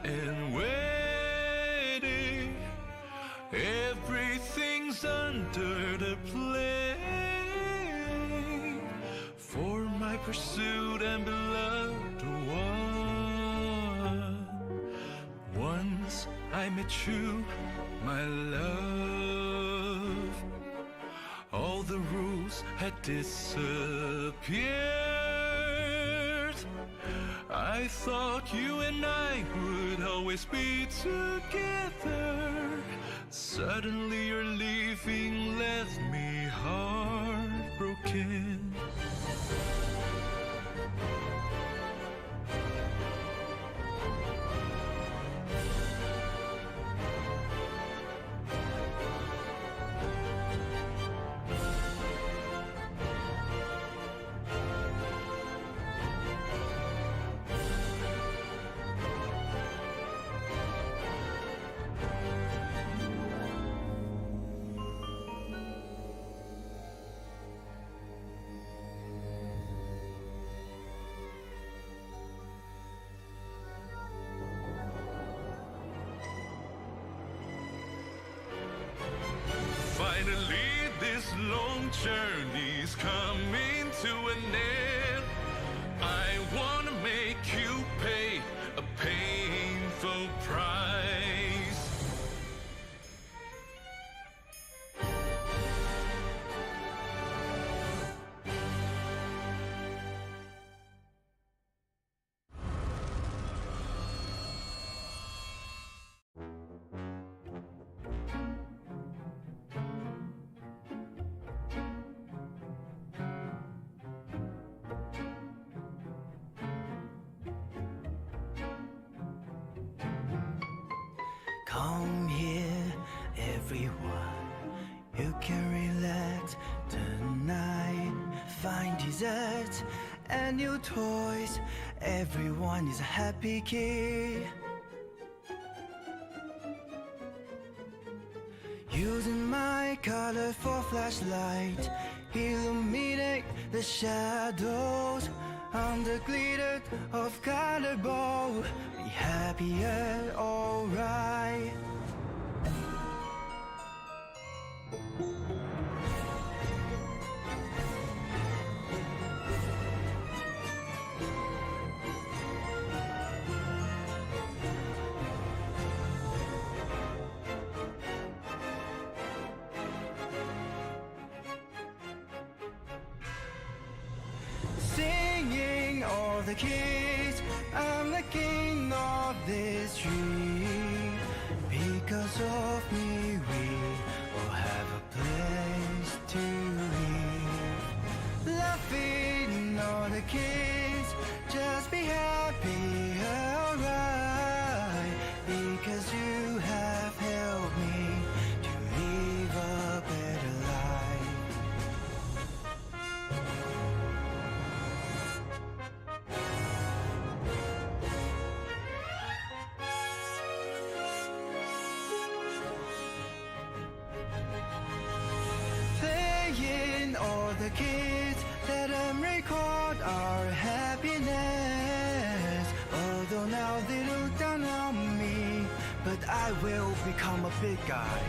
and waiting. Everything's under the plane for my pursued and beloved one. Once I met you, my love, all the rules had disappeared. I thought you and I would always be together. Suddenly your leaving left me heartbroken. Finally, this long journey's coming to an end. I wanna make you pay a painful price. Come here, everyone. You can relax tonight. Find desserts and new toys. Everyone is a happy kid. Using my colorful flashlight, illuminate the shadows on the glitter of color ball. Be happier, alright. Singing all the kids, I'm the king of this tree. Because of me, we will have a place to live. Laughing all the kids, just be happy, alright. Because you have helped me to live a better life. Playing all the kids, let them record our happiness. Although now they look down on me, but I will become a big guy.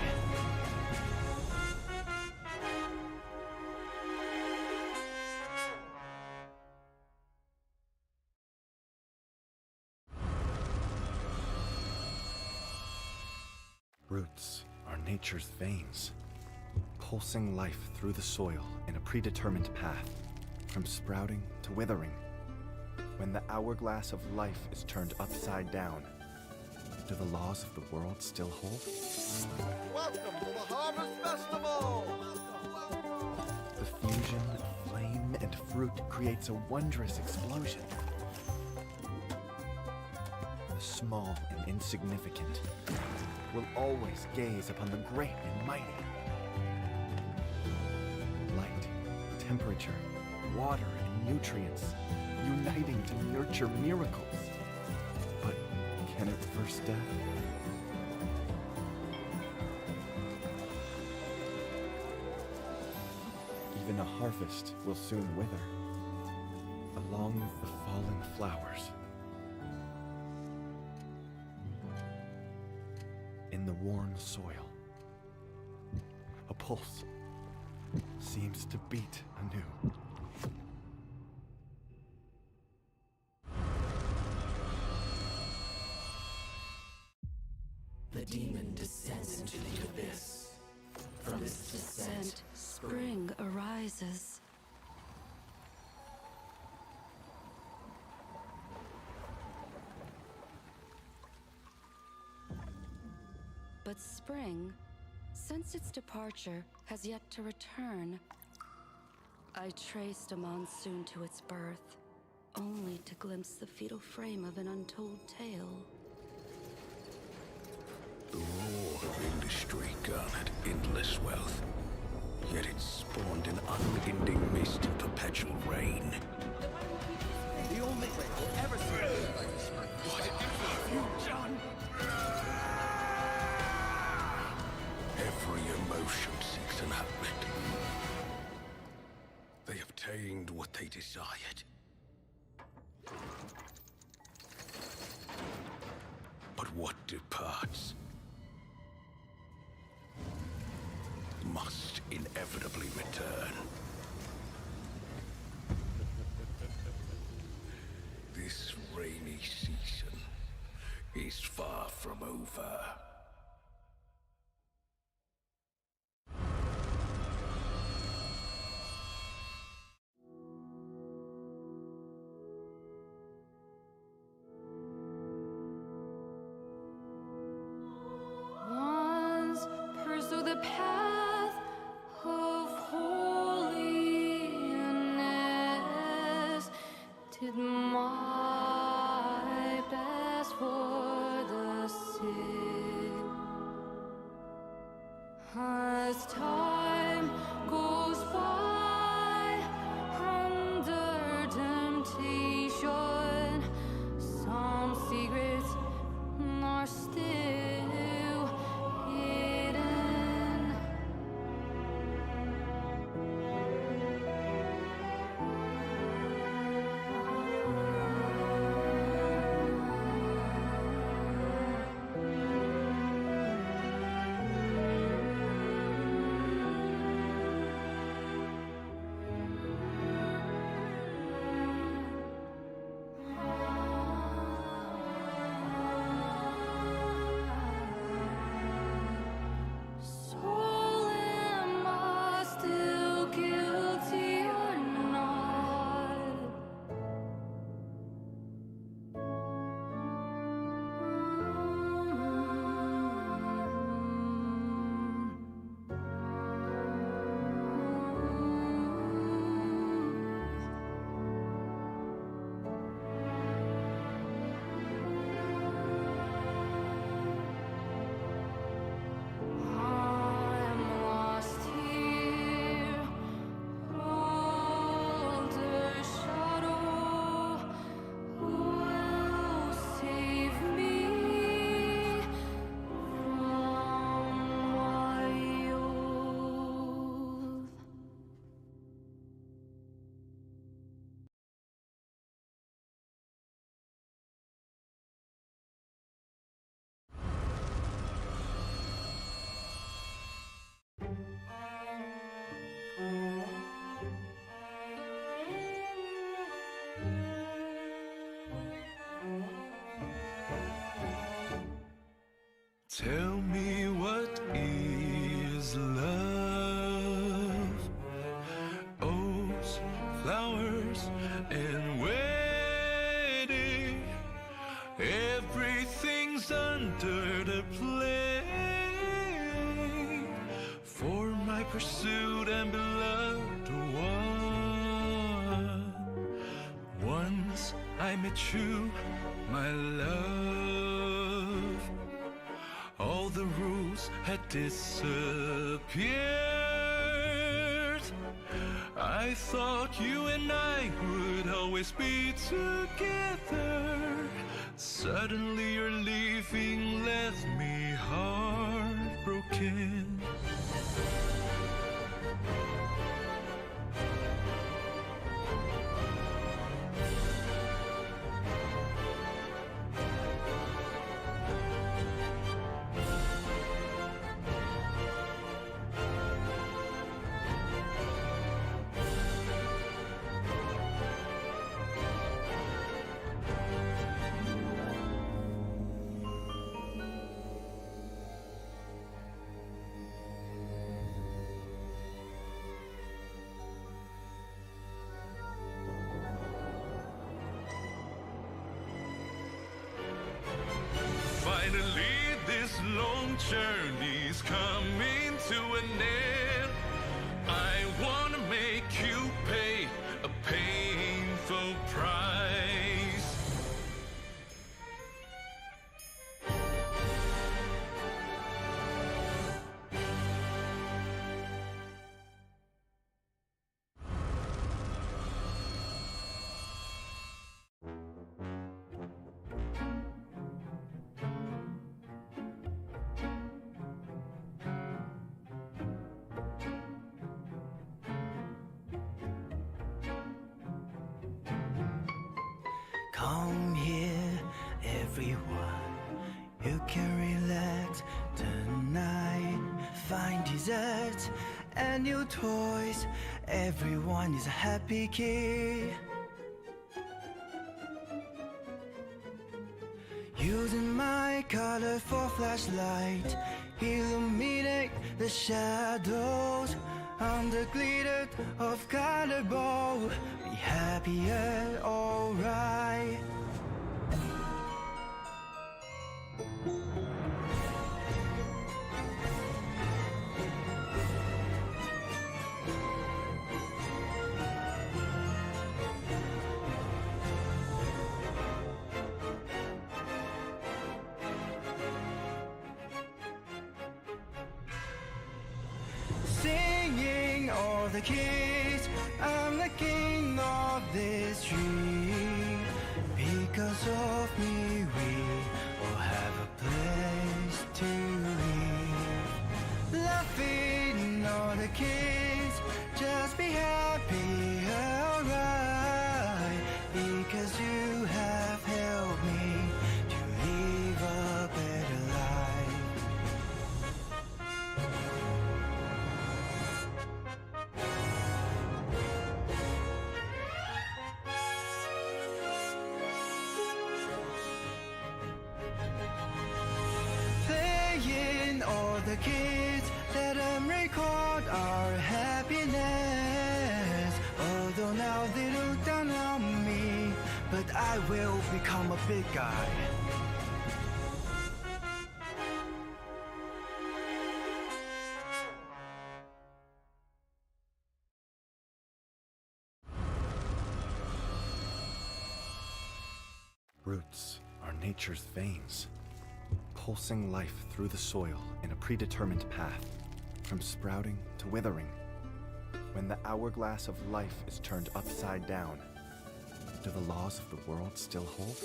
Roots are nature's veins, pulsing life through the soil in a predetermined path, from sprouting to withering. When the hourglass of life is turned upside down, do the laws of the world still hold? Welcome to the Harvest Festival! The fusion of flame and fruit creates a wondrous explosion. The small and insignificant will always gaze upon the great and mighty. Light, temperature, water, and nutrients uniting to nurture miracles. But can it reverse death? Even a harvest will soon wither, along with the fallen flowers. in the worn soil. A pulse seems to beat anew. The demon descends into the abyss. From this descent, spring arises. But spring, since its departure, has yet to return. I traced a monsoon to its birth, only to glimpse the fetal frame of an untold tale. The roar of industry garnered endless wealth, yet it spawned an unending mist of perpetual rain. The only way we'll ever see What have you done? Every emotion seeks an outlet. They obtained what they desired. But what departs must inevitably return. This rainy season is far from over. Once pursue the path of holiness, did my best for the sick. As time goes by under temptation, some secrets are still hidden. Soul, am I still guilty or not? I am lost here, older shadow. Who will save me from my youth? Tell me, what is love? Oats, flowers, and wedding. Everything's under the plane for my pursued and beloved one. Once I met you, my love. All the rules had disappeared. I thought you and I would always be together. Suddenly your leaving left me heartbroken. Finally, this long journey's coming to an end. I wanna make you pay a painful price. Come here, everyone. You can relax tonight. Find desserts and new toys. Everyone is a happy kid. Using my colorful flashlight, illuminate the shadows on the glitter of color ball. Be happier, alright. Singing all the kids, I'm the king of this tree. Because of me, we all have a place to live. Laughing all the kids, just be happy, alright. Because you have helped me to live a better life. Playing all the kids, let them record our happiness. Although now they look down on me, but I will become a big guy. Roots are nature's veins, pulsing life through the soil in a predetermined path, from sprouting to withering. When the hourglass of life is turned upside down, do the laws of the world still hold?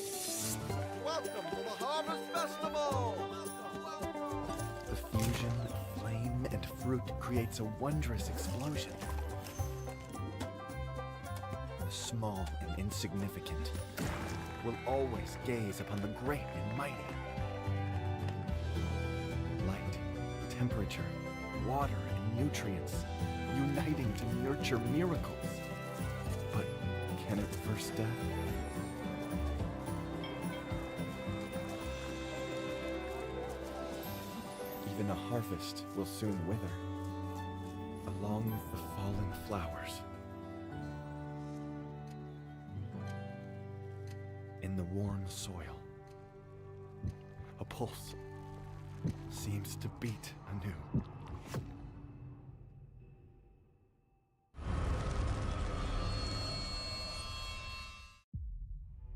Welcome to the Harvest Festival! The fusion of flame and fruit creates a wondrous explosion. The small and insignificant will always gaze upon the great and mighty. Light, temperature, water, and nutrients uniting to nurture miracles. But can it reverse death? Even a harvest will soon wither, along with the fallen flowers. In the warm soil, a pulse seems to beat anew.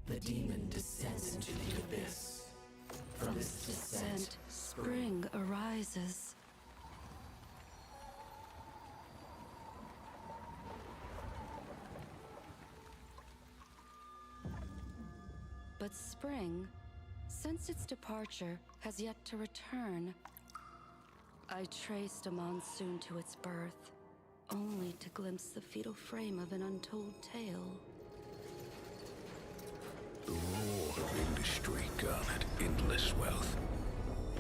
The demon descends into the abyss. From its descent, Spring arises. But spring, since its departure, has yet to return. I traced a monsoon to its birth, only to glimpse the fetal frame of an untold tale. The roar of industry garnered endless wealth,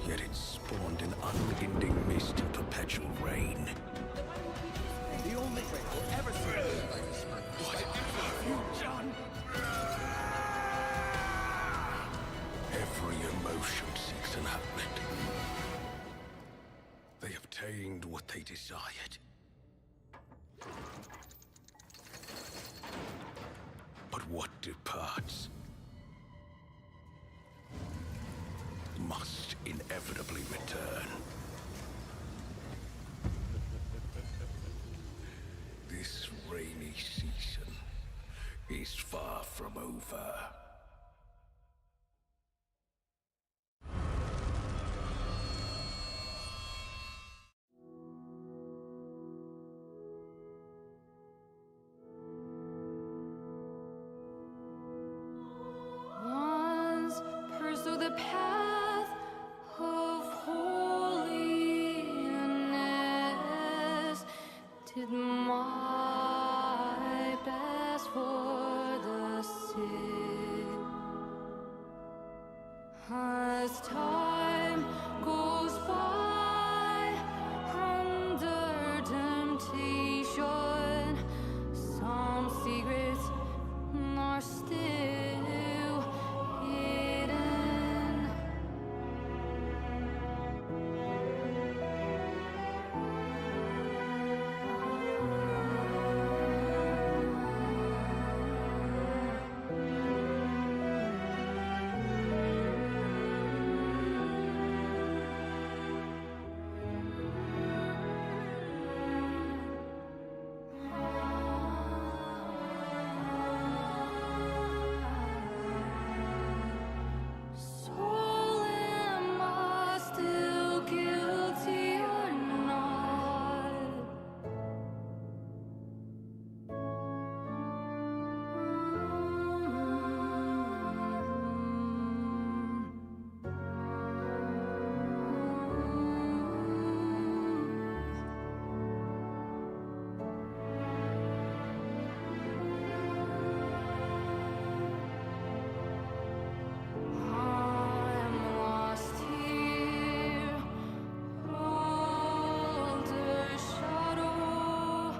yet it spawned an unending mist of perpetual rain. The only way we'll ever see anything like this is by you, John! Every emotion seeks an outlet. They obtained what they desired. But what departs must inevitably return. This rainy season is far from over. Once pursue the path of holiness, did my best for the sick. As time goes by under temptation, some secrets are still hidden. Soul, am I still guilty or not? I'm lost here, older shadow.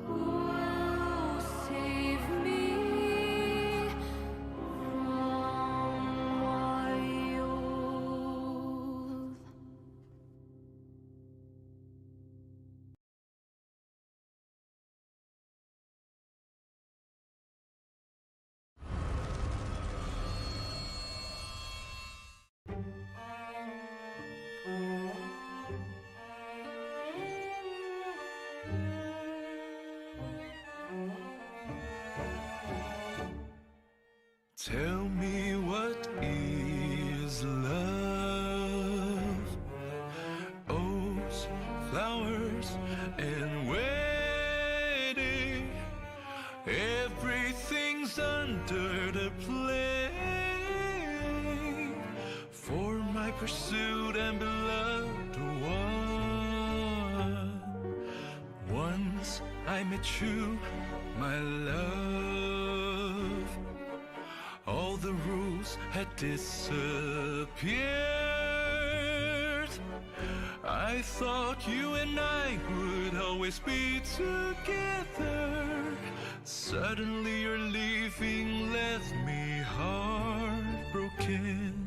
Who will save me from my youth? Tell me, what is love? Oats, flowers, and waiting. Everything's under the plane for my pursued and beloved one. Once I met you, my love. All the rules had disappeared. I thought you and I would always be together. Suddenly your leaving left me heartbroken.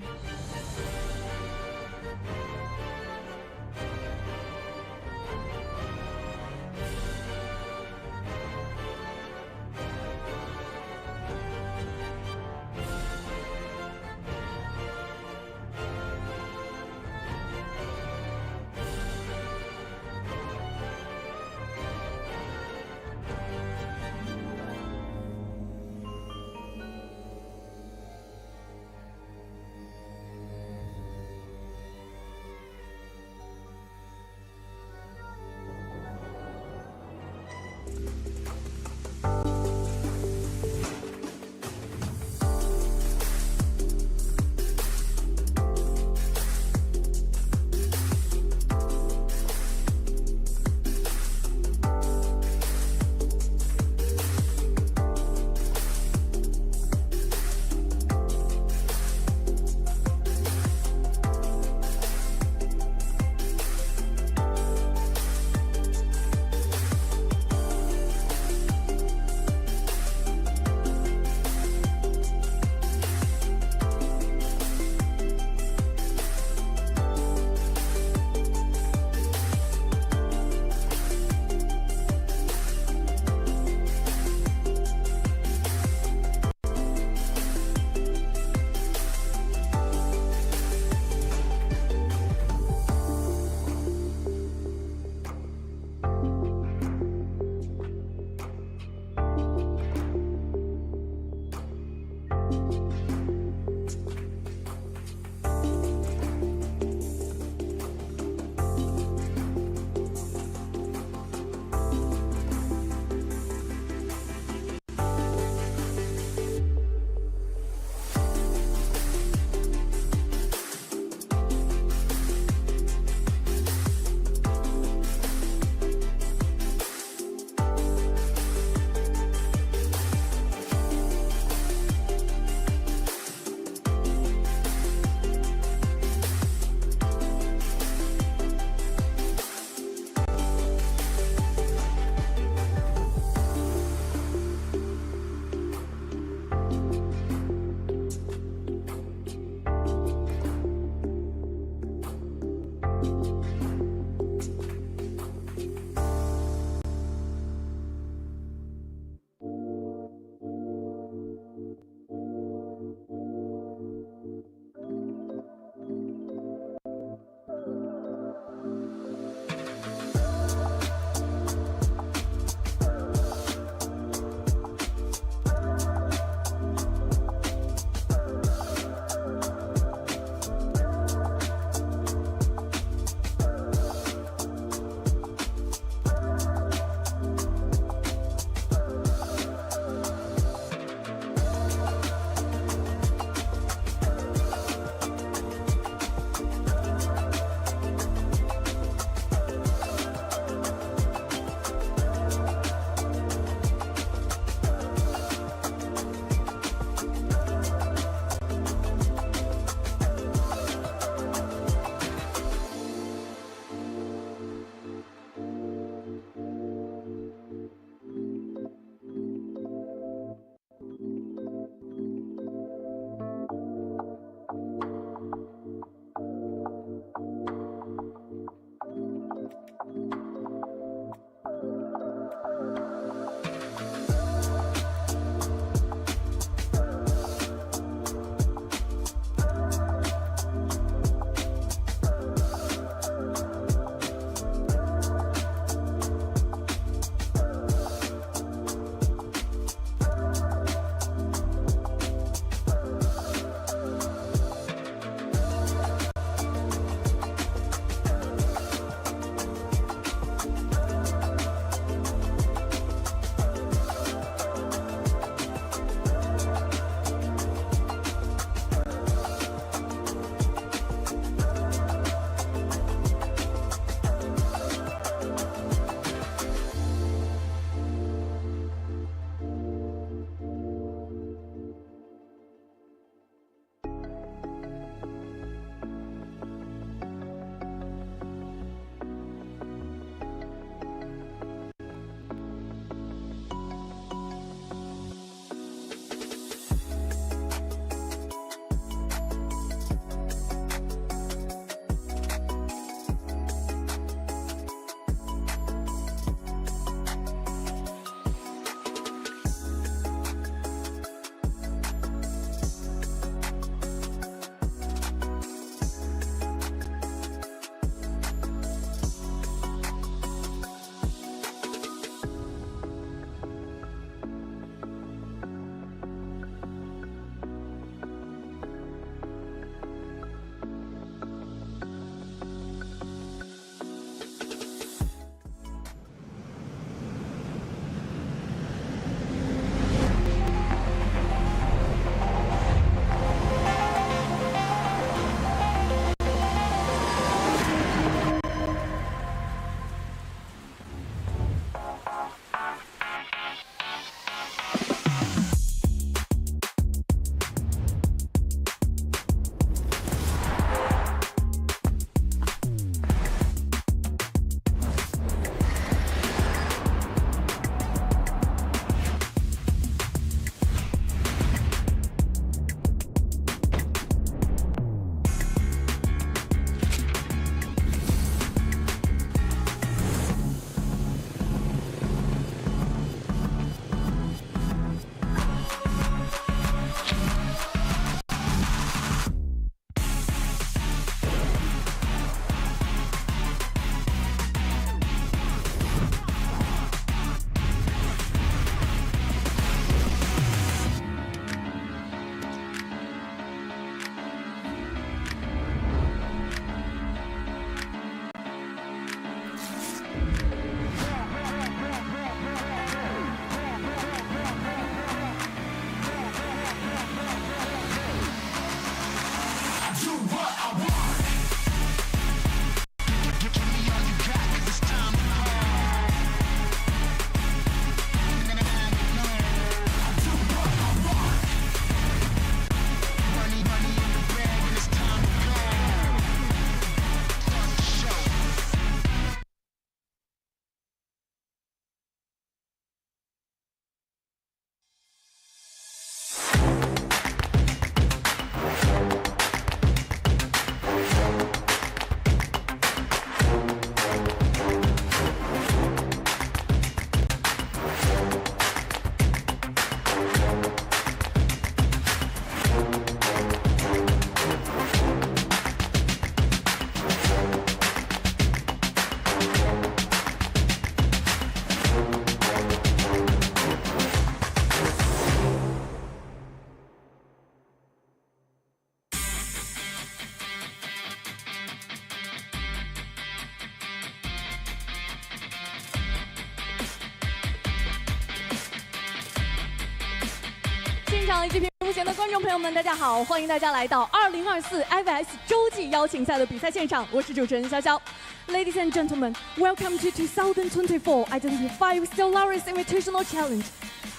场以及屏幕前的观众朋友们，大家好，欢迎大家来到2024 IVS 洲际邀请赛的比赛现场，我是主持人潇潇。Ladies and gentlemen, welcome to 2024 Identity 5 Stellaris Invitational Challenge。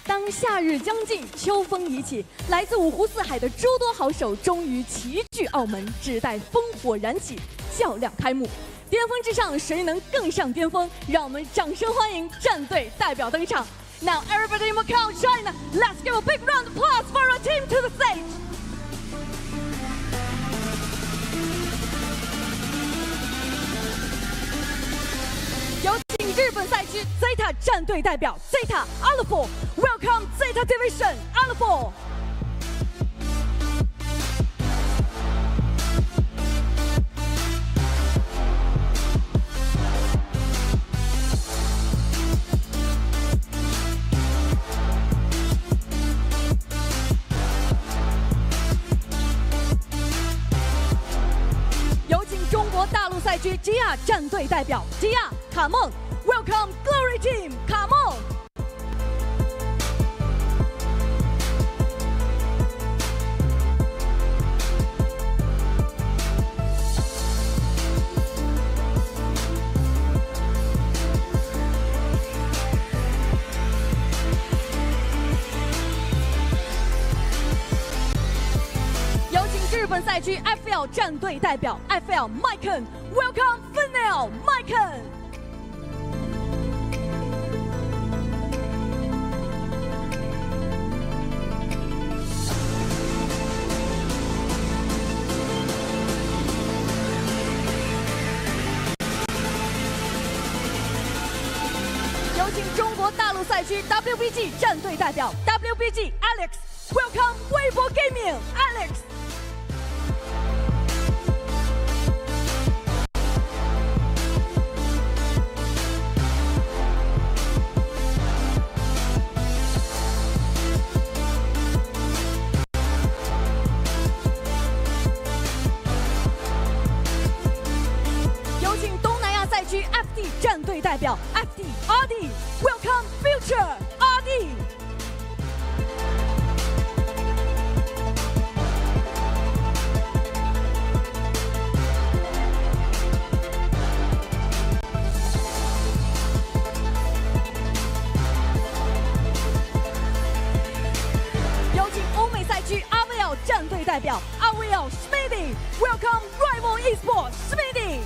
当夏日将近，秋风已起，来自五湖四海的诸多好手终于齐聚澳门，只待烽火燃起，较量开幕。巅峰之上，谁能更上巅峰？让我们掌声欢迎战队代表登场。Now everybody in Macau, China, let's give a big round of applause for our team to the stage. 有请日本赛区 ZETA 战队代表 ZETA Alpha, welcome ZETA Division Alpha. 有请中国大陆赛区 ZETA 战队代表 ZETA 卡梦 ，welcome Glory Team 卡梦。有请日本赛区 FL 战队代表 FL Mike，welcome Finel Mike。有请中国大陆赛区 WBG 战队代表 WBG Alex，welcome 微博 Gaming Alex。有请东南亚赛区 FD 战队代表 FD RD，welcome Future RD。有请欧美赛区 RVL 战队代表 RVL Smithy，welcome Rival Esports Smithy。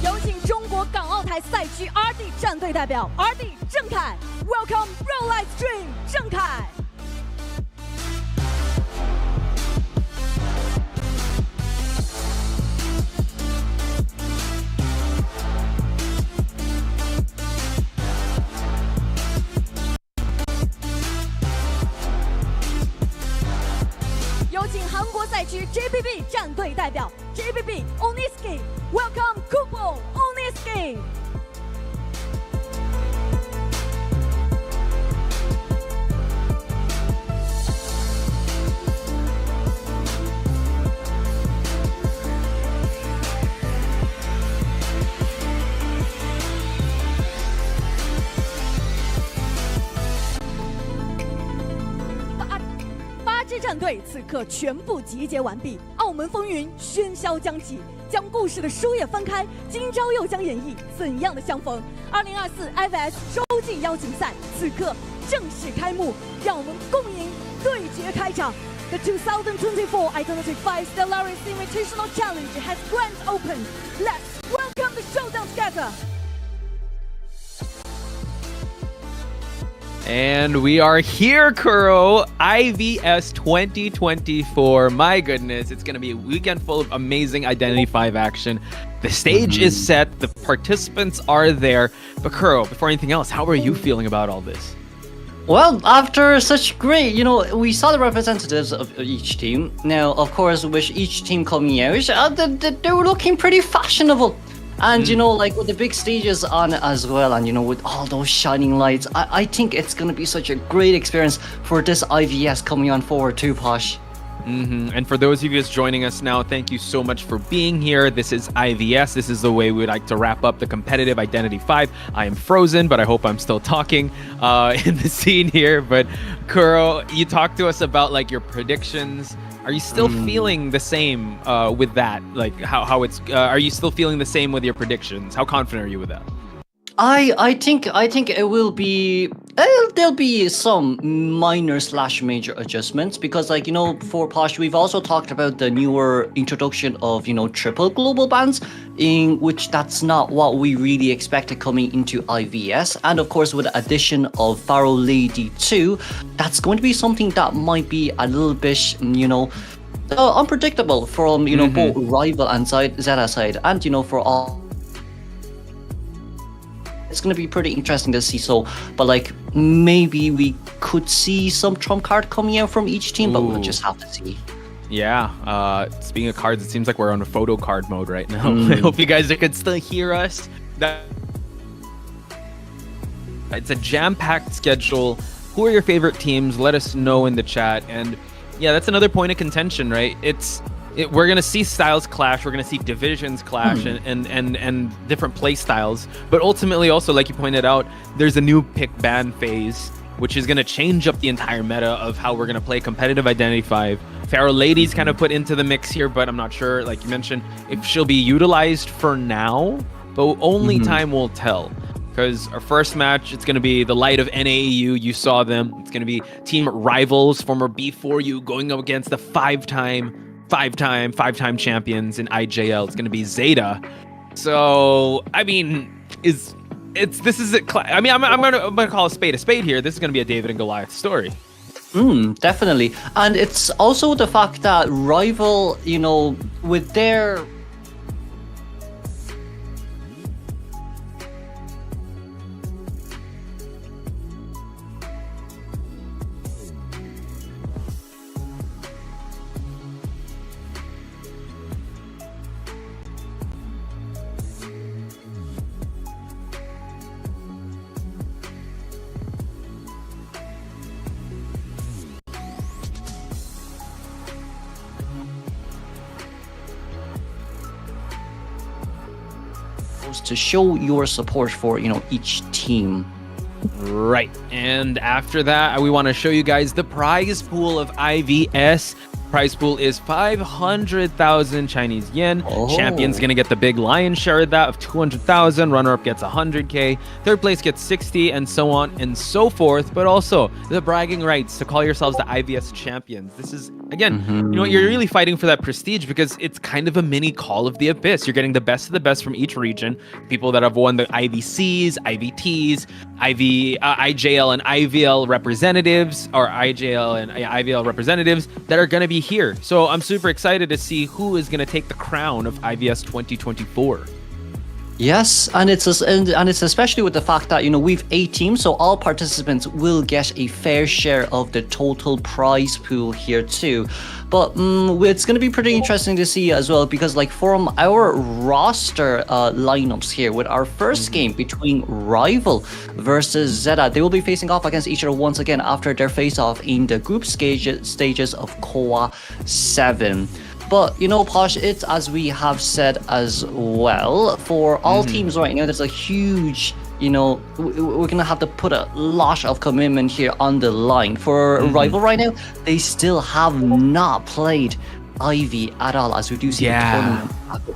有请中国港澳台赛区 RD 战队代表 RD 郑凯 ，welcome Real Life Stream 郑凯。有请韩国赛区 JBB 战队代表 JBB Oniski，welcome Kupo Oniski。八支战队此刻全部集结完毕，澳门风云喧嚣将起，将故事的书页翻开，今朝又将演绎怎样的相逢？2024 IVS 洲际邀请赛此刻正式开幕，让我们共赢对决开场。The 2024 Identity 5 Stellaris Invitational Challenge has grand opened. Let's welcome the showdown together. And we are here, Kuro. IVS 2024. My goodness, it's going to be a weekend full of amazing Identity 5 action. The stage is set, the participants are there. But Kuro, before anything else, how are you feeling about all this? Well, after such great, we saw the representatives of each team. Now, of course, with each team coming out, they were looking pretty fashionable. And you know, like with the big stages on as well, and you know, with all those shining lights, I think it's gonna be such a great experience for this IVS coming on forward too, Posh. And for those of you just joining us now, thank you so much for being here. This is IVS. This is the way we like to wrap up the competitive Identity 5. I am frozen, but I hope I'm still talking in the scene here. But Kuro, you talked to us about like your predictions. Are you still feeling the same with that? Like how it's? Are you still feeling the same with your predictions? How confident are you with that? I think it will be there'll be some minor/major adjustments because, like, you know, for Posh we've also talked about the newer introduction of, you know, triple global bans, in which that's not what we really expected coming into IVS, and of course with the addition of Pharaoh Lady 2, that's going to be something that might be a little bit, you know, unpredictable from, you know, both rival and Zeta side, and you know, for all. It's going to be pretty interesting to see. So, but like maybe we could see some trump card coming out from each team, but we'll just have to see. Yeah. Speaking of cards, it seems like we're on a photo card mode right now. I hope you guys can still hear us. It's a jam-packed schedule. Who are your favorite teams? Let us know in the chat. And yeah, that's another point of contention, right? We're gonna see styles clash, we're gonna see divisions clash, and different play styles. But ultimately, also, like you pointed out, there's a new pick ban phase, which is gonna change up the entire meta of how we're gonna play competitive Identity 5. Pharaoh Lady's kind of put into the mix here, but I'm not sure, like you mentioned, if she'll be utilized for now. But only time will tell. Because our first match, it's going to be the light of NAEU. You saw them. It's going to be team rivals, former B4U, going up against the five-time champions in IJL. It's going to be ZETA. So, I mean, I'm gonna call a spade here. This is going to be a David and Goliath story. Definitely. And it's also the fact that rival, you know, with their to show your support for, you know, each team. Right. And after that, we want to show you guys the prize pool of IVS. Prize pool is 500,000 Chinese yen. Champion's gonna get the big lion's share of that of 200,000. Runner-up gets 100k. Third place gets 60, and so on and so forth. But also the bragging rights to call yourselves the IVS champions. This is, again, you know, you're really fighting for that prestige because it's kind of a mini Call of the Abyss. You're getting the best of the best from each region. People that have won the IVCs, IVTs, IJL and IVL representatives, or IJL and IVL representatives that are going to be here. So I'm super excited to see who is going to take the crown of IVS 2024. Yes, and it's especially with the fact that, you know, we've 8 teams, so all participants will get a fair share of the total prize pool here too. But it's going to be pretty interesting to see as well, because like from our roster lineups here, with our first game between Rival versus ZETA, they will be facing off against each other once again after their face-off in the group stages of KOA 7. But, you know, Posh, it's as we have said as well, for all teams right now, there's a huge, you know, we're going to have to put a lot of commitment here on the line. For Rival right now, they still have not played Ivy at all, as we do see a tournament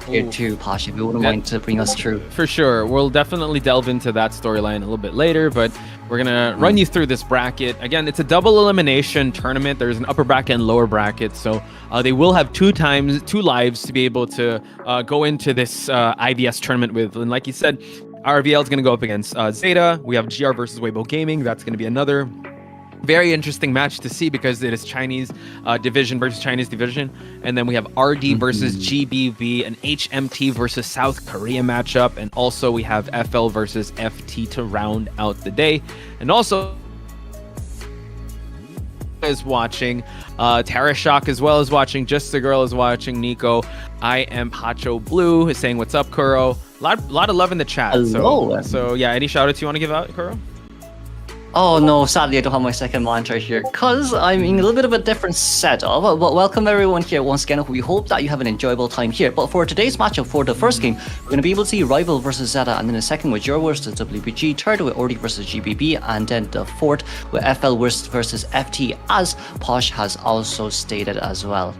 here too, Posh, if you wouldn't mind to bring us through. For sure. We'll definitely delve into that storyline a little bit later, but we're going to run you through this bracket. Again, it's a double elimination tournament. There's an upper bracket and lower bracket, so they will have two lives to be able to go into this IVS tournament with. And like you said, RVL is going to go up against ZETA. We have GR versus Weibo Gaming. That's going to be another very interesting match to see because it is Chinese division versus Chinese division. And then we have RD versus GBV, an HMT versus South Korea matchup. And also we have FL versus FT to round out the day. And also is watching, Tara Shock as well as watching, Just the Girl is watching, Nico, I am Hacho Blue is saying what's up, Kuro. lot of love in the chat. Hello. So yeah, any shout outs you want to give out, Kuro? Oh no, sadly I don't have my second monitor here because I'm in a little bit of a different setup. But welcome everyone here once again. We hope that you have an enjoyable time here. But for today's matchup, for the first game, we're going to be able to see Rival versus Zeta, and then the second with Your versus WBG, third with Ordi versus GBB, and then the fourth with FL versus FT, as Posh has also stated as well.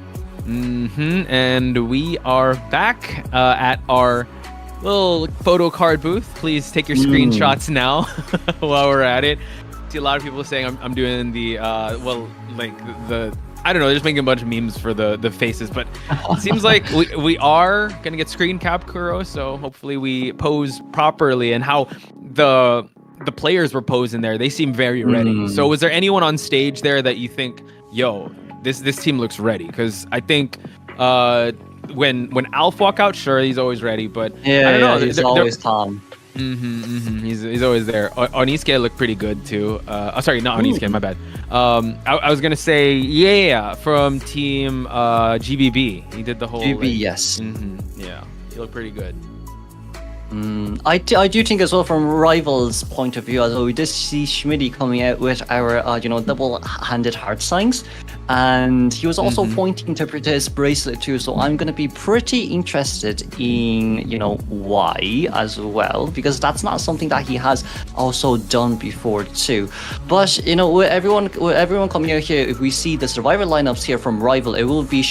And we are back at our little photo card booth. Please take your screenshots now while we're at it. See a lot of people saying I'm doing the I don't know, they're just making a bunch of memes for the faces, but it seems like we are gonna get screen cap, Kuro, so hopefully we pose properly. And how the players were posing there, they seem very ready. So was there anyone on stage there that you think, yo, this team looks ready? Because I think when Alf walk out, sure, he's always ready, but yeah, I don't know, he's always calm. He's always there. Onisuke looked pretty good too. Sorry, not Onisuke, my bad. I was gonna say from team GBB. He did the whole GBB, yes. Yeah, he looked pretty good. I do think as well from Rival's point of view as well, we did see Schmitty coming out with our double-handed heart signs, and he was also pointing to his bracelet too, so I'm going to be pretty interested in why as well, because that's not something that he has also done before too. But with everyone coming out here, if we see the survivor lineups here from Rival, it will be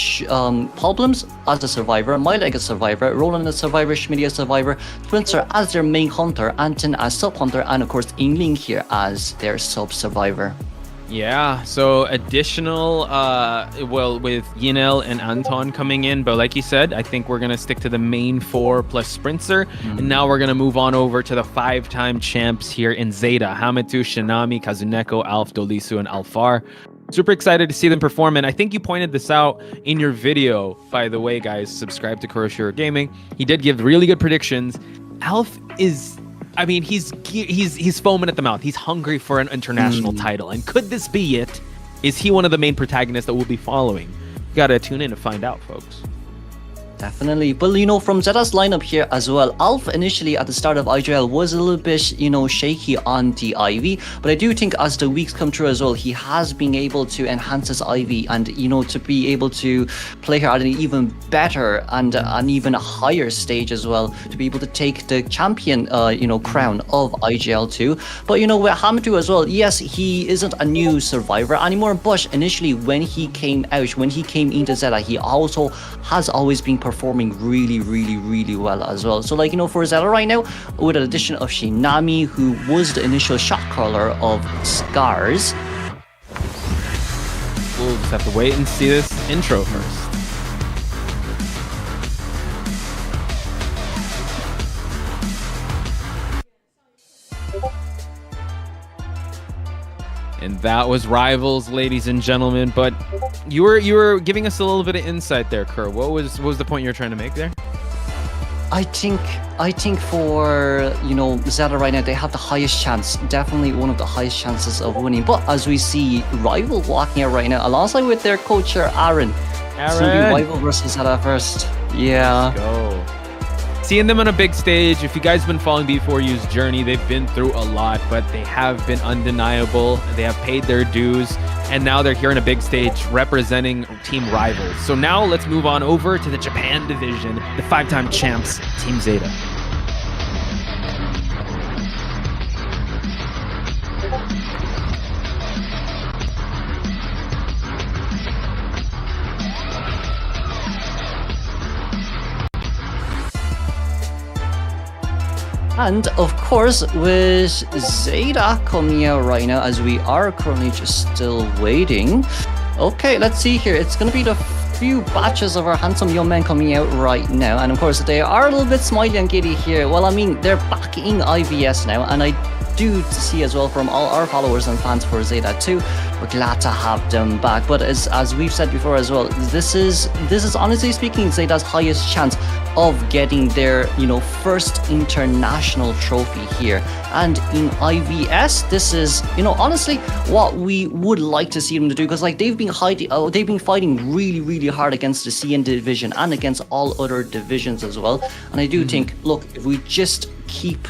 Problems as a survivor, Myleg as survivor, Roland as survivor, Schmitty as survivor, Spencer as their main hunter, Anton as sub hunter, and of course Yingling here as their sub survivor. Yeah, so additional with Yinel and Anton coming in, but like you said, I think we're gonna stick to the main four plus Sprinter, and now we're gonna move on over to the 5-time champs here in Zeta: Hamitu, Shinami, Kazuneko, Alf, Dolisu, and Alfar. Super excited to see them perform, and I think you pointed this out in your video, by the way, guys. Subscribe to Kuroshiro Gaming. He did give really good predictions. Alf is, I mean, he's foaming at the mouth. He's hungry for an international title, and could this be it? Is he one of the main protagonists that we'll be following? You gotta tune in to find out, folks. Definitely. But from Zeta's lineup here as well, Alf initially at the start of IGL was a little bit, shaky on the IV, but I do think as the weeks come through as well, he has been able to enhance his IV and, to be able to play her at an even better and an even higher stage as well, to be able to take the champion, crown of IGL2. But, with Hamitu as well, yes, he isn't a new survivor anymore, but initially when he came into Zeta, he also has always been performing really, really, really well as well. So for Zeta right now, with the addition of Shinami, who was the initial shot caller of Scars. We'll just have to wait and see this intro first. And that was Rivals, ladies and gentlemen. But you were giving us a little bit of insight there, Kerr. What was the point you were trying to make there? I think for Zeta right now, they have the highest chance, definitely one of the highest chances of winning. But as we see Rival walking out right now, alongside with their coach here, Aaron. It's gonna be Rival versus Zeta first. Yeah. Let's go. Seeing them on a big stage, if you guys have been following B4U's journey, they've been through a lot, but they have been undeniable. They have paid their dues, and now they're here on a big stage representing Team Rivals. So now let's move on over to the Japan division, the 5-time champs, Team Zeta. And of course, with Zeta coming out right now, as we are currently just still waiting. Okay, let's see here. It's gonna be the few batches of our handsome young men coming out right now, and of course they are a little bit smiley and giddy here. Well, I mean, they're back in IVS now, and I do see as well from all our followers and fans for ZETA too. We're glad to have them back. But as we've said before as well, this is honestly speaking ZETA's highest chance of getting their first international trophy here. And in IVS, this is honestly what we would like to see them to do, because like they've been fighting really hard against the CN division and against all other divisions as well. And I do think, look, if we just keep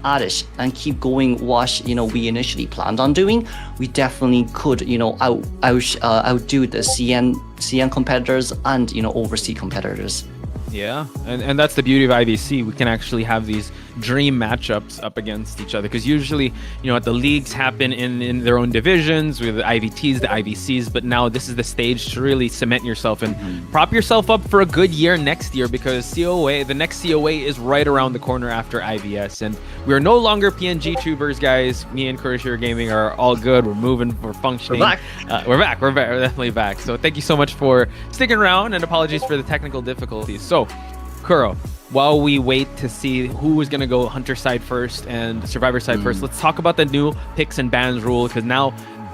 at it and keep going what we initially planned on doing, we definitely could outdo the CN competitors and overseas competitors. Yeah, and that's the beauty of IVC. We can actually have these dream matchups up against each other, because usually at the leagues happen in their own divisions with the IVTs, the IVCs, but now this is the stage to really cement yourself and prop yourself up for a good year next year, because the next COA is right around the corner after IVS, and we are no longer PNG tubers, guys. Me and Kurashira Gaming are all good. We're moving, we're functioning. We're back. We're definitely back. So thank you so much for sticking around, and apologies for the technical difficulties. So Kuro, while we wait to see who is going to go Hunter side first and Survivor side first, let's talk about the new picks and bans rule, because now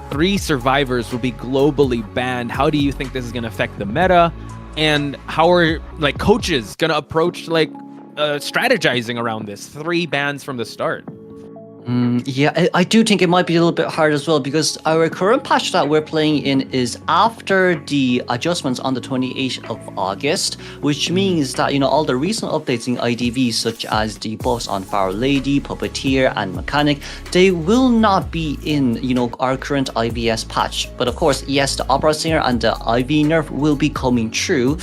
3 survivors will be globally banned. How do you think this is going to affect the meta, and how are coaches going to approach strategizing around this? 3 bans from the start. Yeah, I do think it might be a little bit hard as well, because our current patch that we're playing in is after the adjustments on the 28th of August, which means that, all the recent updates in IDV, such as the buffs on Pharaoh Lady, Puppeteer, and Mechanic, they will not be in, our current IVS patch. But of course, yes, the Opera Singer and the IV nerf will be coming true.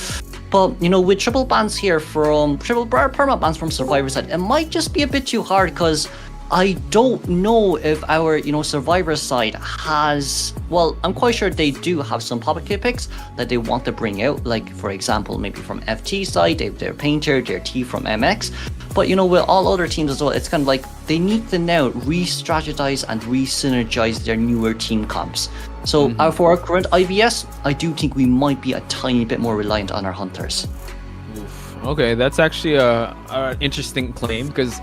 But, with triple bans here from perma bans from Survivor side, it might just be a bit too hard, because I don't know if our, Survivor side has, well, I'm quite sure they do have some Poppet Kit picks that they want to bring out, like, for example, maybe from FT side, they have their Painter, their T from MX, but, with all other teams as well, it's kind of like they need to now re-strategize and re-synergize their newer team comps. So for our current IVS, I do think we might be a tiny bit more reliant on our Hunters. Okay, that's actually a interesting claim, because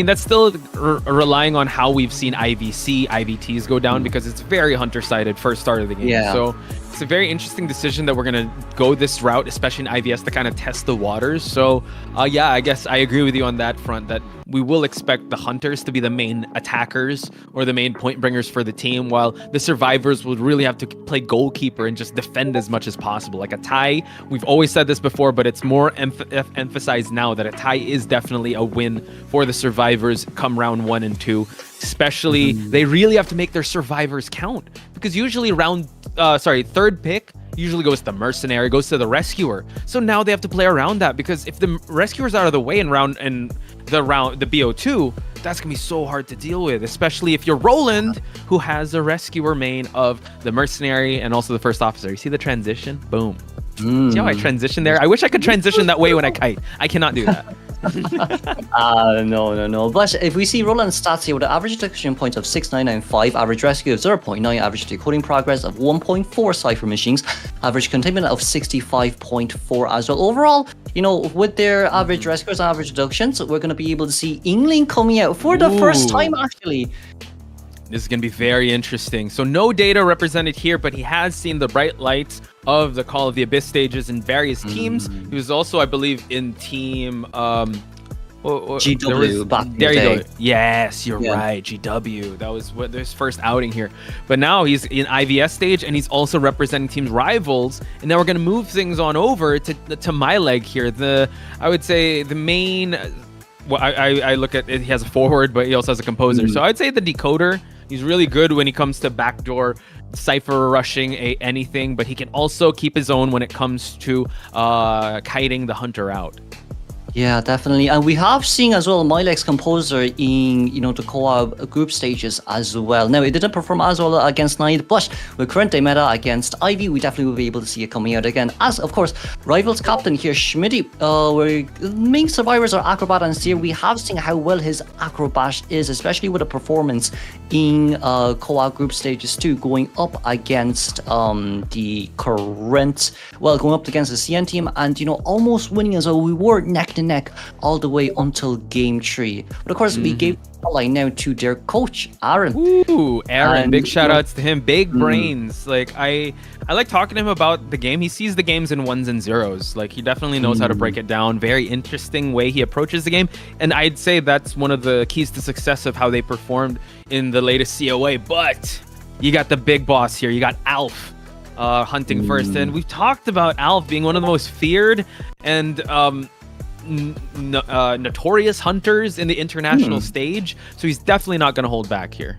that's still relying on how we've seen IVC, IVTs go down, because it's very Hunter-sided first start of the game. Yeah. So it's a very interesting decision that we're going to go this route, especially in IVS, to kind of test the waters. So, yeah, I guess I agree with you on that front, that we will expect the Hunters to be the main attackers or the main point bringers for the team, while the Survivors would really have to play goalkeeper and just defend as much as possible. Like a tie, we've always said this before, but it's more emphasized now that a tie is definitely a win for the Survivors come round 1 and 2. Especially, they really have to make their Survivors count, because usually third pick usually goes to the Mercenary, goes to the Rescuer. So now they have to play around that, because if the Rescuer's out of the way in the BO2, that's gonna be so hard to deal with, especially if you're Roland, who has a Rescuer main of the Mercenary and also the First Officer. You see the transition? Boom. See how I transition there? I wish I could transition that way when I kite. I cannot do that. No. But if we see Roland's stats here with an average detection point of 6,995, average rescue of 0.9, average decoding progress of 1.4 cipher machines, average containment of 65.4 as well. Overall, with their average rescues and average deductions, we're going to be able to see Yingling coming out for the first time, actually. This is going to be very interesting. So no data represented here, but he has seen the bright lights of the Call of the Abyss stages in various teams. He was also, I believe, in team GW back in the there day. You go. Yes, you're right. GW. That was his first outing here. But now he's in IVS stage, and he's also representing teams rivals. And now we're going to move things on over to my leg here. I would say the main. Well, I look at it. He has a forward, but he also has a composer. So I'd say the decoder. He's really good when he comes to backdoor cipher rushing anything, but he can also keep his own when it comes to kiting the Hunter out. Yeah, definitely. And we have seen as well Milex Composer in, the co-op group stages as well. Now, it didn't perform as well against Knight, but with current day meta against Ivy, we definitely will be able to see it coming out again. As, of course, Rivals captain here, Schmitty, where main survivors are Acrobat and Seer. We have seen how well his Acrobat is, especially with a performance in co-op group stages too, going up against going up against the CN team and, almost winning as well. We were neck and and neck all the way until game 3. But of course, we gave the spotlight now to their coach, Aaron. Ooh, Aaron, And, big shout outs to him. Big brains. Like I like talking to him about the game. He sees the games in ones and zeros. Like he definitely knows how to break it down. Very interesting way he approaches the game. And I'd say that's one of the keys to success of how they performed in the latest COA. But you got the big boss here. You got Alf hunting first. And we've talked about Alf being one of the most feared and notorious hunters in the international stage. So he's definitely not going to hold back here.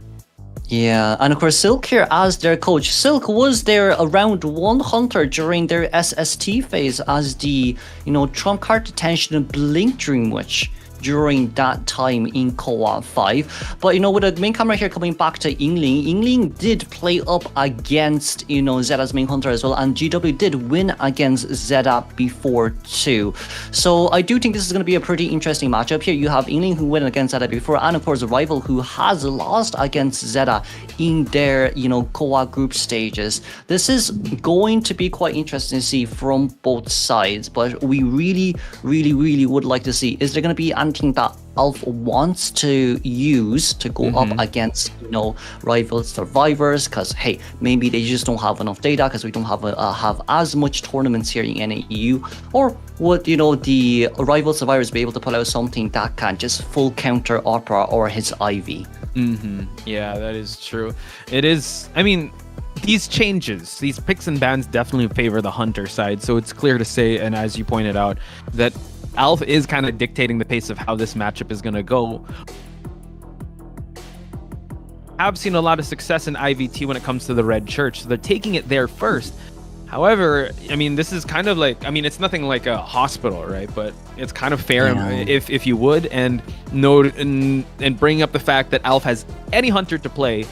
Yeah, and of course Silk here as their coach. Silk was their round 1 hunter during their SST phase as the, trump card detention Blink Dream Witch during that time in Co-op 5. But with the main camera here coming back to Yingling, Yingling did play up against Zeta's main hunter as well, and GW did win against Zeta before too. So I do think this is going to be a pretty interesting matchup here. You have Yingling who went against Zeta before, and of course a rival who has lost against Zeta in their co-op group stages. This is going to be quite interesting to see from both sides, but we really would like to see, is there going to be anything that Alf wants to use to go up against rival survivors? Because hey, maybe they just don't have enough data because we don't have as much tournaments here in NAEU. Or would the rival survivors be able to pull out something that can just full counter Opera or his Ivy? Yeah, that is true. It is. I mean, these changes, these picks and bans definitely favor the hunter side. So it's clear to say, and as you pointed out, that Alf is kind of dictating the pace of how this matchup is going to go. I've seen a lot of success in IVT when it comes to the Red Church, so they're taking it there first. However, I mean, this is kind of like, I mean, it's nothing like a hospital, right? But it's kind of fair if you would, and bringing up the fact that Alf has any hunter to play.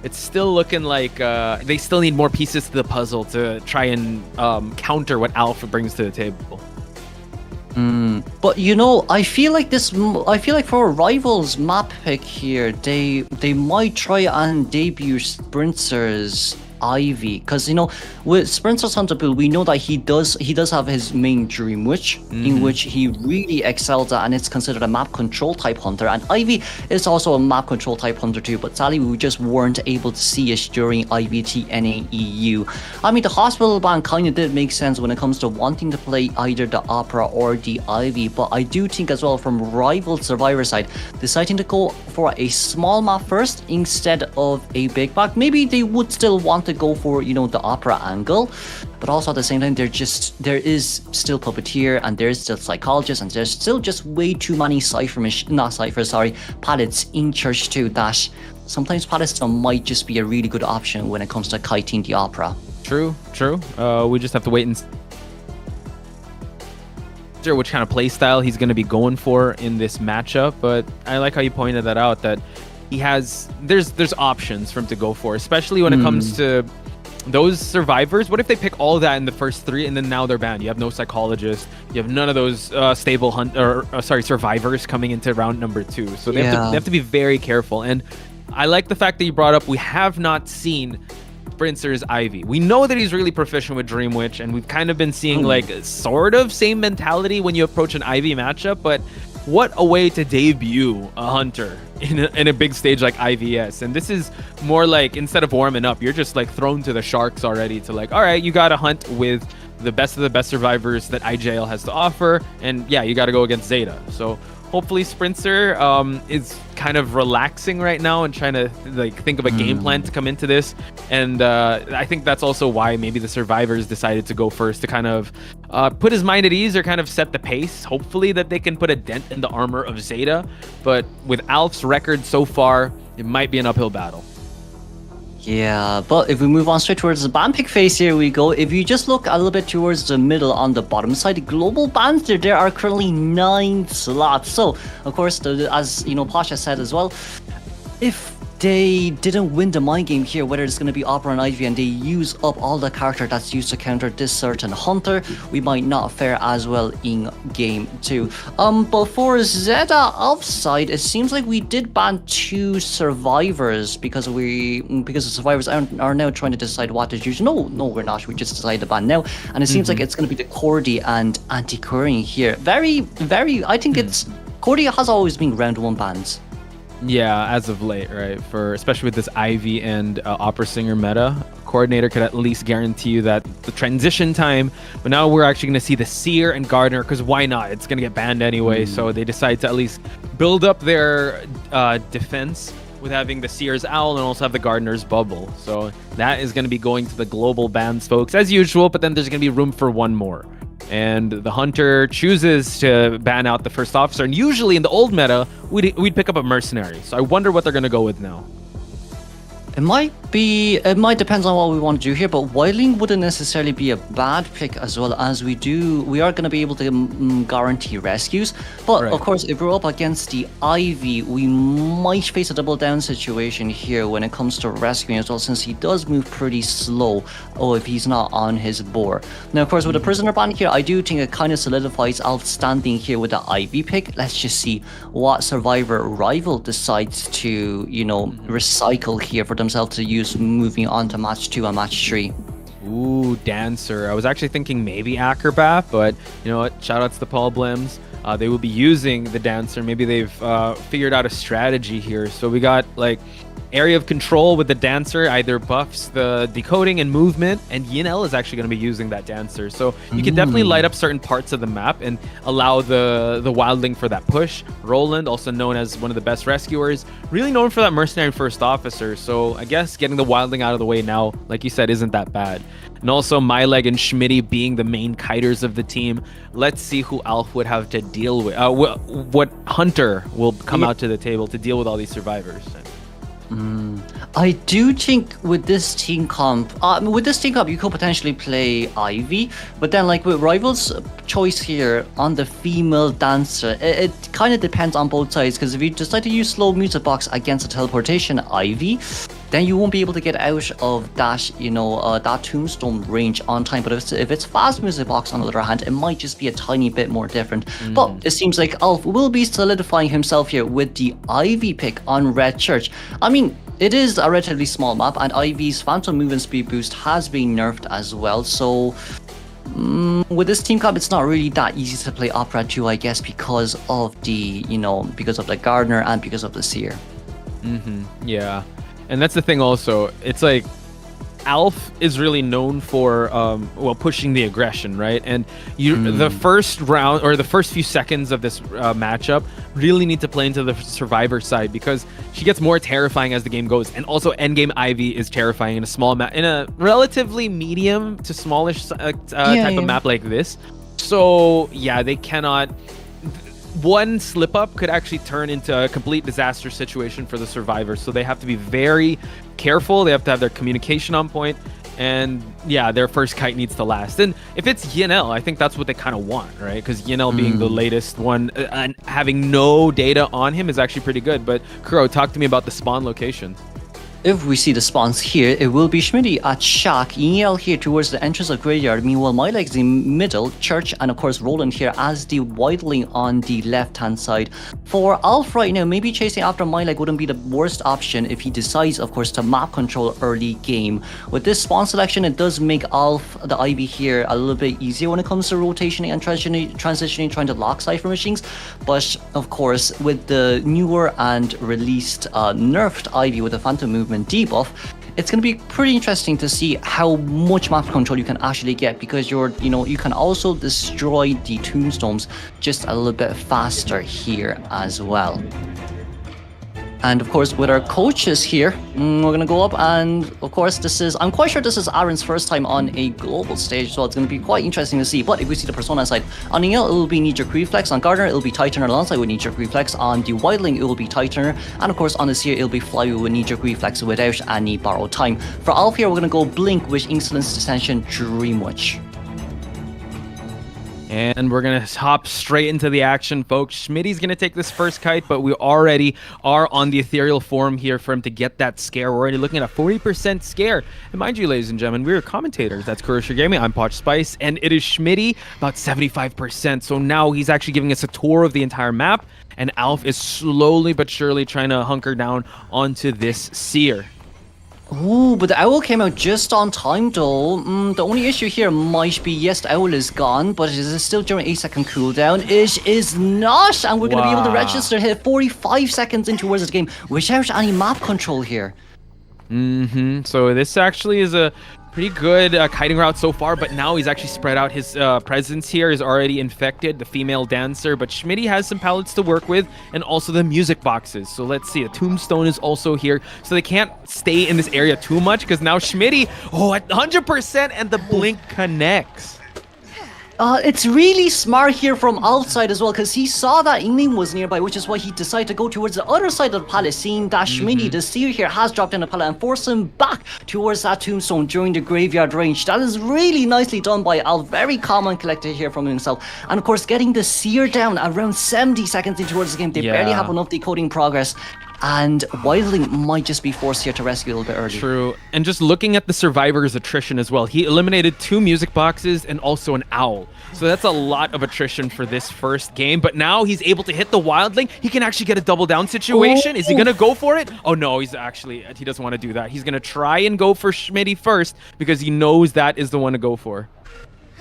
It's still looking like they still need more pieces to the puzzle to try and counter what Alf brings to the table. But I feel like for a Rivals map pick here, they might try and debut Sprinter's Ivy, because with Sprinter's Hunter build, we know that he does have his main Dream Witch, in which he really excels at, and it's considered a map control type hunter. And Ivy is also a map control type hunter too, but sadly we just weren't able to see it during IVT NAEU. I mean, the hospital ban kind of did make sense when it comes to wanting to play either the Opera or the Ivy, but I do think as well from rival survivor side, deciding to go for a small map first instead of a big map, maybe they would still want to go for the Opera angle, but also at the same time there is still Puppeteer, and there's still Psychologist, and there's still just way too many pallets in Church 2 that sometimes pallets might just be a really good option when it comes to kiting the Opera. True. We just have to wait and see which kind of play style he's going to be going for in this matchup. But I like how you pointed that out, that he has there's options for him to go for, especially when it comes to those survivors. What if they pick all that in the first 3 and then now they're banned? You have no Psychologist, you have none of those stable survivors coming into round number 2, so they have to be very careful. And I like the fact that you brought up we have not seen Sprinter's Ivy. We know that he's really proficient with Dream Witch, and we've kind of been seeing like sort of same mentality when you approach an Ivy matchup, but what a way to debut a hunter in a big stage like IVS. And this is more like, instead of warming up, you're just like thrown to the sharks already to like, all right, you got to hunt with the best of the best survivors that IJL has to offer. And yeah, you got to go against Zeta. So hopefully Sprinter is kind of relaxing right now and trying to like think of a game plan to come into this. And I think that's also why maybe the survivors decided to go first, to kind of put his mind at ease, or kind of set the pace. Hopefully that they can put a dent in the armor of Zeta. But with Alf's record so far, it might be an uphill battle. Yeah, but if we move on straight towards the ban pick phase, here we go. If you just look a little bit towards the middle on the bottom side, global bans, there are currently 9 slots. So, of course, as Pasha said as well, if they didn't win the mind game here, whether it's going to be Opera and Ivy, and they use up all the character that's used to counter this certain hunter, we might not fare as well in game 2. But for ZETA offside, it seems like we did ban 2 survivors because the survivors are now trying to decide what to choose. No, we're not. We just decided to ban now, and it seems like it's going to be the Cordy and Antiquarian here. Very, I think it's Cordy has always been round 1 bans. Yeah, as of late, right? Especially with this Ivy and Opera Singer meta, Coordinator could at least guarantee you that the transition time. But now we're actually going to see the Seer and Gardener, because why not? It's going to get banned anyway. So they decide to at least build up their defense with having the Seer's Owl and also have the Gardener's Bubble. So that is going to be going to the global bans, folks, as usual. But then there's going to be room for one more. And the Hunter chooses to ban out the first officer. And usually in the old meta, we'd pick up a Mercenary. So I wonder what they're going to go with now. It might depend on what we want to do here, but Wildling wouldn't necessarily be a bad pick, as well as we are going to be able to guarantee rescues. But of course, if we're up against the Ivy, we might face a double down situation here when it comes to rescuing as well, since he does move pretty slow if he's not on his board. Now, of course, with the prisoner ban here, I do think it kind of solidifies Alf standing here with the Ivy pick. Let's just see what survivor rival decides to, recycle here for themselves to use moving on to match 2 and match 3. Ooh, Dancer. I was actually thinking maybe Acrobat, but you know what? Shoutouts to Paul Blims. They will be using the Dancer. Maybe they've figured out a strategy here. So we got like area of control with the Dancer, either buffs the decoding and movement, and Yinel is actually going to be using that Dancer. So you can definitely light up certain parts of the map and allow the Wildling for that push. Roland, also known as one of the best rescuers, really known for that Mercenary first officer. So I guess getting the Wildling out of the way now, like you said, isn't that bad. And also Myleg and Schmitty being the main kiters of the team. Let's see who Alf would have to deal with. What Hunter will come out to the table to deal with all these survivors. I do think with this team comp, you could potentially play Ivy, but then like with Rival's choice here on the female Dancer, it kind of depends on both sides, because if you decide to use slow music box against a teleportation Ivy, then you won't be able to get out of that, that tombstone range on time. But if it's fast music box, on the other hand, it might just be a tiny bit more different. But it seems like Alf will be solidifying himself here with the Ivy pick on Red Church. I mean, it is a relatively small map, and Ivy's Phantom movement speed boost has been nerfed as well. So with this team comp, it's not really that easy to play Opera 2, I guess, because of the, because of the Gardener and because of the Seer. Yeah. And that's the thing also, it's like Alf is really known for pushing the aggression, right? And the first round or the first few seconds of this matchup really need to play into the survivor side, because she gets more terrifying as the game goes. And also endgame Ivy is terrifying in a relatively medium to smallish type of map like this. So yeah, they cannot. One slip up could actually turn into a complete disaster situation for the survivors. So they have to be very careful. They have to have their communication on point. And yeah, their first kite needs to last. And if it's Yinel, I think that's what they kind of want, right? Because Yinel being the latest one and having no data on him is actually pretty good. But Kuro, talk to me about the spawn location. If we see the spawns here, it will be Schmitty at Shack, Yinel here towards the entrance of Graveyard, meanwhile Myleg's in middle, Church, and of course Roland here as the Wildling on the left-hand side. For Alf right now, maybe chasing after Myleg wouldn't be the worst option if he decides, of course, to map control early game. With this spawn selection, it does make Alf, the Ivy here, a little bit easier when it comes to rotationing and transitioning, trying to lock Cypher machines. But of course, with the newer and released nerfed Ivy with the Phantom movement debuff, it's going to be pretty interesting to see how much map control you can actually get, because you can also destroy the tombstones just a little bit faster here as well. And of course, with our coaches here, we're going to go up, and of course, I'm quite sure this is Aaron's first time on a global stage, so it's going to be quite interesting to see. But if we see the Persona side, on Yinel, it will be knee-jerk reflex. On Gardener, it will be Tightener alongside with knee-jerk reflex. On the Wildling, it will be Tightener. And of course, on the Seer, it will be Flywheel with knee-jerk reflex without any borrowed time. For Alf here, we're going to go Blink with Insolence, Dissension, Dreamwitch. And we're going to hop straight into the action, folks. Schmitty's going to take this first kite, but we already are on the ethereal form here for him to get that scare. We're already looking at a 40% scare. And mind you, ladies and gentlemen, we're commentators. That's Kurosher Gaming. I'm Poch Spice, and it is Schmitty, about 75%. So now he's actually giving us a tour of the entire map, and Alf is slowly but surely trying to hunker down onto this seer. Ooh, but the owl came out just on time though. The only issue here might be, yes, the owl is gone, but is it still during 8-second cooldown? It is not, and we're going to be able to register hit 45 seconds in towards the game without any map control here. So this actually is a pretty good kiting route so far, but now he's actually spread out. His presence here is already infected, the female dancer, but Schmitty has some pallets to work with, and also the music boxes. So let's see, the tombstone is also here, so they can't stay in this area too much, because now Schmitty, at 100%, and the blink connects. It's really smart here from outside as well, because he saw that Ingling was nearby, which is why he decided to go towards the other side of the pallet, seeing that Schmitty, the seer here, has dropped in a pallet and forced him back towards that tombstone during the graveyard range. That is really nicely done by Al, very calm and collected here from himself. And of course, getting the seer down around 70 seconds in towards the game, they barely have enough decoding progress. And Wildling might just be forced here to rescue a little bit early. True. And just looking at the survivor's attrition as well, he eliminated 2 music boxes and also an owl. So that's a lot of attrition for this first game. But now he's able to hit the Wildling. He can actually get a double down situation. Is he going to go for it? Oh, no, he doesn't want to do that. He's going to try and go for Schmitty first because he knows that is the one to go for.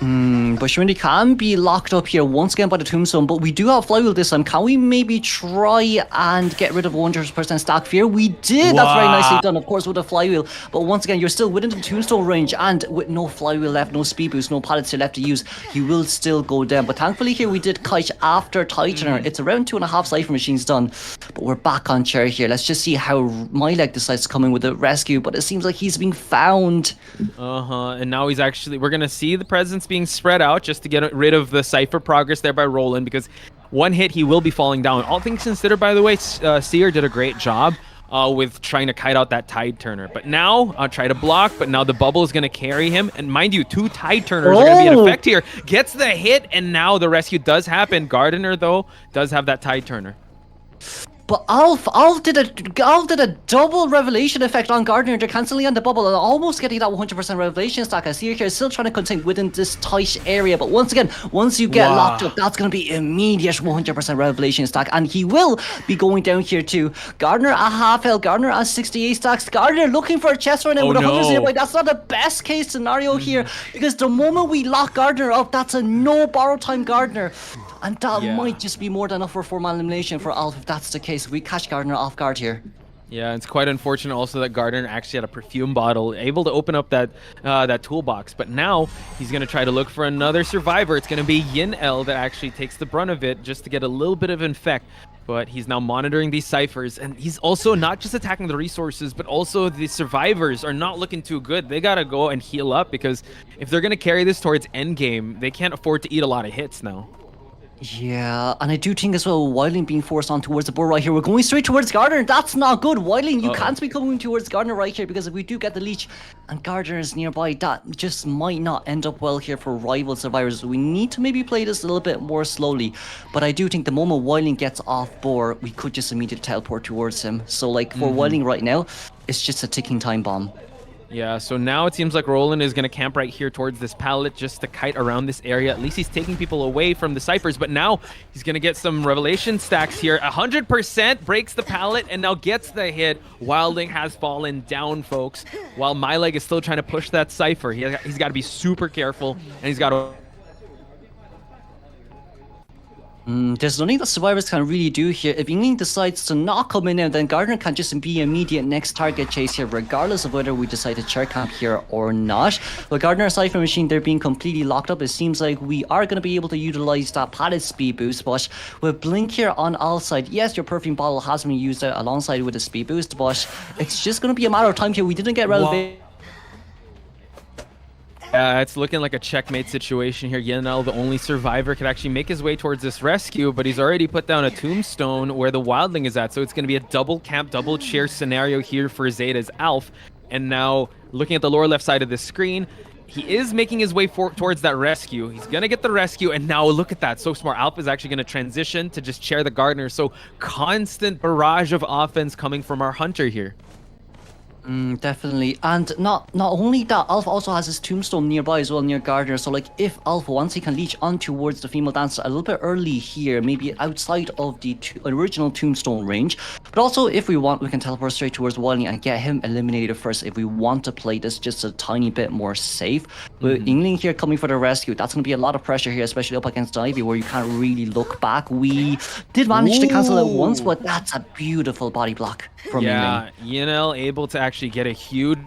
But Schmitty can be locked up here once again by the tombstone, but we do have flywheel this time. Can we maybe try and get rid of 100% stack fear? We did. That's very nicely done, of course, with a flywheel. But once again, you're still within the tombstone range, and with no flywheel left, no speed boost, no pallets left to use, he will still go down. But thankfully here we did kite after Titaner. It's around 2.5 cipher machines done, but we're back on chair here. Let's just see how Myleg decides to come in with a rescue, but it seems like he's being found. And now we're gonna see the presence being spread out just to get rid of the cipher progress there by Roland, because one hit he will be falling down. All things considered, by the way, Seer did a great job with trying to kite out that Tide Turner. But now, try to block, but now the bubble is going to carry him. And mind you, 2 Tide Turners are going to be in effect here. Gets the hit, and now the rescue does happen. Gardener, though, does have that Tide Turner. But Alf did a double revelation effect on Gardner. They're cancelling on the bubble and almost getting that 100% revelation stack. I see here still trying to contain within this tight area. But once again, once you get locked up, that's going to be immediate 100% revelation stack. And he will be going down here too. Gardner at half health, Gardner at 68 stacks. Gardner looking for a chest right now with 100 nearby. That's not the best case scenario here, because the moment we lock Gardner up, that's a no borrow time Gardner. And that might just be more than enough for 4-man elimination for Alf if that's the case. We catch Gardner off guard here. Yeah, it's quite unfortunate also that Gardner actually had a perfume bottle, able to open up that toolbox. But now he's going to try to look for another survivor. It's going to be Yin L that actually takes the brunt of it just to get a little bit of infect. But he's now monitoring these ciphers, and he's also not just attacking the resources, but also the survivors are not looking too good. They got to go and heal up, because if they're going to carry this towards endgame, they can't afford to eat a lot of hits now. Yeah, and I do think as well, Wildling being forced on towards the board right here. We're going straight towards Gardner. That's not good. Wildling, you can't be coming towards Gardner right here, because if we do get the leech and Gardner is nearby, that just might not end up well here for rival survivors. We need to maybe play this a little bit more slowly. But I do think the moment Wildling gets off board, we could just immediately teleport towards him. So like for Wildling right now, it's just a ticking time bomb. Yeah, so now it seems like Roland is going to camp right here towards this pallet just to kite around this area. At least he's taking people away from the ciphers, but now he's going to get some revelation stacks here. 100% breaks the pallet and now gets the hit. Wildling has fallen down, folks, while Myleg is still trying to push that cipher. He's got to be super careful, and he's got to... There's nothing that survivors can really do here. If Ingling decides to not come in now, then Gardner can just be immediate next target chase here, regardless of whether we decide to chair camp here or not. But Gardner Cypher Machine, they're being completely locked up. It seems like we are going to be able to utilize that pallet speed boost, but with Blink here on all side, yes, your perfume bottle has been used out alongside with a speed boost, but it's just going to be a matter of time here. We didn't get relevant. It's looking like a checkmate situation here. Yenel, the only survivor, could actually make his way towards this rescue, but he's already put down a tombstone where the Wildling is at. So it's going to be a double camp, double chair scenario here for Zeta's Alf. And now, looking at the lower left side of the screen, he is making his way towards that rescue. He's gonna get the rescue, and now look at that. So smart. Alpha is actually gonna transition to just chair the Gardener. So constant barrage of offense coming from our Hunter here. Definitely, and not only that, Alpha also has his tombstone nearby as well, near Gardner. So like, if Alpha, once he can leech on towards the female dancer a little bit early here, maybe outside of the original tombstone range, but also if we want, we can teleport straight towards Wildling and get him eliminated first if we want to play this just a tiny bit more safe. But Yingling here coming for the rescue, that's going to be a lot of pressure here, especially up against Ivy, where you can't really look back. We did manage to cancel it once, but that's a beautiful body block from Yingling. Yinel able to actually get a huge,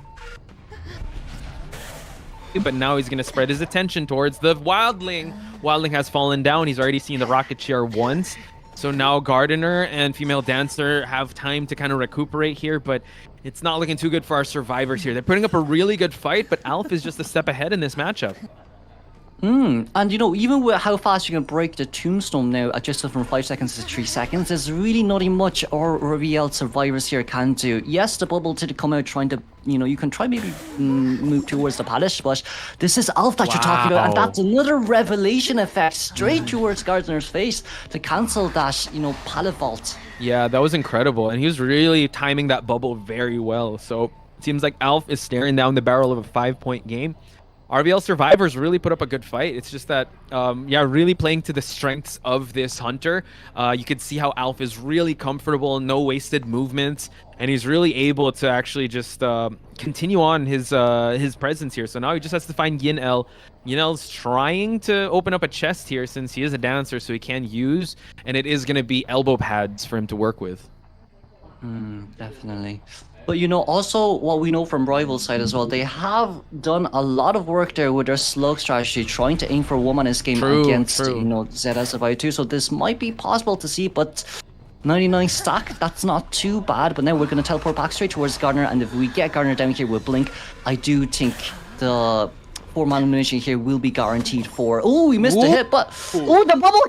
but now he's going to spread his attention towards the Wildling. Wildling has fallen down. He's already seen the rocket chair once, so now Gardener and female dancer have time to kind of recuperate here, but it's not looking too good for our survivors here. They're putting up a really good fight, but Alf is just a step ahead in this matchup. And you know, even with how fast you can break the tombstone now, adjusted from 5 seconds to 3 seconds, there's really nothing much our RVL survivors here can do. Yes, the bubble did come out trying to, you know, you can try maybe move towards the palace, but this is Alf that you're talking about, and that's another revelation effect straight towards Gardner's face to cancel that, you know, pallet vault. Yeah, that was incredible, and he was really timing that bubble very well. So it seems like Alf is staring down the barrel of a 5-point game. RVL survivors really put up a good fight. It's just that, really playing to the strengths of this Hunter. You could see how Alf is really comfortable, no wasted movements, and he's really able to actually just continue on his presence here. So now he just has to find Yin-El. Yin-El's trying to open up a chest here since he is a dancer, so he can use, and it is going to be elbow pads for him to work with. Definitely. But you know, also what we know from Rival side as well, they have done a lot of work there with their slug strategy, trying to aim for one-man game against, you know, ZETA Survivor 2. So this might be possible to see, but 99 stack, that's not too bad. But now we're going to teleport back straight towards Gardner, and if we get Gardner down here with Blink, I do think the 4-man elimination here will be guaranteed for... Oh, we missed the hit, but... Oh, the bubble...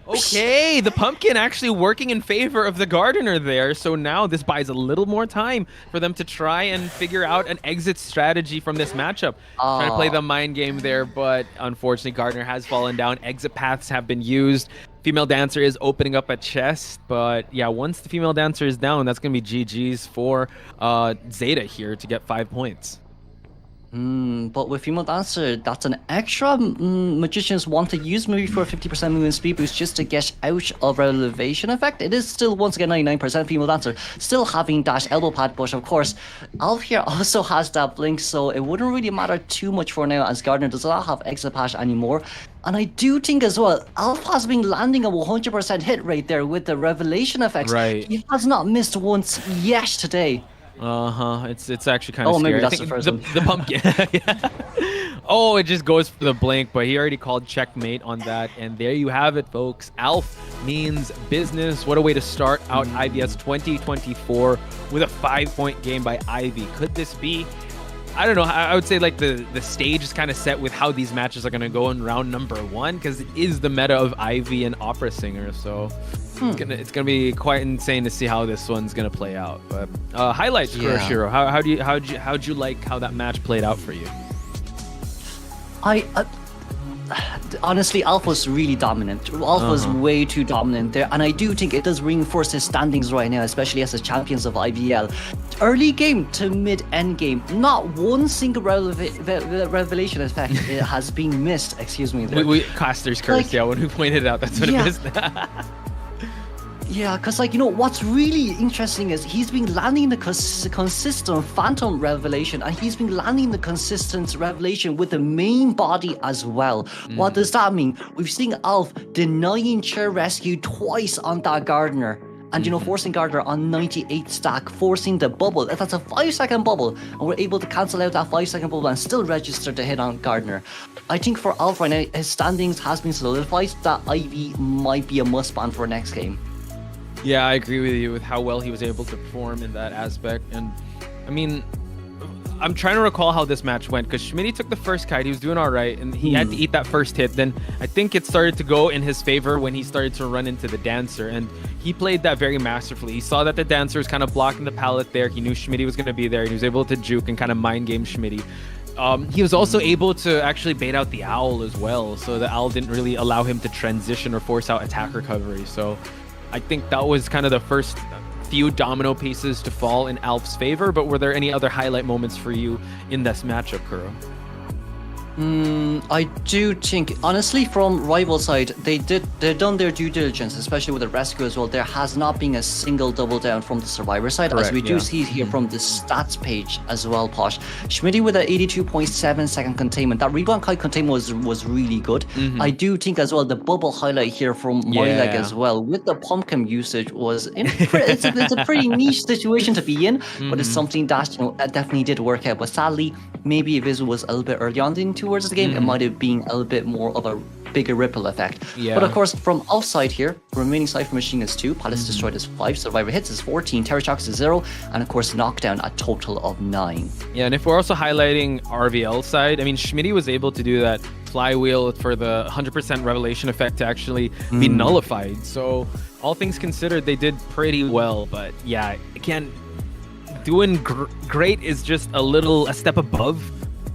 Okay, the pumpkin actually working in favor of the Gardener there. So now this buys a little more time for them to try and figure out an exit strategy from this matchup. Trying to play the mind game there, but unfortunately Gardener has fallen down. Exit paths have been used. Female dancer is opening up a chest, but yeah, once the female dancer is down, that's going to be GG's for ZETA here to get 5 points. But with female dancer, that's an extra magicians want to use maybe for a 50% movement speed boost just to get out of elevation effect. It is still, once again, 99% female dancer, still having dash elbow pad push. Of course, Alf here also has that blink, so it wouldn't really matter too much for now, as Gardner does not have exit pass anymore. And I do think as well, Alf has been landing a 100% hit rate there with the revelation effects. Right. He has not missed once yet today. It's actually kind of scary. Maybe that's I think the first the pumpkin. Yeah. Oh, it just goes for the blink, but he already called checkmate on that. And there you have it, folks. Alf means business. What a way to start out IVS 2024 with a 5-point game by Ivy. Could this be... I don't know. I would say like the stage is kind of set with how these matches are going to go in round number 1, because it is the meta of Ivy and Opera Singer. So it's gonna be quite insane to see how this one's gonna play out. But highlights, Kuroshiro. How'd you like how that match played out for you? Honestly, Alpha's really dominant. Alpha's way too dominant there, and I do think it does reinforce his standings right now, especially as the champions of IVL. Early game to mid-end game, not one single revelation effect has been missed. Excuse me. Caster's curse, when we pointed it out, that's what it missed. Yeah, because, like, you know, what's really interesting is he's been landing the consistent Phantom revelation, and he's been landing the consistent revelation with the main body as well. What does that mean? We've seen Alf denying chair rescue twice on that Gardener. And, you know, forcing Gardner on 98 stack, forcing the bubble. That's a 5-second bubble, and we're able to cancel out that 5-second bubble and still register the hit on Gardner. I think for Alf right now, his standings has been solidified. That Ivy might be a must ban for next game. Yeah, I agree with you with how well he was able to perform in that aspect. And I mean, I'm trying to recall how this match went, because Schmitty took the first kite. He was doing all right, and he had to eat that first hit. Then I think it started to go in his favor when he started to run into the dancer, and he played that very masterfully. He saw that the dancer was kind of blocking the pallet there. He knew Schmitty was going to be there, and he was able to juke and kind of mind game Schmitty. He was also able to actually bait out the owl as well, so the owl didn't really allow him to transition or force out attack recovery. So I think that was kind of the first few domino pieces to fall in Alf's favor. But were there any other highlight moments for you in this matchup, Kuro? I do think, honestly, from rival side, they've done their due diligence, especially with the rescue as well. There has not been a single double down from the survivor side, Correct, as we do see here from the stats page as well, Posh. Schmitty with an 82.7 second containment. That rebound kite containment was really good. I do think as well the bubble highlight here from Moileg as well with the pumpkin usage was it's a pretty niche situation to be in, but it's something that definitely did work out. But sadly, maybe if it was a little bit early on towards the game, it might have been a little bit more of a bigger ripple effect. But of course, from outside here, remaining side for Machine is 2, Palace Destroyed is 5, Survivor Hits is 14, Terror Shocks is 0, and of course, Knockdown a total of 9. Yeah, and if we're also highlighting RVL side, I mean, Schmitty was able to do that flywheel for the 100% revelation effect to actually be nullified. So all things considered, they did pretty well. But yeah, again, doing great is just a step above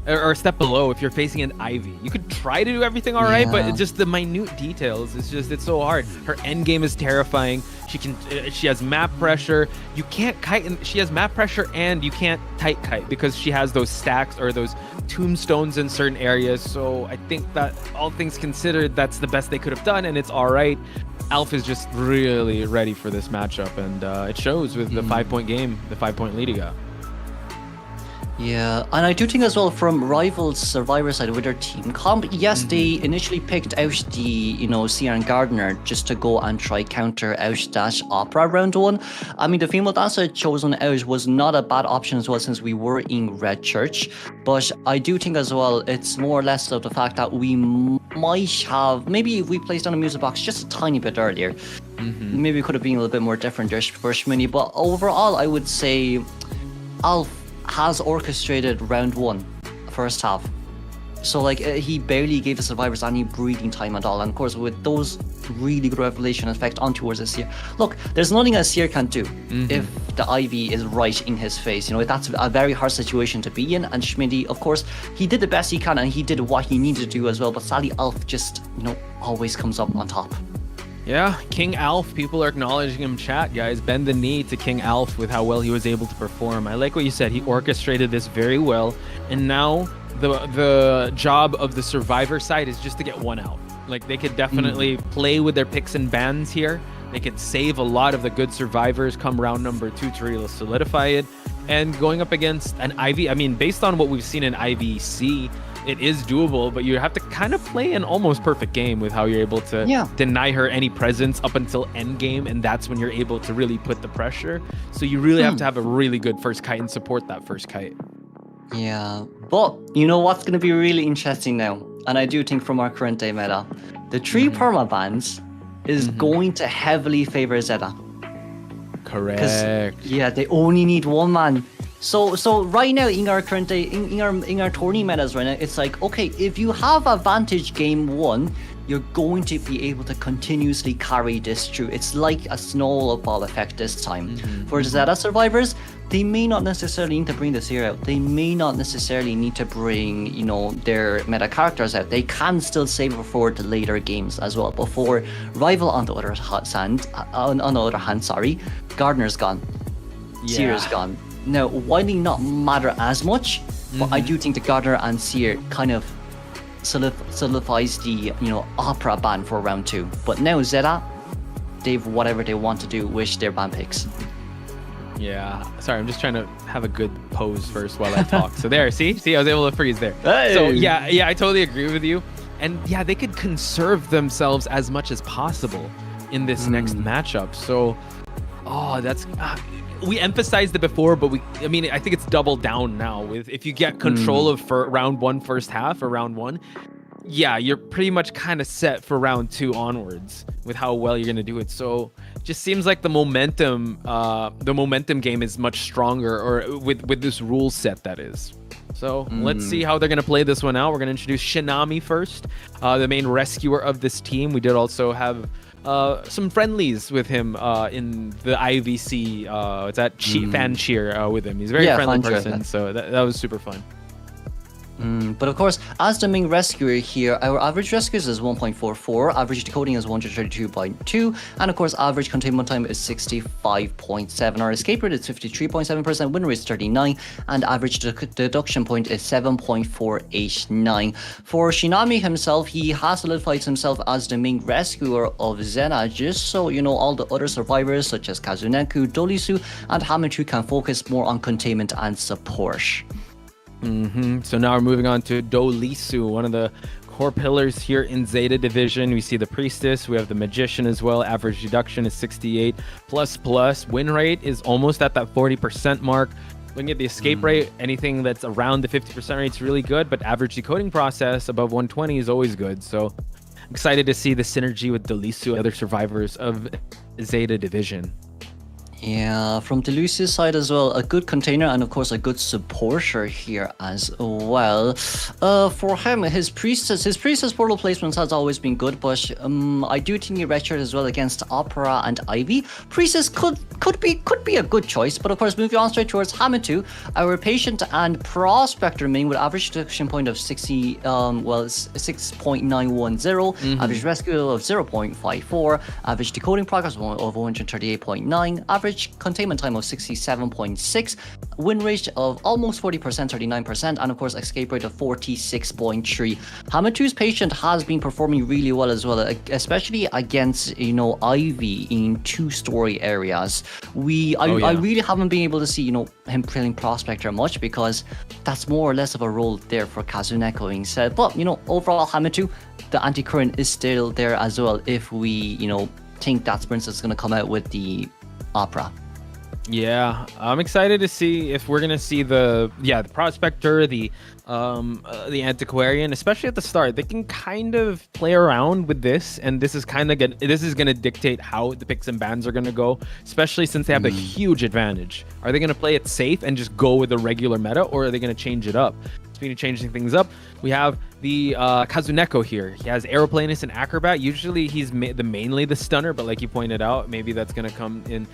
or a step below if you're facing an Ivy. You could try to do everything all right, but it's just the minute details. It's so hard. Her end game is terrifying. She has map pressure. You can't kite, and she has map pressure, and you can't tight kite because she has those stacks or those tombstones in certain areas. So I think that all things considered, that's the best they could have done, and it's all right. Alf is just really ready for this matchup, and it shows with the 5-point game, the 5-point lead he got. Yeah, and I do think as well from Rivals Survivor side with their team comp, yes, they initially picked out the, Sierra and Gardner just to go and try counter out that Opera round 1. I mean, the female dancer chosen out was not a bad option as well since we were in Red Church, but I do think as well it's more or less of the fact that we might have, maybe if we placed on a music box just a tiny bit earlier, maybe it could have been a little bit more different there for Schmini, but overall I would say Alf has orchestrated round 1, first half. So he barely gave the survivors any breathing time at all. And of course, with those really good revelation effect on towards Asir. Look, there's nothing Asir can do if the Ivy is right in his face. That's a very hard situation to be in. And Schmitty, of course, he did the best he can and he did what he needed to do as well. But sadly, Alf just, always comes up on top. Yeah, King Alf, people are acknowledging him, chat, guys. Bend the knee to King Alf with how well he was able to perform. I like what you said. He orchestrated this very well. And now the job of the survivor side is just to get one out. They could definitely play with their picks and bans here. They could save a lot of the good survivors come round number 2 to really solidify it. And going up against an Ivy, I mean, based on what we've seen in IVC, it is doable, but you have to kind of play an almost perfect game with how you're able to deny her any presence up until end game, and that's when you're able to really put the pressure. So you really have to have a really good first kite and support that first kite. Yeah, but you know what's going to be really interesting now, and I do think from our current day meta, the 3 permabans is going to heavily favor Zeta. Correct. Yeah, they only need 1 man. So right now in our current day, in our tourney metas right now, it's okay, if you have advantage game 1, you're going to be able to continuously carry this through. It's like a snowball effect this time. For the Zeta survivors, they may not necessarily need to bring the Seer out. They may not necessarily need to bring, their meta characters out. They can still save it for the later games as well. But for Rival on the other hand, Gardner's gone. Seer's gone. Now, Wily not matter as much, but I do think the Gardner and Seer kind of solidifies the, Opera ban for round 2. But now Zeta, they've whatever they want to do with their ban picks. Yeah, sorry, I'm just trying to have a good pose first while I talk. So there, see, I was able to freeze there. Hey. So yeah, I totally agree with you. And yeah, they could conserve themselves as much as possible in this next matchup. So, that's... we emphasized it before, but I think it's doubled down now. With if you get control of round 1 first half or round 1, yeah, you're pretty much kind of set for round 2 onwards with how well you're gonna do it. So it just seems like the momentum game is much stronger, or with this rule set that is. So let's see how they're gonna play this one out. We're gonna introduce Shinami first, the main rescuer of this team. We did also have some friendlies with him in the IVC. It's that fan cheer with him. He's a very friendly person, so that was super fun. But of course, as the main rescuer here, our average rescues is 1.44, average decoding is 132.2, and of course, average containment time is 65.7. Our escape rate is 53.7%, win rate is 39, and average deduction point is 7.489. For Shinami himself, he has solidified himself as the main rescuer of ZETA, just so all the other survivors such as Kazuneko, Dolisu, and Hamachu can focus more on containment and support. So now we're moving on to Dolisu, one of the core pillars here in Zeta Division. We see the Priestess, we have the Magician as well. Average deduction is 68 plus. Win rate is almost at that 40% mark. Looking at the escape rate, anything that's around the 50% rate is really good, but average decoding process above 120 is always good. So excited to see the synergy with Dolisu, other survivors of Zeta Division. Yeah, from Delusi's side as well, a good container and of course a good supporter here as well. For him, his priestess portal placements has always been good, but I do think he redshirt as well against Opera and Ivy. Priestess could be a good choice, but of course moving on straight towards Hamato, our patient and prospector main with average deduction point of 6.910, average rescue of 0.54, average decoding progress of 138.9, average containment time of 67.6, win rate of almost 40%, 39%, and of course escape rate of 46.3. Hamato's patient has been performing really well as well, especially against Ivy in 2-story areas. I really haven't been able to see him playing prospector much because that's more or less of a role there for Kazuneko being said. But overall Hamato, the anti-current is still there as well if we think that Sprints is going to come out with the Opera. Yeah, I'm excited to see if we're gonna see the prospector, the antiquarian, especially at the start. They can kind of play around with this, and this is gonna dictate how the picks and bans are gonna go, especially since they have a huge advantage. Are they gonna play it safe and just go with the regular meta, or are they gonna change it up? Speaking of changing things up, we have the Kazuneko here. He has Aeroplanist and Acrobat. Usually he's mainly the stunner, but like you pointed out, maybe that's going to come in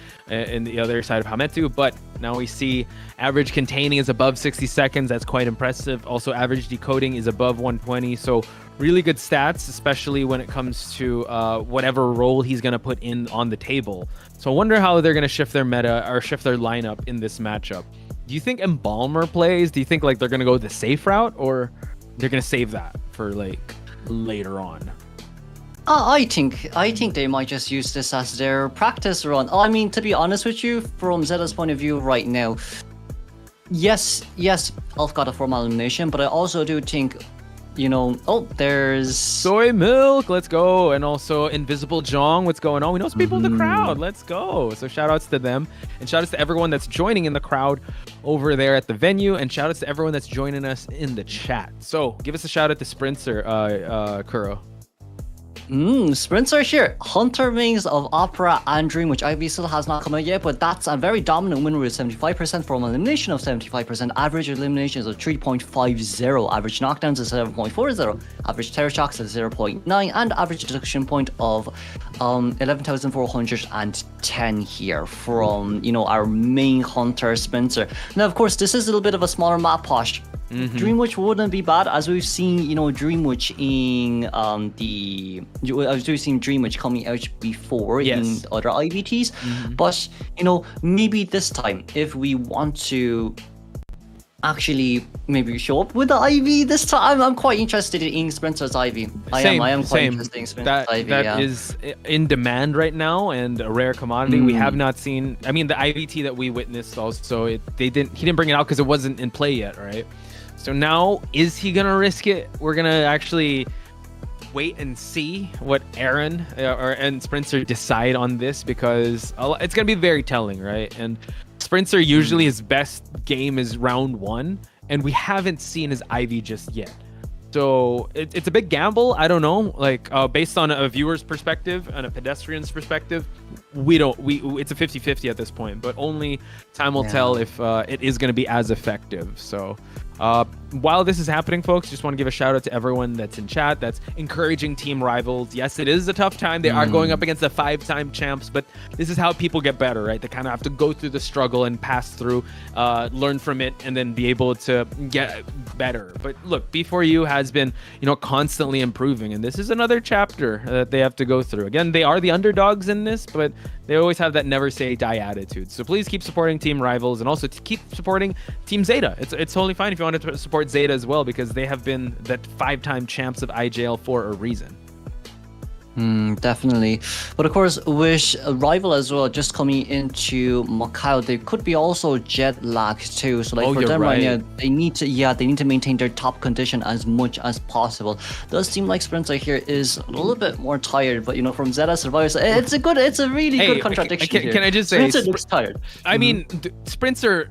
the other side of Hametu. But now we see average containing is above 60 seconds. That's quite impressive. Also, average decoding is above 120. So really good stats, especially when it comes to whatever role he's going to put in on the table. So I wonder how they're going to shift their meta or shift their lineup in this matchup. Do you think Embalmer plays? Do you think they're going to go the safe route, or they're going to save that for later on? I think they might just use this as their practice run. I mean, to be honest with you, from Zeta's point of view right now, yes, Elf got a formal elimination, but I also do think, there's Soy Milk, let's go, and also Invisible Jong, what's going on? We know some people in the crowd, let's go. So shout outs to them, and shout outs to everyone that's joining in the crowd over there at the venue, and shout outs to everyone that's joining us in the chat. So give us a shout out to Sprinter, Kuro. Sprints are here. Hunter mains of Opera and Dream, which Ivy still has not come out yet, but that's a very dominant win rate of 75%, from elimination of 75%, average eliminations of 3.50, average knockdowns is 7.40, average terror shocks is 0.9, and average deduction point of 11,410 here from our main Hunter Spencer. Now of course this is a little bit of a smaller map posh. Dreamwitch wouldn't be bad, as we've seen, Dreamwitch in we've seen Dreamwitch coming out before in other IVTs. But maybe this time, if we want to actually maybe show up with the IV this time, I'm quite interested in Sprinter's IV. I am quite interested in Sprinter's IV. That is in demand right now and a rare commodity. We have not seen. I mean, the IVT that we witnessed also, he didn't bring it out because it wasn't in play yet, right? So now, is he gonna risk it? We're gonna actually wait and see what Aaron and Sprinter decide on this, because it's gonna be very telling, right? And Sprinter usually his best game is round 1, and we haven't seen his IV just yet. So it's a big gamble. I don't know, based on a viewer's perspective and a pedestrian's perspective, it's a 50-50 at this point, but only time will tell if it is going to be as effective. So While this is happening, folks, just want to give a shout out to everyone that's in chat that's encouraging team rivals. Yes, it is a tough time. They are going up against the 5-time champs, but this is how people get better, right? They kind of have to go through the struggle and pass through, learn from it, and then be able to get better. But look, B4U has been, constantly improving, and this is another chapter that they have to go through. Again, they are the underdogs in this, but they always have that never say die attitude. So please keep supporting team rivals, and also to keep supporting Team ZETA. It's totally fine if you want to support ZETA as well, because they have been that 5-time champs of IJL for a reason. Definitely. But of course, with Rival as well, just coming into Macau, they could be also jet lagged too. So like for them right now, they need to maintain their top condition as much as possible. Does seem like Sprinter here is a little bit more tired, but from ZETA Survivors, it's a really good contradiction here. Can I just say, Sprinter looks tired. I mean, Sprinter,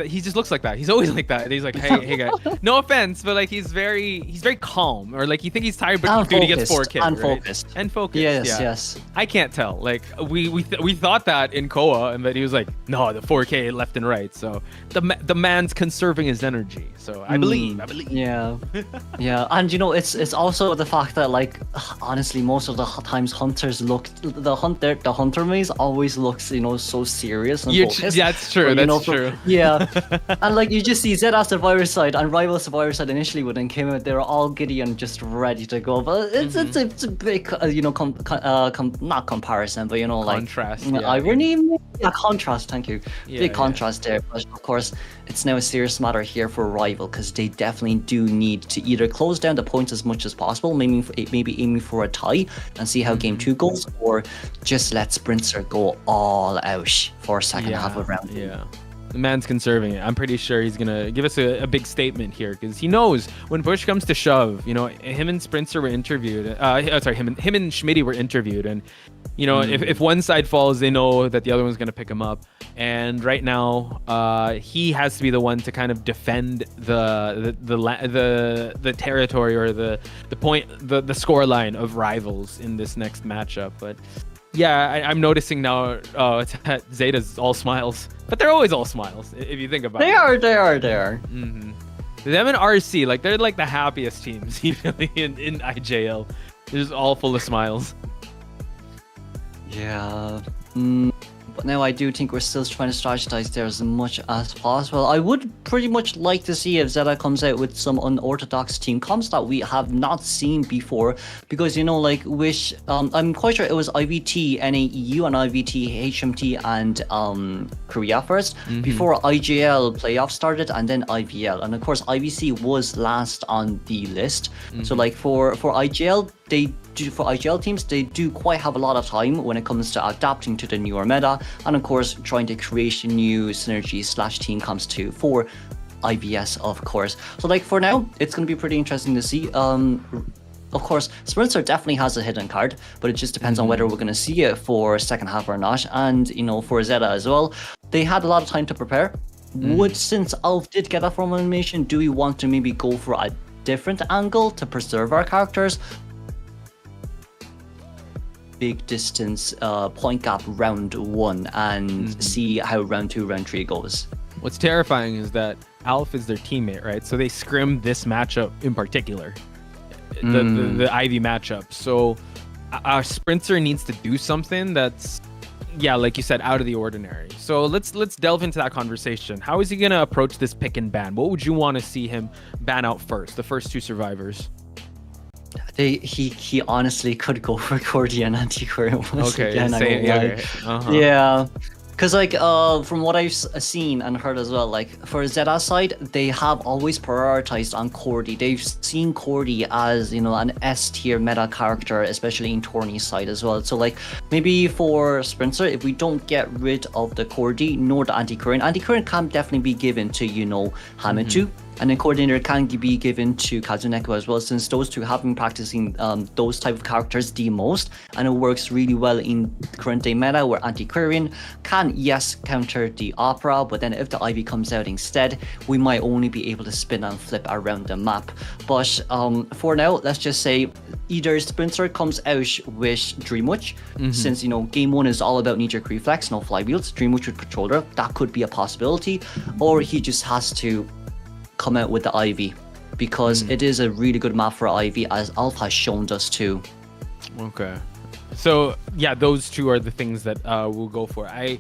he just looks like that. He's always like that. He's like, hey guys, no offense, but like he's very calm, or like you think he's tired, but dude, he gets 4K. And focused. And focused. Yes. I can't tell. Like we thought that in Koa, and that he was like, no, the 4K left and right. So the man's conserving his energy. So I believe. Yeah, yeah, and it's also the fact that like honestly, most of the times hunters the hunter maze always looks so serious and focused. That's true. That's true. Yeah, and like you just see ZETA Survivor side and Rival Survivor side initially when they came out, they were all giddy and just ready to go. But it's a big not comparison, but like contrast. Contrast. Thank you. Big contrast there. But of course, it's now a serious matter here for Rival, because they definitely do need to either close down the points as much as possible, maybe aiming for a tie and see how game 2 goes, or just let Sprinter go all out for second half of round 2. Yeah. The man's conserving it. I'm pretty sure he's gonna give us a big statement here, because he knows when push comes to shove. Him and Sprinter were interviewed. Him and Schmitty were interviewed, and if one side falls, they know that the other one's gonna pick him up. And right now, he has to be the one to kind of defend the territory, or the point, the score line of rivals in this next matchup. But yeah, I'm noticing now it's that ZETA's all smiles. But they're always all smiles, if you think about it. They are. Mm-hmm. Them and RC, like they're like the happiest teams usually in IJL. They're just all full of smiles. Yeah. But now I do think we're still trying to strategize there as much as possible. I would pretty much like to see if ZETA comes out with some unorthodox team comps that we have not seen before, because like with I'm quite sure it was IVT, NAEU, and IVT, HMT, and Korea first, before IJL playoffs started, and then IVL, and of course IVC was last on the list. So like for IJL, for IGL teams, they do quite have a lot of time when it comes to adapting to the newer meta, and of course trying to create new synergies / team comps too for IVS, of course. So like for now, it's going to be pretty interesting to see. Of course, Sprinter definitely has a hidden card, but it just depends on whether we're going to see it for second half or not. And for ZETA as well, they had a lot of time to prepare. Since Alf did get a formal animation, do we want to maybe go for a different angle to preserve our characters? Big distance point gap round 1 and see how round 2, round 3 goes. What's terrifying is that Alf is their teammate, right? So they scrimmed this matchup in particular, the Ivy matchup. So our Sprinter needs to do something that's, like you said, out of the ordinary. So let's delve into that conversation. How is he gonna approach this pick and ban? What would you want to see him ban out first? The first 2 survivors. He honestly could go for Cordy and Antiquary once again. Yeah. Because like from what I've seen and heard as well, like for ZETA side, they have always prioritized on Cordy. They've seen Cordy as an S tier meta character, especially in Tourney's side as well. So like maybe for Sprinter, if we don't get rid of the Cordy nor the Anti-Current can definitely be given to Hamitu. And then Coordinator can be given to Kazuneko as well, since those two have been practicing those type of characters the most, and it works really well in current day meta where Antiquarian can, yes, counter the Opera, but then if the Ivy comes out instead, we might only be able to spin and flip around the map. But for now, let's just say either Sprinter comes out with Dreamwitch, since game 1 is all about knee-jerk reflex, no flywheels, Dreamwitch with Patroller, that could be a possibility, or he just has to come out with the Ivy, because it is a really good map for Ivy, as Alpha has shown us too. Okay. So yeah, those two are the things that we'll go for. I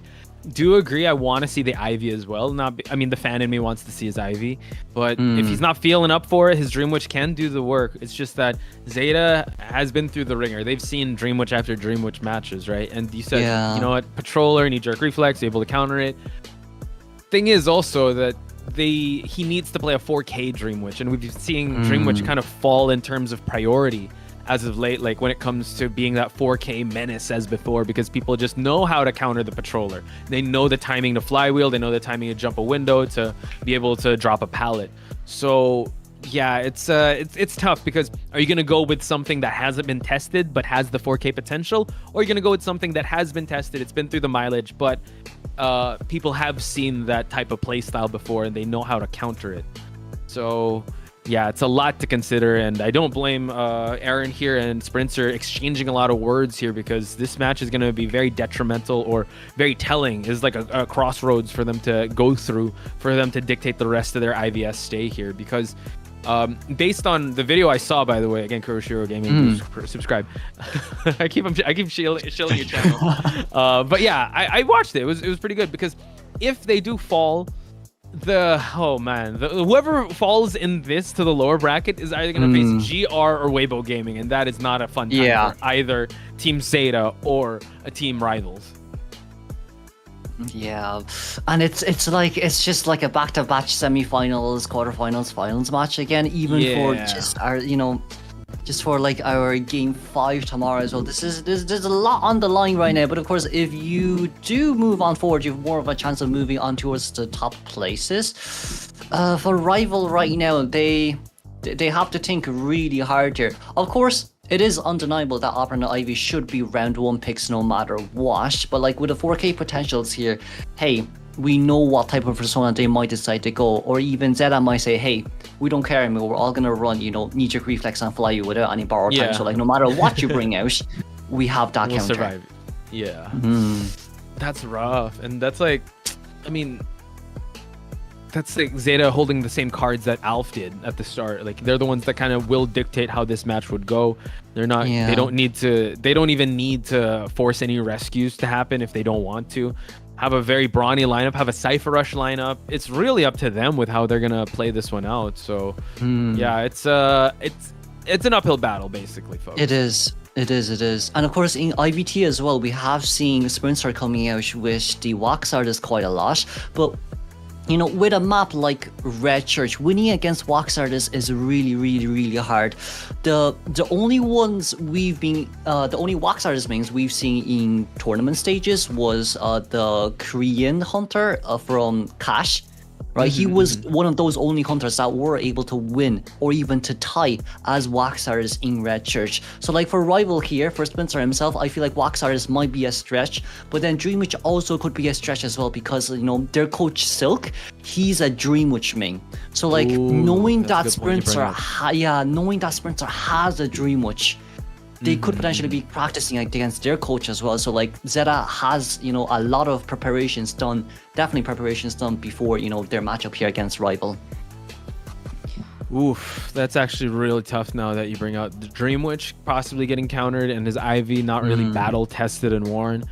do agree. I want to see the Ivy as well. I mean, the fan in me wants to see his Ivy, but if he's not feeling up for it, his Dream Witch can do the work. It's just that ZETA has been through the ringer. They've seen Dream Witch after Dream Witch matches, right? And you said, you know what, Patroller, knee-jerk reflex, able to counter it. Thing is also that he needs to play a 4K Dream Witch, and we've seen Dream Witch kind of fall in terms of priority as of late, like when it comes to being that 4K menace as before, because people just know how to counter the Patroller. They know the timing to flywheel, they know the timing to jump a window, to be able to drop a pallet. So yeah, it's tough, because are you going to go with something that hasn't been tested but has the 4K potential, or are you going to go with something that has been tested, it's been through the mileage, but people have seen that type of play style before and they know how to counter it? So yeah, it's a lot to consider, and I don't blame Aaron here and Sprinter exchanging a lot of words here, because this match is going to be very detrimental or very telling. It's like a crossroads for them to go through, for them to dictate the rest of their IVS stay here, because based on the video I saw, by the way, again, Kuroshiro Gaming, subscribe. I keep shilling your channel. But yeah, I watched it. It was pretty good, because if they do fall, whoever falls in this to the lower bracket is either going to face GR or Weibo Gaming, and that is not a fun time for either Team ZETA or a Team Rivals. Yeah, and it's just like a back-to-back semi-finals, quarterfinals, finals match again, even for just our, just for like our game 5 tomorrow as well. There's a lot on the line right now, but of course, if you do move on forward, you have more of a chance of moving on towards the top places. For Rival right now, they have to think really hard here. Of course, it is undeniable that Operant Ivy should be round 1 picks no matter what, but like with the 4K potentials here, hey, we know what type of persona they might decide to go, or even ZETA might say, hey, we don't care anymore, we're all gonna run, knee-jerk reflex and fly you without any borrow time, so like no matter what you bring out, we have that counter. Survive. Yeah. That's rough, and that's like, I mean, that's like ZETA holding the same cards that Alf did at the start. Like, they're the ones that kind of will dictate how this match would go. They're not, they don't even need to force any rescues to happen if they don't want to. Have a very brawny lineup, have a Cypher Rush lineup. It's really up to them with how they're gonna play this one out. So yeah, it's an uphill battle basically, folks. It is. And of course in IVT as well, we have seen Sprinter coming out with the Wax Artist quite a lot, but with a map like Red Church, winning against Wax Artists is really, really, really hard. The only ones the only Wax Artist mains we've seen in tournament stages was the Korean hunter from Cash. Right, he was one of those only hunters that were able to win or even to tie as Wax Artist in Red Church. So like for Rival here, for Spencer himself, I feel like Wax Artist might be a stretch, but then Dream Witch also could be a stretch as well, because their coach Silk, he's a Dream Witch main. So like knowing that Sprinter has a Dream Witch, they could potentially be practicing against their coach as well. So like ZETA has, a lot of preparations done before, their matchup here against Rival. Oof, that's actually really tough now that you bring out the Dream Witch possibly getting countered and his Ivy not really battle tested and worn.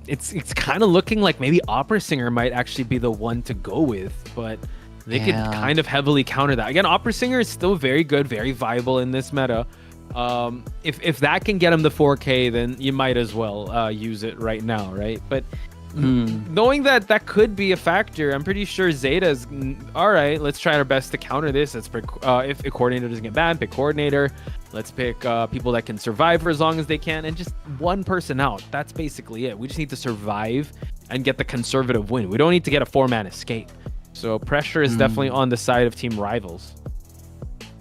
It's kind of looking like maybe Opera Singer might actually be the one to go with, but they could kind of heavily counter that. Again, Opera Singer is still very good, very viable in this meta. If that can get him the 4K, then you might as well use it right now, right? But knowing that could be a factor, I'm pretty sure ZETA's all right. Let's try our best to counter this. Let's pick, if a coordinator doesn't get banned, pick coordinator. Let's pick people that can survive for as long as they can, and just one person out. That's basically it. We just need to survive and get the conservative win. We don't need to get a 4-man escape. So pressure is definitely on the side of Team Rivals.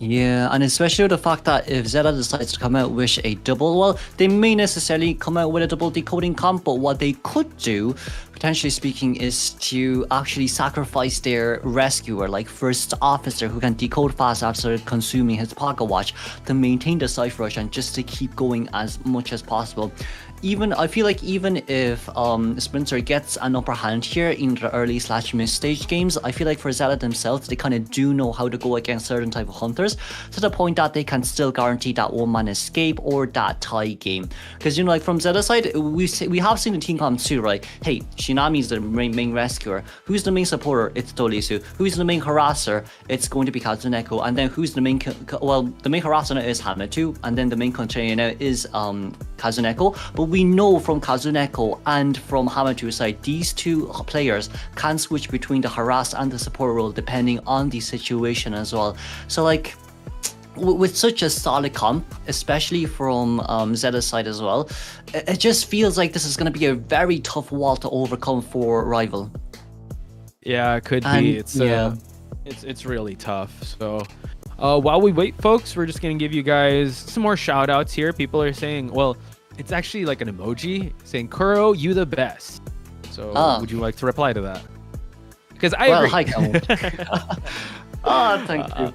Yeah, and especially the fact that if ZETA decides to come out with a double, well, they may necessarily come out with a double decoding comp, but what they could do, potentially speaking, is to actually sacrifice their rescuer, like first officer, who can decode fast after consuming his pocket watch, to maintain the Cypher Rush and just to keep going as much as possible. I feel like even if Sprinter gets an upper hand here in the early/mid stage games, I feel like for Zeta themselves, they kind of do know how to go against certain type of hunters to the point that they can still guarantee that one-man escape or that tie game. Because like from Zeta side, we have seen the team come too, right? Hey, Shinami's the main rescuer. Who's the main supporter? It's Dolisu. Who's the main harasser? It's going to be Kazuneko. And then who's the main the main harasser now is Hamatu, and then the main container now is Kazuneko. But we know from Kazuneko and from Hamatu's side, these two players can switch between the harass and the support role depending on the situation as well. So like, with such a solid comp, especially from Zeta's side as well, it just feels like this is going to be a very tough wall to overcome for Rival. Yeah, it could be. It's really tough. So while we wait, folks, we're just going to give you guys some more shout outs here. People are saying, well, it's actually like an emoji saying, Kuro, you the best. So would you like to reply to that? Because I agree. Hi, thank you.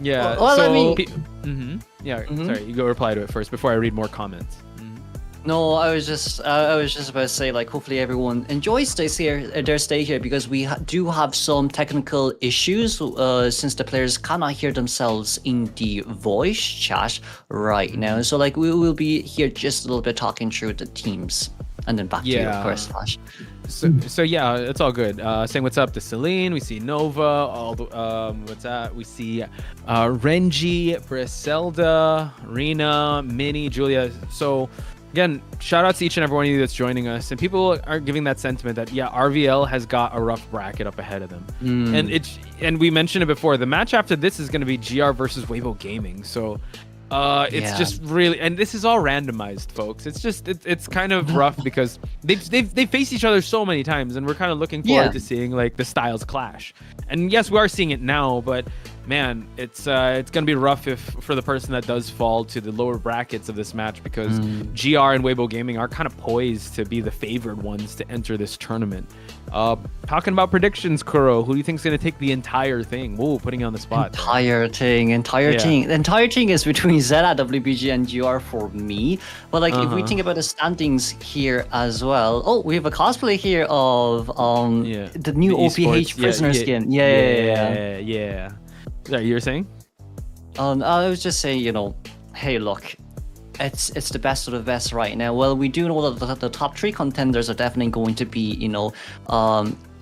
Yeah. Well, so, I mean, sorry, you go reply to it first before I read more comments. No, I was just about to say, like, hopefully everyone enjoys their stay here, because we do have some technical issues since the players cannot hear themselves in the voice chat right now. So like we will be here just a little bit talking through the teams, and then back to you, of course, Flash. So yeah, it's all good. Saying what's up to Celine. We see Nova. All the what's that? We see Renji, Briselda, Rena, Minnie, Julia. So again, shout out to each and every one of you that's joining us. And people are giving that sentiment that RVL has got a rough bracket up ahead of them. And we mentioned it before. The match after this is going to be GR versus Weibo Gaming. So it's just really, and this is all randomized, folks. It's just it's kind of rough because they've faced each other so many times, and we're kind of looking forward to seeing like the styles clash. And yes, we are seeing it now, but man, it's gonna be rough for the person that does fall to the lower brackets of this match, because GR and Weibo Gaming are kind of poised to be the favored ones to enter this tournament. Talking about predictions, Kuro, who do you think is gonna take the entire thing? Whoa, putting you on the spot. Entire thing. The entire thing is between Zeta, WBG, and GR for me. But like, if we think about the standings here as well, oh, we have a cosplay here of the new OPH prisoner skin. Yeah. Sorry, you were saying? I was just saying, hey, look, it's the best of the best right now. Well, we do know that the top 3 contenders are definitely going to be,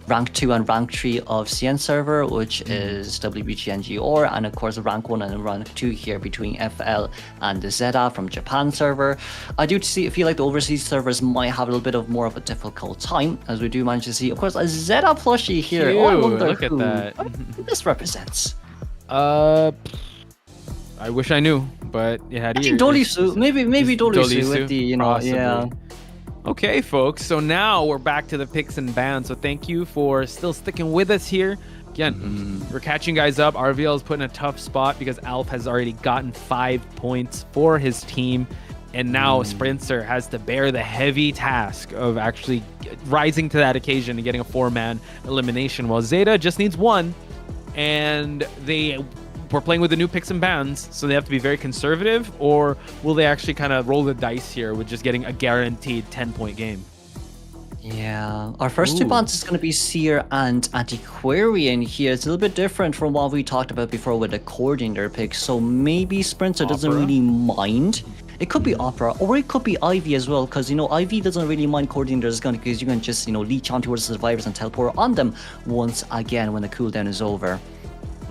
rank 2 and rank 3 of CN server, which is WBG and GR, and of course rank 1 and rank 2 here between FL and the Zeta from Japan server. I do feel like the overseas servers might have a little bit of more of a difficult time, as we do manage to see, of course, a Zeta plushie here. Cute. Oh, I wonder look at that. What this represents. I wish I knew, but it had I think Dolisu, maybe Dolisu with the, possibly. Okay, folks, so now we're back to the picks and bans. So thank you for still sticking with us here. Again, we're catching guys up. RVL is put in a tough spot because Alf has already gotten 5 points for his team. And now Sprinter has to bear the heavy task of actually rising to that occasion and getting a 4-man elimination, while Zeta just needs 1. And we're playing with the new picks and bans, so they have to be very conservative, or will they actually kind of roll the dice here with just getting a guaranteed 10-point game? Yeah, our first 2 bans is going to be Seer and Antiquarian here. It's a little bit different from what we talked about before with the coordinator pick, so maybe Sprinter doesn't really mind. It could be Opera, or it could be Ivy as well, because Ivy doesn't really mind coordinators because you can just leech on towards the survivors and teleport on them once again when the cooldown is over.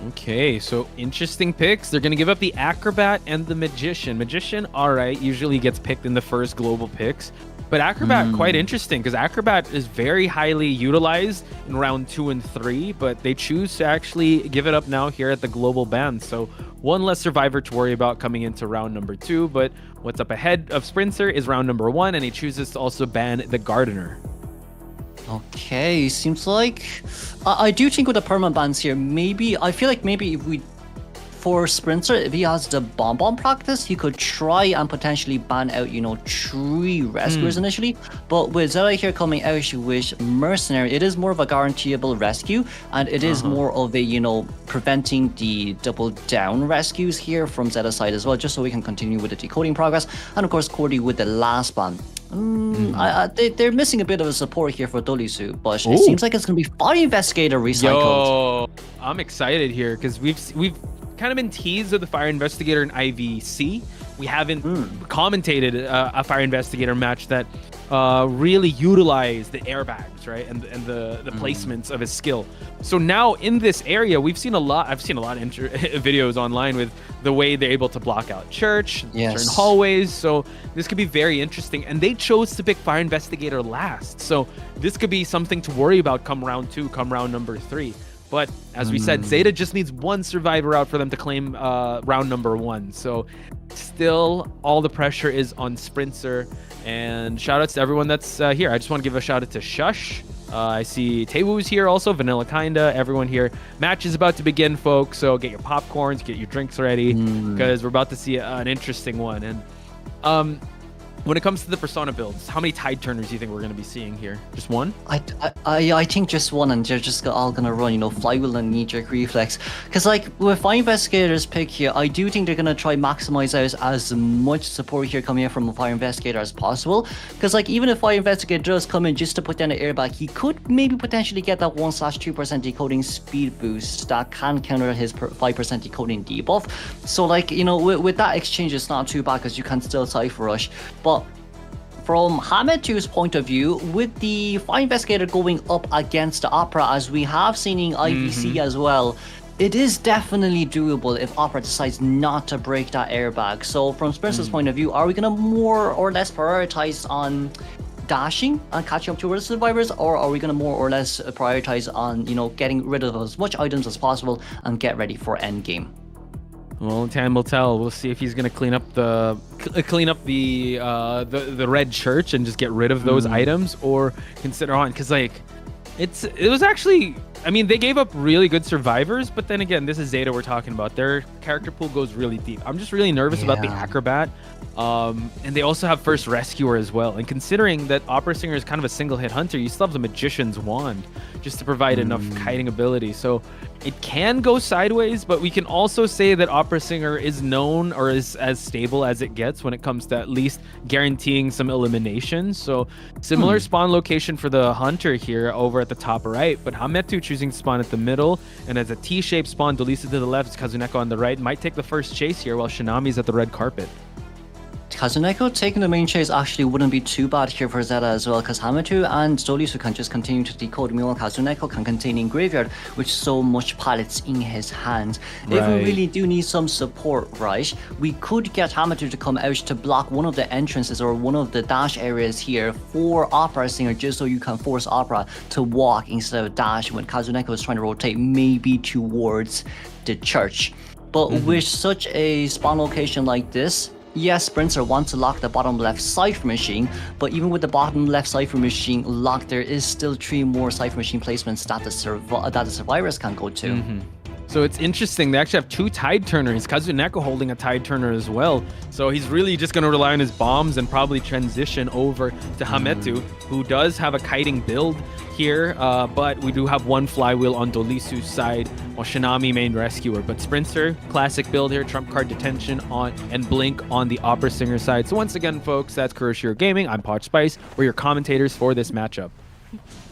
Okay, so interesting picks. They're going to give up the Acrobat and the Magician. Magician, all right, usually gets picked in the first global picks. But Acrobat, quite interesting, because Acrobat is very highly utilized in round 2 and 3, but they choose to actually give it up now here at the global ban. So 1 less survivor to worry about coming into round number 2. But what's up ahead of Sprinter is round number 1, and he chooses to also ban the Gardener. Okay, seems like I do think with the permanent bans here, I feel like maybe if we for Sprinter, if he has the bomb practice, he could try and potentially ban out, 3 rescuers initially. But with Zeta here coming out with Mercenary, it is more of a guaranteeable rescue, and it is more of a, preventing the double down rescues here from Zeta's side as well, just so we can continue with the decoding progress. And of course, Cordy with the last ban. They're missing a bit of a support here for Dolisu, but it seems like it's going to be Fire Investigator recycled. Yo, I'm excited here because we've kind of been teased with the Fire Investigator in IVC. We haven't commentated a Fire Investigator match that really utilized the airbags, right, and the placements of his skill. So now in this area, I've seen a lot of videos online with the way they're able to block out church, certain hallways. So this could be very interesting. And they chose to pick Fire Investigator last. So this could be something to worry about come round 2, come round number 3. But as we said, Zeta just needs 1 survivor out for them to claim round number 1. So still all the pressure is on Sprinter. And shout outs to everyone that's here. I just want to give a shout out to Shush. I see Tewu's here also, Vanilla Kinda, everyone here. Match is about to begin, folks, so get your popcorns, get your drinks ready, because we're about to see an interesting one. And when it comes to the Persona builds, how many Tide Turners do you think we're going to be seeing here? Just 1? I think just 1, and they're just all going to run, Flywheel and Knee-Jerk Reflex. Because, with Fire Investigator's pick here, I do think they're going to try maximize out as much support here coming in from a Fire Investigator as possible. Because, even if Fire Investigator does come in just to put down an airbag, he could maybe potentially get that 1/2% decoding speed boost that can counter his 5% decoding debuff. So, with that exchange, it's not too bad because you can still Cypher Rush. But from Hametu's point of view, with the Fire Investigator going up against the Opera, as we have seen in IVC as well, it is definitely doable if Opera decides not to break that airbag. So from Sprinter's point of view, are we going to more or less prioritize on dashing and catching up to other survivors, or are we going to more or less prioritize on, getting rid of as much items as possible and get ready for endgame? Well, time will tell. We'll see if he's going to clean up the red church and just get rid of those items, or consider on, because it was actually, they gave up really good survivors, but then again, this is Zeta we're talking about. Their character pool goes really deep. I'm just really nervous about the Acrobat. And they also have First Rescuer as well. And considering that Opera Singer is kind of a single hit hunter, you still have the Magician's Wand just to provide enough kiting ability. So it can go sideways, but we can also say that Opera Singer is known, or is as stable as it gets when it comes to at least guaranteeing some eliminations. So similar spawn location for the hunter here over at the top right, but Hametu choosing to spawn at the middle, and as a T-shaped spawn, Dolisu to the left, Kazuneko on the right, might take the first chase here while Shinami's at the red carpet. Kazuneko taking the main chase actually wouldn't be too bad here for Zeta as well, because Hametu and Dolisu can just continue to decode. Meanwhile, Kazuneko can contain in Graveyard with so much pallets in his hands. If we really do need some support, right, we could get Hametu to come out to block one of the entrances or one of the dash areas here for Opera Singer, just so you can force Opera to walk instead of dash when Kazuneko is trying to rotate maybe towards the church. But with such a spawn location like this, yes, Sprinter wants to lock the bottom left Cypher Machine, but even with the bottom left Cypher Machine locked, there is still 3 more Cypher Machine placements that the survivors can go to. So it's interesting. They actually have 2 Tide Turners. Kazuneko holding a Tide Turner as well. So he's really just going to rely on his bombs and probably transition over to Hametu, who does have a kiting build here, but we do have 1 flywheel on Dolisu's side, while Shinami main rescuer. But Sprinter, classic build here, trump card detention on and blink on the Opera Singer side. So once again, folks, that's Kuroshiro Gaming. I'm Poch Spice. We're your commentators for this matchup.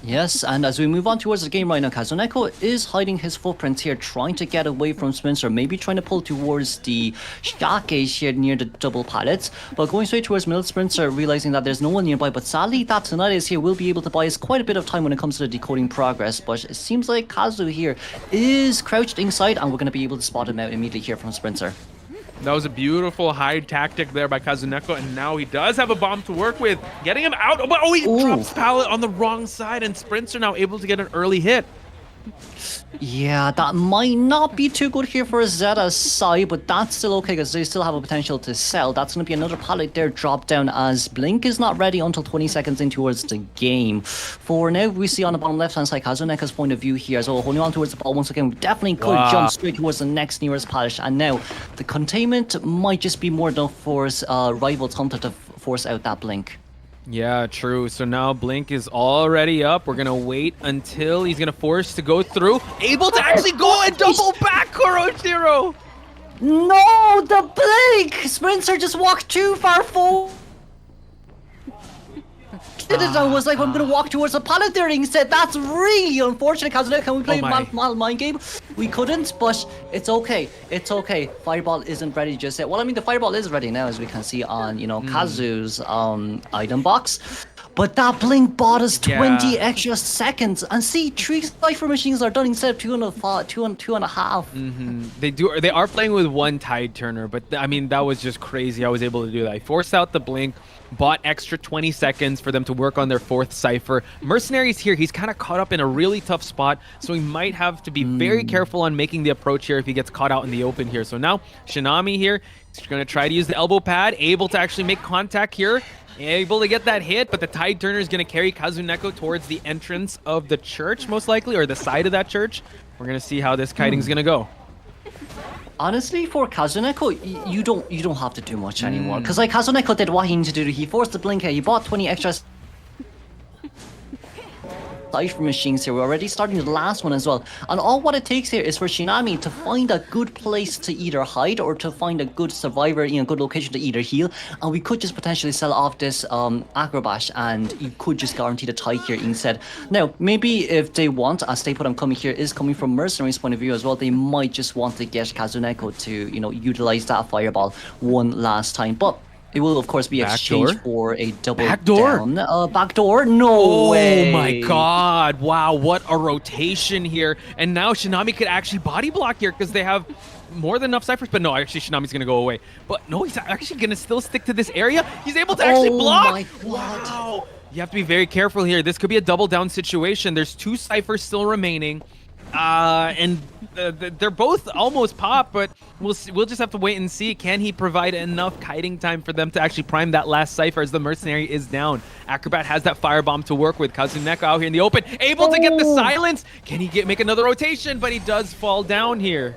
Yes, and as we move on towards the game right now, Kazuneko is hiding his footprints here, trying to get away from Sprinter, maybe trying to pull towards the Shikage here near the double pallets, but going straight towards middle. Sprinter realizing that there's no one nearby, but sadly that Tonight is here will be able to buy us quite a bit of time when it comes to the decoding progress, but it seems like Kazu here is crouched inside, and we're going to be able to spot him out immediately here from Sprinter. That was a beautiful hide tactic there by Kazuneko, and now he does have a bomb to work with, getting him out. Oh, he drops pallet on the wrong side, and Sprinter now able to get an early hit. Yeah, that might not be too good here for Zeta's side, but that's still okay because they still have a potential to sell. That's going to be another pallet there drop down as Blink is not ready until 20 seconds in towards the game. For now, we see on the bottom left-hand side Kazuneka's point of view here. So holding on towards the ball once again, we definitely could jump straight towards the next nearest pallet. And now the containment might just be more enough for Rivals Hunter to force out that Blink. Yeah, true. So now Blink is already up. We're going to wait until he's going to force to go through. Able to actually go and double back Kuroshiro. No, the Blink! Spencer just walked too far forward. I was like, I'm going to walk towards the pallet there. And he said, that's really unfortunate. Can we play mind game? We couldn't, but it's okay. It's okay. Fireball isn't ready just yet. Well, I mean, the Fireball is ready now, as we can see on, Kazu's item box. But that Blink bought us 20 extra seconds. And see, 3 Cypher machines are done instead of 2.5. They are playing with 1 Tide Turner, but I mean, that was just crazy. I was able to do that. I forced out the Blink, bought extra 20 seconds for them to work on their 4th Cypher. Mercenary's here. He's kind of caught up in a really tough spot, so he might have to be very careful on making the approach here if he gets caught out in the open here. So now, Shinami here, he's going to try to use the elbow pad, able to actually make contact here. Able to get that hit, but the Tide Turner is going to carry Kazuneko towards the entrance of the church, most likely, or the side of that church. We're going to see how this kiting's going to go. Honestly, for Kazuneko, you don't have to do much anymore. Because like Kazuneko did what he needed to do. He forced the Blink out. He bought 20 extra Cypher machines here. We're already starting the last one as well. And all what it takes here is for Shinami to find a good place to either hide or to find a good survivor in a good location to either heal. And we could just potentially sell off this Acrobat and you could just guarantee the tie here instead. Now, maybe if they want, as Stay Put I'm coming here is coming from Mercenary's point of view as well, they might just want to get Kazuneko to, utilize that Fireball one last time. But it will, of course, be exchanged for a double down. Backdoor? No way. Oh my god. Wow, what a rotation here. And now Shinami could actually body block here because they have more than enough ciphers. But no, actually, Shinami's going to go away. But no, he's actually going to still stick to this area. He's able to actually block. My God. Wow. You have to be very careful here. This could be a double down situation. There's 2 ciphers still remaining. And they're both almost popped, but we'll just have to wait and see. Can he provide enough kiting time for them to actually prime that last cipher as the Mercenary is down? Acrobat has that firebomb to work with. Kazuneko out here in the open, able to get the silence. Can he make another rotation? But he does fall down here.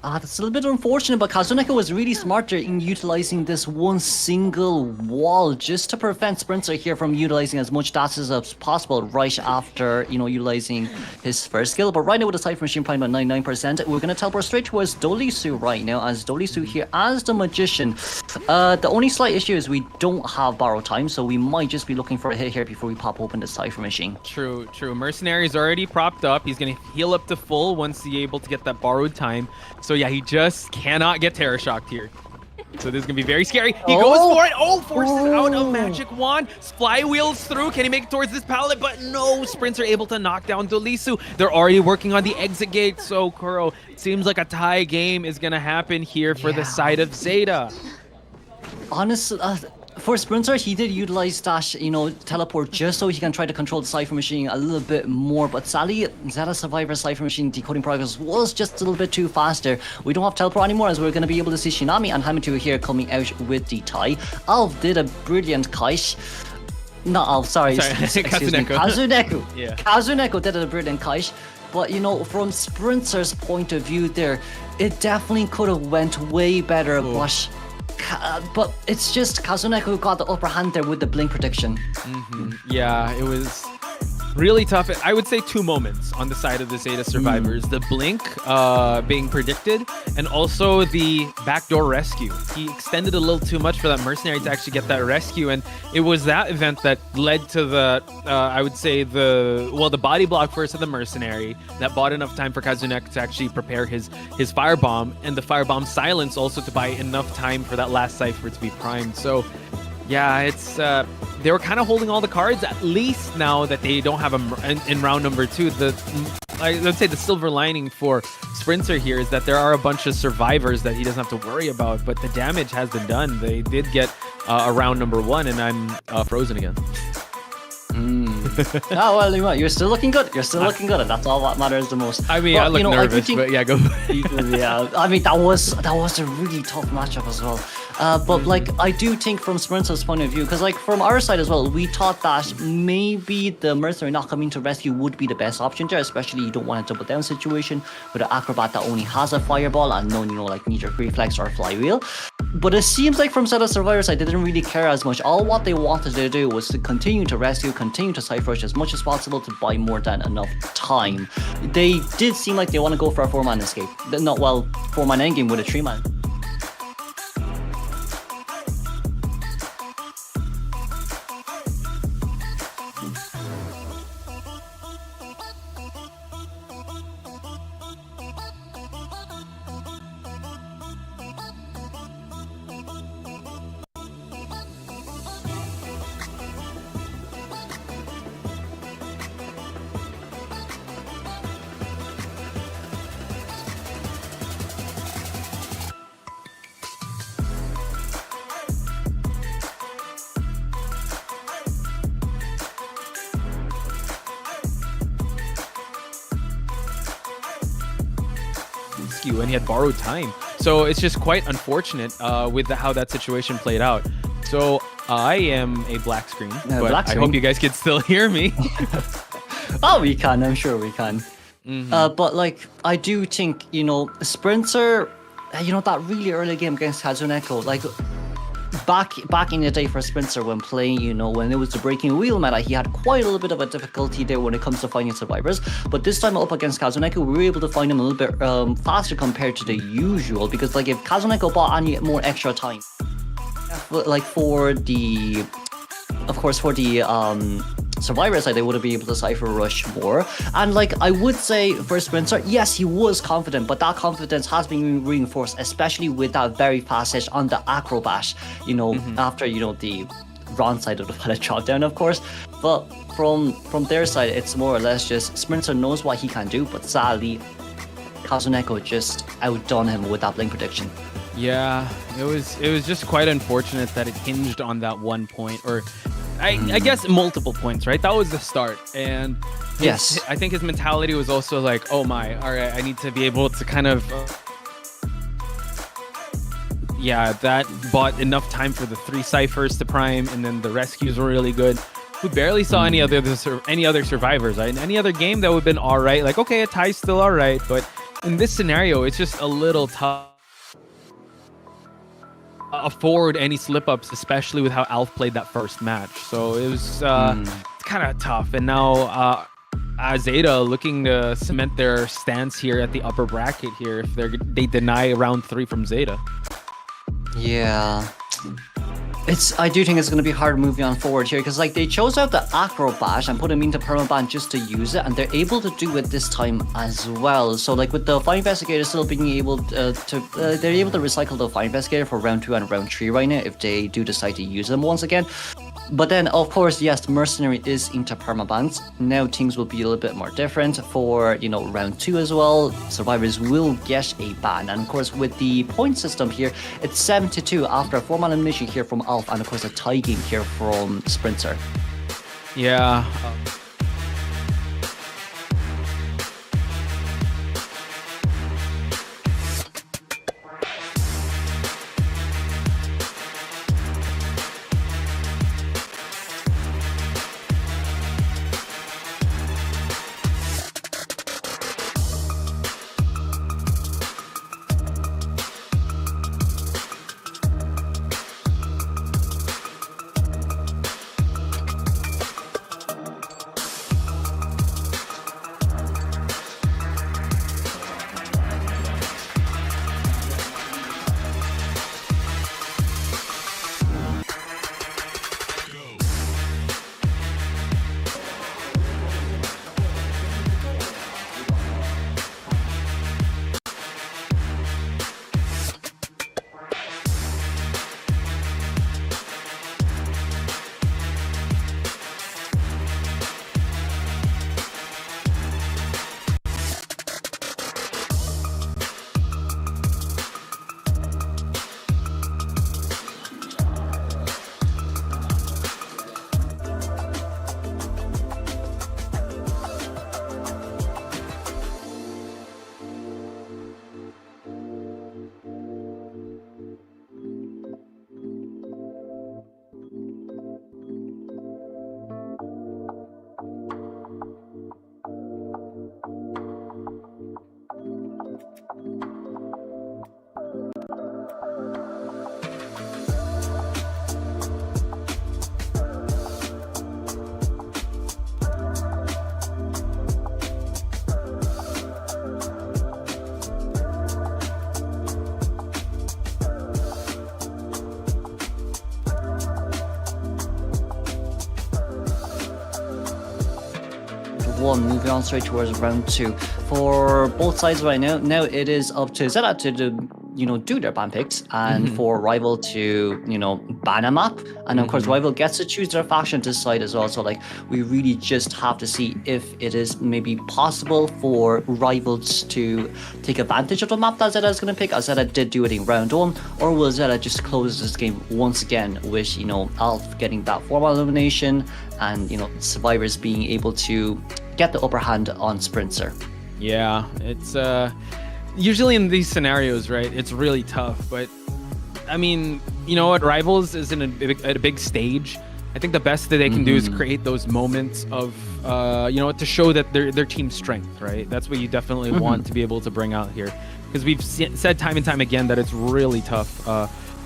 That's a little bit unfortunate, but Kazuneko was really smarter in utilizing this one single wall just to prevent Sprinter here from utilizing as much data as possible right after, utilizing his first skill. But right now with the Cypher Machine primed at 99%, we're going to teleport straight towards Dolisu right now as Dolisu here as the Magician. The only slight issue is we don't have borrow time, so we might just be looking for a hit here before we pop open the Cypher Machine. True. Mercenary is already propped up. He's going to heal up to full once he's able to get that borrowed time. So yeah, he just cannot get Terror Shocked here. So this is going to be very scary. He goes for it. Forces out a Magic Wand. Flywheels through. Can he make it towards this pallet? But no, Sprints are able to knock down Dolisu. They're already working on the exit gate. So Kuro, it seems like a tie game is going to happen here for the side of ZETA. Honestly, for Sprinter, he did utilize that, teleport just so he can try to control the Cypher Machine a little bit more. But sadly, Zeta Survivor Cypher Machine decoding progress was just a little bit too faster. We don't have teleport anymore as we're going to be able to see Shinami and Hamitu here coming out with the tie. Alv did a brilliant kite. Not Alv, sorry. Excuse me. Kazuneko. Yeah. Kazuneko did a brilliant kite. But, from Sprinter's point of view there, it definitely could have went way better. But it's just Kazuneko got the upper hand there with the blink prediction. Yeah, it was really tough. I would say 2 moments on the side of the ZETA survivors. The blink being predicted, and also the backdoor rescue. He extended a little too much for that Mercenary to actually get that rescue, and it was that event that led to the, I would say, the body block first of the Mercenary that bought enough time for Kazuneko to actually prepare his firebomb, and the firebomb silence also to buy enough time for that last cipher to be primed. So yeah, it's they were kind of holding all the cards, at least now that they don't have them in round number 2. Let's say the silver lining for Sprinter here is that there are a bunch of survivors that he doesn't have to worry about, but the damage has been done. They did get a round number 1, and I'm frozen again. Oh well, you're still looking good. You're still looking good, and that's all that matters the most. I mean, But, I look nervous, but yeah, go. Yeah, I mean that was a really tough matchup as well. But like I do think from Sprinter's point of view, because like from our side as well, we thought that maybe the mercenary not coming to rescue would be the best option there, especially you don't want a double down situation with an acrobat that only has a fireball and no, like knee-jerk reflex or flywheel. But it seems like from Zeta Survivors, I didn't really care as much. All what they wanted to do was to continue to rescue, continue to Cypher Rush as much as possible to buy more than enough time. They did seem like they want to go for a 4-man escape. Not well, 4-man endgame with a 3-man. And he had borrowed time, so it's just quite unfortunate with how that situation played out. So I am a black screen, but I hope you guys can still hear me. Oh, we can. I'm sure we can. But like I do think Sprinter, that really early game against Kazuneko, like back in the day for Sprinter when playing, when it was the breaking wheel meta, he had quite a little bit of a difficulty there when it comes to finding survivors. But this time up against Kazuneko, we were able to find him a little bit faster compared to the usual, because like if Kazuneko bought any more extra time, like for the Survivor side, they would have been able to Cypher Rush more. And like I would say for Sprinter, yes, he was confident, but that confidence has been reinforced, especially with that very fast hit on the acrobat, after the wrong side of the pallet drop down, of course. But from their side, it's more or less just Sprinter knows what he can do, but sadly Kazuneko just outdone him with that blink prediction. Yeah, it was just quite unfortunate that it hinged on that one point, or I guess multiple points, right? That was the start. And yes, I think his mentality was also like, oh my, all right, I need to be able to kind of that bought enough time for the 3 ciphers to prime, and then the rescues were really good. We barely saw any other survivors, right? In any other game that would have been all right, like, okay, a tie's still all right, but in this scenario, it's just a little tough afford any slip-ups, especially with how Alf played that first match. So it was kind of tough. And now ZETA looking to cement their stance here at the upper bracket here if they deny round 3 from ZETA. Yeah. I do think it's going to be hard moving on forward here, because like they chose out the acrobat and put him into permaban just to use it, and they're able to do it this time as well. So like with the Fire Investigator still being able they're able to recycle the Fire Investigator for round 2 and round 3 right now if they do decide to use them once again. But then, of course, yes, Mercenary is into permabans. Now things will be a little bit more different for, round 2 as well. Survivors will get a ban. And of course, with the point system here, it's 7-2 after a 4-man elimination here from Alf, and of course a tie game here from Sprinter. Yeah. 1, moving on straight towards round 2. For both sides right now it is up to ZETA to do their ban picks, and for Rival to ban a map, and of course Rival gets to choose their faction to decide as well. So like we really just have to see if it is maybe possible for Rivals to take advantage of the map that ZETA is going to pick, as ZETA did do it in round 1, or will ZETA just close this game once again with Alf getting that formal elimination and survivors being able to get the upper hand on Sprinter. Yeah, it's usually in these scenarios, right, it's really tough, but I mean, you know what, Rivals is at a big stage. I think the best that they can do is create those moments of to show that their team's strength, right? That's what you definitely want to be able to bring out here, because we've said time and time again that it's really tough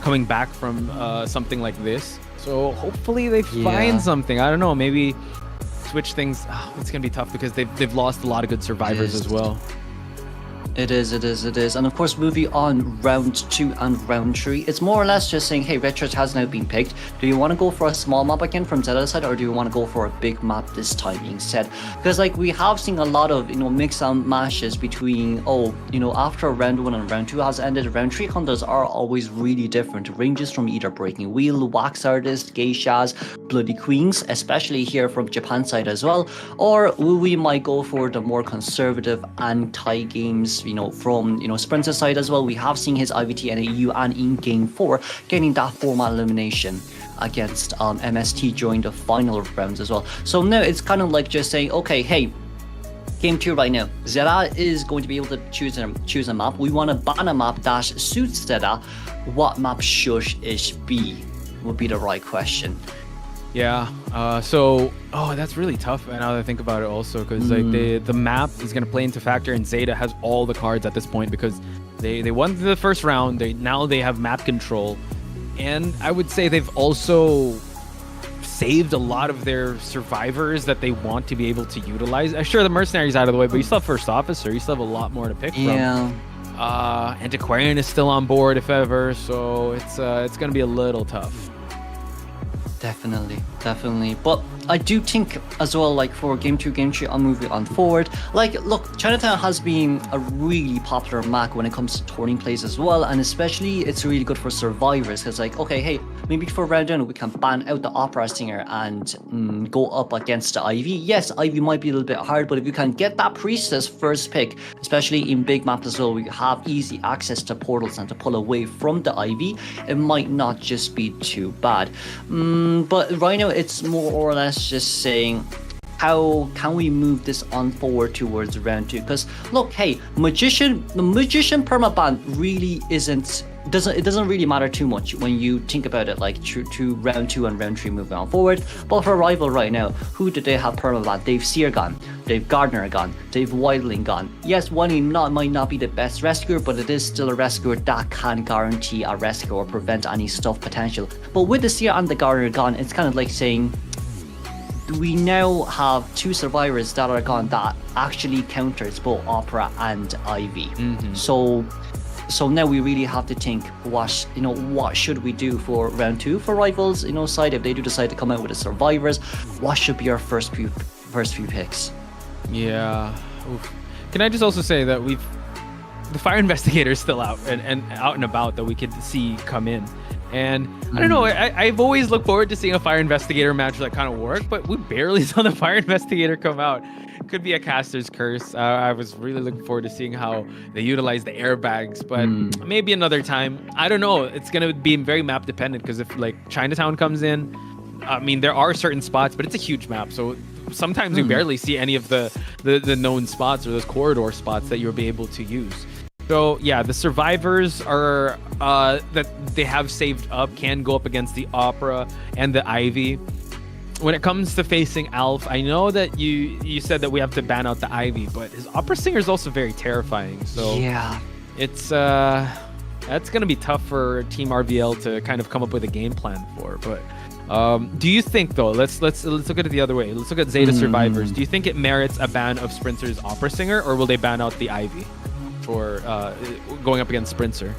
coming back from something like this. So hopefully they find something. I don't know, maybe switch things. It's gonna be tough because they've lost a lot of good survivors as well. It is. And of course, moving on round 2 and round 3, it's more or less just saying, hey, Red Church has now been picked. Do you want to go for a small map again from ZETA's side, or do you want to go for a big map this time instead? Because like we have seen a lot of mix and matches between after round 1 and round 2 has ended, round 3 counters are always really different. Ranges from either Breaking Wheel, Wax Artist, Geishas, Bloody Queens, especially here from Japan side as well, or we might go for the more conservative anti-games from Sprinter side as well. We have seen his IVT and EU and in game 4 getting that formal elimination against MST during the final rounds as well. So now it's kind of like just saying, okay, hey, game 2 right now, ZETA is going to be able to choose a map. We want to ban a map that suits ZETA. What map should it be? Would be the right question. Yeah, that's really tough now that I think about it also, because like the map is going to play into factor, and ZETA has all the cards at this point because they won the first round. Now they have map control, and I would say they've also saved a lot of their survivors that they want to be able to utilize. Sure, the mercenaries out of the way, but you still have first officer, you still have a lot more to pick from. Antiquarian is still on board if ever, so it's going to be a little tough. Definitely. But I do think as well, like for game 2, game 3, I'm moving on forward. Like, look, Chinatown has been a really popular map when it comes to touring plays as well, and especially it's really good for survivors, because like, okay, hey, maybe for round 1 we can ban out the opera singer and go up against the Ivy. Yes, Ivy might be a little bit hard, but if you can get that priestess first pick, especially in big maps as well, we have easy access to portals and to pull away from the Ivy, it might not just be too bad. But right now it's more or less just saying, how can we move this on forward towards round 2? Because look, hey, the magician permaban really doesn't really matter too much when you think about it, like to round 2 and round 3 moving on forward. But for Rival right now, who do they have permaban? They've Seer gone, they've Gardener gone, they've Wildling gone. Yes, Wildling might not be the best rescuer, but it is still a rescuer that can guarantee a rescue or prevent any stuff potential. But with the Seer and the Gardener gone, it's kind of like saying, we now have 2 survivors that are gone that actually counters both Opera and Ivy. So now we really have to think, what should we do for round 2 for Rivals side? If they do decide to come out with the survivors, what should be our first few picks? Yeah. Oof. Can I just also say that the Fire Investigator is still out and out and about that we could see come in. And I don't know, I've always looked forward to seeing a Fire Investigator match that kind of work, but we barely saw the Fire Investigator come out. Could be a caster's curse. I was really looking forward to seeing how they utilize the airbags, but maybe another time. I don't know. It's going to be very map dependent, because if like Chinatown comes in, I mean, there are certain spots, but it's a huge map. So sometimes we barely see any of the known spots or those corridor spots that you'll be able to use. So yeah, the survivors are that they have saved up can go up against the Opera and the Ivy. When it comes to facing Alf, I know that you said that we have to ban out the Ivy, but his Opera Singer is also very terrifying. So yeah, it's that's gonna be tough for Team RVL to kind of come up with a game plan for. But do you think though? Let's look at it the other way. Let's look at ZETA survivors. Do you think it merits a ban of Sprinter's Opera Singer, or will they ban out the Ivy for going up against Sprinter?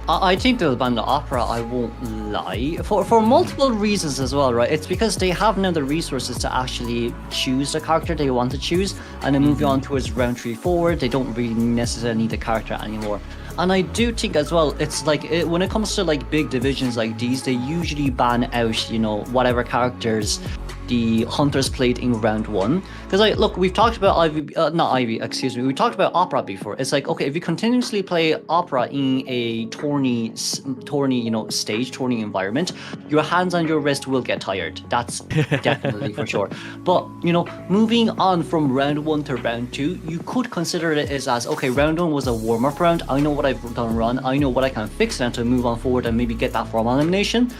I think they'll ban the opera, I won't lie. For multiple reasons as well, right? It's because they have now the resources to actually choose the character they want to choose, and then moving on towards round 3 forward, they don't really necessarily need the character anymore. And I do think as well, it's like, when it comes to like big divisions like these, they usually ban out, you know, whatever characters the hunters played in round 1. Because like, look, we've talked about we talked about opera before. It's like, okay, if you continuously play opera in a tourney, you know, stage, tourney environment, your hands and your wrist will get tired. That's definitely for sure. But, you know, moving on from round 1 to round 2, you could consider it as okay, round 1 was a warm-up round. I know what I've done wrong. I know what I can fix now to move on forward and maybe get that formal elimination.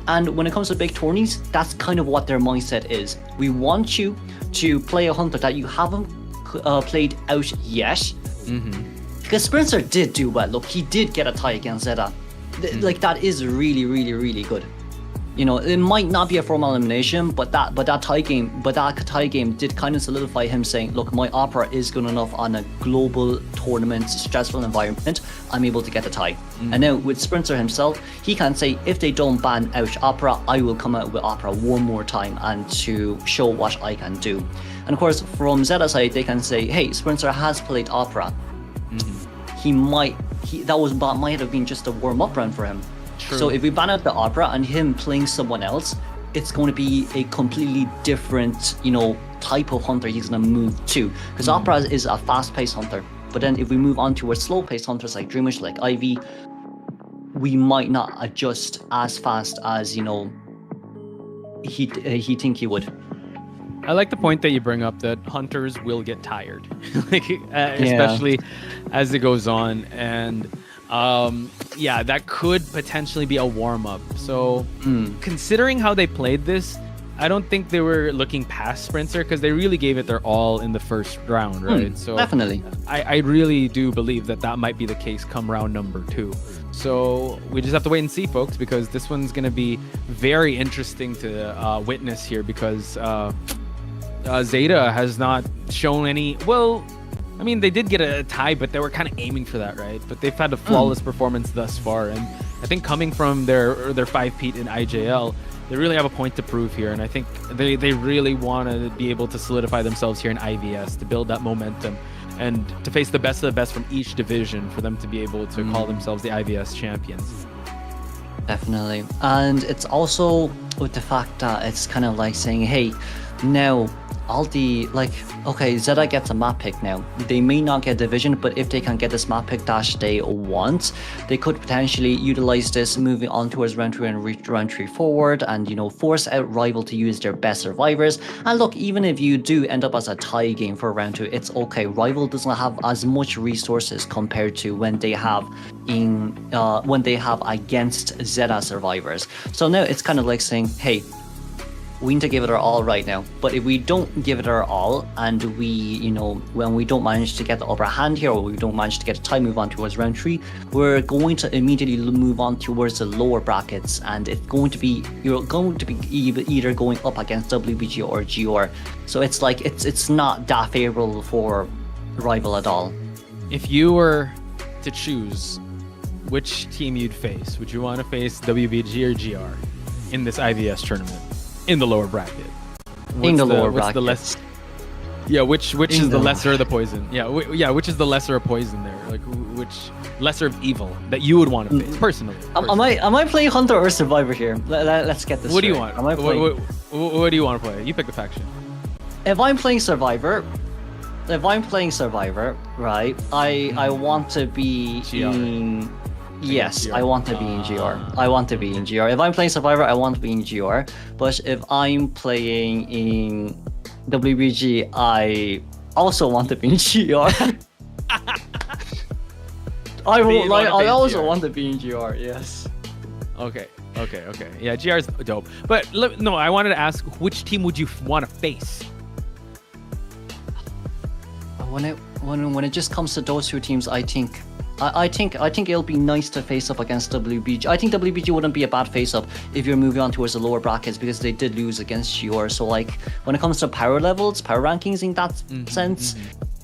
And when it comes to big tourneys, that's kind of what their mindset is. We want you to play a hunter that you haven't played out yet. Because Spencer did do well. Look, he did get a tie against ZETA. Like, that is really, really, really good. You know, it might not be a formal elimination, but that tie game did kind of solidify him saying, look, my opera is good enough on a global tournament, stressful environment. I'm able to get the tie. And now with Sprinter himself, he can say, if they don't ban out opera, I will come out with opera one more time and to show what I can do. And of course, from ZETA's side, they can say, hey, Sprinter has played opera. That might have been just a warm-up round for him. True. So if we ban out the opera and him playing someone else, it's going to be a completely different, you know, type of hunter he's going to move to. Because opera is a fast-paced hunter. But then if we move on to a slow-paced hunters like Dreamish, like Ivy, we might not adjust as fast as, you know, he think he would. I like the point that you bring up that hunters will get tired, like especially as it goes on, and yeah, that could potentially be a warm-up. So considering how they played this, I don't think they were looking past Sprinter because they really gave it their all in the first round, right? So definitely. I really do believe that might be the case come round number 2. So we just have to wait and see, folks, because this one's going to be very interesting to witness here because ZETA has not shown any... Well, I mean, they did get a tie, but they were kind of aiming for that, right? But they've had a flawless performance thus far, and I think coming from their 5-peat in IJL, they really have a point to prove here, and I think they really want to be able to solidify themselves here in IVS to build that momentum and to face the best of the best from each division for them to be able to call themselves the IVS champions. Definitely. And it's also with the fact that it's kind of like saying, hey, now all the, like, okay, ZETA gets a map pick now. They may not get division, but if they can get this map pick that they want, they could potentially utilize this moving on towards round 3 and reach round 3 forward and, you know, force out rival to use their best survivors. And look, even if you do end up as a tie game for round 2, it's okay. Rival doesn't have as much resources compared to when they have against ZETA survivors. So now it's kind of like saying, hey, we need to give it our all right now. But if we don't give it our all, and we, you know, when we don't manage to get the upper hand here, or we don't manage to get a tie move on towards round 3, we're going to immediately move on towards the lower brackets, and it's going to be, you're going to be either going up against WBG or GR. So it's like, it's not that favorable for rival at all. If you were to choose which team you'd face, would you want to face WBG or GR in this IVS tournament? In the lower bracket. Which is the lesser of the poison? Which is the lesser of poison there? Like, which lesser of evil that you would want to face personally? Am I playing Hunter or Survivor here? Let's get this. What do you want? What do you want to play? You pick the faction. If I'm playing Survivor, right? I want to be in. Yes, I want to be in GR. I want to be in GR. If I'm playing Survivor, I want to be in GR. But if I'm playing in WBG, I also want to be in GR. I also want to be in GR, yes. Okay. Yeah, GR is dope. But no, I wanted to ask, which team would you want to face? When it just comes to those two teams, I think it'll be nice to face up against WBG. I think WBG wouldn't be a bad face up if you're moving on towards the lower brackets because they did lose against GR. So like when it comes to power levels, power rankings in that sense,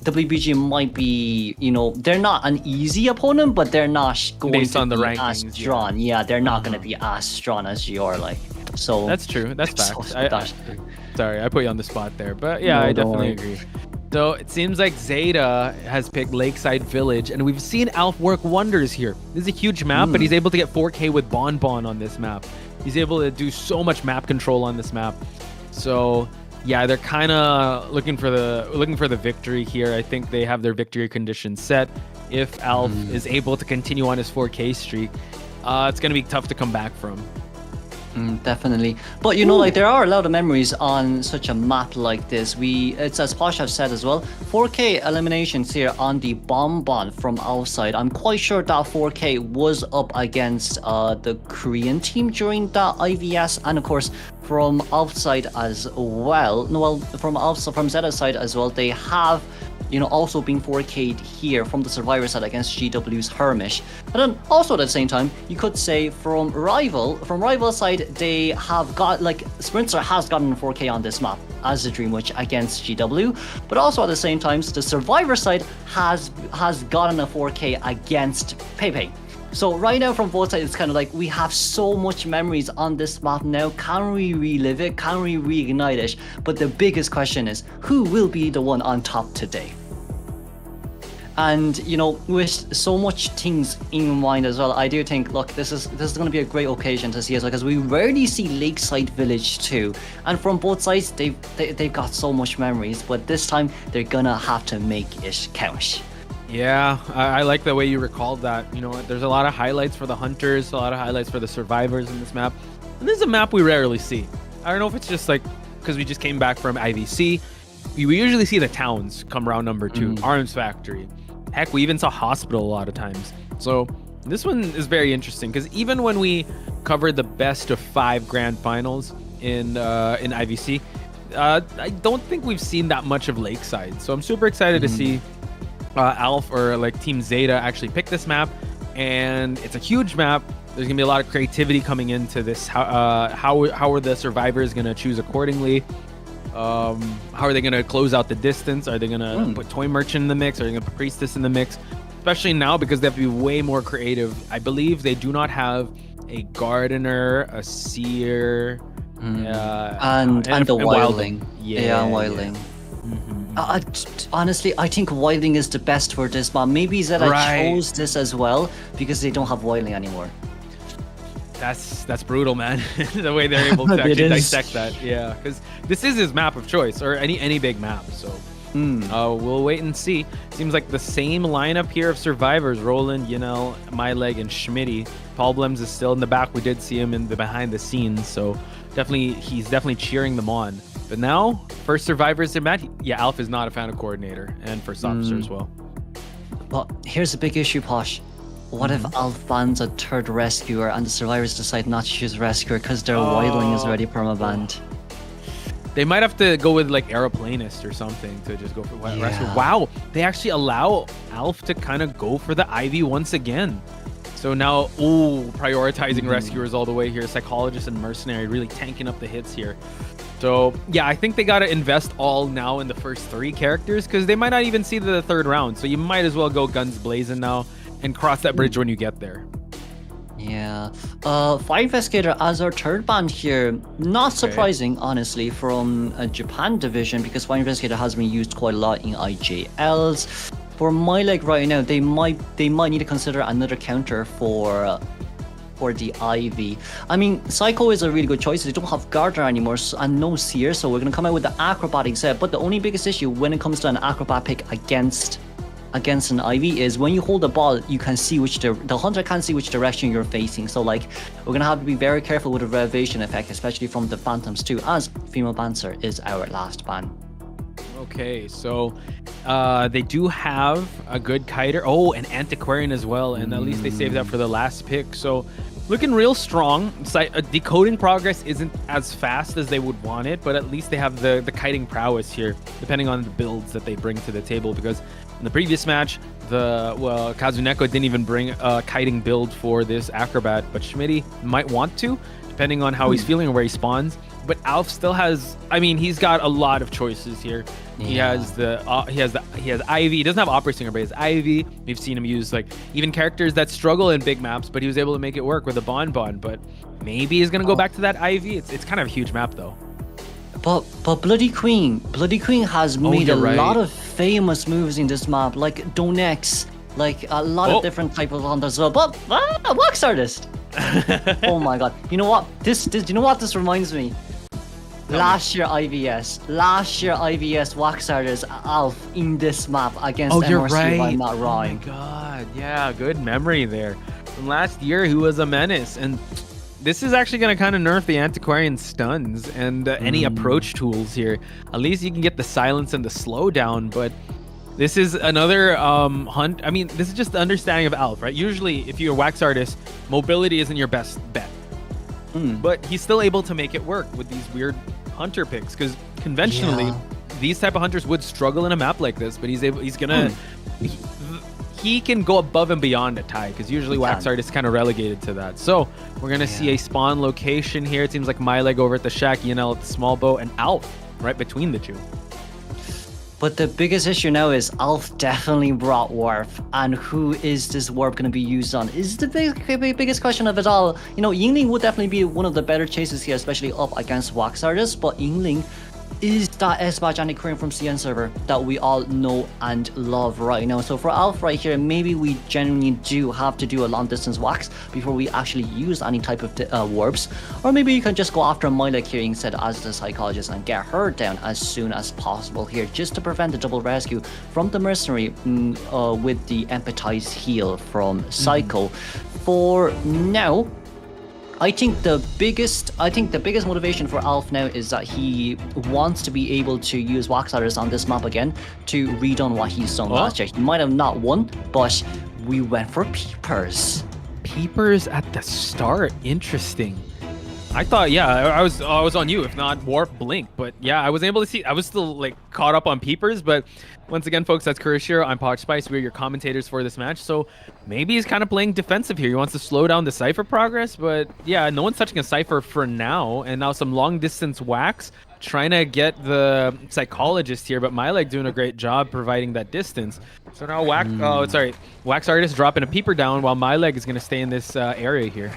WBG might be, they're not an easy opponent, but they're not going Based to on the be rankings, as strong. Yeah, they're not going to be as strong as you are. Like, so that's true. That's facts. that's true. Sorry, I put you on the spot there, but yeah, No, I don't definitely worry. agree. So it seems like ZETA has picked Lakeside Village, and we've seen Alf work wonders here. This is a huge map, but he's able to get 4K with Bon Bon on this map. He's able to do so much map control on this map. So yeah, they're kind of looking for the victory here. I think they have their victory conditions set. If Alf is able to continue on his 4K streak, it's gonna be tough to come back from. Definitely, but like there are a lot of memories on such a map like this. It's as Posh have said as well, 4K eliminations here on the Bonbon from outside. I'm quite sure that 4K was up against the Korean team during that IVS, and of course from outside as well. From Zeta's side as well, they have also being 4K'd here from the Survivor side against GW's Hermish. But then also at the same time, you could say from Rival side, they have got, like, Sprinter has gotten 4K on this map as a Dream Witch against GW. But also at the same time, the Survivor side has gotten a 4K against Pepe. So right now from both sides, it's kind of like we have so much memories on this map now. Can we relive it? Can we reignite it? But the biggest question is, who will be the one on top today? And with so much things in mind as well, I do think, look, this is going to be a great occasion to see as well, because we rarely see Lakeside Village too. And from both sides, they've got so much memories, but this time they're gonna have to make it count. Yeah, I like the way you recalled that. There's a lot of highlights for the Hunters, a lot of highlights for the Survivors in this map. And this is a map we rarely see. I don't know if it's just like because we just came back from IVC. We usually see the towns come round number 2, Arms Factory. Heck, we even saw Hospital a lot of times. So this one is very interesting because even when we covered the best of 5 grand finals in IVC, I don't think we've seen that much of Lakeside. So I'm super excited to see Alf or like Team ZETA actually pick this map, and it's a huge map. There's gonna be a lot of creativity coming into this. How are the Survivors gonna choose accordingly? How are they gonna close out the distance? Are they gonna put Toy Merchant in the mix? Are they gonna put Priestess in the mix? Especially now because they have to be way more creative. I believe they do not have a Gardener, a Seer, and the Wildling. Yeah, Wildling. Honestly, I think Wildling is the best for this map. Maybe Zeta chose this as well because they don't have Wildling anymore. That's brutal, man. The way they're able to actually dissect that. Yeah, because this is his map of choice, or any big map. So we'll wait and see. Seems like the same lineup here of Survivors: Roland, Myleg, and Schmitty. Paul Blems is still in the back. We did see him in the behind the scenes, so he's definitely cheering them on. But now, first Survivors in match. Yeah, Alf is not a fan of Coordinator, and First Officer as well. But here's a big issue, Posh. What if Alf bans a third Rescuer and the Survivors decide not to choose Rescuer because their Wildling is already permabanned? They might have to go with like Aeroplanist or something to just go for Rescuer. Wow, they actually allow Alf to kind of go for the Ivy once again. So now, prioritizing Rescuers all the way here. Psychologist and Mercenary really tanking up the hits here. So yeah, I think they got to invest all now in the first 3 characters because they might not even see the third round. So you might as well go guns blazing now and cross that bridge when you get there. Yeah. Fire Investigator as our third band here. Not surprising, honestly, from a Japan division because Fire Investigator has been used quite a lot in IJLs. For my leg right now, they might need to consider another counter for the Ivy. I mean, Psycho is a really good choice. They don't have Gardener anymore and no Seer, so we're going to come out with the Acrobatic set. But the only biggest issue when it comes to an Acrobat pick against an Ivy is when you hold the ball, you can see the Hunter can't see which direction you're facing. So like, we're going to have to be very careful with the Revelation effect, especially from the Phantoms too, as Female Bancer is our last ban. Okay, so they do have a good kiter. Oh, an Antiquarian as well, and at least they saved that for the last pick. So looking real strong. Decoding progress isn't as fast as they would want it, but at least they have the kiting prowess here, depending on the builds that they bring to the table. Because in the previous match, Kazuneko didn't even bring a kiting build for this Acrobat, but Schmitty might want to, depending on how he's feeling or where he spawns. But Alf still has, he's got a lot of choices here. He has Ivy. He doesn't have Opera Singer, but he has Ivy. We've seen him use like even characters that struggle in big maps, but he was able to make it work with a Bon. But maybe he's gonna go back to that Ivy. It's kind of a huge map though. But Bloody Queen has made a right. lot of famous moves in this map, like Donex, like a lot of different type of hunters as well. But Wax Artist. Oh my god! You know what? You know what this reminds me? Last year IVS Wax Artist Alf in this map against MRC. You're right. If I'm not Oh wrong. my god, yeah, good memory there. From last year, he was a menace, and this is actually going to kind of nerf the Antiquarian stuns and any approach tools here. At least you can get the silence and the slowdown, but this is another hunt. I mean, this is just the understanding of Alf, right? Usually, if you're a Wax Artist, mobility isn't your best bet. But he's still able to make it work with these weird hunter picks, because conventionally, these type of hunters would struggle in a map like this, but he can go above and beyond a tie, because usually Wax Artist is kind of relegated to that. So we're going to see a spawn location here. It seems like my leg over at the shack, Yanel at the small boat, and Alf right between the two. But the biggest issue now is Alf definitely brought Warp, and who is this Warp going to be used on? Is the biggest question of it all. You know, Yingling would definitely be one of the better chases here, especially up against Wax Artist, but Yingling is that S-Badge Antiquarian from CN server that we all know and love right now. So for Alf right here, maybe we genuinely do have to do a long distance wax before we actually use any type of warps, or maybe you can just go after Mylek here instead as the psychologist and get her down as soon as possible here, just to prevent the double rescue from the mercenary with the empathize heal from Psycho. For now, I think the biggest motivation for Alf now is that he wants to be able to use Wax Artist on this map again to redone what he's done last year. He might have not won, but we went for Peepers. Peepers at the start, interesting. I thought, I was on you, if not Warp Blink, but yeah, I was able to see. I was still like caught up on Peepers, but once again, folks, that's Kurashiro. I'm Poch Spice. We're your commentators for this match, so maybe he's kind of playing defensive here. He wants to slow down the Cypher progress, but yeah, no one's touching a Cypher for now, and now some long distance wax, trying to get the psychologist here, but Mylek doing a great job providing that distance. So now Wax Artist dropping a Peeper down while Mylek is going to stay in this area here.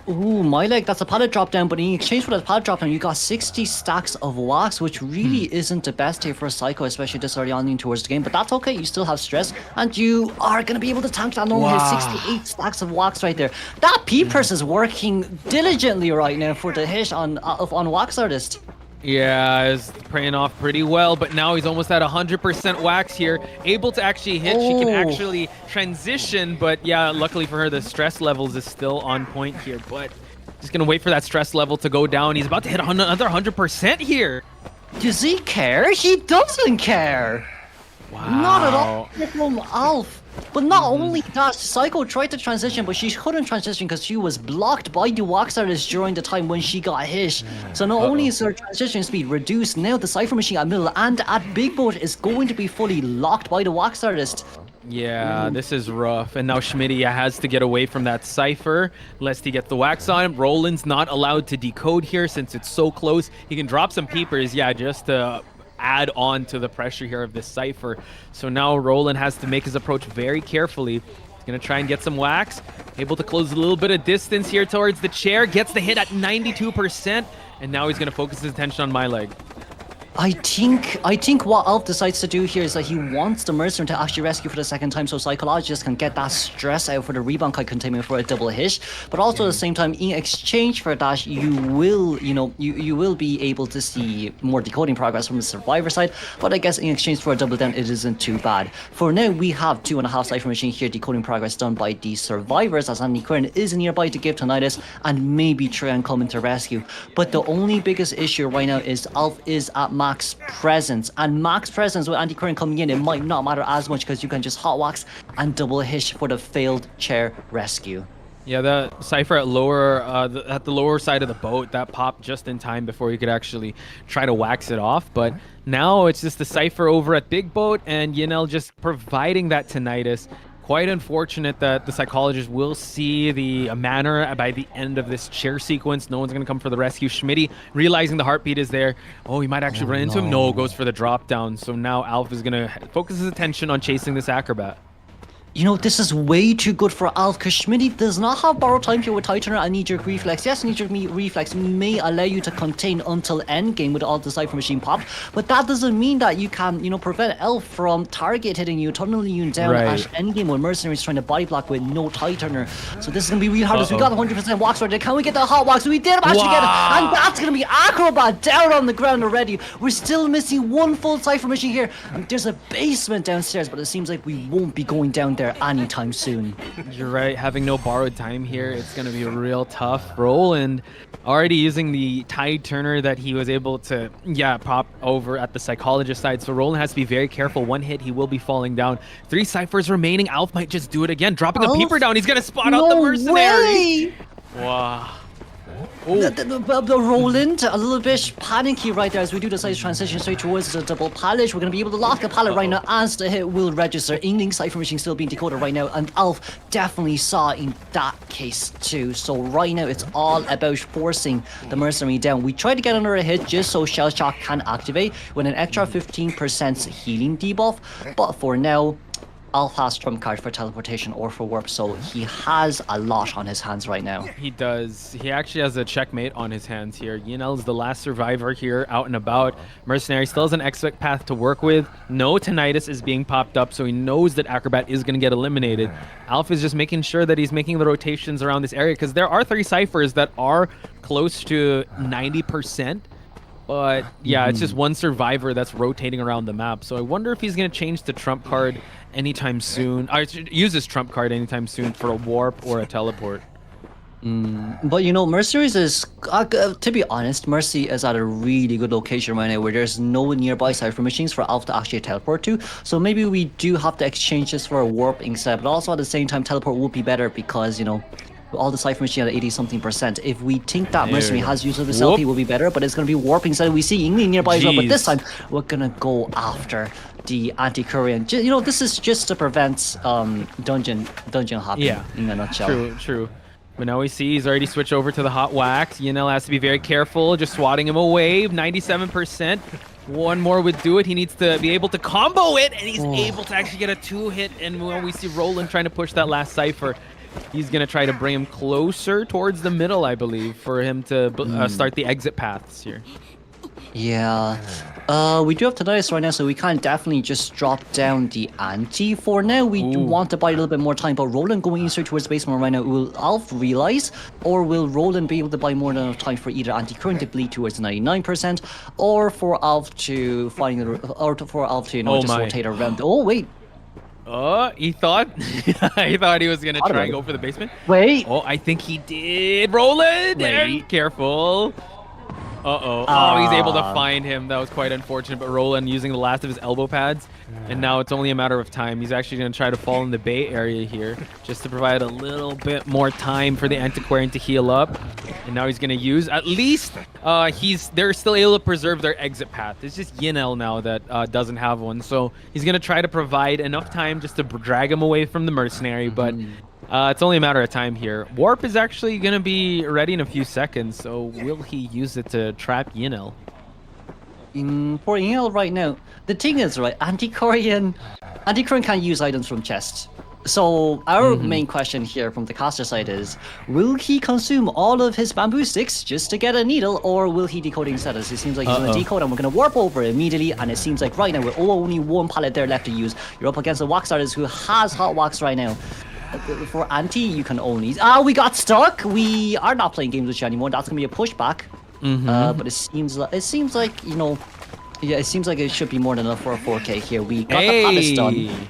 Ooh, Mylek, that's a pallet drop down, but in exchange for that pallet drop down, you got 60 stacks of wax, which really isn't the best here for a Psycho, especially this early on towards the game, but that's okay, you still have stress, and you are going to be able to tank that normal 68 stacks of wax right there. That Peepers is working diligently right now for the hit on Wax Artist. Yeah, is paying off pretty well, but now he's almost at 100% wax here, able to actually hit. She can actually transition, but yeah, luckily for her, the stress levels is still on point here, but just gonna wait for that stress level to go down. He's about to hit another 100% here. Does he care? He doesn't care. Wow. Not at all from Alf. But not only that, Psycho tried to transition, but she couldn't transition because she was blocked by the Wax Artist during the time when she got hit. So not only is her transition speed reduced, now the Cypher machine at middle and at big boat is going to be fully locked by the Wax Artist. Yeah, this is rough. And now Schmitty has to get away from that Cypher, lest he gets the wax on him. Roland's not allowed to decode here since it's so close. He can drop some Peepers, just to add on to the pressure here of this Cypher. So now Roland has to make his approach very carefully. He's going to try and get some wax. Able to close a little bit of distance here towards the chair. Gets the hit at 92%. And now he's going to focus his attention on Mylek. I think what Alf decides to do here is that he wants the Mercenary to actually rescue for the second time, so Psychologist can get that stress out for the rebound kite containment for a double hit. But also at the same time, in exchange for that, you will be able to see more decoding progress from the Survivor side. But I guess in exchange for a double down, it isn't too bad. For now, we have 2.5 Cypher Machine here, decoding progress done by the Survivors, as Antiquarian is nearby to give tinnitus and maybe try and come into rescue. But the only biggest issue right now is Alf is at max presence, and max presence with Antiquarian coming in, it might not matter as much because you can just hot wax and double hit for the failed chair rescue. Yeah, the Cypher at the lower side of the boat, that popped just in time before you could actually try to wax it off. But now it's just the Cypher over at Big Boat, and Yanel just providing that tinnitus. Quite unfortunate that the psychologist will see the manor by the end of this chair sequence. No one's going to come for the rescue. Schmitty, realizing the heartbeat is there. Oh, he might actually run into him. No, goes for the drop down. So now Alf is going to focus his attention on chasing this acrobat. You know, this is way too good for Alf, because Schmitty does not have borrowed time here with Titaner and knee-jerk reflex. Yes, knee-jerk reflex may allow you to contain until endgame with all the Cypher Machine popped, but that doesn't mean that you can, you know, prevent Elf from target hitting you, tunneling you down at endgame when Mercenary's trying to body block with no Titaner. So this is going to be really hard. We got 100% walks right there. Can we get the hot walks? We did actually get it, and that's going to be Acrobat down on the ground already. We're still missing one full Cypher Machine here. And there's a basement downstairs, but it seems like we won't be going down there anytime soon. You're right, having no borrowed time here, it's going to be a real tough roll, and already using the tide turner that he was able to pop over at the psychologist side. So Roland has to be very careful. One hit, he will be falling down. 3 ciphers remaining. Alf might just do it again, dropping a peeper down. He's going to spot out the mercenary. Way. Wow. The Roland, a little bit panicky right there as we do the size transition straight towards the double pallet. We're going to be able to lock a pallet right now as the hit will register. Inkling Cypher Machine still being decoded right now, and Alf definitely saw in that case too. So right now it's all about forcing the mercenary down. We tried to get under a hit just so Shell Shock can activate with an extra 15% healing debuff, but for now Alf has trump card for teleportation or for warp, so he has a lot on his hands right now. He does. He actually has a checkmate on his hands here. Yinel is the last survivor here, out and about. Mercenary still has an exit path to work with. No tinnitus is being popped up, so he knows that Acrobat is going to get eliminated. Alf is just making sure that he's making the rotations around this area, because there are 3 ciphers that are close to 90%. But yeah, it's just one survivor that's rotating around the map. So I wonder if he's going to change the trump card anytime soon. Or use his trump card anytime soon for a warp or a teleport. But you know, Mercenaries is, to be honest, Mercy is at a really good location right now where there's no nearby Cypher Machines for Alf to actually teleport to. So maybe we do have to exchange this for a warp instead. But also at the same time, teleport would be better because, you know, all the Cypher Machine at 80-something%. If we think that Mercenary has use of the selfie, will be better, but it's going to be warping instead. We see Inkling nearby as well, but this time we're going to go after the anti-Korean. You know, this is just to prevent dungeon hopping in a nutshell. True. But now we see he's already switched over to the hot wax. Yinel has to be very careful, just swatting him away. 97%. One more would do it. He needs to be able to combo it, and he's able to actually get a 2-hit. And when we see Roland trying to push that last cipher, he's going to try to bring him closer towards the middle, I believe, for him to start the exit paths here. Yeah. We do have tinnitus right now, so we can definitely just drop down the ante. For now, we do want to buy a little bit more time, but Roland going straight towards the basement right now, will Alf realize, or will Roland be able to buy more than enough time for either anti-current to bleed towards the 99%, or for Alf to find, or for Alf to, you know, just rotate around. Oh, wait. He thought he was gonna try and go for the basement. Wait. Oh, I think he did. Roland, very careful. Oh, he's able to find him. That was quite unfortunate, but Roland using the last of his elbow pads, and now it's only a matter of time. He's actually going to try to fall in the Bay area here, just to provide a little bit more time for the Antiquarian to heal up. And now he's going to use, at least, they're still able to preserve their exit path. It's just Yinel now that doesn't have one, so he's going to try to provide enough time just to drag him away from the Mercenary, but it's only a matter of time here. Warp is actually going to be ready in a few seconds, so will he use it to trap Yinel? For Yinel right now, the thing is, right, Antiquarian can't use items from chests. So our main question here from the caster side is, will he consume all of his bamboo sticks just to get a needle, or will he decode instead? It seems like he's going to decode, and we're going to warp over immediately, and it seems like right now we're only one pallet there left to use. You're up against a wax artist who has hot wax right now. For anti, you can only... we got stuck! We are not playing games with you anymore. That's going to be a pushback. But it seems like, you know... Yeah, it seems like it should be more than enough for a 4K here. We got the palace done.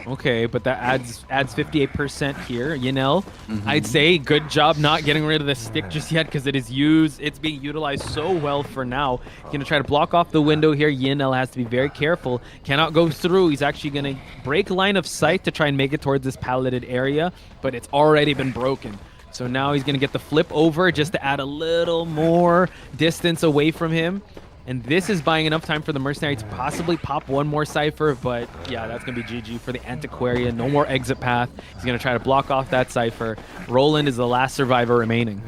Okay, but that adds 58% here. Yinel, I'd say good job not getting rid of the stick just yet, because it's being utilized so well for now. He's going to try to block off the window here. Yinel has to be very careful. Cannot go through. He's actually going to break line of sight to try and make it towards this palleted area, but it's already been broken. So now he's going to get the flip over just to add a little more distance away from him. And this is buying enough time for the Mercenary to possibly pop one more Cypher, but yeah, that's going to be GG for the Antiquarian. No more exit path. He's going to try to block off that Cypher. Roland is the last survivor remaining.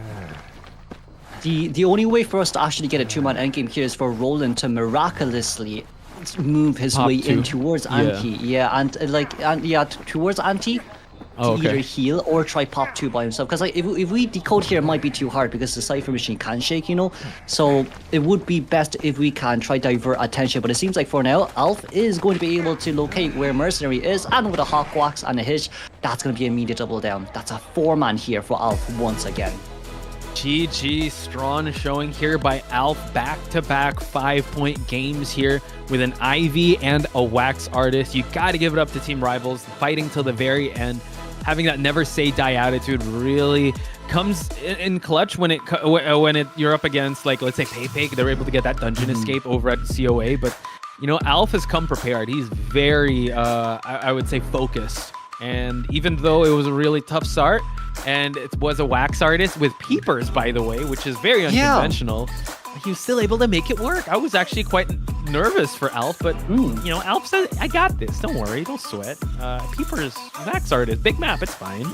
The only way for us to actually get a 2-man endgame here is for Roland to miraculously move his way in towards Anti. Yeah, towards Anti. Either heal or try pop 2 by himself, because like if we decode here, it might be too hard because the Cypher machine can shake, you know. So it would be best if we can try divert attention, but it seems like for now Alf is going to be able to locate where Mercenary is, and with a Hawk Wax and a Hitch, that's going to be an immediate double down. That's a 4-man here for Alf once again. GG, strong showing here by Alf. Back-to-back 5-point games here with an Ivy and a Wax Artist. You got to give it up to Team Rivals, fighting till the very end. Having that never say die attitude really comes in clutch when you're up against, like, let's say Pepe. They're able to get that dungeon escape over at COA, but you know, Alf has come prepared. He's very I would say focused, and even though it was a really tough start and it was a Wax Artist with peepers, by the way, which is very unconventional, he was still able to make it work. I was actually quite nervous for Alf, but you know, Alf said, I got this, don't worry, don't sweat. Peepers, Wax Artist, big map, it's fine.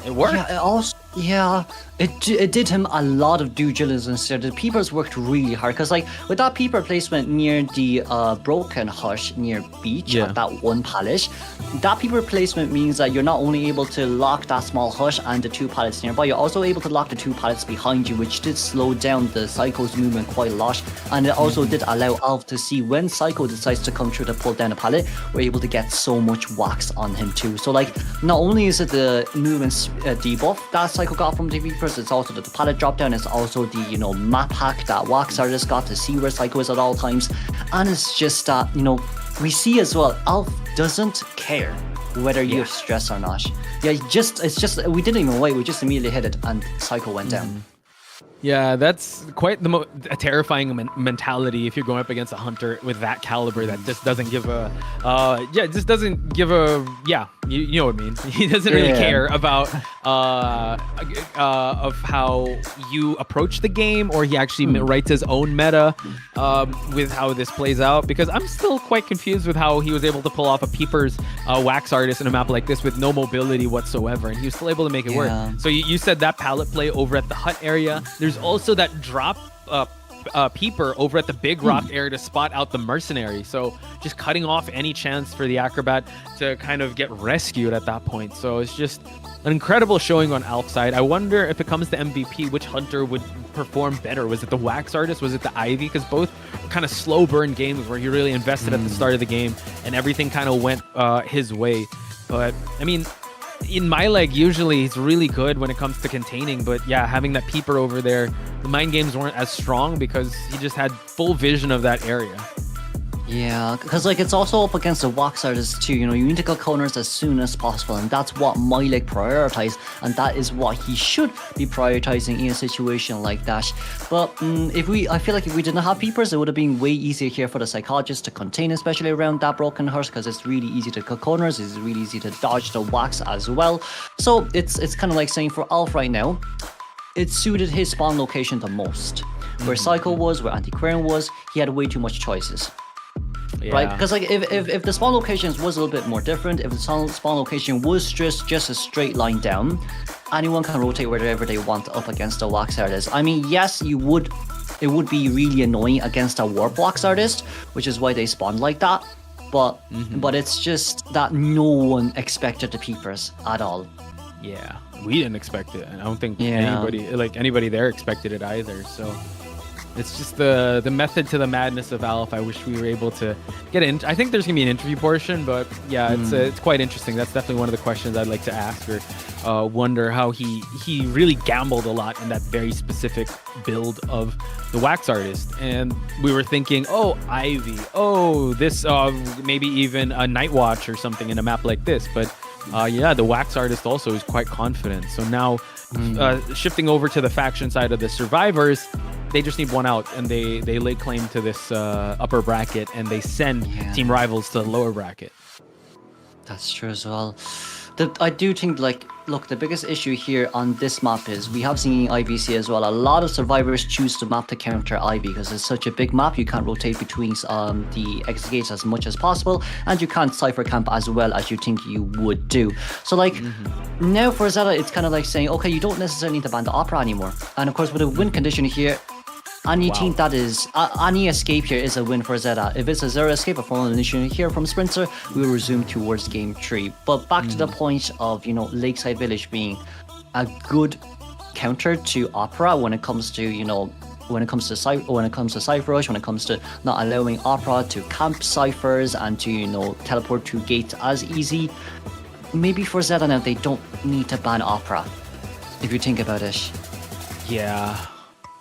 It worked. Yeah, it did him a lot of due diligence there. The peepers worked really hard, because like with that peeper placement near the broken hush near beach at that one palace, that peeper placement means that you're not only able to lock that small hush and the 2 pallets nearby, you're also able to lock the 2 pallets behind you, which did slow down the Psycho's movement quite a lot, and it also did allow Alf to see when Psycho decides to come through to pull down a pallet, we're able to get so much wax on him too. So like, not only is it the movement debuff that Psycho got from the Reapers, it's also the pallet drop down, it's also the, you know, map hack that Wax Artist got to see where Psycho is at all times, and it's just that, you know, we see as well, Alf doesn't care whether you have stress or not. Yeah, it's just we didn't even wait, we just immediately hit it and Psycho went down. Yeah, that's quite a terrifying mentality if you're going up against a hunter with that caliber that just doesn't give a, you know what I mean. He doesn't really care about of how you approach the game, or he actually writes his own meta with how this plays out, because I'm still quite confused with how he was able to pull off a Peepers Wax Artist in a map like this with no mobility whatsoever, and he was still able to make it work. So you said that pallet play over at the hut area. There's also that drop peeper over at the big rock area to spot out the Mercenary. So just cutting off any chance for the Acrobat to kind of get rescued at that point. So it's just an incredible showing on Alf's side. I wonder if it comes to MVP, which hunter would perform better? Was it the Wax Artist? Was it the Ivy? Because both kind of slow burn games where he really invested at the start of the game and everything kind of went his way. But I mean, in my leg, usually he's really good when it comes to containing, but yeah, having that peeper over there, the mind games weren't as strong because he just had full vision of that area. Yeah, because like it's also up against the Wax Artist too, you know, you need to get corners as soon as possible, and that's what my leg prioritize, and that is what he should be prioritizing in a situation like that. But I feel like if we didn't have peepers, it would have been way easier here for the Psychologist to contain, especially around that broken horse, because it's really easy to cut corners, it's really easy to dodge the wax as well. So it's kind of like saying for Alf right now, it suited his spawn location the most. Where Psycho was, where Antiquarian was, he had way too much choices. Yeah. Right, because like if the spawn locations was a little bit more different, if the spawn location was just a straight line down, anyone can rotate wherever they want up against a Wax Artist. I mean, yes, it would be really annoying against a Warp Wax Artist, which is why they spawned like that. But it's just that no one expected the peepers at all. Yeah, we didn't expect it, and I don't think anybody there expected it either. So it's just the method to the madness of Alf. I wish we were able to get in. I think there's gonna be an interview portion, but yeah, it's quite interesting. That's definitely one of the questions I'd like to ask, or wonder how he really gambled a lot in that very specific build of the Wax Artist. And we were thinking, oh, Ivy, oh, this maybe even a Night Watch or something in a map like this. But yeah, the Wax Artist also is quite confident. So now shifting over to the faction side of the survivors, they just need one out, and they lay claim to this upper bracket, and they send Team Rivals to the lower bracket. That's true as well. I do think, like, look, the biggest issue here on this map is we have seen IVC as well. A lot of survivors choose the map to counter Ivy because it's such a big map. You can't rotate between the exit gates as much as possible, and you can't cipher camp as well as you think you would do. So, like, now for Zeta, it's kind of like saying, okay, you don't necessarily need to ban the Opera anymore. And of course, with a win condition here, any team that is, any escape here is a win for Zeta. If it's a 0 escape, a fallen initiation here from Sprinter, we will resume towards game 3. But back to the point of, you know, Lakeside Village being a good counter to Opera when it comes to, you know, when it comes to Cypher Rush, when it comes to not allowing Opera to camp ciphers and to, you know, teleport to gates as easy. Maybe for Zeta now, they don't need to ban Opera, if you think about it. Yeah.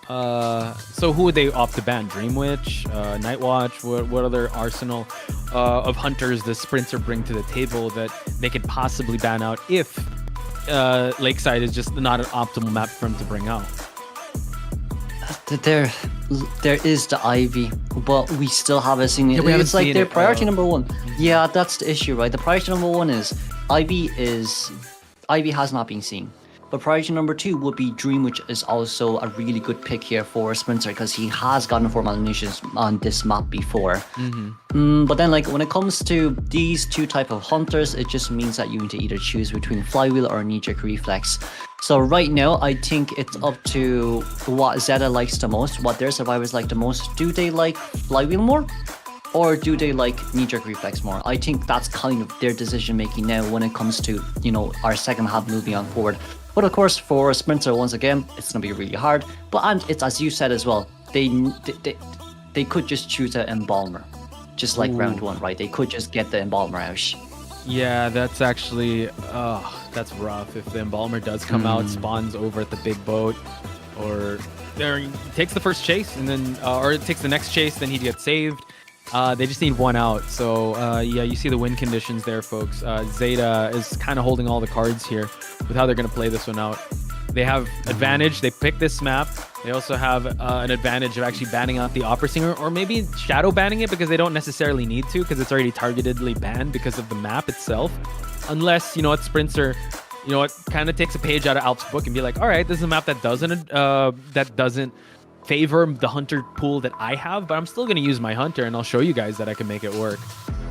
So who would they opt to ban? Dream Witch, Nightwatch? What other arsenal of hunters does Sprinter bring to the table that they could possibly ban out if Lakeside is just not an optimal map for him to bring out? There is the Ivy, but we still haven't seen it. It's like their priority number one. Yeah, that's the issue, right? The priority number one is Ivy has not been seen. But priority number 2 would be Dream, which is also a really good pick here for Sprinter because he has gotten 4 malnutritions on this map before. But then, like, when it comes to these two type of hunters, it just means that you need to either choose between Flywheel or Knee-Jerk Reflex. So right now, I think it's up to what Zeta likes the most, what their survivors like the most. Do they like Flywheel more? Or do they like Knee-Jerk Reflex more? I think that's kind of their decision making now when it comes to, you know, our second half moving on forward. But of course, for Sprinter, once again, it's going to be really hard. And it's, as you said as well, they could just choose an Embalmer. Just like round 1, right? They could just get the Embalmer out. Yeah, that's actually... that's rough. If the Embalmer does come out, spawns over at the big boat, or takes the first chase, and then... or it takes the next chase, then he gets saved. They just need 1 out. So, yeah, you see the win conditions there, folks. Zeta is kind of holding all the cards here with how they're going to play this one out. They have advantage. They pick this map. They also have an advantage of actually banning out the Opera Singer, or maybe shadow banning it because they don't necessarily need to because it's already targetedly banned because of the map itself. Unless, you know what, Sprinter, you know what, kind of takes a page out of Alp's book and be like, all right, this is a map that doesn't favor the hunter pool that I have, but I'm still going to use my hunter, and I'll show you guys that I can make it work.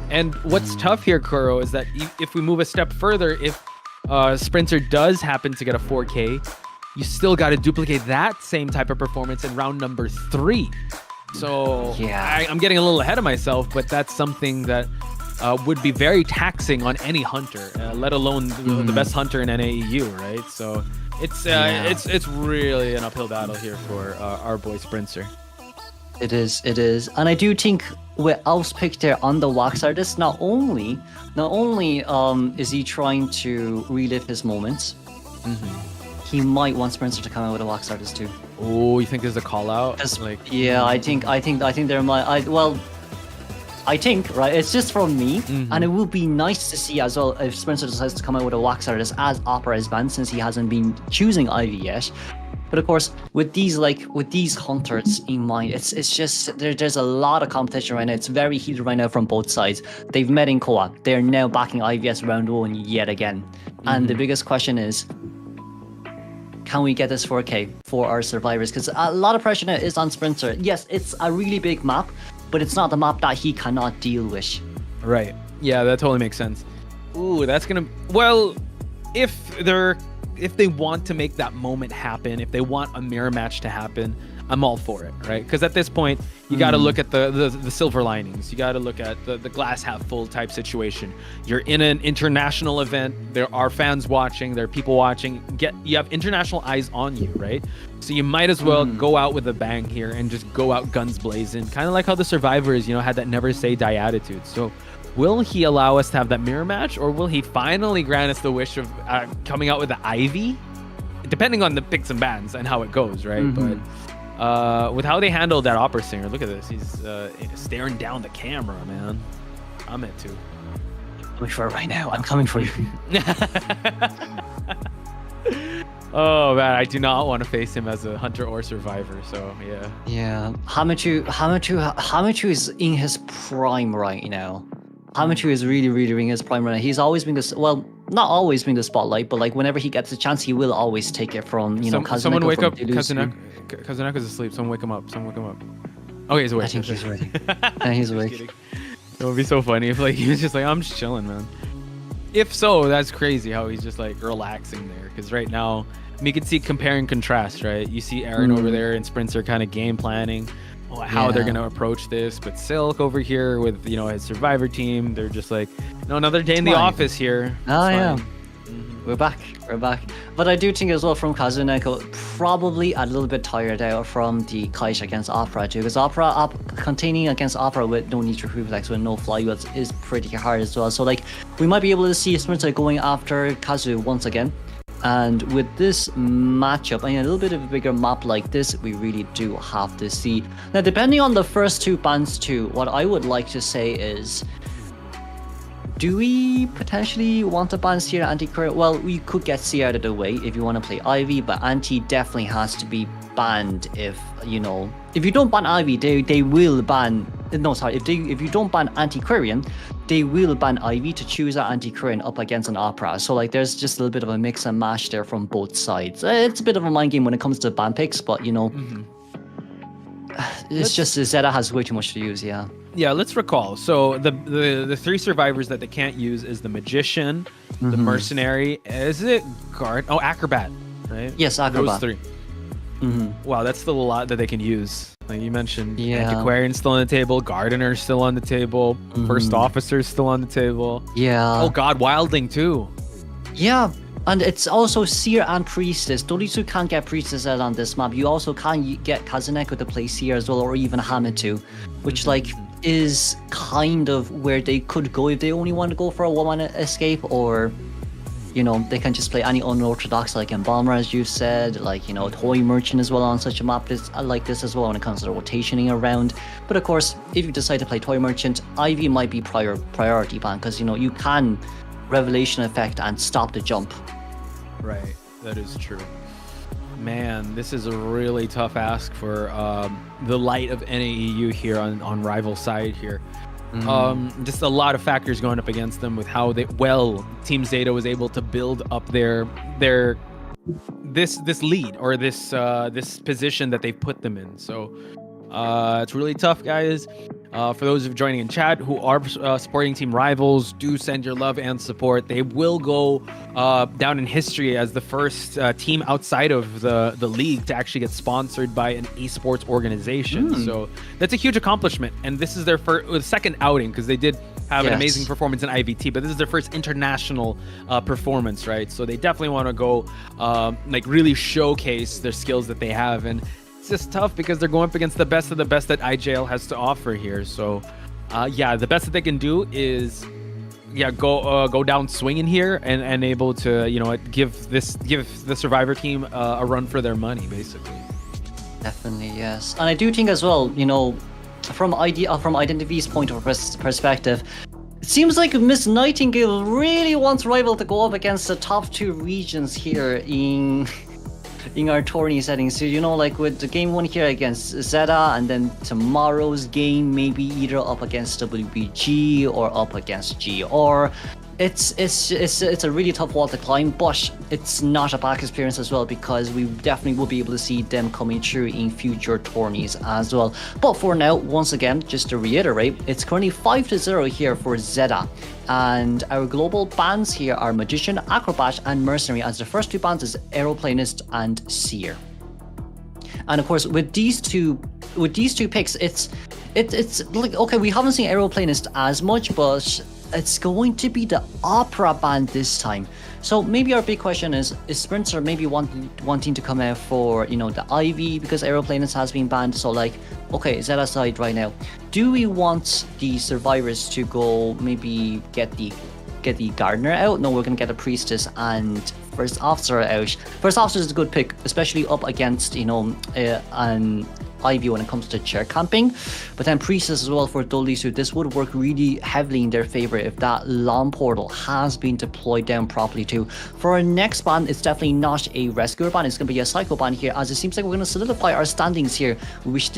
And what's tough here, Kuro, is that if we move a step further, if Sprinter does happen to get a 4K, you still got to duplicate that same type of performance in round number 3. So yeah, I'm getting a little ahead of myself, but that's something that would be very taxing on any hunter, let alone the best hunter in NAEU, right? So it's really an uphill battle here for our boy Sprinter. It is, and I do think with Alf's pick there on the wax artist, not only is he trying to relive his moments, he might want Sprinter to come out with a wax artist too. Oh, you think there's a call out? Like, yeah, I think there might. I think, right, it's just from me, and it would be nice to see as well if Sprinter decides to come out with a wax artist as Opera is banned, since he hasn't been choosing Ivy yet. But of course, with these hunters in mind, it's just there's a lot of competition right now. It's very heated right now from both sides. They've met in co-op. They're now backing IVS round 1 yet again. And the biggest question is, can we get this 4K for our survivors? Because a lot of pressure now is on Sprinter. Yes, it's a really big map, but it's not the map that he cannot deal with. Right. Yeah, that totally makes sense. Ooh, that's gonna... Well, if they want to make that moment happen, if they want a mirror match to happen, I'm all for it, right? Because at this point, you got to look at the silver linings. You got to look at the glass half full type situation. You're in an international event. There are fans watching. There are people watching. You have international eyes on you, right? So you might as well go out with a bang here and just go out guns blazing. Kind of like how the survivors, had that never say die attitude. So will he allow us to have that mirror match, or will he finally grant us the wish of coming out with the Ivy? Depending on the picks and bans and how it goes, right? But with how they handled that opera singer, look at this. He's staring down the camera, man. I'm it too. Coming for it right now. I'm coming for you. Oh man, I do not want to face him as a hunter or survivor. So yeah. Yeah, Hamachu is in his prime right now. Hamachu is really in his prime right now. He's always been this. Well, not always been the spotlight, but like whenever he gets a chance, he will always take it from Kazuneko. Someone wake up Kazuneko. Kazuneko's asleep. Someone wake him up. Oh, he's awake. I think he's ready. Yeah, he's awake. It would be so funny if like he was just like, I'm just chilling, man. If so, that's crazy how he's just like relaxing there. Because right now, you can see compare and contrast, right? You see Aaron over there and Sprints are kind of game planning how they're gonna approach this, but Silk over here with his Survivor team, they're just like, no, another day in the office here. Oh yeah, we're back. But I do think as well from Kazuneko, probably a little bit tired out from the Kaish against Opera too, because containing against Opera with no Nitro Reflex, with no fly wheels is pretty hard as well. So like we might be able to see Sprinter going after Kazu once again. And with this matchup, and a little bit of a bigger map like this, we really do have to see. Now, depending on the first two bans too, what I would like to say is, do we potentially want to ban Sierra Anti-Courier? Well, we could get Sierra out of the way if you want to play Ivy, but Anti definitely has to be banned if you don't ban Ivy, they will ban... No, sorry, if you don't ban Anti-Quarian, they will ban Ivy to choose that Anti-Quarian up against an Opera. So like there's just a little bit of a mix and mash there from both sides. It's a bit of a mind game when it comes to ban picks, but it's just ZETA has way too much to use, yeah. Yeah, let's recall. So the three survivors that they can't use is the Magician, the Mercenary, is it Guard? Oh, Acrobat, right? Yes, Acrobat. Those three. Wow, that's still a lot that they can use. Like you mentioned, Antiquarian's still on the table, Gardener's still on the table, First Officer's still on the table. Yeah. Oh god, Wildling too. Yeah, and it's also Seer and Priestess. Dorisu can't get Priestess out on this map. You also can't get Kazuneko to play Seer as well, or even Hamitu, which like is kind of where they could go if they only want to go for a one-man escape, or they can just play any unorthodox like Embalmer, as you said, like Toy Merchant as well on such a map like this as well when it comes to the rotationing around. But of course, if you decide to play Toy Merchant, Ivy might be priority ban, because you can Revelation effect and stop the jump. Right, that is true. Man, this is a really tough ask for the light of NAEU here on rival side here. Just a lot of factors going up against them with how Team ZETA was able to build up this lead, or this position that they've put them in. So it's really tough, guys. For those of you joining in chat who are supporting team rivals, do send your love and support. They will go down in history as the first team outside of the league to actually get sponsored by an esports organization. So that's a huge accomplishment. And this is their second outing, because they did have an amazing performance in IVT, but this is their first international performance, right? So they definitely want to go really showcase their skills that they have. And it's just tough because they're going up against the best of the best that IJL has to offer here. So the best that they can do is go down swinging here and able to give the Survivor team a run for their money, basically. Definitely, yes. And I do think as well, from Identity's point of perspective, it seems like Miss Nightingale really wants Rival to go up against the top two regions here in our tourney settings. So like with the game one here against ZETA, and then tomorrow's game maybe either up against WBG or up against GR. It's a really tough wall to climb, but it's not a bad experience as well, because we definitely will be able to see them coming through in future tourneys as well. But for now, once again, just to reiterate, it's currently 5-0 here for ZETA. And our global bans here are Magician, Acrobat, and Mercenary, as the first two bans is Aeroplanist and Seer. And of course, with these two picks, it's like, okay, we haven't seen Aeroplanist as much, but it's going to be the Opera band this time. So maybe our big question is Sprinter maybe wanting to come out for the Ivy, because Aeroplanist has been banned. So like, okay, ZETA side right now, do we want the survivors to go maybe get the Gardener out? No, we're gonna get a Priestess and First Officer out. First Officer is a good pick, especially up against an Ivy when it comes to chair camping. But then Priestess as well for Dolisu. This would work really heavily in their favor if that Lawn Portal has been deployed down properly too. For our next ban, it's definitely not a Rescuer ban, it's going to be a Psycho ban here, as it seems like we're going to solidify our standings here with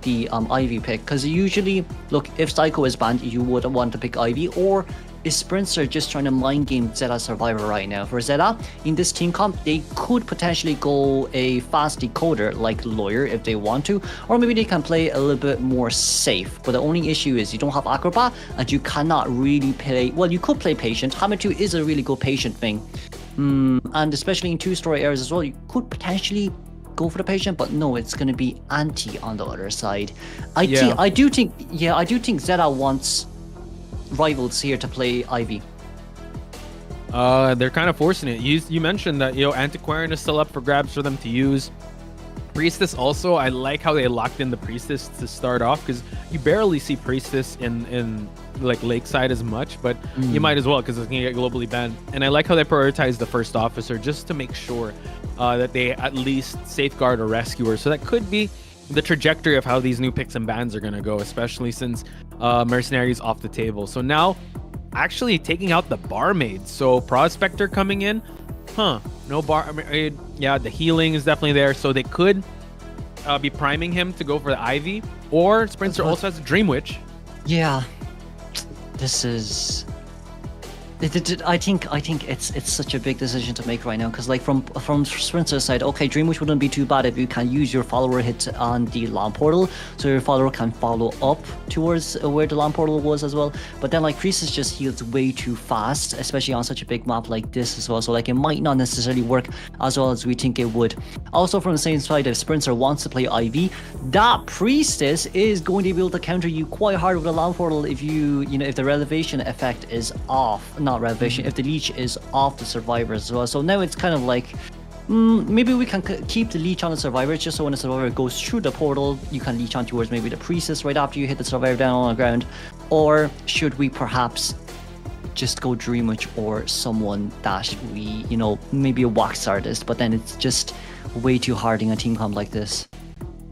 the Ivy pick. Because usually, look, if Psycho is banned, you would want to pick Ivy, or is Sprinter just trying to mind game Zeta Survivor right now? For Zeta, in this team comp, they could potentially go a fast decoder like Lawyer if they want to, or maybe they can play a little bit more safe. But the only issue is you don't have Acrobat, and you cannot really play, well, you could play Patient. Hamitu is a really good Patient thing. And especially in 2-story areas as well, you could potentially go for the Patient, but no, it's going to be Anti on the other side. I do think Zeta wants rivals here to play Ivy. They're kind of forcing it. You mentioned that, Antiquarian is still up for grabs for them to use. Priestess also, I like how they locked in the Priestess to start off, because you barely see Priestess in like Lakeside as much, but you might as well because it's going to get globally banned. And I like how they prioritize the first officer just to make sure that they at least safeguard a rescuer. So that could be the trajectory of how these new picks and bans are going to go, especially since Mercenaries off the table. So now actually taking out the Barmaid. So Prospector coming in. No Barmaid. Yeah, the healing is definitely there. So they could be priming him to go for the Ivy. Or Sprinter also has a Dream Witch. Yeah. This is... I think it's such a big decision to make right now, because like from Sprinter's side, okay, Dream Witch wouldn't be too bad if you can use your follower hit on the Lawn Portal, so your follower can follow up towards where the Lawn Portal was as well. But then like Priestess just heals way too fast, especially on such a big map like this as well. So like it might not necessarily work as well as we think it would. Also from the same side, if Sprinter wants to play IV, that Priestess is going to be able to counter you quite hard with the Lawn Portal if if the Revelation effect is off. Not Revelation, if the leech is off the survivors as well. So now it's kind of like maybe we can keep the leech on the survivor, just so when the survivor goes through the portal, you can leech on towards maybe the Priestess right after you hit the survivor down on the ground. Or should we perhaps just go Dream Witch or someone that we, maybe a wax artist, but then it's just way too hard in a team comp like this.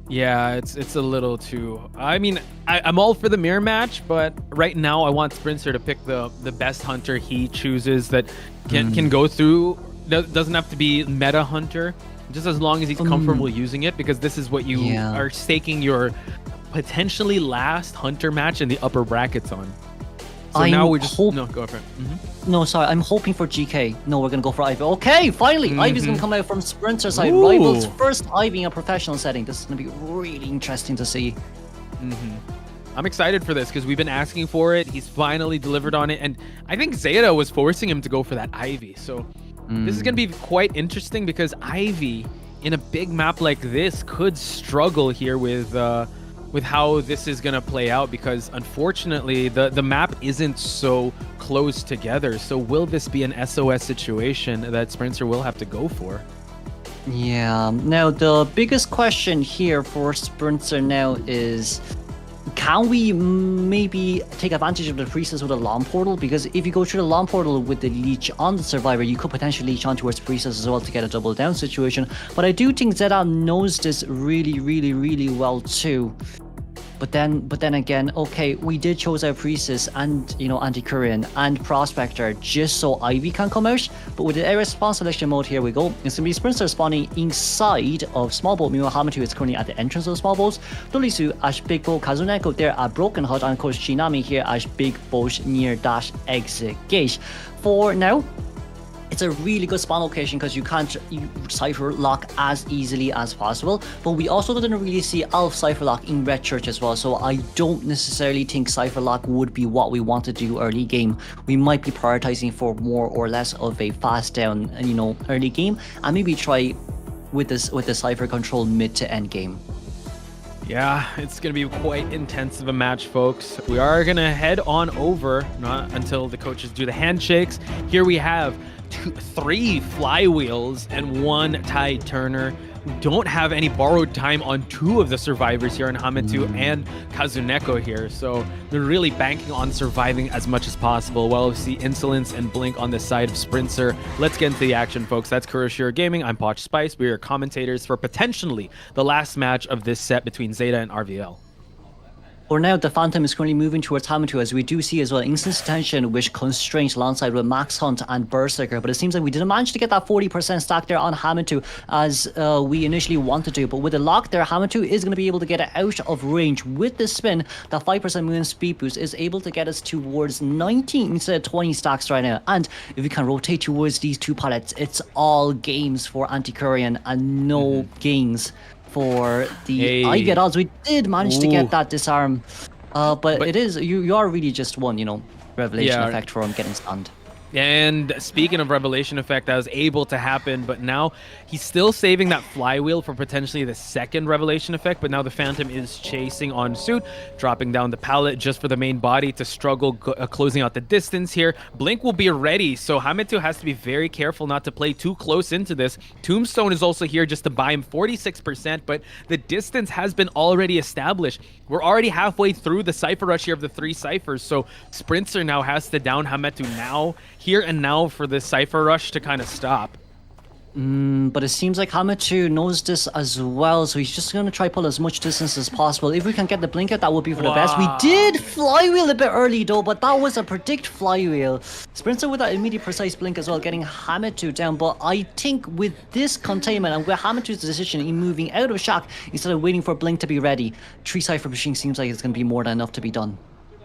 Yeah, it's a little too... I mean, I'm all for the mirror match, but right now I want Sprinter to pick the best hunter he chooses that can go through. Doesn't have to be meta hunter, just as long as he's comfortable using it, because this is what you are staking your potentially last hunter match in the upper brackets on. So now we just... No, go for it. No, sorry, I'm hoping for GK. No, we're gonna go for Ivy. Okay, finally, Ivy's gonna come out from Sprinter's side. Rivals first Ivy in a professional setting. This is gonna be really interesting to see. I'm excited for this because we've been asking for it. He's finally delivered on it, and I think Zeta was forcing him to go for that Ivy. So this is gonna be quite interesting, because Ivy in a big map like this could struggle here with how this is going to play out, because unfortunately the map isn't so close together. So will this be an SOS situation that Sprinter will have to go for? Yeah, now the biggest question here for Sprinter now is, can we maybe take advantage of the Priestess with a Lawn Portal? Because if you go through the Lawn Portal with the leech on the survivor, you could potentially leech on towards Priestess as well to get a double down situation. But I do think Zeta knows this really, really, really well too. But then again, okay, we did choose our Priestess and, Antiquarian and Prospector just so Ivy can come out. But with the area spawn selection mode, here we go. It's going to be Sprinter spawning inside of Small Boat. Meanwhile, Hamitu is currently at the entrance of Small Boats. Dolisu as Big Boat, Kazuneko there at Broken Hut, and of course Shinami here as Big Boat near dash exit gate. For now, it's a really good spawn location because you can't cipher lock as easily as possible, but we also didn't really see Elf cipher lock in Red Church as well, so I don't necessarily think cipher lock would be what we want to do early game. We might be prioritizing for more or less of a fast down, early game, and maybe try with the cipher control mid to end game. Yeah, it's going to be quite intense of a match, folks. We are going to head on over, not until the coaches do the handshakes. Here we have 3 flywheels and 1 tide turner. We don't have any borrowed time on 2 of the survivors here in Hamitu and Kazuneko here, so they're really banking on surviving as much as possible. Well, we see Insolence and Blink on the side of Sprinter. Let's get into the action, folks. That's Kuroshiro Gaming. I'm Poch Spice. We are commentators for potentially the last match of this set between Zeta and RVL. For now, the Phantom is currently moving towards Hamato, as we do see as well Instant Tension, which constrains alongside with Max Hunt and Berserker. But it seems like we didn't manage to get that 40% stack there on Hamato as we initially wanted to. But with the lock there, Hamato is going to be able to get it out of range. With the spin, that 5% movement speed boost is able to get us towards 19 instead of 20 stacks right now. And if we can rotate towards these two pilots, it's all games for Antiquarian and no gains for the Ivy at odds. We did manage to get that disarm, but it is you are really just one, revelation effect from getting stunned. And speaking of revelation effect, that was able to happen, but now he's still saving that flywheel for potentially the second revelation effect. But now the Phantom is chasing on Suit, dropping down the pallet just for the main body to struggle closing out the distance here. Blink will be ready, so Hamato has to be very careful not to play too close into this. Tombstone is also here just to buy him 46%, but the distance has been already established. We're already halfway through the Cypher Rush here of the 3 Cyphers, so Sprinter now has to down Hamato now, here and now, for this Cypher Rush to kind of stop. But it seems like Hamato knows this as well, so he's just going to try pull as much distance as possible. If we can get the blink out, that would be for the best. We did flywheel a bit early though, but that was a predict flywheel. Sprinter with that immediate precise blink as well, getting Hamato down. But I think with this containment and with Hamato's decision in moving out of shock instead of waiting for blink to be ready, 3 Cypher Machine seems like it's going to be more than enough to be done.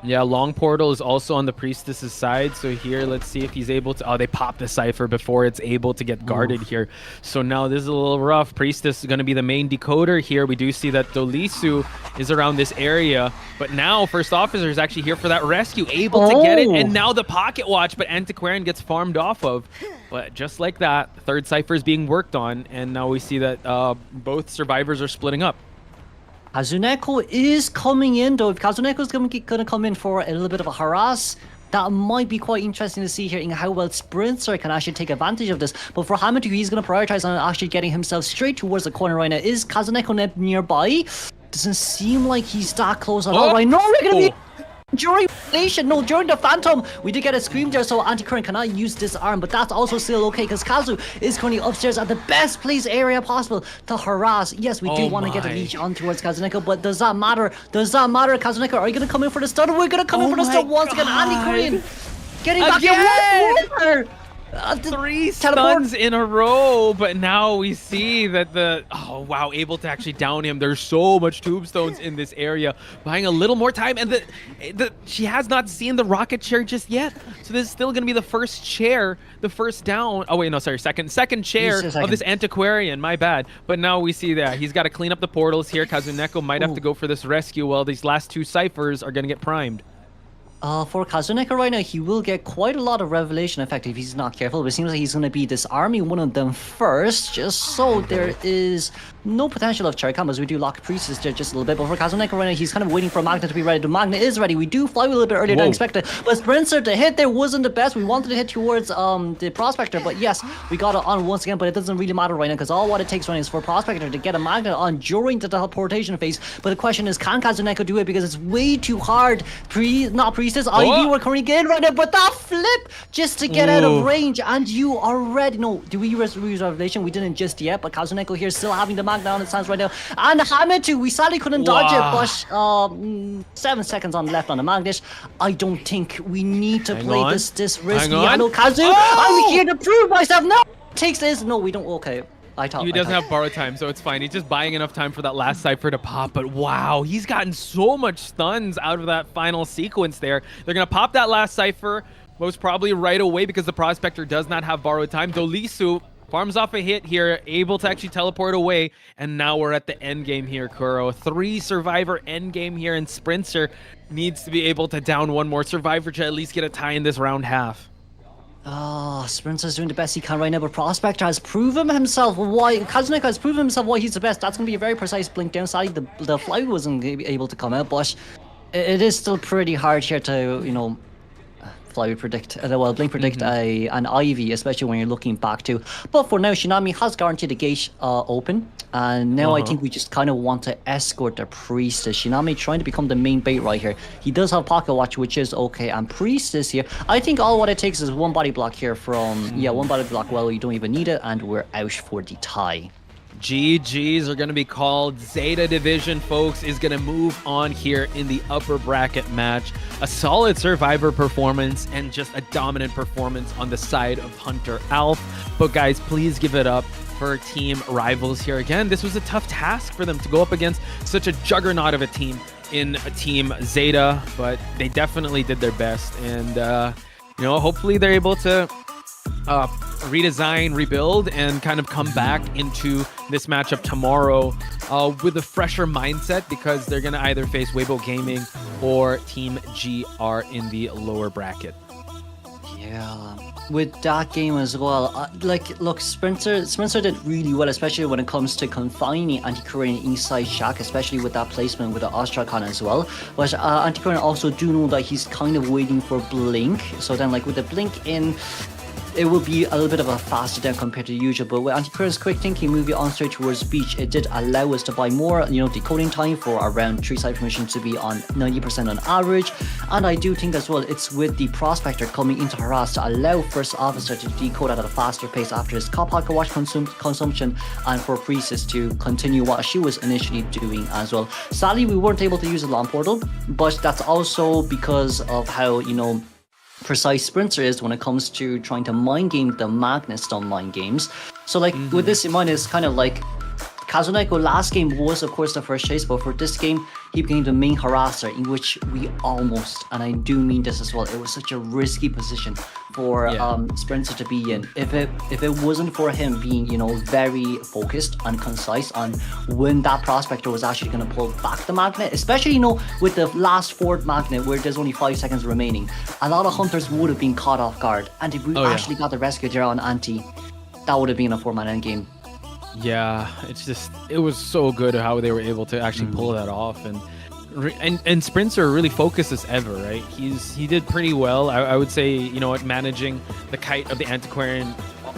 Yeah, Long Portal is also on the Priestess's side. So here, let's see if he's able to... Oh, they pop the Cypher before it's able to get guarded here. So now this is a little rough. Priestess is going to be the main decoder here. We do see that Dolisu is around this area. But now First Officer is actually here for that rescue, able to get it. And now the Pocket Watch, but Antiquarian gets farmed off of. But just like that, third Cypher is being worked on. And now we see that both survivors are splitting up. Kazuneko is coming in though. If Kazuneko is going to come in for a little bit of a harass, that might be quite interesting to see here in how well Sprinter can actually take advantage of this. But for Hamato, he's going to prioritize on actually getting himself straight towards the corner right now. Is Kazuneko nearby? Doesn't seem like he's that close at all right now. We're going to be... During the Phantom, we did get a scream there, so Antiquarian cannot use this arm, but that's also still okay because Kazu is currently upstairs at the best place area possible to harass. Yes, we do want to get a leash on towards Kazuneko, but does that matter? Does that matter, Kazuneko? Are you going to come in for the stun? We're going to come in for the stun once again. Antiquarian getting back in. 3 stuns in a row, but now we see that able to actually down him. There's so much tombstones in this area, buying a little more time, and she has not seen the rocket chair just yet, so this is still going to be the first chair, the first down. Oh wait, no, sorry, second chair of this Antiquarian, my bad. But now we see that he's got to clean up the portals here. Kazuneko might have to go for this rescue while these last 2 Cyphers are going to get primed. For Kazuneko right now, he will get quite a lot of revelation effect if he's not careful, but it seems like he's going to be disarming one of them first, just so there is no potential of cherry combos. We do lock Priestess there just a little bit, but for Kazuneko right now, he's kind of waiting for Magna to be ready. The Magna is ready. We do fly a little bit earlier than expected, but Sprinter, the hit there wasn't the best. We wanted to hit towards the Prospector, but yes, we got it on once again, but it doesn't really matter right now, because all what it takes right now is for Prospector to get a Magna on during the teleportation phase. But the question is, can Kazuneko do it? Because it's way too hard. Priestess, Ivy were currently getting right now, but that flip just to get out of range, and you are ready. No, do we use Revelation? We didn't just yet, but Kazuneko here still having the Magna on its hands right now. And Hamato, we sadly couldn't dodge it, but 7 seconds on left on the Magnet. I don't think we need to play this risky. I know, Kazu, I'm here to prove myself. No, takes this. No, we don't. Okay. He doesn't have borrow time, so it's fine. He's just buying enough time for that last Cypher to pop. But wow, he's gotten so much stuns out of that final sequence there. They're going to pop that last Cypher most probably right away because the Prospector does not have borrowed time. Dolisu farms off a hit here, able to actually teleport away. And now we're at the end game here, Kuro. 3 Survivor end game here, and Sprinter needs to be able to down one more Survivor to at least get a tie in this round half. Sprinter's doing the best he can right now, but Prospector has proven himself Kazuneko has proven himself why he's the best. That's going to be a very precise blink down. Sadly, the fly wasn't able to come out, but it is still pretty hard here to, blink predict an Ivy, especially when you're looking back to. But for now, Shinami has guaranteed the gate open, and now I think we just kind of want to escort the Priestess. Shinami trying to become the main bait right here. He does have Pocket Watch, which is okay, and Priestess here, I think all what it takes is one body block here from one body block. Well, you don't even need it, and we're out for the tie. GGs are going to be called. Zeta Division, folks, is going to move on here in the upper bracket match. A solid Survivor performance and just a dominant performance on the side of Hunter Alf. But guys, please give it up for Team Rivals here. Again, this was a tough task for them to go up against such a juggernaut of a team in Team Zeta, but they definitely did their best. And, you know, hopefully they're able to redesign, rebuild, and kind of come back into this matchup tomorrow with a fresher mindset, because they're going to either face Weibo Gaming or Team GR in the lower bracket. Yeah, with that game as well, look, Spencer did really well, especially when it comes to confining Antiquarian inside Shack, especially with that placement with the Ostrakhan as well. But Antiquarian also do know that he's kind of waiting for Blink, so then like with the Blink in, it will be a little bit of a faster down compared to usual. But with Antiquarian's quick thinking moving on straight towards beach, it did allow us to buy more, you know, decoding time for around 3 side missions to be on 90% on average. And I do think as well, it's with the Prospector coming into harass to allow First Officer to decode at a faster pace after his Pocket Watch consumption, and for Priestess to continue what she was initially doing as well. Sadly, we weren't able to use the Lawn Portal, but that's also because of how, you know, precise Sprinter is when it comes to trying to mind game the Magnet Stone mind games. So like with this in mind, it's kind of like Kazuneko last game was of course the first chase, but for this game he became the main harasser, in which we almost, and I do mean this as well, it was such a risky position for Spencer to be in. If it wasn't for him being, you know, very focused and concise on when that Prospector was actually going to pull back the Magnet, especially, you know, with the last fourth Magnet where there's only 5 seconds remaining, a lot of Hunters would have been caught off guard, and if we actually got the rescue there on Anti, that would have been a 4-man endgame. Yeah, it's just, it was so good how they were able to actually pull that off, and Spencer really focused as ever, right? He did pretty well, I would say, you know, at managing the kite of the Antiquarian,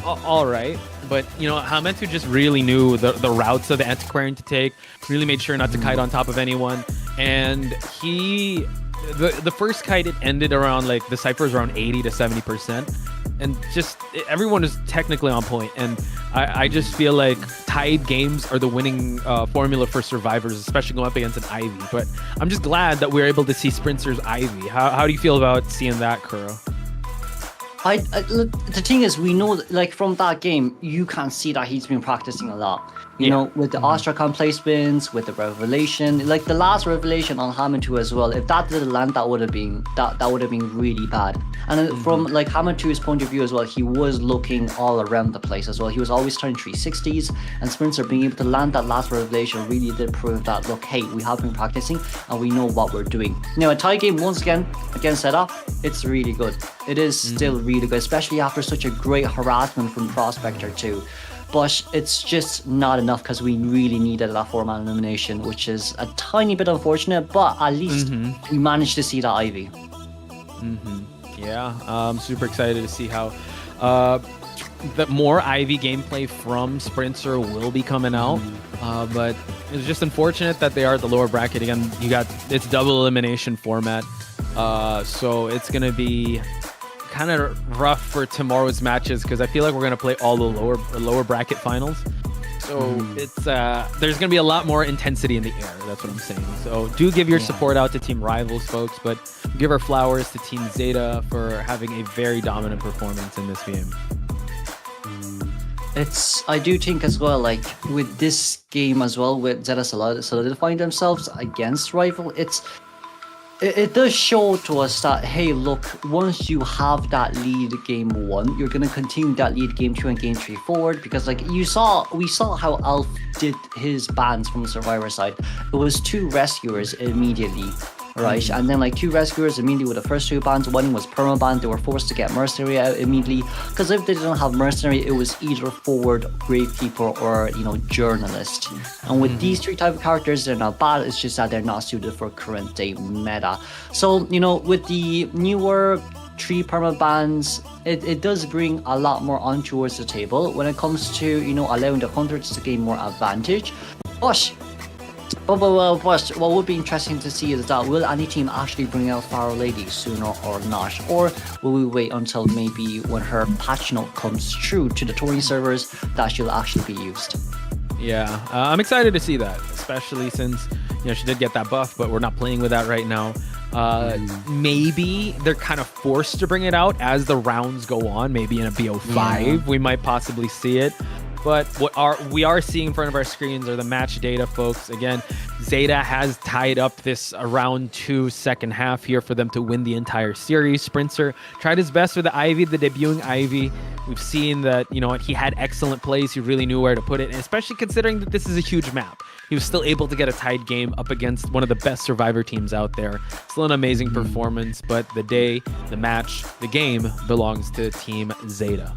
all right, but you know, Hamentu just really knew the routes of the Antiquarian to take, really made sure not to kite on top of anyone, and the first kite, it ended around like the ciphers around 80 to 70%. And just everyone is technically on point, and I just feel like tied games are the winning formula for survivors, especially going up against an Ivy. But I'm just glad that we're able to see Sprinter's Ivy. How do you feel about seeing that, Kuro? The thing is, we know, like, from that game, you can see that he's been practicing a lot. You know, with the Ostrakhan placements, with the Revelation, like the last Revelation on Hamentu as well. If that didn't land, that would have been really bad. And from like Hamentu's point of view as well, he was looking all around the place as well. He was always turning 360s, and Spencer being able to land that last Revelation really did prove that, look, hey, we have been practicing and we know what we're doing. Now, a tie game once again against ZETA, it's really good. It is still really good, especially after such a great harassment from Prospector too. But it's just not enough, because we really needed that 4-man elimination, which is a tiny bit unfortunate, but at least we managed to see that Ivy. Yeah, I'm super excited to see how the more Ivy gameplay from Sprinter will be coming out. But it's just unfortunate that they are at the lower bracket. Again, it's double elimination format. So it's going to be kind of rough for tomorrow's matches, because I feel like we're going to play all the lower bracket finals. So it's there's going to be a lot more intensity in the air. That's what I'm saying. So do give your support out to Team Rivals, folks, but give our flowers to Team Zeta for having a very dominant performance in this game. I do think as well, like with this game as well, with Zeta solidifying themselves against Rival, it does show to us that, hey, look, once you have that lead game 1, you're going to continue that lead game 2 and game 3 forward, because like we saw how Alf did his bans from the Survivor side. It was 2 rescuers immediately, right? And then like 2 rescuers immediately with the first 2 bans. One was permaban. They were forced to get Mercenary out immediately, because if they didn't have Mercenary, it was either forward, Gravekeeper, or, you know, Journalist. And with these 3 type of characters, they're not bad, it's just that they're not suited for current day meta. So, you know, with the newer 3 permabans, it does bring a lot more on towards the table when it comes to, you know, allowing the Hunters to gain more advantage. But what would be interesting to see is that, will any team actually bring out Pharaoh Lady sooner or not? Or will we wait until maybe when her patch note comes through to the touring servers that she'll actually be used? Yeah, I'm excited to see that, especially since she did get that buff, but we're not playing with that right now. Maybe they're kind of forced to bring it out as the rounds go on. Maybe in a BO5 we might possibly see it. But we are seeing in front of our screens are the match data, folks. Again, ZETA has tied up this round 2 second half here for them to win the entire series. Sprinter tried his best with the Ivy, the debuting Ivy. We've seen that, he had excellent plays. He really knew where to put it, and especially considering that this is a huge map. He was still able to get a tied game up against one of the best Survivor teams out there. Still an amazing performance, but the day, the match, the game belongs to Team ZETA.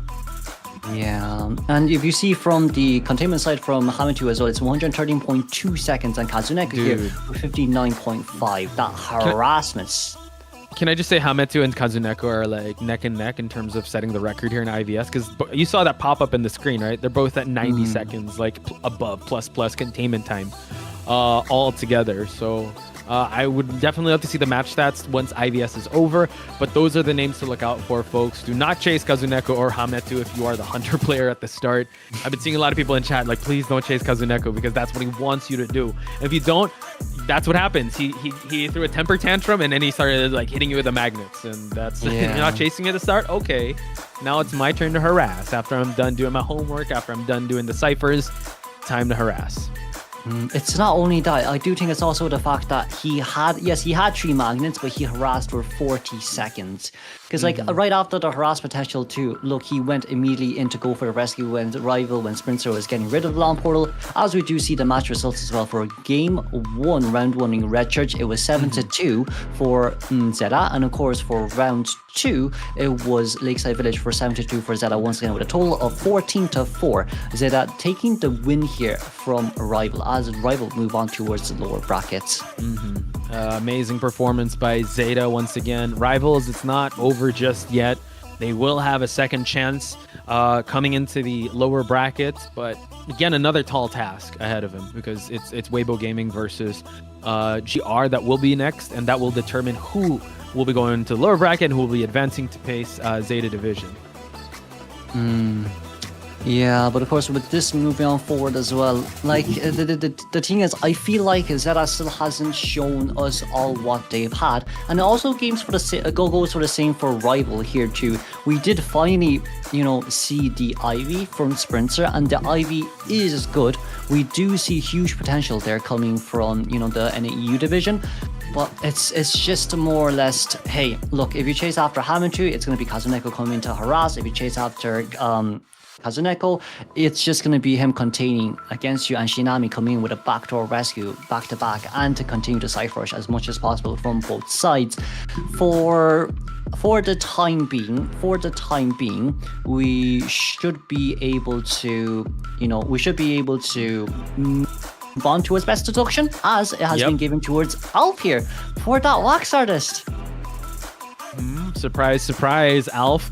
Yeah, and if you see from the containment side from Hamitu as well, it's 113.2 seconds, and Kazuneko here with 59.5. That harassment. Can I just say Hametu and Kazuneko are like neck and neck in terms of setting the record here in IVS? Because you saw that pop up in the screen, right? They're both at 90 seconds, like above plus containment time all together. So I would definitely love to see the match stats once IVS is over, but those are the names to look out for, folks. Do not chase Kazuneko or Hametu if you are the Hunter player at the start. I've been seeing a lot of people in chat like, please don't chase Kazuneko because that's what he wants you to do. And if you don't, that's what happens. He threw a temper tantrum and then he started like hitting you with the magnets, and that's you're not chasing at the start. Okay, now it's my turn to harass. After I'm done doing my homework, after I'm done doing the ciphers, time to harass. It's not only that, I do think it's also the fact that he had 3 magnets, but he harassed for 40 seconds. Because right after the harass potential too, look, he went immediately in to go for the rescue when Sprinter was getting rid of the Lawn Portal. As we do see the match results as well for game 1, round 1 in Red Church, it was 7-2 for ZETA, and of course for round 2, it was Lakeside Village for 7-2 for ZETA once again with a total of 14-4. ZETA taking the win here from Rival as Rival move on towards the lower brackets. Amazing performance by ZETA once again. Rivals, it's not over just yet. They will have a second chance coming into the lower brackets, but again, another tall task ahead of him because it's Weibo Gaming versus GR that will be next, and that will determine who will be going to the lower bracket and who will be advancing to face ZETA Division. Yeah, but of course with this moving on forward as well, like the thing is, I feel like ZETA still hasn't shown us all what they've had, and also games for the goes for the same for Rival here too. We did finally, see the Ivy from Sprinter, and the Ivy is good. We do see huge potential there coming from the NAEU division. But it's just more or less, hey, look, if you chase after Hamitu, it's going to be Kazuneko coming to harass. If you chase after Kazuneko, it's just going to be him containing against you, and Shinami coming in with a backdoor rescue back to back, and to continue to cypher rush as much as possible from both sides. For the time being, we should be able to, move on to its best deduction, as it has been given towards Alf here for that Wax Artist. Surprise, surprise, Alf.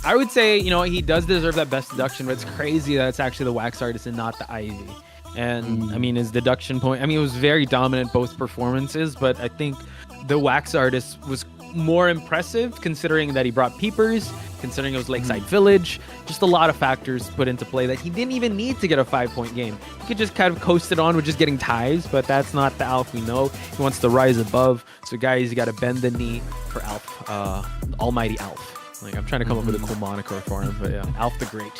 I would say, he does deserve that best deduction, but it's crazy that it's actually the Wax Artist and not the Ivy. And I mean, his deduction point, it was very dominant both performances, but I think the Wax Artist was more impressive considering that he brought peepers, considering it was Lakeside Village, just a lot of factors put into play that he didn't even need to get a 5-point game. He could just kind of coast it on with just getting ties, but that's not the Alf we know. He wants to rise above. So guys, you got to bend the knee for Alf, Almighty Alf. Like, I'm trying to come up with a cool moniker for him, but yeah, Alf the Great.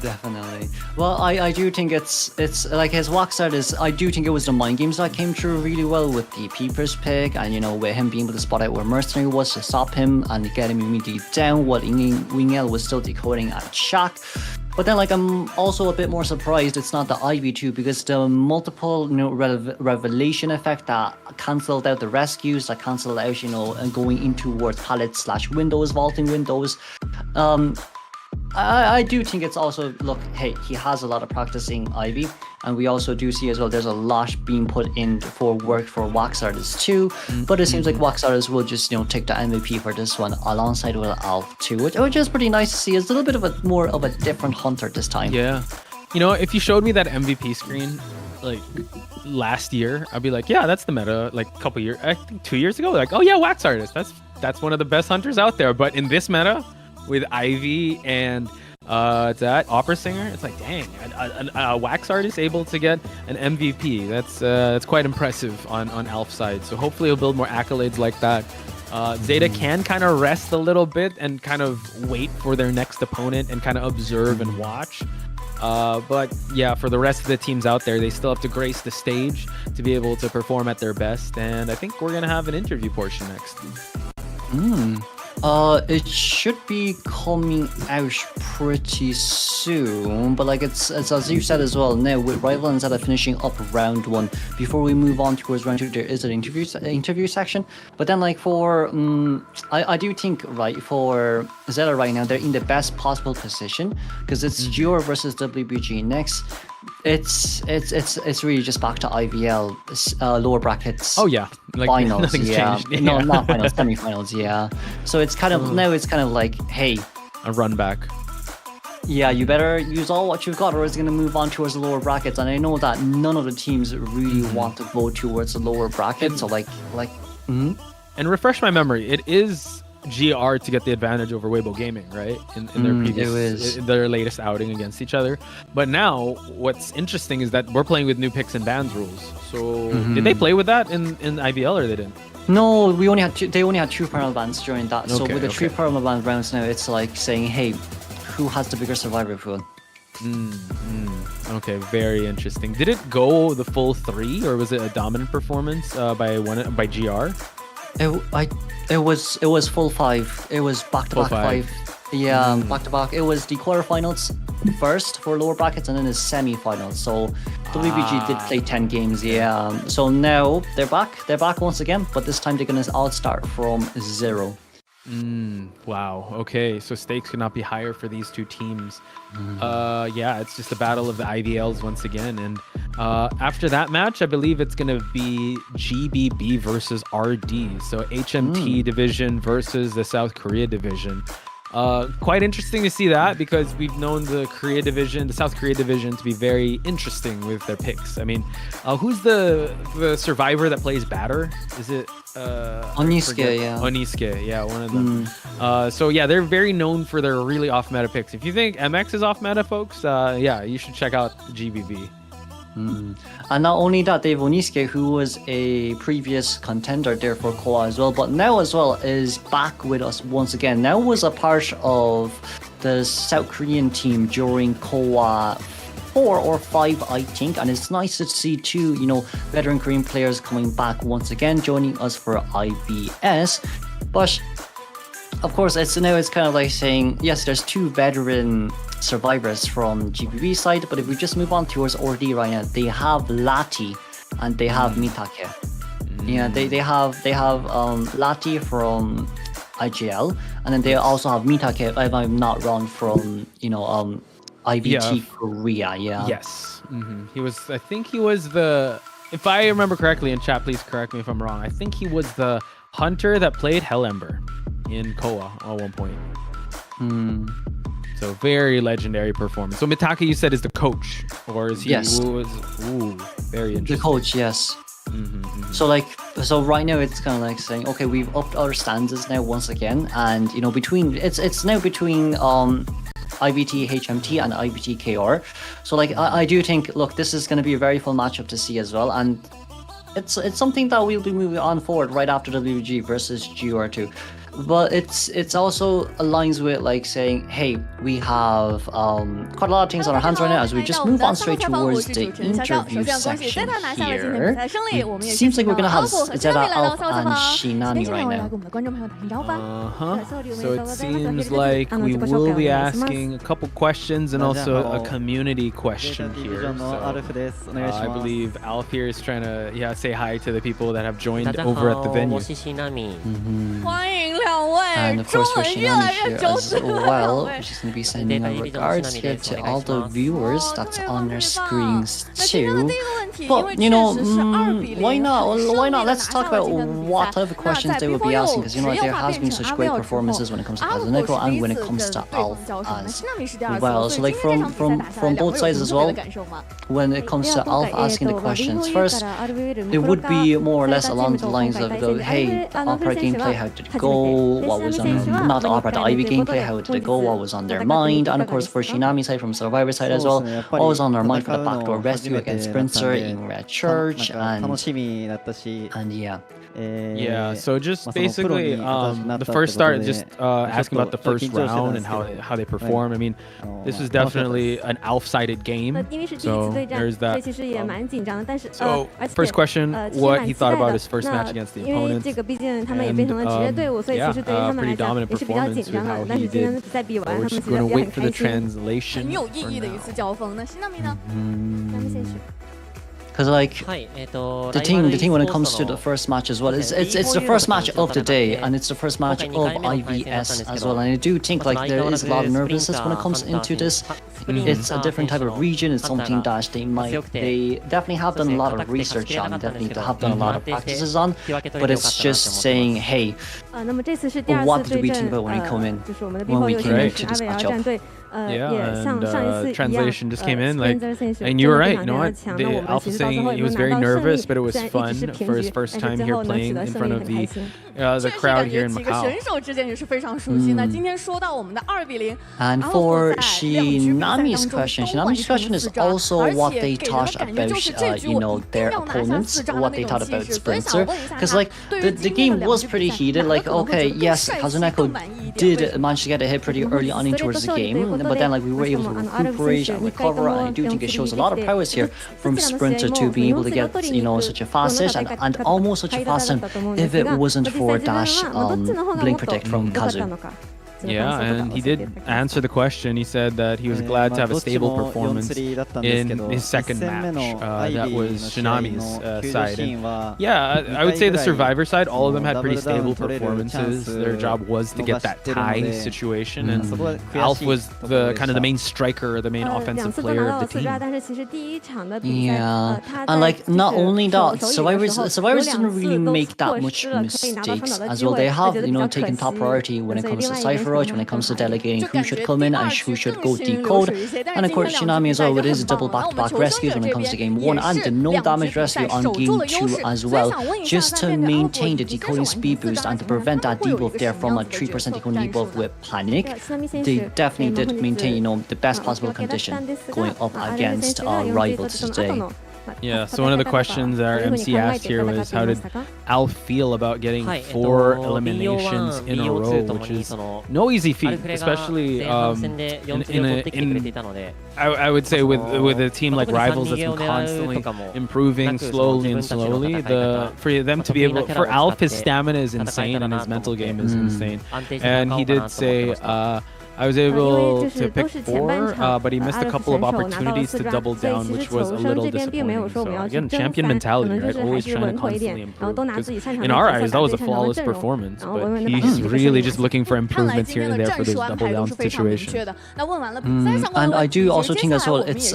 Definitely. Well, I do think it's like his Wax Artist. I do think it was the mind games that came through really well with the Peepers pick, and with him being able to spot out where Mercenary was to stop him and get him immediately down while Wingel was still decoding at Shack. But then, I'm also a bit more surprised it's not the Ivy too, because the multiple, revelation effect that cancelled out the rescues, that cancelled out, and going in towards pallets / windows, vaulting windows. I do think it's also, look, hey, he has a lot of practicing Ivy, and we also do see as well there's a lot being put in for work for Wax Artist too, but it seems like Wax Artist will just, take the MVP for this one alongside with Alf too, which is pretty nice to see. It's a little bit of more of a different Hunter this time. Yeah. If you showed me that MVP screen, like, last year, I'd be like, yeah, that's the meta, like, a couple years, I think 2 years ago, like, oh yeah, Wax Artist, that's one of the best Hunters out there. But in this meta, with Ivy and It's at Opera Singer. It's like, dang, a wax artist able to get an MVP. That's quite impressive on Alf's side. So hopefully he'll build more accolades like that. ZETA can kind of rest a little bit and kind of wait for their next opponent and kind of observe and watch. But yeah, for the rest of the teams out there, they still have to grace the stage to be able to perform at their best. And I think we're going to have an interview portion next. It should be coming out pretty soon, but like it's as you said as well. Now with Rival and ZETA finishing up round 1, before we move on towards round 2, there is an interview section. But then like for I do think for ZETA right now, they're in the best possible position because it's GR versus WBG next. It's really just back to IVL lower brackets. Oh yeah, like finals. Nothing's changed. Yeah. No, not finals, semifinals. Yeah. So it's kind of now it's kind of like, hey, a run back. Yeah, you better use all what you've got, or it's going to move on towards the lower brackets. And I know that none of the teams really want to go towards the lower brackets. So and refresh my memory. It is GR to get the advantage over Weibo Gaming, right? In their previous, their latest outing against each other. But now, what's interesting is that we're playing with new picks and bans rules. So did they play with that in IVL or they didn't? No, we only had they only had 2 permanent bans during that. So with the 3 permanent ban rounds now, it's like saying, hey, who has the bigger survivor pool? Okay, very interesting. Did it go the full 3, or was it a dominant performance by GR? It was full 5. It was back-to-back 5. Yeah, back-to-back. It was the quarterfinals first for lower brackets and then the semi-finals. So WBG did play 10 games, yeah. So now they're back. They're back once again, but this time they're going to all start from 0. Wow. Okay, so stakes could not be higher for these two teams. Yeah, it's just a battle of the IVLs once again. And after that match, I believe it's going to be GBB versus RD. So HMT division versus the South Korea division. Quite interesting to see that because we've known the South Korea division to be very interesting with their picks. I mean, who's the survivor that plays batter? Is it Oniske, yeah. Oniske, yeah, one of them. So yeah, they're very known for their really off-meta picks. If you think MX is off-meta, folks, yeah, you should check out GBB. And not only that, Dave Oniske, who was a previous contender there for KOA as well, but now as well is back with us once again. Now was a part of the South Korean team during KOA 4 or 5, I think, and it's nice to see 2, veteran Korean players coming back once again, joining us for IBS. But of course, it's kind of like saying, yes, there's 2 veteran survivors from GBB side, but if we just move on towards RD right now, they have Lati and they have Mitake. Yeah, they have Lati from IGL, and then they also have Mitake, if I'm not wrong, from IVT Korea. Yeah. Yes. I think he was the, if I remember correctly, in chat, please correct me if I'm wrong. I think he was the hunter that played Hellember in KOA at one point. So very legendary performance. So Mitake, you said, is the coach, or is he? Yes. Very interesting. The coach, yes. So right now it's kind of like saying, okay, we've upped our standards now once again, and it's now between IVT HMT and IVT KR. So I do think, look, this is going to be a very fun matchup to see as well, and it's something that we'll be moving on forward right after WG versus GR2. But it's also aligns with saying, hey, we have quite a lot of things on our hands right now as we just move on straight towards the interview section here. It seems like we're gonna have ZETA, Alf, and Shinami right now. So it seems like we will be asking a couple questions and also a community question here. So, I believe Alf here is trying to say hi to the people that have joined over at the venue. And of course for Shinami here as well, she's going to be sending our regards here to all the viewers that's on their screens too. But why not? Let's talk about what type of questions they will be asking, because there has been such great performances when it comes to Kazuneko and when it comes to Alf as well. So from both sides as well, when it comes to Alf asking the questions, first it would be more or less along the lines of hey, opera gameplay, how did it go? what was on not Opera, the Ivy gameplay, how did it go, what was on their mind, and of course for Shinami side from Survivor side as well, what was on their mind for the backdoor rescue against Sprinter in Red Church, and yeah. Yeah, so just basically the first start, just asking about the first round and how they perform. I mean, this was definitely an Alf-sided game, so there's that. So first question, what he thought about his first match against the opponent, and pretty dominant performance with how he did. So we're just going to wait for the translation. Because like the thing when it comes to the first match as well, it's the first match of the day, and it's the first match of IVS as well. And I do think like there is a lot of nervousness when it comes into this. It's a different type of region. It's something that they definitely have done a lot of research on, definitely have done a lot of practices on. But it's just saying, hey, what did we think about when we came into this matchup? And translation just came in, like, and you were right, you know what? The Alpha saying he was very nervous, but it was fun for his first time here playing in front of the crowd here in Macau. And for Shinami's question is also what they thought about, you know, their opponents, what they thought about Sprinter, because like the game was pretty heated. Like, okay, yes, Kazuneko did manage to get a hit pretty early on in towards the game, but then like we were able to recuperate and recover, and I do think it shows a lot of prowess here from Sprinter to be able to get, you know, such a fast hit and almost such a fast hit if it wasn't for dash blink protect from Kazu. Yeah, and he did answer the question. He said that he was glad to have a stable performance in his second match. That was Shinami's side. And yeah, I would say the Survivor side, all of them had pretty stable performances. Their job was to get that tie situation, and Alf was the kind of the main striker, the main offensive player of the team. Yeah, and like not only that, Survivors didn't really make that much mistakes as well. They have, you know, taken top priority when it comes to Cypher, when it comes to delegating who should come in and who should go decode. And of course Shinami as well with his double back-to-back rescues when it comes to game 1 and the no damage rescue on game 2 as well, just to maintain the decoding speed boost and to prevent that debuff there from a 3% decoding debuff with panic. They definitely did maintain, you know, the best possible condition going up against rivals today. Yeah, so one of the questions our MC asked here was, how did Alf feel about getting 4 eliminations in a row, which is no easy feat, especially I would say with a team like Rivals that's been constantly improving slowly. For them to be able, for Alf, his stamina is insane and his mental game is insane. And he did say, I was able to pick 4, but he missed a couple of opportunities to double down, which was a little disappointing. So again, champion mentality, right? Always trying to constantly improve. Because in our eyes, that was a flawless performance, but he's really just looking for improvements here and there for those double down situations. And I do also think as well, it's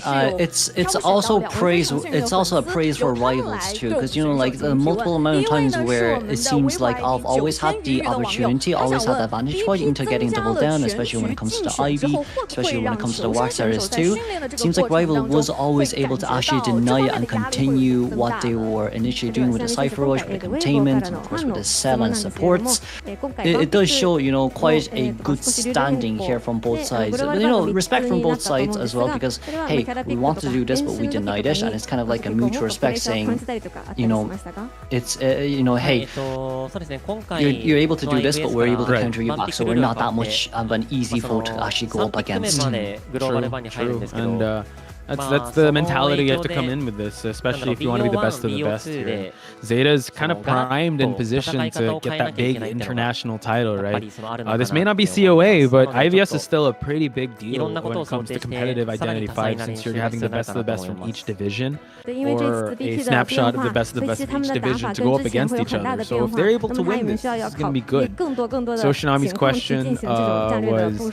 also praise. It's also a praise for Rivals too, because you know, like the multiple amount of times where it seems like Alf always had the opportunity, always had the advantage point into getting double down, especially when it comes to Ivy, especially when it comes to the Wax Series too. It seems like Rival was always able to actually deny and continue what they were initially doing with the Cypher Rush, with the containment, and of course with the cell and supports. It does show, you know, quite a good standing here from both sides. But, you know, respect from both sides as well, because hey, we want to do this, but we denied it, and it's kind of like a mutual respect saying, you know, it's you know, hey, you're able to do this, but we're able to counter you back, so we're not that much of an easy foe to actually go up against. True. And that's the mentality you have to come in with this, especially if you want to be the best of the best here. ZETA is kind of primed in position to get that big international title, right? This may not be COA, but IVS is still a pretty big deal when it comes to competitive Identity 5, since you're having the best of the best from each division, or a snapshot of the best from each division to go up against each other. So if they're able to win this, it's going to be good. So Shinami's question was,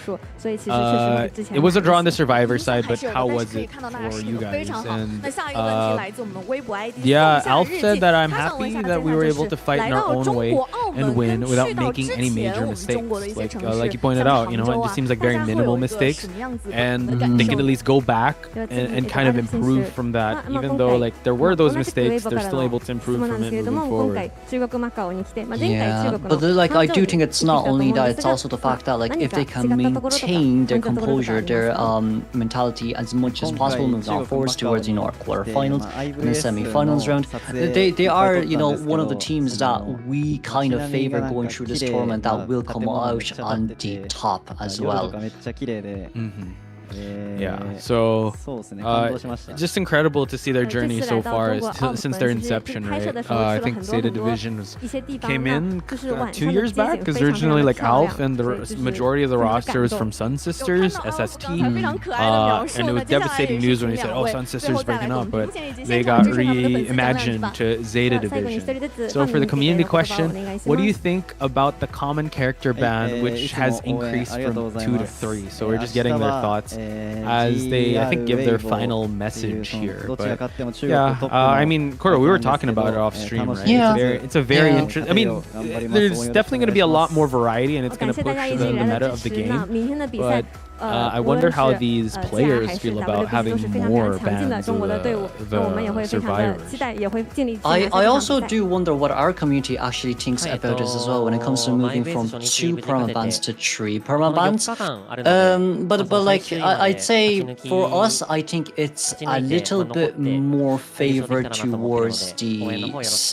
it was a draw on the Survivor side, but how was it 看到大家 for 适 you 应的非 guys. 常好。 And 那下一个问题来自我们的微博 ID yeah, 宋夏 Alf 日 said 记， that I'm 他想问一 happy 下大 that 家 we were 就 able 是 to fight 来 in our 到 own 中 way 国澳 and 门 win 跟 without 去到 making 之 any 前 major 我们中国的一 mistakes. 些 Like 城市， like you pointed 像 out, 杭州 it 啊， seems like 大 very 家会 minimal 有一个 mistakes, 什么样子的 and 感 they 受 can at 呢？ least go back では次 and kind of 選手 improve from that. まあ Even 今 though 回 like there were those 同じくウェ mistakes, ーバ they're から still の able to 質 improve 問なん from です it けれども、 moving 今回 forward. 中国マカオに来て、前回 Yeah, 中国の but like I do 杭州 think に it's not 来たと思 only うんで that; す it's が also the fact that like 何 if か they 違 can ったところとか maintain their 感じたところとかあ composure, ります their か？ mentality as much as possible, moving on forwards towards quarterfinals and then の semifinals round. 撮影 They are いっぱい撮ったんですけど one of the teams that we kind of favor going through this tournament that will come out on the top as 夜と well. かめっちゃ綺麗で、 Yeah, so そうですね、感動しました。 just incredible to see their 这 journey 次 so 来到 far 中国 as 澳门， since 其 their 实 inception, 拍摄 right? 的时候 I 去了 think 很多 ZETA 很多 Division was 一些地方 came 呢， in 就是晚 2上的 years 街景 back 非 because 常非 originally 常 like 漂 Alf 亮， and 所以 the 就是 majority of the 非常 roster was 感 from 动。 Sun 有 Sisters 看到 Alf 刚 SST. 才非常可爱的描述 And it 呢， was 接下来 devastating 也 news 是 when 请 he said, 两 "Oh, 位 Sun 最 Sisters 后再 breaking 来给我 up," 们 but 凸显一些 they 现场 got 介绍他们的本次奖项是 reimagined 吧？ to ZETA 最後に一 Division. 人ずつ So for the ファンに community 向けて言葉を question, お願いし what ま do you す。 think about the common character ban, which has increased from 2 to 3? So we're just getting their thoughts as they, I think, give their final message here. But yeah, I mean, Koro, we were talking about it off stream, right? Yeah. It's a very Yeah. interesting. I mean, there's definitely going to be a lot more variety, and it's 感 going to 谢大家 push 一 the 直以来 meta 的 of 支 the 持。那 game. 明天的比赛 But，I 无论 wonder 是 how these ZETA players 还是 feel about WPP 都 having 是非常非 more 常强劲的 bans 中国的 of 队伍，那我们也会非常的期 survivors. 待，也会尽力去 I 完成这场 also 比赛。 do wonder what our community actually thinks about this as well when it comes to moving from 2 perma bans to 3 perma bans. But like I'd say for us, I think it's a little bit more favored towards the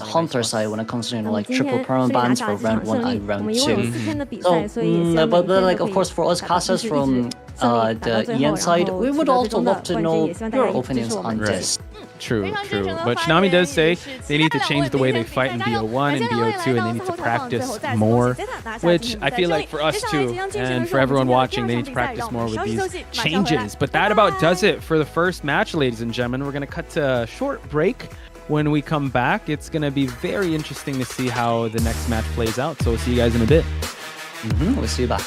hunter side when it comes to 那么 like 今天 triple 顺 perma 利拿 bans 下 for 了这场 round 1胜 and 利，我 round 们一共有 2. 4天的比 So, 赛，所以也希望每 but 天都 like 可 of 以 course for us 打到 casters 一直 from 胜利，打到 the 最后， EN 然 side, 后 we 取 would 得 also 最终的 love to 冠军， know 也希望大 your 家一直支 opinions 持我 on 们。 this. True, 非常真 true. 诚的 But 发 Shinami 言 does say 也是 they need to 期待两 change the 位 way 明 they 天 fight in 加油。 BO1 and 感谢两位 BO2, 来 and 到 they need 赛 to 后采访，最 practice 后再次恭喜 more. ZETA 拿下 Which 今天 I 比赛 feel 胜 like 利。 for us 接下来 too, 即将进行的 and 是 for 我们 everyone 今天的 watching, 第 they 二 need 场 to 比赛， practice 让我 more 们 with 稍息 these 休息，马上回来。 changes. But that about does it for the first match, ladies and gentlemen. We're going to cut to a short break. When we come back, it's going to be very interesting to see how the next match plays out. So we'll see you guys in a bit. We'll see you back.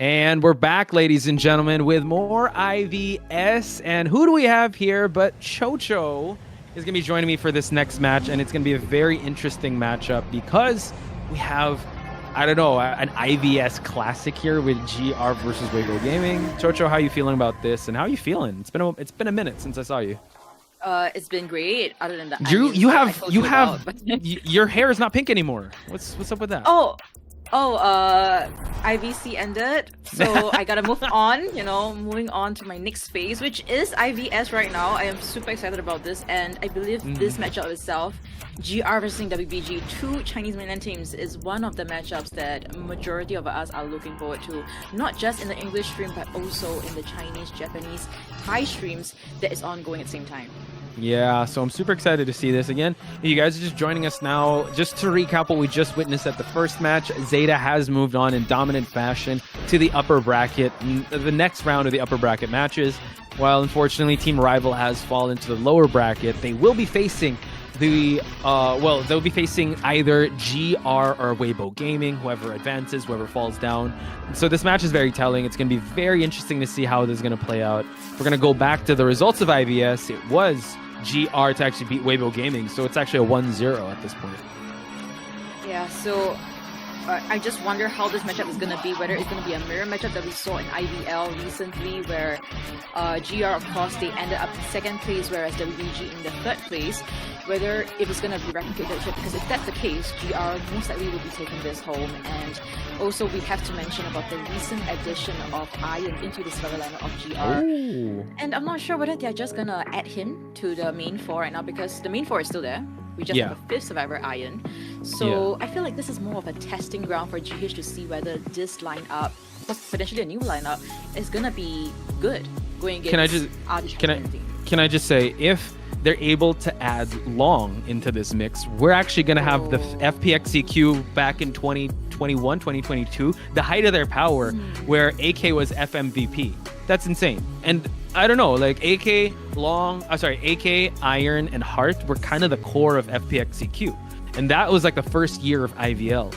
And we're back, ladies and gentlemen, with more IVS. And who do we have here but Chocho is going to be joining me for this next match. And it's going to be a very interesting matchup because we have, I don't know, an IVS classic here with GR versus Weibo Gaming. Chocho, how are you feeling about this? And how are you feeling? It's been a minute since I saw you. It's been great. Other than that, your hair is not pink anymore. What's up with that? IVC ended, so I gotta move on, moving on to my next phase, which is IVS right now. I am super excited about this, and I believe this matchup itself, GR versus WBG, two Chinese mainland teams, is one of the matchups that majority of us are looking forward to, not just in the English stream, but also in the Chinese, Japanese, Thai streams that is ongoing at the same time. Yeah, so I'm super excited to see this again. If you guys are just joining us now, just to recap what we just witnessed at the first match, ZETA has moved on in dominant fashion to the upper bracket, the next round of the upper bracket matches. While unfortunately Team Rival has fallen to the lower bracket, they will be facing they'll be facing either GR or Weibo Gaming, whoever advances, whoever falls down. So this match is very telling. It's going to be very interesting to see how this is going to play out. We're going to go back to the results of IVS. It was GR to actually beat Weibo Gaming, so it's actually a 1-0 at this point. Yeah, so I just wonder how this matchup is going to be, whether it's going to be a mirror matchup that we saw in IVL recently, where GR, of course, they ended up in second place, whereas WBG in the third place, whether if it's going to be replicated, because if that's the case, GR most likely will be taking this home. And also we have to mention about the recent addition of Iron into the survivor lineup of GR. Ooh. And I'm not sure whether they're just going to add him to the main four right now, because the main four is still there. We just have a fifth survivor, Iron. So I feel like this is more of a testing ground for GH to see whether this lineup, potentially a new lineup, is gonna be good going against Can I just say, if they're able to add Long into this mix, we're actually gonna have the FPXCQ back in 2021, 2022, the height of their power, where AK was FMVP. That's insane. And I don't know, like AK, Iron, and Heart were kind of the core of FPXCQ. And that was like the first year of IVL.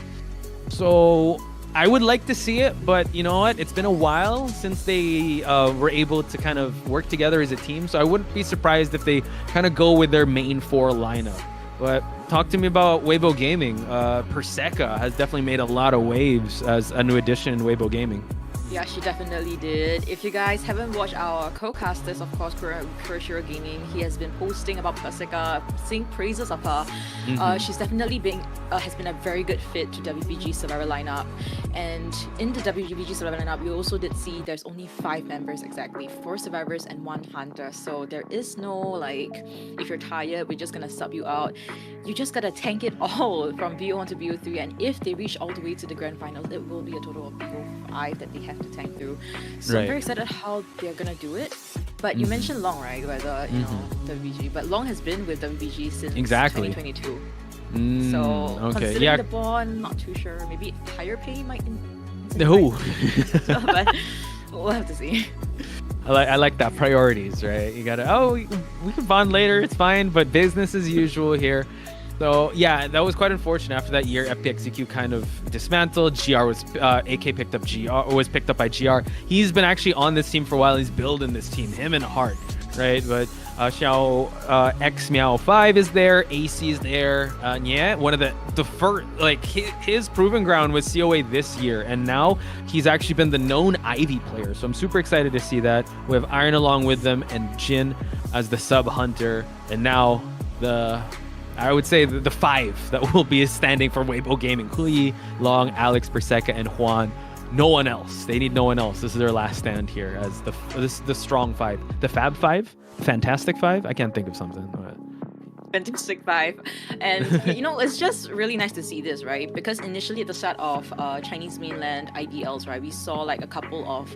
So I would like to see it, but you know what? It's been a while since they were able to kind of work together as a team. So I wouldn't be surprised if they kind of go with their main four lineup. But talk to me about Weibo Gaming. Perseca has definitely made a lot of waves as a new addition in Weibo Gaming. Yeah, she definitely did. If you guys haven't watched our co-casters, of course, Kurashiro Gaming, he has been posting about Perseca, sing praises of her. She's definitely has been a very good fit to WBG survivor lineup. And in the WBG survivor lineup, we also did see there's only 5 members exactly, 4 survivors and 1 hunter. So there is no like, if you're tired, we're just gonna sub you out. You just gotta tank it all from BO1 to BO3, and if they reach all the way to the grand finals, it will be a total of BO5 that they have to tank through. So I'm very excited how they're gonna do it. But you mentioned Long, right? Whether you know WBG, but Long has been with WBG since 2022. So considering the bond, not too sure. Maybe higher pay might. But we'll have to see. I like that, priorities, right? You gotta, we can bond later, it's fine, but business as usual here. So yeah, that was quite unfortunate. After that year, FPXCQ kind of dismantled. AK was picked up by GR. He's been actually on this team for a while. He's building this team, him and Hart, right? But Xiao X Meow 5 is there, AC is there. One of the first, like his proving ground was COA this year, and now he's actually been the known Ivy player. So I'm super excited to see that. We have Iron along with them and Jin as the sub hunter, and now I would say the 5 that will be standing for Weibo Gaming: Hui, Long, Alex, Perseca, and Juan. No one else. They need no one else. This is their last stand here as the strong 5, the Fab 5, Fantastic 5. I can't think of something. Fantastic 5. And it's just really nice to see this, right? Because initially at the start of Chinese mainland IBLs, right, we saw like a couple of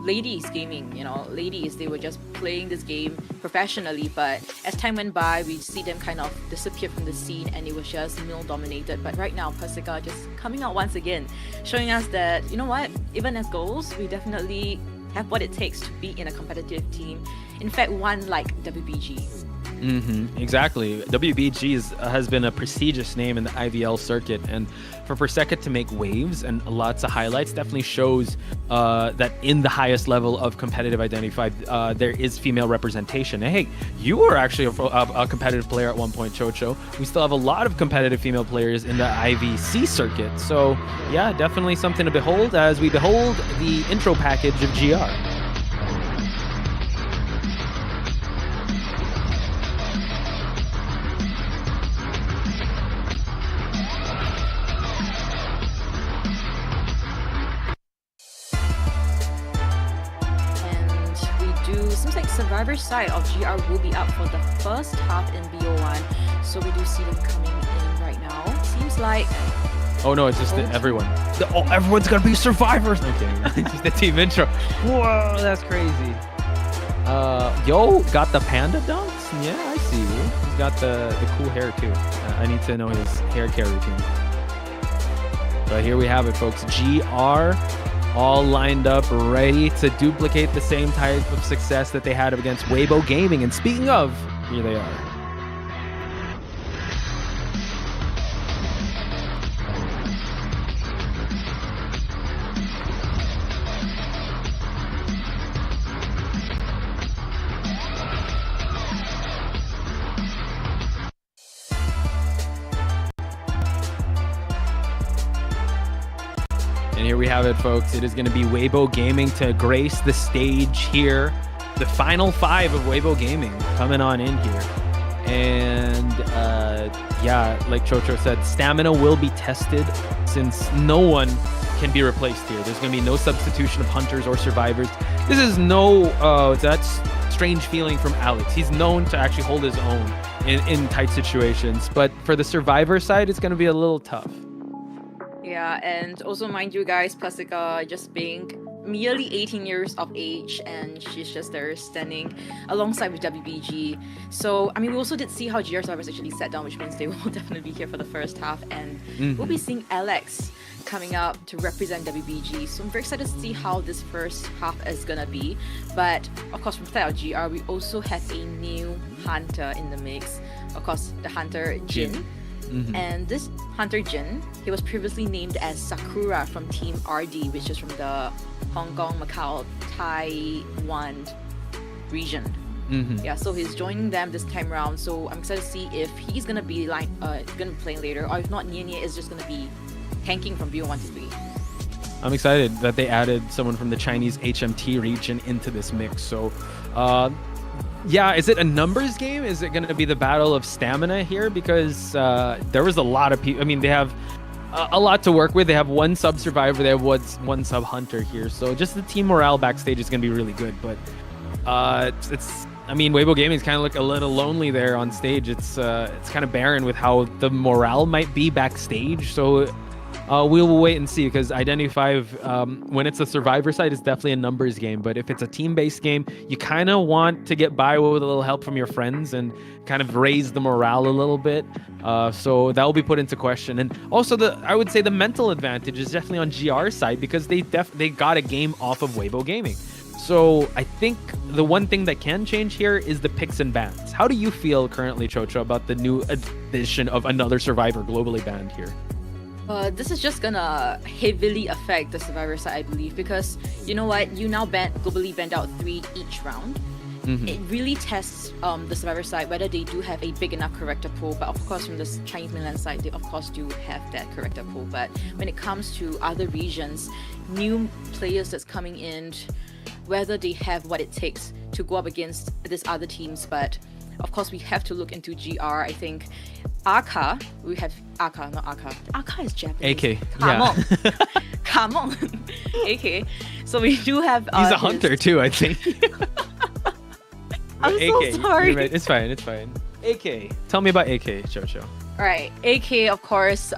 ladies gaming, ladies, they were just playing this game professionally, but as time went by, we see them kind of disappear from the scene, and it was just male dominated. But right now, Perseca just coming out once again, showing us that, you know what, even as girls, we definitely have what it takes to be in a competitive team. In fact, one like WBG. Exactly. WBG has been a prestigious name in the IVL circuit, and for Perseka to make waves and lots of highlights definitely shows that in the highest level of competitive Identity 5, there is female representation. And hey, you were actually a competitive player at one point, Chocho. We still have a lot of competitive female players in the IVC circuit. So yeah, definitely something to behold as we behold the intro package of GR. Seems like Survivor side of GR will be up for the first half in BO1, so we do see them coming in right now. Seems like... Oh no, it's just everyone. Everyone's gonna be survivors! Okay, just the team intro. Whoa, that's crazy. Yo, got the panda dunks? Yeah, I see you. He's got the cool hair too. I need to know his hair care routine. But here we have it, folks. GR all lined up, ready to duplicate the same type of success that they had against Weibo Gaming. And speaking of, here they are. And here we have it, folks. It is going to be Weibo Gaming to grace the stage here. The final 5 of Weibo Gaming coming on in here. And yeah, like Chocho said, stamina will be tested since no one can be replaced here. There's going to be no substitution of hunters or survivors. This is no, that's strange feeling from Alex. He's known to actually hold his own in tight situations. But for the survivor side, it's going to be a little tough. Yeah, and also mind you guys, Perseka just being merely 18 years of age, and she's just there standing alongside with WBG. So, I mean, we also did see how GR Survivors actually sat down, which means they will definitely be here for the first half, and we'll be seeing Alex coming up to represent WBG. So I'm very excited to see how this first half is gonna be. But of course, from the side of GR, we also have a new hunter in the mix. Of course, the hunter Jin. And this hunter Jin, he was previously named as Sakura from Team RD, which is from the Hong Kong, Macau, Taiwan region. Yeah, so he's joining them this time around. So I'm excited to see if he's gonna be playing later, or if not, Nye is just gonna be tanking from BO1 to 3. I'm excited that they added someone from the Chinese HMT region into this mix. So yeah, is it a numbers game? Is it going to be the battle of stamina here? Because there was a lot of people. I mean, they have a lot to work with. They have one sub survivor. They have one sub hunter here. So just the team morale backstage is going to be really good. But it's I mean, Weibo Gaming is kind of like a little lonely there on stage. It's kind of barren with how the morale might be backstage. So we will wait and see, because Identity 5, when it's a survivor side, it's definitely a numbers game. But if it's a team-based game, you kind of want to get by with a little help from your friends and kind of raise the morale a little bit. So that will be put into question. And also, I would say the mental advantage is definitely on GR side, because they got a game off of Weibo Gaming. So I think the one thing that can change here is the picks and bans. How do you feel currently, Chocho, about the new addition of another survivor globally banned here? This is just gonna heavily affect the survivor side, I believe, because you know what? You now globally banned out 3 each round. It really tests the survivor side whether they do have a big enough character pool. But of course, from the Chinese mainland side, they of course do have that character pool. But when it comes to other regions, new players that's coming in, whether they have what it takes to go up against these other teams. But of course, we have to look into GR. I think Aka, we have Aka, not Aka. Aka is Japanese. AK. Come on. Come on. AK. So we do have... He's a hunter too, I think. I'm AK, so sorry. Right. It's fine, it's fine. AK. Tell me about AK, Chocho. Alright, AK of course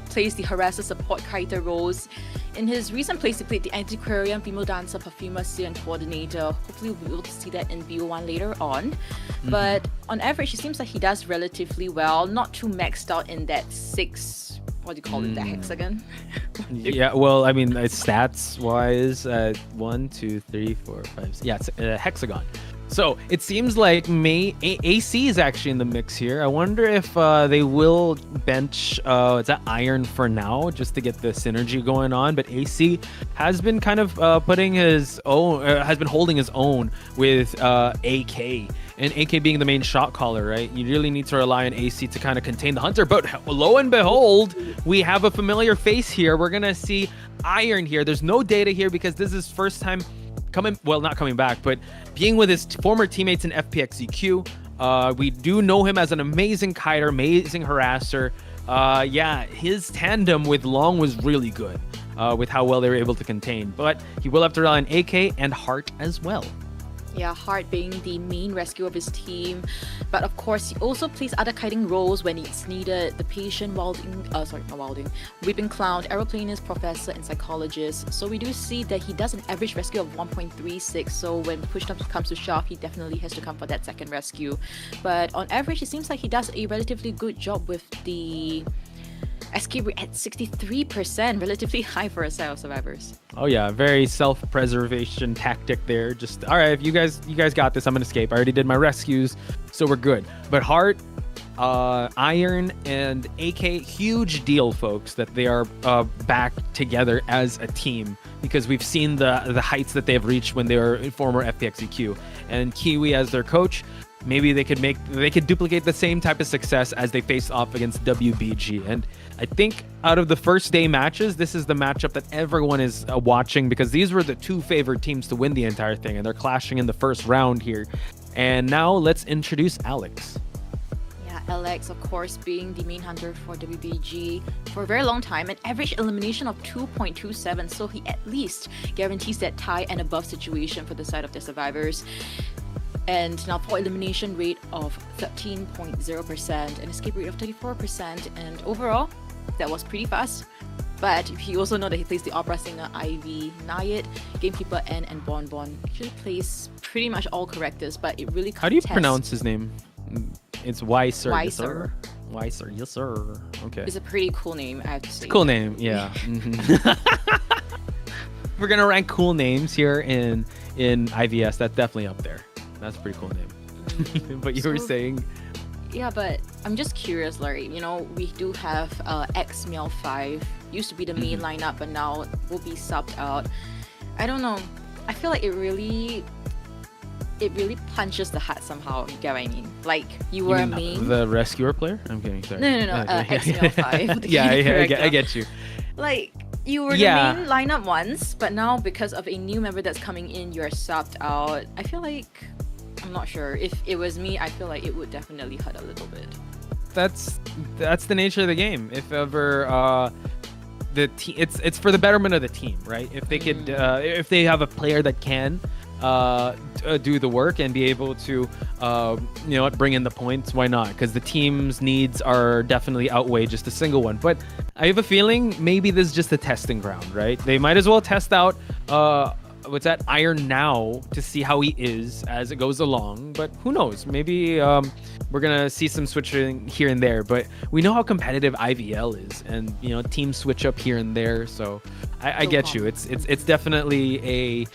plays the harasser support character roles. In his recent plays, he played the antiquarian, female dancer, perfumer, seer, and coordinator. Hopefully we'll be able to see that in BO1 later on. But on average, it seems like he does relatively well. Not too maxed out in that 6... What do you call it? That hexagon? Yeah, well, I mean, it's stats-wise, 1, 2, 3, 4, 5... Yeah, it's a hexagon. So it seems like AC is actually in the mix here. I wonder if they will bench it's that Iron for now just to get the synergy going on. But AC has been kind of putting his own, has been holding his own with AK. And AK being the main shot caller, right? You really need to rely on AC to kind of contain the Hunter. But lo and behold, we have a familiar face here. We're going to see Iron here. There's no data here because this is first time not coming back, but being with his former teammates in FPXEQ. We do know him as an amazing kiter, amazing harasser. Yeah, his tandem with Long was really good with how well they were able to contain, but he will have to rely on AK and Heart as well. Yeah, Heart being the main rescue of his team, but of course he also plays other kiting roles when it's needed. The patient, Weeping Clown, Aeroplanist, Professor, and Psychologist. So we do see that he does an average rescue of 1.36. So when push comes to shove, he definitely has to come for that second rescue. But on average, it seems like he does a relatively good job with the escape rate at 63%, relatively high for a set of survivors. Oh yeah, very self-preservation tactic there. Just all right, if you guys got this, I'm gonna escape. I already did my rescues, so we're good. But Heart, Iron, and AK, huge deal, folks, that they are back together as a team because we've seen the heights that they have reached when they were in former FPXEQ. And Kiwi as their coach, maybe they could duplicate the same type of success as they faced off against WBG. And I think out of the first day matches, this is the matchup that everyone is watching because these were the two favored teams to win the entire thing, and they're clashing in the first round here. And now let's introduce Alex. Yeah, Alex, of course, being the main hunter for WBG for a very long time, an average elimination of 2.27, so he at least guarantees that tie and above situation for the side of the survivors. And now for elimination rate of 13.0%, an escape rate of 34%, and overall, that was pretty fast. But you also know that he plays the opera singer Ivy, Nayat, Gamekeeper N, and Bonbon. Actually plays pretty much all characters, but it really How do you pronounce his name? It's Weiser. Weiser. Weiser, yes sir. Okay. It's a pretty cool name, I have to say. It's a cool name, yeah. We're gonna rank cool names here in IVS. That's definitely up there. That's a pretty cool name. But you were saying... Yeah, but I'm just curious, Larry. You know, we do have X-Meow5. Used to be the main lineup, but now will be subbed out. I don't know. I feel like it really punches the heart somehow. You get what I mean? Like, you were a main... The rescuer player? I'm kidding, sorry. No. X-Meow5. Yeah, I get you. Like... You were the main lineup once, but now because of a new member that's coming in, you're subbed out. I feel like, I'm not sure. If it was me, I feel like it would definitely hurt a little bit. That's the nature of the game. If ever it's for the betterment of the team, right? If they could, if they have a player that can do the work and be able to bring in the points, why not? Because the team's needs are definitely outweigh just a single one. But I have a feeling maybe this is just a testing ground, right? They might as well test out Iron now to see how he is as it goes along. But who knows? Maybe we're gonna see some switching here and there. But we know how competitive IVL is, and teams switch up here and there. So I get you. It's definitely a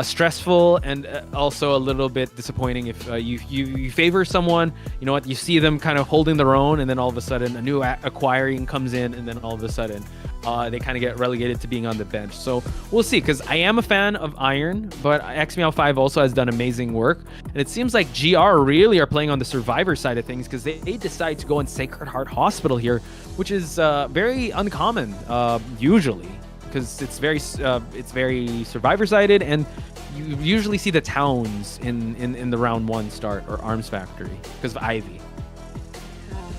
stressful and also a little bit disappointing if you favor someone, you see them kind of holding their own, and then all of a sudden a new acquiring comes in, and then all of a sudden they kind of get relegated to being on the bench. So we'll see, because I am a fan of Iron, but X-Meow5 also has done amazing work, and it seems like GR really are playing on the survivor side of things, because they decide to go in Sacred Heart Hospital here, which is very uncommon usually, because it's very survivor sided, and you usually see the towns in the round one start or Arms Factory because of Ivy.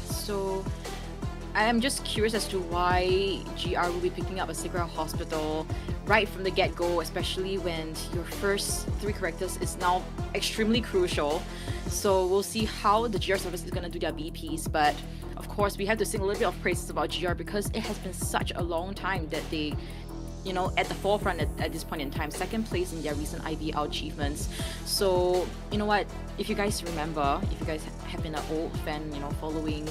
So I'm just curious as to why GR will be picking up a Sacred Hospital right from the get-go, especially when your first 3 characters is now extremely crucial. So we'll see how the GR service is going to do their VPs, but of course we have to sing a little bit of praises about GR because it has been such a long time that they, at the forefront at this point in time, 2nd place in their recent IVL achievements. So, you know what, if you guys remember, if you guys have been an old fan, following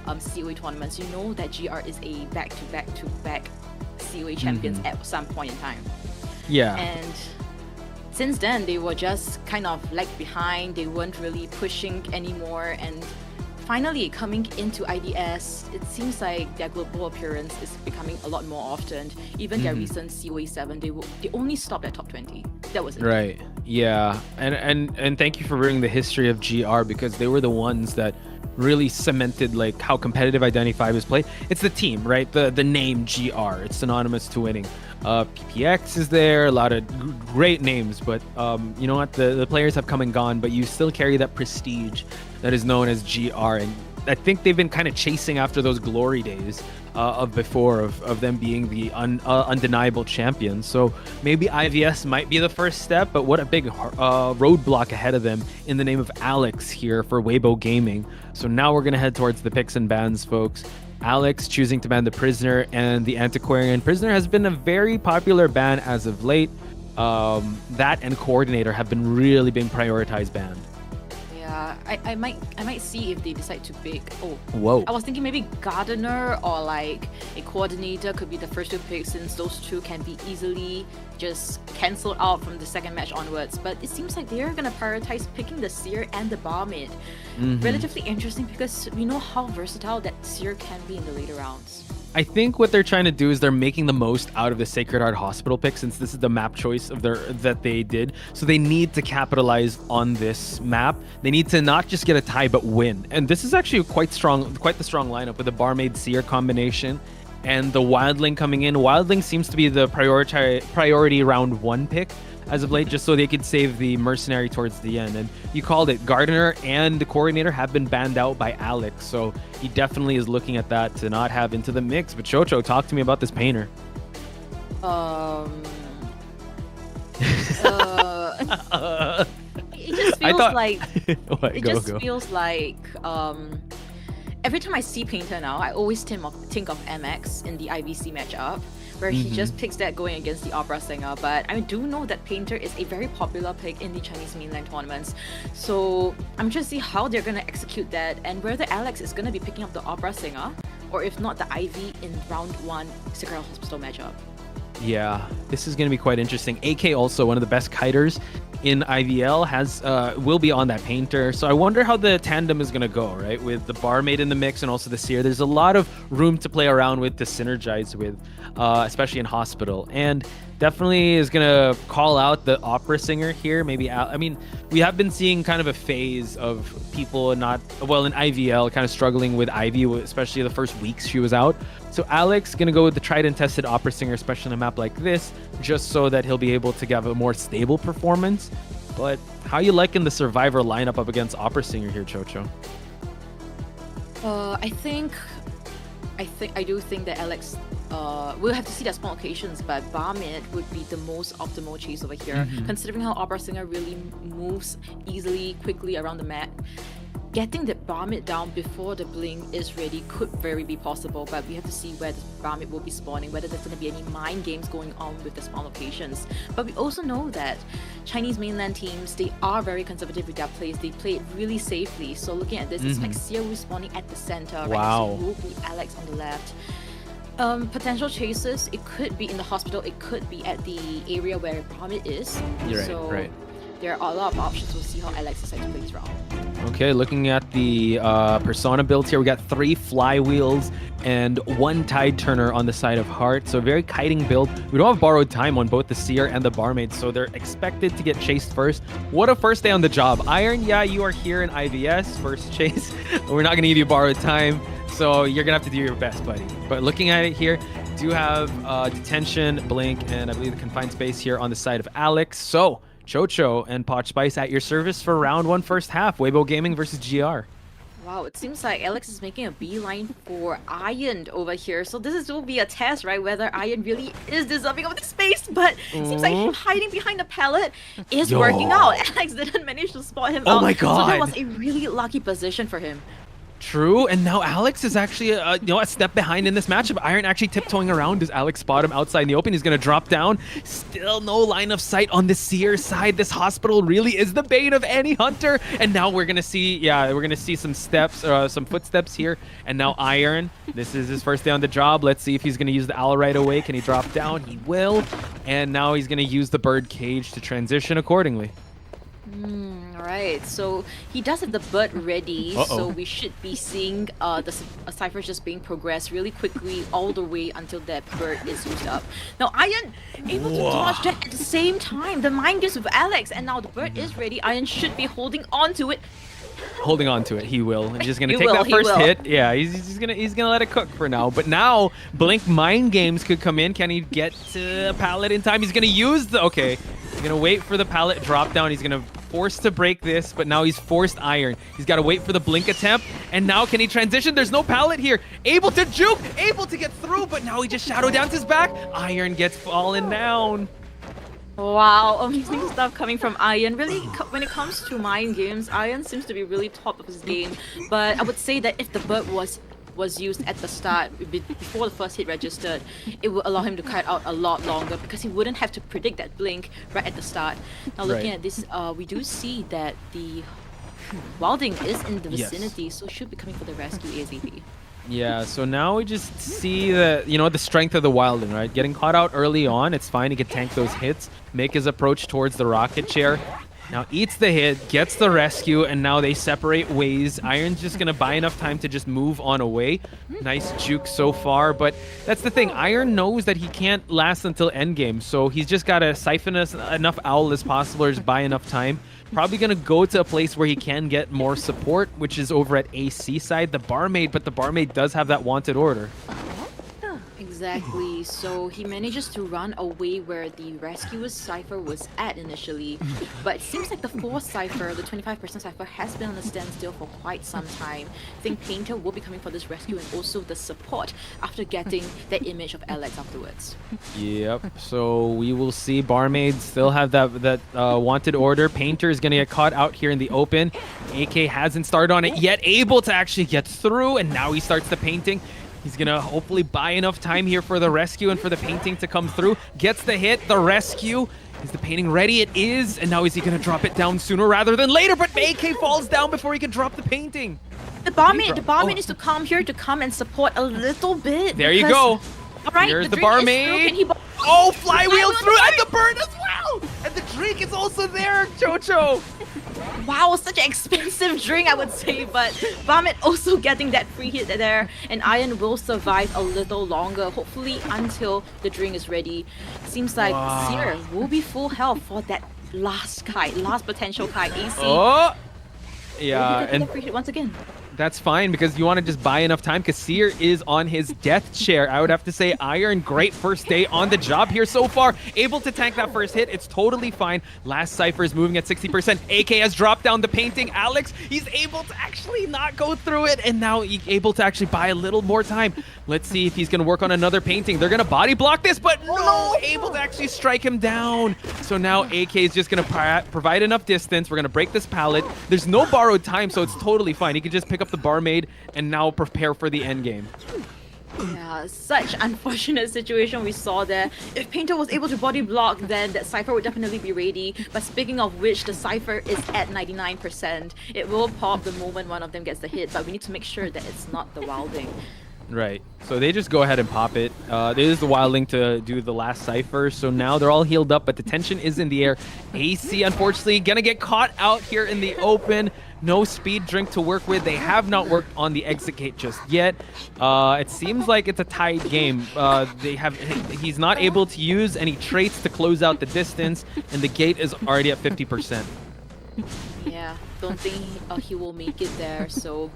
COA tournaments, you know that GR is a back-to-back COA champions at some point in time. Yeah. And since then, they were just kind of lagged behind. They weren't really pushing anymore. And finally, coming into IDS, it seems like their global appearance is becoming a lot more often. Even their recent COE 7, they only stopped at top 20. That was it. Right. Yeah. And thank you for bringing the history of GR, because they were the ones that really cemented like how competitive Identity 5 is played. It's the team, right? The name GR. It's synonymous to winning. PPX is there, a lot of great names, but you know what? The players have come and gone, but you still carry that prestige that is known as GR. And I think they've been kind of chasing after those glory days of before, of them being the undeniable champions. So maybe IVS might be the first step, but what a big roadblock ahead of them in the name of Alex here for Weibo Gaming. So now we're going to head towards the picks and bans, folks. Alex choosing to ban the Prisoner and the Antiquarian. Prisoner has been a very popular ban as of late. That and Coordinator have been really being prioritized banned. Yeah, I might see if they decide to pick. Oh, whoa! I was thinking maybe Gardener or like a Coordinator could be the first to pick, since those two can be easily just cancelled out from the second match onwards. But it seems like they're gonna prioritize picking the Seer and the Barmaid. Relatively interesting, because we know how versatile that Seer can be in the later rounds. I think what they're trying to do is they're making the most out of the Sacred Heart Hospital pick, since this is the map choice of that they did. So they need to capitalize on this map. They need to not just get a tie, but win. And this is actually quite the strong lineup with the Barmaid Seer combination and the Wildling coming in. Wildling seems to be the priority round 1 pick as of late, just so they could save the Mercenary towards the end. And you called it, Gardener and the Coordinator have been banned out by Alex, so he definitely is looking at that to not have into the mix. But Chocho, talk to me about this Painter. It just feels like feels like every time I see Painter now, I always think of MX in the IVC matchup, where he just picks that going against the Opera Singer. But I do know that Painter is a very popular pick in the Chinese mainland tournaments. So I'm just see how they're going to execute that, and whether Alex is going to be picking up the Opera Singer, or if not, the Ivy in round 1 Sacred Hospital matchup. Yeah, this is going to be quite interesting. AK, also one of the best kiters in IVL, will be on that Painter. So I wonder how the tandem is going to go, right? With the Barmaid in the mix and also the Seer. There's a lot of room to play around with, to synergize with, especially in Hospital. And definitely is going to call out the Opera Singer here. Maybe, I mean, we have been seeing kind of a phase of people in IVL kind of struggling with Ivy, especially the first weeks she was out. So Alex going to go with the tried and tested Opera Singer, especially on a map like this, just so that he'll be able to have a more stable performance. But how you liking the Survivor lineup up against Opera Singer here, Chocho? I do think that Alex, we'll have to see their small occasions, but Barmaid would be the most optimal chase over here, considering how Opera Singer really moves easily, quickly around the map. Getting the Barmaid down before the Blink is ready could very be possible, but we have to see where the Barmaid will be spawning, whether there's going to be any mind games going on with the spawn locations. But we also know that Chinese mainland teams, they are very conservative with their plays. They play it really safely. So looking at this, it's like Seer respawning at the center, right? So it will be Alex on the left. Potential chases, it could be in the hospital, it could be at the area where Barmaid is. Right. There are a lot of options. We'll see how Alex decides to play this round. Okay, looking at the Persona builds here, we got 3 flywheels and 1 tide turner on the side of Heart. So very kiting build. We don't have borrowed time on both the Seer and the Barmaid, so they're expected to get chased first. What a first day on the job. Iron, yeah, you are here in IVS, first chase. We're not going to give you borrowed time, so you're going to have to do your best, buddy. But looking at it here, do have Detention, Blink, and I believe the Confined Space here on the side of Alex. So Chocho and Potch Spice at your service for round 1 first half. Weibo Gaming versus GR. Wow, it seems like Alex is making a beeline for Iron over here. So this will be a test, right? Whether Iron really is deserving of the space. But it seems like him hiding behind the pallet is working out. Alex didn't manage to spot him out. Oh my god. So that was a really lucky position for him. True, and now Alex is actually a step behind in this matchup. Iron actually tiptoeing around. Does Alex spot him outside in the open? He's going to drop down. Still no line of sight on the Seer side. This hospital really is the bane of any hunter. And now we're going to see some steps, some footsteps here. And now Iron, this is his first day on the job. Let's see if he's going to use the owl right away. Can he drop down? He will. And now he's going to use the bird cage to transition accordingly. Right, so he does have the bird ready, so we should be seeing the Cypher just being progressed really quickly all the way until that bird is used up. Now Iron able to dodge that at the same time. The mind games with Alex, and now the bird is ready. Iron should be holding on to it. Holding on to it, he will. He's just gonna take that first hit. Yeah, he's gonna let it cook for now. But now Blink mind games could come in. Can he get to a pallet in time? He's gonna use the He's gonna wait for the pallet drop down. He's gonna force to break this, but now he's forced Iron. He's got to wait for the blink attempt, and now can he transition? There's no pallet here. Able to juke, able to get through, but now he just shadow downs his back. Iron gets fallen down. Wow, amazing stuff coming from Iron. Really, when it comes to mind games, Iron seems to be really top of his game. But I would say that if the bird was used at the start, before the first hit registered, it would allow him to kite out a lot longer because he wouldn't have to predict that blink right at the start. Now looking at this, we do see that the Wilding is in the vicinity, so should be coming for the rescue ASAP. Yeah, so now we just see the strength of the Wilding, right? Getting caught out early on, it's fine. He can tank those hits, make his approach towards the rocket chair. Now eats the hit, gets the rescue, and now they separate ways. Iron's just going to buy enough time to just move on away. Nice juke so far, but that's the thing. Iron knows that he can't last until endgame, so he's just got to siphon enough owl as possible or just buy enough time. Probably going to go to a place where he can get more support, which is over at AC side, the barmaid, but the barmaid does have that wanted order. Exactly, so he manages to run away where the rescuer's Cypher was at initially, but it seems like the 4th Cypher, the 25% Cypher, has been on a standstill for quite some time. I think Painter will be coming for this rescue and also the support after getting that image of Alex afterwards. Yep, so we will see barmaid still have that wanted order. Painter is going to get caught out here in the open. AK hasn't started on it yet, able to actually get through, and now he starts the painting. He's going to hopefully buy enough time here for the rescue and for the painting to come through. Gets the hit, the rescue. Is the painting ready? It is. And now is he going to drop it down sooner rather than later? But AK falls down before he can drop the painting. The barmaid needs to come here to come and support a little bit. There you go. All right, here's the barmaid. Oh, flywheel through and the bird as well. And the drink is also there, Chocho. Wow, such an expensive drink, I would say, but Barmaid also getting that free hit there, and Iron will survive a little longer, hopefully until the drink is ready. Seems like Seer will be full health for that last potential kite. AC. Oh, yeah, and free hit once again. That's fine because you want to just buy enough time because Seer is on his death chair. I would have to say Iron, great first day on the job here so far. Able to tank that first hit. It's totally fine. Last Cypher is moving at 60%. AK has dropped down the painting. Alex, he's able to actually not go through it. And now he's able to actually buy a little more time. Let's see if he's going to work on another painting. They're going to body block this, but no, able to actually strike him down. So now AK is just going to provide enough distance. We're going to break this pallet. There's no borrowed time, so it's totally fine. He can just pick up the barmaid and now prepare for the end game. Yeah, such unfortunate situation we saw there. If Painter was able to body block, then that Cypher would definitely be ready. But speaking of which, the Cypher is at 99%. It will pop the moment one of them gets the hit, but we need to make sure that it's not the Wilding. Right, so they just go ahead and pop it. This is the Wildling to do the last Cypher, so now they're all healed up, but the tension is in the air. AC, unfortunately, gonna get caught out here in the open. No speed drink to work with. They have not worked on the exit gate just yet. It seems like it's a tied game. He's not able to use any traits to close out the distance, and the gate is already at 50%. Yeah, don't think he will make it there, so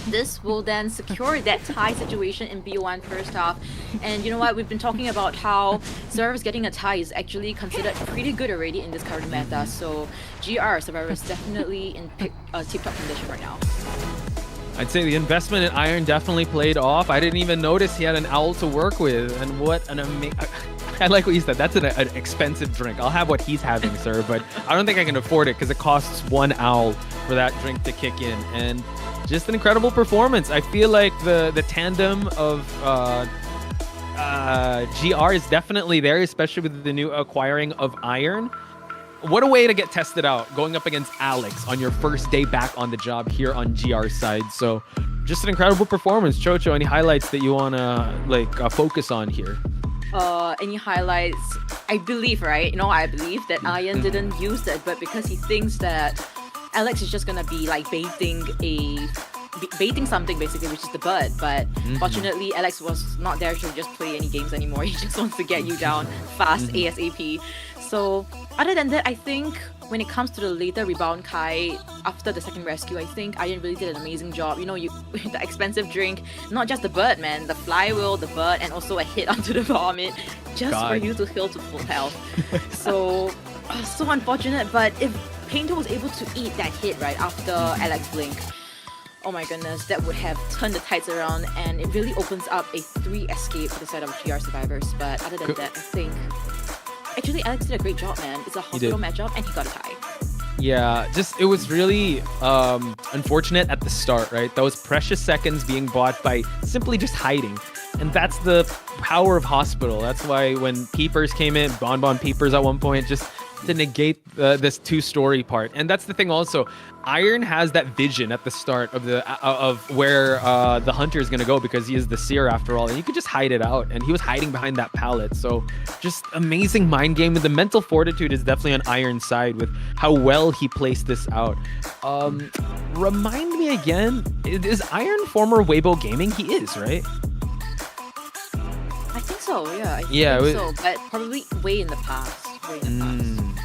this will then secure that tie situation in B1 first half. And you know what, we've been talking about how Stellaris getting a tie is actually considered pretty good already in this current meta, so GR Stellaris definitely in tip-top condition right now. I'd say the investment in Iron definitely played off. I didn't even notice he had an owl to work with, and what an amazing... I like what you said. That's an expensive drink. I'll have what he's having, sir, but I don't think I can afford it because it costs 1 owl for that drink to kick in. And just an incredible performance. I feel like the tandem of GR is definitely there, especially with the new acquiring of Iron. What a way to get tested out, going up against Alex on your first day back on the job here on GR's side. So just an incredible performance. Chocho, any highlights that you want to focus on here? Any highlights? I believe, right? I believe that Iron didn't use that, but because he thinks that Alex is just gonna be like baiting something basically, which is the bird. But fortunately, Alex was not there to just play any games anymore. He just wants to get you down fast, ASAP. So other than that, I think when it comes to the later rebound Kai after the second rescue, I think Iron really did an amazing job. The expensive drink, not just the bird, man, the flywheel, the bird, and also a hit onto the vomit, just for you to heal to full health. So unfortunate, but if Painter was able to eat that hit right after Alex blink, oh my goodness, that would have turned the tides around, and it really opens up a 3 escape for the side of GR survivors. But other than that, I think actually Alex did a great job, man. It's a hospital matchup and he got a tie. Yeah, it was really unfortunate at the start, right? Those precious seconds being bought by simply just hiding. And that's the power of hospital. That's why when Peepers came in, Bon Peepers at one point, just to negate this 2-story part. And that's the thing also. Iron has that vision at the start of where the hunter is going to go, because he is the seer after all, and you could just hide it out, and he was hiding behind that pallet. So just amazing mind game, and the mental fortitude is definitely on Iron's side with how well he placed this out. Remind me again, is Iron former Weibo Gaming? He is, right? I think so, yeah. I think so, but probably way in the past.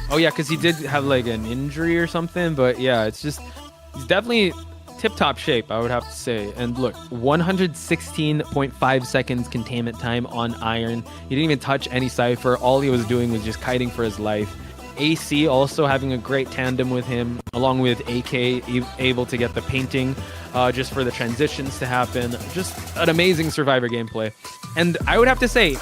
Oh yeah, because he did have like an injury or something, but yeah, he's definitely tip-top shape, I would have to say. And look, 116.5 seconds containment time on Iron. He didn't even touch any Cypher. All he was doing was just kiting for his life. AC also having a great tandem with him, along with AK able to get the painting just for the transitions to happen. Just an amazing Survivor gameplay. And I would have to say,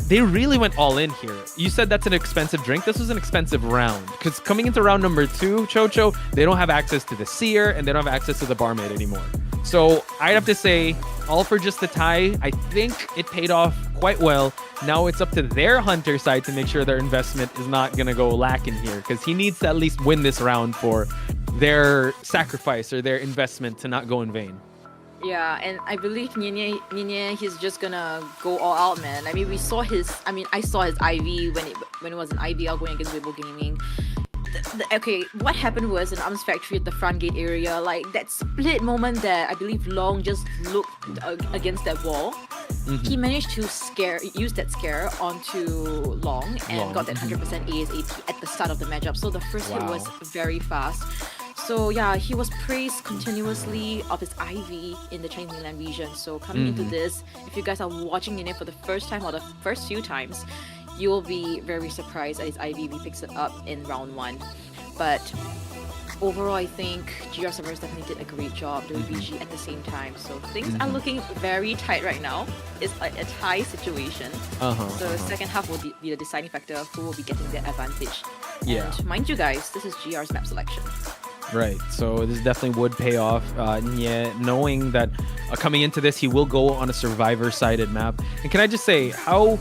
they really went all in here. You said that's an expensive drink. This was an expensive round, because coming into round number 2, Chocho, they don't have access to the seer and they don't have access to the barmaid anymore. So I'd have to say, all for just the tie. I think it paid off quite well. Now it's up to their hunter side to make sure their investment is not going to go lacking here, because he needs to at least win this round for their sacrifice or their investment to not go in vain. Yeah, and I believe Nye, he's just gonna go all out, man. I mean, I saw his IV when it was an IBL going against Weibo Gaming. Okay, what happened was in Arms Factory at the front gate area, like that split moment that I believe Long just looked against that wall. He managed to use that scare onto Long and got that 100% ASAP at the start of the matchup. So the first hit was very fast. So yeah, he was praised continuously of his IV in the Chinese mainland region. So coming into this, if you guys are watching Nene for the first time or the first few times, you will be very surprised at his IV if he picks it up in round 1. But overall, I think GR Survivors definitely did a great job doing BG at the same time. So things are looking very tight right now. It's a tie situation. So second half will be the deciding factor of who will be getting the advantage. Yeah. And mind you guys, this is GR's map selection. Right, so this definitely would pay off. Knowing that coming into this, he will go on a survivor-sided map. And can I just say how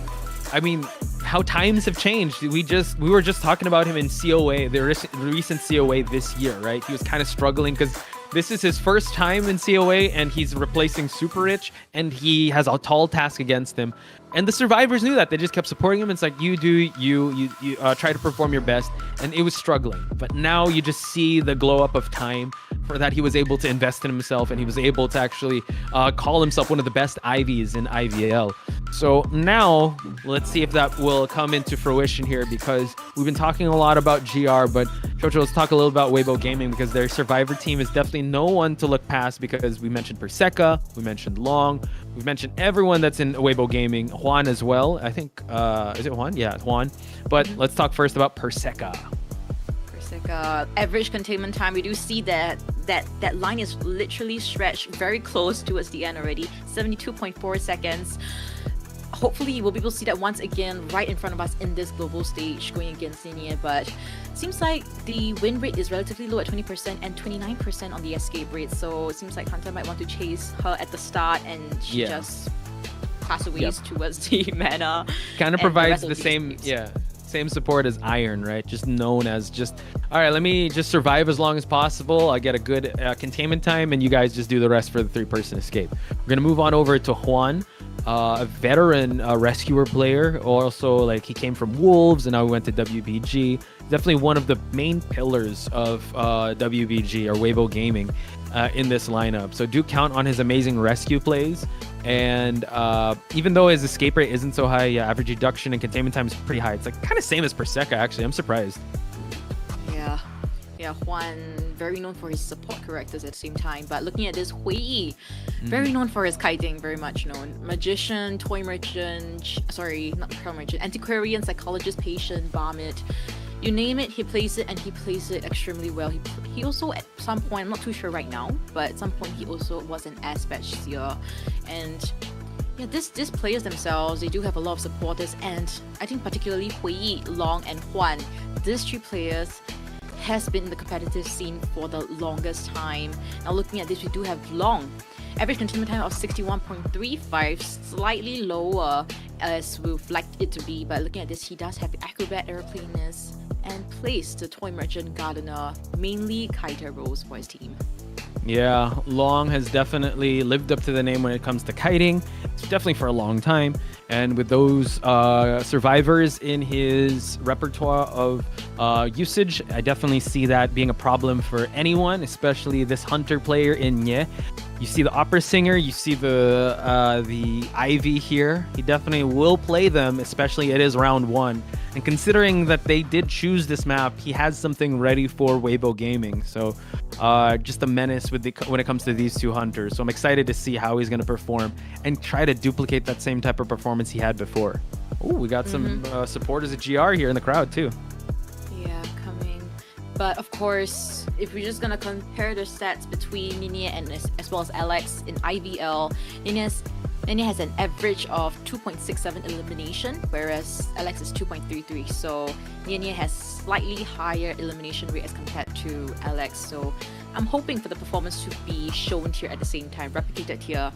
times have changed. We were just talking about him in COA, the recent COA this year, right? He was kind of struggling because this is his first time in COA, and he's replacing Super Rich, and he has a tall task against him. And the survivors knew that. They just kept supporting him. It's like, you try to perform your best. And it was struggling. But now you just see the glow up of time for that. He was able to invest in himself, and he was able to actually call himself one of the best IVs in IVL. So now let's see if that will come into fruition here, because we've been talking a lot about GR, but Chocho, let's talk a little about Weibo Gaming, because their survivor team is definitely no one to look past, because we mentioned Perseka, we mentioned Long, we've mentioned everyone that's in Weibo Gaming, Juan as well. I think, is it Juan? Yeah, Juan. But let's talk first about Perseka. Perseka, average containment time, we do see that line is literally stretched very close towards the end already. 72.4 seconds. hopefully we'll be able to see that once again right in front of us in this global stage going against Linia. But seems like the win rate is relatively low at 20% and 29% on the escape rate. So it seems like Hunter might want to chase her at the start and she just pass away towards the mana. Kind of provides the same same support as Iron, right? Just known as just, all right, let me just survive as long as possible. I get a good containment time, and you guys just do the rest for the 3-person escape. We're gonna move on over to Juan, a veteran rescuer player. Also, like, he came from Wolves, and now he went to WBG. Definitely one of the main pillars of WBG or Weibo Gaming in this lineup. So do count on his amazing rescue plays. And even though his escape rate isn't so high, average reduction and containment time is pretty high. It's like kind of same as Perseka, actually. I'm surprised. Yeah, Juan, very known for his support characters at the same time. But looking at this, Hui, very known for his kiting, very much known. Magician, toy merchant, sorry, not toy merchant, antiquarian, psychologist, patient, vomit. You name it, he plays it, and he plays it extremely well. He also, at some point, I'm not too sure right now, but at some point he also was an Aspect Seer. And yeah, these players themselves, they do have a lot of supporters, and I think particularly Hui, Long, and Juan, these 3 players has been in the competitive scene for the longest time. Now looking at this, we do have Long. Average containment time of 61.35, slightly lower as we'd like it to be, but looking at this, he does have the Acrobat, Aeroplanist, and plays the Toy Merchant, Gardener, mainly kiter roles for his team. Yeah, Long has definitely lived up to the name when it comes to kiting. It's definitely for a long time. And with those survivors in his repertoire of usage, I definitely see that being a problem for anyone, especially this Hunter player in Nye. You see the opera singer, you see the Ivy here. He definitely will play them, especially it is round 1. And considering that they did choose this map, he has something ready for Weibo Gaming. So just a menace when it comes to these 2 Hunters. So I'm excited to see how he's going to perform and try to duplicate that same type of performance he had before. Oh, we got some supporters at GR here in the crowd too. Yeah, coming. But of course, if we're just gonna compare the stats between Linia and as well as Alex in IVL, Linia has an average of 2.67 elimination, whereas Alex is 2.33. So Linia has slightly higher elimination rate as compared to Alex. So I'm hoping for the performance to be shown here at the same time, replicated here.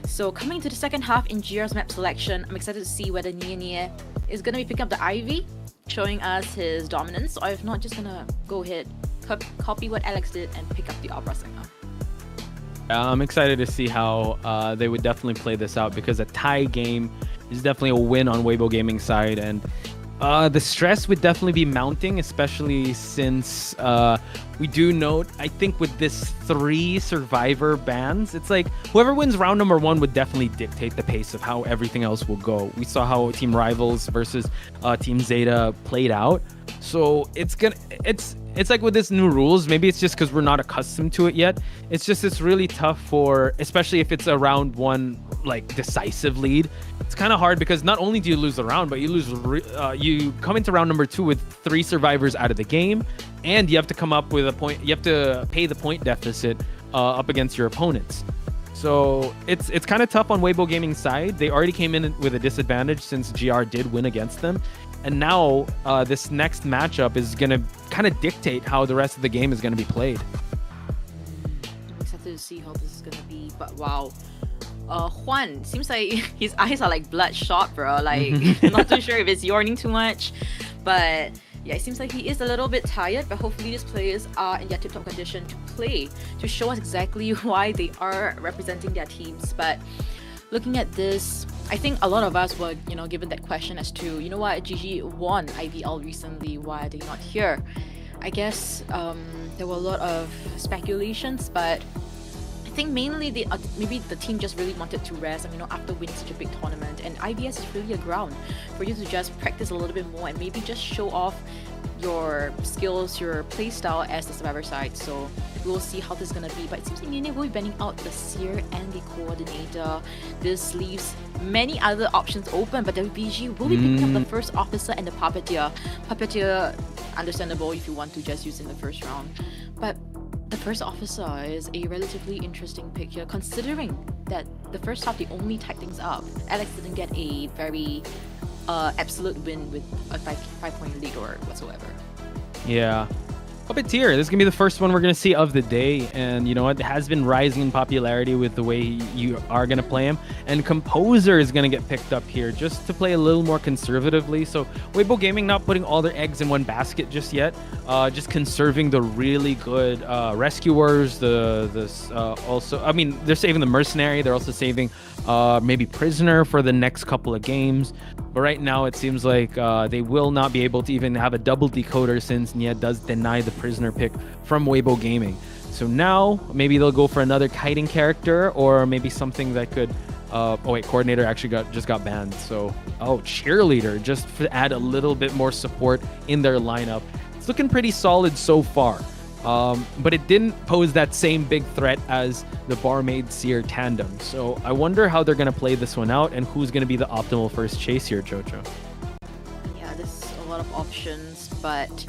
So coming to the second half in GR's map selection, I'm excited to see whether Linia is gonna be picking up the Ivy, showing us his dominance, or if not, just gonna go ahead, copy what Alex did and pick up the Opera Singer. I'm excited to see how they would definitely play this out, because a tie game is definitely a win on Weibo Gaming side, and the stress would definitely be mounting, especially since we do note, I think with this 3 survivor bans, it's like whoever wins round number 1 would definitely dictate the pace of how everything else will go. We saw how Team Rivals versus Team ZETA played out. So it's like with this new rules, maybe it's just because we're not accustomed to it yet. It's really tough for, especially if it's a round 1 like decisive lead. It's kind of hard because not only do you lose the round, but you come into round number 2 with 3 survivors out of the game, and you have to come up with a point. You have to pay the point deficit up against your opponents. So it's kind of tough on Weibo Gaming's side. They already came in with a disadvantage since GR did win against them. And now this next matchup is going to kind of dictate how the rest of the game is going to be played. I'm excited to see how this is going to be, but wow. Juan, seems like his eyes are like bloodshot, bro. Like, not too sure if it's yawning too much. But yeah, it seems like he is a little bit tired, but hopefully these players are in their tip-top condition to play, to show us exactly why they are representing their teams. But looking at this, I think a lot of us were, given that question as to, you know what, GG won IVL recently, why are they not here? I guess there were a lot of speculations, but I think mainly maybe the team just really wanted to rest. After winning such a big tournament, and IBS is really a ground for you to just practice a little bit more and maybe just show off your skills, your playstyle as the survivor side. So we'll see how this is gonna be. But it seems like Linia will be banning out the Seer and the Coordinator. This leaves many other options open, but WBG will be picking up the First Officer and the Puppeteer. Puppeteer, understandable if you want to just use in the first round. But the First Officer is a relatively interesting pick here, considering that the first half they only tied things up. Alex didn't get a very absolute win with a 5-point lead or whatsoever. Yeah. Puppeteer, this is going to be the first one we're going to see of the day. And you know what? It has been rising in popularity with the way you are going to play him. And Composer is going to get picked up here just to play a little more conservatively. So Weibo Gaming not putting all their eggs in one basket just yet. Just conserving the really good Rescuers. Also, I mean, they're saving the Mercenary. They're also saving maybe Prisoner for the next couple of games. But right now, it seems like they will not be able to even have a double decoder since Nia does deny the Prisoner pick from Weibo Gaming. So now, maybe they'll go for another kiting character or maybe something that could... oh wait, Coordinator actually just got banned. So, Cheerleader, just to add a little bit more support in their lineup. It's looking pretty solid so far. But it didn't pose that same big threat as the Barmaid Seer tandem. So I wonder how they're going to play this one out and who's going to be the optimal first chase here, Chocho. Yeah, there's a lot of options, but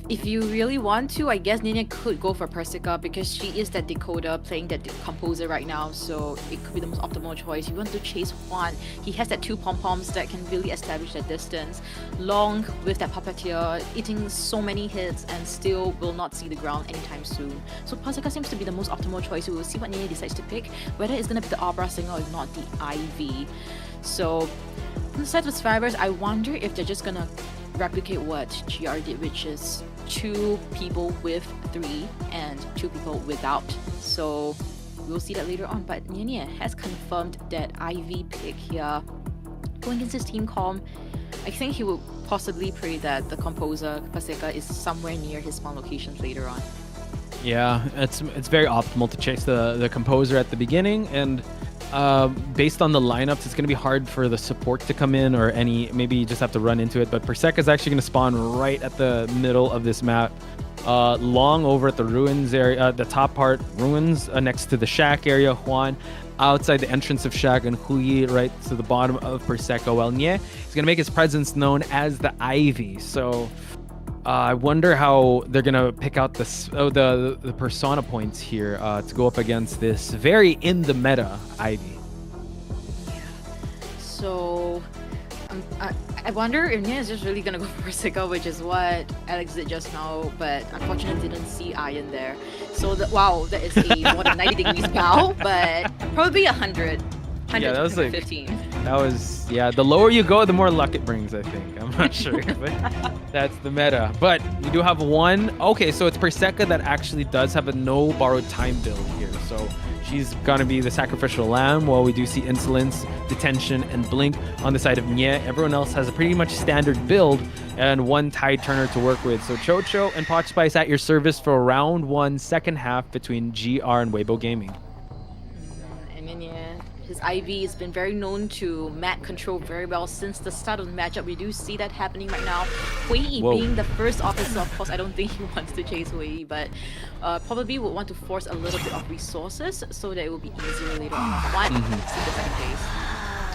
if you really want to, I guess Nina could go for Persica because she is that decoder playing that composer right now, so it could be the most optimal choice. You want to chase Juan. He has that 2 pom-poms that can really establish that distance. Long with that puppeteer, eating so many hits and still will not see the ground anytime soon. So Persica seems to be the most optimal choice. We will see what Nina decides to pick, whether it's going to be the Opera Singer or not the Ivy. So on the side of survivors, I wonder if they're just gonna replicate what GR did, which is 2 people with 3 and 2 people without. So we'll see that later on. But Nania has confirmed that Ivy pick here. Going against his team com, I think he will possibly pray that the composer Paseka is somewhere near his spawn locations later on. Yeah, it's very optimal to chase the composer at the beginning, and based on the lineups, it's going to be hard for the support to come in or maybe you just have to run into it. But Perseka is actually going to spawn right at the middle of this map. Long over at the ruins area, the top part, ruins next to the shack area. Juan outside the entrance of shack, and Huyi right to the bottom of Perseka. Well, Nye is going to make his presence known as the Ivy. So I wonder how they're going to pick out the persona points here to go up against this very in the meta Ivy. Yeah. So I wonder if Nia is just really gonna go for Persika, which is what Alex did just now, but unfortunately didn't see Iron there. So wow, that is a more than 90 degrees bow, but probably 100. Yeah, that was like 15. That was, yeah, the lower you go, the more luck it brings, I think. I'm not sure, but that's the meta. But we do have one. Okay, so it's Perseka that actually does have a no borrowed time build here. So she's gonna be the sacrificial lamb, while we do see Insolence, Detention, and Blink on the side of Nye. Everyone else has a pretty much standard build and one Tide Turner to work with. So Chocho and Potch Spice at your service for round 1, second half between GR and Weibo Gaming. And then yeah, his IV has been very known to map control very well since the start of the matchup. We do see that happening right now. Hui being the first officer, of course, I don't think he wants to chase Hui, but probably would want to force a little bit of resources so that it will be easier later on. Juan see the second phase.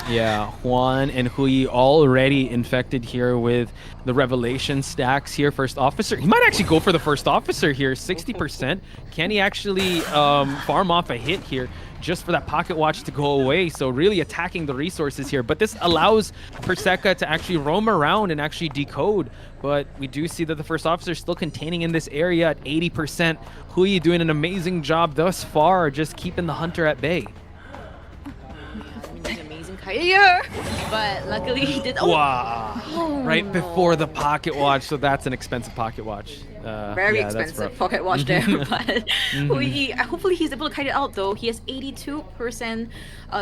Yeah, Juan and Hui already infected here with the Revelation stacks here. First officer, he might actually go for the first officer here, 60%. Can he actually farm off a hit here just for that pocket watch to go away? So really attacking the resources here, but this allows Perseka to actually roam around and actually decode. But we do see that the first officer is still containing in this area at 80%. Hui doing an amazing job thus far, just keeping the hunter at bay. Here, but luckily he did. Wow! Right before the pocket watch, so that's an expensive pocket watch. Very expensive pocket watch there, but hopefully he's able to kite it out though. He has 82%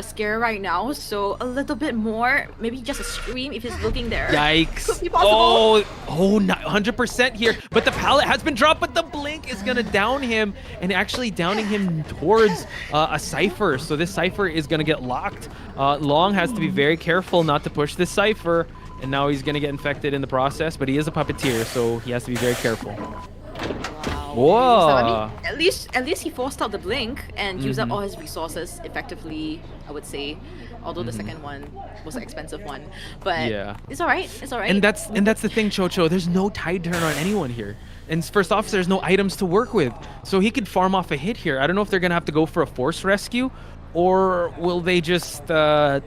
scare right now, so a little bit more, maybe just a scream if he's looking there. Yikes! Could be possible. Oh, 100% here, but the pallet has been dropped, but the blink is gonna down him, and actually downing him towards a Cypher. So this Cypher is gonna get locked. Long has to be very careful not to push this Cypher, and now he's gonna get infected in the process, but he is a puppeteer, so he has to be very careful. Wow. Whoa! So, I mean, at least he forced out the blink and used up all his resources effectively, I would say. Although the second one was an expensive one, but yeah, it's all right. It's all right. And that's the thing, Chocho. There's no Tide Turn on anyone here, and first officer, there's no items to work with, so he could farm off a hit here. I don't know if they're gonna have to go for a force rescue, Or will they just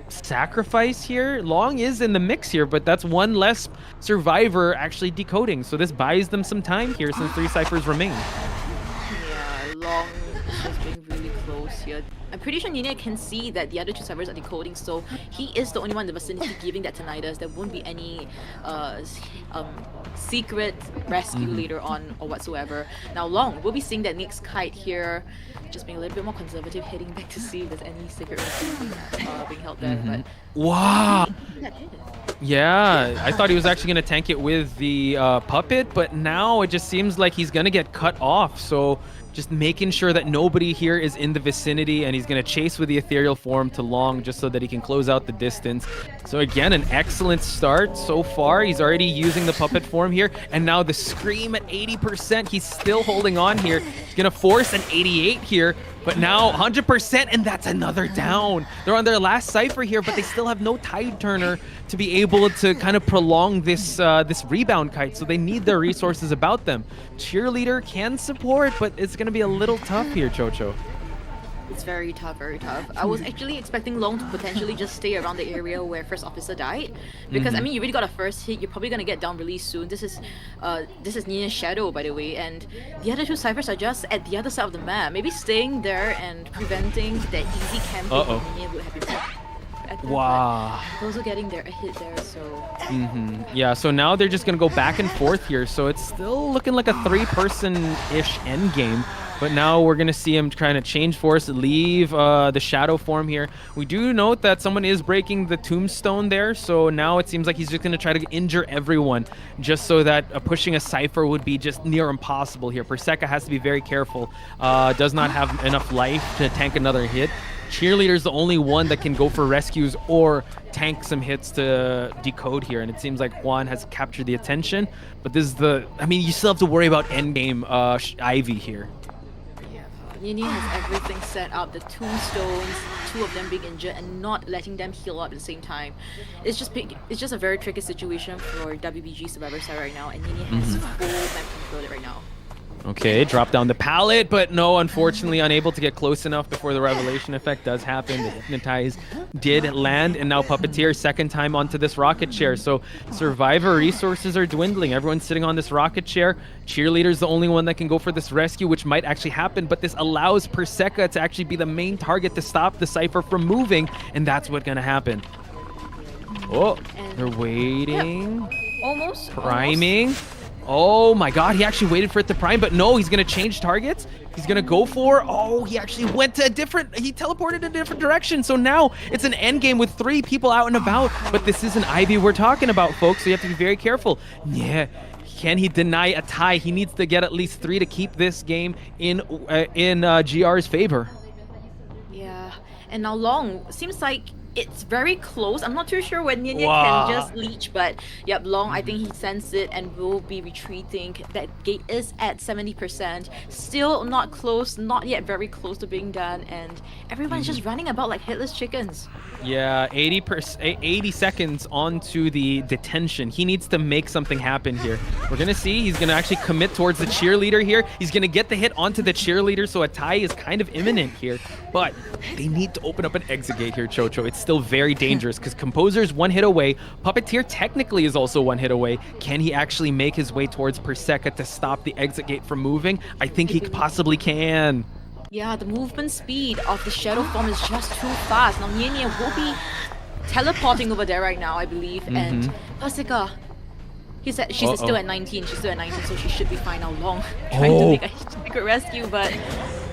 sacrifice here? Long is in the mix here, but that's one less survivor actually decoding. So this buys them some time here since 3 ciphers remain. Yeah, Long is being really close here. I'm pretty sure Nina can see that the other 2 ciphers are decoding, so he is the only one in the vicinity giving that tinnitus. There won't be any secret rescue later on or whatsoever. Now Long, we'll be seeing that next kite here, just being a little bit more conservative, heading back to see if there's any secret rescue being held there. But wow. Yeah, I thought he was actually going to tank it with the puppet, but now it just seems like he's going to get cut off. So just making sure that nobody here is in the vicinity, and he's going to chase with the ethereal form to Long just so that he can close out the distance. So again, an excellent start so far. He's already using the puppet form here, and now the scream at 80%. He's still holding on here. He's going to force an 88 here, but now 100%, and that's another down. They're on their last cipher here, but they still have no tide turner to be able to kind of prolong this this rebound kite, so they need their resources about them. Cheerleader can support, but it's going to be a little tough here, Chocho. it's very tough, very tough. I was actually expecting Long to potentially just stay around the area where first officer died, because I mean, you already got a first hit. You're probably gonna get down really soon. This is Nina's shadow, by the way, and the other 2 ciphers are just at the other side of the map. Maybe staying there and preventing that easy camping Nina would have been better. Wow. Those are getting there a hit there, so. Yeah, so now they're just gonna go back and forth here. So it's still looking like a 3-person-ish end game. But now we're gonna see him trying to change force, leave the shadow form here. We do note that someone is breaking the tombstone there, so now it seems like he's just gonna try to injure everyone, just so that pushing a cipher would be just near impossible here. Perseka has to be very careful. Does not have enough life to tank another hit. Cheerleader's the only one that can go for rescues or tank some hits to decode here, and it seems like Juan has captured the attention. But this is I mean, you still have to worry about endgame Ivy here. Nini has everything set up, the tombstones, 2 of them being injured and not letting them heal up at the same time. It's just a very tricky situation for WBG Survivor side right now, and Nini has full map control right now. Okay, drop down the pallet, but no, unfortunately unable to get close enough before the revelation effect does happen. The hypnotize did land, and now Puppeteer second time onto this rocket chair. So survivor resources are dwindling. Everyone's sitting on this rocket chair. Cheerleader's the only one that can go for this rescue, which might actually happen, but this allows Perseka to actually be the main target to stop the cipher from moving, and that's what's gonna happen. Oh, they're waiting. Almost. Priming. Oh my god, he actually waited for it to prime, but no, he's gonna change targets. He's gonna go for, he actually went to he teleported in a different direction. So now it's an end game with 3 people out and about, but this is an Ivy we're talking about, folks, so you have to be very careful. Yeah, can he deny a tie? He needs to get at least 3 to keep this game in GR's favor. Yeah, and now Long, seems like it's very close. I'm not too sure when Nina can just leech, but yep, Long, I think he sensed it and will be retreating. That gate is at 70%. Still not close, not yet very close to being done, and everyone's just running about like headless chickens. Yeah, 80 seconds onto the detention. He needs to make something happen here. We're gonna see, he's gonna actually commit towards the cheerleader here. He's gonna get the hit onto the cheerleader, so a tie is kind of imminent here. But they need to open up an exit gate here, Chocho. It's still very dangerous because Composer's 1 hit away. Puppeteer technically is also 1 hit away. Can he actually make his way towards Perseka to stop the exit gate from moving? I think he possibly can. Yeah, the movement speed of the shadow form is just too fast. Now Nina will be teleporting over there right now, I believe, and Perseka, she's still at 19. She's still at 19, so she should be fine now. Long trying to make a secret rescue, but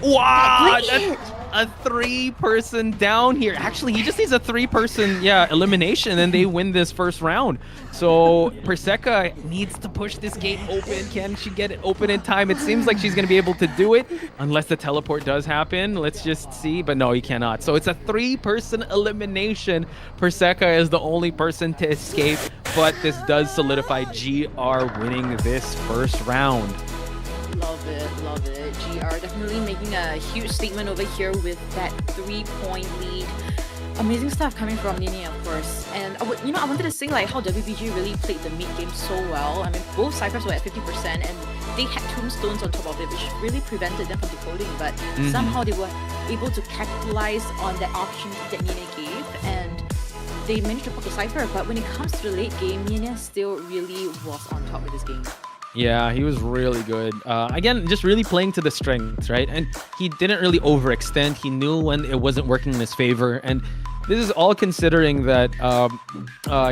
wow, that's a 3-person down here. Actually, he just needs a 3-person elimination, and they win this first round. So Perseka needs to push this gate open. Can she get it open in time? It seems like she's going to be able to do it unless the teleport does happen. Let's just see, but no, he cannot. So it's a 3-person elimination. Perseka is the only person to escape, but this does solidify GR winning this first round. Love it, love it. GR definitely making a huge statement over here with that 3-point lead. Amazing stuff coming from Nini, of course. And I wanted to sing like how WBG really played the mid game so well. I mean, both ciphers were at 50%, and they had tombstones on top of it, which really prevented them from decoding. But somehow they were able to capitalize on that option that Nina gave, and they managed to pop the Cypher. But when it comes to the late game, Nina still really was on top of this game. Yeah, he was really good. Again, just really playing to the strengths, right? And he didn't really overextend. He knew when it wasn't working in his favor. And this is all considering that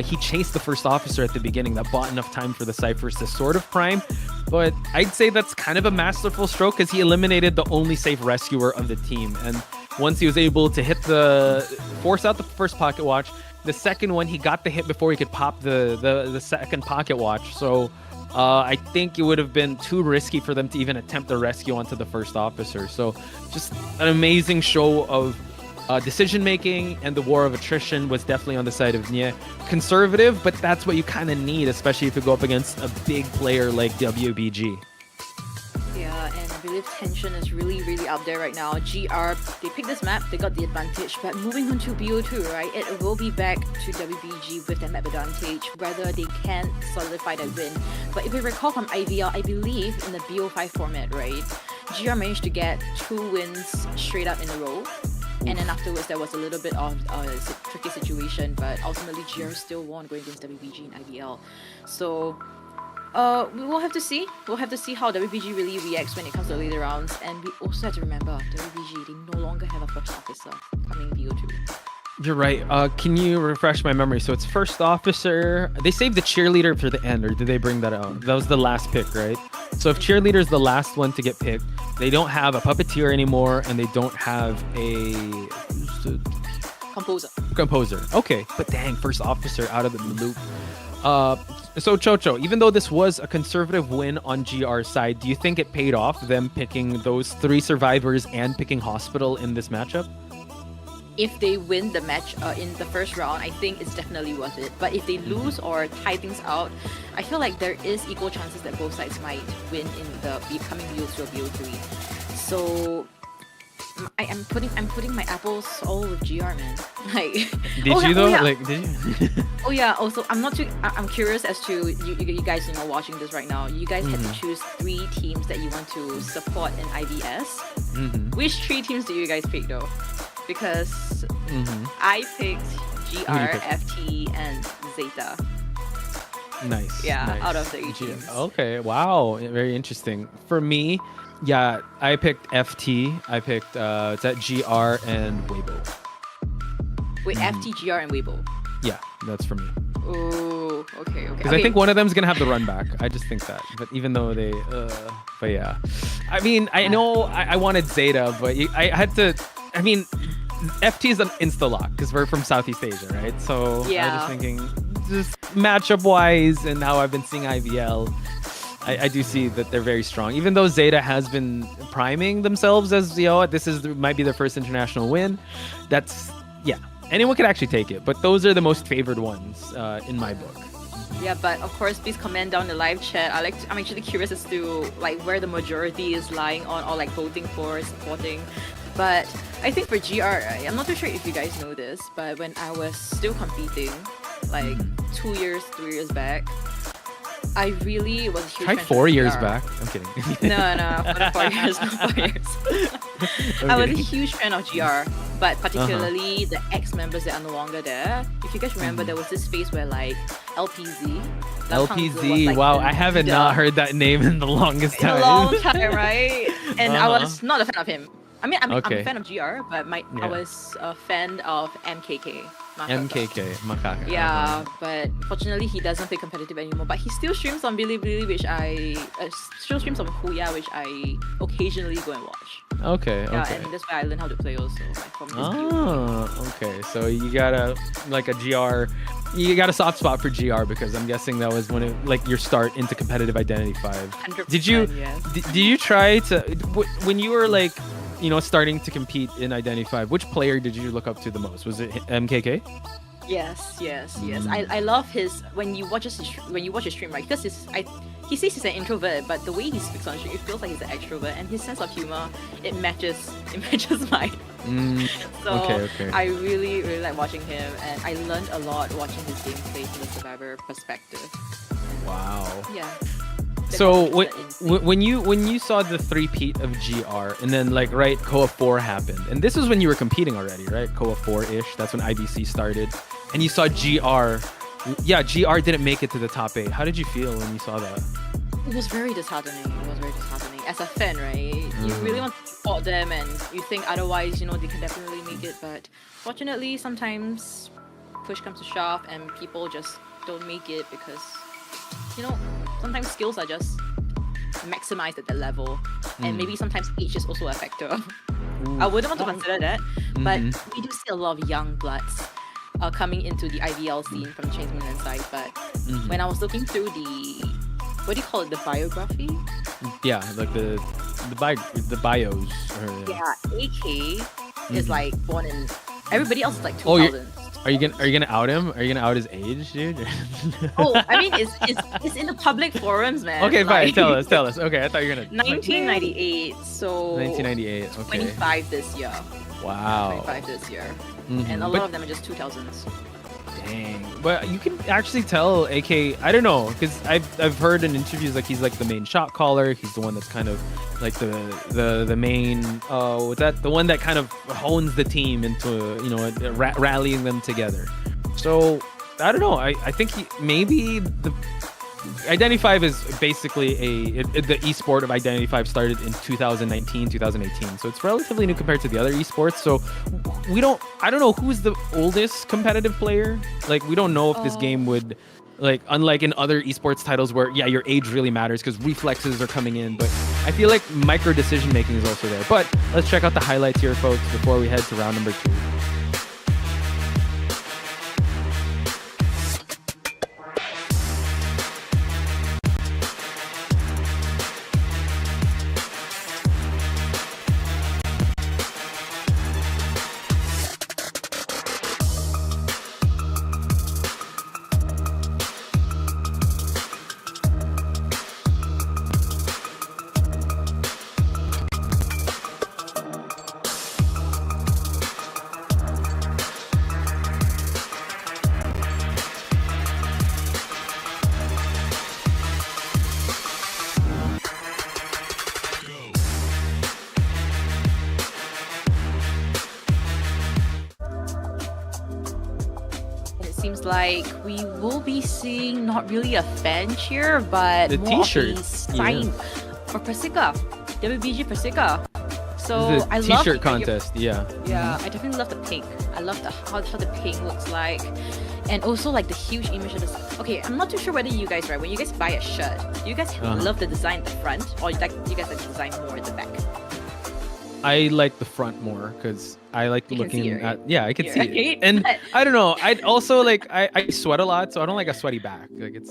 he chased the first officer at the beginning. That bought enough time for the Cyphers to sort of prime. But I'd say that's kind of a masterful stroke because he eliminated the only safe rescuer of the team. And once he was able to force out the first pocket watch, the second one, he got the hit before he could pop the second pocket watch. So I think it would have been too risky for them to even attempt a rescue onto the first officer. So just an amazing show of decision making, and the war of attrition was definitely on the side of Nye. Conservative, but that's what you kind of need, especially if you go up against a big player like WBG. Yeah, and I believe tension is really, really up there right now. GR, they picked this map, they got the advantage, but moving on to BO2, right, it will be back to WBG with the map advantage, whether they can solidify that win. But if we recall from IVL, I believe in the BO5 format, right, GR managed to get 2 wins straight up in a row. And then afterwards, there was a little bit of a tricky situation, but ultimately GR still won going against WBG in IVL. So we will have to see. We'll have to see how WBG really reacts when it comes to the later rounds. And we also have to remember, WBG, they no longer have a first officer coming BO2. You're right. Can you refresh my memory? So it's first officer. They saved the cheerleader for the end, or did they bring that out? That was the last pick, right? So if cheerleader is the last one to get picked, they don't have a puppeteer anymore, and they don't have a composer. Okay, but dang, first officer out of the loop. So Chocho, even though this was a conservative win on GR's side, do you think it paid off, them picking those 3 survivors and picking Hospital in this matchup? If they win the match in the first round, I think it's definitely worth it. But if they lose or tie things out, I feel like there is equal chances that both sides might win in the coming BO2 or BO3. So I'm putting my apples all with GR, man. Like, did you though? Like, did you? Oh yeah. Also, I'm curious as to you guys, watching this right now. You guys had to choose 3 teams that you want to support in IVS. Which 3 teams do you guys pick though? Because I picked GR, FT, and ZETA. Nice. Yeah, nice. out of the 8 teams. Okay, wow, very interesting. For me, yeah, I picked FT. I picked it's at GR and Weibo. Wait, FT, GR, and Weibo. Yeah, that's for me. Oh, okay. Because I think one of them is gonna have the run back. I just think that. But even though they, but yeah, I mean, I know I wanted ZETA, but I had to. I mean, FT is an insta lock because we're from Southeast Asia, right? So yeah. I was just thinking, just matchup wise, and how I've been seeing IVL, I do see that they're very strong. Even though ZETA has been priming themselves as might be their first international win. That's anyone could actually take it, but those are the most favored ones in my book. Yeah, but of course, please comment down in the live chat. I'm actually curious as to like where the majority is lying on, or like voting for, supporting. But I think for GR, I'm not too sure if you guys know this, but when I was still competing, like 3 years back, I really was a huge fan of 4 years GR. back. I'm kidding. No, for 4 years, not 4 years. I was a huge fan of GR, but particularly the ex-members that are no longer there. If you guys remember, there was this phase where like LPZ, LPZ, like, wow, I haven't not heard that name in the longest time. In a long time, right? And I was not a fan of him. I mean, I'm a fan of GR, but I was a fan of MKK. MKK, Makaka. Yeah, but fortunately he doesn't play competitive anymore. But he still streams on Bilibili, which I still streams on Huya, which I occasionally go and watch. Okay. Yeah, and that's why I learned how to play also. Like, from this okay. So you got a soft spot for GR because I'm guessing that was your start into competitive Identity 5. 100%, Did you try to when you were starting to compete in Identity 5, which player did you look up to the most? Was it MKK? Yes. I love his when you watch his stream, right? Because he says he's an introvert, but the way he speaks on stream, it feels like he's an extrovert, and his sense of humor, it matches mine. So okay. I really, really like watching him, and I learned a lot watching his gameplay from the survivor perspective. Wow. Yeah. So not interested in when you saw the three-peat of GR and then like right Koa 4 happened, and this was when you were competing already, right? Koa 4-ish. That's when IBC started, and you saw GR. Yeah, GR didn't make it to the top 8. How did you feel when you saw that? It was very disheartening. As a fan, right? You really want to support them, and you think otherwise, you know, they can definitely make it. But fortunately, sometimes push comes to shove, and people just don't make it because, you know, sometimes skills are just maximized at that level, and maybe sometimes age is also a factor. I wouldn't want to consider that, but we do see a lot of young bloods coming into the IVL scene from the Chinese mainland side. But when I was looking through the, what do you call it, the biography? Yeah, like the bios. Yeah, AK is like born in. Everybody else is like 2000. Are you gonna out him? Are you gonna out his age, dude? I mean, it's in the public forums, man. Okay, fine. Like, tell us. Okay, I thought you were gonna. 1998. So. 1998. Okay. 25 this year. Wow. 25 this year, and a lot of them are just 2000s. Dang. But you can actually tell AK, I don't know, because I've heard in interviews like he's like the main shot caller. He's the one that's kind of like the main what's that? The one that kind of hones the team into, you know, rallying them together. So I don't know. I think maybe the Identity 5 is basically the esport of Identity 5 started in 2019, 2018. So it's relatively new compared to the other esports. So I don't know who's the oldest competitive player. Like, we don't know if this game would, like, unlike in other esports titles where, yeah, your age really matters because reflexes are coming in. But I feel like micro decision making is also there. But let's check out the highlights here, folks, before we head to round number 2. Like we will be seeing not really a fan cheer, but the more t-shirt of a sign for Persica, WBG Persica. So the I love t-shirt contest. Yeah. Yeah, I definitely love the pink. I love how the pink looks like, and also like the huge image of this. Okay, I'm not too sure whether you guys, right, when you guys buy a shirt, do you guys love the design at the front, or you guys like the design more at the back? I like the front more because I like looking at. Yeah, I can see it. Right? And I don't know. I'd also like I sweat a lot, so I don't like a sweaty back. Like it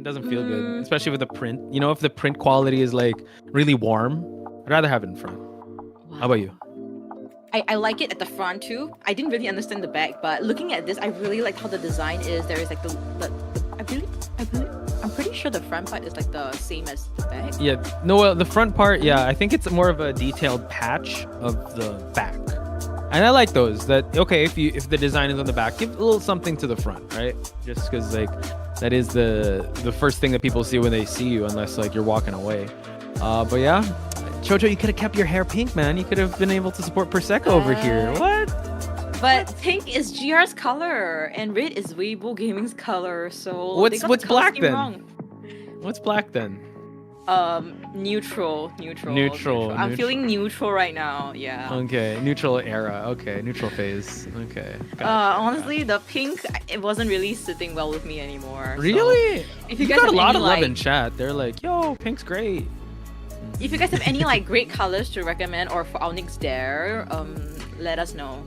doesn't feel good, especially with the print. You know, if the print quality is like really warm, I'd rather have it in front. Wow. How about you? I like it at the front too. I didn't really understand the back, but looking at this, I really like how the design is. There is like I'm pretty sure the front part is like the same as the back. Yeah, no, the front part, yeah, I think it's more of a detailed patch of the back. And I like those. That okay, if the design is on the back, give a little something to the front, right? Just because like that is the first thing that people see when they see you, unless like you're walking away. But yeah, Chocho, you could have kept your hair pink, man. You could have been able to support Prosecco over here. What? But pink is GR's color, and red is Weibo Gaming's color. So what's black then? Wrong. What's black then? Neutral. Neutral. I'm feeling neutral right now. Yeah. Okay, neutral era. Okay, neutral phase. Okay. Honestly, the pink, it wasn't really sitting well with me anymore. Really? So if you guys got have a lot any, of love like, in chat. They're like, "Yo, pink's great." If you guys have any like great colors to recommend, or for our next dare, let us know.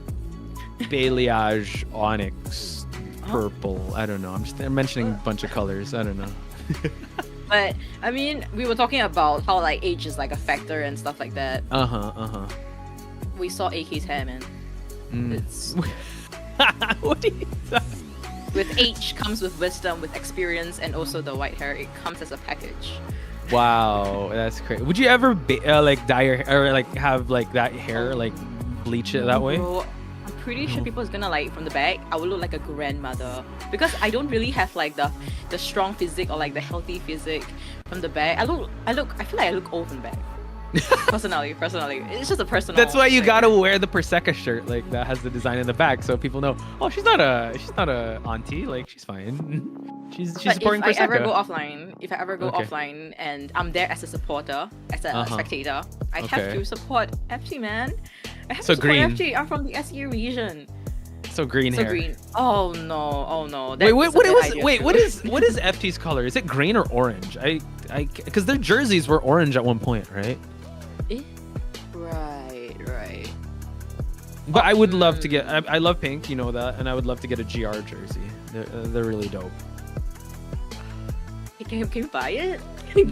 Balayage, onyx, purple. I don't know. I'm mentioning a bunch of colors. I don't know. But I mean, we were talking about how like age is like a factor and stuff like that. We saw AK's hair, man. It's what are you with age comes with wisdom, with experience, and also the white hair. It comes as a package. Wow, that's crazy. Would you ever like dye your hair, or like have like that hair, like bleach it that way? Bro, I'm pretty sure people is gonna like from the back. I would look like a grandmother because I don't really have like the strong physique or like the healthy physique from the back. I feel like I look old from the back. personally, it's just a personal. That's why you thing. gotta wear the Prosecca shirt like that has the design in the back, so people know. Oh, she's not a auntie. Like she's fine. She's supporting Prosecca. If I ever go Okay. offline and I'm there as a supporter, as a spectator, I have Okay. to support FT, man. I have So to support green. FT. I'm from the SE region. So green So hair. green. Oh no. Wait, That's a bad idea what too. is FT's color? Is it green or orange? Because their jerseys were orange at one point, right? Right. But I would love to get. I love pink, you know that, and I would love to get a GR jersey. They're really dope. Can you buy it?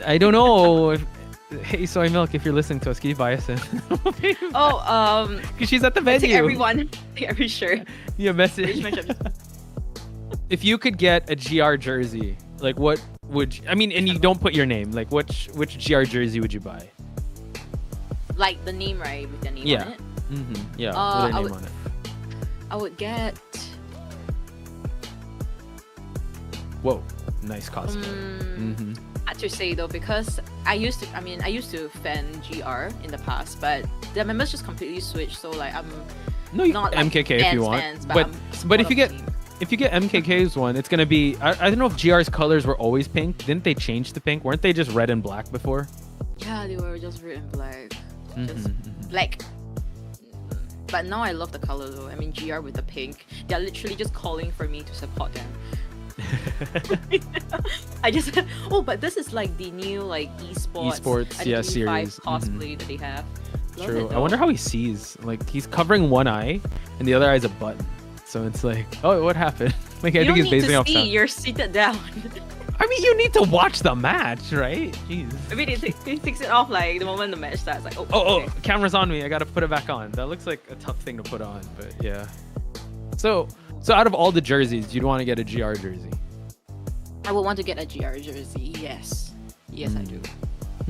I don't know. Hey, Soy Milk, if you're listening to us, can you buy us in? Because she's at the venue. Take everyone, take every shirt. Yeah, message. If you could get a GR jersey, like what would I mean? And you don't put your name. Like which GR jersey would you buy? Like the name, right? With the name Yeah. on it. Yeah, with their name on it. I would get. Whoa, nice cosplay. Hard to say though, because I used to fan GR in the past, but the members just completely switched. So like I'm No, you not can like MKK if you want. fans, but I'm if you get MKK's one, it's gonna be. I don't know if GR's colors were always pink. Didn't they change the pink? Weren't they just red and black before? Yeah, they were just red and black, just black. But now I love the color though. I mean, GR with the pink, they're literally just calling for me to support them. I just but this is like the new like esports yeah, identity series. cosplay that they have. Love True. it, I wonder though. how he sees. Like he's covering one eye, and the other eye's a button. So it's like, oh, what happened? Like I You think don't he's need basing to off see. sound. You're seated down. I mean, you need to watch the match, right? Jeez. I mean, he takes it off like the moment the match starts. Like, Oh, camera's on me. I gotta put it back on. That looks like a tough thing to put on, but yeah. So out of all the jerseys, you'd want to get a GR jersey. I would want to get a GR jersey. Yes, I do.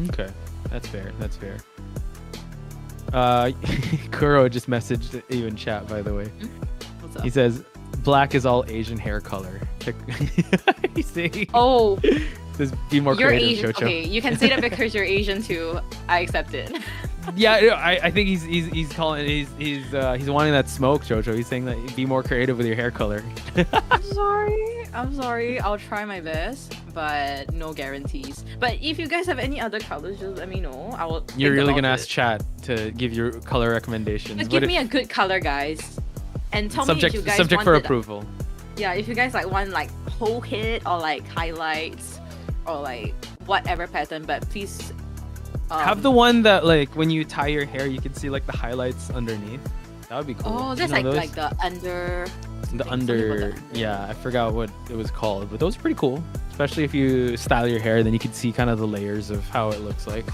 Okay, that's fair. Kuro just messaged you in chat, by the way. What's up? He says, "Black is all Asian hair color." He's saying, Oh, says, "Be more you're creative, Asian. Chocho." Okay, you can say that because you're Asian too. I accept it. Yeah, I think he's calling he's wanting that smoke, Chocho. He's saying that be more creative with your hair color. I'm sorry. I'll try my best, but no guarantees. But if you guys have any other colors, just let me know. I will. You're think really about gonna it. ask chat to give your color recommendations. Just What give if- me a good color, guys, and tell me if you guys subject for wanted- approval. Yeah, if you guys like want like whole hit or like highlights or like whatever pattern, but please Have the one that like when you tie your hair, you can see like the highlights underneath. That would be cool. Oh, You that's know like those? the under. The under, yeah, I forgot what it was called, but those are pretty cool. Especially if you style your hair, then you can see kind of the layers of how it looks like.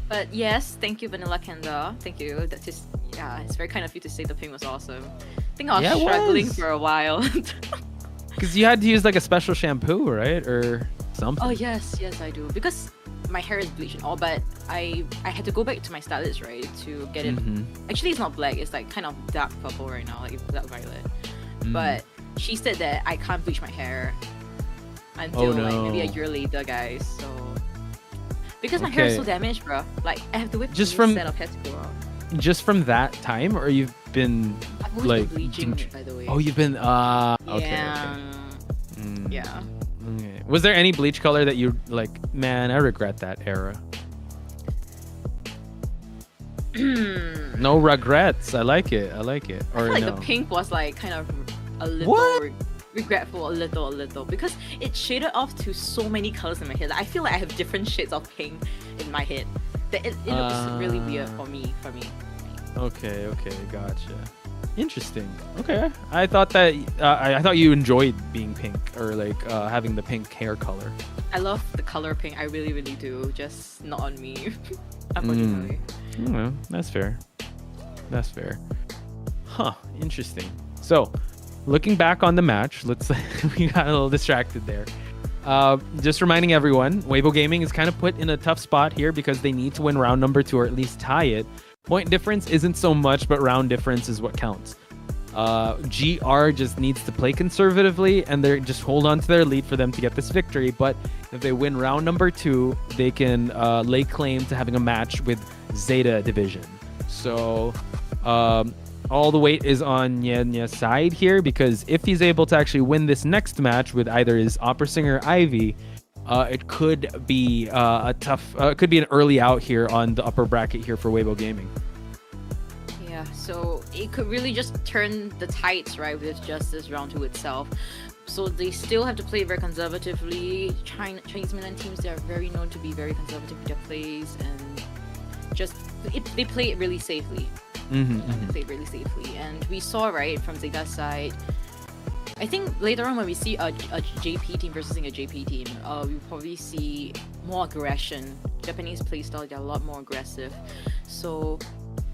But yes, thank you, Vanilla Kenda. Thank you. That's just it's very kind of you to say the pink was awesome. I think I was Yeah, it struggling was. for a while. Because you had to use like a special shampoo, right, or something. Oh yes, I do, because my hair is bleached and all, but I had to go back to my stylist, right, to get it. Actually, it's not black, it's like kind of dark purple right now, like dark violet. But she said that I can't bleach my hair until like maybe a year later, guys. So because my hair is so damaged, bro, like I have to wait for Just a from- set of hair to grow out. Just from that time, or you've been I've always like been bleaching it, by the way. Oh, you've been okay. Yeah. Mm. Yeah. Okay. Was there any bleach color that you like? Man, I regret that era. No regrets. I like it. Or I feel like no? the pink was like kind of a little regretful, a little, because it shaded off to so many colors in my head. I feel like I have different shades of pink in my head. That it looks really weird for me. Okay, gotcha. Interesting. Okay, I thought that I thought you enjoyed being pink or like having the pink hair color. I love the color pink. I really, really do. Just not on me, unfortunately. That's fair. Huh. Interesting. So, looking back on the match, we got a little distracted there. Just reminding everyone, Weibo Gaming is kind of put in a tough spot here because they need to win round number 2 or at least tie it. Point difference isn't so much, but round difference is what counts. GR just needs to play conservatively and they just hold on to their lead for them to get this victory. But If they win round number 2, they can lay claim to having a match with ZETA division. So all the weight is on Nyenya's side here, because if he's able to actually win this next match with either his opera singer Ivy, it could be a tough, could be an early out here on the upper bracket here for Weibo Gaming. Yeah, so it could really just turn the tides, right, with just this round 2 itself. So they still have to play very conservatively. Chinese mainland teams, they are very known to be very conservative with their plays, and just they play it really safely. They play it really safely, and we saw, right, from ZETA's side. I think later on when we see a JP team versus a JP team, we'll probably see more aggression. Japanese playstyle, they're a lot more aggressive. So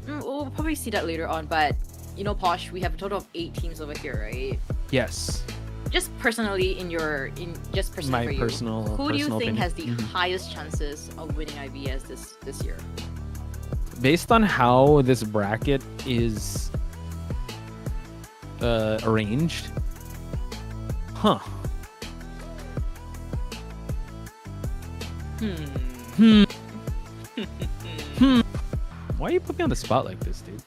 we'll probably see that later on. But you know, Posh, we have a total of 8 teams over here, right? Yes. Just personally, My for personal, you, who do you think opinion. has the highest chances of winning IVS this year? Based on how this bracket is arranged, why you put me on the spot like this, dude?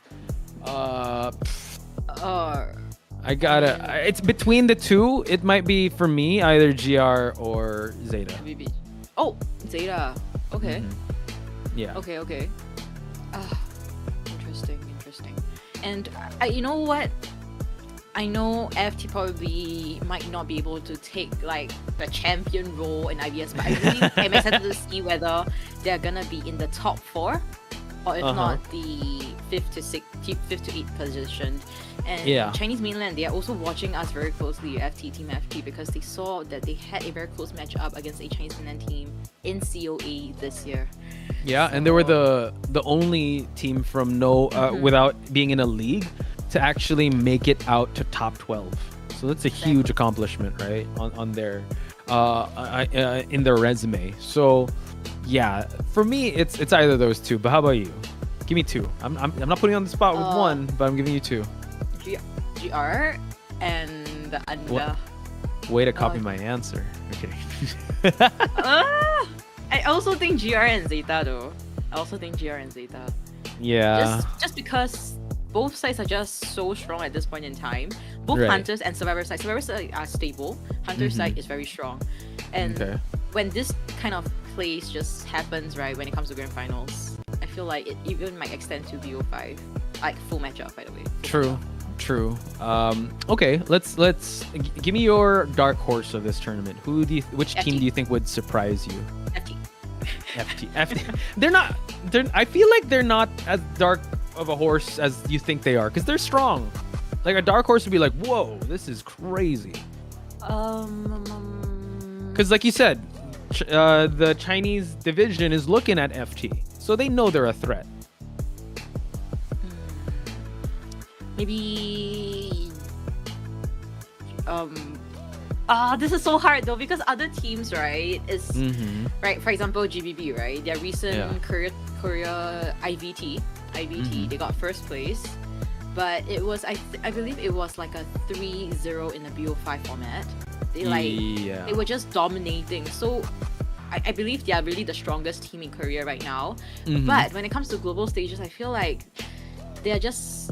I gotta. It's between the two. It might be for me either GR or ZETA. Oh, ZETA. Okay. Yeah. Okay. Interesting. And you know what? I know FT probably might not be able to take like the champion role in IVS, but I really am excited to see whether they're gonna be in the top 4, or if not the 5th to 8th position. And Chinese mainland, they are also watching us very closely, Team FT, because they saw that they had a very close matchup against a Chinese mainland team in COA this year. Yeah, so, and they were the only team from without being in a league to actually make it out to top 12. So that's a huge accomplishment, right? On their in their resume. So yeah, for me it's either of those two. But how about you? Give me 2. I'm not putting you on the spot with 1, but I'm giving you 2. GR and Anda. Way to copy my answer. Okay. I also think GR and ZETA though. Yeah. Just because both sides are just so strong at this point in time. Both Hunters and Survivor side. Survivor side are stable. Hunter side is very strong. And when this kind of plays just happens, right, when it comes to grand finals, I feel like it even might extend to BO5. Like full matchup, by the way. True. Okay, let's give me your dark horse of this tournament. Which FT. team do you think would surprise you? FT. I feel like they're not as dark of a horse as you think they are, because they're strong. Like a dark horse would be like, whoa, this is crazy. Because like you said, the Chinese division is looking at FT, so they know they're a threat. Maybe this is so hard though, because other teams, right, is right, for example GBB, right, their recent Korea IVT, they got first place, but it was I believe it was like a 3-0 in the BO5 format. They were just dominating. So I believe they are really the strongest team in Korea right now. But when it comes to global stages, I feel like they are just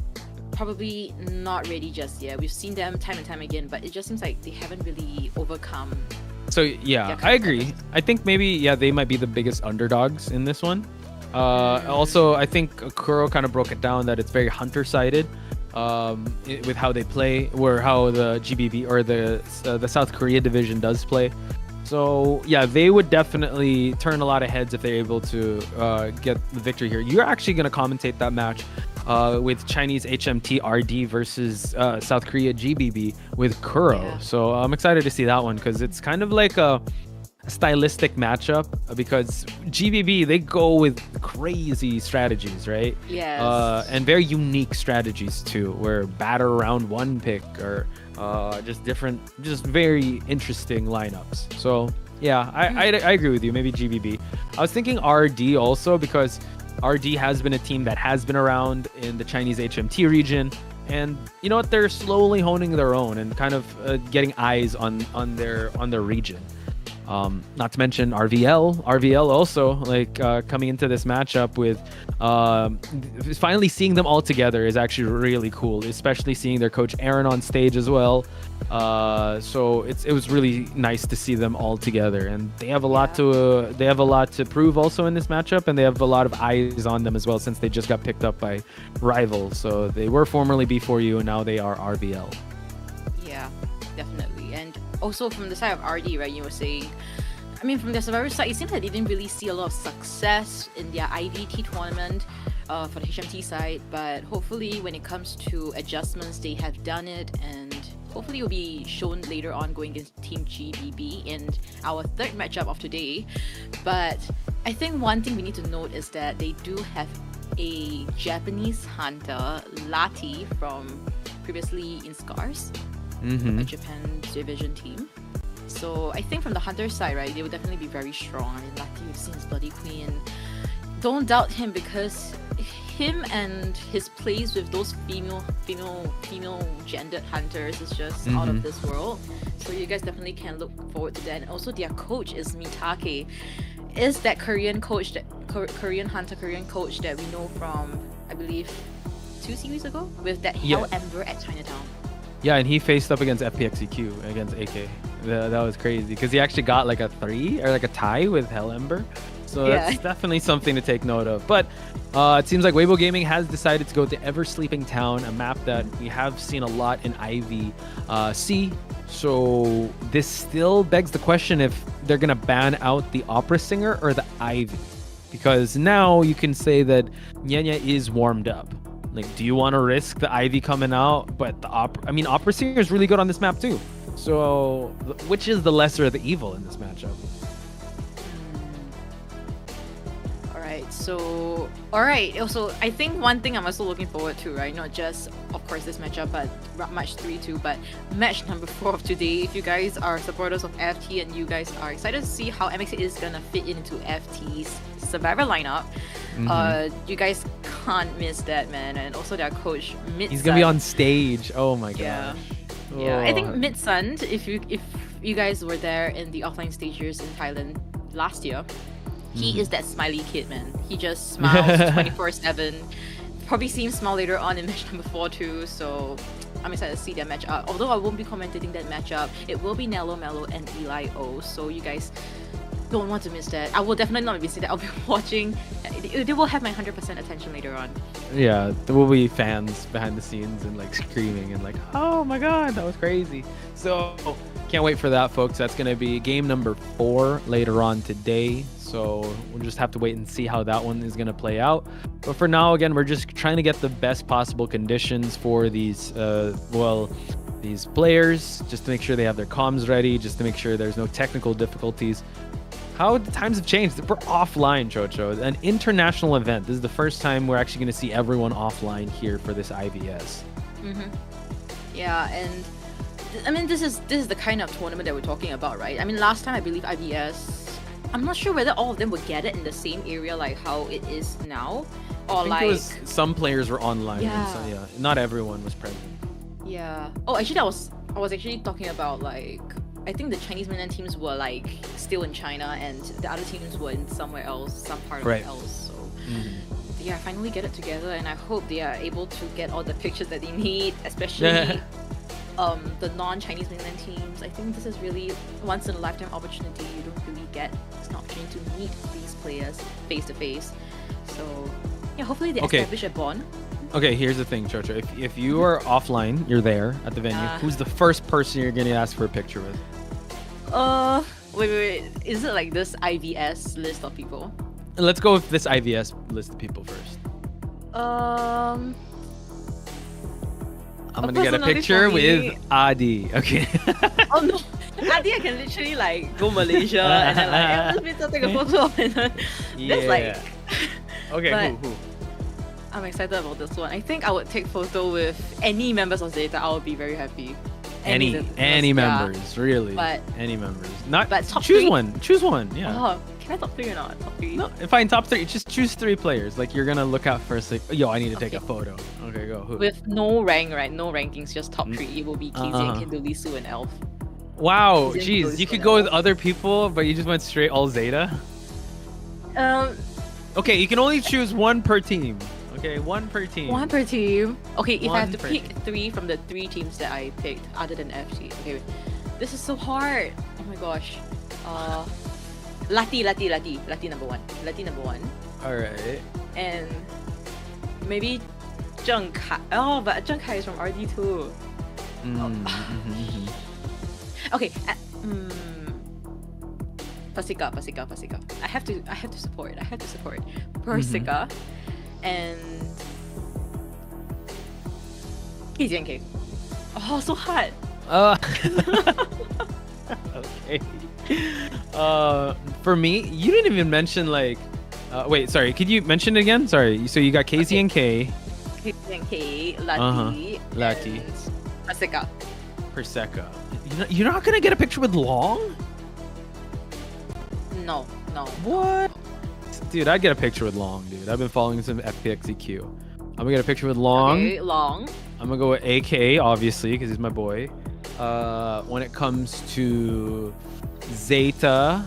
probably not ready just yet. We've seen them time and time again, but it just seems like they haven't really overcome. So yeah, I agree. I think maybe they might be the biggest underdogs in this one. Also, I think Kuro kind of broke it down that it's very hunter sided with how they play, or how the GBB or the South Korea division does play. So yeah, they would definitely turn a lot of heads if they're able to get the victory here. You're actually going to commentate that match with Chinese HMT RD versus South Korea GBB with Kuro. Yeah. So I'm excited to see that one, because it's kind of like a stylistic matchup, because GBB, they go with crazy strategies, right? Yes. And very unique strategies too, where batter around one pick, or just very interesting lineups. So yeah, I agree with you. Maybe GBB. I was thinking RD also, because RD has been a team that has been around in the Chinese HMT region, and you know what, they're slowly honing their own and kind of getting eyes on their region. Not to mention RVL also like coming into this matchup with finally seeing them all together is actually really cool, especially seeing their coach Aaron on stage as well. So it was really nice to see them all together, and they have a lot to prove also in this matchup, and they have a lot of eyes on them as well since they just got picked up by rivals. So they were formerly B4U and now they are RVL. Yeah, definitely. And also from the side of RD, right, you were saying, I mean, from the Survivor side, it seems like they didn't really see a lot of success in their IVT tournament for the HMT side, but hopefully when it comes to adjustments, they have done it, and hopefully it will be shown later on going against Team GBB in our third matchup of today. But I think one thing we need to note is that they do have a Japanese hunter, Lati, from previously in Scars, a Japan division team. So I think from the hunter side, right, they will definitely be very strong. I mean, Lati, you've seen his Bloody Queen. Don't doubt him, because him and his plays with those female gendered hunters is just out of this world. So you guys definitely can look forward to that. And also their coach is Mitake, is that Korean coach, that Korean hunter, Korean coach that we know from, I believe, 2 series ago with that Hell Ember at Chinatown. Yeah, and he faced up against FPXEQ against AK. That was crazy because he actually got like a 3 or like a tie with Hell Ember. So that's definitely something to take note of. But it seems like Weibo Gaming has decided to go to Ever Sleeping Town, a map that we have seen a lot in IVC. So this still begs the question if they're going to ban out the opera singer or the Ivy. Because now you can say that Nyenya is warmed up. Like, do you want to risk the Ivy coming out? But the opera singer is really good on this map too. So which is the lesser of the evil in this matchup? So, alright, also, I think one thing I'm also looking forward to, right, not just, of course, this matchup, but match 3 too, but match number 4 of today. If you guys are supporters of FT and you guys are excited to see how MXA is gonna fit into FT's Survivor lineup, you guys can't miss that, man. And also their coach, Mid-Sun. He's gonna be on stage. Oh my god. Yeah, I think Mid-Sun, if you guys were there in the offline stages in Thailand last year, he is that smiley kid, man. He just smiles 24/7. Probably see him smile later on in match number 4 too. So I'm excited to see that matchup. Although I won't be commentating that matchup, it will be Nello Mello and Eli O. So you guys don't want to miss that. I will definitely not be missing that. I'll be watching. They will have my 100% attention later on. Yeah, there will be fans behind the scenes and like screaming and like, oh my god, that was crazy. So can't wait for that, folks. That's gonna be game number 4 later on today. So we'll just have to wait and see how that one is going to play out. But for now, again, we're just trying to get the best possible conditions for these, these players, just to make sure they have their comms ready, just to make sure there's no technical difficulties. How the times have changed. We're offline, Chocho. An international event. This is the first time we're actually going to see everyone offline here for this IVS. Yeah, and I mean, this is the kind of tournament that we're talking about, right? I mean, last time I believe IVS, I'm not sure whether all of them would get it in the same area like how it is now, or I think like some players were online. Yeah. And so, not everyone was present. Yeah. Oh, actually, I was actually talking about like, I think the Chinese mainland teams were like still in China and the other teams were in somewhere else, some part of else. So yeah, finally get it together, and I hope they are able to get all the pictures that they need, especially the non-Chinese mainland teams. I think this is really once in a lifetime opportunity. You don't really get this opportunity to meet these players face to face. So yeah, hopefully they establish a bond. Okay, here's the thing, Chocho. If you are offline, you're there at the venue. Who's the first person you're gonna ask for a picture with? Wait. Is it like this IVS list of people? Let's go with this IVS list of people first. I'm gonna get a picture with Adi. Okay. Oh no, Adi, I can literally like go Malaysia and then like, hey, let's meet up, take a photo, and then that's like. Okay, who? I'm excited about this one. I think I would take photo with any members of ZETA. I would be very happy. Any members, really? But any members. Not. But top choose 3? one. Choose one. Yeah. Oh, can I top 3 or not? Top 3. No, fine. Top 3. Just choose 3 players. Like you're gonna look out first. Like, yo, I need to take a photo. Okay, go. Who? With no rank, right? No rankings, just top 3. It will be KZ, Kinduli, Su, and Elf. Wow, He's in jeez, close you could for go now. with other people, but you just went straight all Zeta. Okay, you can only choose one per team. Okay, one per team. One per team. Okay, if I have to One per pick team. 3 from the 3 teams that I picked, other than FT. Okay, wait. This is so hard. Oh my gosh. Lati number 1. Lati number 1. All right. And maybe Zheng Kai. Oh, but Zheng Kai is from RD too. Okay. Pasika. I have to support. Persika and KZNK. Oh, so hard. Okay. For me, you didn't even mention like. Wait, sorry. Could you mention it again? Sorry. So you got KZNK. KZNK, Lati, Lati. and Pasika. Perseka. You're not gonna get a picture with Long? No. What? Dude, I'd get a picture with Long, dude. I've been following some FPXEQ. I'm gonna get a picture with Long. Okay, Long. I'm gonna go with AK, obviously, because he's my boy. When it comes to Zeta,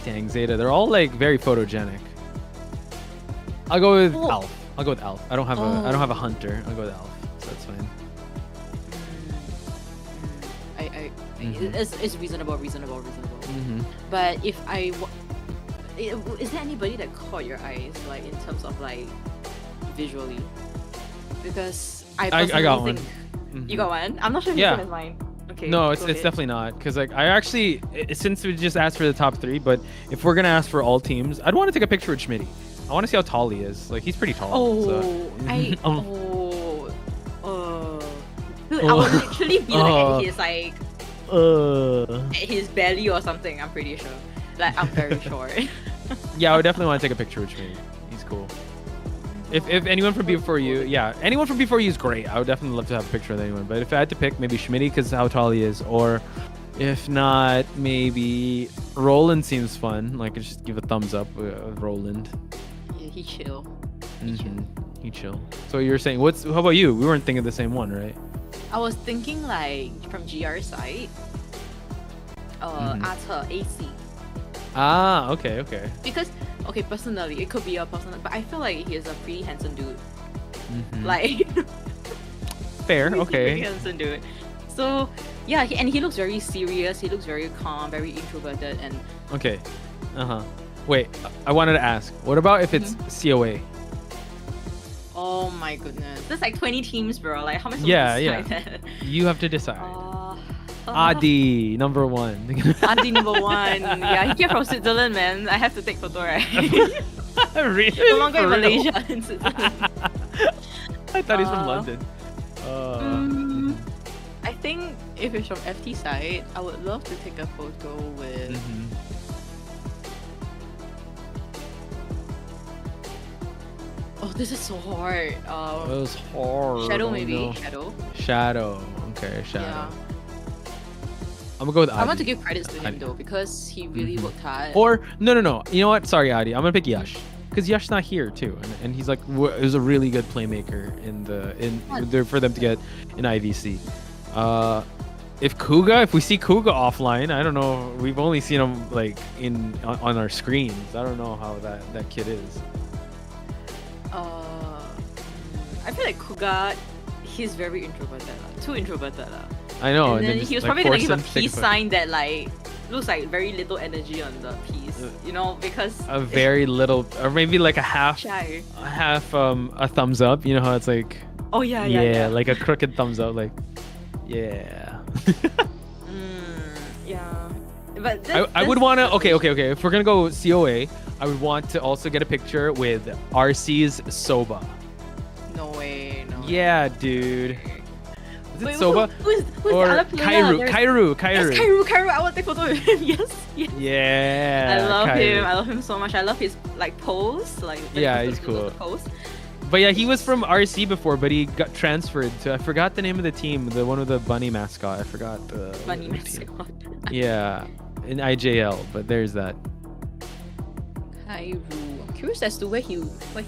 dang Zeta, they're all like very photogenic. I'll go with Alf. I don't have a hunter. I'll go with Alf. So that's fine. It's reasonable. But if is there anybody that caught your eyes, like in terms of like visually? Because I got think one. You got one. I'm not sure if Yeah. it's mine. Okay. No, it's go ahead. definitely not. Because like I actually, since we just asked for the top 3, but if we're gonna ask for all teams, I'd want to take a picture with Schmitty. I want to see how tall he is. Like he's pretty tall. I would literally be like at his belly or something. I'm pretty sure. Like I'm very short. Yeah, I would definitely want to take a picture with Schmitty. He's cool. If anyone from before you, yeah, anyone from before you is great. I would definitely love to have a picture with anyone. But if I had to pick, maybe Schmitty because how tall he is, or if not, maybe Roland seems fun. Like just give a thumbs up with Roland. Yeah, he chill. He chill. So you're saying how about you? We weren't thinking the same one, right? I was thinking like from GR side, Arthur AC. Ah, okay. Because personally, it could be a personal, but I feel like he is a pretty handsome dude. Like fair, he's a pretty okay. handsome dude. So yeah, he looks very serious. He looks very calm, very introverted, and Okay. Wait, I wanted to ask. What about if it's COA? oh my goodness, there's like 20 teams, bro. Like how much? Yeah. That? You have to decide. Adi, number 1. Adi number 1. Yeah, he came from Switzerland, man. I have to take photo, right? Really? No longer in For real? Malaysia, in Switzerland. I thought he's from London. I think if it's from FT side, I would love to take a photo with. Oh, this is so hard. It was hard. Shadow oh maybe. no. Shadow. Okay, Shadow. Yeah. I'm gonna go with Adi. I want to give credits to him though because he really worked hard. Or no. You know what? Sorry, Adi. I'm gonna pick Yash because Yash's not here too, and he's like is a really good playmaker for them to get an IVC. If we see Kuga offline, I don't know. We've only seen him like on our screens. I don't know how that kid is. I feel like Kuga, he's very introverted, too introverted. I know. And then just, he was like, probably gonna force give a him to take peace photo. sign that like looks like very little energy on the piece, you know, because A very little, or maybe like a half shy. a thumbs up. You know how it's like. Oh yeah. Like a crooked thumbs up, like. Yeah. Yeah. But I would want to. Okay. If we're gonna go COA, I would want to also get a picture with RC's Soba. No way. Yeah, dude. Is it Wait, Soba? Who's or the other player? Kairu? Yes, Kairu. I want to take photo with him. Yes. Yeah. I love Kairu. him. I love him so much. I love his like pose. Like Yeah, he's cool. Pose. But yeah, he was from RC before, but he got transferred to, I forgot the name of the team, the one with the bunny mascot. I forgot the Bunny the team. mascot. Yeah, in IJL, but there's that. Kairu. I'm curious as to where he went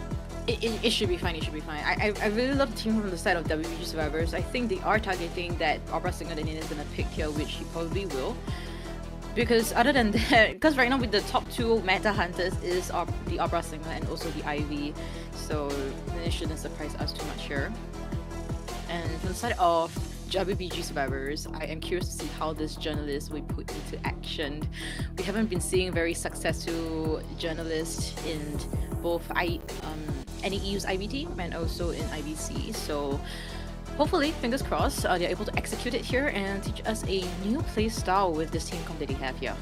It should be fine. It should be fine. I really love the team from the side of WBG Survivors. I think they are targeting that Opera Singer that Nina is gonna pick here, which he probably will. Because other than that, because right now with the top 2 meta hunters is the Opera Singer and also the Ivy, so it shouldn't surprise us too much here. And from the side of WBG Survivors, I am curious to see how this journalist will put into action. We haven't been seeing very successful journalists in both NEU's IB team and also in IBC, so hopefully, fingers crossed, they're able to execute it here and teach us a new play style with this team comp that they have here.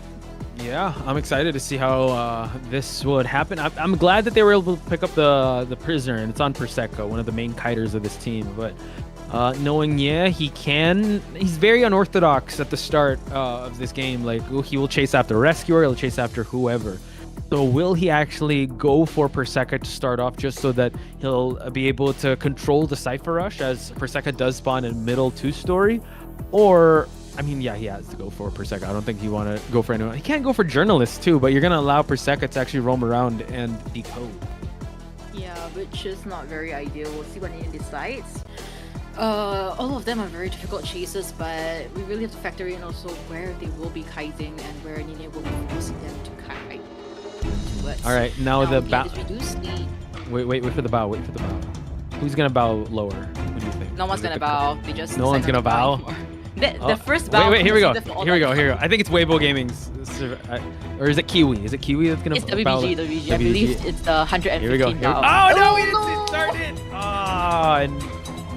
Yeah, I'm excited to see how this would happen. I'm glad that they were able to pick up the prisoner, and it's on Prosecco, one of the main kiters of this team. But knowing, he's very unorthodox at the start of this game. Like, he will chase after Rescuer, he'll chase after whoever. So will he actually go for Prosecco to start off just so that he'll be able to control the Cypher Rush as Prosecco does spawn in middle 2-story? Or, I mean, yeah, he has to go for Prosecco. I don't think he want to go for anyone. He can't go for Journalists too, but you're going to allow Prosecco to actually roam around and decode. Yeah, which is not very ideal. We'll see what Nina decides. All of them are very difficult chases, but we really have to factor in also where they will be kiting and where Nina will be forcing them to kite. All right, now the bow. Wait for the bow. Wait for the bow. Who's gonna bow lower? What do you think? No one's gonna bow. They just. No one's gonna bow. The first bow. Wait. Here we go. Here we go. I think it's Weibo Gaming's, or is it Kiwi? Is it Kiwi that's gonna? It's WBG. I believe it's the 115. Here we go. Oh no! We didn't start it. Ah,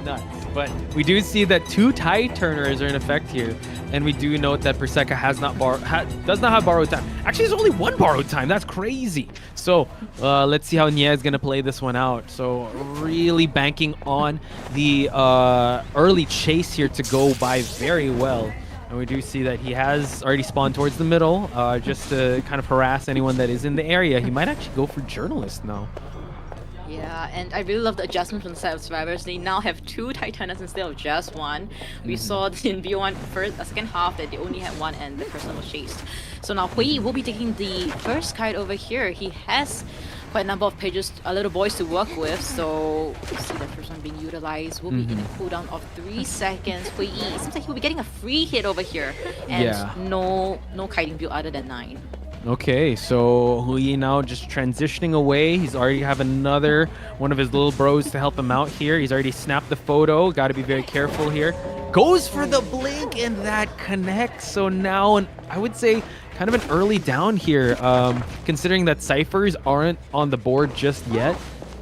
nuts. But we do see that 2 tide turners are in effect here, and we do note that Prosecco does not have borrowed time. Actually, there's only 1 borrowed time. That's crazy. So let's see how Nia is going to play this one out. So really banking on the early chase here to go by very well. And we do see that he has already spawned towards the middle just to kind of harass anyone that is in the area. He might actually go for Journalist now. Yeah, and I really love the adjustment from the side of Survivors. They now have 2 Titaners instead of just 1. We saw in BO1 second half that they only had 1 and the person was chased. So now Hui will be taking the first kite over here. He has quite a number of pages, little boys to work with, so we'll see that first one being utilized. Will be in a cooldown of 3 seconds. Hui, it seems like he'll be getting a free hit over here. And no kiting build other than 9. Okay, so Hui now just transitioning away. He's already have another one of his little bros to help him out here. He's already snapped the photo. Got to be very careful here. Goes for the blink and that connects. So now, I would say, kind of an early down here, considering that Cyphers aren't on the board just yet.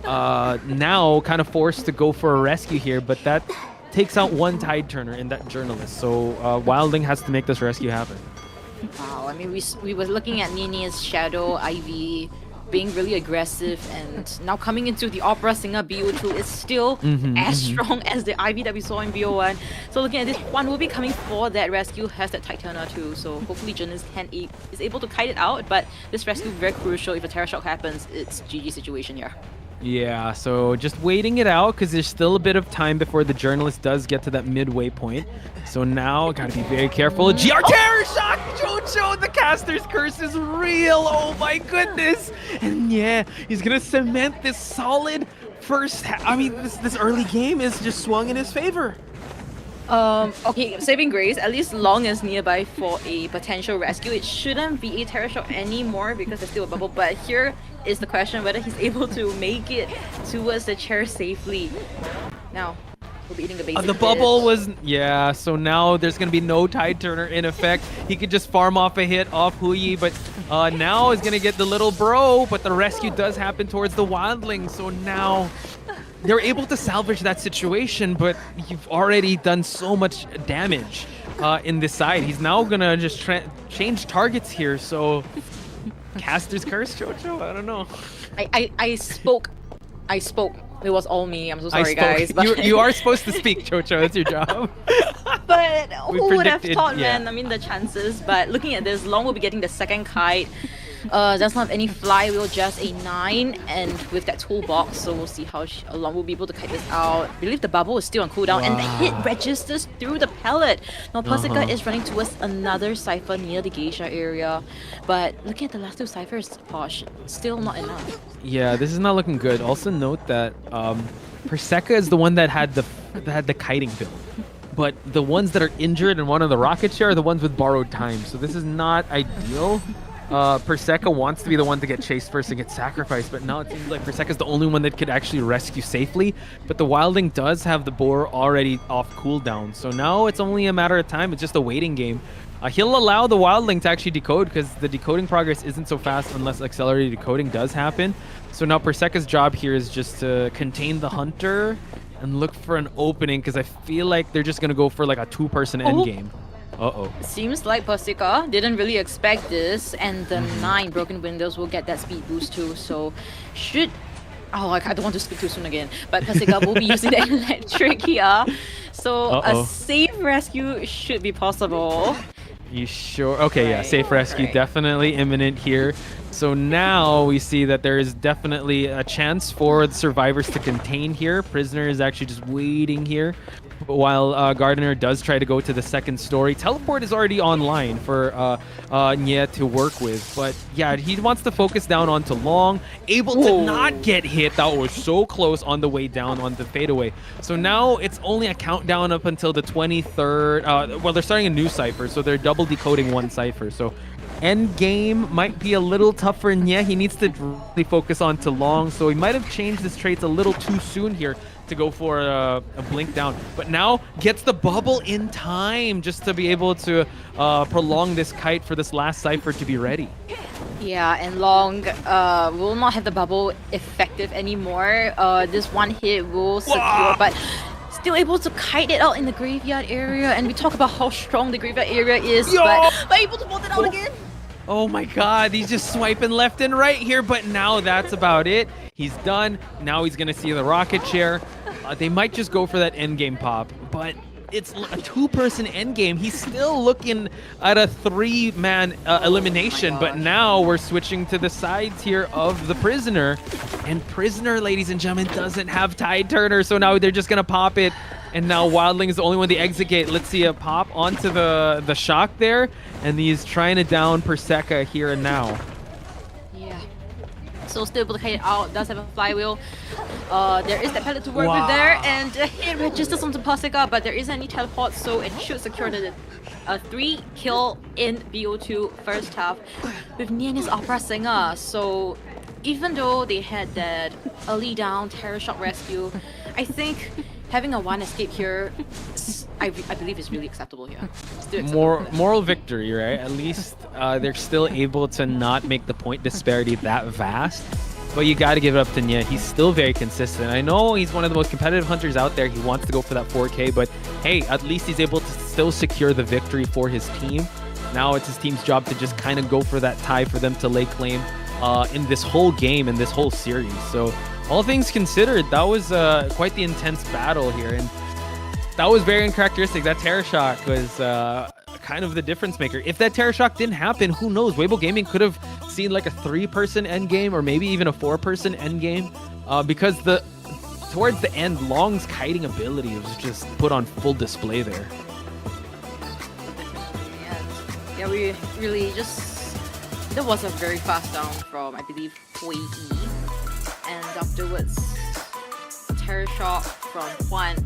Now kind of forced to go for a rescue here, but that takes out 1 tide turner in that Journalist. So Wildling has to make this rescue happen. Wow, I mean, we were looking at Nini's Shadow, Ivy, being really aggressive, and now coming into the Opera Singer BO2 is still as strong as the Ivy that we saw in BO1. So looking at this, one will be coming for that rescue, has that Titana too, so hopefully Jonas is able to kite it out, but this rescue is very crucial. If a Terra Shock happens, it's GG situation here. Yeah, so just waiting it out because there's still a bit of time before the Journalist does get to that midway point. So now, gotta be very careful. GR Terror Shock! Jojo, the caster's curse is real! Oh my goodness! And yeah, he's gonna cement this solid first I mean, this early game is just swung in his favor. Okay, saving grace, at least Long is nearby for a potential rescue. It shouldn't be a Terror Shock anymore because there's still a bubble, but here is the question whether he's able to make it towards the chair safely. Now, we'll be eating the basic the bubble was... Yeah, so now there's going to be no Tide Turner in effect. He could just farm off a hit off Huyi, but now is going to get the little bro, but the rescue does happen towards the Wildling, so now... They're able to salvage that situation, but you've already done so much damage in this side. He's now gonna just change targets here, so... Caster's curse, Jojo? I don't know. I spoke. It was all me. I'm so sorry, guys. But you are supposed to speak, Jojo. That's your job. But who would have thought, man? I mean, the chances. But looking at this, Long will be getting the second kite. Does not have any flywheel, just a 9, and with that toolbox, so we'll see how long we'll be able to kite this out. I believe the bubble is still on cooldown, and the hit registers through the pellet. Now Persika is running towards another cipher near the geisha area, but looking at the last 2 ciphers, Posh, still not enough. Yeah, this is not looking good. Also note that Perseka is the one that had the kiting build. But the ones that are injured and one on the rocket share are the ones with borrowed time. So this is not ideal. Perseka wants to be the one to get chased first and get sacrificed, but now it seems like Perseka is the only one that could actually rescue safely. But the Wildling does have the boar already off cooldown. So now it's only a matter of time. It's just a waiting game. He'll allow the Wildling to actually decode because the decoding progress isn't so fast unless accelerated decoding does happen. So now Perseka's job here is just to contain the Hunter and look for an opening because I feel like they're just going to go for like a 2-person endgame. Uh-oh. Seems like Persika didn't really expect this, and the 9 broken windows will get that speed boost too, so should... Oh, I don't want to speak too soon again, but Persika will be using the electric here, so a safe rescue should be possible. You sure? Okay, yeah, safe rescue definitely imminent here. So now we see that there is definitely a chance for the survivors to contain here. Prisoner is actually just waiting here while Gardener does try to go to the second story. Teleport is already online for Nye to work with. But yeah, he wants to focus down onto Long. Able to not get hit. That was so close on the way down on the fadeaway. So now it's only a countdown up until the 23rd. Well, they're starting a new cipher, so they're double decoding one cipher. So end game might be a little tough for Nye. He needs to really focus on to Long, so he might have changed his traits a little too soon here to go for a blink down. But now gets the bubble in time just to be able to prolong this kite for this last cipher to be ready. Yeah, and Long will not have the bubble effective anymore. This one hit will secure, but still able to kite it out in the graveyard area. And we talk about how strong the graveyard area is, but able to pull it out again. Oh my god, he's just swiping left and right here, but now that's about it. He's done. Now he's going to see the rocket chair. They might just go for that endgame pop, but it's a 2-person endgame. He's still looking at a 3-man elimination, but now we're switching to the sides here of the Prisoner. And Prisoner, ladies and gentlemen, doesn't have Tide Turner, so now they're just going to pop it. And now Wildling is the only one to exit gate. Let's see a pop onto the shock there. And he's trying to down Perseka here and now. Yeah. So still able to kite it out. Does have a flywheel. There is that pellet to work with there. And it registers onto Perseka, but there isn't any teleport, so it should secure the 3-kill in BO2 first half with Nian's Opera Singer. So even though they had that early down Terror Shock rescue, I think having a 1 escape here, I believe is really acceptable here. Moral victory, right? At least they're still able to not make the point disparity that vast. But you got to give it up to Nye. He's still very consistent. I know he's one of the most competitive hunters out there. He wants to go for that 4K, but hey, at least he's able to still secure the victory for his team. Now it's his team's job to just kind of go for that tie for them to lay claim in this whole game, in this whole series. So all things considered, that was quite the intense battle here, and that was very uncharacteristic. That Terror Shock was kind of the difference maker. If that Terror Shock didn't happen, who knows? Weibo Gaming could have seen like a 3-person endgame or maybe even a 4-person endgame because towards the end, Long's kiting ability was just put on full display there. Yeah, we really just... There was a very fast down from, I believe, Hui Yi. And afterwards, Terror Shock from Juan.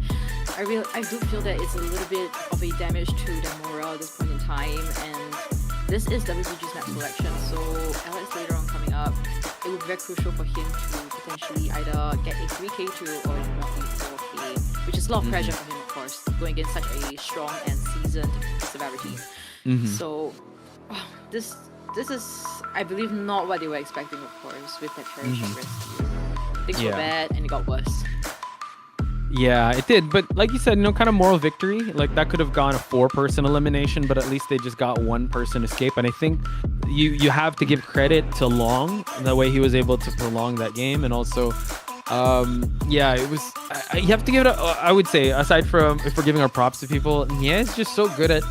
I do feel that it's a little bit of a damage to the morale at this point in time, and this is WBG's map selection, so Alex later on coming up, it would be very crucial for him to potentially either get a 3k2 or a 4k, which is a lot of pressure for him, of course, going against such a strong and seasoned severity. So this is, I believe, not what they were expecting, of course, with that Terror Shock rescue. Things were bad and it got worse. Yeah, it did. But like you said, kind of moral victory. Like that could have gone a 4-person elimination, but at least they just got 1-person escape. And I think you have to give credit to Long, the way he was able to prolong that game. And also, yeah, it was, you have to give it I would say, aside from if we're giving our props to people, Nye is just so good at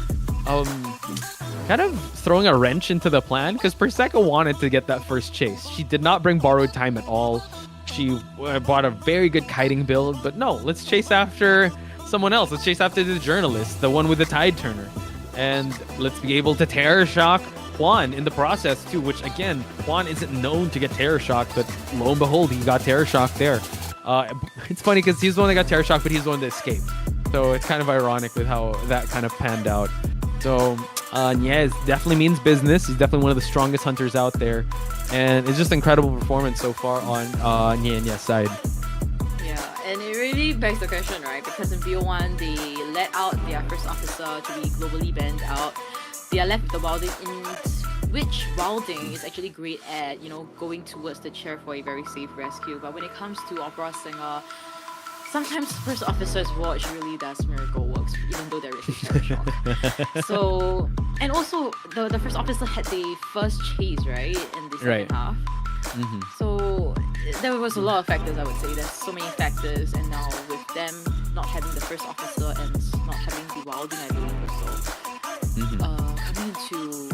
kind of throwing a wrench into the plan because Perseka wanted to get that first chase. She did not bring borrowed time at all. She bought a very good kiting build, but no, let's chase after someone else. Let's chase after the journalist, the one with the tide turner. And let's be able to terror shock Juan in the process too, which again, Juan isn't known to get terror shock, but lo and behold, he got terror shock there. It's funny because he's the one that got terror shock, but he's the one that escaped. So it's kind of ironic with how that kind of panned out. So Nye definitely means business. He's definitely one of the strongest hunters out there. And it's just incredible performance so far on Nye's side. Yeah, and it really begs the question, right? Because in BO1, they let out their first officer to be globally banned out. They are left with the wilding, in which wilding is actually great at, you know, going towards the chair for a very safe rescue. But when it comes to opera singer, sometimes first officer's watch really does miracle works, even though there is a terror shock. So, and also the first officer had the first chase, right, in the second half. So there was a lot of factors, I would say. There's so many factors, and now with them not having the first officer and not having the wilding, I believe, also coming into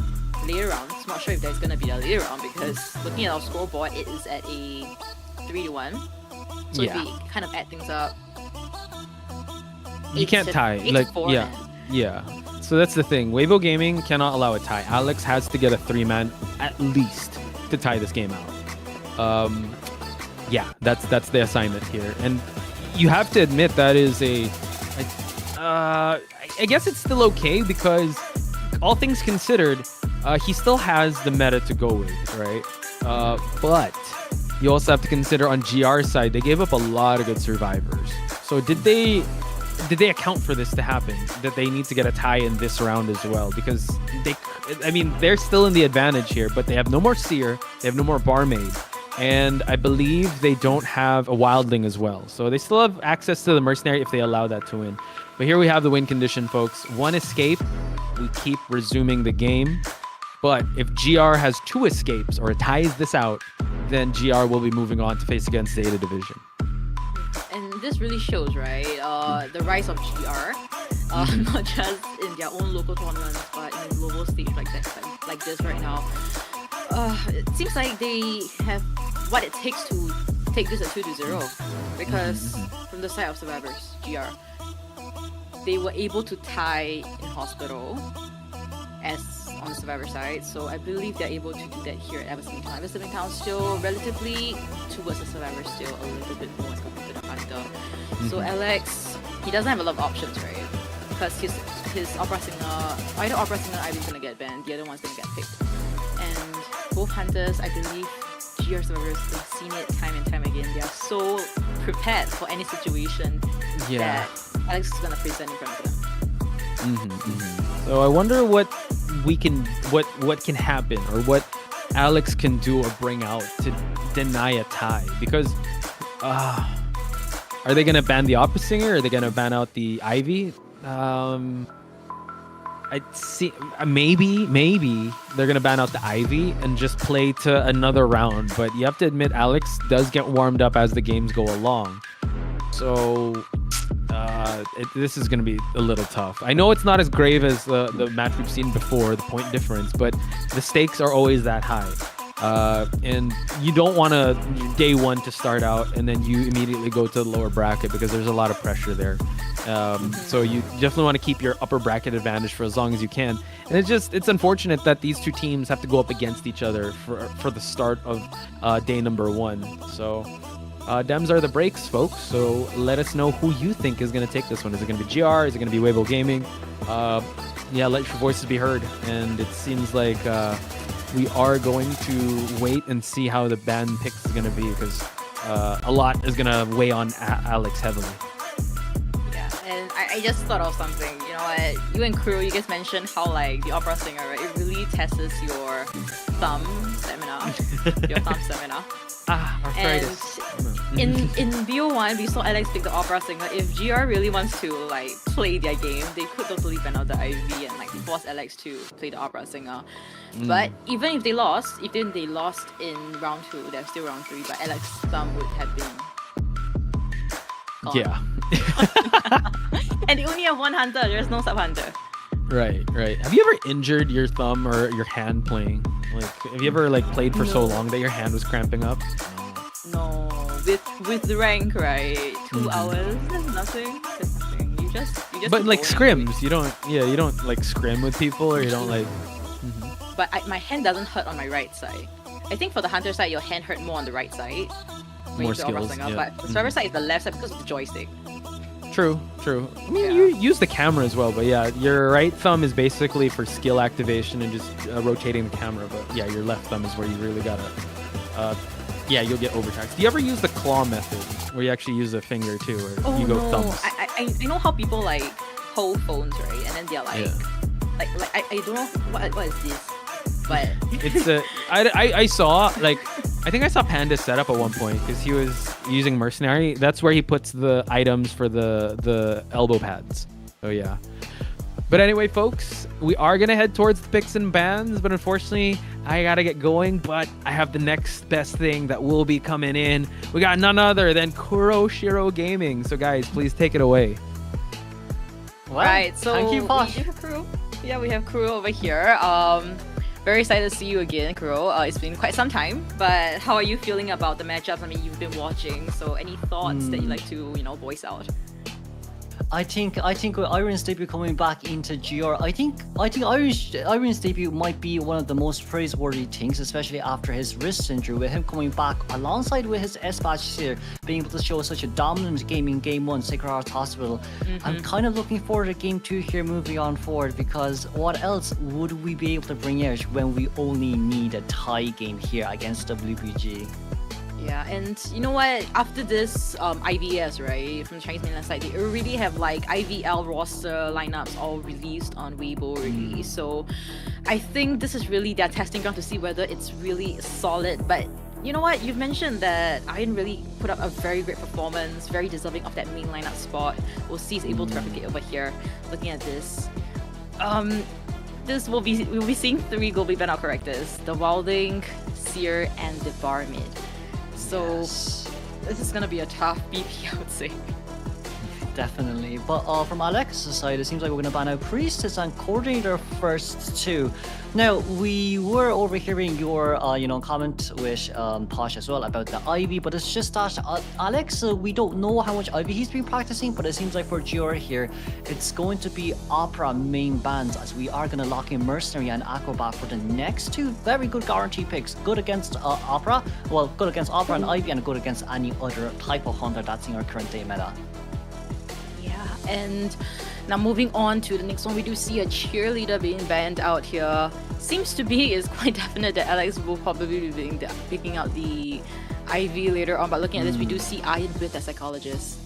later rounds. Not sure if there's gonna be a later round because looking at our scoreboard, it is at a 3-1. So if we kind of add things up, you can't tie. Like, yeah. So that's the thing. Weibo Gaming cannot allow a tie. Alex has to get a 3-man at least to tie this game out. Yeah, that's the assignment here, and you have to admit that is I guess it's still okay because all things considered, he still has the meta to go with, right? But you also have to consider on GR's side, they gave up a lot of good survivors. So did they account for this to happen? That they need to get a tie in this round as well? Because they're still in the advantage here, but they have no more Seer, they have no more Barmaid, and I believe they don't have a Wildling as well. So they still have access to the Mercenary if they allow that to win. But here we have the win condition, folks. 1 escape, we keep resuming the game. But if GR has 2 escapes or ties this out, then GR will be moving on to face against ZETA Division. And this really shows, right, the rise of GR, not just in their own local tournaments, but in a global stage like this right now. It seems like they have what it takes to take this at 2-0, because from the side of survivors, GR, they were able to tie in hospital as on the survivor side, so I believe they're able to do that here at Eversmithing Town. Eversmithing Town still relatively towards the survivor, still a little bit more as compared to the hunter. So Alex, he doesn't have a lot of options, right? Because his opera singer, either opera singer Ivy's gonna get banned, the other one's gonna get picked. And both hunters, I believe, GR survivors, they've seen it time and time again. They are so prepared for any situation that Alex is gonna present in front of them. So I wonder what can happen, or what Alex can do or bring out to deny a tie, because are they gonna ban the opera singer? Are they gonna ban out the Ivy? I see. Maybe they're gonna ban out the Ivy and just play to another round. But you have to admit, Alex does get warmed up as the games go along. So this is gonna be a little tough. I know it's not as grave as the match we've seen before, the point difference, but the stakes are always that high. And you don't want day one to start out and then you immediately go to the lower bracket, because there's a lot of pressure there. So you definitely want to keep your upper bracket advantage for as long as you can. And it's unfortunate that these two teams have to go up against each other for the start of day number 1. So Dems are the breaks, folks. So let us know who you think is going to take this one. Is it going to be GR? Is it going to be Weibo Gaming? Yeah, let your voices be heard. And it seems like we are going to wait and see how the ban picks is going to be, because a lot is going to weigh on Alex heavily. Yeah, and I just thought of something. You know what? You and Kuro, you guys mentioned how like the opera singer, right? It really tests your thumb stamina. Your thumb stamina. Arthritis. And in BO1, we saw Alex pick the opera singer. If GR really wants to like play their game, they could totally ban out the IV and like force Alex to play the opera singer. But even if they lost, in round 2, there's still round 3, but Alex's thumb would have been gone. Yeah. And they only have one hunter, there's no sub hunter. Right. Have you ever injured your thumb or your hand playing? Like, have you ever like played for so long that your hand was cramping up? No, with the rank, right? 2 hours, there's nothing. You just. But like keep going. scrims, you don't like scrim with people, or you don't like. But my hand doesn't hurt on my right side. I think for the hunter side, your hand hurt more on the right side. when More you throw skills, wrestling up, yeah. But the server side is the left side because of the joystick. True. I mean, you use the camera as well, but yeah, your right thumb is basically for skill activation and just rotating the camera. But yeah, your left thumb is where you really gotta. You'll get overtaxed. Do you ever use the claw method, where you actually use a finger too, or you go thumbs? I know how people like hold phones, right? And then they're like, I don't know what is this, but It's I saw I think I saw Panda set up at one point because he was using Mercenary. That's where he puts the items for the elbow pads. So yeah. But anyway, folks, we are gonna head towards the picks and bans, but unfortunately, I gotta get going. But I have the next best thing that will be coming in. We got none other than Kuroshiro Gaming. So guys, please take it away. Well, right, so thank you, Posh. we have Kuro. Yeah, we have Kuro over here. Very excited to see you again, Kuro. It's been quite some time, but how are you feeling about the matchups? I mean, you've been watching, so any thoughts that you'd like to, voice out? I think with Iron's debut coming back into GR, I think Iron's debut might be one of the most praiseworthy things, especially after his wrist injury, with him coming back alongside with his S-Batch here, being able to show such a dominant game in Game 1, Sacred Heart Hospital. I'm kind of looking forward to Game 2 here moving on forward, because what else would we be able to bring out when we only need a tie game here against WBG? Yeah, and you know what? After this IVS, right, from the Chinese mainland side, they already have like IVL roster lineups all released on Weibo already. So I think this is really their testing ground to see whether it's really solid. But you know what? You've mentioned that Iron really put up a very great performance, very deserving of that main lineup spot. We'll see he's able to replicate over here. Looking at this. We'll be seeing 3 globally banned out characters: the Wilding, Seer, and the Barmaid. So this is gonna be a tough BP, I would say. Definitely. But from Alex's side, it seems like we're gonna ban out Priestess and Coordinator first too. Now, we were overhearing your comment with Posh as well about the Ivy, but it's just that Alex, we don't know how much Ivy he's been practicing, but it seems like for GR here, it's going to be Opera main bans, as we are gonna lock in Mercenary and Acrobat for the next 2 very good guarantee picks. Good against Opera, well, good against Opera and Ivy, and good against any other type of hunter that's in our current day meta. And now moving on to the next one, we do see a cheerleader being banned out here. Seems to be, is quite definite that Alex will probably be picking out the IV later on, but looking at this, we do see Iron with the psychologist.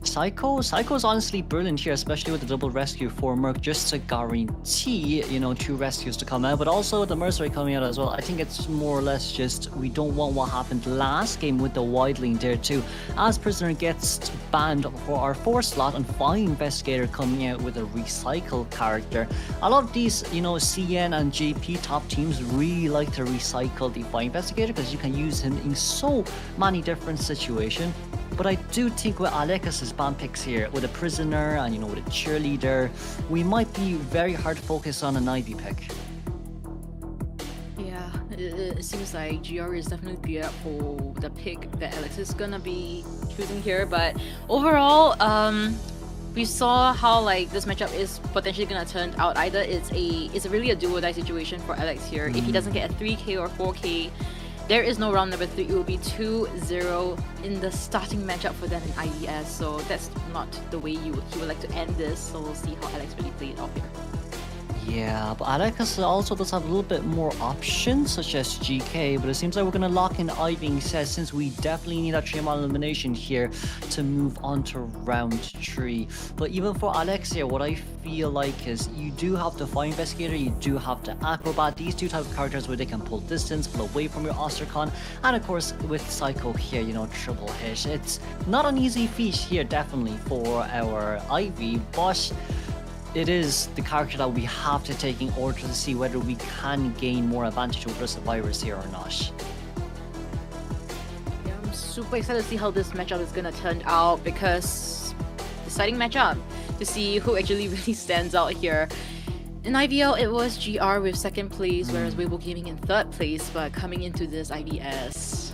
Psycho's honestly brilliant here, especially with the double rescue for Merc, just to guarantee, 2 rescues to come out, but also the Mercenary coming out as well. I think it's more or less just, we don't want what happened last game with the Wildling there too, as Prisoner gets banned for our 4th slot and Fire Investigator coming out with a recycle character. A lot of these, CN and JP top teams really like to recycle the Fire Investigator because you can use him in so many different situations. But I do think with Alex's ban picks here, with a Prisoner and with a Cheerleader, we might be very hard to focus on an Ivy pick. Yeah, it seems like GR is definitely geared up for the pick that Alex is gonna be choosing here. But overall, we saw how this matchup is potentially gonna turn out. Either it's really a do or die situation for Alex here. If he doesn't get a 3K or 4K, there is no round number 3. It will be 2-0 in the starting matchup for them in IVS. So that's not the way he would like to end this. So we'll see how Alex really played it off here. Yeah, but Alex also does have a little bit more options, such as GK, but it seems like we're going to lock in Ivy instead, since we definitely need a 3-man elimination here to move on to round 3. But even for Alex here, what I feel like is you do have the Fire Investigator, you do have the Acrobat, these 2 type of characters where they can pull distance, pull away from your Ostracon, and of course with Psycho here, triple hit. It's not an easy feat here, definitely, for our Ivy, but it is the character that we have to take in order to see whether we can gain more advantage over the survivors here or not. Yeah, I'm super excited to see how this matchup is gonna turn out, because deciding matchup, to see who actually really stands out here. In IVL, it was GR with 2nd place, whereas Weibo Gaming in 3rd place. But coming into this IVS,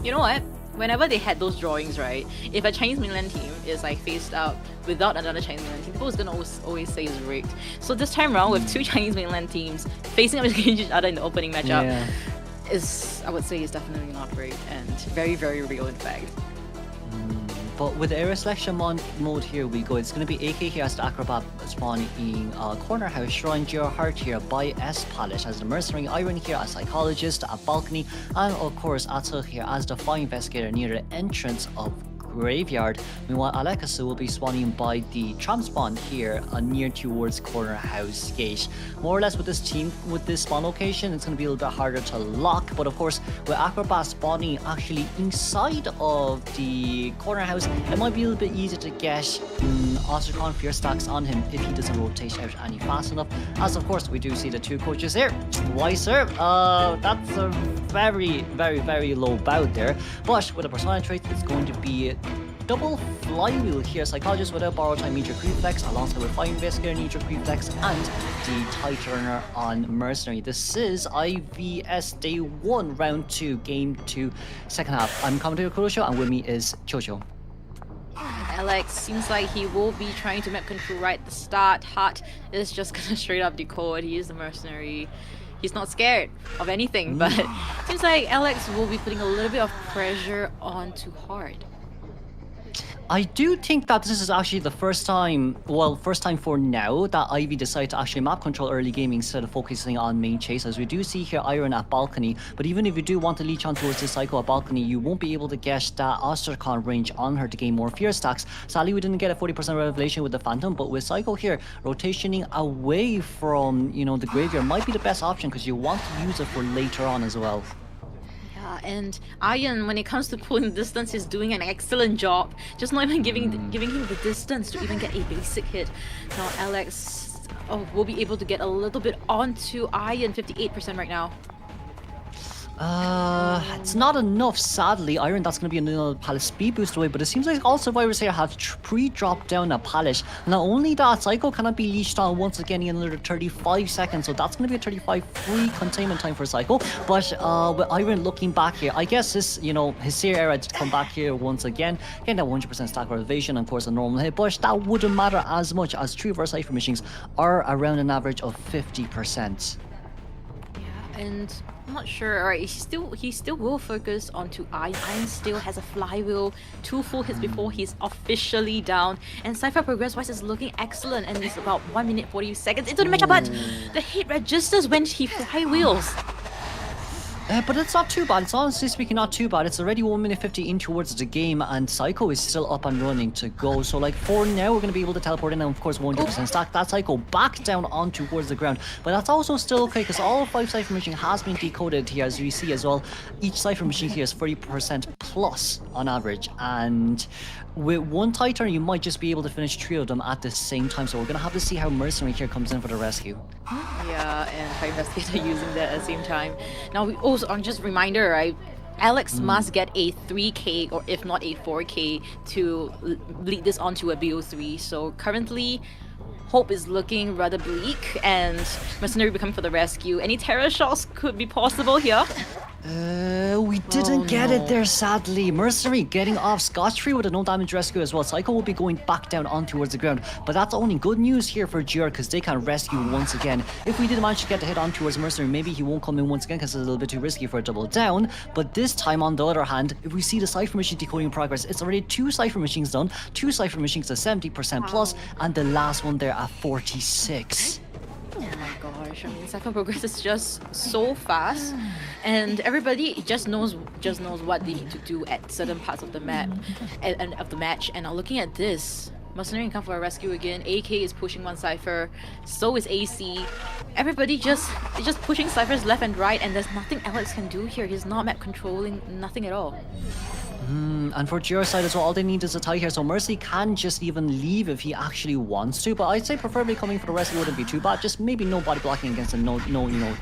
you know what? Whenever they had those drawings, right? If a Chinese mainland team is like faced out without another Chinese mainland team, people is gonna always say it's rigged. So this time around, with 2 Chinese mainland teams facing up against each other in the opening matchup, I would say, is definitely not rigged and very, very real in fact. But with the area selection mode, here we go. It's going to be AK here as the Acrobat spawn in Corner House, Shrine, Heart here by S Palace as the Mercenary, Iron here as Psychologist at Balcony, and of course Ato here as the Fire Investigator near the entrance of Graveyard. Meanwhile, Alexis will be spawning by the tram spawn here near towards Corner House Gate. More or less with this team, with this spawn location, it's going to be a little bit harder to lock, but of course with Acrobat spawning actually inside of the Corner House, it might be a little bit easier to get Ostracon Fear stacks on him if he doesn't rotate out any fast enough. As of course we do see the 2 coaches here. Why sir? That's a very, very, very low bout there, but with a persona trait it's going to be double flywheel here. Psychologist without borrow time knee-jerk reflex alongside with Fire Investigator knee-jerk reflex and the Tide Turner on Mercenary. This is IVS Day 1 Round 2 Game 2 second half. I'm commentator Kurosho and with me is Chocho. Alex seems like he will be trying to map control right at the start. Hart is just gonna straight up decode. He is the Mercenary. He's not scared of anything, but seems like Alex will be putting a little bit of pressure onto Hart. I do think that this is actually the first time for now that Ivy decided to actually map control early game instead of focusing on main chase, as we do see here Iron at Balcony. But even if you do want to leech on towards this Psycho at Balcony, you won't be able to get that Ostracon range on her to gain more fear stacks. Sadly, we didn't get a 40% revelation with the Phantom, but with Psycho here, rotationing away from, the graveyard might be the best option because you want to use it for later on as well. And Iron, when it comes to pulling distance, is doing an excellent job. Just not even giving him the distance to even get a basic hit. Now Alex will be able to get a little bit onto Iron, 58% right now. It's not enough, sadly. Iron, that's going to be another Palace speed boost away, but it seems like all survivors here have pre-dropped down a Palace. Not only that, Psycho cannot be leashed on once again in another 35 seconds, so that's going to be a 35 free containment time for Psycho. But with Iron looking back here, I guess his Seer era to come back here once again, getting that 100% stack reservation, of course a normal hit, but that wouldn't matter as much as 3 verse Cypher machines are around an average of 50%. Yeah, and I'm not sure. Alright, he still will focus onto Iron. Iron still has a flywheel, 2 full hits before he's officially down. And Cypher progress-wise is looking excellent, and it's about 1 minute 40 seconds into the matchup, but the hit registers when he flywheels. But it's not too bad. It's honestly speaking not too bad. It's already 1 minute 50 in towards the game, and Psycho is still up and running to go. So like for now, we're going to be able to teleport in, and of course 100% stack that Psycho back down on towards the ground. But that's also still okay because all 5 Cypher machine has been decoded here, as we see as well. Each Cypher machine here is 30% plus on average, and with 1 Titan, you might just be able to finish 3 of them at the same time. So we're going to have to see how Mercenary here comes in for the rescue. Yeah, and Fire Investigator using that at the same time. Now we also, just reminder, right? Alex must get a 3k or if not a 4k to lead this onto a BO3. So currently, hope is looking rather bleak, and Mercenary will come for the rescue. Any terror shots could be possible here. We didn't get it there, sadly. Mercenary getting off scotch-free with a no damage rescue as well. Psycho will be going back down on towards the ground, but that's only good news here for GR because they can rescue once again. If we did manage to get the hit on towards Mercenary, maybe he won't come in once again because it's a little bit too risky for a double down. But this time, on the other hand, if we see the Cypher machine decoding progress, it's already 2 Cypher machines done, 2 Cypher machines at 70% plus, and the last one there at 46. Oh my gosh, I mean, Cypher progress is just so fast, and everybody just knows what they need to do at certain parts of the map and of the match. And now looking at this, Mercenary can come for a rescue again. AK is pushing 1 Cypher, so is AC. Everybody just pushing Cyphers left and right, and there's nothing Alex can do here. He's not map controlling, nothing at all. And for GR side as well, all they need is a tie here, so Mercy can just even leave if he actually wants to, but I'd say preferably coming for the rescue wouldn't be too bad. Just maybe no body blocking against a no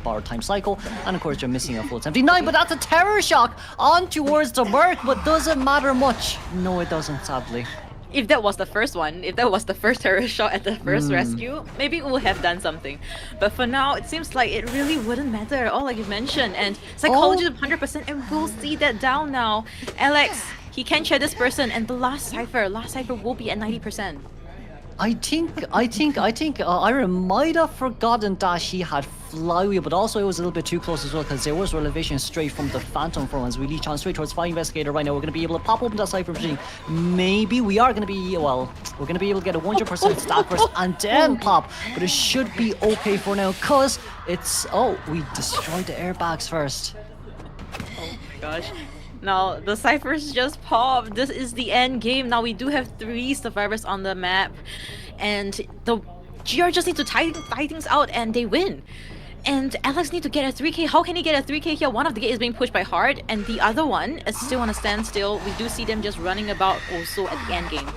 borrowed time cycle, and of course you're missing a full 79, but that's a terror shock on towards the Merc, but doesn't matter much. No, it doesn't, sadly. if that was the first one, if that was the first terrorist shot at the first rescue, maybe it would have done something. But for now, it seems like it really wouldn't matter at all, like you mentioned. And psychology of 100%, and we'll see that down now. Alex, he can share this person, and the last cipher will be at 90%. I think Iron might have forgotten that he had flywheel, but also it was a little bit too close as well because there was revelation straight from the Phantom from as we leech on straight towards Fire Investigator right now. We're going to be able to pop open that cipher machine. Maybe we are going to be, well, we're going to be able to get a 100% stack first and then pop, but it should be okay for now because it's, oh, we destroyed the airbags first. Oh my gosh. Now, the ciphers just popped. This is the end game. Now, we do have 3 survivors on the map. And the GR just need to tie things out and they win. And Alex need to get a 3k. How can he get a 3k here? One of the gate is being pushed by Heart, and the other one is still on a standstill. We do see them just running about also at the end game.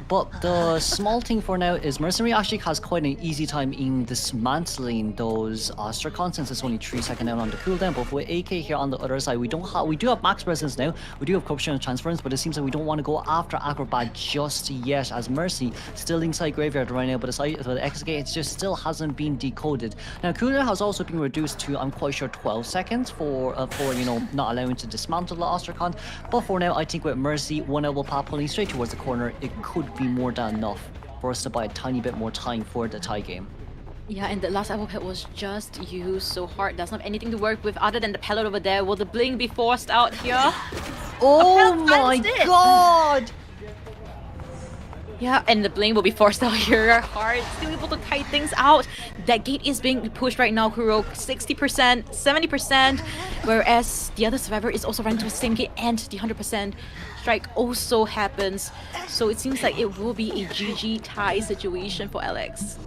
But the small thing for now is Mercenary actually has quite an easy time in dismantling those Astracons since it's only 3 seconds down on the cooldown. But with AK here on the other side, we do have max presence now. We do have corruption and transference, but it seems like we don't want to go after Acrobat just yet, as Mercy still inside Graveyard right now. But the X gate it just still hasn't been decoded. Now cooldown has also been reduced to, I'm quite sure, 12 seconds for you know, not allowing to dismantle the Astracon. But for now, I think with Mercy, one elbow pop pulling straight towards the corner, it could be more than enough for us to buy a tiny bit more time for the tie game. Yeah, and the last apple pad was just used, so Heart doesn't have anything to work with other than the pellet over there. Will the bling be forced out here? Oh my god! Yeah, and the bling will be forced out here. Heart still able to kite things out. That gate is being pushed right now, Kuro. 60%, 70%, whereas the other survivor is also running to the same gate and the 100% strike also happens. So it seems like it will be a GG tie situation for Alex.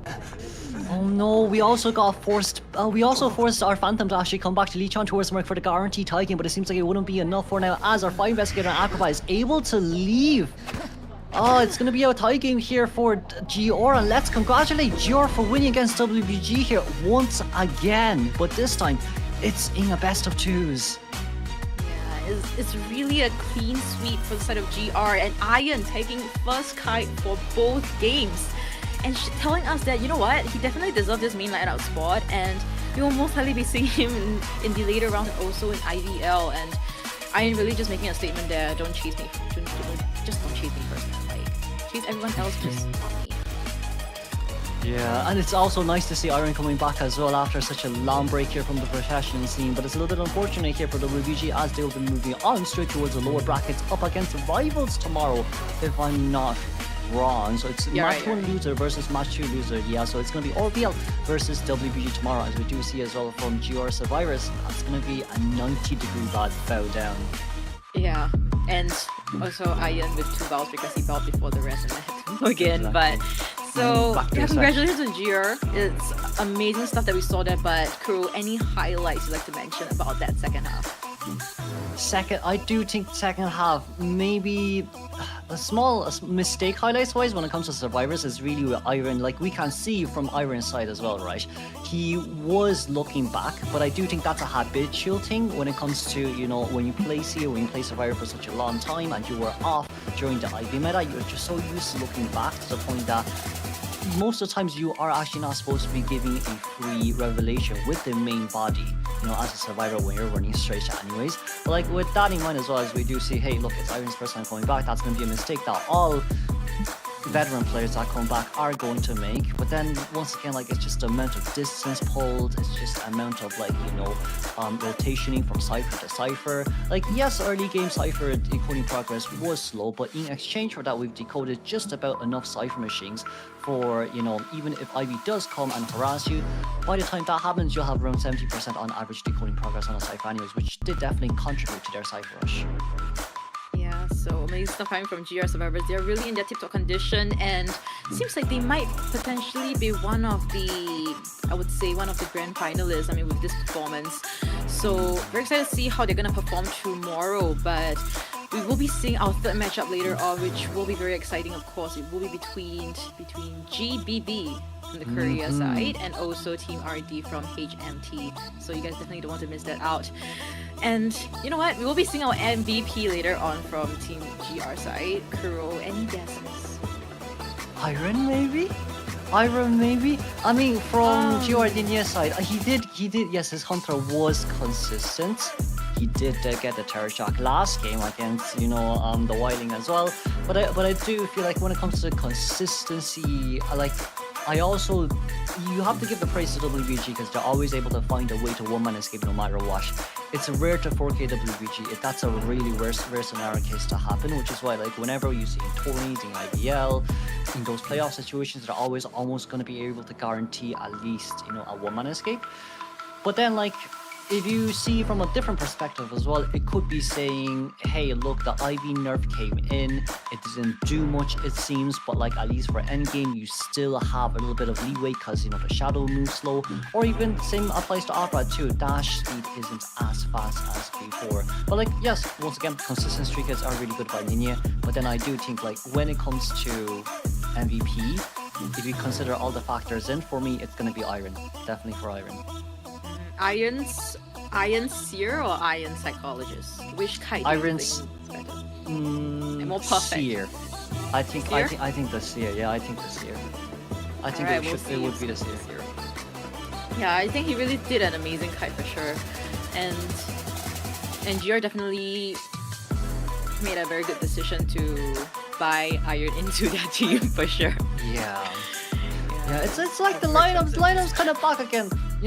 Oh no, we also forced our Phantom to actually come back to leech on towards Merc for the guarantee tie game, but it seems like it wouldn't be enough for now as our Fire Investigator and Acrobat is able to leave. Oh, it's gonna be a tie game here for GR, and let's congratulate GR for winning against WBG here once again. But this time, it's in a best of 2s. Yeah, it's really a clean sweep for the side of GR, and Iron taking first kite for both games. And telling us that, you know what, he definitely deserves this main lineup spot, and we will most likely be seeing him in the later round and also in IVL. And Iron really just making a statement there, don't chase me, just don't chase me first, like, chase everyone else, just not me. Yeah, and it's also nice to see Iron coming back as well after such a long break here from the professional scene, but it's a little bit unfortunate here for the WBG as they'll be moving on straight towards the lower brackets up against rivals tomorrow, if I'm not wrong. So it's match 1 loser versus match 2 loser. Yeah, so it's going to be RBL versus WBG tomorrow, as we do see as well from GR Survivors. That's going to be a 90-degree bow down. Yeah, and also Iron with 2 bows because he bowed before the rest and I had to go again. But so yeah, congratulations on GR. It's amazing stuff that we saw there. But Kuro, any highlights you'd like to mention about that second half? I do think second half, maybe a small mistake highlights wise when it comes to survivors is really with Iron. Like we can see from Iron's side as well, right? He was looking back, but I do think that's a habitual thing when it comes to, you know, when you play CO, when you play survivor for such a long time and you were off during the IV meta, you're just so used to looking back to the point that most of the times you are actually not supposed to be giving a free revelation with the main body, you know, as a survivor when you're running straight shot anyways. But like with that in mind as well, as we do see, hey look, it's Iron's first time coming back, that's going to be a mistake that all veteran players that come back are going to make. But then once again, like, it's just the amount of distance pulled, it's just amount of, like, you know, rotationing from cipher to cipher. Like, yes, early game cipher decoding progress was slow, but in exchange for that, we've decoded just about enough cipher machines for, you know, even if Ivy does come and harass you, by the time that happens, you'll have around 70% on average decoding progress on a cipher anyways, which did definitely contribute to their cipher rush. Yeah, so amazing stuff coming from GR Survivors. They're really in their tip-top condition, and it seems like they might potentially be one of the, I would say, one of the grand finalists, I mean, with this performance. So very excited to see how they're going to perform tomorrow, but we will be seeing our third matchup later on, which will be very exciting, of course. It will be between GBB from the Korea side and also Team RD from HMT. So you guys definitely don't want to miss that out. And you know what? We will be seeing our MVP later on from Team GR side. Kuro, any guesses? Iron maybe? Iron maybe? I mean, from Giordinia's side, he did, yes, his Hunter was consistent. He did get the Terror Shock last game against, the Wailing as well. But I do feel like when it comes to consistency, you have to give the praise to WBG because they're always able to find a way to one-man escape no matter what. It's rare to 4K WBG. That's a really rare scenario case to happen, which is why whenever you see in tourneys, in IBL, in those playoff situations, they're always almost going to be able to guarantee at least, a one-man escape. But then if you see from a different perspective as well, it could be saying, hey, look, the IV nerf came in, it didn't do much it seems, but at least for endgame you still have a little bit of leeway because the shadow moves slow, or even same applies to Opera too, dash speed isn't as fast as before. But yes, once again, consistent streakers are really good by Ninja, but then I do think when it comes to MVP, if you consider all the factors in, for me it's gonna be Iron, definitely for Iron. Iron Seer or Iron Psychologist? Which kind do you think is better? More perfect. Seer. I think the Seer. Yeah, I think the Seer. I think it would be the Seer. Yeah, I think he really did an amazing kite for sure, and GR definitely made a very good decision to buy Iron into their team for sure. Yeah, it's like the lineup's kind of back again. The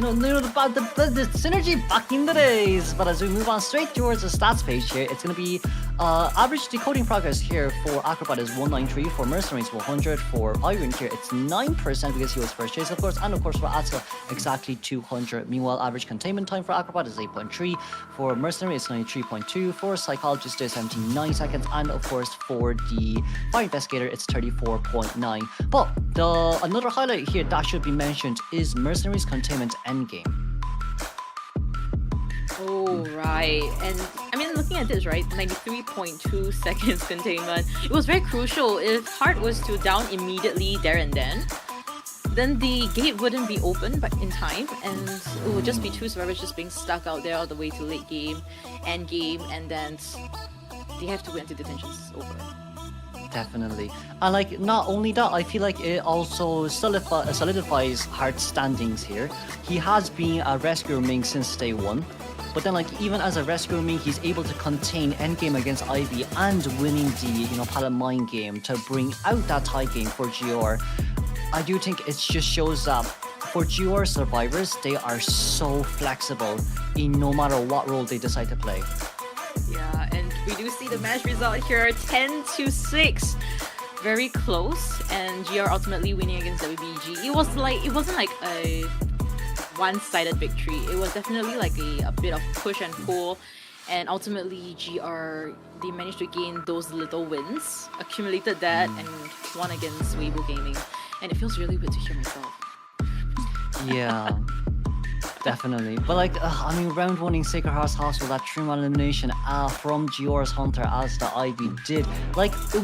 synergy back in the days. But as we move on straight towards the stats page here, it's going to be average decoding progress here for Acrobat is 193, for Mercenaries 100, for Iron here it's 9% because he was first chase of course, and of course for Atsa exactly 200. Meanwhile, average containment time for Acrobat is 8.3, for Mercenary it's 93.2, for Psychologist it's 79 seconds, and of course for the Fire Investigator it's 34.9. But another highlight here that should be mentioned is Mercenaries containment endgame. Oh, right. And I mean, looking at this, right, 93.2 seconds containment. It was very crucial. If Heart was to down immediately there and then the gate wouldn't be open but in time, and it would just be two survivors just being stuck out there all the way to late game, end game, and then they have to wait until detention's over. Definitely. And not only that, I feel like it also solidifies Heart's standings here. He has been a rescuer main since day one. But then even as a rescuer main, he's able to contain endgame against Ivy and winning the Palette Mine game to bring out that tie game for GR. I do think it just shows that for GR survivors, they are so flexible in no matter what role they decide to play. Yeah, and we do see the match result here, 10-6. Very close, and GR ultimately winning against WBG. It wasn't like a one-sided victory. It was definitely a bit of push and pull, and ultimately GR, they managed to gain those little wins, accumulated that, and won against Weibo Gaming. And it feels really good to hear myself. Yeah. Definitely. But round one in Sacred Heart's Hospital, that 3-man elimination from GR's Hunter as the Ivy did.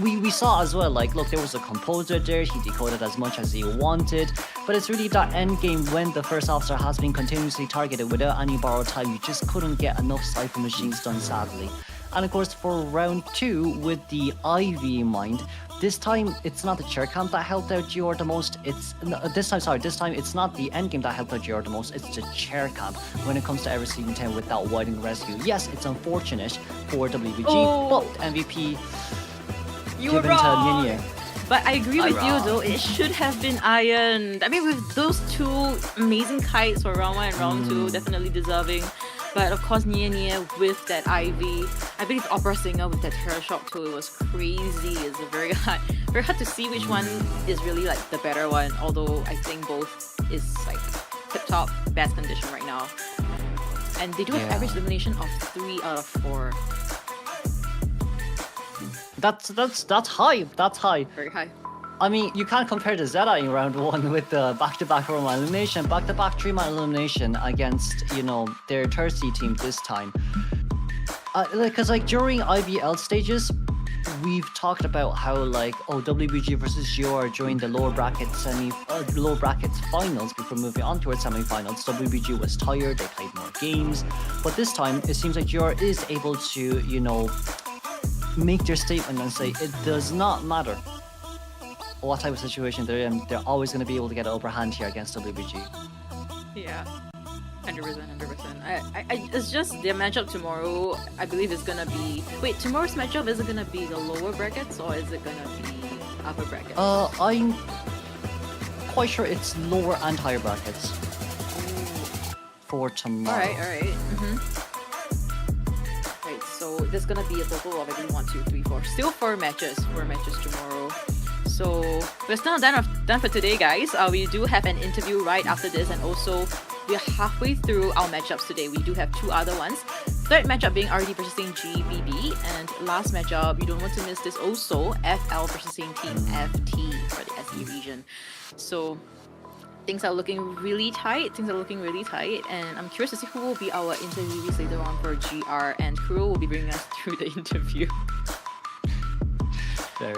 We saw as well, look, there was a composer there, he decoded as much as he wanted, but it's really that end game when the first officer has been continuously targeted without any borrowed time, you just couldn't get enough Cypher machines done, sadly. And of course, for round two, with the Ivy in mind, this time it's not the chair camp that helped out GR the most. This time it's not the end game that helped out GR the most. It's the chair camp when it comes to ever season 10 without Whiting rescue. Yes, it's unfortunate for WBG, but MVP you were wrong. To Nienye. But I agree with you though, it should have been Iron. I mean, with those two amazing kites for round 1 and round 2, definitely deserving. But of course, Nienye with that Ivy, I believe Opera Singer with that Terror Shock too, it was crazy. It's very hard to see which one is really the better one. Although I think both is tip-top, best condition right now. And they do have average elimination of 3 out of 4. That's high. That's high. Very high. I mean, you can't compare the ZETA in round 1 with the back-to-back 4-man elimination, back-to-back 3-man elimination against, their Thirsty team this time. Because during IBL stages, we've talked about how like WBG versus GR during the lower brackets finals before moving on towards semi-finals. WBG was tired, they played more games, but this time it seems like GR is able to, you know, make their statement and say it does not matter what type of situation they're in, they're always going to be able to get an upper hand here against WBG. Yeah. 100%. It's just their matchup tomorrow. I believe it's gonna be. Wait, tomorrow's matchup is it gonna be the lower brackets or is it gonna be upper brackets? I'm quite sure it's lower and higher brackets for tomorrow. Alright. Right, so there's gonna be a total of 1, 2, 3, 4. Still 4 matches tomorrow. So we're still not done for today, guys. We do have an interview right after this, and also we're halfway through our matchups today. We do have 2 other ones. Third matchup being RD versus GBB, and last matchup, you don't want to miss this also, FL versus Team FT for the SE region. So things are looking really tight, and I'm curious to see who will be our interviewees later on for GR, and Kuro will be bringing us through the interview.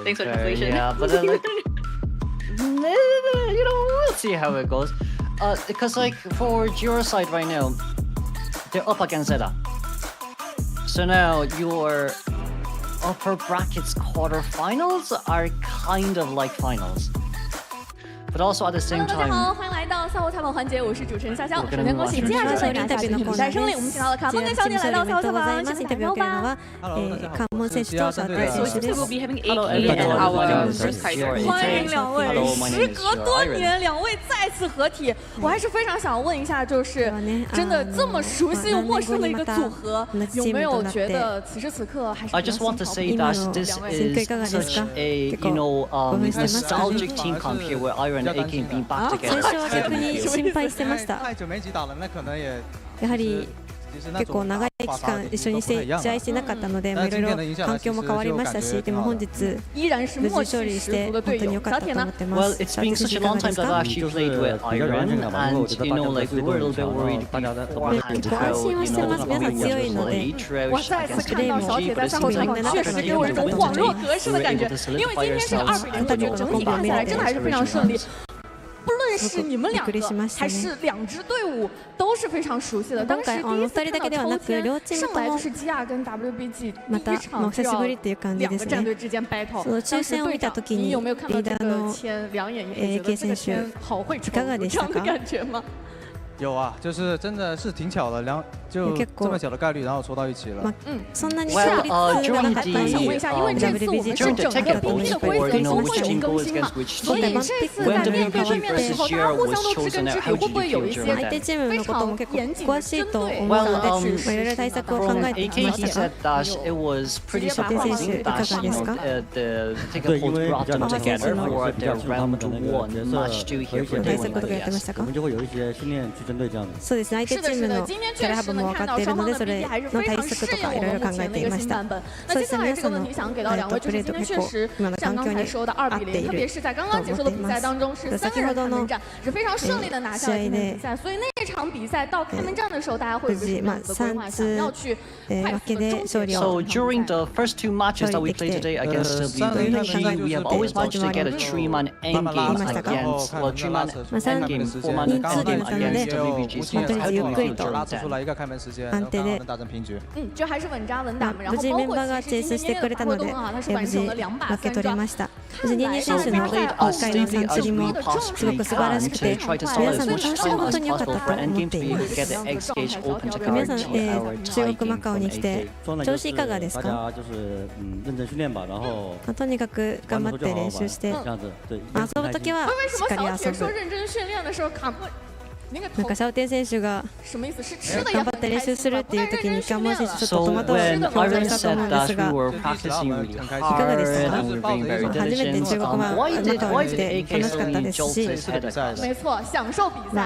Thanks for the translation. Yeah, but then, like, you know, we'll see how it goes. Because like for your side right now, they're up against ZETA. So now your upper brackets quarterfinals are kind of like finals. But also at the same time, 大家好，欢迎来到赛后采访环节，我是主持人潇潇。首先恭喜接下来这位拿下比赛胜利，我们请到了卡门跟小姐来到赛后采访，请打招呼吧。卡门選手と佐藤選手です。 We'll be having AK and our first title. 欢迎两位，时隔多年，两位再次合体，我还是非常想问一下，就是真的这么熟悉又陌生的一个组合，有没有觉得此时此刻还是 I just want to say that this is such a, you know, nostalgic team comp here where Iron and AK being back together. 最初は逆に心配してました。やはり結構長い期間一緒に試合してなかったので、いろいろ環境も変わりましたし、でも本日無事勝利して本当に良かったと思ってます。 Well, it's been such a long time that I actually played with Iron, and you know, like we were a little bit worried beforehand how, you know, we would play Trash against WBG, but it seems like after the event went to take, we were able to solidify ourselves and, you know, go back and win. 不论是你们两个还是两支队伍，都是非常熟悉的。当时第一次看到抽签，上来就是基亚跟 WBG 第一场就要两个战队之间 battle。当时队長，你有没有看到这个签两眼一黑，觉得这个签好会抽，有这样的感觉吗？ 有啊，就是真的是挺巧的，就这么小的概率，然后抽到一起了。そんなに勝率がなかった想问一下，因为这次我们是整个比拼的规则都会有更新嘛，所以这次在面对对面的时候，大家互相都知根知底，会不会有一些相手チームのことも結構詳しいと思うので、いろいろ対策を考えてきました。 It was pretty surprising that the ticket pool brought them together for their round 1 match 2 here for Day1 IVS. 我们就会有一些训練去針對這樣。そうですね。相手チームのキャラハブも分かっているので、それの対策とかいろいろ考えていました。そうですね。皆さんのプレーと結構今の環境に合っていると思っています。先ほどの試合で無事3つ分けで勝利を So during the first 2 matches that we played today against WBG, we have always managed to get a 3-man endgame against, well, 3-man endgame, 4-man against WBG. So 本当にゆっくりと安定で無事メンバーがチェイスしてくれたので無事負け取りました。無事22選手の今回の3釣りもすごく素晴らしくて皆さんの調子が本当に良かったと思っています。皆さん、中国マカオに来て調子いかがですか？とにかく頑張って練習して遊ぶときはしっかり遊ぶ。なんかシャオテン選手が頑張って練習するっていう時にキャンモン選手ちょっと戸惑う表情したと思うんですがいかがでしたか？初めて中国マカオに来て楽しかったですし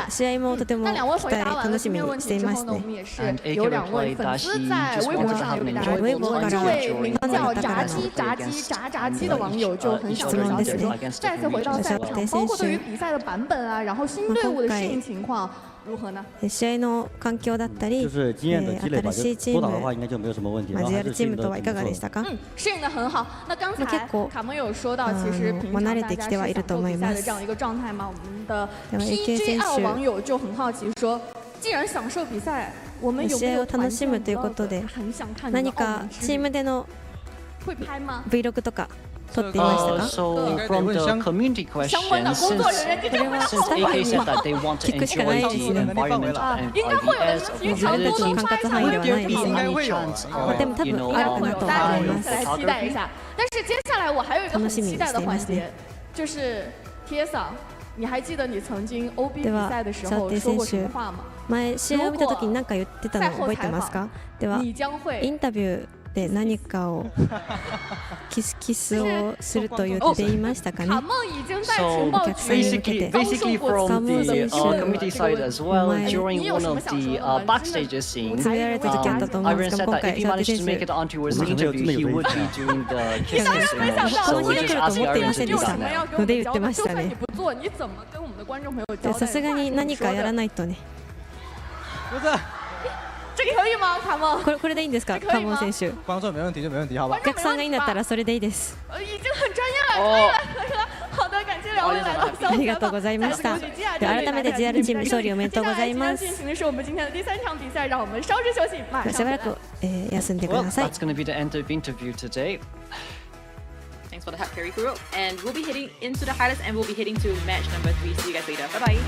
試合もとても期待楽しみにしていますね。有两位粉丝在微博上有给大家提问，这位名叫炸鸡的网友就很想问小姐姐，再次回到赛场，包括对于比赛的版本啊，然后新队伍的适应情况。如何呢？試合の環境だったり、新しいチーム交わるチームとはいかがでしたか？适应的很好。那刚才卡蒙有说到，其实平常大家是想做比赛的这样一个状态嘛。我们的 PJL 网友就很好奇说，既然享受比赛，我们有没有楽しむということで、何かチームでの Vlog とか撮っていましたか？ So from the community question, since AK said that they want to enjoy the environment and IVS of other teams, would there be any chance of photography? 但是接下来我还有一个很期待的环节，就是 Tiesa， 你还记得你曾经 OB 比赛的时候说过什么话吗？前試合を見た時に何か言ってたの覚えてますか？ではインタビューで何かをキスをすると言っていましたかね。So basically from the community side as well, during one of the backstage scenes, Iron said that if he managed to make it onto his interview, he would be doing the kissing ceremony. So we're just asking Iron to do that now. ので言ってましたね。さすがに何かやらないとね。这个可以吗？卡蒙？これでいいんですか？卡蒙選手。观众没问题就没问题，好吧？お客さんがいいんだったらそれでいいです。已经很专业了。好的，感谢两位来到小ありがとうございました。改めて GR チーム勝利おめでとうございます。进行的是我们今天的第3场比赛，让我们稍事休息，马上。しばらく休んでください。 That's going to be the end of interview today. Thanks for the help, Carrie Kuro. And we'll be heading into the highlights and we'll be heading to match number 3. See you guys later. Bye bye.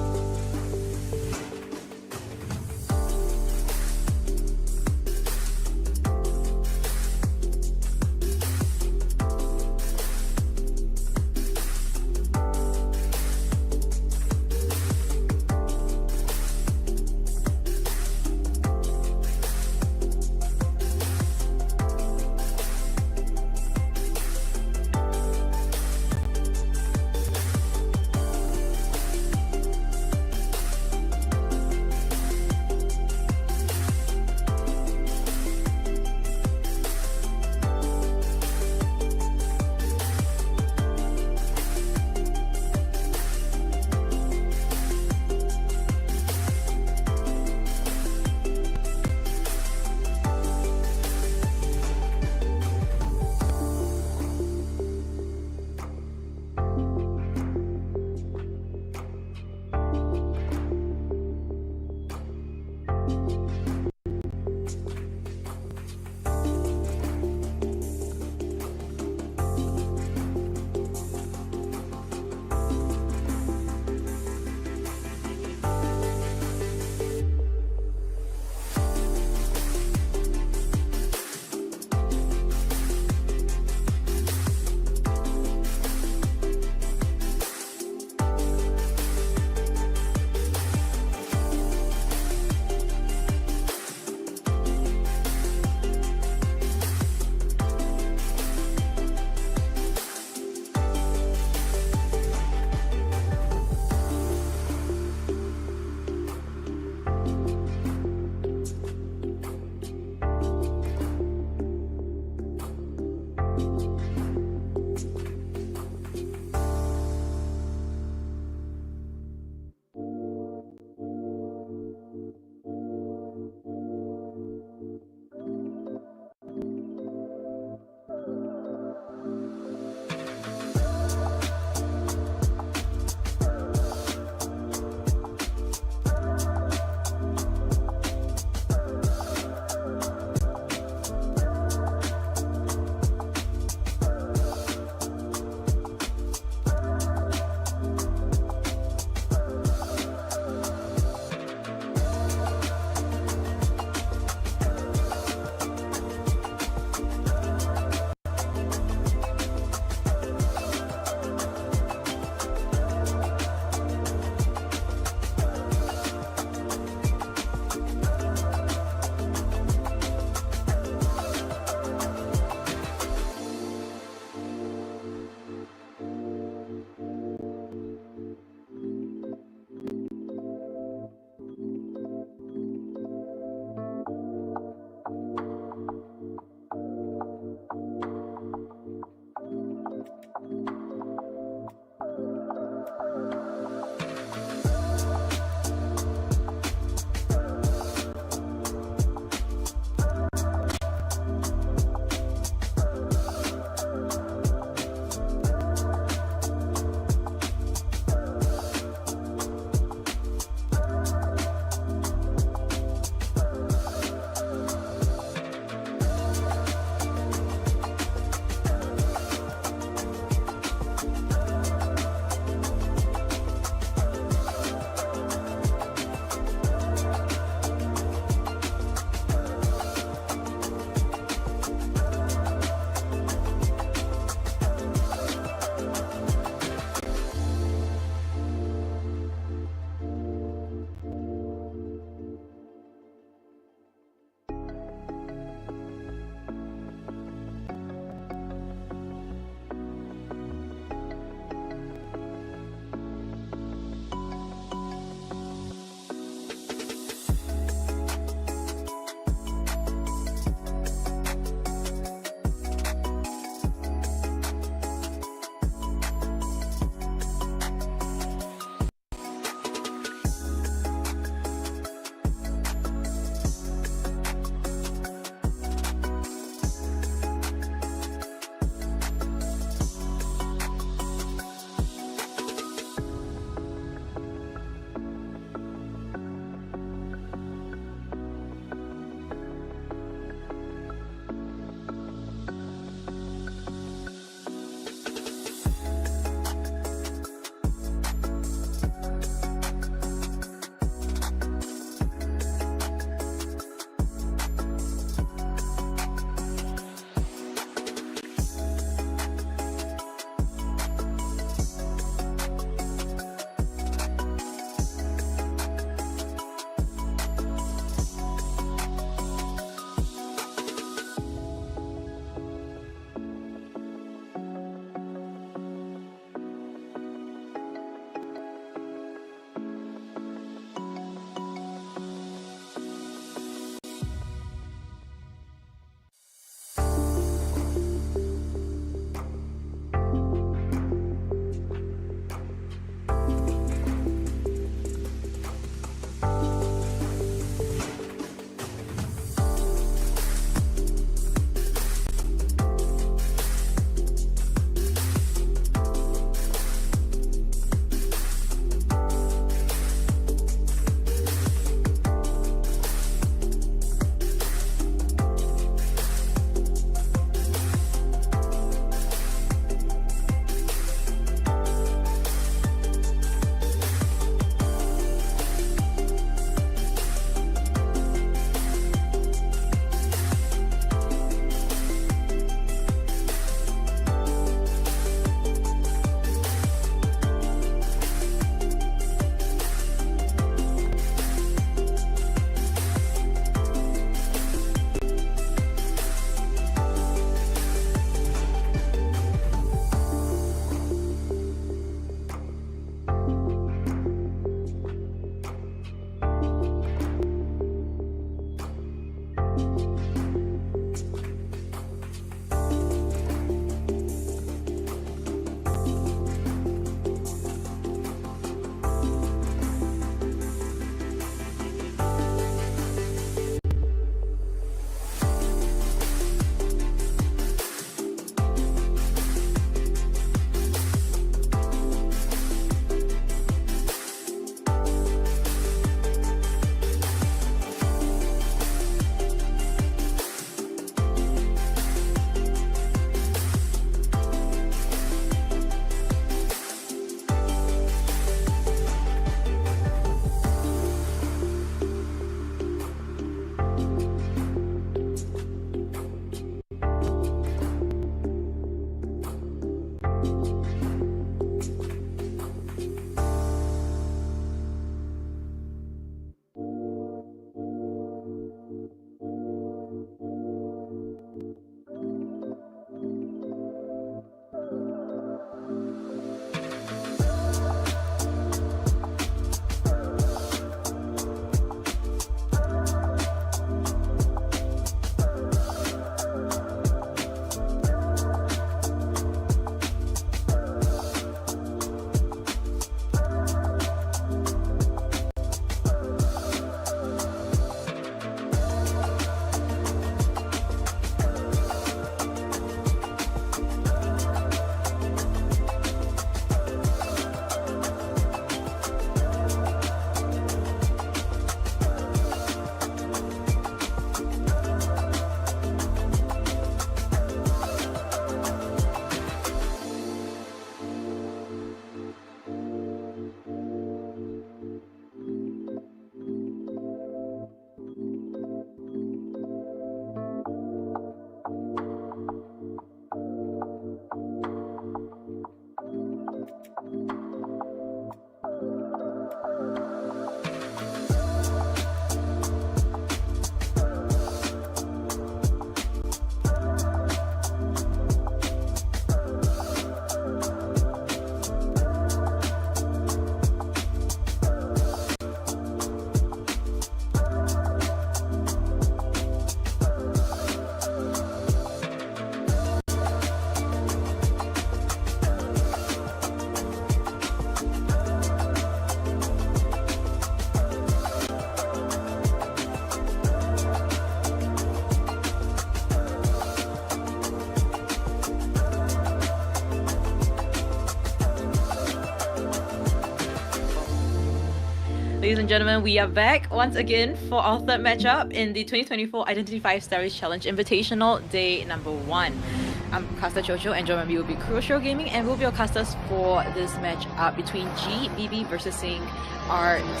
Ladies and gentlemen, we are back once again for our third matchup in the 2024 Identity 5 Stellaris Challenge Invitational Day number 1. I'm caster Jojo and joining me will be Crucial Gaming, and we'll be your casters for this matchup between GBB versus Sync RD.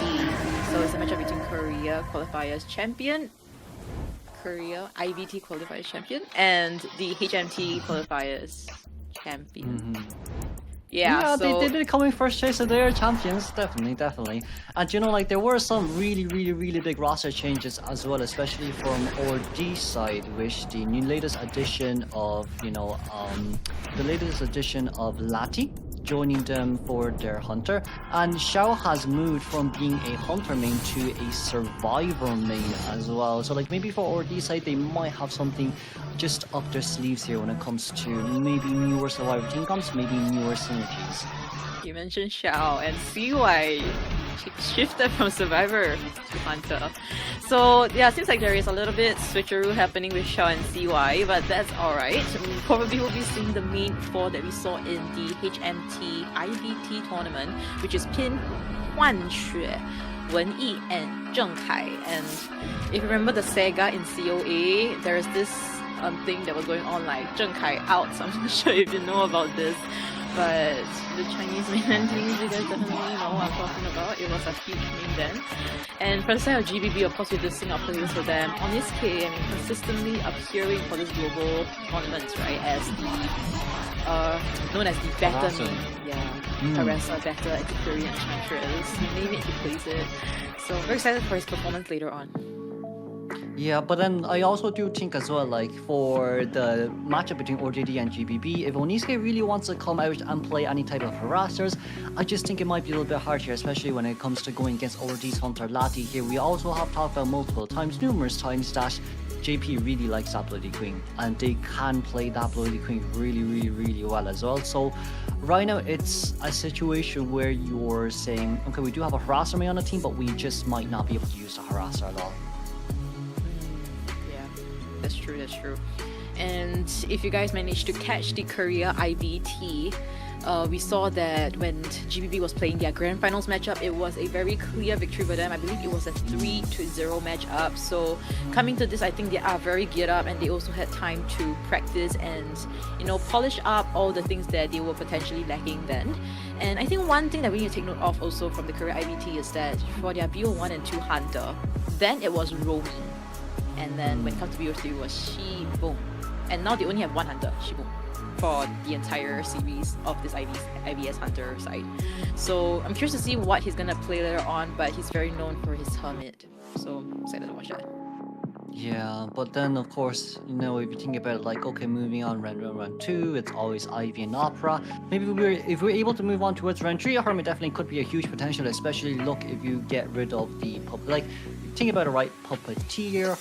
So it's a matchup between Korea Qualifiers Champion, Korea IVT Qualifiers Champion, and the HMT Qualifiers Champion. Yeah, so they did come in first chase, so they're champions, definitely. And you know, like there were some really big roster changes as well, especially from ORD side, which the latest addition of, Lati joining them for their hunter, and Xiao has moved from being a hunter main to a survivor main as well. So like maybe for ORD side, they might have something just up their sleeves here when it comes to maybe newer survivor team comps, maybe newer synergies. You mentioned Xiao and CY shifted from survivor to hunter. So yeah, seems like there is a little bit switcheroo happening with Xiao and CY, but that's alright. Probably will be seeing the main four that we saw in the HMT IVT tournament, which is Pin, Huanxue, Wen Yi, and Zheng Kai. And if you remember the saga in COA, there's this thing that was going on like Zheng Kai out, so I'm not sure if you know about this. But the Chinese mainland teams, you guys definitely know what I'm talking about. It was a huge main then. And for the side of GBB, of course, we did sing our praises for them. On this K, consistently appearing for this global tournaments, right, as the known as the better main. Harasser, better, Antiquary, Enchantress. Name it, he plays it. So very excited for his performance later on. Yeah, but then I also do think as well, like for the matchup between OJD and GBB, if Onisuke really wants to come out and play any type of harassers, I just think it might be a little bit hard here, especially when it comes to going against ORD's Hunter Lati here. We also have talked about numerous times, that JP really likes that Bloody Queen, and they can play that Bloody Queen really well as well. So right now it's a situation where you're saying, okay, we do have a harasser main on the team, but we just might not be able to use the harasser at all. That's true. And if you guys managed to catch the Korea IVT, we saw that when GBB was playing their grand finals matchup, it was a very clear victory for them. I believe it was a 3-0 matchup. So coming to this, I think they are very geared up, and they also had time to practice and polish up all the things that they were potentially lacking then. And I think one thing that we need to take note of also from the Korea IVT is that for their BO1 and 2 Hunter, then it was Romy. And then when it comes to BO3, it was Shibong. And now they only have one Hunter, Shibong, for the entire series of this IVS Hunter side. So I'm curious to see what he's gonna play later on, but he's very known for his Hermit. So I'm excited to watch that. Yeah, but then of course, if you think about it, like, okay, moving on, round 2, it's always Ivy and Opera. Maybe if we're able to move on towards round 3, Hermit definitely could be a huge potential, especially if you get rid of the think about it, right? Puppeteer,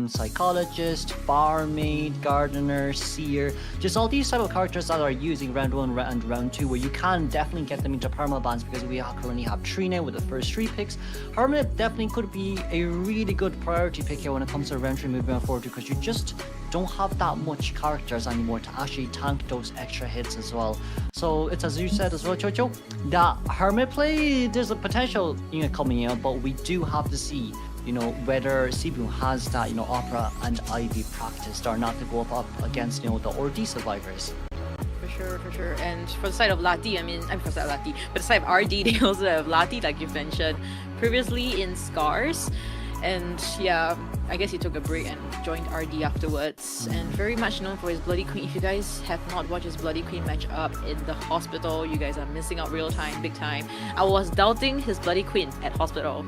Psychologist, Barmaid, Gardener, Seer, just all these type of characters that are using round 1 and round 2, where you can definitely get them into permabans, because we currently have 3 now with the first 3 picks. Hermit definitely could be a really good priority pick here when it comes to round 3 moving forward, because you just don't have that much characters anymore to actually tank those extra hits as well. So it's as you said as well, Chocho, that Hermit play, there's a potential coming in, but we do have to see whether Sibu has that Opera and Ivy practiced or not to go up against the ORD survivors. For sure. And for the side of Lati, for the side of RD, they also have Lati, like you mentioned previously in Scars. And yeah, I guess he took a break and joined RD afterwards. And very much known for his Bloody Queen. If you guys have not watched his Bloody Queen matchup in the hospital, you guys are missing out big time. I was doubting his Bloody Queen at hospital,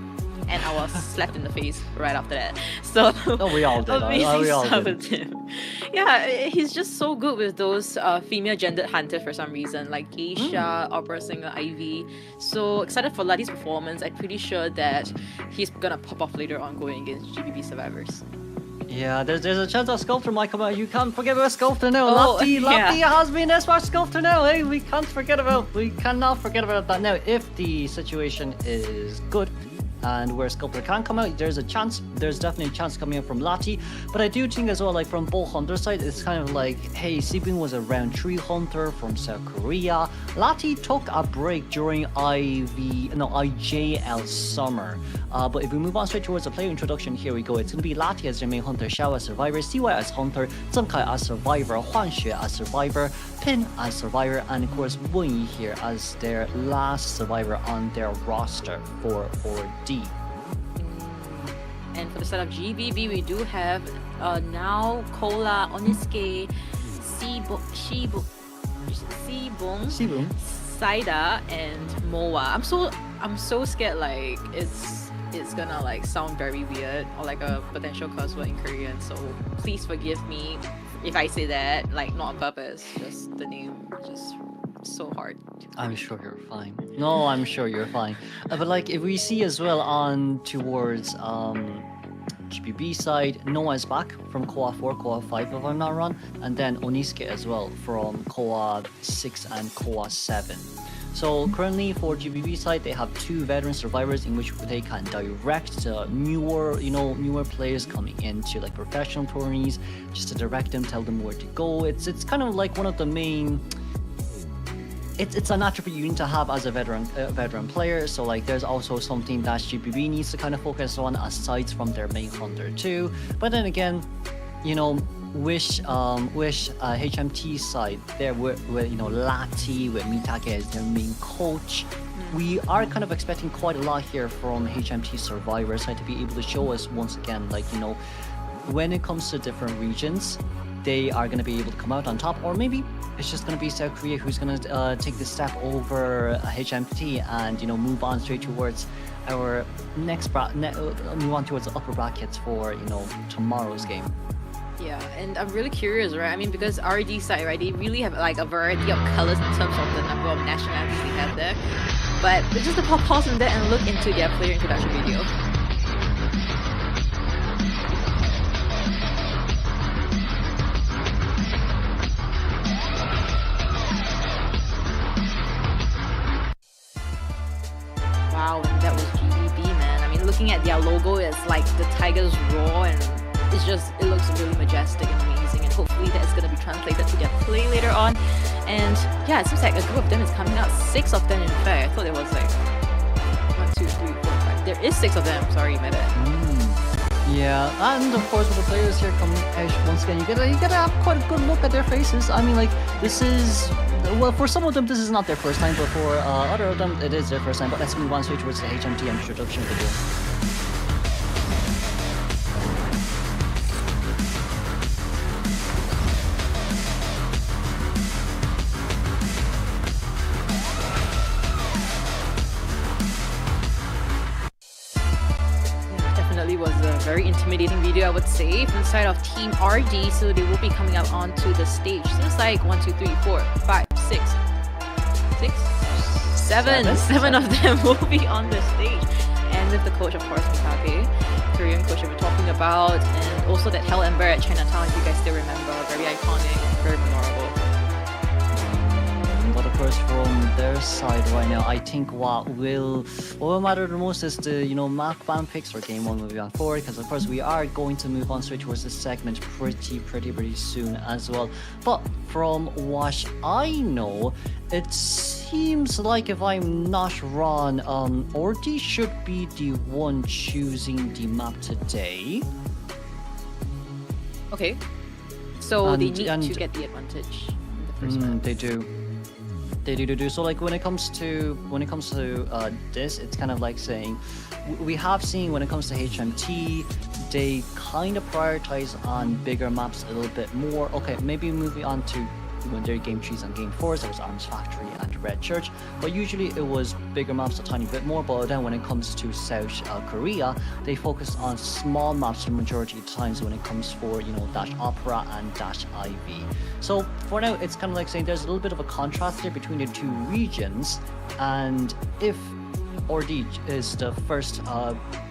and I was slapped in the face right after that. So we all did. Amazing stuff with him. Yeah, he's just so good with those female gendered hunters for some reason, like Geisha, Opera Singer, Ivy. So excited for Lati's performance. I'm pretty sure that he's gonna pop off later on going against GBB survivors. Yeah, there's a chance of Sculptor might come out. You can't forget about Sculptor now. Lati has been as far Sculptor now. Hey, we cannot forget about that. Now, if the situation is good, and where Sculptor can come out, there's definitely a chance coming out from Lati. But I do think as well, like from both Hunter side, it's kind of like, hey, Sibin was a round 3 Hunter from South Korea. Lati took a break during IJL summer. But if we move on straight towards the player introduction, here we go. It's going to be Lati as your main Hunter, Xiao as Survivor, CY as Hunter, Zhengkai as Survivor, Huanxue as Survivor, Pin as Survivor, and of course Wenyi here as their last Survivor on their roster for 4D. And for the set of GBB, we do have now Kola, Oniske, Sibung, Saida, and Moa. I'm so scared like it's gonna like sound very weird or like a potential curse word in Korean. So please forgive me if I say that, like not on purpose. Just the name, just so hard. I'm sure you're fine. No, I'm sure you're fine. But like if we see as well on towards GBB side, Noah's back from Koa 4, Koa 5 if I'm not wrong, and then Oniske as well from Koa 6 and Koa 7. So currently for GBB side, they have 2 veteran survivors in which they can direct newer players coming into like professional tourneys, just to direct them, tell them where to go. It's kind of like one of the main. It's an attribute you need to have as a veteran player. So like there's also something that GBB needs to kind of focus on aside from their main Hunter too. But then again, wish HMT side there with Lati, with Mitake as their main coach. We are kind of expecting quite a lot here from HMT Survivor side to be able to show us once again, like when it comes to different regions, they are going to be able to come out on top, or maybe it's just going to be South Korea who's going to take the step over HMT and move on straight towards our move on towards the upper brackets for tomorrow's game. Yeah, and I'm really curious, right? I mean, because RD side, right, they really have like a variety of colors in terms of the number of nationalities they have there. But just to pause on that and look into their player introduction video. Wow, that was GBB, man. I mean, looking at their logo, it's like the tiger's roar, and it looks really majestic and amazing, and hopefully that's going to be translated to their play later on. And yeah, it seems like a group of them is coming out, 6 of them in fact. I thought there was like 1, 2, 3, 4, 5. There is 6 of them, sorry, my bad. Yeah, and of course with the players here coming out, once again, you gotta have quite a good look at their faces. I mean, like, this is, well, for some of them this is not their first time, but for other of them it is their first time. But let's move on straight towards the HMT introduction video. Was a very intimidating video, I would say, from the side of Team RD. So they will be coming out onto the stage. Seems like 1, 2, 3, 4, 5, 6, 7 of them will be on the stage. And with the coach, of course, Mitake, Korean coach that we're talking about, and also that Hell Ember at Chinatown, if you guys still remember, very iconic, very memorable. But of course, from their side right now, I think what will matter the most is the map ban picks for game 1 moving on forward, because of course we are going to move on straight towards this segment pretty soon as well. But from what I know, it seems like, if I'm not wrong, Ordi should be the one choosing the map today. Okay, so they need to get the advantage in the first map. They do. So like when it comes to this, it's kind of like saying we have seen when it comes to HMT, they kind of prioritize on bigger maps a little bit more. Okay, maybe moving on to when their game 3s and game 4s, there was Arms Factory and Red Church, but usually it was bigger maps a tiny bit more. But then when it comes to South Korea, they focus on small maps the majority of the times when it comes for Dash Opera and Dash IV. So for now, it's kind of like saying there's a little bit of a contrast there between the 2 regions, and if Ordi is the first,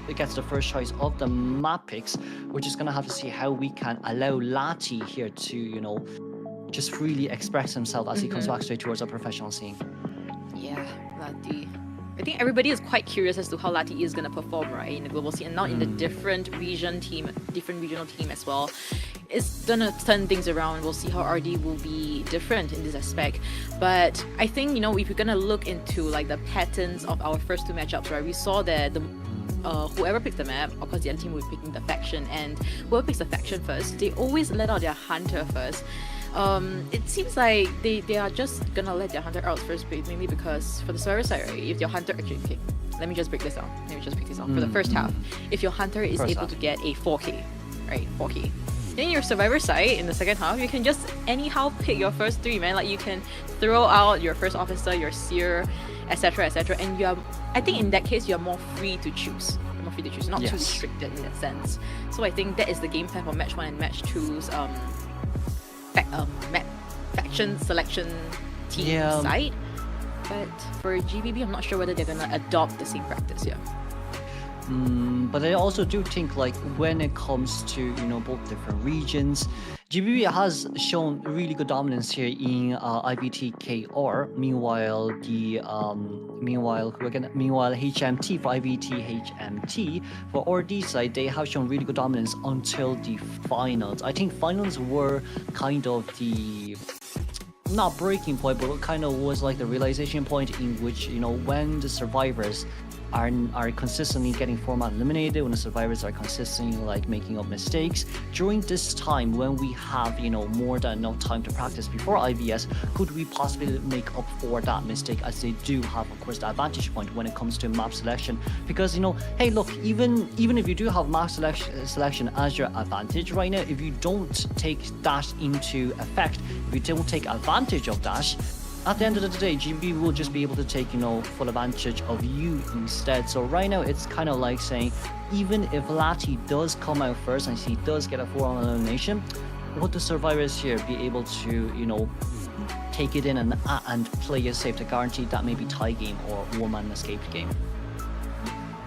it gets the first choice of the map picks, we're just gonna have to see how we can allow Lati here to just freely express himself as he comes back straight towards a professional scene. Yeah, Lati. I think everybody is quite curious as to how Lati is going to perform, right, in the global scene, and now in the different regional team as well. It's gonna turn things around. We'll see how RD will be different in this aspect. But I think, you know, if you're gonna look into like the patterns of our first two matchups, right, we saw that the whoever picked the map, of course the other team will be picking the faction, and whoever picks the faction first, they always let out their hunter first. It seems like they are just gonna let their hunter out first, mainly because for the server side, right, if your hunter actually, okay, let me just break this down. Let me just pick this down. For the first half, if your hunter is able to get a 4k, right, 4k. Then your survivor side in the second half, you can just anyhow pick your first three, man. Like you can throw out your first officer, your seer, etc., etc. And you are, I think in that case, you are more free to choose. You're more free to choose, not too restricted in that sense. So I think that is the game plan for match 1 and match 2's faction selection team side. But for GBB, I'm not sure whether they're gonna adopt the same practice here. But I also do think, like, when it comes to, you know, both different regions, GBB has shown really good dominance here in IBT-KR. Meanwhile, HMT for IBT-HMT for RD side, they have shown really good dominance until the finals. I think finals were kind of the not breaking point, but kind of was like the realization point in which, you know, when the survivors are consistently getting format eliminated, when the survivors are consistently like making up mistakes. During this time when we have, you know, more than enough time to practice before IVS, could we possibly make up for that mistake, as they do have, of course, the advantage point when it comes to map selection? Because, you know, hey, look, even if you do have map selection as your advantage right now, if you don't take that into effect, if you don't take advantage of that, at the end of the day, GB will just be able to take, you know, full advantage of you instead. So right now, it's kind of like saying, even if Lati does come out first and he does get a 4-on elimination, would the survivors here be able to, you know, take it in and play it safe to guarantee that maybe tie game or one-man escape game?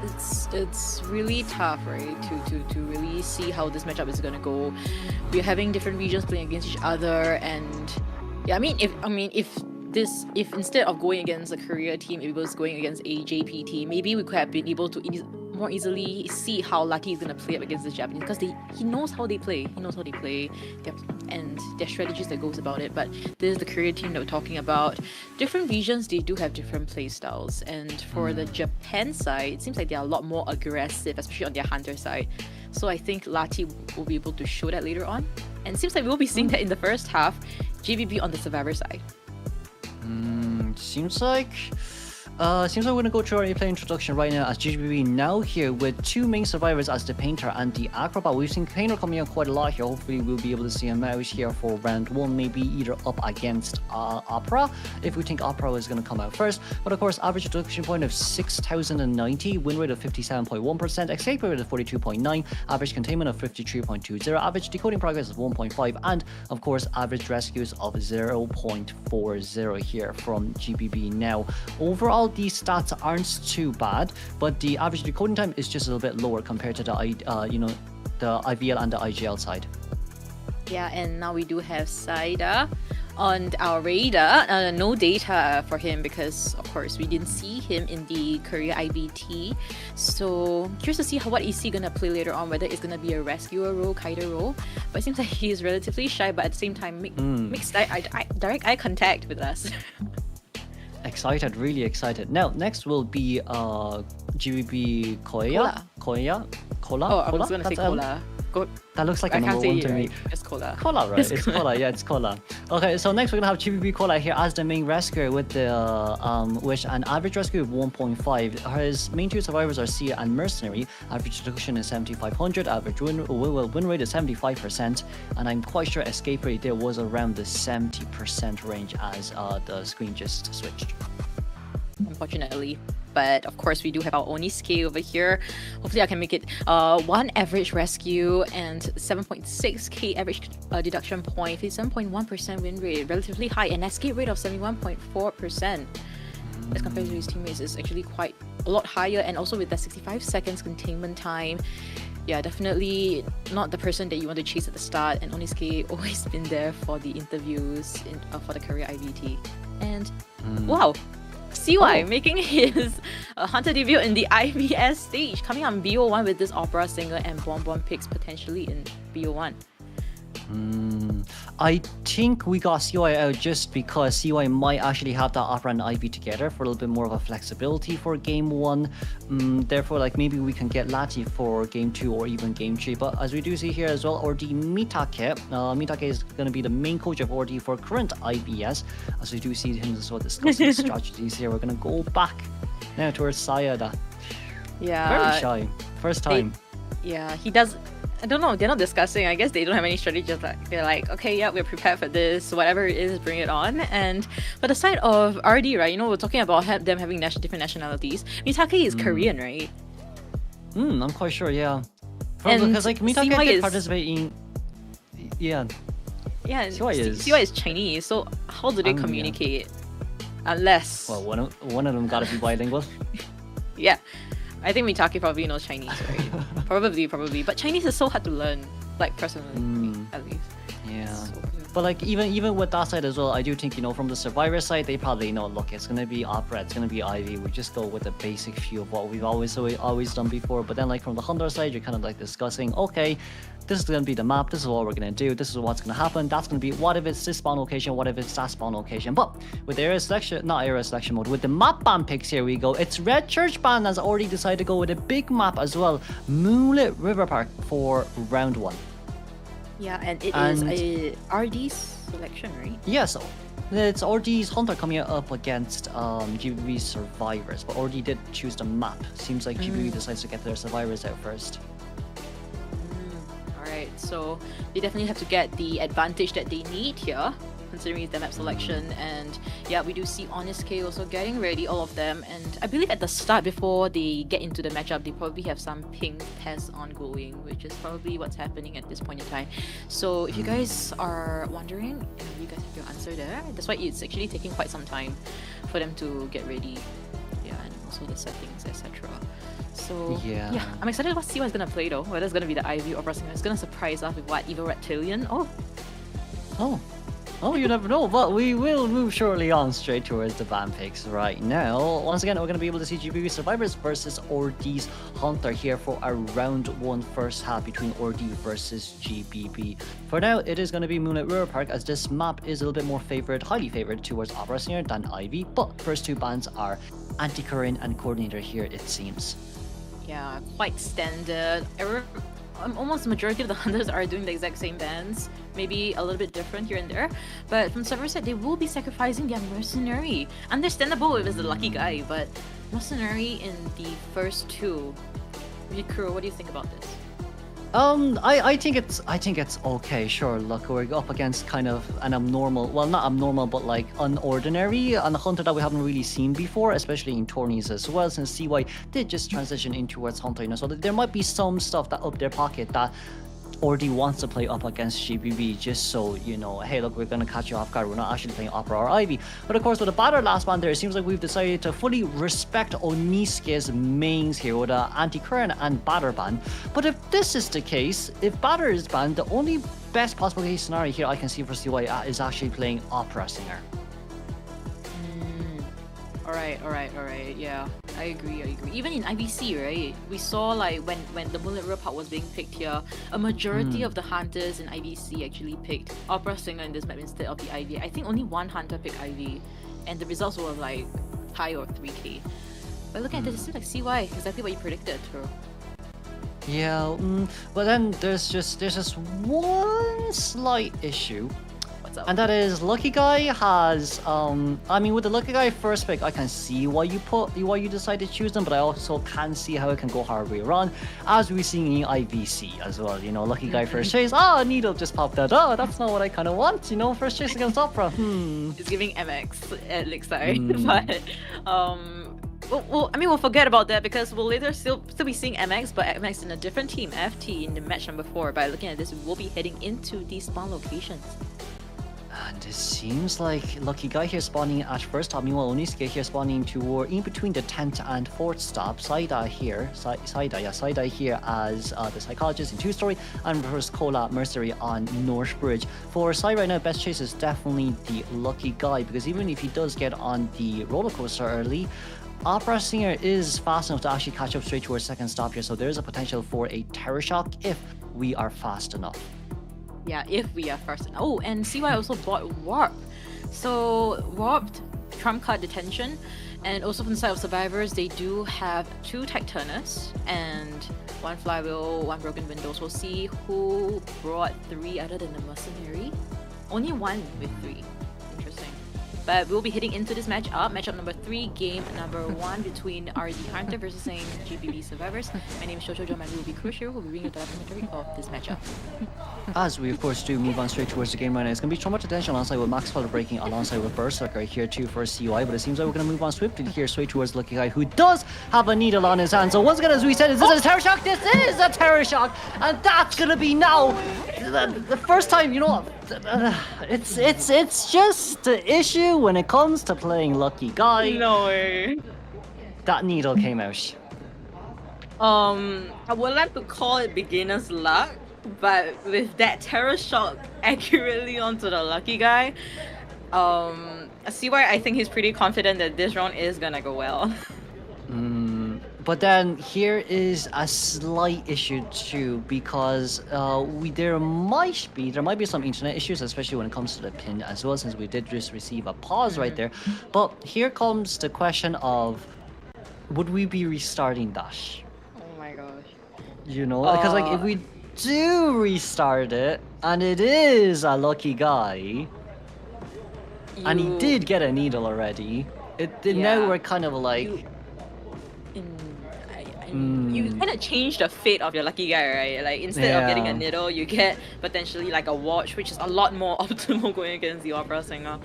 It's really tough, right, to really see how this matchup is gonna go. We're having different regions playing against each other, and yeah, if instead of going against a Korea team, if it was going against a JP team, maybe we could have been able to more easily see how Lucky is going to play up against the Japanese, because he knows how they play. He knows how they play, and their strategies that goes about it. But this is the Korea team that we're talking about. Different regions, they do have different play styles. And for the Japan side, it seems like they are a lot more aggressive, especially on their hunter side. So I think Lati will be able to show that later on. And it seems like we'll be seeing that in the first half, GBB on the survivor side. Seems like we're gonna go through our play introduction right now, as GBB now here with two main survivors as the Painter and the Acrobat. We've seen Painter coming out quite a lot here. Hopefully we'll be able to see him out here for round 1, maybe either up against Opera, if we think Opera is gonna come out first. But of course, average deduction point of 6,090, win rate of 57.1%, escape rate of 42.9, average containment of 53.20, average decoding progress of 1.5, and of course average rescues of 0.40 here from GBB. Now overall, these stats aren't too bad, but the average decoding time is just a little bit lower compared to the the IVL and the IGL side. Yeah, and now we do have Saida on our radar. No data for him because, of course, we didn't see him in the Korea IBT. So curious to see what is he gonna play later on, whether it's gonna be a rescuer role, kiter role. But it seems like he's relatively shy, but at the same time makes direct eye contact with us. Excited, really excited. Now, next will be GBB Korea. Cola? Oh, I was gonna say Cola. That looks like a number 1 to me. It's Cola. Cola, right? It's Cola. Yeah, it's Cola. Okay, so next we're gonna have GBB Cola here as the main rescuer with the which an average rescue of 1.5. His main two survivors are Sia and Mercenary. Average deduction is 7,500. Average win rate is 75%, and I'm quite sure escape rate there was around the 70% range as the screen just switched. Unfortunately. But of course, we do have our Onisuke over here. Hopefully, I can make it 1 average rescue and 7.6k average deduction point, 7.1% win rate, relatively high, and escape rate of 71.4%. As compared to his teammates, is actually quite a lot higher, and also with that 65 seconds containment time. Yeah, definitely not the person that you want to chase at the start. And Onisuke always been there for the interviews for the Korea IBT. And wow! CY making his Hunter debut in the IVS stage, coming on BO1 with this opera singer and Bonbon picks potentially in BO1. I think we got CY out just because CY might actually have that opera and Ivy together for a little bit more of a flexibility for game 1. Therefore, like maybe we can get Lati for game 2 or even game 3. But as we do see here as well, Ordi Mitake. Mitake is going to be the main coach of Ordi for current IVS. As we do see him as well discussing strategies here. We're going to go back now towards Sayada. Yeah. Very shy. First time. He does. I don't know, they're not discussing. I guess they don't have any strategies. Like, they're like, okay, yeah, we're prepared for this. Whatever it is, bring it on. And but the side of RD, right? You know, we're talking about them having different nationalities. Mitake is Korean, right? I'm quite sure, yeah. Because like Mitake did participate in... Yeah. Yeah, CY is Chinese, so how do they communicate? Unless... Well, one of them gotta be bilingual. Yeah. I think Mitake probably knows Chinese, right? probably. But Chinese is so hard to learn, like personally, at least. Yeah. So, but like even with that side as well, I do think, you know, from the Survivor side, they probably know, look, it's gonna be opera, it's gonna be Ivy. We just go with the basic few of what we've always done before. But then like from the Hunter side, you're kind of like discussing, okay, this is gonna be the map, this is what we're gonna do, this is what's gonna happen, that's gonna be what if it's this spawn location, what if it's that spawn location. But with area selection, not area selection mode, with the map ban picks, here we go. It's Red Church Band has already decided to go with a big map as well, Moonlit River Park for round 1. Yeah, and it is a RD selection, right? Yeah, so it's RD's Hunter coming up against GBB Survivors, but RD did choose the map. Seems like GBB decides to get their Survivors out first. Alright, so they definitely have to get the advantage that they need here, considering the map selection. And yeah, we do see Honest K also getting ready, all of them. And I believe at the start, before they get into the matchup, they probably have some ping tests ongoing, which is probably what's happening at this point in time. So if you guys are wondering, you guys have your answer there. That's why it's actually taking quite some time for them to get ready. Yeah, and also the settings, etc. So yeah, I'm excited to see what it's gonna play though. Whether it's gonna be the Ivy or Opera. It's gonna surprise us with what, Evil Reptilian? Oh, you never know, but we will move shortly on straight towards the ban picks right now. Once again, we're going to be able to see GBB Survivors versus Ordi's Hunter here for a round 1 first half between Ordi versus GBB. For now, it is going to be Moonlit River Park, as this map is a little bit more highly favored towards Opera Singer than Ivy, but first 2 bans are Anti-Current and Coordinator here, it seems. Yeah, quite standard. Almost the majority of the Hunters are doing the exact same bans, maybe a little bit different here and there, but from server side, they will be sacrificing their Mercenary. Understandable if it's the lucky guy, but Mercenary in the first 2. Mikuro, what do you think about this? I think it's okay. Sure, look, we're up against kind of an abnormal, well, not abnormal, but like unordinary, and a Hunter that we haven't really seen before, especially in tourneys as well, since CY did just transition in towards Hunter, you know, so there might be some stuff that up their pocket that Ordi wants to play up against GBB, just so, you know, hey, look, we're gonna catch you off guard, we're not actually playing Opera or Ivy. But of course, with the Batter last band there, it seems like we've decided to fully respect Onisuke's mains here with an Anti-Current and Batter ban. But if this is the case, if Batter is banned, the only best possible case scenario here I can see for CY is actually playing Opera Singer. Alright, yeah, I agree. Even in IVC, right, we saw like when the Moonlit River Park was being picked here, a majority of the Hunters in IVC actually picked Opera Singer in this map instead of the Ivy. I think only one Hunter picked Ivy, and the results were like high or 3k. But looking at this, it seems like CY, exactly what you predicted, bro. Yeah, but then there's just one slight issue. And that is, Lucky Guy has, I mean, with the Lucky Guy first pick, I can see why you decide to choose them, but I also can see how it can go hard way around, as we've seen in IVC as well. You know, Lucky Guy first chase, Needle just popped out, that's not what I kind of want, you know, first chase against Opera, It's giving MX at Lakeside, but, well, I mean, we'll forget about that because we'll later still be seeing MX, but MX in a different team, FT, in the match number 4. By looking at this, we will be heading into these spawn locations. And it seems like Lucky Guy here spawning at first stop. Meanwhile, Onisuke here spawning toward in between the 10th and 4th stop. Saida here as the psychologist in 2-story, and versus Cola Mercenary on North Bridge. For Sai right now, best chase is definitely the Lucky Guy, because even if he does get on the roller coaster early, Opera Singer is fast enough to actually catch up straight to our 2nd stop here, so there is a potential for a Terror Shock if we are fast enough. Yeah, if we are fast enough. Oh, and CY also bought Warp. So, Warped, Trump card detention, and also from the side of Survivors, they do have 2 Titurnus and 1 Flywheel, 1 Broken Windows. We'll see who brought 3 other than the Mercenary. Only 1 with 3. Interesting. But we'll be heading into this matchup number 3, game number 1 between RD Hunter versus GBB Survivors. My name is Jojo John, and we will be crucial. We'll be bringing you the documentary of this matchup. As we of course do move on straight towards the game right now, it's going to be Trauma Detention alongside with Max Feller breaking alongside with Berserker here too for CUI, but it seems like we're going to move on swiftly here straight towards Lucky Guy, who does have a needle on his hand. So once again, as we said, is this a Terror Shock? This is a Terror Shock, and that's going to be now the first time, you know, it's just the issue when it comes to playing Lucky Guy. No way. That needle came out. I would like to call it beginner's luck, but with that Terror Shock accurately onto the Lucky Guy, I see why I think he's pretty confident that this round is gonna go well. But then here is a slight issue too, because there might be some internet issues, especially when it comes to the pin as well, since we did just receive a pause right there. But here comes the question of, would we be restarting that? Oh my gosh. You know, because like if we do restart it, and it is a Lucky Guy, and he did get a needle already, now we're kind of like... You kind of change the fate of your Lucky Guy, right? Like instead of getting a needle, you get potentially like a watch, which is a lot more optimal going against the Opera Singer.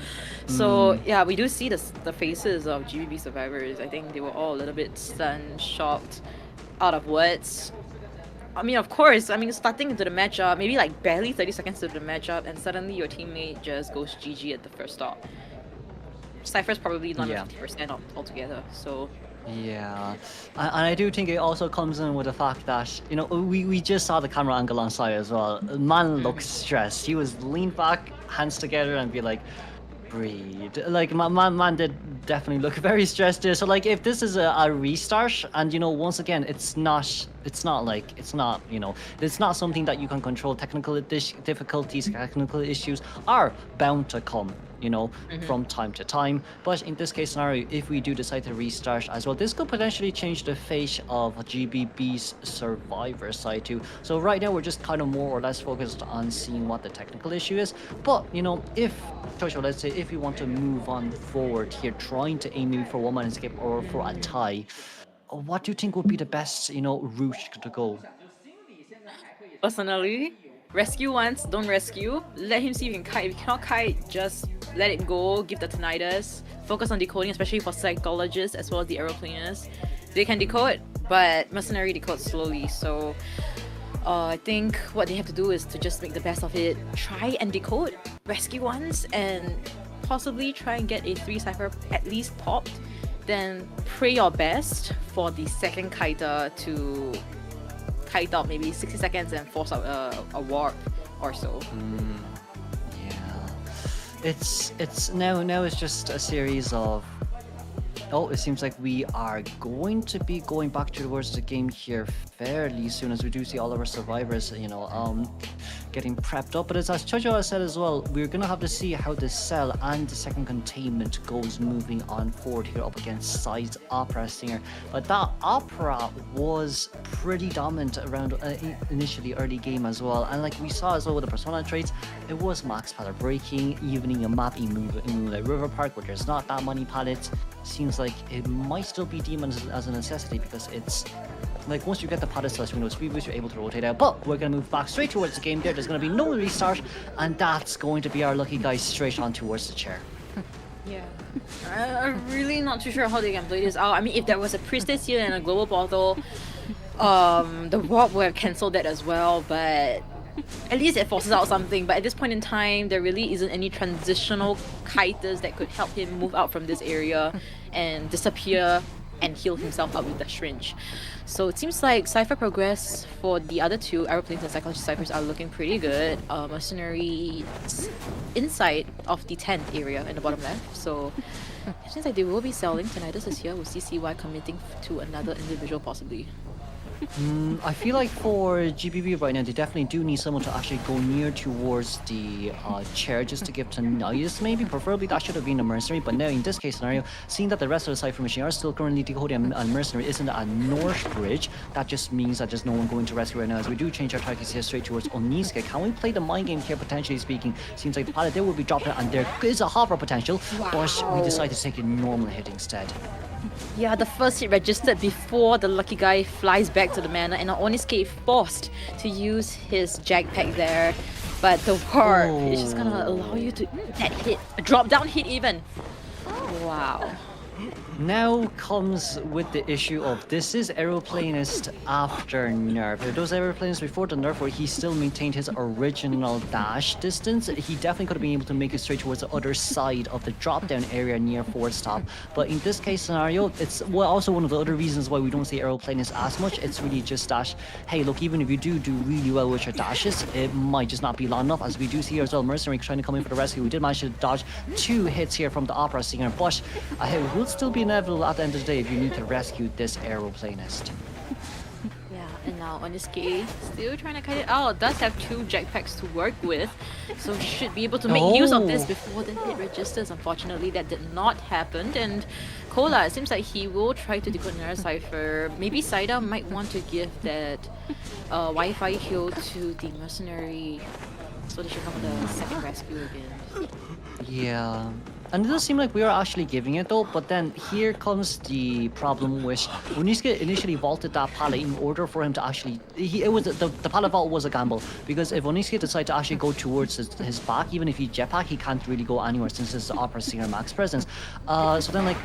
So yeah, we do see the faces of GBB Survivors. I think they were all a little bit stunned, shocked, out of words. I mean, of course, starting into the matchup, maybe like barely 30 seconds into the matchup, and suddenly your teammate just goes GG at the first stop. Cypher's probably not 50% altogether, so... Yeah, and I do think it also comes in with the fact that, you know, we just saw the camera angle on Sai as well. Man looks stressed. He was leaned back, hands together, and be like, breathe. Like, man did definitely look very stressed there. So like, if this is a restart, and you know, once again, it's not something that you can control. Technical difficulties, technical issues are bound to come, you know, from time to time. But in this case scenario, if we do decide to restart as well, this could potentially change the face of GBB's Survivor side too. So right now we're just kind of more or less focused on seeing what the technical issue is. But you know, let's say if we want to move on forward here, trying to aim maybe for 1-man escape or for a tie, what do you think would be the best, you know, route to go? Personally, rescue once, don't rescue. Let him see if he can kite. If he cannot kite, just let it go. Give the tinnitus. Focus on decoding, especially for psychologists as well as the aeroplaners. They can decode, but Mercenary decodes slowly. So I think what they have to do is to just make the best of it. Try and decode. Rescue once, and possibly try and get a 3 cipher at least popped. Then pray your best for the second kiter to kite out maybe 60 seconds and force out a warp or so. Yeah, it's now it's just a series of... Oh, it seems like we are going to be going back towards the game here fairly soon, as we do see all of our survivors, you know, getting prepped up. But as Chojo has said as well, we're going to have to see how the cell and the second containment goes moving on forward here up against Sai's Opera Singer. But that Opera was pretty dominant around initially early game as well. And like we saw as well with the persona traits, it was max pallet breaking, evening a map in Moonlight River Park where there's not that many pallets. Seems like it might still be demons as a necessity, because it's like once you get the pallet slash window speed boost, you're able to rotate out. But we're going to move back straight towards the game there. There's going to be no restart, and that's going to be our Lucky Guy straight on towards the chair. Yeah, I'm really not too sure how they can play this out. I mean, if there was a Priestess here and a Global Portal, the Warp would have cancelled that as well, but at least it forces out something, but at this point in time, there really isn't any transitional kiters that could help him move out from this area and disappear and heal himself up with the syringe. So it seems like Cypher progress for the other two aeroplanes and psychology ciphers are looking pretty good. Mercenary inside of the 10th area in the bottom left. So it seems like they will be selling. Tinnitus is here with CCY committing to another individual possibly. I feel like for GBB right now, they definitely do need someone to actually go near towards the chair just to give tinnitus maybe. Preferably that should have been a mercenary, but now in this case scenario, seeing that the rest of the Cypher machine are still currently decoding and mercenary isn't a north bridge, that just means that there's no one going to rescue right now. As we do change our targets here straight towards Oniske. Can we play the mind game here potentially speaking? Seems like the pilot there will be dropped and there is a hopper potential, but we decide to take a normal hit instead. Yeah, the first hit registered before the lucky guy flies back to the manor, and Oniske forced to use his jackpack there. But the warp is just gonna allow you to that hit, a drop down hit even. Wow. Now comes with the issue of this is aeroplanist after nerf. If those aeroplanes before the nerf where he still maintained his original dash distance, he definitely could have been able to make it straight towards the other side of the drop down area near forward stop. But in this case scenario, it's also one of the other reasons why we don't see aeroplanists as much. It's really just dash. Hey, look, even if you do really well with your dashes, it might just not be long enough. As we do see here as well, Mercenary trying to come in for the rescue. We did manage to dodge 2 hits here from the Opera Singer, but it will still be inevitable at the end of the day if you need to rescue this aeroplanist. Yeah, and now Oniske still trying to cut it out. Does have 2 jetpacks to work with, so should be able to make use of this before the hit registers. Unfortunately, that did not happen. And Cola, it seems like he will try to decode another cipher. Maybe Saida might want to give that Wi-Fi heal to the mercenary so they should come for the second rescue again. Yeah. And it does seem like we are actually giving it though, but then here comes the problem with Oniske initially vaulted that pallet in order for him to actually... The pallet vault was a gamble, because if Oniske decided to actually go towards his back, even if he jetpack, he can't really go anywhere since this is Opera Singer max presence. So then like,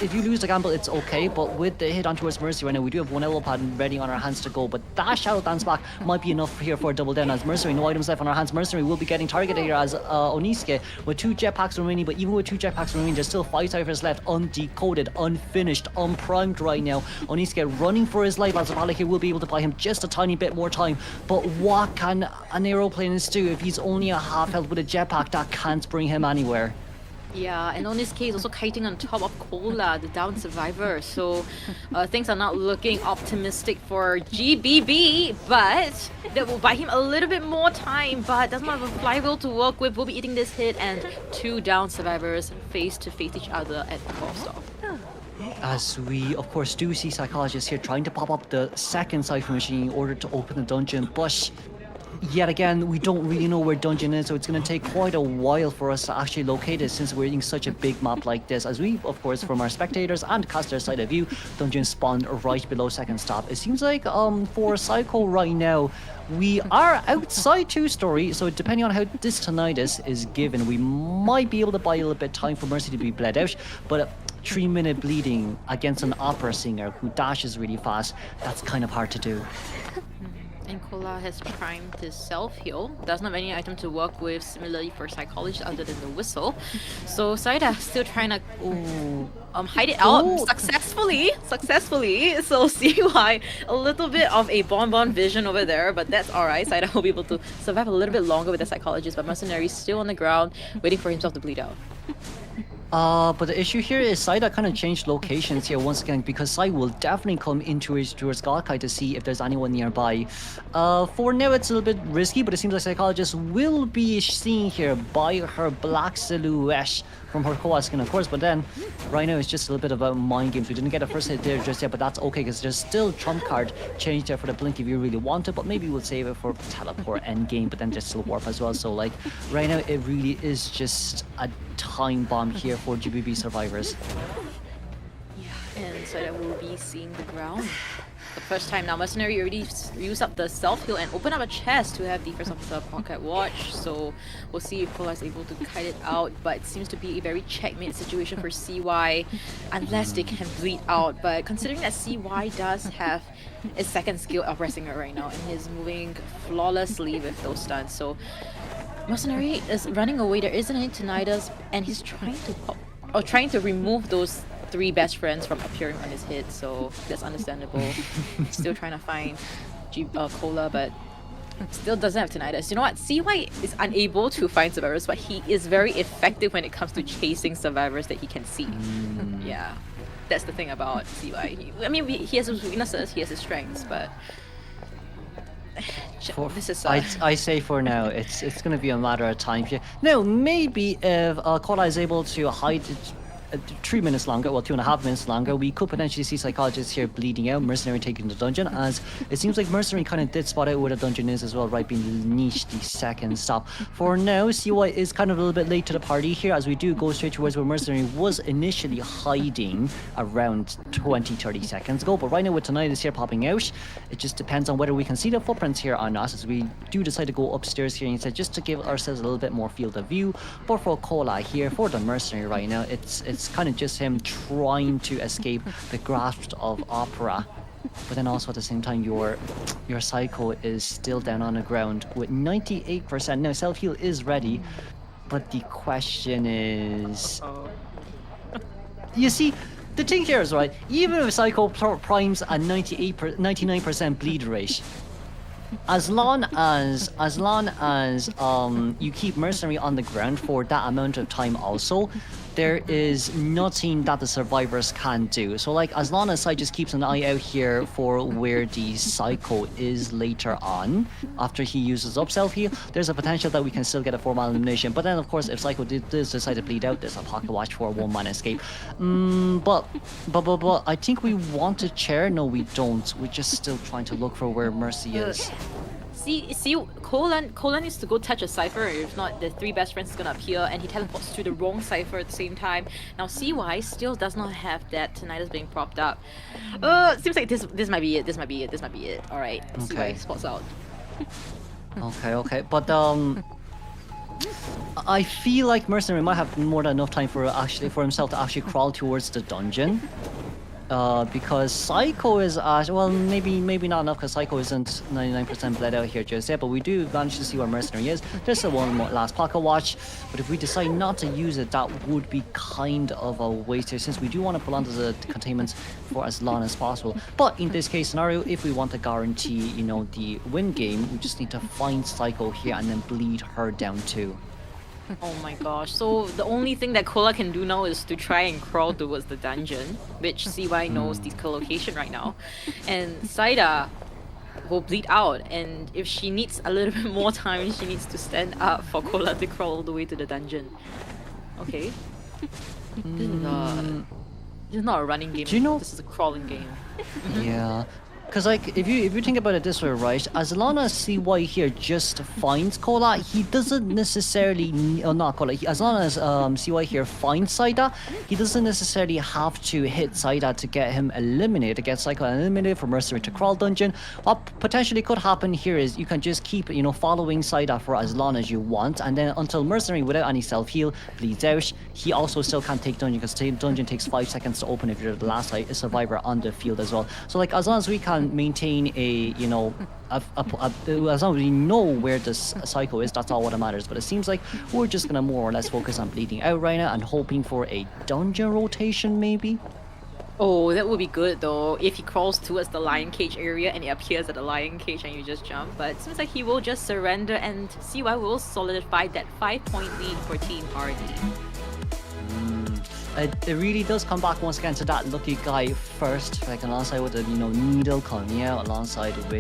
if you lose the gamble, it's okay, but with the hit on towards Mercy right now, we do have 1 elbow pad ready on our hands to go, but that Shadow Dance back might be enough here for a double down as Mercenary, no items left on our hands. Mercenary will be getting targeted here as Oniske with 2 jetpacks remaining, but even with 2 jetpacks remaining, there's still 5 ciphers left, undecoded, unfinished, unprimed right now. Oniske running for his life as the pilot here will be able to buy him just a tiny bit more time. But what can an aeroplanist do if he's only a half health with a jetpack that can't bring him anywhere? Yeah, and Oniske is also kiting on top of Cola, the down survivor. So things are not looking optimistic for GBB, but that will buy him a little bit more time. But doesn't have a flywheel to work with. We'll be eating this hit, and 2 down survivors face to face each other at the 12 stop. As we, of course, do see psychologists here trying to pop up the second cipher machine in order to open the dungeon, but yet again, we don't really know where dungeon is, so it's going to take quite a while for us to actually locate it since we're in such a big map like this. As we, of course, from our spectators and caster side of view, dungeon spawned right below second stop. It seems like for Psycho right now, we are outside 2-story, so depending on how this tinnitus is given, we might be able to buy a little bit of time for Mercy to be bled out, but 3-minute bleeding against an opera singer who dashes really fast, that's kind of hard to do. And Cola has primed his self-heal. Doesn't have any item to work with, similarly for Psychologist other than the whistle. So Saida still trying to hide it out successfully. So CY, a little bit of a bonbon vision over there, but that's alright. Saida will be able to survive a little bit longer with the Psychologist, but Mercenary still on the ground, waiting for himself to bleed out. But the issue here is Saida kind of changed locations here once again, because Sai will definitely come into towards Galkai to see if there's anyone nearby. For now it's a little bit risky, but it seems like Psychologist will be seen here by her black silhouette from her Koa skin, of course, but then right now it's just a little bit about mind games. We didn't get a first hit there just yet, but that's okay because there's still trump card change there for the blink if you really want to, but maybe we'll save it for teleport end game, but then there's still warp as well. So like right now it really is just a time bomb here for GBB survivors. Yeah, And so that we'll be seeing the ground. The first time now, Mercenary already used up the self-heal and opened up a chest to have the first officer pocket watch. So we'll see if Cola is able to kite it out, but it seems to be a very checkmate situation for CY unless they can bleed out. But considering that CY does have his second skill of pressing it right now and he's moving flawlessly with those stuns, so Mercenary is running away. There isn't any tinnitus and he's trying to remove those 3 best friends from appearing on his head, so that's understandable. Still trying to find Cola, but still doesn't have tinnitus. You know what? CY is unable to find survivors, but he is very effective when it comes to chasing survivors that he can see. Yeah, that's the thing about CY. I mean, he has his weaknesses, he has his strengths, but this is. I say for now, it's gonna be a matter of time here. No, maybe if Cola is able to hide it 3 minutes longer, well 2.5 minutes longer, we could potentially see Psychologist here bleeding out, Mercenary taking the dungeon, as it seems like Mercenary kind of did spot out where the dungeon is as well, right beneath the second stop. For now, CY is kind of a little bit late to the party here, as we do go straight towards where Mercenary was initially hiding around 20-30 seconds ago, but right now with Tinnitus here popping out, it just depends on whether we can see the footprints here or not, as we do decide to go upstairs here instead, just to give ourselves a little bit more field of view. But for Cola here, for the Mercenary right now, it's kind of just him trying to escape the grasp of Opera, but then also at the same time your Psycho is still down on the ground with 98%. Now self-heal is ready, but the question is, you see, the thing here is, right, even if Psycho primes a 99% bleed rate, as long as you keep Mercenary on the ground for that amount of time also, there is nothing that the survivors can do. So like, as long as Sai just keeps an eye out here for where the Psycho is later on, after he uses up self-heal, there's a potential that we can still get a 4-man elimination. But then of course, if Psycho does decide to bleed out, there's a pocket watch for a 1-man escape. But I think we want a chair. No, we don't. We're just still trying to look for where Mercy is. See, Colan needs to go touch a cipher. If not, the 3 best friends is gonna appear, and he teleports to the wrong cipher at the same time. Now, CY still does not have that Tinnitus being propped up. Seems like this might be it. This might be it. All right, okay. CY spots out. Okay, but I feel like Mercenary might have more than enough time for himself to actually crawl towards the dungeon. Because Psycho is well, maybe not enough, because Psycho isn't 99% bled out here just yet, but we do manage to see where Mercenary is. There's still one more last pocket watch, but if we decide not to use it, that would be kind of a waste here, since we do want to pull onto the containments for as long as possible. But in this case scenario, if we want to guarantee, you know, the win game, we just need to find Psycho here and then bleed her down too. Oh my gosh, so the only thing that Cola can do now is to try and crawl towards the dungeon, which CY knows the location right now. And Saida will bleed out, and if she needs a little bit more time, she needs to stand up for Cola to crawl all the way to the dungeon. Okay. This is not a running game, this is a crawling game. Yeah. Because like, if you think about it this way, right, as long as CY here just finds Cola, he doesn't necessarily, not Cola, as long as CY here finds Saida, he doesn't necessarily have to hit Saida to get him eliminated, to get Psycho eliminated from Mercenary to Crawl Dungeon. What potentially could happen here is you can just keep, you know, following Saida for as long as you want, and then until Mercenary, without any self-heal, bleeds out. He also still can't take Dungeon, because Dungeon takes 5 seconds to open if you're the last survivor on the field as well. So like, as long as we can maintain a, you know, as long as we know where this Psycho is, that's all what matters. But it seems like we're just gonna more or less focus on bleeding out right now and hoping for a dungeon rotation maybe. Oh, that would be good though, if he crawls towards the lion cage area and it appears at the lion cage and you just jump. But it seems like he will just surrender, and CY will solidify that 5-point lead for Team RD. It really does come back once again to that lucky guy first, like alongside with the, you know, needle coming out, alongside with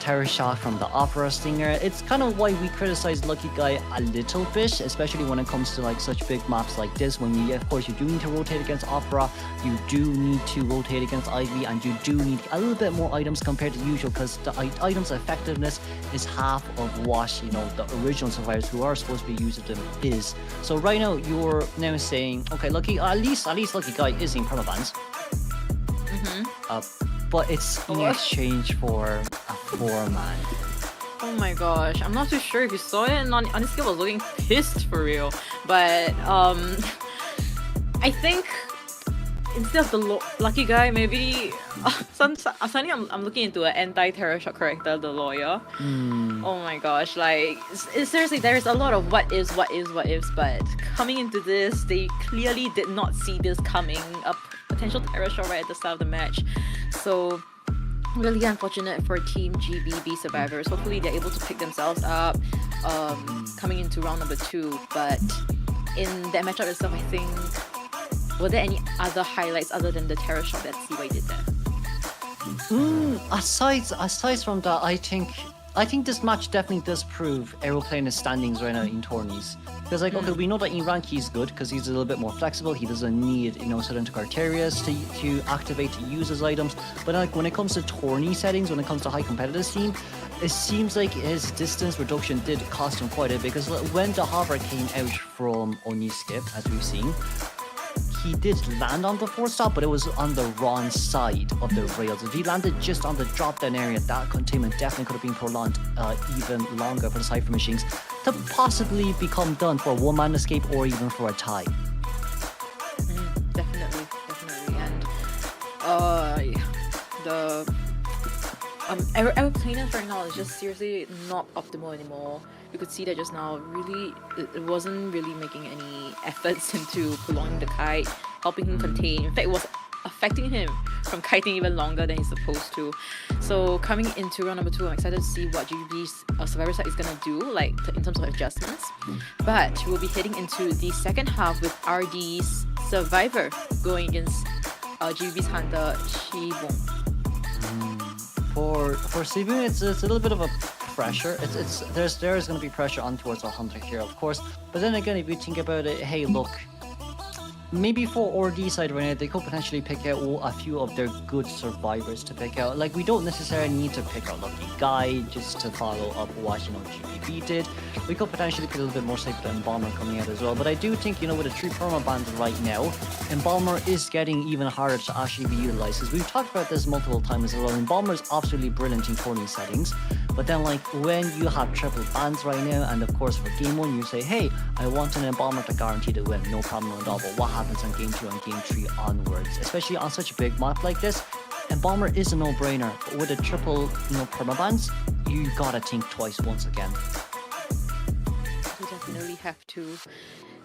terror shot from the opera stinger. It's kind of why we criticize Lucky Guy a little bit, especially when it comes to like such big maps like this, when you, of course, you do need to rotate against opera, you do need to rotate against Ivy, and you do need a little bit more items compared to usual, because the items effectiveness is half of what, you know, the original survivors who are supposed to be using them is. So right now you're now saying, okay, Lucky, at least Lucky Guy is in permabans. But it's in exchange for a 4-man. Oh my gosh, I'm not too sure if you saw it, and Oniski was looking pissed for real. But I think instead of the Lucky Guy, maybe suddenly I'm looking into an anti-terror shot character, the lawyer. Oh my gosh, like seriously, there is a lot of what ifs, but coming into this, they clearly did not see this coming. A potential terror shot right at the start of the match. So really unfortunate for Team GBB survivors. Hopefully they're able to pick themselves up coming into round number 2. But in that matchup itself, I think, were there any other highlights other than the terror shot that CY did there? Aside from that, I think this match definitely does prove Aeroplan's standings right now in tourneys. Because like, okay, we know that in rank he's good because he's a little bit more flexible. He doesn't need, you know, certain criteria to activate to use his items. But like when it comes to tourney settings, when it comes to high competitive scene, it seems like his distance reduction did cost him quite a bit. Because when the hover came out from Oniskip, as we've seen, he did land on the 4-stop, but it was on the wrong side of the rails. If he landed just on the drop-down area, that containment definitely could have been prolonged even longer for the Cypher machines to possibly become done for a 1-man escape or even for a tie. Definitely. And the Aeroplaners right now is just seriously not optimal anymore. You could see that just now, really, it wasn't really making any efforts into prolonging the kite, helping him contain. In fact, it was affecting him from kiting even longer than he's supposed to. So coming into round number 2, I'm excited to see what GBB's survivor side is gonna do, like in terms of adjustments. But we'll be heading into the second half with RD's survivor going against GBB's hunter Shibong. For Sibun, it's a little bit of a pressure. There is going to be pressure on towards the hunter here, of course. But then again, if you think about it, hey, look, maybe for RD side right now, they could potentially pick out a few of their good survivors to pick out. Like, we don't necessarily need to pick out Lucky Guy just to follow up what, you know, GBB did. We could potentially pick a little bit more safe than Embalmer coming out as well. But I do think, you know, with the 3 perma bans right now, Embalmer is getting even harder to actually be utilized. Because we've talked about this multiple times as well. Embalmer is absolutely brilliant in tourney settings. But then, like, when you have triple bans right now, and of course for game 1, you say, hey, I want an Embalmer to guarantee to win, no problem at all. But what happens on game 2 and game 3 onwards? Especially on such a big map like this, Embalmer is a no-brainer. But with a triple, you know, permabans, you gotta think twice once again. You definitely have to.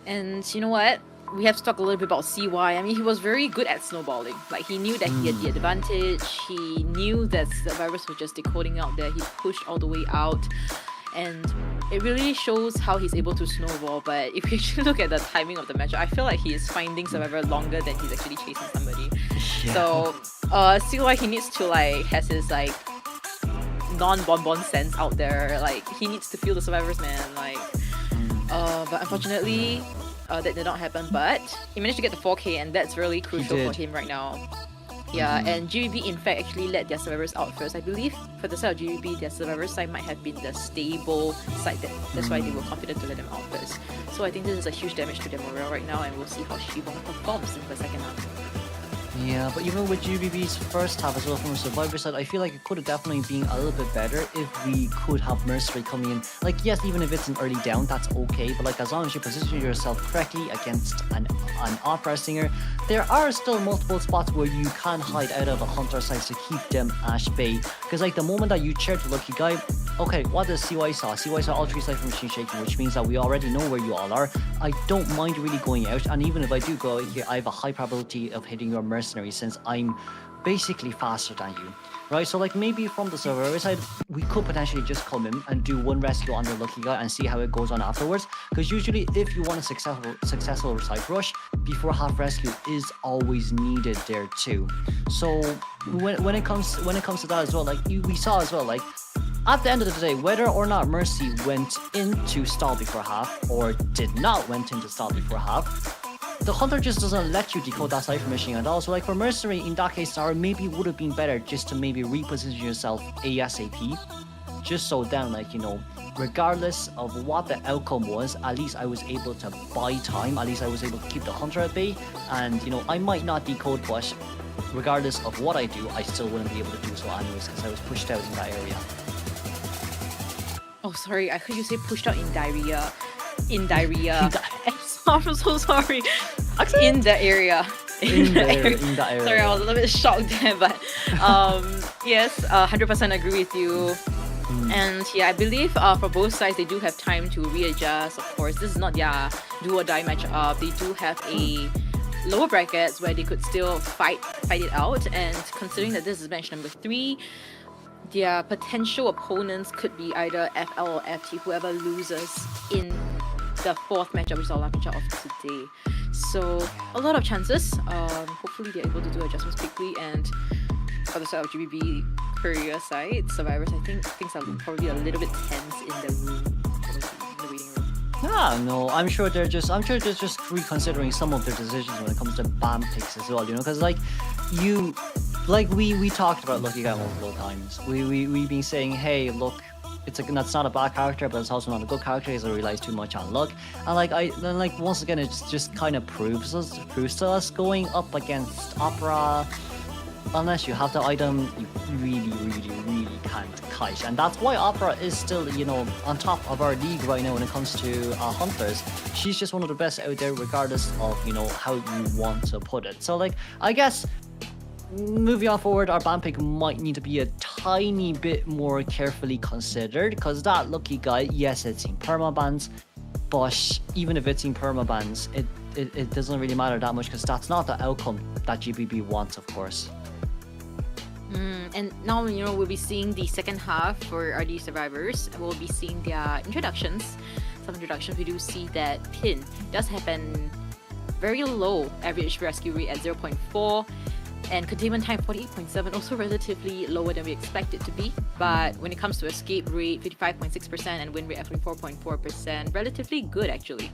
And you know what? We have to talk a little bit about CY. I mean, he was very good at snowballing. Like, he knew that he had the advantage. He knew that the virus was just decoding out there. He pushed all the way out. And it really shows how he's able to snowball. But if you actually look at the timing of the match, I feel like he is finding Survivor longer than he's actually chasing somebody. Yeah. So, CY, he needs to, like, has his, like, non-bonbon sense out there. Like, he needs to feel the survivors, man. Like, but unfortunately, that did not happen. But he managed to get the 4K, and that's really crucial for him right now. Yeah, and GBB in fact actually let their survivors out first. I believe for the side of GBB, their survivor side might have been the stable side. That's why they were confident to let them out first. So I think this is a huge damage to their morale right now, and we'll see how Shibong performs in the second half. Yeah, but even with GBB's first half as well from the survivor side, I feel like it could have definitely been a little bit better if we could have Mercenary coming in. Like, yes, even if it's an early down, that's okay, but like, as long as you position yourself correctly against an opera singer, there are still multiple spots where you can hide out of a hunter side to keep them at bay. Because like, the moment that you chair the Lucky Guy, okay, what does CY saw? CY saw all 3 Cypher machines shaking, which means that we already know where you all are. I don't mind really going out, and even if I do go out here, I have a high probability of hitting your Mercenary since I'm basically faster than you, right? So like, maybe from the survivor side, we could potentially just come in and do 1 rescue on the Lucky Guy and see how it goes on afterwards. Because usually, if you want a successful side rush, before half rescue is always needed there too. So when it comes to that as well, like we saw as well, like at the end of the day, whether or not Mercy went into stall before half or did not went into stall before half, the Hunter just doesn't let you decode that Cypher machine at all. So like for Mercenary, in that case, maybe would have been better just to maybe reposition yourself ASAP. Just so then, like, you know, regardless of what the outcome was, at least I was able to buy time. At least I was able to keep the Hunter at bay. And, you know, I might not decode, but regardless of what I do, I still wouldn't be able to do so anyways because I was pushed out in that area. Oh, sorry, I heard you say pushed out in diarrhea. In diarrhea. I'm so sorry. In the area. In that area. Sorry, I was a little bit shocked there, but yes, 100% agree with you. And yeah, I believe for both sides, they do have time to readjust. Of course, this is not their do or die matchup. They do have a lower brackets where they could still fight it out. And considering that this is match number 3, their potential opponents could be either FL or FT, whoever loses in the 4th matchup, which is our last matchup of today. So a lot of chances. Hopefully they're able to do adjustments quickly. And for the side of GBB career side, Survivors, I think things are probably a little bit tense in the waiting room. Ah, no, I'm sure they're just reconsidering some of their decisions when it comes to BAM picks as well, you know, because like we talked about Lucky Guy multiple times. We've been saying, hey, look, that's not a bad character, but it's also not a good character because it relies too much on luck. And once again, it just kind of proves to us going up against Opera. Unless you have the item, you really can't kite. And that's why Opera is still, you know, on top of our league right now when it comes to Hunters. She's just one of the best out there regardless of, you know, how you want to put it. So, like, I guess moving on forward, our ban pick might need to be a tiny bit more carefully considered because that Lucky Guy, yes, it's in permabans, but even if it's in permabans, it doesn't really matter that much because that's not the outcome that GBB wants, of course. And now, you know, we'll be seeing the second half for RD Survivors. We'll be seeing their introductions. Some introductions, we do see that Pin does have an very low average rescue rate at 0.4 and containment time 48.7, also relatively lower than we expect it to be. But when it comes to escape rate, 55.6% and win rate at 44.4%, relatively good actually.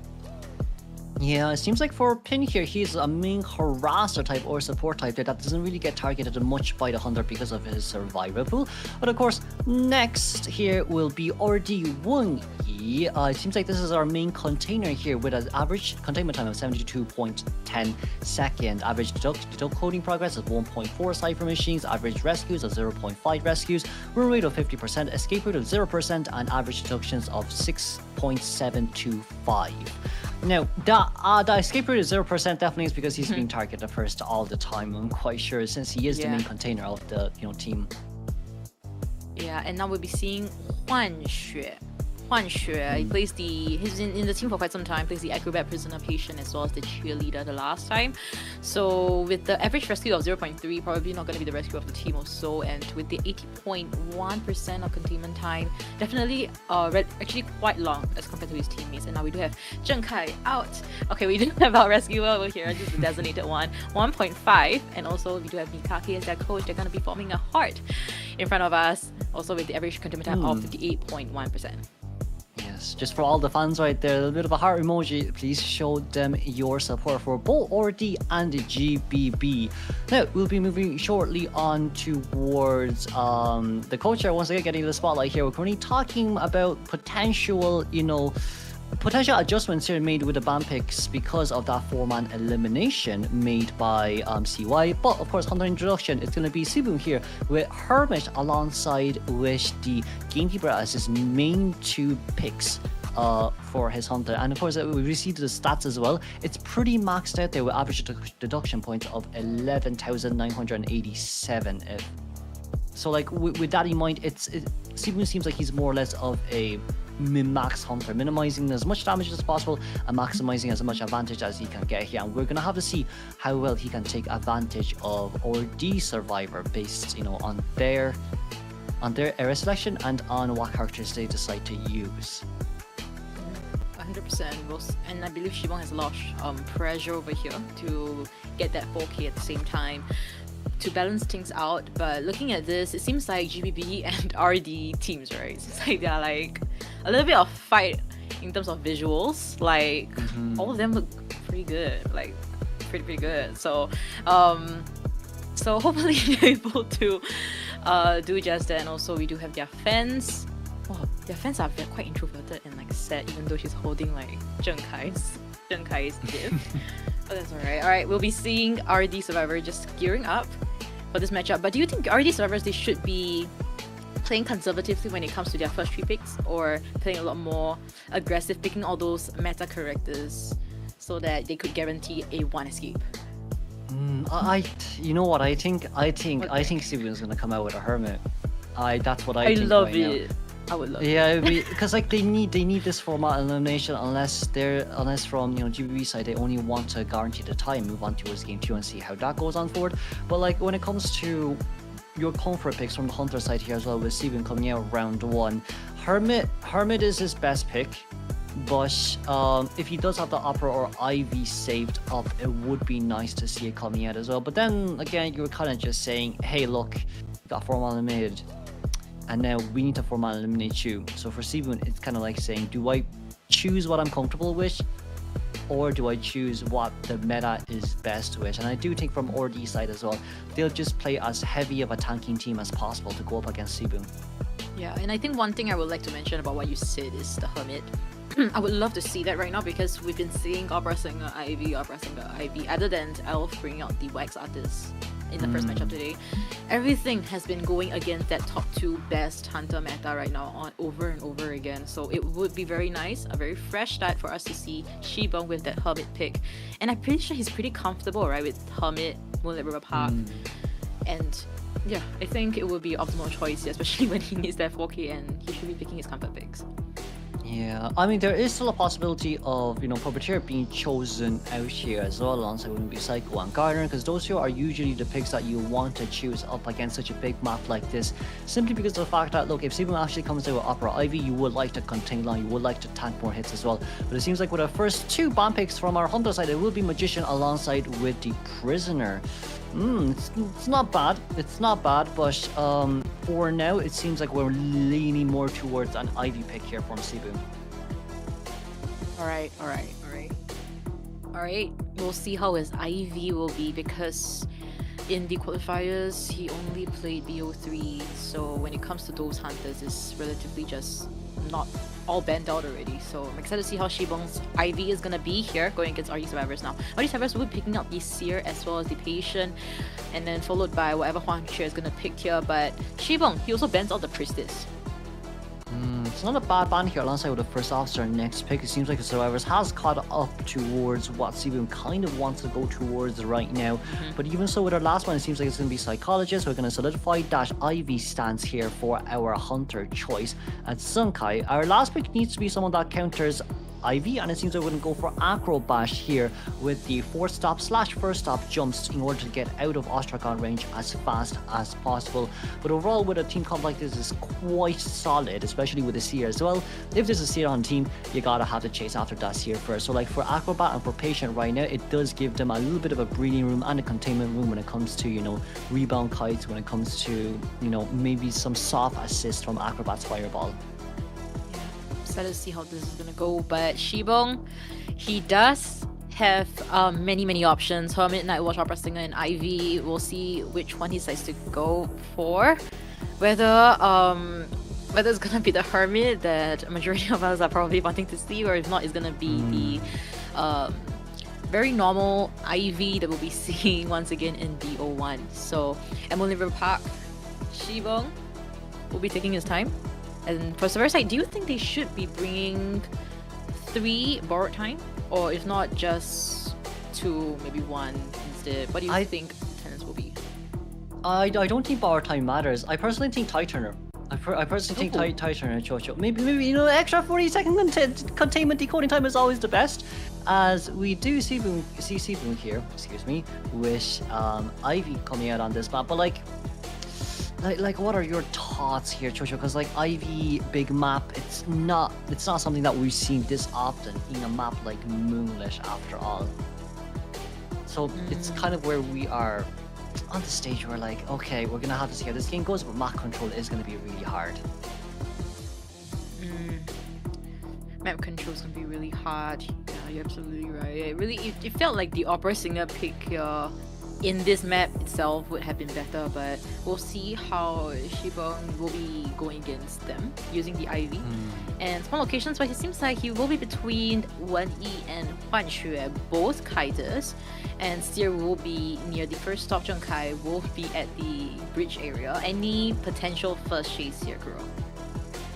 Yeah, it seems like for Pin here, he's a main harasser type or support type that doesn't really get targeted much by the Hunter because of his survivor pool. But of course, next here will be RD1E. It seems like this is our main container here with an average containment time of 72.10 seconds. Average deduct coding progress of 1.4 cipher machines, average rescues of 0.5 rescues, win rate of 50%, escape rate of 0%, and average deductions of 6.725. Now, the escape rate is 0% definitely is because he's being targeted first all the time, I'm quite sure, since he is the main container of the team. Yeah, and now we'll be seeing Huan Xue. He plays he's in the team for quite some time, plays the acrobat, prisoner, patient, as well as the cheerleader the last time. So with the average rescue of 0.3, probably not going to be the rescue of the team or so, and with the 80.1% of containment time, definitely actually quite long as compared to his teammates. And now we do have Zheng Kai out. Okay, we do have our rescuer over here, just the designated one, 1.5, and also we do have Mikaki as their coach. They're going to be forming a heart in front of us, also with the average containment time of 58.1%. Yes, just for all the fans right there, a little bit of a heart emoji. Please show them your support for both RD and GBB. Now, we'll be moving shortly on towards the culture. Once again, getting the spotlight here. We're currently talking about potential adjustments here made with the ban picks because of that 4-man elimination made by CY. But of course, Hunter introduction, it's going to be Sibum here with Hermit alongside with the Gamekeeper as his main 2 picks for his Hunter. And of course, we received the stats as well. It's pretty maxed out there with average deduction points of 11,987. So like with that in mind, Sibum seems like he's more or less of a min-max Hunter, minimizing as much damage as possible and maximizing as much advantage as he can get here. And we're gonna have to see how well he can take advantage of RD Survivor based, on their area selection and on what characters they decide to use. 100%, and I believe Shibong has a lot of pressure over here to get that 4K at the same time. to balance things out. But looking at this, it seems like GBB and RD teams, right? It's like they're like a little bit of fight in terms of visuals. Like all of them look pretty good, like pretty good. So so hopefully they're able to do just that. And also we do have their fans. Oh, their fans are quite introverted and like sad, even though she's holding like Zheng Kai's gift. But that's alright. Alright, we'll be seeing RD Survivor just gearing up for this matchup. But do you think RD Survivors, they should be playing conservatively when it comes to their first 3 picks, or playing a lot more aggressive, picking all those meta characters so that they could guarantee a 1 escape? You know what I think? I think Steven's gonna come out with a hermit. That's what I think. I love right it. Now. I would love it. Yeah, because like they need this format elimination unless from GBB side they only want to guarantee the tie and move on towards game 2 and see how that goes on forward. But like when it comes to your comfort picks from the Hunter side here as well, with Steven coming out round 1, Hermit is his best pick. But if he does have the Opera or Ivy saved up, it would be nice to see it coming out as well. But then again, you're kind of just saying, hey, look, got format eliminated, and now we need to format eliminate you. So for Steven, it's kind of like saying, do I choose what I'm comfortable with, or do I choose what the meta is best with? And I do think from RD side as well, they'll just play as heavy of a tanking team as possible to go up against Steven. Yeah, and I think one thing I would like to mention about what you said is the Hermit. I would love to see that right now, because we've been seeing Opera Singer Ivy, other than Elf bringing out the Wax Artist in the first matchup today. Everything has been going against that top 2 best Hunter meta right now on over and over again. So it would be very nice, a very fresh start for us to see Shibong with that Hermit pick. And I'm pretty sure he's pretty comfortable, right, with Hermit, Moonlit River Park. And yeah, I think it would be optimal choice, especially when he needs that 4K and he should be picking his comfort picks. Yeah, I mean, there is still a possibility of, Puppeteer being chosen out here as well, alongside with maybe Psycho and Gardener, because those 2 are usually the picks that you want to choose up against such a big map like this, simply because of the fact that, look, if Steven actually comes out with Opera Ivy, you would like to contain long, you would like to tank more hits as well. But it seems like with our first 2 bomb picks from our Hunter side, it will be Magician alongside with the Prisoner. It's not bad. It's not bad, but for now, it seems like we're leaning more towards an Ivy pick here from Cebu. Alright. We'll see how his Ivy will be, because in the qualifiers, he only played BO3, so when it comes to those Hunters, it's relatively just not all banned out already. So I'm excited to see how Shibong's Ivy is gonna be here, going against RD Survivors now. RD Survivors will be picking up the Seer as well as the Patient, and then followed by whatever Huang Che is gonna pick here. But Shibong, he also bans out the Priestess. It's not a bad ban here alongside with the first officer next pick. It seems like the Survivors has caught up towards what Steven kind of wants to go towards right now. But even so, with our last one, it seems like it's going to be Psychologist. We're going to solidify Dash Ivy stance here for our Hunter choice at Sunkai. Our last pick needs to be someone that counters Ivy, and it seems like we're going to go for Acrobash here with the 4-stop / first stop jumps in order to get out of Ostragon range as fast as possible. But overall, with a team comp like this, is quite solid, especially with the Seer as well. If there's a Seer on team, you gotta have to chase after that Seer first. So like for Acrobat and for Patient right now, it does give them a little bit of a breathing room and a containment room when it comes to, rebound kites, when it comes to, maybe some soft assist from Acrobat's Fireball. Excited to see how this is gonna go. But Shibong, he does have many options. Hermit, Nightwatch, Opera Singer, and Ivy. We'll see which one he decides to go for. Whether it's gonna be the Hermit that a majority of us are probably wanting to see, or if not, it's gonna be the very normal Ivy that we'll be seeing once again in BO1. So Emily River Park, Shibong will be taking his time. And for Survivor side, do you think they should be bringing 3 borrowed time? Or if not, just 2, maybe 1 instead? What do you think the tenants will be? I don't think borrowed time matters. I personally think Tie Turner. I personally think Tie Turner and Chocho. Maybe extra 40-second containment decoding time is always the best. As we do see Seaboom here, with Ivy coming out on this map. But like what are your thoughts here, Chocho? Because like Ivy big map, it's not something that we've seen this often in a map like Moonlit after all. So it's kind of where we are. on the stage we're like, okay, we're gonna have to see how this game goes, but map control is gonna be really hard. Map control is gonna be really hard. Yeah, you're absolutely right. It felt like the opera singer pick in this map itself would have been better, but we'll see how Shibong will be going against them using the Ivy. And small locations, but it seems like he will be between Wen Yi and Huan Xue, both kiters, and Seer will be near the first stop. Zheng Kai will be at the bridge area. Any potential first chase here, girl?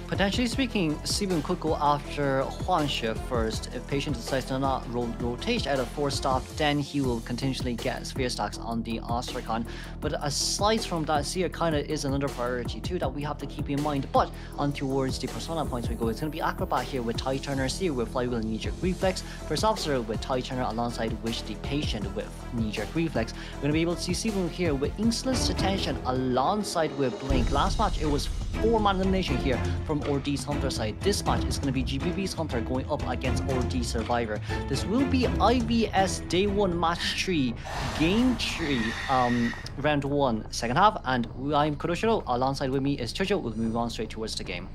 Potentially speaking, Sibun could go after Huan Xue first. If Patient decides to not rotate at a 4-stop, then he will continuously get sphere stacks on the Astrakhan. But aside from that, Seer kinda is another priority too that we have to keep in mind. But on towards the Persona points we go, it's gonna be Acrobat here with Tie Turner, Seer with Flywheel and Knee-Jerk Reflex, First Officer with Tie Turner alongside which the Patient with Knee-Jerk Reflex. We're gonna be able to see Sibun here with Insolence Detention alongside with Blink. Last match it was 4-man elimination here from Ordee's Hunter side. This match is going to be GBB's Hunter going up against Ordee Survivor. This will be IVS Day 1 Match 3, Game 3, Round 1, second half. And I'm Kuroshiro. Alongside with me is Chojo. We'll move on straight towards the game.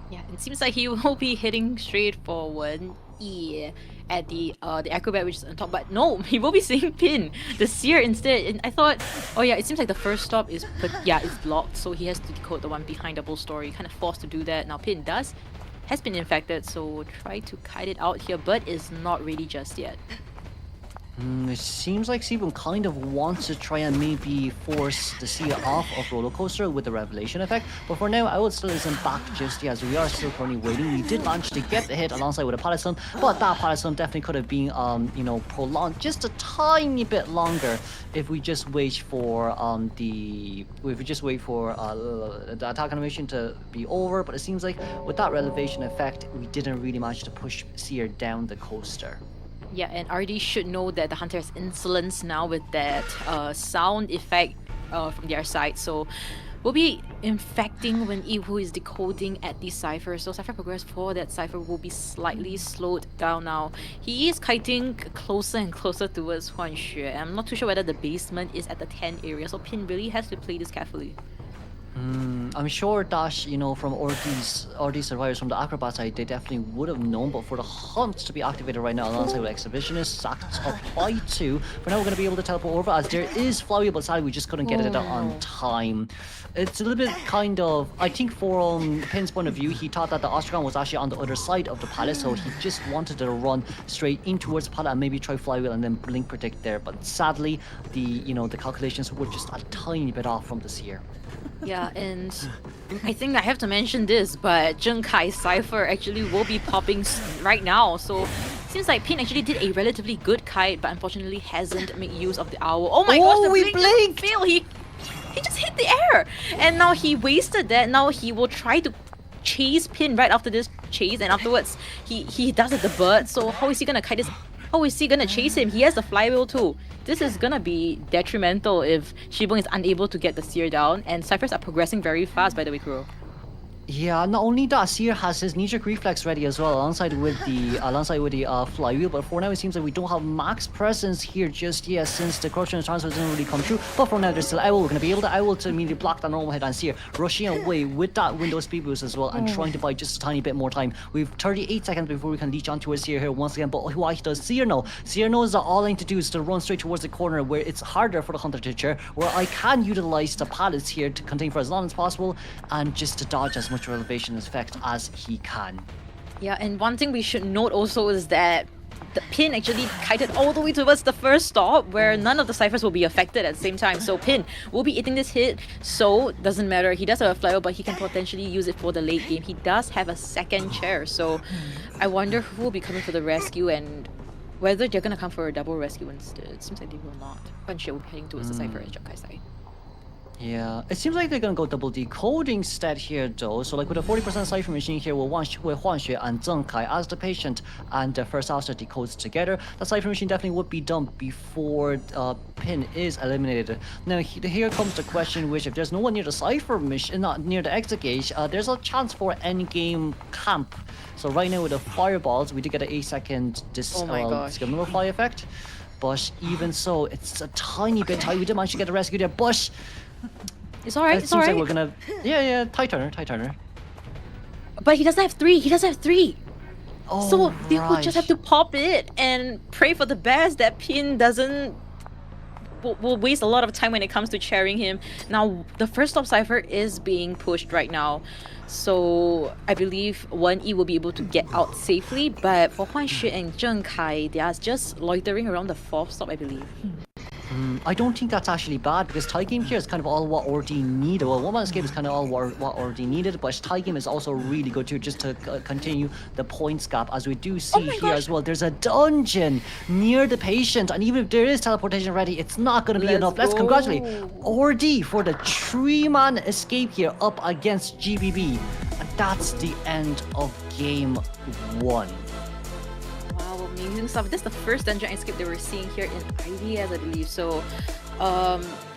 Yeah, it seems like he will be heading straight for Wen Yi at the Acrobat, which is on top, but no, he will be seeing Pin, the Seer instead. And I thought, oh yeah, it seems like the first stop is, but yeah, it's blocked, so he has to decode the one behind Double Story, kind of forced to do that. Now Pin has been infected, so try to kite it out here, but is not ready just yet. It seems like Sibun kind of wants to try and maybe force the Seer off of Roller Coaster with the Revelation effect, but for now I would still isn't back just yet, as we are still currently waiting. We did manage to get the hit alongside with a Pallet Stun, but that Pallet Stun definitely could have been you know, prolonged just a tiny bit longer if we just wait for the attack animation to be over. But it seems like with that Revelation effect we didn't really manage to push Seer down the coaster. Yeah, and RD should know that the Hunter has Insolence now with that sound effect from their side, so we'll be infecting when Iwu is decoding at the Cypher, so Cypher progress for that Cypher will be slightly slowed down now. He is kiting closer and closer towards Huan Xue. I'm not too sure whether the basement is at the 10 area, so Pin really has to play this carefully. I'm sure that, you know, from Ordee survivors from the Acrobat side, they definitely would have known, but for the Hunt to be activated right now alongside with Exhibitionist, Sacks apply to, for now we're going to be able to teleport over as there is Flywheel, but sadly we just couldn't get it out on time. It's a little bit kind of, I think from Pin's point of view, he thought that the Astrakhan was actually on the other side of the palace, so he just wanted to run straight in towards the palace and maybe try Flywheel and then Blink Predict there, but sadly the calculations were just a tiny bit off from this year. Yeah, and I think I have to mention this, but Zheng Kai's Cypher actually will be popping right now, so seems like Pin actually did a relatively good kite, but unfortunately hasn't made use of the owl. Oh my gosh, the blink failed! He just hit the air! And now he wasted that. Now he will try to chase Pin right after this chase, and afterwards he does it the bird, so how is he gonna kite this? How is he gonna chase him? He has the Flywheel too. This is gonna be detrimental if Shibong is unable to get the Seer down, and Cyphers are progressing very fast, by the way, Kuro. Yeah, not only that, Seer has his Knee-Jerk Reflex ready as well, alongside with the Flywheel, but for now it seems like we don't have max presence here just yet since the corruption transfer doesn't really come true. But for now there's still Owl. We're going to be able to immediately block that normal hit, and Seer rushing away with that Windows speed boost as well and trying to buy just a tiny bit more time. We have 38 seconds before we can leech onto Seer here once again, but what does Seer know? Seer knows that all I need to do is to run straight towards the corner where it's harder for the Hunter to chair, where I can utilize the pallets here to contain for as long as possible and just to dodge as much Revelation effect as he can. Yeah, and one thing we should note also is that the Pin actually kited all the way towards the first stop where none of the Cyphers will be affected at the same time. So Pin will be eating this hit, so doesn't matter. He does have a Flywheel, but he can potentially use it for the late game. He does have a second chair, so I wonder who will be coming for the rescue and whether they're gonna come for a double rescue instead. It seems like they will not. Bunch will be heading towards the Cypher as Zheng Kai side. Yeah, it seems like they're gonna go double decoding instead here though. So like with a 40% Cypher machine here with Huan Xue and Zheng Kai as the patient and the first officer decodes together, the Cypher machine definitely would be done before Pin is eliminated. Now here comes the question, which if there's no one near the Cypher machine, not near the exit gauge, there's a chance for endgame camp. So right now with the fireballs, we did get an 8-second discriminal fly effect. but even so, it's a tiny bit tight. We did manage to get a rescue there, but it's alright. It it's seems alright. like we're gonna, yeah, tie turner. But he doesn't have 3. Oh, so they would right. just have to pop it and pray for the best that Pin doesn't will waste a lot of time when it comes to cheering him. Now the first stop cipher is being pushed right now, so I believe 1E will be able to get out safely, but for Huan Xue and Zheng Kai, they are just loitering around the 4th stop, I believe. I don't think that's actually bad, because tie game here is kind of all what RD needed. Well, One Man Escape is kind of all what RD needed, but tie game is also really good too, just to continue the points gap, as we do see here as well. There's a dungeon near the patient, and even if there is teleportation ready, it's not going to be enough. Let's congratulate RD for the 3-man escape here up against GBB. And that's the end of game 1. Wow, amazing stuff. This is the first dungeon escape that we're seeing here in IVS, I believe. So,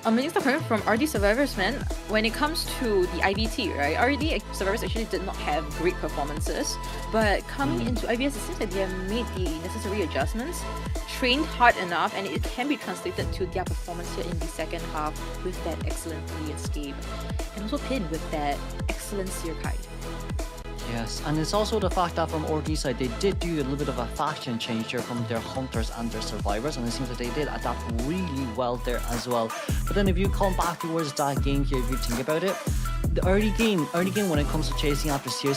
amazing stuff coming from RD Survivors, man. When it comes to the IVT, right? RD Survivors actually did not have great performances, but coming into IVS, it seems like they have made the necessary adjustments, trained hard enough, and it can be translated to their performance here in the second half with that excellent 3 escape, and also Pin with that excellent Seer Kite. Yes, and it's also the fact that from RD side, they did do a little bit of a faction change here from their hunters and their survivors, and it seems that they did adapt really well there as well. But then if you come back towards that game here, if you think about it, the early game when it comes to chasing after Seer,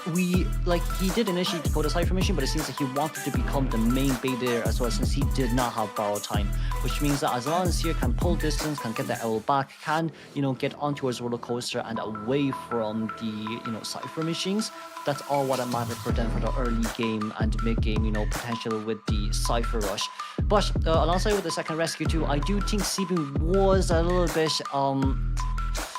he did initially go to Cypher mission, but it seems like he wanted to become the main bait there as well, since he did not have borrow time, which means that as long as Seer can pull distance, can get the owl back, can get on towards roller coaster and away from the Cypher machines, that's all what mattered for them for the early game and mid game potential with the Cypher rush. But alongside with the second rescue too, I do think Sibun was a little bit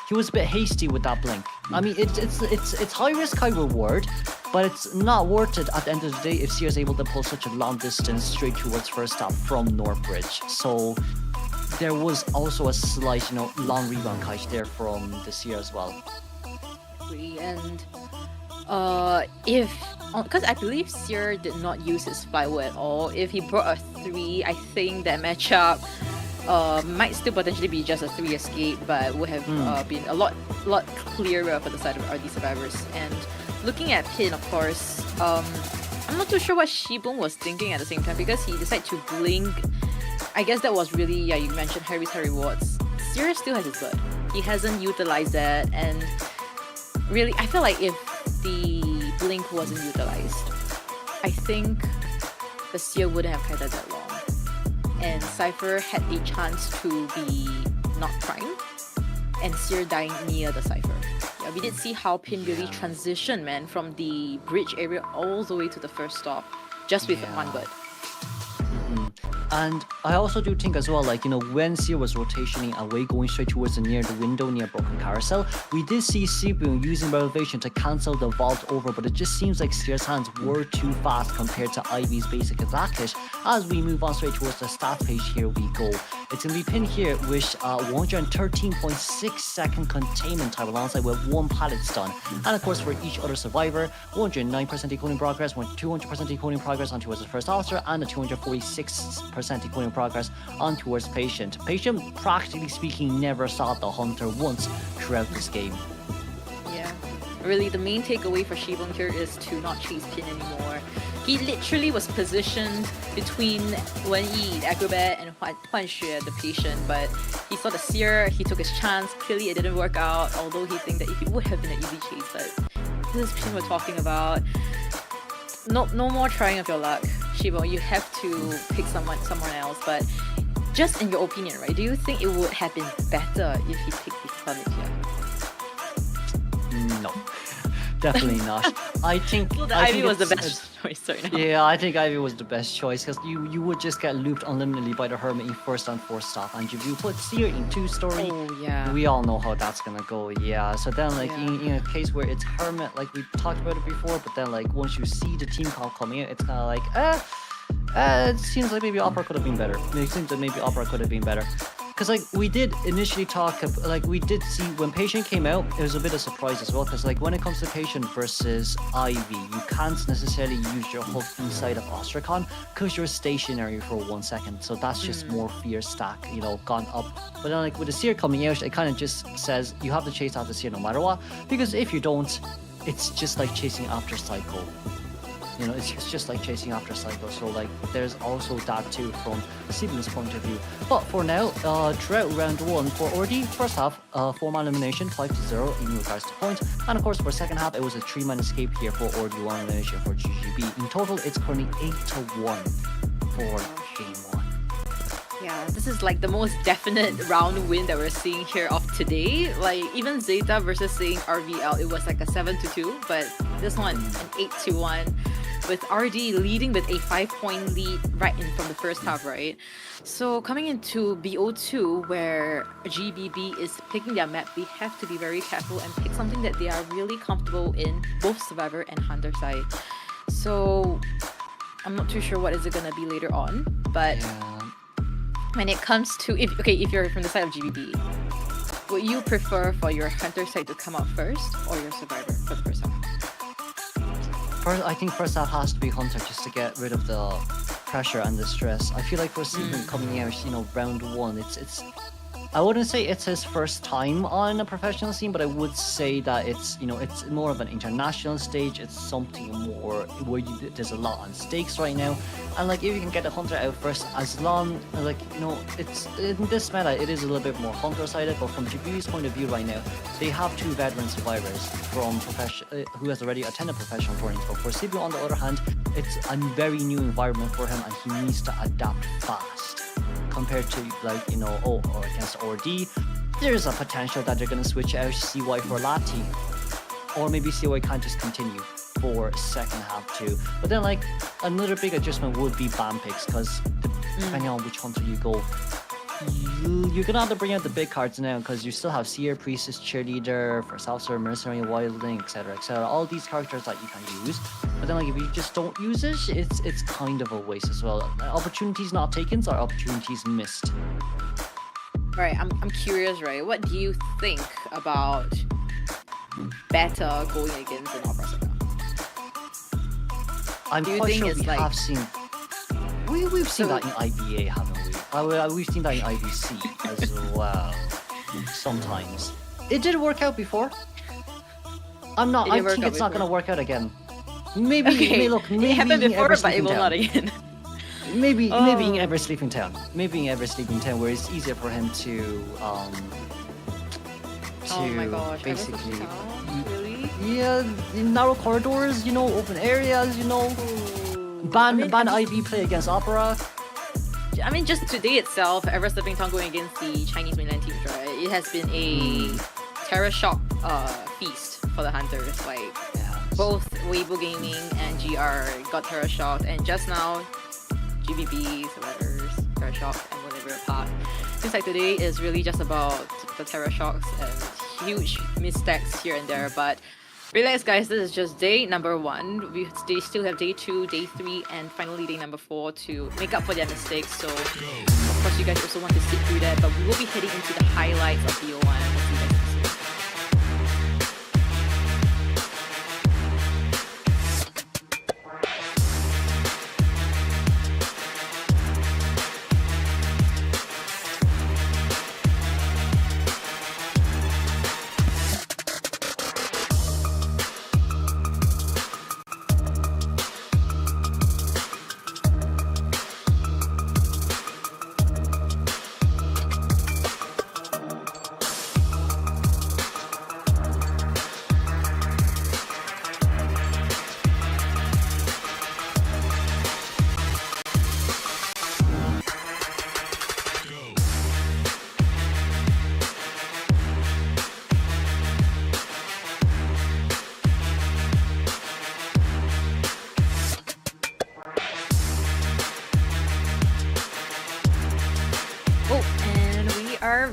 he was a bit hasty with that blink. I mean, it's high risk, high reward, but it's not worth it at the end of the day if Seer is able to pull such a long distance straight towards first stop from Northbridge. So there was also a slight, long rebound kite there from the Seer as well. And because I believe Seer did not use his flywheel at all, if he brought a 3, I think that matchup might still potentially be just a 3 escape, but would have been a lot clearer for the side of RD Survivors. And looking at Pin, of course, I'm not too sure what Shibun was thinking at the same time, because he decided to blink. I guess that was really, you mentioned Harry's high rewards. Seer still has his blood. He hasn't utilized that, and really, I feel like if the blink wasn't utilized, I think the Seer wouldn't have kited that long, and Cypher had a chance to be not prime, and Seer dying near the Cypher. Yeah, we did see how Pin really transitioned, man, from the bridge area all the way to the first stop, just with one bird. And I also do think as well, when Seer was rotationing away, going straight towards near the window near Broken Carousel, we did see Sibun using Revelation to cancel the vault over, but it just seems like Seer's hands were too fast compared to Ivy's basic attack hit. As we move on straight towards the stat page, here we go. It's going to be Pin here with 113.6 second containment time alongside with 1 pallet stun. And of course for each other survivor, 109% decoding progress, 200% decoding progress on towards the first officer, and a 246% decoding progress on towards Patient. Patient, practically speaking, never saw the Hunter once throughout this game. Yeah, really the main takeaway for Shibun here is to not chase Pin anymore. He literally was positioned between Wenyi, the Acrobat, and Huan Xue, the Patient, but he saw the Seer, he took his chance. Clearly it didn't work out, although he think that it would have been an easy chase, but this is Pin we're talking about. No more trying of your luck, Shibun. You have to pick someone else, but just in your opinion, right, do you think it would have been better if he picked the Hermit here? No. Definitely not. I think so Ivy was the best choice right now. Yeah, I think Ivy was the best choice, because you would just get looped unlimitedly by the Hermit in first and fourth stop, and if you put Seer in 2-story, we all know how that's gonna go. Yeah, so then in a case where it's Hermit, like we talked about it before, but then once you see the team call coming in, it's kind of it seems like maybe Opera could have been better. It seems that maybe Opera could have been better. because like we did initially talk, like we did see when Patient came out, it was a bit of a surprise as well. Because like when it comes to Patient versus Ivy, you can't necessarily use your hook inside of Ostracon because you're stationary for 1 second. So that's just more fear stack, you know, gone up. But then like with the Seer coming out, it kind of just says you have to chase after Seer no matter what. Because if you don't, it's just like chasing after Psycho. You know, it's just like chasing after Psycho. So like there's also that too from Steven's point of view. But for now, throughout round 1 for Ordi, first half, 4-man elimination, 5-0 in regards to points. And of course for second half, it was a 3-man escape here for Ordi, 1 elimination for GGB. In total, it's currently 8-1 for game 1. Yeah, this is like the most definite round win that we're seeing here of today. Like even Zeta versus saying RVL, it was like a 7-2, but this one an 8-1. With RD leading with a 5-point lead right in from the first half, right? So coming into BO2 where GBB is picking their map, we have to be very careful and pick something that they are really comfortable in, both Survivor and Hunter side. So I'm not too sure what is it gonna be later on, but when it comes to if you're from the side of GBB, would you prefer for your Hunter side to come out first or your Survivor for the first half? I think first half has to be Hunter just to get rid of the pressure and the stress. I feel like for Steven coming out, you know, round 1, it's I wouldn't say it's his first time on a professional scene, but I would say that it's, you know, it's more of an international stage. It's something more where there's a lot on stakes right now. And like if you can get the Hunter out first, as long like, you know, it's in this meta it is a little bit more Hunter sided, but from GB's point of view right now, they have 2 veteran survivors from who has already attended professional tournaments. But for Sibu on the other hand, it's a very new environment for him and he needs to adapt fast. Compared to like, you know, or against ORD, there's a potential that they're gonna switch out CY for Lati. Or maybe CY can't just continue for second half too. But then like another big adjustment would be ban picks, because depending on which Hunter you go, you're gonna have to bring out the big cards now, because you still have Seer, Priestess, Cheerleader, First Officer, Mercenary, Wildling, etc, etc. All these characters that you can use. But then like if you just don't use it, it's kind of a waste as well. Opportunities not taken are opportunities missed. Right, I'm curious, right? What do you think about Beta going against an Opera? I'm quite sure we have seen. We've seen that in IBA, haven't we? We've seen that in IBC as well. Sometimes it did work out before. I think it's not gonna work out again. Maybe it happened before, but it will not again. Maybe in Ever Sleeping Town. Maybe in Ever Sleeping Town, where it's easier for him to oh my gosh, basically, really? Yeah, in narrow corridors, you know, open areas, you know. Ban IV play against Opera. I mean, just today itself, Ever Sleeping Town going against the Chinese mainland teams, right? It has been a Terror Shock feast for the Hunters. Like, both Weibo Gaming and GR got Terror Shocked, and just now, GBB, Survivors, Terror Shocked, and whatever apart. Seems like today is really just about the Terror Shocks and huge mistakes here and there, but relax guys, this is just day number 1. They still have day 2, day 3, and finally day number 4 to make up for their mistakes. So of course you guys also want to sit through that, but we will be heading into the highlights of BO1. We'll see you guys soon.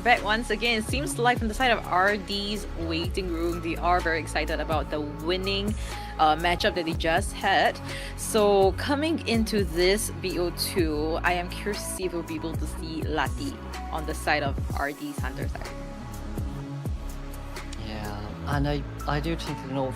back once again. It seems like from the side of RD's waiting room, they are very excited about the winning matchup that they just had. So coming into this BO2, I am curious to see if we'll be able to see Lati on the side of RD's Hunter side. Yeah, and I do think, you know,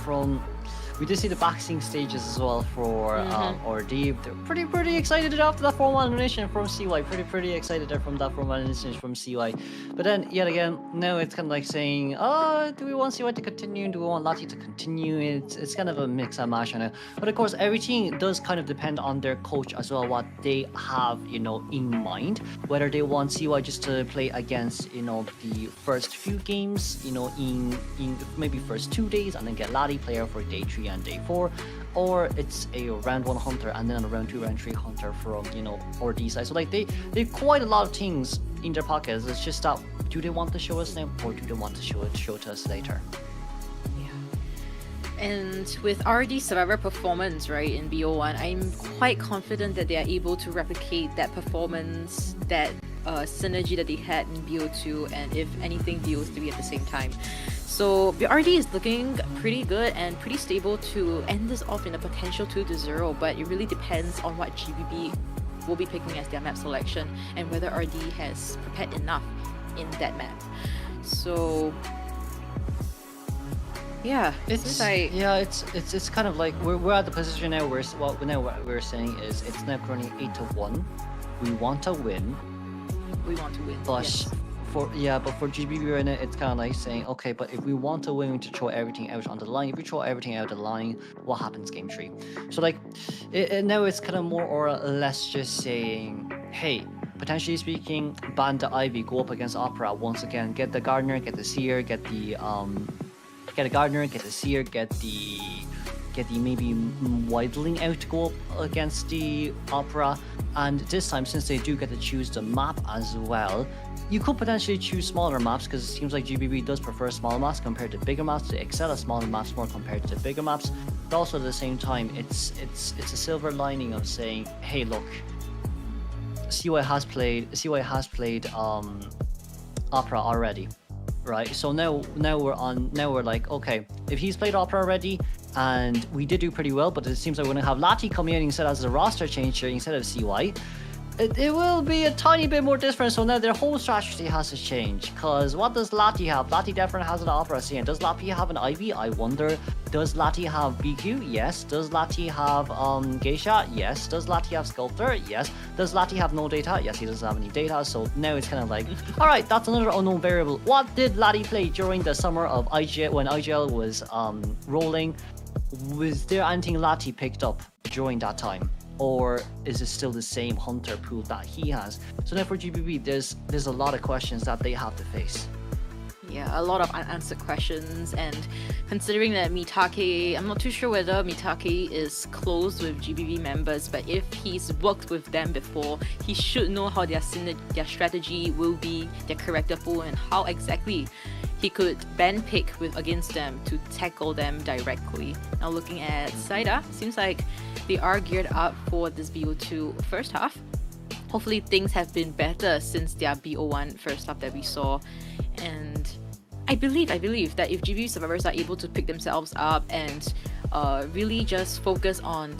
we did see the boxing stages as well for RD. They're pretty excited after that 4-1 elimination from CY. Pretty excited from that 4-1 elimination from CY. But then yet again, now it's kind of like saying, oh, do we want CY to continue? Do we want Lati to continue? It's kind of a mix and match now. But of course, everything does kind of depend on their coach as well, what they have, you know, in mind. Whether they want CY just to play against, you know, the first few games, you know, in maybe first 2 days, and then get Lati player for day 3 and day 4, or it's a round 1 hunter and then a round 2, round 3 hunter from, you know, RD side. So like they quite a lot of things in their pockets. It's just that, do they want to show us now, or do they want to show to us later? And with RD Survivor performance, right, in BO1, I'm quite confident that they are able to replicate that performance, that synergy that they had in BO2, and if anything, BO3 at the same time. So RD is looking pretty good and pretty stable to end this off in a potential 2-0, but it really depends on what GBB will be picking as their map selection and whether RD has prepared enough in that map. So yeah, it's kind of like we're at the position now where what we're saying is it's now currently 8-1. We want to win. But yes. For GBB right now, it's kind of like saying, okay, but if we want to win, we need to throw everything out on the line. If we throw everything out on the line, what happens game 3? So like, now it's kind of more or less just saying, hey, potentially speaking, ban the Ivy, go up against Opera once again, get the Gardener, get the Seer, get the Gardener, get the Seer, get the maybe Widling out to go up against the Opera. And this time, since they do get to choose the map as well, you could potentially choose smaller maps, because it seems like GBB does prefer small maps compared to bigger maps. They excel at smaller maps more compared to bigger maps. But also at the same time, it's a silver lining of saying, hey, look, CY has played Opera already, right? So now we're like, okay, if he's played Opera already, and we did do pretty well, but it seems like we're gonna have Lati coming in instead as a roster changer instead of CY. It will be a tiny bit more different, so now their whole strategy has to change. Because what does Lati have? Lati definitely has an Opera scene. Does Lati have an Ivy? I wonder. Does Lati have BQ? Yes. Does Lati have Geisha? Yes. Does Lati have Sculptor? Yes. Does Lati have no data? Yes, he doesn't have any data. So now it's kind of like, alright, that's another unknown variable. What did Lati play during the summer of IGL, when IGL was rolling? Was there anything Lati picked up during that time? Or is it still the same hunter pool that he has? So now for GBB, there's a lot of questions that they have to face. Yeah, a lot of unanswered questions, and considering that Mitake, I'm not too sure whether Mitake is close with GBB members, but if he's worked with them before, he should know how their strategy will be, their character pool, and how exactly he could ban pick against them to tackle them directly. Now looking at ZETA, seems like they are geared up for this BO2 first half. Hopefully things have been better since their BO1 first half that we saw, and I believe that if GBB survivors are able to pick themselves up and really just focus on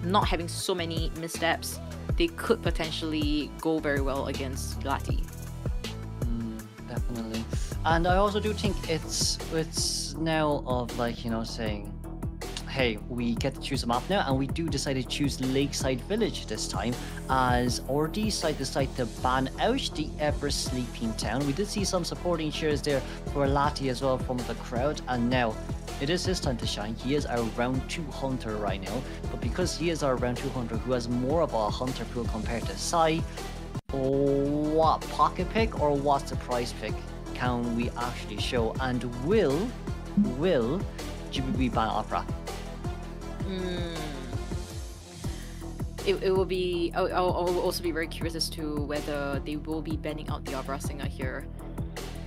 not having so many missteps, they could potentially go very well against Lati. Definitely. And I also do think it's now of like, you know, saying, hey, we get to choose a map now, and we do decide to choose Lakeside Village this time, as RD decide to ban out the ever-sleeping town. We did see some supporting cheers there for Lati as well from the crowd, and now it is his time to shine. He is our round 2 hunter right now, but because he is our round 2 hunter who has more of a hunter pool compared to Sai, what pocket pick or what surprise pick can we actually show, and will GBB ban Opera? It will be. I'll also be very curious as to whether they will be banning out the Opera singer here.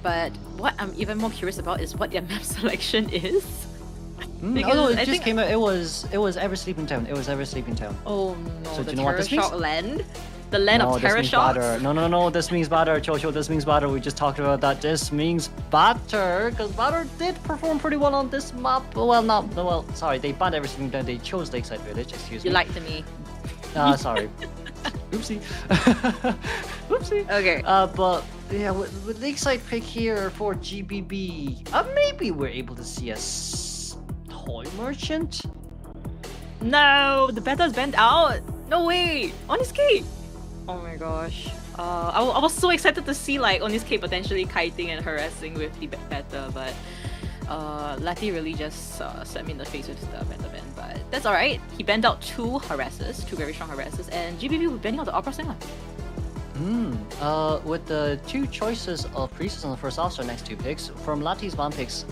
But what I'm even more curious about is what their map selection is. No, it just came out. It was Ever Sleeping Town. It was Ever Sleeping Town. Oh no! So the do you know what this means? Land. The land of terror shots? No, this means batter. Chocho, this means batter. We just talked about that. This means batter, because batter did perform pretty well on this map. Sorry, they banned everything then they chose Lakeside Village, excuse me. You lied to me. Sorry. Oopsie. Oopsie. Okay. But yeah, with Lakeside pick here for GBB, maybe we're able to see a toy merchant? No, the beta's banned out. No way. Onizuke. Oh my gosh. I was so excited to see like Onizuke potentially kiting and harassing with the beta, but Lati really just slammed me in the face with the beta ban. But that's alright. He banned out two very strong harassers, and GBB will banning out the Opera Singer. With the two choices of Priestess on the first officer next two picks, from Lati's ban picks,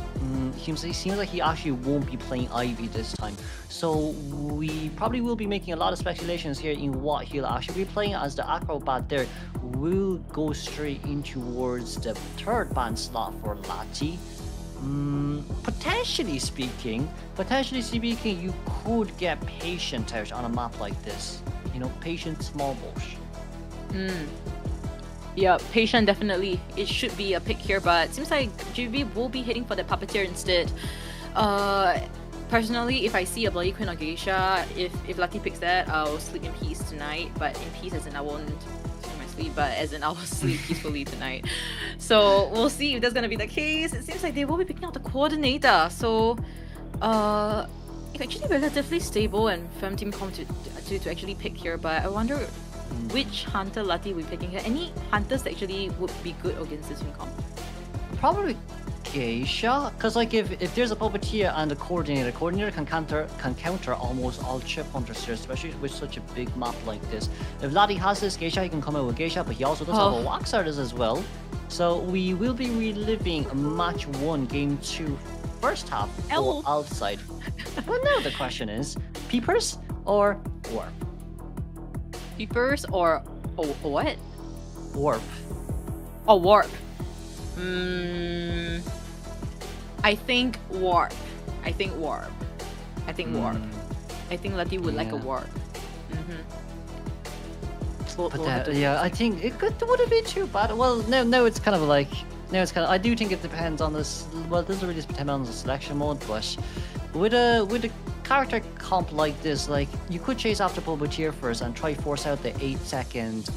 it seems like he actually won't be playing Ivy this time. So we probably will be making a lot of speculations here in what he'll actually be playing, as the Acrobat there will go straight in towards the third ban slot for Lati. Potentially speaking, you could get Patient out on a map like this. You know, Patient small bush. Yeah, Patient definitely. It should be a pick here, but it seems like GB will be hitting for the Puppeteer instead. Personally, if I see a Bloody Queen or Geisha, if Lati picks that, I'll sleep in peace tonight. But in peace as in I won't sleep my sleep, but as in I will sleep peacefully tonight. So we'll see if that's gonna be the case. It seems like they will be picking out the Coordinator. So it's actually relatively stable and firm team comp to actually pick here, but I wonder which Hunter Lati we're picking here. Any Hunters that actually would be good against this win comp? Probably Geisha, because like if there's a Puppeteer and a Coordinator can counter almost all chip hunters here, especially with such a big map like this. If Lati has this Geisha, he can come out with Geisha, but he also does have a Wax Artist as well. So we will be reliving match 1, game 2, first half for outside. Well, now the question is, Peepers or Warp? Peepers or what? Warp. Oh, Warp. I think Warp. I think Lati would like a Warp. I think it wouldn't be too bad. Well, no, it's kind of like I do think it depends on this. Well, it doesn't really depend on the selection mode, but with a character comp like this, like you could chase after Puppeteer first and try force out the 8 second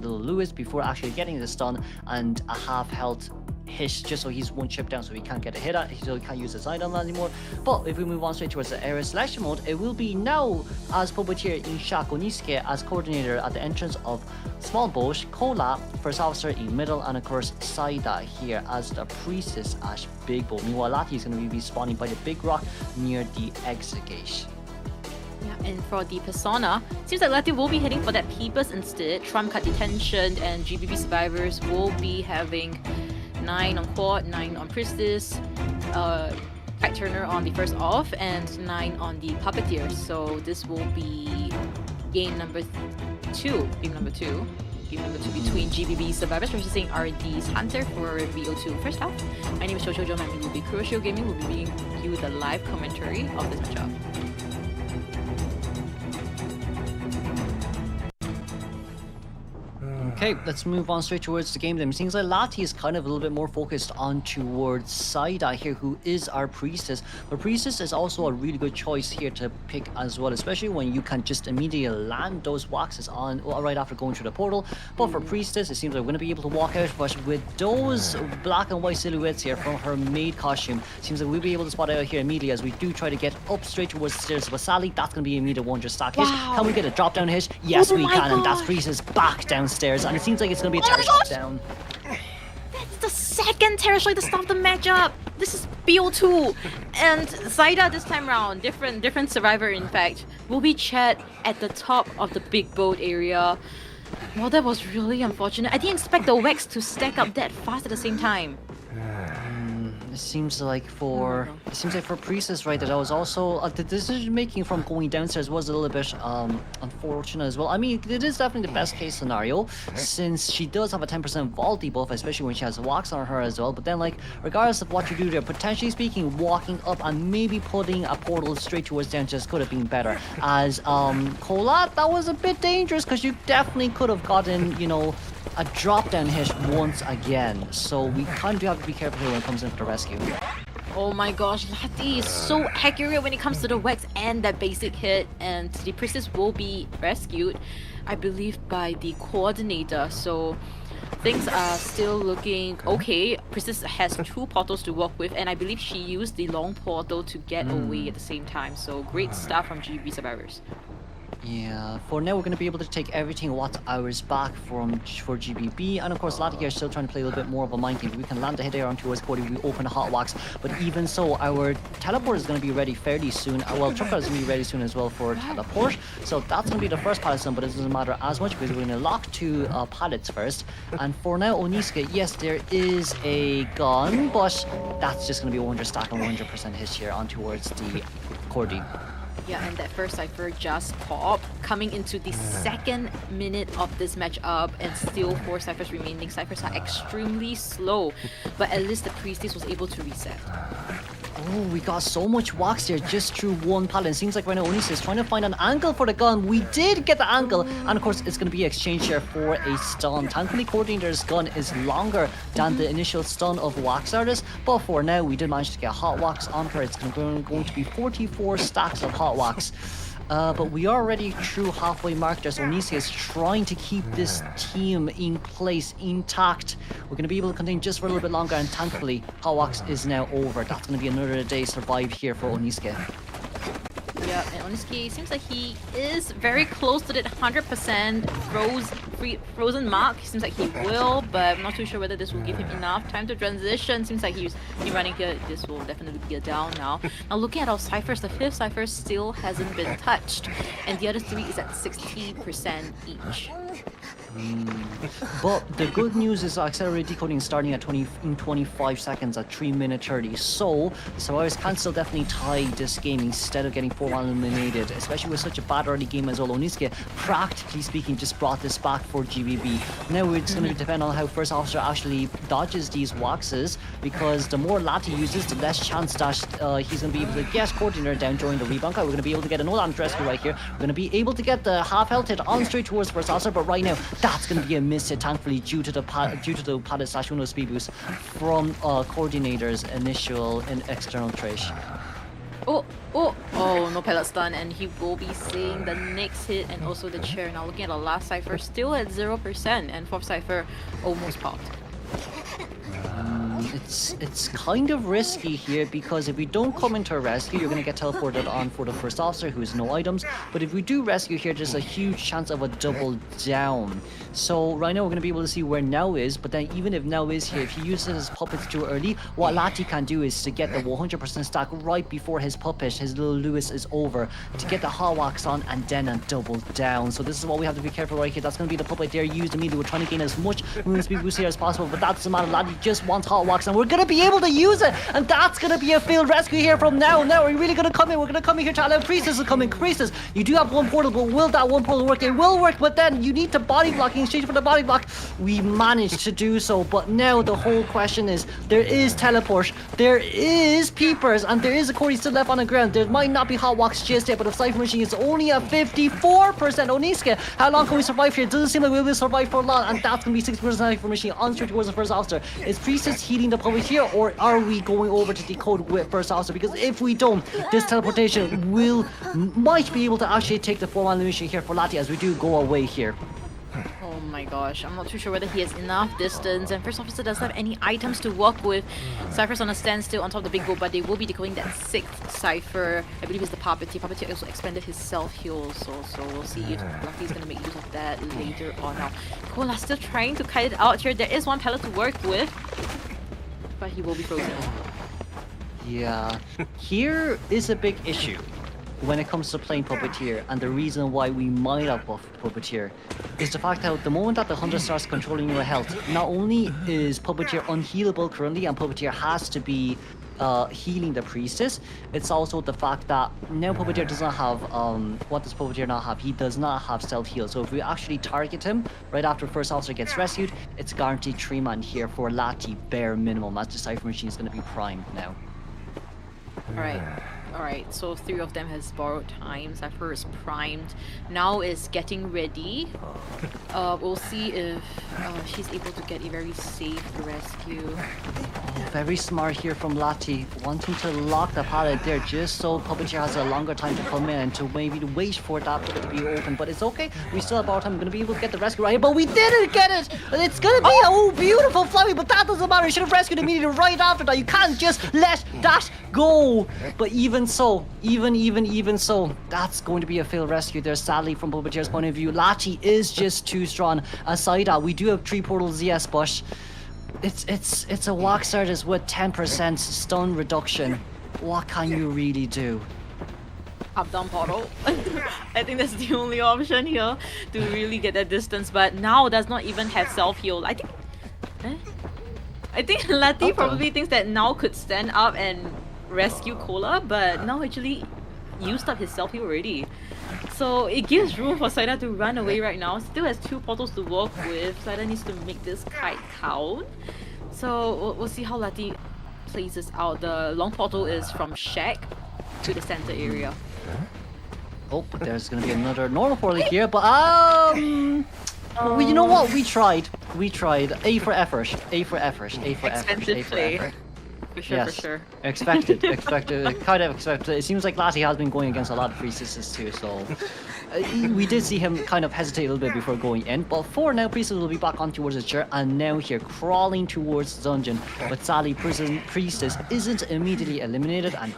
little Lewis before actually getting the stun and a half health hit, just so he's one chip down, so he can't get a hit at, so he can't use his item anymore. But if we move on straight towards the area selection mode, it will be now as Puppeteer in Shaq, Onizuke as Coordinator at the entrance of Small Bosch, Kola first officer in middle, and of course Saida here as the Priestess as Big Bull. Meanwhile, Lati is going to be spawning by the big rock near the exit gate. Yeah, and for the Persona, seems like Lati will be heading for that Peepers instead. Trump card detention and GBB survivors will be having 9 on Quad, 9 on Priestess, Kite Turner on the first off, and 9 on the Puppeteer. So this will be game number 2 between GBB survivors versus RD's Hunter for VO2 first half. My name is Jojo Joe, my name will be Kuroshio Gaming. We'll be bringing you the live commentary of this matchup. Okay, let's move on straight towards the game then. It seems like Lati is kind of a little bit more focused on towards Saida here, who is our Priestess. But Priestess is also a really good choice here to pick as well, especially when you can just immediately land those waxes on right after going through the portal. But for Priestess, it seems like we're going to be able to walk out, but with those black and white silhouettes here from her maid costume, it seems like we'll be able to spot out here immediately as we do try to get up straight towards the stairs. But Sally, that's going to be a meter 1 just stack hit. Can we get a drop down hit? Yes, we can, and that's Priestess back downstairs. And it seems like it's going to be a Terror Strike down. That's the second Terror Strike to stop the matchup. This is BO2. And Zaida this time round, different survivor in fact, will be Chad at the top of the big boat area. Well, that was really unfortunate. I didn't expect the Wax to stack up that fast at the same time. It seems like for Priestess, right, that I was also the decision making from going downstairs was a little bit unfortunate as well. I mean, it is definitely the best case scenario since she does have a 10% vault debuff, especially when she has wax on her as well. But then, like, regardless of what you do there, potentially speaking, walking up and maybe putting a portal straight towards downstairs could have been better. As Cola, that was a bit dangerous because you definitely could have gotten, you know, a drop down hit once again. So we kind of have to be careful here when it comes into the rescue. Oh my gosh, Lati is so accurate when it comes to the wax and that basic hit, and the priestess will be rescued, I believe, by the coordinator. So things are still looking okay. Priestess has 2 portals to work with, and I believe she used the long portal to get away at the same time. So great stuff from GB survivors. Yeah, for now we're going to be able to take everything watt-hours back for GBB, and of course Lati here is still trying to play a little bit more of a mind game. We can land a hit there on towards Cody, we open a hot wax, but even so, our teleport is going to be ready fairly soon. Well, Trucker is going to be ready soon as well for teleport, so that's going to be the first pallet stun, but it doesn't matter as much because we're going to lock 2 pallets first. And for now, Oniska, yes, there is a gun, but that's just going to be a 100 stack and 100% hit here on towards the Cordy. Yeah, and that first Cypher just popped, coming into the 2nd minute of this matchup, and still 4 Cyphers remaining. Cyphers are extremely slow, but at least the Priestess was able to reset. Oh, we got so much wax there just through 1 pallet. Seems like right now Onisa is trying to find an angle for the gun. We did get the angle, and of course it's going to be exchanged here for a stun. Thankfully, Coordinator's gun is longer than the initial stun of Wax Artist, but for now we did manage to get hot wax on her. It's going to be 44 stacks of hot wax. But we are already through halfway mark there, so Onisia is trying to keep this team in place, intact. We're going to be able to continue just for a little bit longer, and thankfully, Hot Wax is now over. That's going to be another day survived here for Oniska. Yeah, and Oniski seems like he is very close to that 100% frozen mark. Seems like he will, but I'm not too sure whether this will give him enough time to transition. Seems like he's running here. This will definitely be a down now. Now looking at our ciphers, the 5th cipher still hasn't been touched, and the other 3 is at 60% each. But the good news is accelerated decoding starting at 25 seconds at 3 minutes 30. So the survivors can still definitely tie this game instead of getting 4-1 eliminated, especially with such a bad early game as well. Oniska, practically speaking, just brought this back for GBB. Now it's going to depend on how First Officer actually dodges these waxes, because the more Lati uses, the less chance that he's going to be able to get Coordinator down during the rebunker. We're going to be able to get an old rescue right here. We're going to be able to get the half health hit on straight towards First Officer, but right now that's going to be a miss hit, thankfully, due to the pallet slash Uno speed boost from Coordinator's initial and external trash. Oh, no pallet stun, and he will be seeing the next hit and also the chair. Now looking at the last cipher, still at 0%, and 4th cipher almost popped. It's kind of risky here, because if we don't come into a rescue, you're going to get teleported on for the First Officer, who has no items. But if we do rescue here, there's a huge chance of a double down. So right now we're going to be able to see where Now is, but then even if Now is here, if he uses his puppets too early, what Lati can do is to get the 100% stack right before his puppet, his little Lewis, is over, to get the hot wax on and then a double down. So this is what we have to be careful right here. That's going to be the puppet there used immediately. We're trying to gain as much movement speed boost here as possible, but that doesn't matter. Lati just wants hot wax, and we're going to be able to use it, and that's going to be a failed rescue here from Now. Now we're really going to come in. We're going to come in here to allow Priestess to come in. Priestess, you do have 1 portal, but will that 1 portal work? It will work, but then you need to body block in exchange for the body block. We managed to do so, but now the whole question is, there is teleport, there is peepers, and there is a Corey still left on the ground. There might not be hot wax just yet, but if Cypher Machine is only at 54%, Oniska, how long can we survive here? It doesn't seem like we will survive for long, and that's going to be 60% Cypher Machine on straight towards the First Officer. Is Priestess healing the public here, or are we going over to decode with First Officer? Because if we don't, this teleportation might be able to actually take the 4-1 elimination here for Lati, as we do go away here. Oh my gosh, I'm not too sure whether he has enough distance, and First Officer doesn't have any items to work with. Cypher's on a standstill on top of the big boat, but they will be decoding that 6th cipher. I believe it's the Puppeteer. Puppeteer also expanded his self-heal, so we'll see if Lucky's going to make use of that later on. Now, Cola still trying to kite it out here. There is 1 pallet to work with, but he will be frozen. Yeah, here is a big issue. when it comes to playing Puppeteer, and the reason why we might have buffed Puppeteer, is the fact that the moment that the Hunter starts controlling your health, not only is Puppeteer unhealable currently, and Puppeteer has to be healing the Priestess, it's also the fact that now Puppeteer does not have, what does Puppeteer not have? He does not have self-heal, so if we actually target him right after First Officer gets rescued, it's guaranteed 3-man here for Lati, bare minimum, as the Cypher Machine is going to be primed now. Alright, so 3 of them has borrowed time. Cypher is primed. Now is getting ready. We'll see if she's able to get a very safe rescue. Oh, very smart here from Lati, wanting to lock the pallet there just so Puppeteer has a longer time to come in and to maybe wait for that to be open. But it's okay, we still have our time. We're going to be able to get the rescue right here, but we didn't get it! It's going to be beautiful Flummy, but that doesn't matter. You should have rescued immediately right after that. You can't just let that go. But even so, even so, that's going to be a failed rescue there, sadly, from Puppeteer's point of view. Lati is just too strong. Aside that, we do have 3 portals, yes, but it's a walk starters with 10% stun reduction. What can you really do? Up-down portal. I think that's the only option here to really get that distance, but now does not even have self-heal. I think Lati probably thinks that now could stand up and rescue Cola, but now actually used up his self-heal already. So it gives room for Saida to run away right now. Still has 2 portals to work with. Saida needs to make this kite count. So we'll see how Lati plays this out. The long portal is from Shack to the center area. Oh, but there's gonna be another normal portal here, but you know what? We tried. A for effort. Expensive play. For sure. Expected. Kind of expected. It seems like Lati has been going against a lot of Priestesses too, so we did see him kind of hesitate a little bit before going in. But for now, Priestess will be back on towards the chair, and now here crawling towards the dungeon. But sadly, Priestess isn't immediately eliminated, and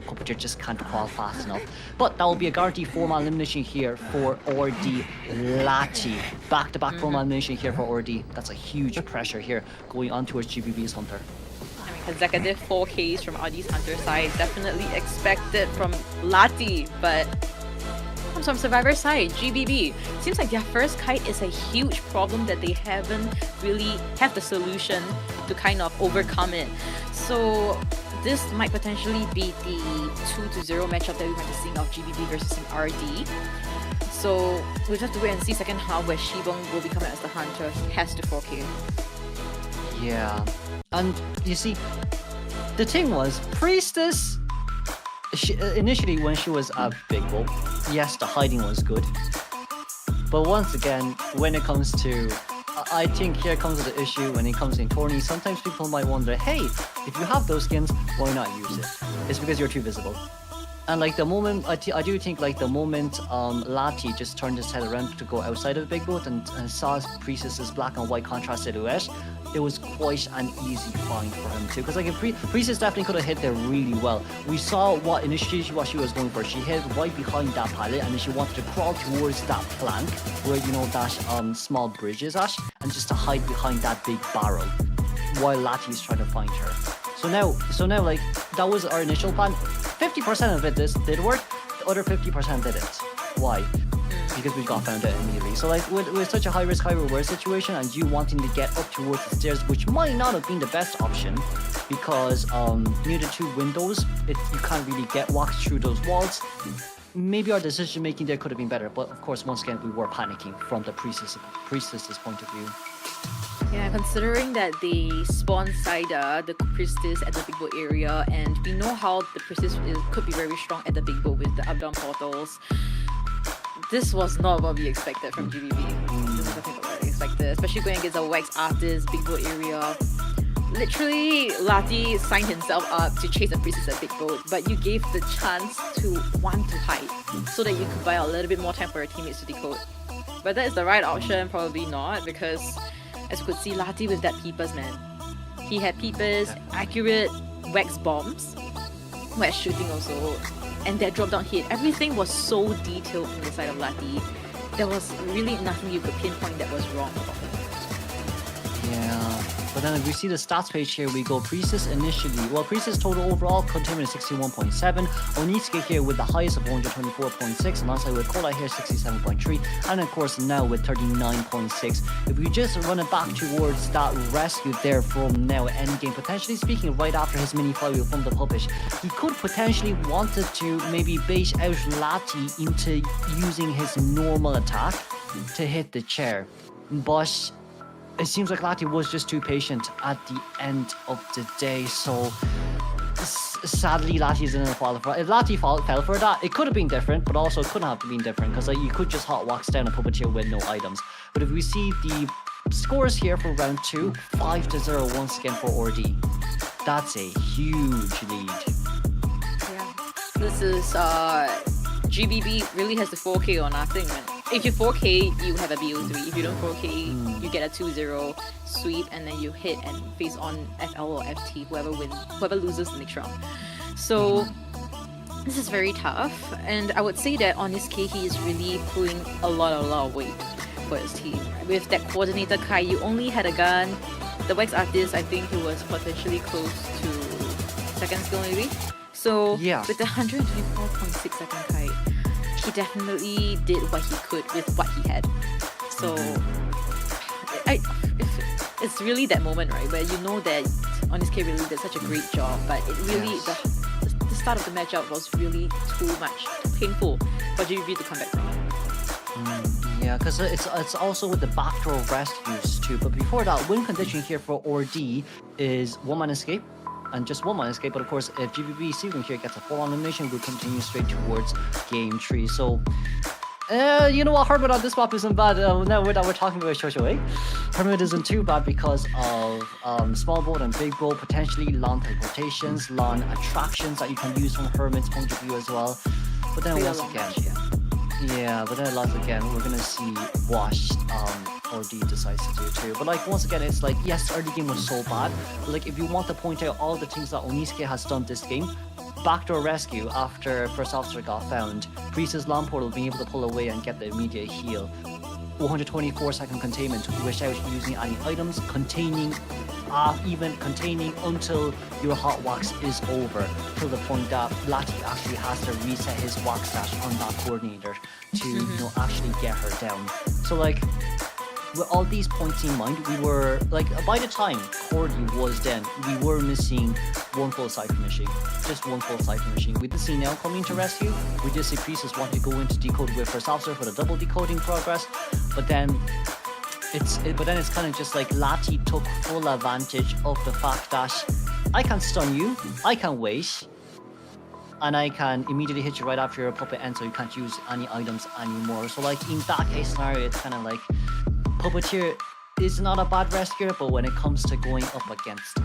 Puppeteer just can't crawl fast enough. But that will be a guaranteed 4-man elimination here for Ordi Lati. Back-to-back 4-man elimination here for Ordi. That's a huge pressure here going on towards GBB's Hunter. Consecutive 4Ks from Audi's Hunter side, definitely expected from Lati, but comes from Survivor side, GBB. Seems like their first kite is a huge problem that they haven't really have the solution to kind of overcome it. So this might potentially be the 2-0 matchup that we might be seeing of GBB versus an RD. So we'll have to wait and see second half where Shibong will be coming as the Hunter. He has to 4K. Yeah. And you see, the thing was, Priestess, initially when she was a big bull, yes, the hiding was good. But once again, when it comes to, I think here comes the issue when it comes in tourney, sometimes people might wonder, hey, if you have those skins, why not use it? It's because you're too visible. And like the moment, I do think like the moment Lati just turned his head around to go outside of the big boat and saw Priestess's black and white contrast silhouette, it was quite an easy find for him too. Because like Priestess definitely could have hit there really well. We saw what initially what she was going for. She hit right behind that pallet, and then she wanted to crawl towards that plank where you know that small bridge is at, and just to hide behind that big barrel while Lati is trying to find her. So now like that was our initial plan. 50% of it did work, the other 50% didn't. Why? Because we got found out immediately. So like with such a high risk, high reward situation, and you wanting to get up towards the stairs, which might not have been the best option, because near the 2 windows, you can't really walk through those walls. Maybe our decision making there could have been better, but of course once again we were panicking from the priestess's point of view. Yeah, considering that they spawn Saida, the Priestess, at the big boat area, and we know how the Priestess could be very strong at the big boat with the up-down portals. This was not what we expected from GBB. This is nothing what we expected, especially going against a Wax Artist, big boat area. Literally, Lati signed himself up to chase the Priestess at big boat, but you gave the chance to want to hide, so that you could buy a little bit more time for your teammates to decode. But that is the right option, probably not, because as you could see, Lati with that peepers, man. He had peepers, accurate wax bombs, wax shooting also, and that drop down hit. Everything was so detailed from the side of Lati. There was really nothing you could pinpoint that was wrong about him. Yeah. But then if we see the stats page here, we go Priestess initially. Well, Priestess total overall containment is 61.7. Onitsuka here with the highest of 124.6. Alongside with Kola here 67.3. And of course now with 39.6. If we just run it back towards that rescue there from now endgame, potentially speaking right after his mini flywheel from the puppet, he could potentially wanted to maybe bait out Lati into using his normal attack to hit the chair. But it seems like Lati was just too patient at the end of the day, so sadly Lati didn't qualify. If Lati fell for that, it could have been different, but also it couldn't have been different because like, you could just hot wax down a puppeteer with no items. But if we see the scores here for round 2, 5-0 once again for Ordi. That's a huge lead. Yeah, this is GBB really has the 4K or nothing, man. If you 4K, you have a BO3. If you don't 4K, you get a 2-0 sweep, and then you hit and face on FL or FT, whoever loses the next round. So this is very tough, and I would say that on this K, he is really pulling a lot of weight for his team. With that coordinator Kai, you only had a gun. The wax artist, I think he was potentially close to second skill maybe. So yeah, with the 124.6 second kite, he definitely did what he could with what he had. So it's really that moment, right, where you know that Honest K really did such a great job, but it really the start of the matchup was really too much, too painful for GBB to come back from. Yeah, because it's also with the backdoor rescues too. But before that, win condition here for Ordi is 1-man escape. And just 1-man escape, but of course, if GBB Season here gets a full elimination, we'll continue straight towards game 3. So, you know what, Hermit on this map isn't bad. Now that we're talking about Shosho, Hermit isn't too bad because of small boat and big boat, potentially long teleportations, long attractions that you can use from Hermit's point of view as well. But then once again, we're gonna see what Ordi decides to do too. But like once again, it's like yes, the early game was so bad, but like if you want to point out all the things that Onisuke has done this game, backdoor rescue after first officer got found, Priestess Long Portal being able to pull away and get the immediate heal, 124 second containment without using any items, containing until your hot wax is over, till the point that Lati actually has to reset his wax dash on that coordinator to actually get her down. So like with all these points in mind, we were like by the time Cordy was done, we were missing one full cipher machine, just one full cipher machine. We did see Nell coming to rescue. We did see Priestess want to go into decode with first officer for the double decoding progress, but then it's kind of just like Lati took full advantage of the fact that I can stun you, I can wait, and I can immediately hit you right after your puppet ends, so you can't use any items anymore. So like in that case scenario, it's kind of like Puppeteer is not a bad rescuer, but when it comes to going up against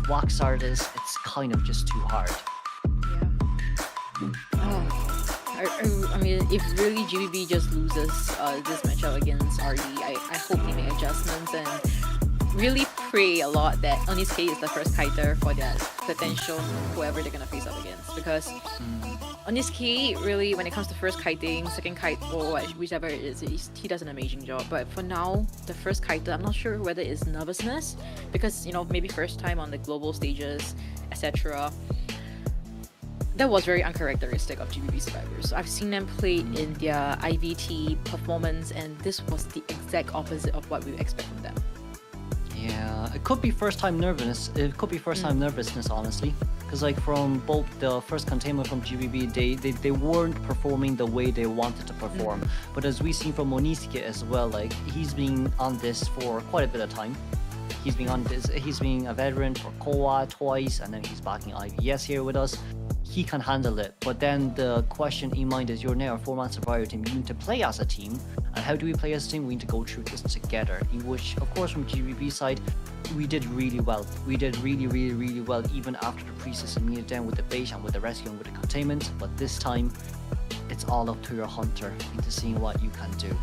wax artists, it's kind of just too hard. I mean, if really GBB just loses this matchup against RE, I hope they make adjustments and really pray a lot that Onisuke is the first kiter for their potential whoever they're gonna face up against, because Onisuke really, when it comes to first kiting, second kite, or whichever it is, he does an amazing job. But for now, the first kiter, I'm not sure whether it's nervousness, because you know, maybe first time on the global stages, etc. That was very uncharacteristic of GBB survivors. I've seen them play in their IVT performance, and this was the exact opposite of what we expect from them. Yeah, it could be first time nervousness. It could be first time nervousness, honestly, because like from both the first containment from GBB, they weren't performing the way they wanted to perform. But as we seen from Onisuke as well, like he's been on this for quite a bit of time. He's been on this. He's been a veteran for Koa twice, and then he's backing IVS here with us. He can handle it, but then the question in mind is you're now a 4-man survivor team. You need to play as a team, and how do we play as a team? We need to go through this together, in which of course from GBB side we did really well. We did really well even after the Priestess immediate down with the bait and with the rescue and with the containment. But this time it's all up to your hunter into seeing what you can do,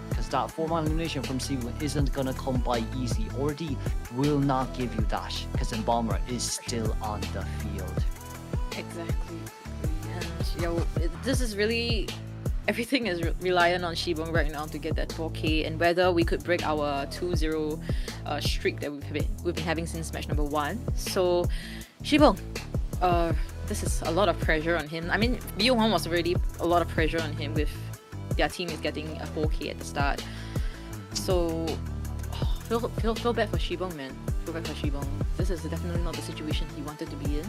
because that 4-man elimination from C1 isn't gonna come by easy. Ordi will not give you that, because the bomber is still on the field. Exactly. And you know, this is really everything is reliant on Shibong right now to get that 4K, and whether we could break our 2-0 streak that we've been having since match number 1. So Shibong, this is a lot of pressure on him. I mean, BO1 was already a lot of pressure on him with their team is getting a 4K at the start. So feel bad for Shibong, man. Feel bad for Shibong. This is definitely not the situation he wanted to be in,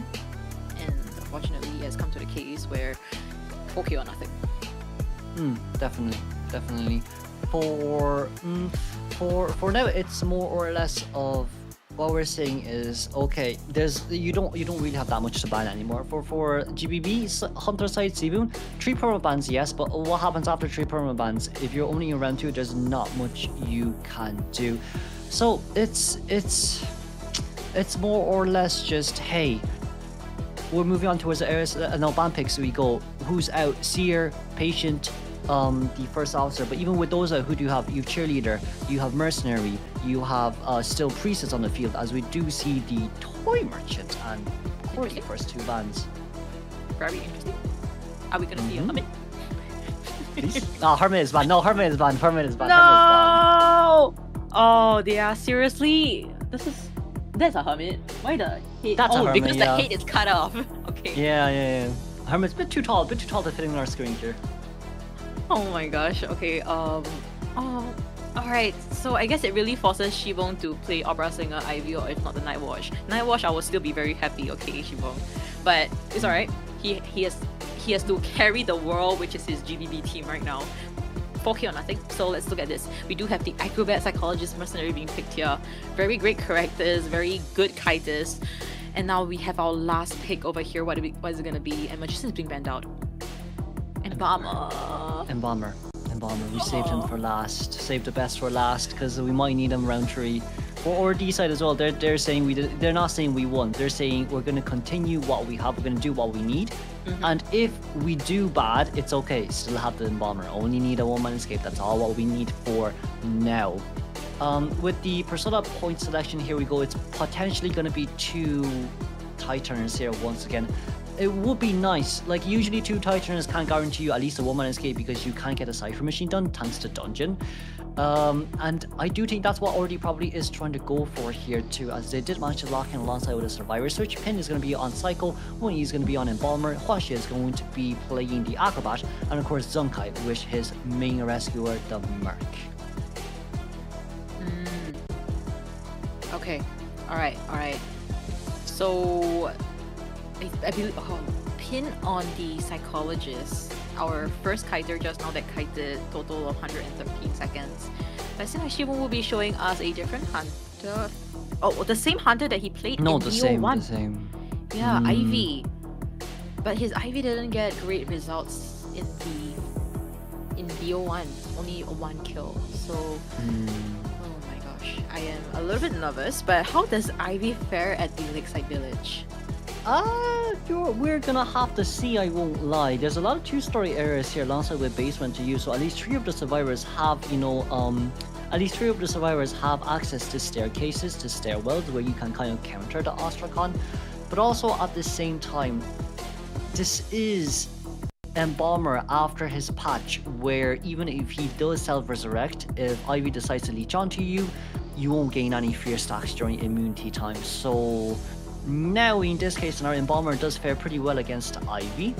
and unfortunately it has come to the case where 4K or nothing. Definitely. For now, it's more or less of what we're saying is okay. You don't really have that much to ban anymore. For GBB Hunter side Sibun, 3 perma bans, yes, but what happens after 3 perma bans? If you're only in round 2, there's not much you can do. So it's more or less just hey. We're moving on towards the areas. Now ban picks we go. Who's out? Seer, Patient, the first officer. But even with those, who do you have? You have cheerleader, you have mercenary, you have still priestess on the field, as we do see the toy merchant and of course the first 2 bans. Very interesting. Are we gonna see a hermit? Hermit is banned. No, Hermit is banned. Hermit is banned. No! Oh, they are seriously. That's a hermit. Why the head? That's a hermit, because the head is cut off. Okay. Yeah. Hermit's a bit too tall to fit in our screen here. Oh my gosh. Okay. Alright. So I guess it really forces Shibong to play Opera Singer, Ivy, or if not the Night Watch. Night Watch, I will still be very happy. Okay, Shibong, but it's alright. He has to carry the world, which is his GBB team right now. 4K or nothing. So let's look at this. We do have the Acrobat, Psychologist, Mercenary being picked here. Very great characters, very good kiters. And now we have our last pick over here. What is it gonna be? And Magician's being banned out. Embalmer. We saved him for last. Saved the best for last because we might need him round 3. Or D side as well. They're saying they're not saying we won. They're saying we're gonna continue what we have. We're gonna do what we need. And if we do bad, it's okay. Still have the Embalmer. Only need a 1-man escape. That's all what we need for now. With the Persona point selection, here we go. It's potentially going to be 2 Titaners here once again. It would be nice. Like, usually 2 Titaners can't guarantee you at least a 1-man escape because you can't get a Cypher Machine done thanks to Dungeon. And I do think that's what Ordi probably is trying to go for here too, as they did manage to lock in alongside with a Survivor Switch. Pin is going to be on Psycho, Wonyi is going to be on Embalmer, Huaxi is going to be playing the Acrobat, and of course Zunkai with his main rescuer, the Merc. Okay, alright. So I believe Pin on the Psychologist. Our first kiter just now that kited total of 113 seconds. But it seems like Shibong will be showing us a different hunter. Oh, the same hunter that he played in BO1. The same. Yeah, Ivy. But his Ivy didn't get great results in BO1. Only 1 kill. So, oh my gosh. I am a little bit nervous, but how does Ivy fare at the Lakeside Village? We're gonna have to see, I won't lie. There's a lot of 2-story areas here alongside with basement to use, so at least 3 of the survivors have, access to staircases, to stairwells, where you can kind of counter the Ostrakhan. But also at the same time, this is Embalmer after his patch, where even if he does self-resurrect, if Ivy decides to leech onto you, you won't gain any fear stacks during immunity time. So now in this case, our Embalmer does fare pretty well against Ivy.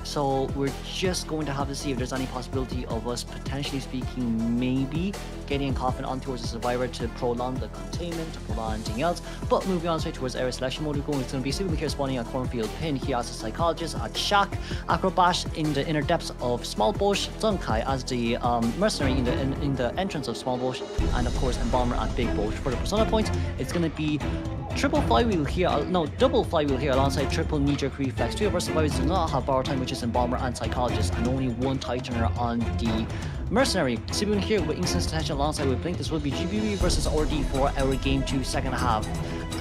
So we're just going to have to see if there's any possibility of us potentially speaking, maybe getting a coffin on towards the survivor to prolong the containment, to prolong anything else. But moving on straight towards area selection mode, we're going to be Super here spawning a Cornfield Pin. He has a Psychologist at Shack, Acrobat in the inner depths of Small Bush, Zunkai as the Mercenary in the entrance of Small Bush, and of course Embalmer at Big Bush. For the Persona points, it's going to be double flywheel here alongside triple knee-jerk reflex. 2 of our survivors do not have Borrow Time, which is Embalmer and Psychologist, and only 1 Titaner on the Mercenary. Sibun here with Instant Detention alongside with Blink. This will be GBB versus RD for our Game 2 second half.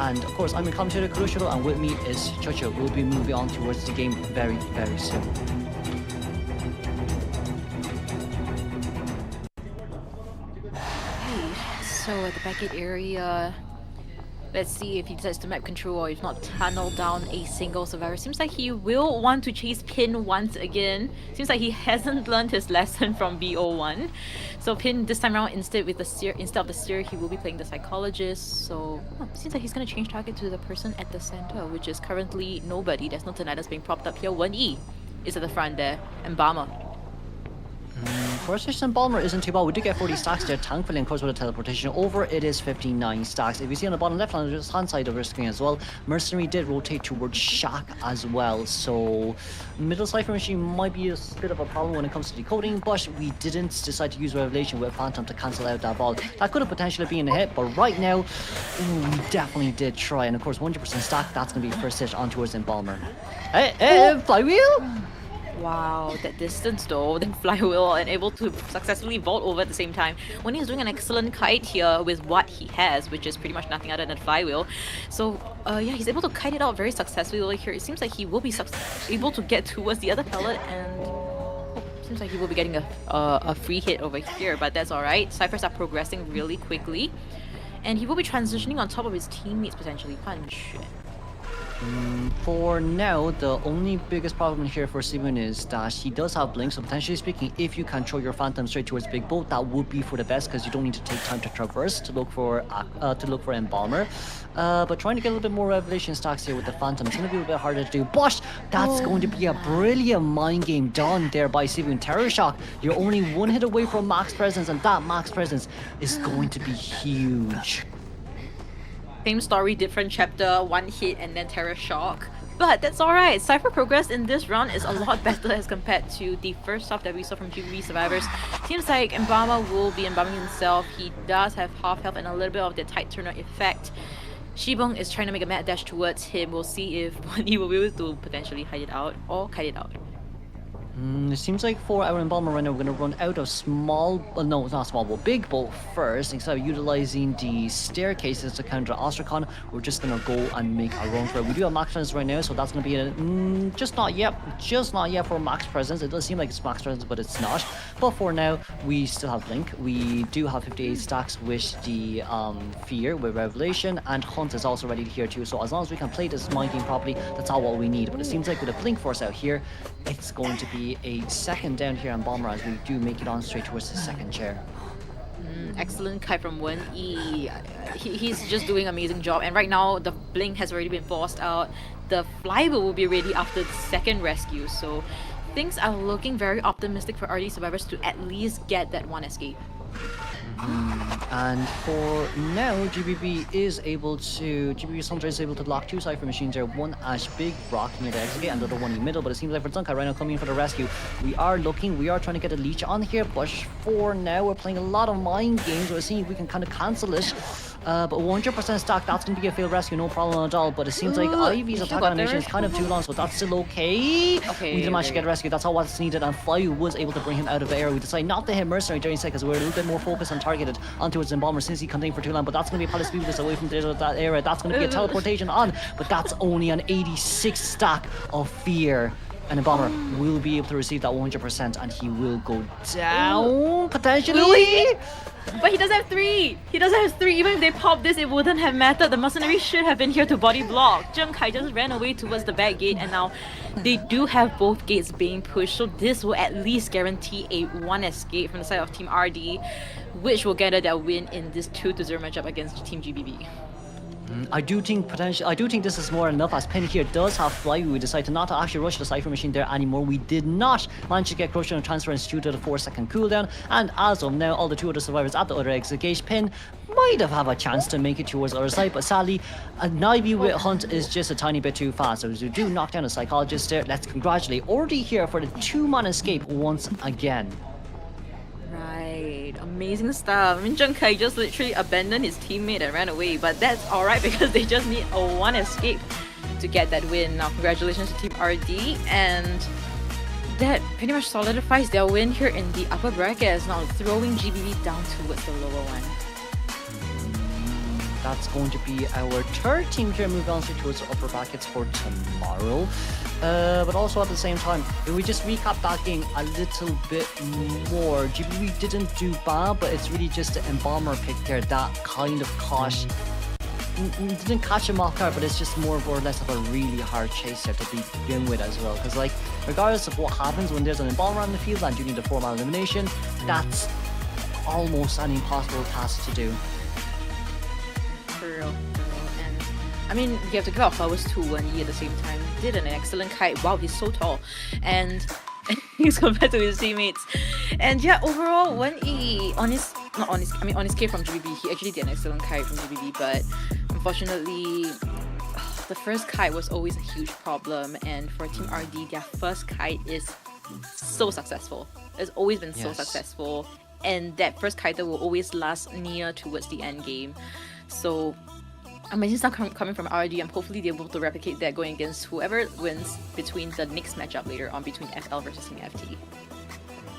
And of course, I'm in commentator Kuroshiro, and with me is Chocho. We'll be moving on towards the game very, very soon. So at the back area, Let's see if he decides to map control or if not tunnel down a single survivor. Seems like he will want to chase Pin once again. Seems like he hasn't learned his lesson from BO1. So Pin this time around instead of the Seer, he will be playing the Psychologist. So seems like he's gonna change target to the person at the center, which is currently nobody. There's no Tinnitus being propped up here. 1E is at the front there, and Embalmer. Force Embalmer isn't too bad. We do get 40 stacks there, thankfully, and of course with the teleportation over, it is 59 stacks. If you see on the bottom left hand side of your screen as well, Mercenary did rotate towards Shack as well, so middle Cypher Machine might be a bit of a problem when it comes to decoding, but we didn't decide to use Revelation with Phantom to cancel out that ball. That could have potentially been a hit, but right now, we definitely did try, and of course 100% stack, that's going to be first hit on towards Embalmer. Hey, Flywheel! Wow, that distance though, then Flywheel and able to successfully vault over at the same time. When he's doing an excellent kite here with what he has, which is pretty much nothing other than Flywheel. So yeah, he's able to kite it out very successfully over here. It seems like he will be able to get towards the other pellet, and seems like he will be getting a free hit over here, but that's alright. Cyphers are progressing really quickly, and he will be transitioning on top of his teammates potentially. Punch. For now, the only biggest problem here for Steven is that he does have Blink, so potentially speaking, if you can throw your Phantom straight towards Big Boat, that would be for the best because you don't need to take time to traverse to look for Embalmer. But trying to get a little bit more Revelation stacks here with the Phantom is going to be a bit harder to do. But that's going to be a brilliant mind game done there by Steven. Terror Shock, you're only one hit away from max presence, and that max presence is going to be huge. Same story, different chapter, one hit and then Terror Shock. But that's alright. Cypher progress in this round is a lot better as compared to the first stuff that we saw from GBB survivors. Seems like Embalmer will be embalming himself. He does have half health and a little bit of the tight turner effect. Shibong is trying to make a mad dash towards him. We'll see if he will be able to potentially hide it out or kite it out. It seems like for our Embalmer right now, we're going to run out of small, no, it's not small, but big bolt first. Instead of utilizing the staircases to counter Ostracon, we're just going to go and make our own for it. We do have max presence right now, so that's going to be a, just not yet for max presence. It does seem like it's max presence, but it's not. But for now, we still have Blink. We do have 58 stacks with the Fear, with Revelation, and Hunt is also ready here too. So as long as we can play this mind game properly, that's all what we need. But it seems like with a Blink Force out here, it's going to be a second down here on Bomber as we do make it on straight towards the second chair. Excellent kite from 1E. He's just doing an amazing job, and right now the Blink has already been forced out. The Flywheel will be ready after the second rescue, so things are looking very optimistic for RD survivors to at least get that one escape. And for now, GBB Hunter is able to lock two Cypher Machines there, one as Big Rock near the exit gate and the other one in the middle, but it seems like for Zunkai right now coming in for the rescue, we are trying to get a leech on here, but for now we're playing a lot of mind games. We're seeing if we can kind of cancel it. But 100% stack, that's going to be a failed rescue, no problem at all. But it seems like Ivy's attack animation is kind of too long, so that's still okay. We didn't manage to get rescued, that's all what's needed, and Fly was able to bring him out of the air. We decided not to hit Mercenary during seconds, we're a little bit more focused and targeted onto his Embalmer since he contained for too long, but that's going to be a Palace Speedless away from that area. That's going to be a teleportation on, but that's only an 86 stack of Fear. And Embalmer will be able to receive that 100%, and he will go down, potentially. But he does have 3! He doesn't have 3! Even if they pop this, it wouldn't have mattered. The Mercenary should have been here to body block. Zheng Kai just ran away towards the back gate, and now they do have both gates being pushed, so this will at least guarantee a 1 escape from the side of Team RD, which will gather their win in this 2-0 matchup against Team GBB. I do think this is more enough, as Pin here does have Fly. We decided not to actually rush the Cypher Machine there anymore. We did not manage to get Crucial and Transference due to the 4-second cooldown, and as of now, all the 2 other survivors at the other exit gate, Pin might have a chance to make it towards the other side, but sadly, a Naive with Hunt is just a tiny bit too fast. So as we do knock down the Psychologist there, let's congratulate Ordi here for the 2-man escape once again. Right, amazing stuff. I mean, Zheng Kai just literally abandoned his teammate and ran away, but that's alright because they just need a 1 escape to get that win. Now, congratulations to Team RD, and that pretty much solidifies their win here in the upper brackets, now throwing GBB down towards the lower one. That's going to be our third team here, move on towards the upper brackets for tomorrow. But also at the same time, if we just recap that game a little bit more, GBB didn't do bad, but it's really just the Embalmer pick there that kind of caught didn't catch him off guard, but it's just more or less of a really hard chaser to begin with as well. Because like, regardless of what happens when there's an Embalmer on the field and you need a 4-man elimination, that's almost an impossible task to do. For real. And I mean, you have to give out flowers to Wen Yi at the same time. He did an excellent kite. Wow, he's so tall. And he's compared to his teammates. And yeah, overall, Wen Yi, on his K from GBB, he actually did an excellent kite from GBB, but unfortunately, the first kite was always a huge problem. And for Team RD, their first kite is so successful. It's always been so successful. And that first kite will always last near towards the end game. So amazing stuff coming from RD, and hopefully they're able to replicate that going against whoever wins between the next matchup later on between FL versus Team FT.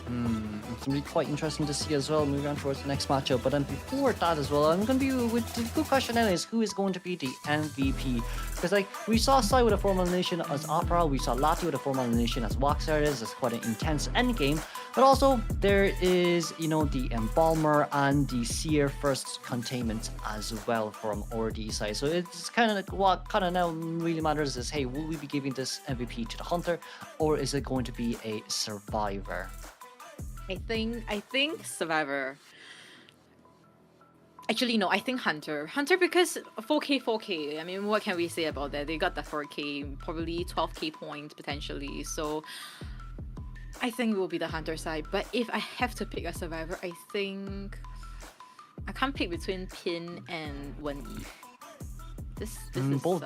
It's going to be quite interesting to see as well, moving on towards the next matchup. But then before that as well, I'm going to be with the good question then is, who is going to be the MVP? Because like, we saw Sai with a 4-man elimination as Opera, we saw Lati with a 4-man elimination as Waxers. It's quite an intense endgame. But also, there is, you know, the Embalmer and the Seer first containment as well from RD side. So it's kind of like, what kind of now really matters is, hey, will we be giving this MVP to the Hunter, or is it going to be a Survivor? I think Survivor. Actually, no, I think Hunter. Hunter because 4K. I mean, what can we say about that? They got the 4K, probably 12K points potentially. So I think it will be the Hunter side. But if I have to pick a Survivor, I think I can't pick between Pin and Wen Yi. This is both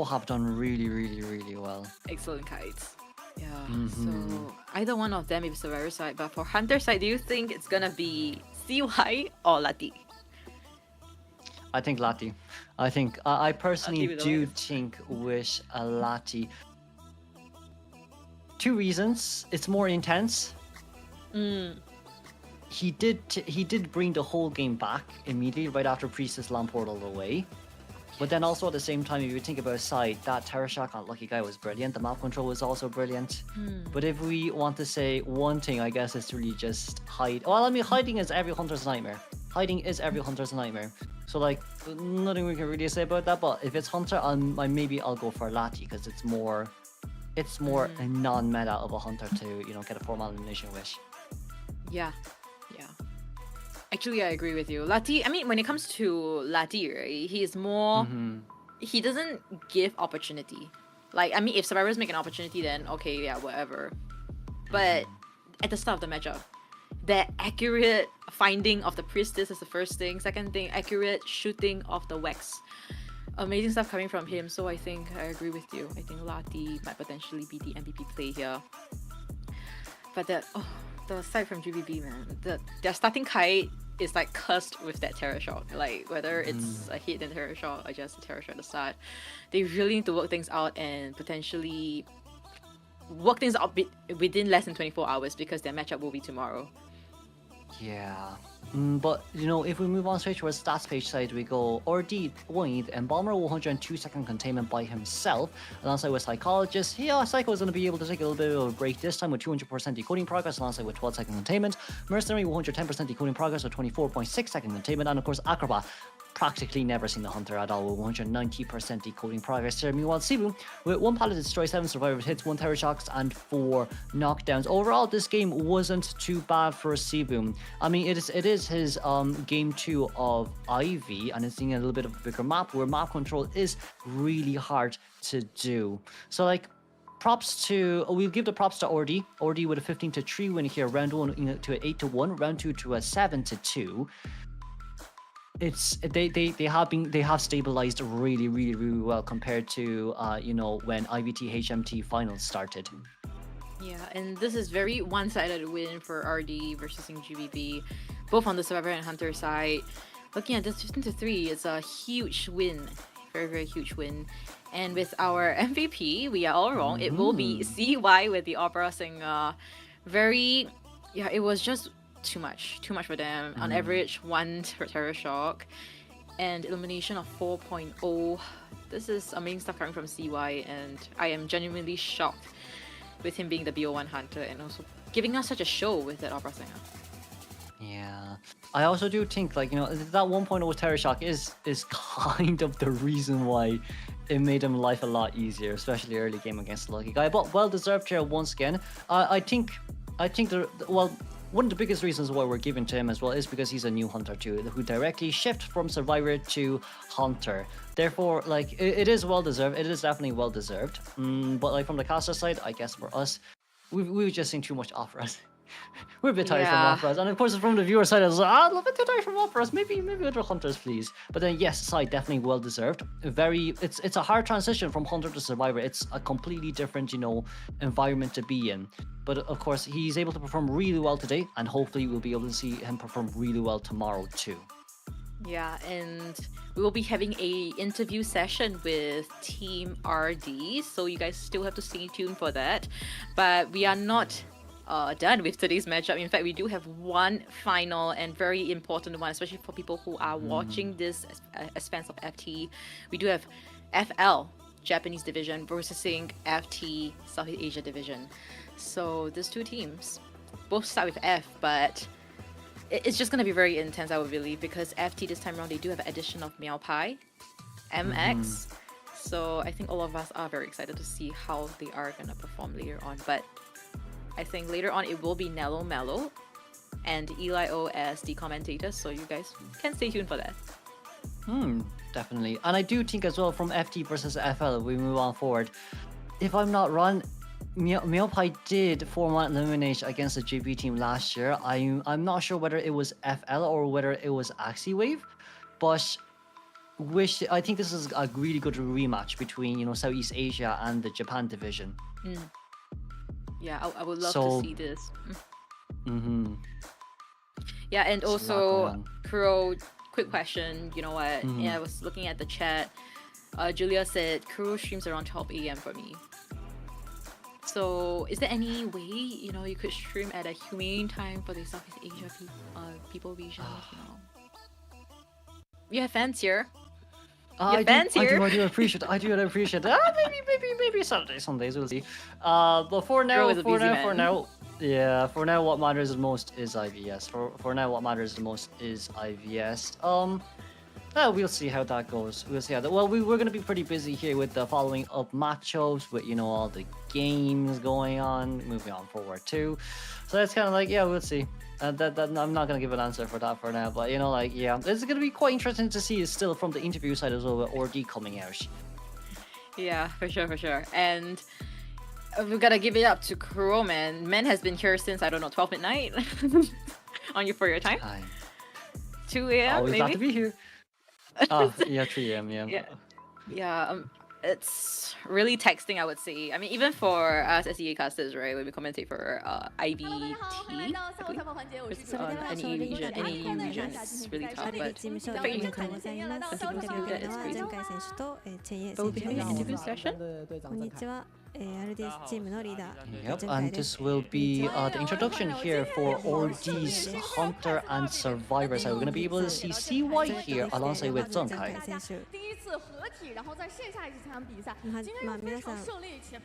have done really well. Excellent kites. Yeah, so either one of them is Survivor side, but for Hunter side, do you think it's gonna be CY or Lati? I think Lati. I personally do think with Lati. 2 reasons. It's more intense. He did bring the whole game back immediately right after Priestess Lamp Portal away. But then also at the same time, if you think about side, that Terror Shock on Lucky Guy was brilliant. The map control was also brilliant. But if we want to say one thing, I guess it's really just hide. Well, I mean, hiding is every hunter's nightmare. So like, nothing we can really say about that. But if it's Hunter, maybe I'll go for Lati because it's more a non-meta of a Hunter to, you know, get a 4-man elimination wish. Yeah. Actually, I agree with you. Lati, I mean, when it comes to Lati, right, he is more... He doesn't give opportunity. Like, I mean, if survivors make an opportunity, then okay, yeah, whatever. But at the start of the matchup, the accurate finding of the Priestess is the first thing. Second thing, accurate shooting of the Wax. Amazing stuff coming from him, so I think I agree with you. I think Lati might potentially be the MVP play here. But the side from GBB, man, their starting kite is like cursed with that Terror Shock. Like, whether it's a hit and Terror Shock or just a Terror Shock at the start, they really need to work things out and potentially work things out within less than 24 hours because their matchup will be tomorrow. Yeah. But, you know, if we move on straight towards stats page side, we go RD point, Embalmer 102-second containment by himself. Alongside with Psychologist, Psycho is going to be able to take a little bit of a break this time with 200% decoding progress, alongside with 12-second containment. Mercenary 110% decoding progress with 24.6-second containment. And of course, Acrobat, practically never seen the Hunter at all with 190% decoding progress there. Meanwhile, Sibu with 1 pallet destroy, 7 survivors hits, 1 terror shocks, and 4 knockdowns. Overall, this game wasn't too bad for Sibu. I mean, it is his game 2 of Ivy, and it's seeing a little bit of a bigger map where map control is really hard to do. So like, we'll give the props to RD. RD with a 15-3 win here, round 1 to an 8-1, round 2 to a 7-2. They have stabilized really well compared to you know, when IVT HMT finals started. Yeah, and this is very one-sided win for RD versus GBB, both on the Survivor and Hunter side. Looking at this 15-3, it's a huge win, very huge win. And with our MVP, we are all wrong. It will be CY with the opera singer. It was just too much for them. On average, 1 terror shock and elimination of 4.0. This is amazing stuff coming from CY, and I am genuinely shocked with him being the BO1 hunter and also giving us such a show with that opera singer. Yeah. I also do think, like, that 1.0 Terror Shock is kind of the reason why it made him life a lot easier, especially early game against the Lucky Guy. But well deserved here once again. I think one of the biggest reasons why we're giving to him as well is because he's a new Hunter too, who directly shifted from Survivor to Hunter. Therefore, like, it is well deserved. It is definitely well deserved. But like from the caster side, I guess for us, we've just seen too much operas. We're a bit tired from operas, and of course from the viewer side, I was like, a little bit too tired from operas. Maybe other Hunters, please. But then yes, side definitely well deserved. It's a hard transition from Hunter to Survivor. It's a completely different environment to be in. But of course he's able to perform really well today, and hopefully we'll be able to see him perform really well tomorrow too. Yeah, and we will be having a interview session with Team RD, so you guys still have to stay tuned for that. But we are not done with today's matchup. In fact, we do have one final and very important one, especially for people who are watching this as fans of FT. We do have FL, Japanese division, versus FT, Southeast Asia division. So these two teams both start with F, but it's just going to be very intense, I would believe, because FT this time around, they do have an addition of Meow Pie, MX. So I think all of us are very excited to see how they are going to perform later on. But I think later on it will be Nello Mello and Eli O as the commentators, so you guys can stay tuned for that. Definitely. And I do think as well, from FT versus FL, we move on forward. If I'm not wrong, Meowpie did 4-1 elimination against the JP team last year. I'm not sure whether it was FL or whether it was AxiWave, but I think this is a really good rematch between Southeast Asia and the Japan division. Yeah, I would love to see this. Yeah, and also, Kuro, quick question. You know what? Yeah, I was looking at the chat. Julia said Kuro streams around 12 a.m. for me. So, is there any way you could stream at a humane time for the Southeast Asia people regions? You have fans here. I do appreciate. Maybe Sundays we'll see. But for now, what matters the most is IVS. For now, what matters the most is IVS. We'll see how that goes. Well, we're gonna be pretty busy here with the following up matchups, with all the games going on, moving on forward too. So that's kind of like, we'll see. That I'm not gonna give an answer for that for now, but it's gonna be quite interesting to see still from the interview side as well, with RD coming out. Yeah, for sure. And we've gotta give it up to Kuro, man. Man has been here since 12 midnight for your time. 2 a.m. Always maybe. glad to be here. 3 a.m. Yeah. It's really texting, I would say. I mean, even for us as EA casters, right, when we commentate for IBT, any region, it's really tough, but the fact you can continue to do that is crazy. But we'll be having an interview session. Yep, and this will be the introduction here for RD's Hunter and Survivor side. We're going to be able to see CY here alongside with Zhengkai. 皆さん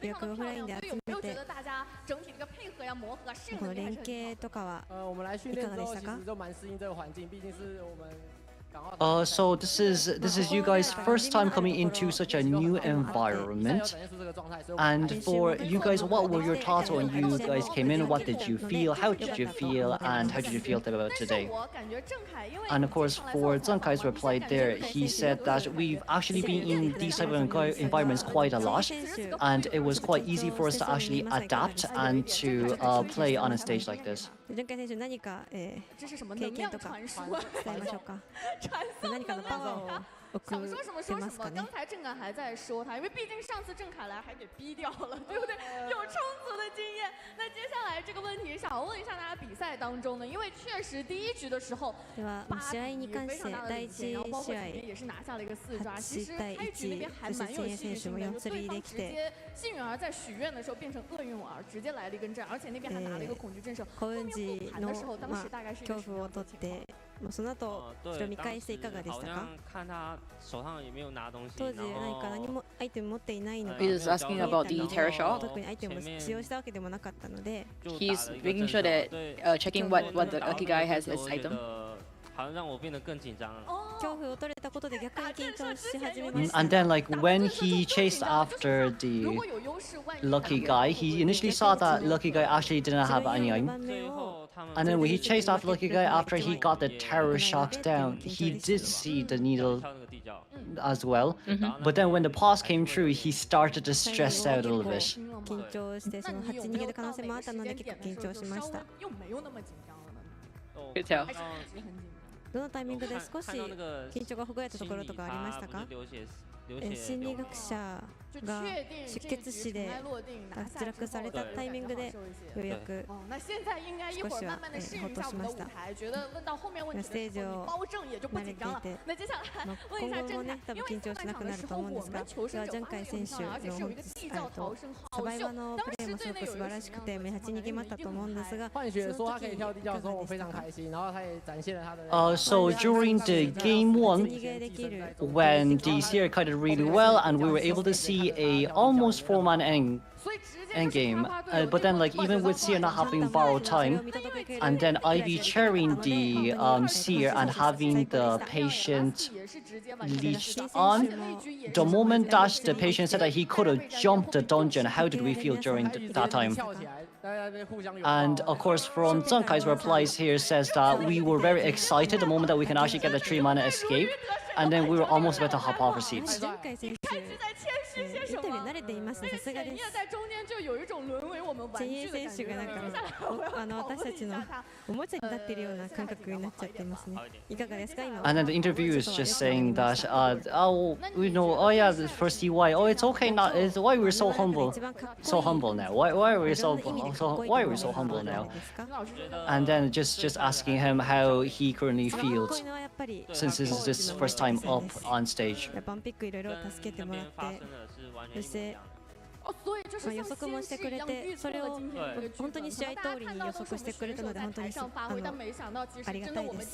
予約オフラインで集めてこの連携とかはいかがでしたか？ So this is you guys' first time coming into such a new environment, and for you guys, what were your thoughts when you guys came in? What did you feel? How did you feel? And how did you feel about today? And of course, for Zhengkai's reply there, he said that we've actually been in these type of environments quite a lot, and it was quite easy for us to actually adapt and to play on a stage like this. 潤海選手何か、経験とか伝えましょうか。何かのパワーを送ってますかね。刚才郑凯还在说他，因为毕竟上次郑凯来还给逼掉了，对不对？有充足的经验。那接下来这个问题，想要问一下大家比赛当中呢，因为确实第一局的时候，では試合に関して第一試合8対1、そして千叶選手も4つリーできて。 幸运儿在许愿的时候变成厄运儿，直接来了一根针，而且那边还拿了一个恐惧震慑。幸運時の恐怖を取って、その後それを見返していかがでしたか？当時何もアイテム持っていないので、He's asking about the terror shot. 特にアイテムを使用したわけでもなかったので、 He's making sure that checking what the lucky guy has as item. 好像让我变得更紧张了。恐怖を取れたことで逆に緊張し始めました。 And then, like, when he chased after the lucky guy, he initially saw that lucky guy actually didn't have any aim. And then when he chased after lucky guy after he got the terror shock down, he did see the needle as well. But then when the pause came through, he started to stress out a little bit. 緊張してその8逃げる可能性もあったので結構緊張しました。どのタイミングで少し緊張がほぐれたところとかありましたか？心理学者が出血死で脱落されたタイミングでようやく少しはほっとしました。ステージを慣れていて、今後もね多分緊張しなくなると思うんですが、ではジャンカイ選手のサバイバーのプレーもすごく素晴らしくて8逃げまったと思うんですが、So during the game 1, when the Sierra cut it really well, and we were able to see a almost 4-man end game, but then like even with Seer not having borrowed time, and then Ivy cheering the Seer and having the patient leashed on, the moment that the patient said that he could have jumped the dungeon, how did we feel during that time? And of course from Zunkai's replies here says that we were very excited the moment that we can actually get a 3-man escape, and then we were almost about to hop off our seats. インタビュー慣れていますね。さすがです。前衛選手がなんか私たちのおもちゃになっているような感覚になっちゃってますね。いかがですか今？ And then the interview is just saying that, oh yeah, for CY, oh it's okay now. It's why we're so humble now. Why are we so humble now? And then just asking him how he currently feels since this is his first time up on stage. そして予測もしてくれて、それを本当に試合通りに予測してくれたので本当にありがたいです。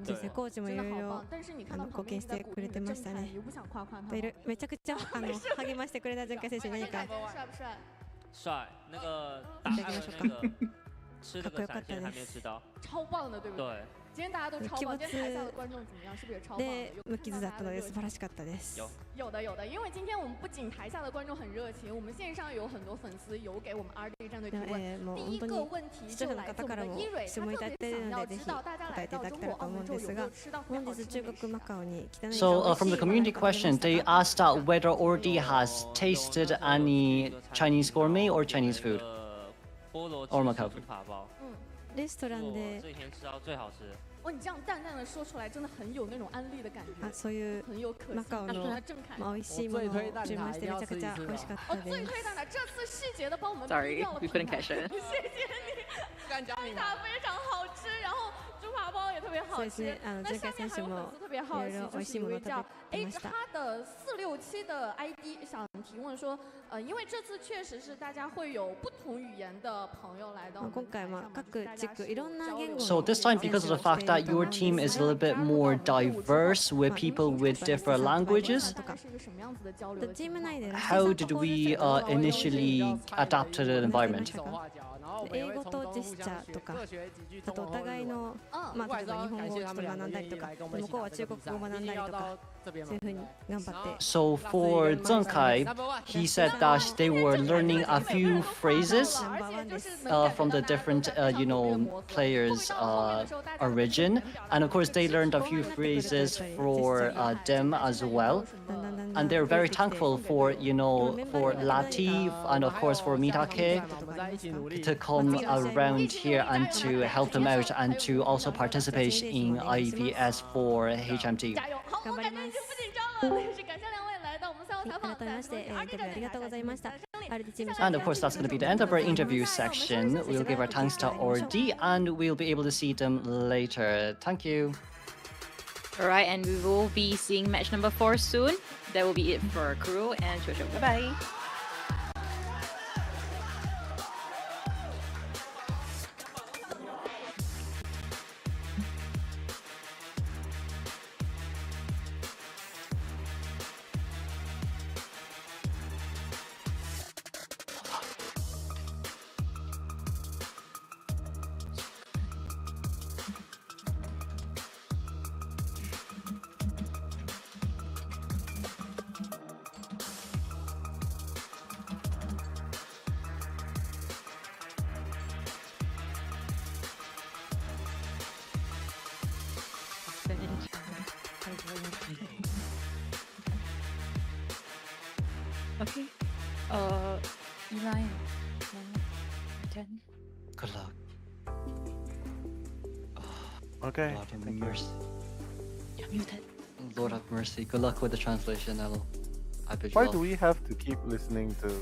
そしてコーチもいろいろ貢献してくれてましたね。めちゃくちゃ励ましてくれたジャンカイ選手に何か帅，那个打那个吃那个闪现还没有吃到，超棒的，对不对？对。今天大家都超棒，今天台下的观众怎么样？是不是也超棒？で、無傷だったので素晴らしかったです。有的，因为今天我们不仅台下的观众很热情，我们线上有很多粉丝有给我们 RD 战队提问。第一个问题就来自我们伊蕊，他特别想要知道大家来到中国澳门之后有没有吃到特别好吃的美食。So from the community question, they asked whether Ordi has tasted any Chinese gourmet or Chinese food or Macau food. レストランで。这一天吃到最好吃的。哦，你这样淡淡的说出来，真的很有那种安利的感觉。そういうマカオの美味しいものを注文してめちゃくちゃ美味しかったです。最推蛋挞，这次细节的帮我们 Sorry, we couldn't catch it. 谢谢你，蛋挞非常好吃，然后猪扒包也特别好吃。那下面还有粉丝特别好奇，就是一位叫 H 他的467的 ID 想提问说，因为这次确实是大家会有不同语言的朋友来到。今回各地区いろんな言語。 So this time, because of the fact that your team is a little bit more diverse with people with different languages, how did we initially adapt to the environment? 英語とジェスチャーとか、あとお互いの例えば日本語をちょっと学んだりとか、向こうは中国語を学んだりとか、そういう風に頑張って。So for Zunkai, he said that they were learning a few phrases from the different, players' origin, and of course they learned a few phrases for them as well. And they're very thankful for for Lati and of course for Mitake to come around here and to help them out and to also participate in IVS for HMT. 好，感觉已经不紧张了，但是感谢两位来到我们赛后采访。改めましてインタビューありがとうございました。And of course, that's going to be the end of our interview section. We'll give our thanks to RD and we'll be able to see them later. Thank you. Alright, and we will be seeing match number 4 soon. That will be it for Kuro and Jojo. Bye bye. Okay. Eli, 10. Good luck. Okay. Lord have mercy. You're muted. Lord have mercy. Good luck with the translation, Elo. I bid you Why luck. do we have to keep listening to?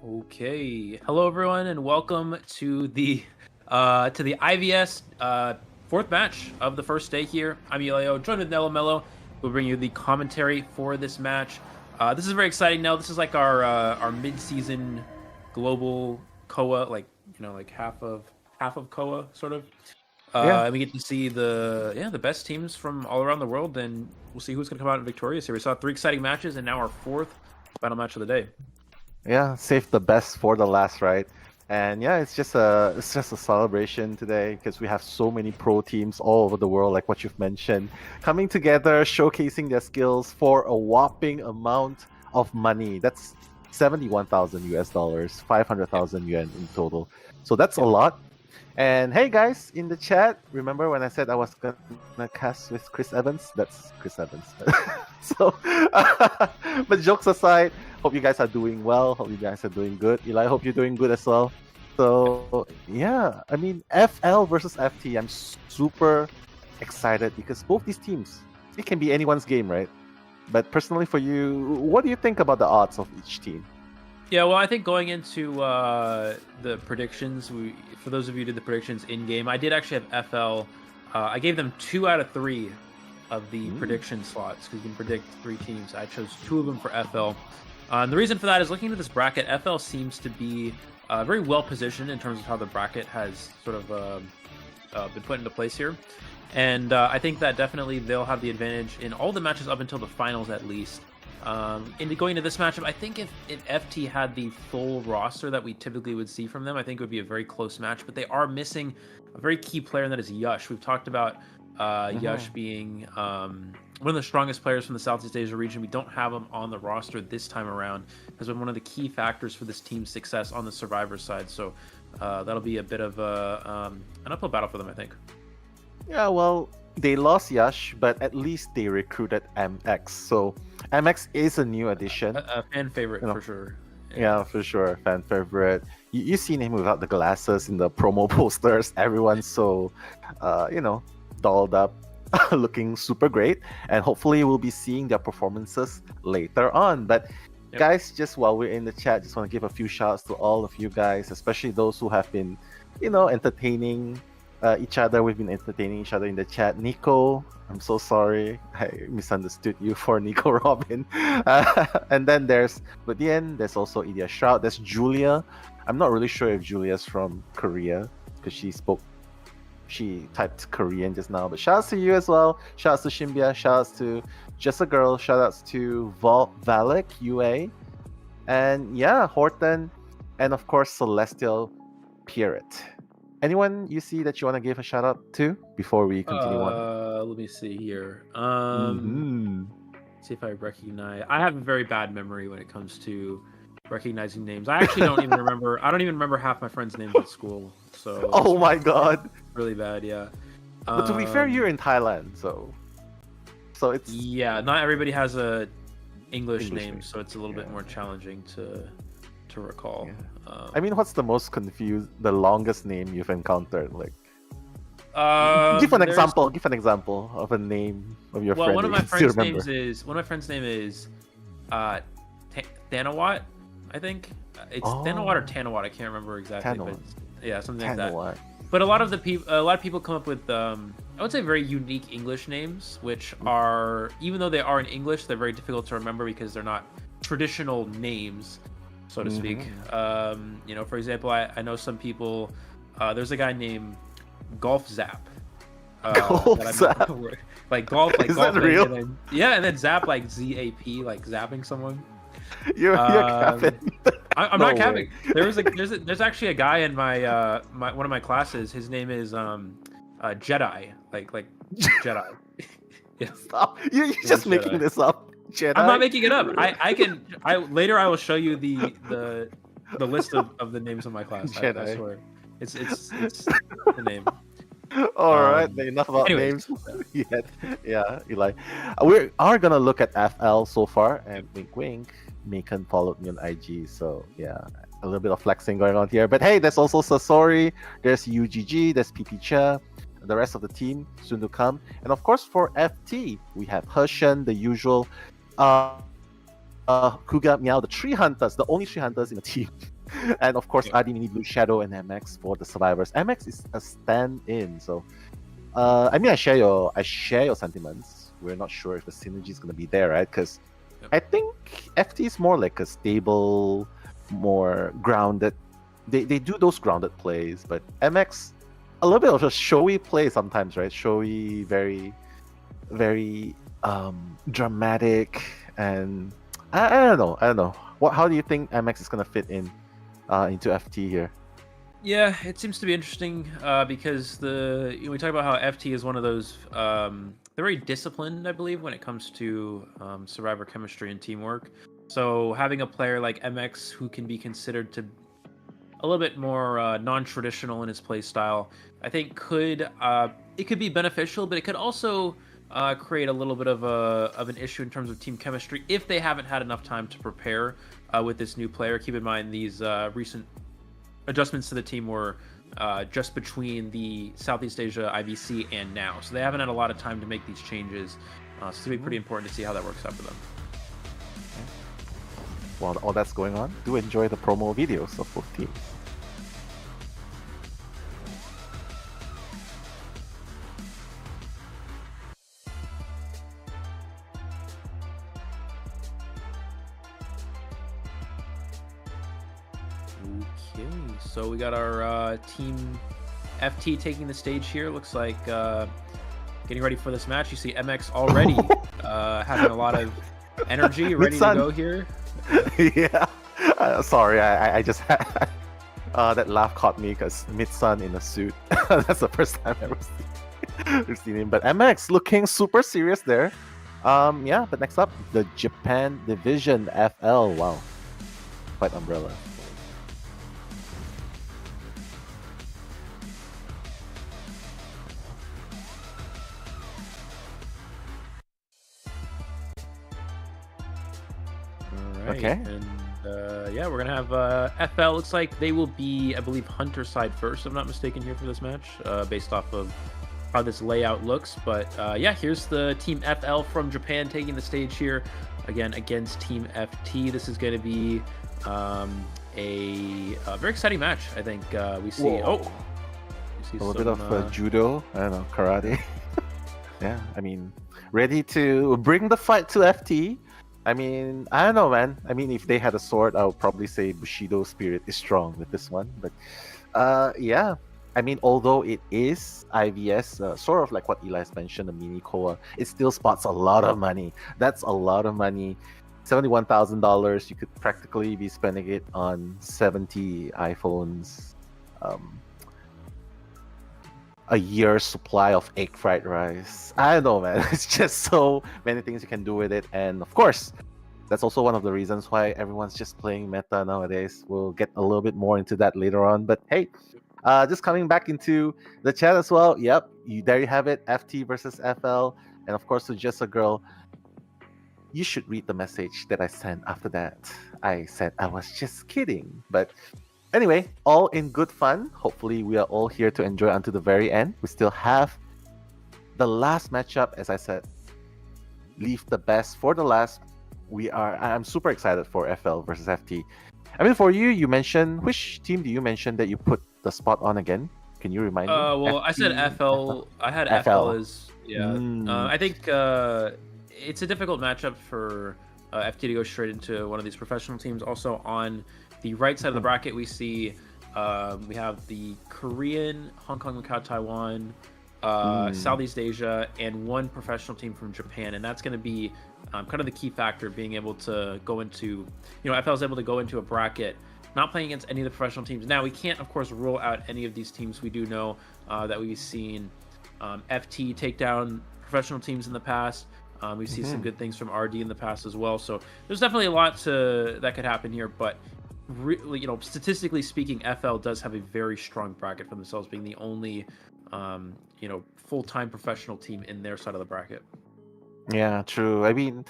Okay. Hello, everyone, and welcome to the IVS fourth match of the first day here. I'm Elio, joined with Nello Mello. We'll bring you the commentary for this match. This is very exciting. Now, this is like our mid-season global KOA, like half of KOA sort of. And we get to see the best teams from all around the world, and we'll see who's going to come out victorious here. We saw 3 exciting matches, and now our 4th final match of the day. Yeah, save the best for the last, right? And yeah, it's just a celebration today because we have so many pro teams all over the world, like what you've mentioned, coming together, showcasing their skills for a whopping amount of money. That's 71,000 US dollars, 500,000 yuan in total. So that's a lot. And hey guys, in the chat, remember when I said I was gonna cast with Chris Evans? That's Chris Evans. So, but jokes aside, hope you guys are doing well. Hope you guys are doing good. Eli, hope you're doing good as well. So yeah, I mean FL versus FT. I'm super excited because both these teams, it can be anyone's game, right? But personally for you, what do you think about the odds of each team? Yeah, well, I think going into the predictions, for those of you who did the predictions in-game, I did actually have FL. I gave them 2 out of 3 of the prediction slots, because you can predict 3 teams. I chose 2 of them for FL. And the reason for that is looking at this bracket, FL seems to be very well positioned in terms of how the bracket has sort of been put into place here. And I think that definitely they'll have the advantage in all the matches up until the finals at least. And going into this matchup, I think if FT had the full roster that we typically would see from them, I think it would be a very close match. But they are missing a very key player, and that is Yush. We've talked about Yush being one of the strongest players from the Southeast Asia region. We don't have him on the roster this time around. Has been one of the key factors for this team's success on the Survivor side. So that'll be a bit of an uphill battle for them, I think. Yeah, well, they lost Yash, but at least they recruited MX. So MX is a new addition. A fan favorite, for sure. Yeah, for sure. Fan favorite. You seen him without the glasses in the promo posters. Everyone's so, dolled up, looking super great. And hopefully we'll be seeing their performances later on. But guys, just while we're in the chat, just want to give a few shouts to all of you guys, especially those who have been, entertaining each other. We've been entertaining each other in the chat. Nico, I'm so sorry. I misunderstood you for Nico Robin. And then there's Budien, there's also Idia Shroud, there's Julia. I'm not really sure if Julia's from Korea because she typed Korean just now. But shout outs to you as well. Shout outs to Shimbia, shout outs to Just a Girl, shout outs to Valek UA. And yeah, Horton, and of course Celestial Pierrot. Anyone you see that you want to give a shout out to before we continue on? Let me see here. See if I recognize. I have a very bad memory when it comes to recognizing names. I actually don't even remember. I don't even remember half my friends' names at school. So. Oh my god. Really bad, yeah. But to be fair, you're in Thailand, so it's. Yeah, not everybody has a English name, so it's a little bit more challenging to recall. Yeah. I mean, what's the longest name you've encountered? Like, give an example. Give an example of a name of your friend. One of my friends' names is Thanawat. I think it's Thanawat or Tanawat. I can't remember exactly. But yeah, something like that. But a lot of people come up with I would say very unique English names, which are, even though they are in English, they're very difficult to remember because they're not traditional names, so to speak. For example, I know some people. There's a guy named Golf Zap. Golf Zap. Like golf, like Is golf. that real? And then Zap, like ZAP, like zapping someone. You're capping. I'm not capping. There's actually a guy in my one of my classes. His name is Jedi, like Jedi. Yeah. Stop. You're just making this up. Jedi. I'm not making it up. I later I will show you the list of the names of my class. I swear. It's the name. All right, enough about names yet. Yeah, Eli. We are gonna look at FL so far, and wink wink, Macon followed me on IG, so yeah, a little bit of flexing going on here. But hey, there's also Sasori, there's UGG, there's PP Cha, the rest of the team soon to come, and of course for FT we have Hershen, the usual. Kuga, Meow, the 3 hunters, the only 3 hunters in the team. And of course, Adi, Mini, Blue Shadow, and MX for the survivors. MX is a stand-in, so I mean, I share your sentiments. We're not sure if the synergy is gonna be there, right? Because I think FT is more like a stable, more grounded. They do those grounded plays, but MX a little bit of a showy play sometimes, right? Showy, very, very dramatic, and I don't know. How do you think MX is gonna fit in into FT here? Yeah, it seems to be interesting because we talk about how FT is one of those they're very disciplined, I believe, when it comes to survivor chemistry and teamwork. So having a player like MX who can be considered to a little bit more non-traditional in his play style, I think could be beneficial, but it could also create a little bit of an issue in terms of team chemistry if they haven't had enough time to prepare with this new player. Keep in mind these recent adjustments to the team were just between the Southeast Asia IVC and now, so they haven't had a lot of time to make these changes. So it's gonna be pretty important to see how that works out for them. While all that's going on, do enjoy the promo videos of both teams. Okay, so we got our team FT taking the stage here. Looks like getting ready for this match. You see MX already having a lot of energy, ready to go here. Yeah. Sorry, I just had that laugh caught me because Mid-Sun in a suit. That's the first time I've ever seen him. But MX looking super serious there. Yeah, but next up, the Japan Division FL. Wow. Quite umbrella. Okay. And yeah, we're gonna have FL. Looks like they will be, I believe, Hunter side first, if I'm not mistaken, here for this match, based off of how this layout looks. But yeah, here's the Team FL from Japan taking the stage here again against Team FT. This is going to be a very exciting match. I think we see. Whoa. Oh, a little bit of judo. I don't know, karate. Yeah, I mean, ready to bring the fight to FT. I mean, I don't know, man. I mean, if they had a sword, I would probably say Bushido spirit is strong with this one. But yeah, I mean, although it is IVS, sort of like what Elias mentioned, the mini Koa, it still spots a lot of money. That's a lot of money. $71,000. You could practically be spending it on 70 iPhones, a year's supply of egg fried rice. I don't know, man. It's just so many things you can do with it. And of course, that's also one of the reasons why everyone's just playing meta nowadays. We'll get a little bit more into that later on. But hey, just coming back into the chat as well. Yep, there you have it. FT versus FL. And of course, to Just a Girl, you should read the message that I sent after that. I said I was just kidding. But anyway, all in good fun. Hopefully, we are all here to enjoy until the very end. We still have the last matchup, as I said. Leave the best for the last. I'm super excited for FL versus FT. I mean, for you, you mentioned, which team do you mention that you put the spot on again? Can you remind me? Well, I said FL. I had FL as I think it's a difficult matchup for FT to go straight into one of these professional teams. Also on the right side of the bracket, we see we have the Korean, Hong Kong, Macau, Taiwan, Southeast Asia, and one professional team from Japan. And that's going to be kind of the key factor, being able to go into, FL is able to go into a bracket, not playing against any of the professional teams. Now, we can't, of course, rule out any of these teams. We do know that we've seen FT take down professional teams in the past. We've seen some good things from RD in the past as well. So there's definitely a lot that could happen here. But really, statistically speaking, FL does have a very strong bracket for themselves, being the only, full-time professional team in their side of the bracket. Yeah, true. I mean,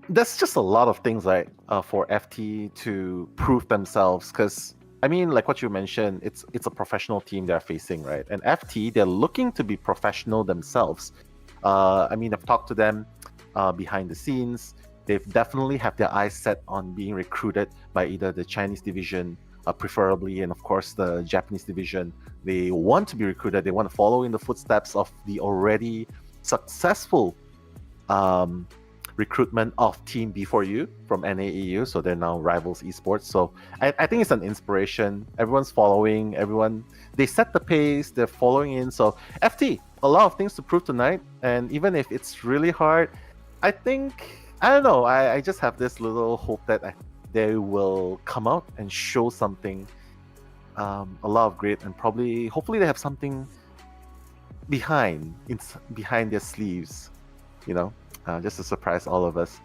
that's just a lot of things, right, for FT to prove themselves. Because, I mean, like what you mentioned, it's a professional team they're facing, right? And FT, they're looking to be professional themselves. I mean, I've talked to them behind the scenes. they've definitely have their eyes set on being recruited by either the Chinese division, preferably, and of course the Japanese division. They want to be recruited. They want to follow in the footsteps of the already successful recruitment of Team B4U from NAEU. So they're now Rivals Esports. So I think it's an inspiration. Everyone's following. They set the pace. They're following in. So FT, a lot of things to prove tonight. And even if it's really hard, I don't know. I just have this little hope that they will come out and show something, a lot of grit, and hopefully they have something behind their sleeves, just to surprise all of us.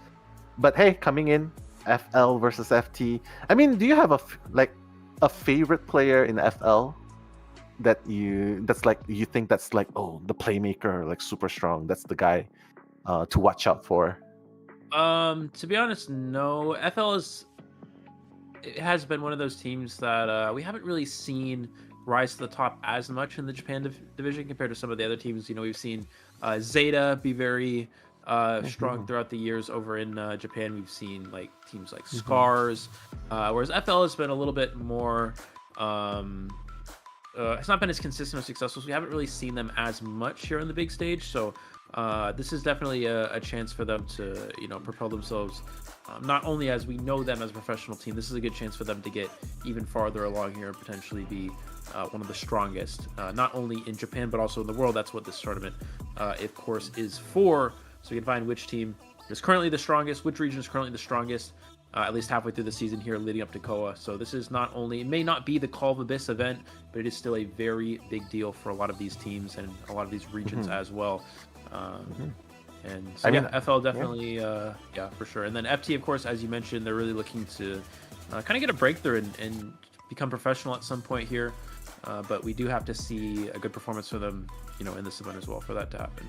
But hey, coming in, FL versus FT. I mean, do you have a favorite player in FL that you think that's like, oh, the playmaker, like super strong, that's the guy to watch out for? To be honest, no. It has been one of those teams that we haven't really seen rise to the top as much in the Japan division compared to some of the other teams. We've seen ZETA be very strong throughout the years over in Japan. We've seen like teams like Scars, whereas FL has been a little bit more. It's not been as consistent or successful, so we haven't really seen them as much here on the big stage. So this is definitely a chance for them to, propel themselves. Not only as we know them as a professional team, this is a good chance for them to get even farther along here and potentially be one of the strongest, not only in Japan but also in the world. That's what this tournament, of course, is for. So you can find which team is currently the strongest, which region is currently the strongest, at least halfway through the season here leading up to Koa. So this is it may not be the Call of Abyss event, but it is still a very big deal for a lot of these teams and a lot of these regions as well. And so FL definitely, for sure. And then FT, of course, as you mentioned, they're really looking to kind of get a breakthrough and become professional at some point here. But we do have to see a good performance for them, in this event as well for that to happen.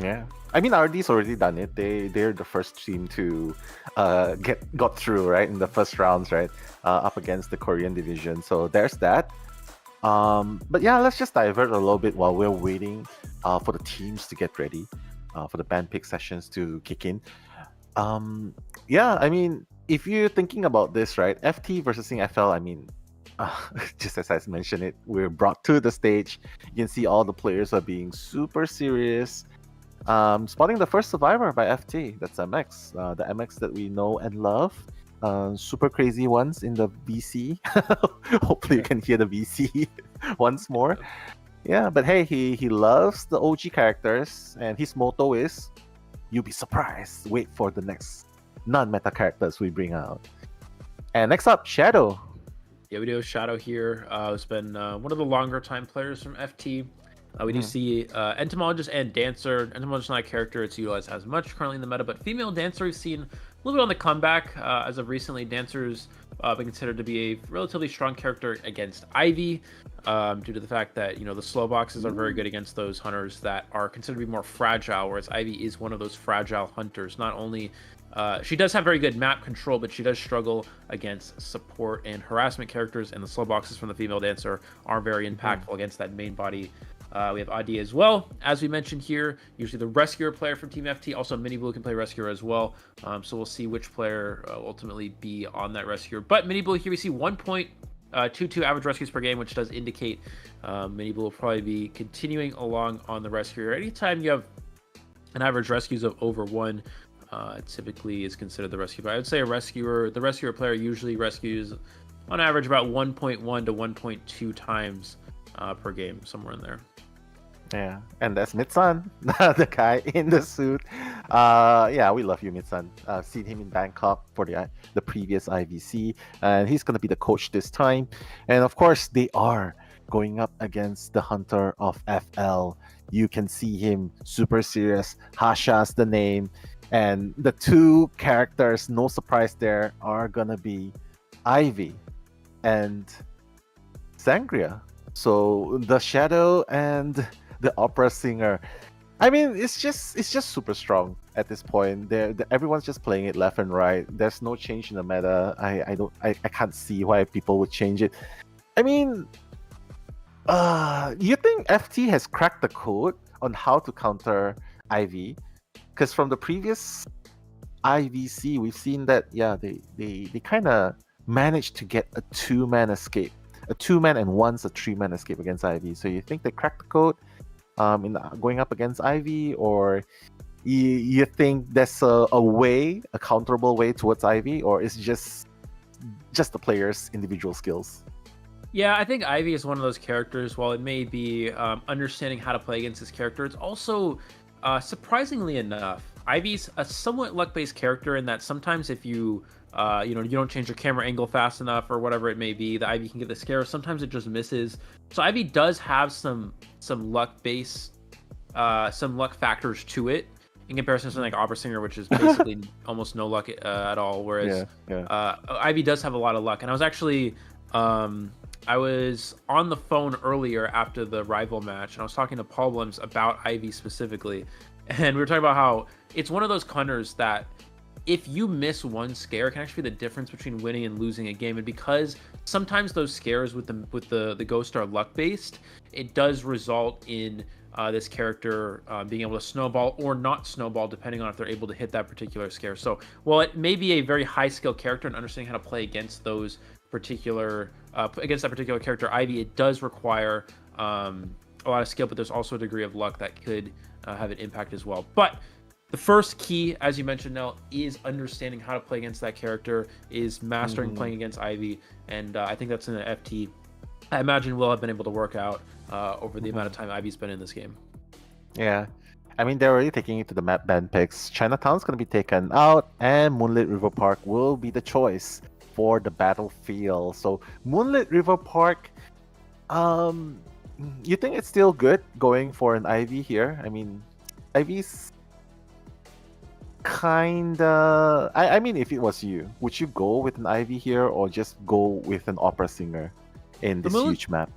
Yeah, I mean, RD's already done it. They're the first team to got through, right, in the first rounds, right, up against the Korean division. So there's that. But yeah, let's just divert a little bit while we're waiting for the teams to get ready, for the band pick sessions to kick in. Yeah, I mean, if you're thinking about this, right, FT versus FL, I mean, just as I mentioned it, we're brought to the stage. You can see all the players are being super serious. Spotting the first survivor by FT, that's MX, the MX that we know and love. Super crazy ones in the VC. Hopefully you can hear the VC once more. Yeah, but hey, he loves the OG characters, and his motto is, you'll be surprised, wait for the next non-meta characters we bring out. And next up, Shadow. Yeah, we do have Shadow here. It's been one of the longer time players from FT. We do see Entomologist and Dancer. Entomologist not a character it's utilized as much currently in the meta, but female Dancer we've seen a little bit on the comeback. As of recently, Dancer's been considered to be a relatively strong character against Ivy, due to the fact that, the slow boxes are very good against those hunters that are considered to be more fragile, whereas Ivy is one of those fragile hunters. Not only she does have very good map control, but she does struggle against support and harassment characters, and the slow boxes from the female Dancer are very impactful against that main body. We have Adi as well, as we mentioned here, usually the Rescuer player from Team FT. Also, Mini Blue can play Rescuer as well. So we'll see which player will ultimately be on that Rescuer. But Mini Blue here, we see 1.22 average rescues per game, which does indicate Mini Blue will probably be continuing along on the Rescuer. Anytime you have an average rescues of over 1, typically is considered the Rescuer. But I would say the Rescuer player usually rescues on average about 1.1 to 1.2 times per game, somewhere in there. Yeah, and that's Mitsun, the guy in the suit. Yeah, we love you, Mitsun. I've seen him in Bangkok for the previous IVC, and he's going to be the coach this time. And of course, they are going up against the Hunter of FL. You can see him super serious. Hasha's the name. And the two characters, no surprise there, are going to be Ivy and Sangria. So the Shadow and the opera singer, I mean, it's just super strong at this point. Everyone's just playing it left and right. There's no change in the meta. I can't see why people would change it. I mean, you think FT has cracked the code on how to counter Ivy? Because from the previous IVC, we've seen that they kind of managed to get a 2-man escape, a 2-man and once a 3-man escape against Ivy. So you think they cracked the code in going up against Ivy, or you think there's a way, a counterable way towards Ivy, or is it just the players' individual skills? Yeah, I think Ivy is one of those characters. While it may be understanding how to play against this character, it's also surprisingly enough, Ivy's a somewhat luck-based character in that sometimes if you you don't change your camera angle fast enough or whatever it may be, the Ivy can get the scare. Sometimes it just misses. So Ivy does have some luck factors to it in comparison to something like Opera Singer, which is basically almost no luck at all. Whereas Ivy does have a lot of luck. And I was actually I was on the phone earlier after the rival match, and I was talking to Paul Blims about Ivy specifically, and we were talking about how it's one of those hunters that if you miss one scare, it can actually be the difference between winning and losing a game. And because sometimes those scares with the ghost are luck based, it does result in this character being able to snowball or not snowball depending on if they're able to hit that particular scare. So while it may be a very high skill character and understanding how to play against those particular against that particular character, Ivy, it does require a lot of skill, but there's also a degree of luck that could have an impact as well. But the first key, as you mentioned, Nell, is understanding how to play against that character, is mastering playing against Ivy, and I think that's in the FT I imagine will have been able to work out over the amount of time Ivy's been in this game. Yeah. I mean, they're already taking it to the map ban picks. Chinatown's going to be taken out, and Moonlit River Park will be the choice for the battlefield. So Moonlit River Park, you think it's still good going for an Ivy here? I mean, Ivy's kinda... I mean, if it was you, would you go with an Ivy here or just go with an Opera Singer in this huge map?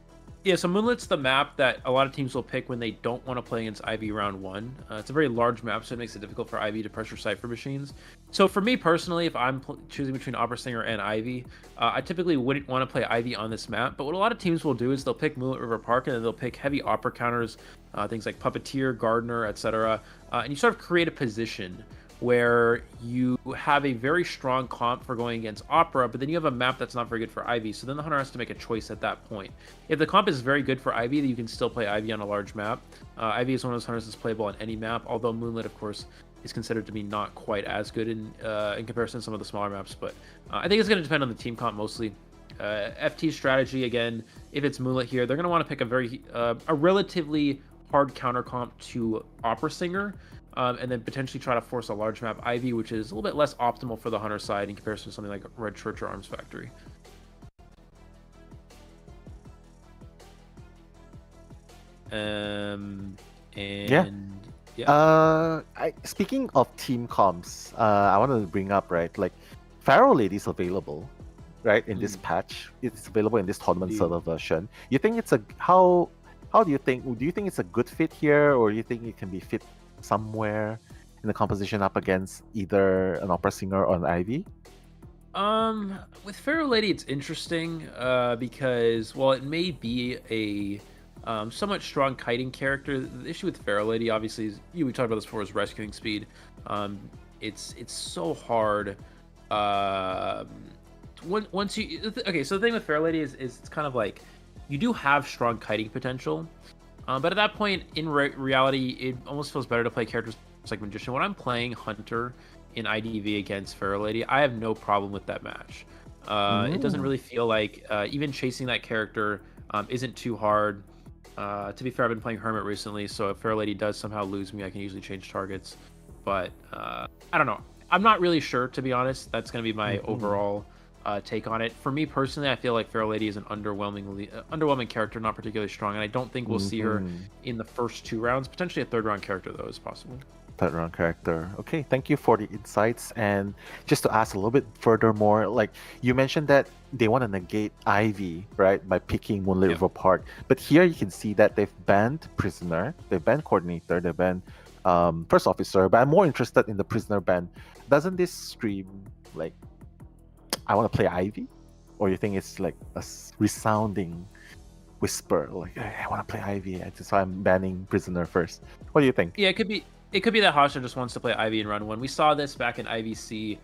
Yeah, so Moonlit's the map that a lot of teams will pick when they don't want to play against Ivy round one. It's a very large map, so it makes it difficult for Ivy to pressure Cypher machines. So for me personally, if I'm choosing between Opera Singer and Ivy, I typically wouldn't want to play Ivy on this map. But what a lot of teams will do is they'll pick Moonlit River Park and then they'll pick heavy Opera counters, things like Puppeteer, Gardener, etc. And you sort of create a position where you have a very strong comp for going against Opera, but then you have a map that's not very good for Ivy, so then the hunter has to make a choice at that point. If the comp is very good for Ivy, then you can still play Ivy on a large map. Ivy is one of those hunters that's playable on any map, although Moonlit, of course, is considered to be not quite as good in comparison to some of the smaller maps, but I think it's going to depend on the team comp mostly. FT strategy, again, if it's Moonlit here, they're going to want to pick a relatively hard counter comp to Opera Singer, and then potentially try to force a large map Ivy, which is a little bit less optimal for the hunter side in comparison to something like Red Church or Arms Factory. Speaking of team comps, I want to bring up, right, like Pharaoh Lady is available, right, in this patch. It's available in this tournament server version. You think it's how do you think it's a good fit here, or do you think it can be fit somewhere in the composition up against either an Opera Singer or an Ivy? With Pharaoh Lady, it's interesting because while it may be a somewhat strong kiting character, the issue with Pharaoh Lady, obviously, is, we talked about this before, is rescuing speed. It's so hard. Once you so the thing with Pharaoh Lady is it's kind of like you do have strong kiting potential. But at that point, in reality, it almost feels better to play characters like Magician. When I'm playing Hunter in IDV against Pharaoh Lady, I have no problem with that match. It doesn't really feel like even chasing that character isn't too hard. To be fair, I've been playing Hermit recently, so if Pharaoh Lady does somehow lose me, I can usually change targets. But I don't know. I'm not really sure, to be honest. That's going to be my overall take on it. For me personally, I feel like Pharaoh Lady is an underwhelming character, not particularly strong, and I don't think we'll see her in the first 2 rounds. Potentially a 3rd round character, though, is possible. 3rd round character. Okay, thank you for the insights. And just to ask a little bit furthermore, like you mentioned that they want to negate Ivy, right, by picking Moonlit River Park. But here you can see that they've banned Prisoner, they've banned Coordinator, they've banned First Officer, but I'm more interested in the Prisoner ban. Doesn't this scream like I want to play Ivy? Or you think it's like a resounding whisper, like I want to play Ivy, so I'm banning Prisoner first? What do you think? Yeah, it could be It could be that Hasha just wants to play Ivy in round 1. We saw this back in IVC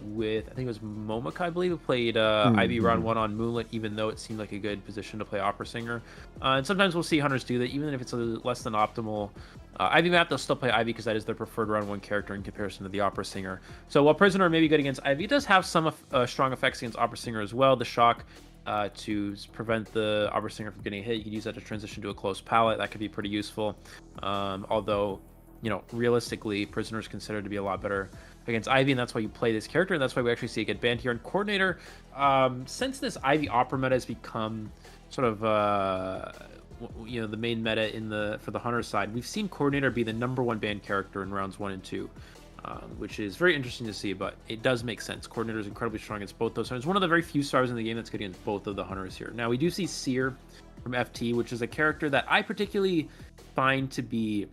with, I think it was Momoka, I believe, who played Ivy round 1 on Moonlit, even though it seemed like a good position to play Opera Singer. And sometimes we'll see hunters do that, even if it's a less than optimal Ivy map, they'll still play Ivy because that is their preferred round 1 character in comparison to the Opera Singer. So while Prisoner may be good against Ivy, it does have some strong effects against Opera Singer as well. The shock to prevent the Opera Singer from getting hit, you could use that to transition to a close pallet. That could be pretty useful. Although, you know, realistically, Prisoner is considered to be a lot better against Ivy, and that's why you play this character, and that's why we actually see it get banned here. And Coordinator, since this Ivy Opera meta has become sort of you know, the main meta for the Hunter side, we've seen Coordinator be the #1 banned character in rounds 1 and 2, which is very interesting to see, but it does make sense. Coordinator is incredibly strong against both those hunters. One of the very few stars in the game that's good against both of the hunters here. Now, we do see Seer from FT, which is a character that I particularly find to be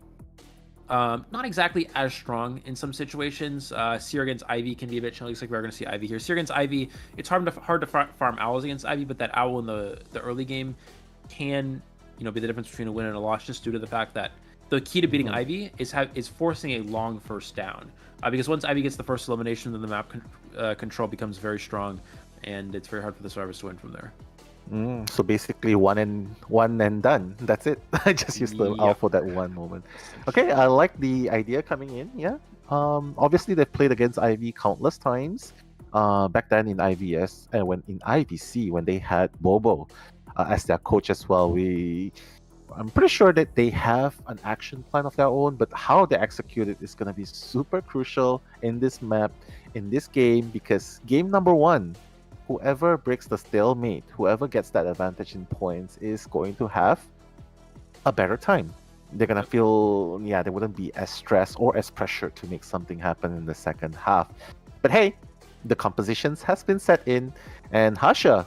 not exactly as strong in some situations. Seer against Ivy can be a bit challenging. Looks like we're going to see Ivy here. Seer against Ivy, it's hard to farm owls against Ivy, but that owl in the early game can, you know, be the difference between a win and a loss, just due to the fact that the key to beating Ivy is forcing a long first down. Because once Ivy gets the first elimination, then the map control becomes very strong, and it's very hard for the survivors to win from there. So basically one and done. That's it. I just used the owl for that one moment. Okay, I like the idea coming in. Yeah. Obviously they've played against Ivy countless times. Back then in IVS and when in IVC when they had Bobo as their coach as well. I'm pretty sure that they have an action plan of their own, but how they execute it is going to be super crucial in this map, in this game, because game number 1, whoever breaks the stalemate, whoever gets that advantage in points is going to have a better time. They're going to feel, they wouldn't be as stressed or as pressured to make something happen in the second half. But hey, the compositions has been set in, and Hasha,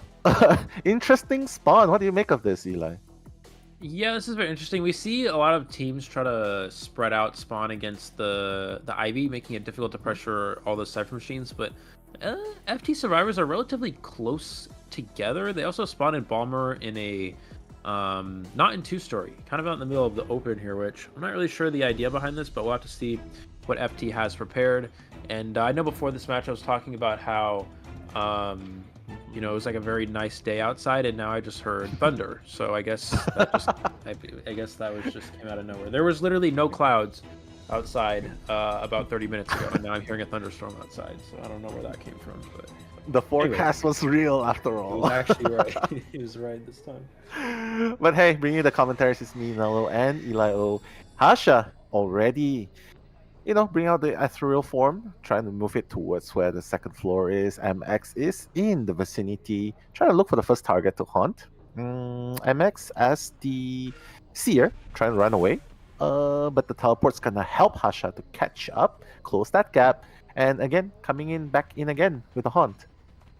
interesting spawn. What do you make of this, Eli? Yeah, this is very interesting. We see a lot of teams try to spread out spawn against the Ivy, making it difficult to pressure all those Cypher machines, but FT survivors are relatively close together. They also spawn in Balmer in a not in 2-story, kind of out in the middle of the open here, which I'm not really sure the idea behind this, but we'll have to see what FT has prepared. And I know before this match I was talking about how you know, it was like a very nice day outside, and now I just heard thunder. So I guess that just I guess that was just came out of nowhere. There was literally no clouds outside about 30 minutes ago, and now I'm hearing a thunderstorm outside. So I don't know where that came from, but the forecast was real after all. He was actually right. He was right this time. But hey, bringing the commentaries is me, Nello, and Eli O. Hasha already, you know, bring out the ethereal form, trying to move it towards where the second floor is. MX is in the vicinity, trying to look for the first target to hunt. MX as the Seer, trying to run away. But the teleport's gonna help Hasha to catch up, close that gap, and again, coming back in again with a hunt.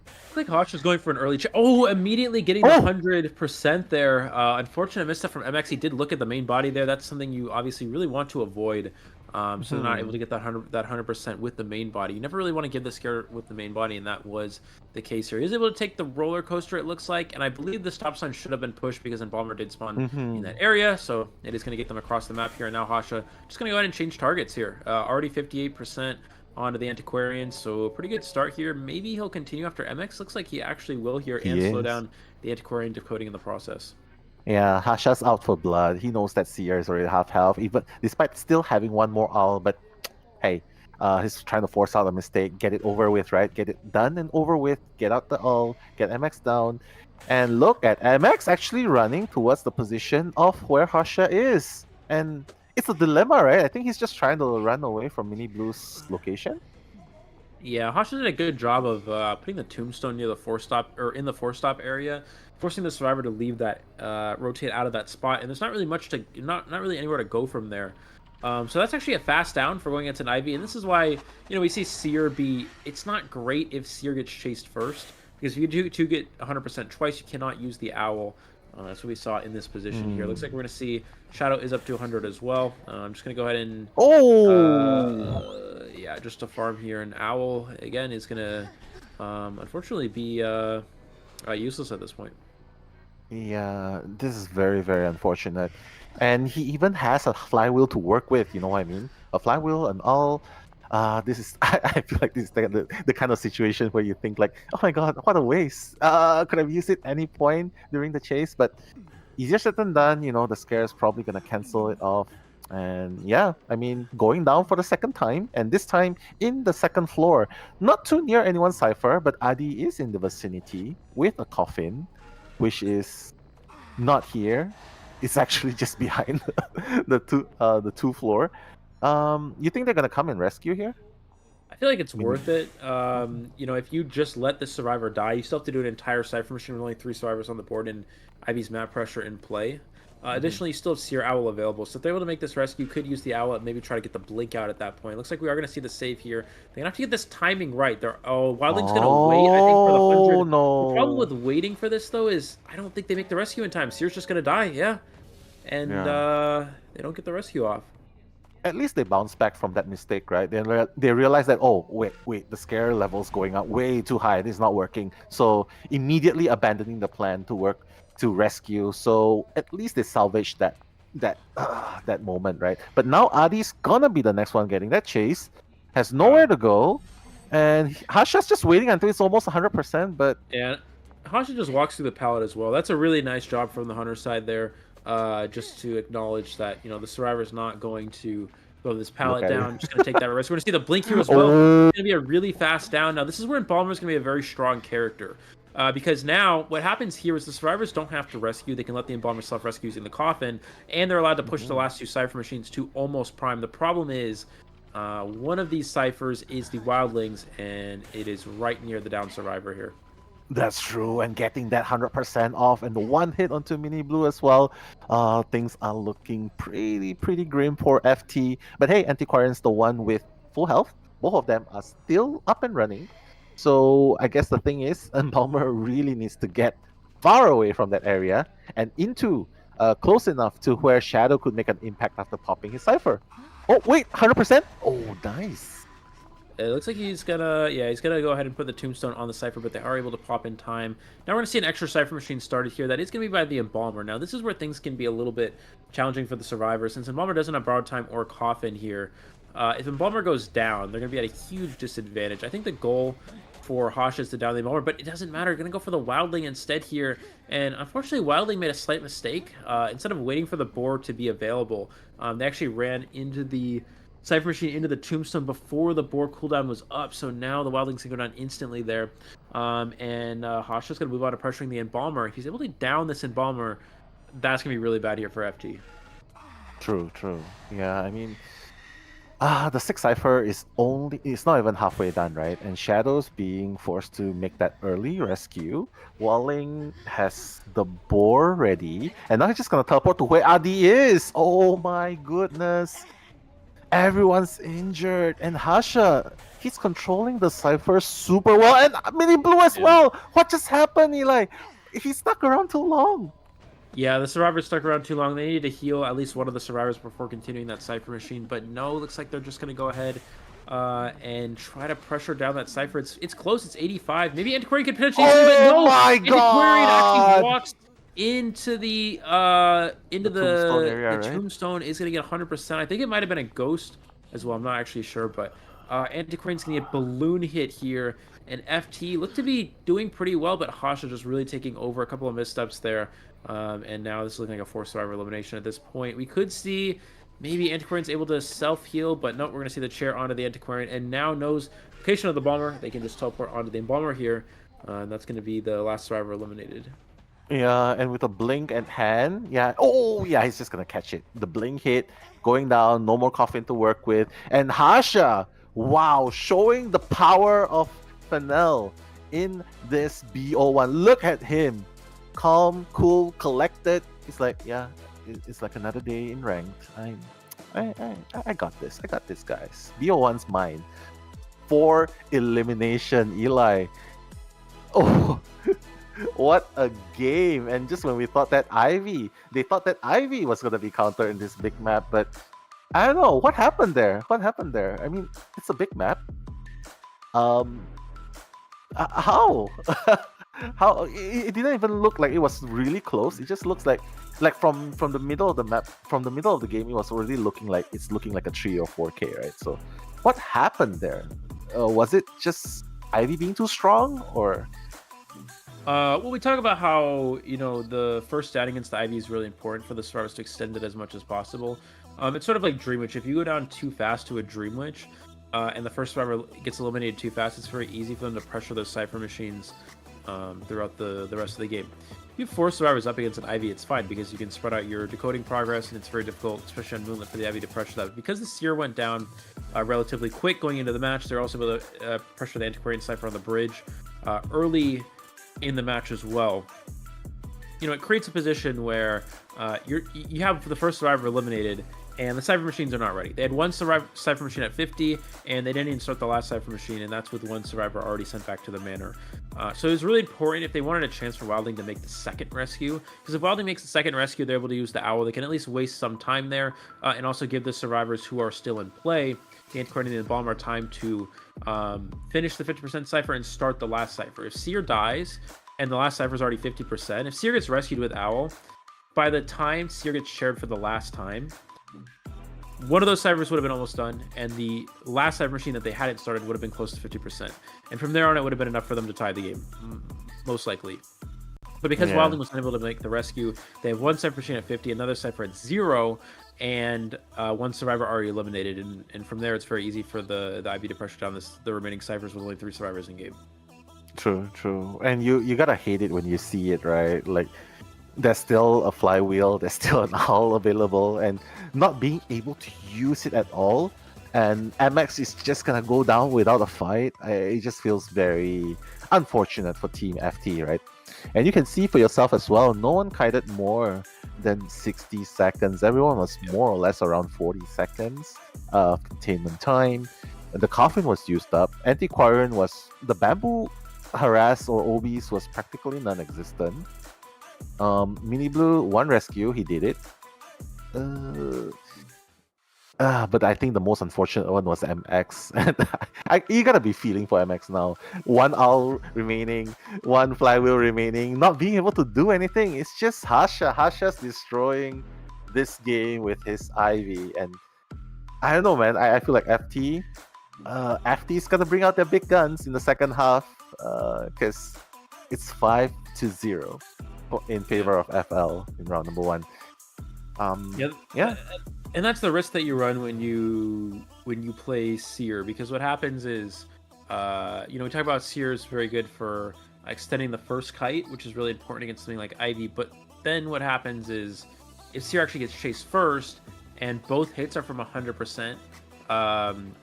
I think Hasha's going for an early check. Oh, immediately getting the 100% there. Unfortunate misstep from MX. He did look at the main body there. That's something you obviously really want to avoid. So they're not able to get that 100% with the main body. You never really want to give the scare with the main body, and that was the case here. He was able to take the roller coaster, it looks like, and I believe the stop sign should have been pushed because Embalmer did spawn in that area, so it is going to get them across the map here. And now Hasha just going to go ahead and change targets here. Already 58% onto the Antiquarian, so a pretty good start here. Maybe he'll continue after MX. Looks like he actually will here and slow down the Antiquarian decoding in the process. Yeah, Hasha's out for blood. He knows that Seer is already half health, even despite still having one more owl. But hey, he's trying to force out a mistake, get it over with, right? Get it done and over with. Get out the owl, get MX down, and look at MX actually running towards the position of where Hasha is. And it's a dilemma, right? I think he's just trying to run away from Mini Blue's location. Yeah, Hasha did a good job of putting the tombstone near the in the 4-stop area, forcing the survivor to leave that, rotate out of that spot, and there's not really much to, not really anywhere to go from there. So that's actually a fast down for going against an Ivy, and this is why, you know, we see Seer be. It's not great if Seer gets chased first, because if you do get 100% twice, you cannot use the owl. That's what we saw in this position here. Looks like we're going to see Shadow is up to 100 as well. I'm just going to go ahead and... yeah, just to farm here. An Owl, again, is going to unfortunately be useless at this point. Yeah, this is very, very unfortunate. And he even has a flywheel to work with, you know what I mean? A flywheel and all. This is I feel like this is the kind of situation where you think like, oh my god, what a waste. Could have used it any point during the chase, but easier said than done. The scare is probably gonna cancel it off. And yeah, I mean, going down for the second time, and this time in the second floor, not too near anyone's cipher, but Adi is in the vicinity with a coffin, which is not here. It's actually just behind the two floor. You think they're gonna come and rescue here? I feel like it's worth it. If you just let the survivor die, you still have to do an entire cipher machine with only 3 survivors on the board and Ivy's map pressure in play. Additionally, you still have Seer Owl available, so if they're able to make this rescue, could use the Owl and maybe try to get the Blink out at that point. Looks like we are going to see the save here. They're going to have to get this timing right. Wildling's going to wait, I think, for the 100. No. The problem with waiting for this, though, is I don't think they make the rescue in time. Seer's just going to die, yeah. And they don't get the rescue off. At least they bounce back from that mistake, right? They realize that, oh, wait, the scare level's going up way too high. This is not working. So immediately abandoning the plan to rescue. So at least they salvaged that moment, right? But now Adi's gonna be the next one getting that chase. Has nowhere to go. And Hasha's just waiting until it's almost 100%, but... Yeah, Hasha just walks through the pallet as well. That's a really nice job from the Hunter side there. Just to acknowledge that the survivor's not going to throw this pallet down. Just going to take that risk. We're going to see the blink here as well. It's going to be a really fast down. Now, this is where Embalmer's going to be a very strong character. Because now, what happens here is the survivors don't have to rescue. They can let the Embalmer self-rescue using the coffin, and they're allowed to push the last 2 cipher machines to almost prime. The problem is, one of these ciphers is the Wildlings, and it is right near the down survivor here. That's true, and getting that 100% off and the one hit onto Mini Blue as well. Things are looking pretty grim for FT. But hey, Antiquarian's the one with full health. Both of them are still up and running. So I guess the thing is, Embalmer really needs to get far away from that area and into close enough to where Shadow could make an impact after popping his cipher. Oh wait, 100%? Oh, nice. It looks like he's gonna go ahead and put the tombstone on the cipher, but they are able to pop in time. Now we're gonna see an extra cipher machine started here. That is gonna be by the Embalmer. Now this is where things can be a little bit challenging for the survivor, since Embalmer doesn't have borrowed time or coffin here. If Embalmer goes down, they're gonna be at a huge disadvantage. I think the goal for Hasha is to down the Embalmer, but it doesn't matter. They're gonna go for the Wildling instead here, and unfortunately Wildling made a slight mistake. Instead of waiting for the board to be available, they actually ran into the cipher machine into the tombstone before the board cooldown was up, so now the Wildlings can go down instantly there. And Hasha's going to move on to pressuring the Embalmer. If he's able to down this Embalmer, that's going to be really bad here for FT. True. Yeah, I mean, the 6th cipher is not even halfway done, right? And Shadow's being forced to make that early rescue. Walling has the boar ready, and now he's just going to teleport to where Adi is. Oh my goodness. Everyone's injured, and Hasha, he's controlling the cipher super well, and Mini Blue as well. What just happened, Eli? He stuck around too long. Yeah, the survivors stuck around too long. They needed to heal at least one of the survivors before continuing that cipher machine, but no, looks like they're just going to go ahead and try to pressure down that cipher. It's close. It's 85. Maybe Antiquarian could potentially see it. No, my Antiquarian God! actually walks into the tombstone area, the tombstone is going to get 100%. I think it might have been a ghost as well. I'm not actually sure, but Antiquarian's going to get balloon hit here, and FT looked to be doing pretty well, but Hasha just really taking over. A couple of missteps there, and now this is looking like a 4-survivor elimination at this point. We could see maybe Antiquarian's able to self-heal, but no, we're going to see the chair onto the Antiquarian, and now knows location of the Bomber. They can just teleport onto the Embalmer here, and that's going to be the last survivor eliminated. Yeah, and with a blink and hand, yeah. Oh, yeah, he's just gonna catch it. The blink hit, going down, no more coffin to work with. And Hasha, wow, showing the power of Fennel in this BO1. Look at him. Calm, cool, collected. He's like, yeah, it's like another day in ranked. I got this. I got this, guys. BO1's mine. 4 elimination, Eli. Oh, what a game. And just when we thought that they thought that Ivy was going to be countered in this big map, but I don't know. What happened there? I mean, it's a big map. How? How it didn't even look like it was really close. It just looks like from the middle of the map, from the middle of the game, it was already looking like it's looking like a 3 or 4K, right? So, what happened there? Was it just Ivy being too strong, or? Well, we talk about how the first stand against the Ivy is really important for the survivors to extend it as much as possible. It's sort of like Dream Witch. If you go down too fast to a Dream Witch, and the first survivor gets eliminated too fast, it's very easy for them to pressure those Cypher machines throughout the rest of the game. If you have 4 survivors up against an Ivy, it's fine because you can spread out your decoding progress, and it's very difficult, especially on Moonlit, for the Ivy to pressure that. Because the Seer went down relatively quick going into the match, they're also able to pressure the Antiquarian Cypher on the bridge early in the match as well. It creates a position where you have the first survivor eliminated, and the Cypher machines are not ready. They had one Cypher machine at 50, and they didn't even start the last Cypher machine, and that's with one survivor already sent back to the manor. So it was really important if they wanted a chance for Wildling to make the second rescue, because if Wildling makes the second rescue, they're able to use the Owl. They can at least waste some time there, and also give the survivors who are still in play, the Antiquarian and the Embalmer, time to finish the 50% Cypher and start the last Cypher. If Seer dies, and the last Cypher is already 50%, if Seer gets rescued with Owl, by the time Seer gets shared for the last time, one of those Cyphers would have been almost done, and the last Cypher machine that they hadn't started would have been close to 50%. And from there on, it would have been enough for them to tie the game, most likely. But because Wildling was unable to make the rescue, they have one Cypher machine at 50, another Cypher at 0, and one survivor already eliminated. And from there, it's very easy for the IB to pressure down the remaining Cyphers with only 3 survivors in game. True. And you gotta hate it when you see it, right? Like, there's still a flywheel, there's still an owl available, and not being able to use it at all, and MX is just gonna go down without a fight. It just feels very unfortunate for Team FT, right? And you can see for yourself as well, no one kited more than 60 seconds. Everyone was more or less around 40 seconds of containment time. The coffin was used up. Antiquarian was... The bamboo harass or obese was practically non-existent. Mini Blue, 1 rescue, he did it. But I think the most unfortunate one was MX. You gotta be feeling for MX now. 1 owl remaining, 1 flywheel remaining, not being able to do anything. It's just Hasha. Hasha's destroying this game with his Ivy. And I don't know, man. I feel like FT's gonna bring out their big guns in the second half, because it's 5-0 in favor of FL in round number 1. Yeah. And that's the risk that you run when you play Seer, because what happens is, we talk about Seer is very good for extending the first kite, which is really important against something like Ivy. But then what happens is, if Seer actually gets chased first, and both hits are from 100%,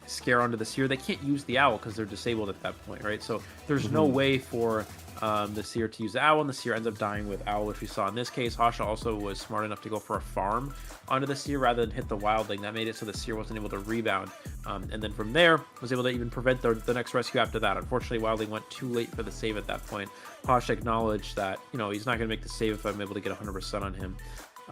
scare onto the Seer, they can't use the Owl because they're disabled at that point, right? So there's no way for the Seer to use the Owl, and the Seer ends up dying with Owl, which we saw in this case. Hasha also was smart enough to go for a farm onto the Seer rather than hit the Wildling. That made it so the Seer wasn't able to rebound, and then from there was able to even prevent the next rescue after that. Unfortunately, Wildling went too late for the save at that point. Hasha acknowledged that he's not going to make the save if I'm able to get 100% on him.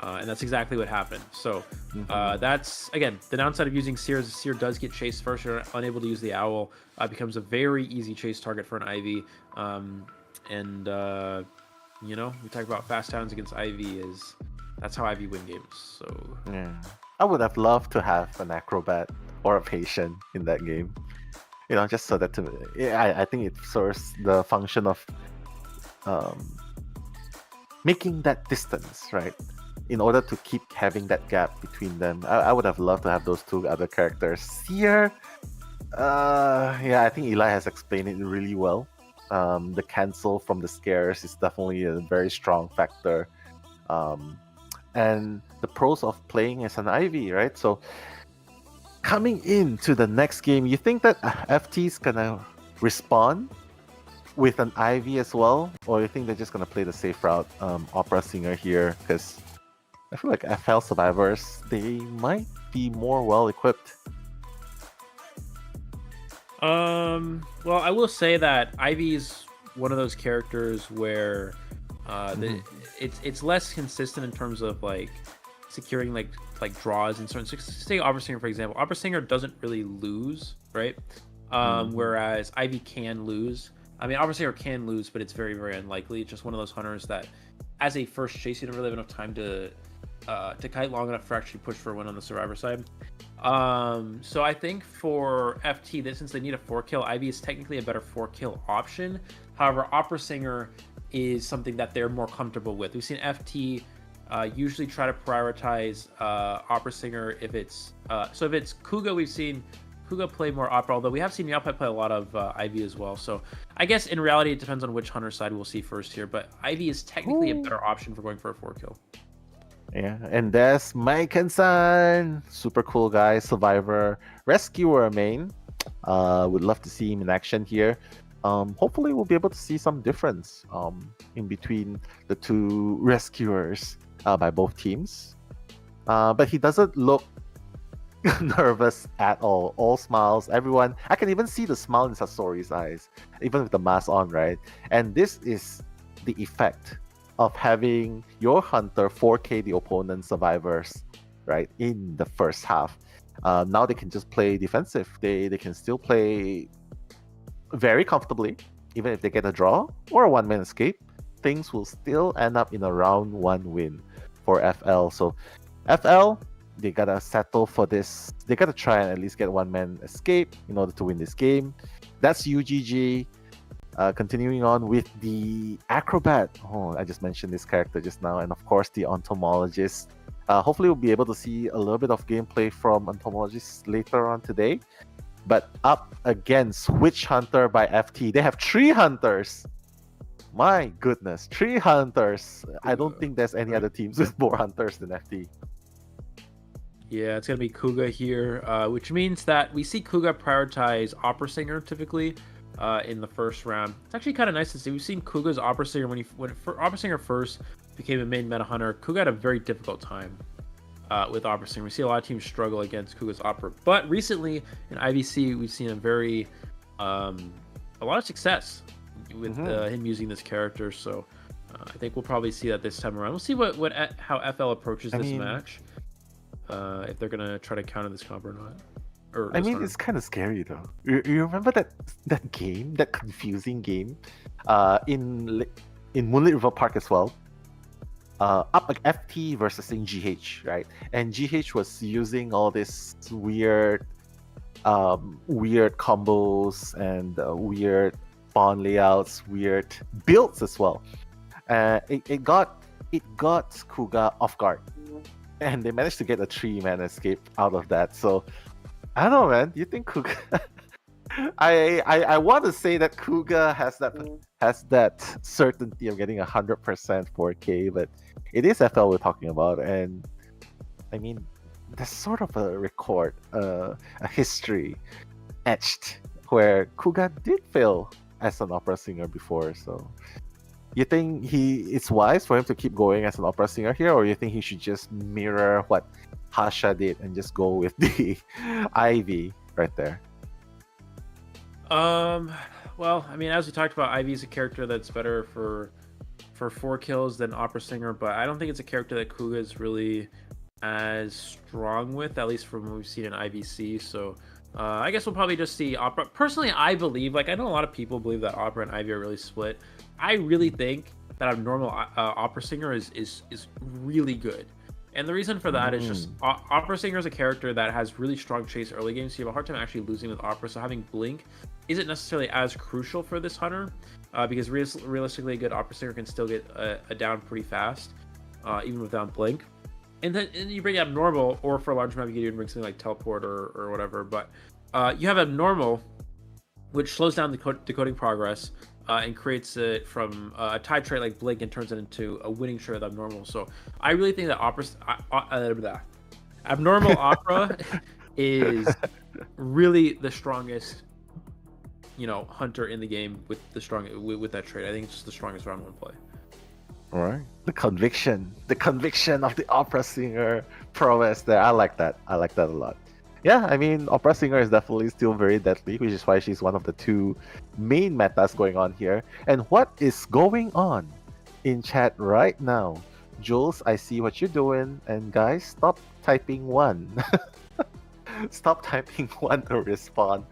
And that's exactly what happened. So that's, again, the downside of using Seer is Seer does get chased first. You're unable to use the Owl. Becomes a very easy chase target for an Ivy. We talk about fast towns against Ivy that's how Ivy win games. So yeah, I would have loved to have an acrobat or a patient in that game. Just so that I think it serves the function of making that distance, right? In order to keep having that gap between them. I would have loved to have those 2 other characters. Seer, I think Eli has explained it really well. The cancel from the scares is definitely a very strong factor. And the pros of playing as an Ivy, right? So coming into the next game, you think that FT's gonna respond with an Ivy as well? Or you think they're just gonna play the safe route, Opera Singer here? Because I feel like FL survivors, they might be more well equipped. Well, I will say that Ivy's one of those characters where it's less consistent in terms of securing like draws and certain. Say Opera Singer, for example. Opera Singer doesn't really lose, right? Whereas Ivy can lose. I mean, Opera Singer can lose, but it's very, very unlikely. It's just one of those hunters that, as a first chase, you don't really have enough time to kite long enough to actually push for a win on the survivor side. So I think for FT, that since they need a 4-kill, Ivy is technically a better 4-kill option. However, Opera Singer is something that they're more comfortable with. We've seen FT usually try to prioritize Opera Singer if it's so if it's Kuga, we've seen Kuga play more Opera, although we have seen Yalpai play a lot of Ivy as well. So I guess in reality it depends on which hunter side we'll see first here, but Ivy is technically a better option for going for a 4-kill. Yeah, and there's Mike-san, super cool guy, survivor, rescuer main. Would love to see him in action here. Hopefully we'll be able to see some difference in between the two rescuers by both teams. But he doesn't look nervous at all smiles. Everyone, I can even see the smile in Sasori's eyes, even with the mask on, right? And this is the effect of having your hunter 4K the opponent's survivors, right, in the first half. Now they can just play defensive. They can still play very comfortably, even if they get a draw or a one-man escape. Things will still end up in a round 1 win for FL. So FL, they gotta settle for this. They gotta try and at least get one-man escape in order to win this game. That's UGG. Continuing on with the Acrobat. Oh, I just mentioned this character just now. And of course, the Entomologist. Hopefully, we'll be able to see a little bit of gameplay from Entomologist later on today. But up against Witch Hunter by FT. They have 3 hunters. My goodness, 3 hunters. I don't think there's any other teams with more hunters than FT. Yeah, it's going to be Kuga here, which means that we see Kuga prioritize Opera Singer typically in the first round. It's actually kind of nice to see. We've seen Kuga's Opera Singer when Opera Singer first became a main meta hunter. Kuga had a very difficult time with Opera Singer. We see a lot of teams struggle against Kuga's Opera. But recently in IVC, we've seen a lot of success with him using this character. So I think we'll probably see that this time around. We'll see how FL approaches this match. If they're gonna try to counter this comp or not. It's kind of scary though. You remember that game, that confusing game, in Moonlit River Park as well. Up like FT versus GH, right? And GH was using all this weird combos and weird pawn layouts, weird builds as well. It got Kuga off guard. And they managed to get a 3-man escape out of that. So, I don't know, man. Do you think Kuga... I want to say that Kuga has that certainty of getting 100% 4K, but it is FL we're talking about. And, I mean, there's sort of a record, a history etched where Kuga did fail as an opera singer before, so... You think it's wise for him to keep going as an opera singer here, or you think he should just mirror what Hasha did and just go with the Ivy right there? Well, I mean, as we talked about, Ivy is a character that's better for 4 kills than opera singer, but I don't think it's a character that Kuga is really as strong with, at least from what we've seen in IVC. So I guess we'll probably just see opera. Personally, I believe, I know a lot of people believe that opera and Ivy are really split. I really think that a normal opera singer is really good. And the reason for that is just opera singer is a character that has really strong chase early game, so you have a hard time actually losing with opera. So having blink isn't necessarily as crucial for this hunter, because realistically a good opera singer can still get a down pretty fast, even without blink. And then you bring abnormal, or for a large map you can even bring something like teleport or whatever. But you have abnormal, which slows down the decoding progress. And creates it from a tie trait like blink and turns it into a winning trait with abnormal. So I really think that abnormal opera is really the strongest, hunter in the game with that trait. I think it's just the strongest round 1 play. All right, the conviction of the opera singer prowess there. I like that a lot. Yeah, I mean, opera singer is definitely still very deadly, which is why she's one of the 2 main metas going on here. And what is going on in chat right now? Jules, I see what you're doing. And guys, stop typing 1. Stop typing 1 to respond.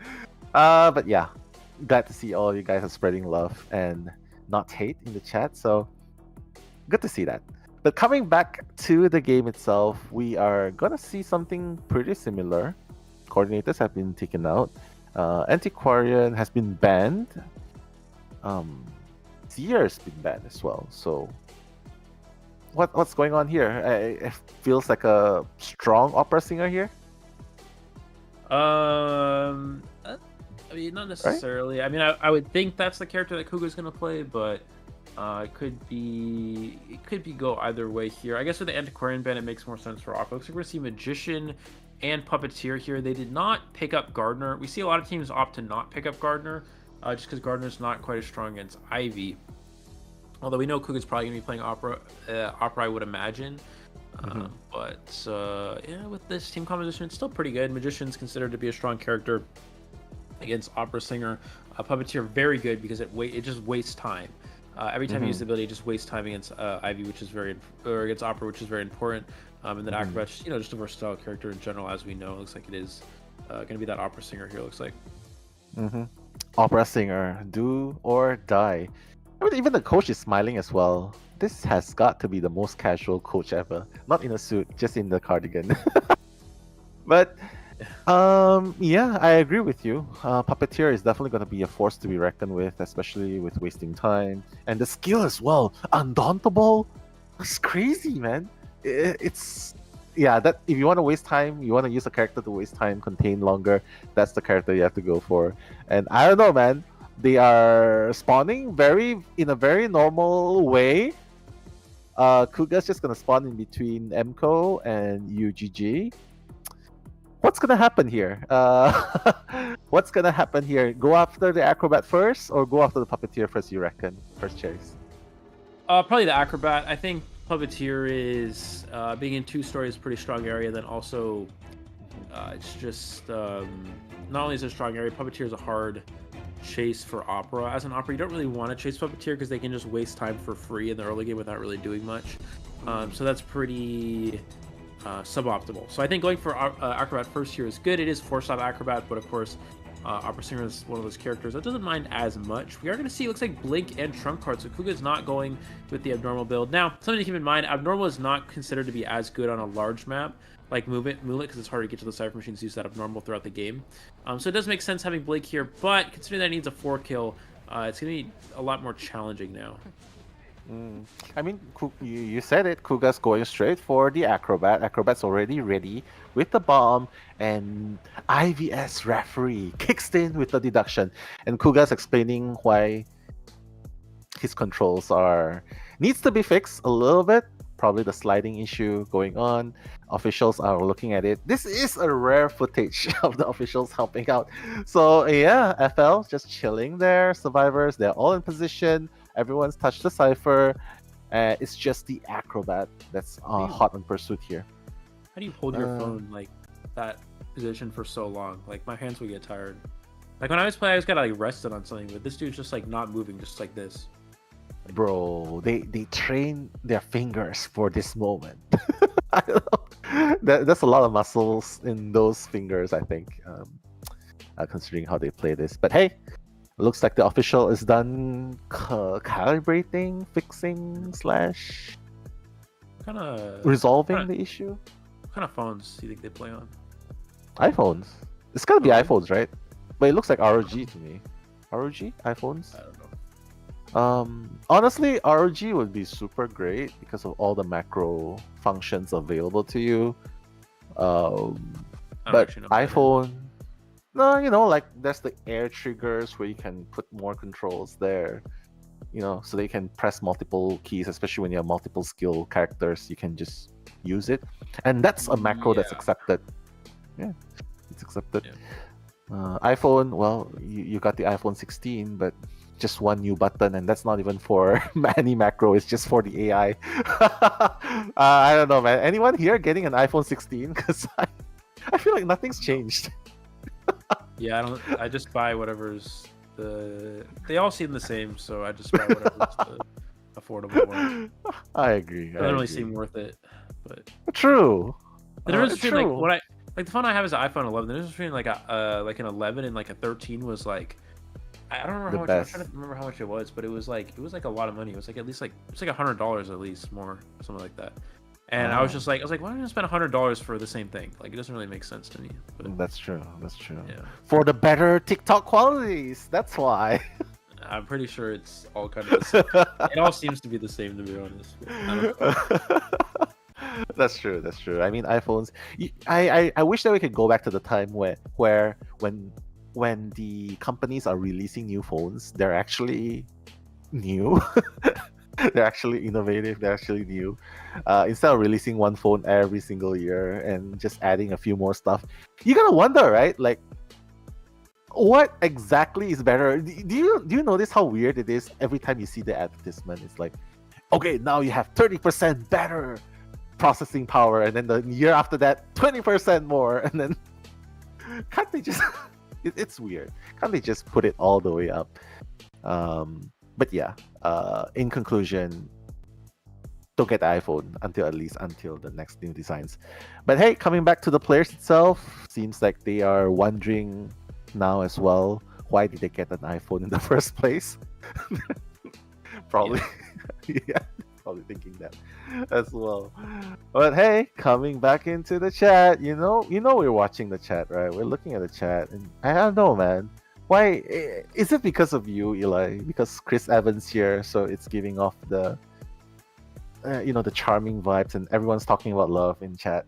But yeah, glad to see all you guys are spreading love and not hate in the chat. So good to see that. But coming back to the game itself, we are gonna see something pretty similar. Coordinators have been taken out. Antiquarian has been banned. Seer's been banned as well. So what's going on here? It feels like a strong opera singer here. I mean, not necessarily. Right? I mean, I would think that's the character that Kuga's gonna play, but it could be go either way here. I guess with the Antiquarian ban, it makes more sense for opera. Looks like we're gonna see Magician and Puppeteer here. They did not pick up Gardener. We see a lot of teams opt to not pick up Gardener, just because Gardener's not quite as strong against Ivy. Although we know Kuga's probably gonna be playing opera, I would imagine. But yeah, with this team composition, it's still pretty good. Magician's considered to be a strong character against Opera Singer. Puppeteer very good because it just wastes time. Every time you use the ability, it just wastes time against Ivy, which is against Opera, which is very important. And then Acrobat's, just a versatile character in general, as we know. It looks like it is going to be that Opera Singer here. Looks like. Opera Singer, do or die. I mean, even the coach is smiling as well. This has got to be the most casual coach ever. Not in a suit, just in the cardigan. But yeah, I agree with you. Puppeteer is definitely going to be a force to be reckoned with, especially with wasting time. And the skill as well. Undauntable. It's crazy, man. It's... Yeah, that if you want to waste time, you want to use a character to waste time, contain longer, that's the character you have to go for. And I don't know, man. They are spawning in a very normal way. Kuga's just gonna spawn in between MCO and UGG. What's gonna happen here? What's gonna happen here? Go after the Acrobat first, or go after the Puppeteer first? You reckon? First choice. Probably the Acrobat. I think Puppeteer is being in 2-story is a pretty strong area. Then also, it's just not only is it a strong area, Puppeteer is a hard chase for Opera. As an Opera, you don't really want to chase Puppeteer because they can just waste time for free in the early game without really doing much. So that's pretty suboptimal. So I think going for Acrobat first here is good. It is 4-stop Acrobat, but of course, Opera Singer is one of those characters that doesn't mind as much. We are going to see, it looks like Blink and Trump card, so Kuga's not going with the Abnormal build. Now, something to keep in mind, Abnormal is not considered to be as good on a large map like Moonlit, because it's hard to get to the Cypher Machines to use that Abnormal throughout the game. So it does make sense having Blink here, but considering that it needs a 4-kill, it's going to be a lot more challenging now. I mean, you said it. Kuga's going straight for the Acrobat. Acrobat's already ready with the bomb, and IVS referee kicks in with the deduction. And Kuga's explaining why his controls needs to be fixed a little bit. Probably the sliding issue going on. Officials are looking at it. This is a rare footage of the officials helping out. So yeah, FL just chilling there. Survivors, they're all in position. Everyone's touched the Cypher. It's just the Acrobat that's hot on pursuit here. How do you hold your phone like that position for so long? Like my hands would get tired. Like when I was playing, I just gotta like rest it on something, but this dude's just like not moving, just like this. Bro, they train their fingers for this moment. I don't know. There's a lot of muscles in those fingers, I think, considering how they play this. But hey, looks like the official is done calibrating, fixing, resolving the issue. What kind of phones do you think they play on? iPhones. It's gotta be iPhones, right? But it looks like ROG to me. ROG? iPhones? I don't know. Honestly, ROG would be super great because of all the macro functions available to you. But iPhone, no, like there's the air triggers where you can put more controls there, so they can press multiple keys, especially when you have multiple skill characters, you can just use it. And that's a macro that's accepted. Yeah, it's accepted. Yeah. iPhone, well, you got the iPhone 16, but just one new button, and that's not even for any macro, it's just for the AI. I don't know, man. Anyone here getting an iPhone 16? Because I feel like nothing's changed. Yeah, I just buy whatever's they all seem the same, so I just buy whatever's the affordable one. I agree. It doesn't really seem worth it, but true. The difference between like the phone I have is an iPhone 11. The difference between like an 11 and like a 13 was like I don't remember The how much. best. I'm trying to remember how much it was, but it was like a lot of money. It was like at least it's like $100 at least more, something like that. And I was just like, why don't I spend $100 for the same thing? Like, it doesn't really make sense to me. But That's true. That's true. Yeah. For the better TikTok qualities. That's why. I'm pretty sure it's all kind of the same. It all seems to be the same, to be honest. But That's true. That's true. I mean, iPhones. I wish that we could go back to the time when the companies are releasing new phones, they're actually new. They're actually innovative. They're actually new. Instead of releasing one phone every single year and just adding a few more stuff, you gotta wonder, right? Like, what exactly is better? Do you notice how weird it is every time you see the advertisement? It's like, okay, now you have 30% better processing power, and then the year after that, 20% more, and then can't they just? It's weird. Can't they just put it all the way up? But yeah. In conclusion, don't get the iPhone until the next new designs. But hey, coming back to the players itself, seems like they are wondering now as well, why did they get an iPhone in the first place? Probably, yeah, probably thinking that as well. But hey, coming back into the chat, you know we're watching the chat, right? We're looking at the chat, and I don't know, man. Why is it because of you, Eli? Because Chris Evans here, so it's giving off the the charming vibes, and everyone's talking about love in chat.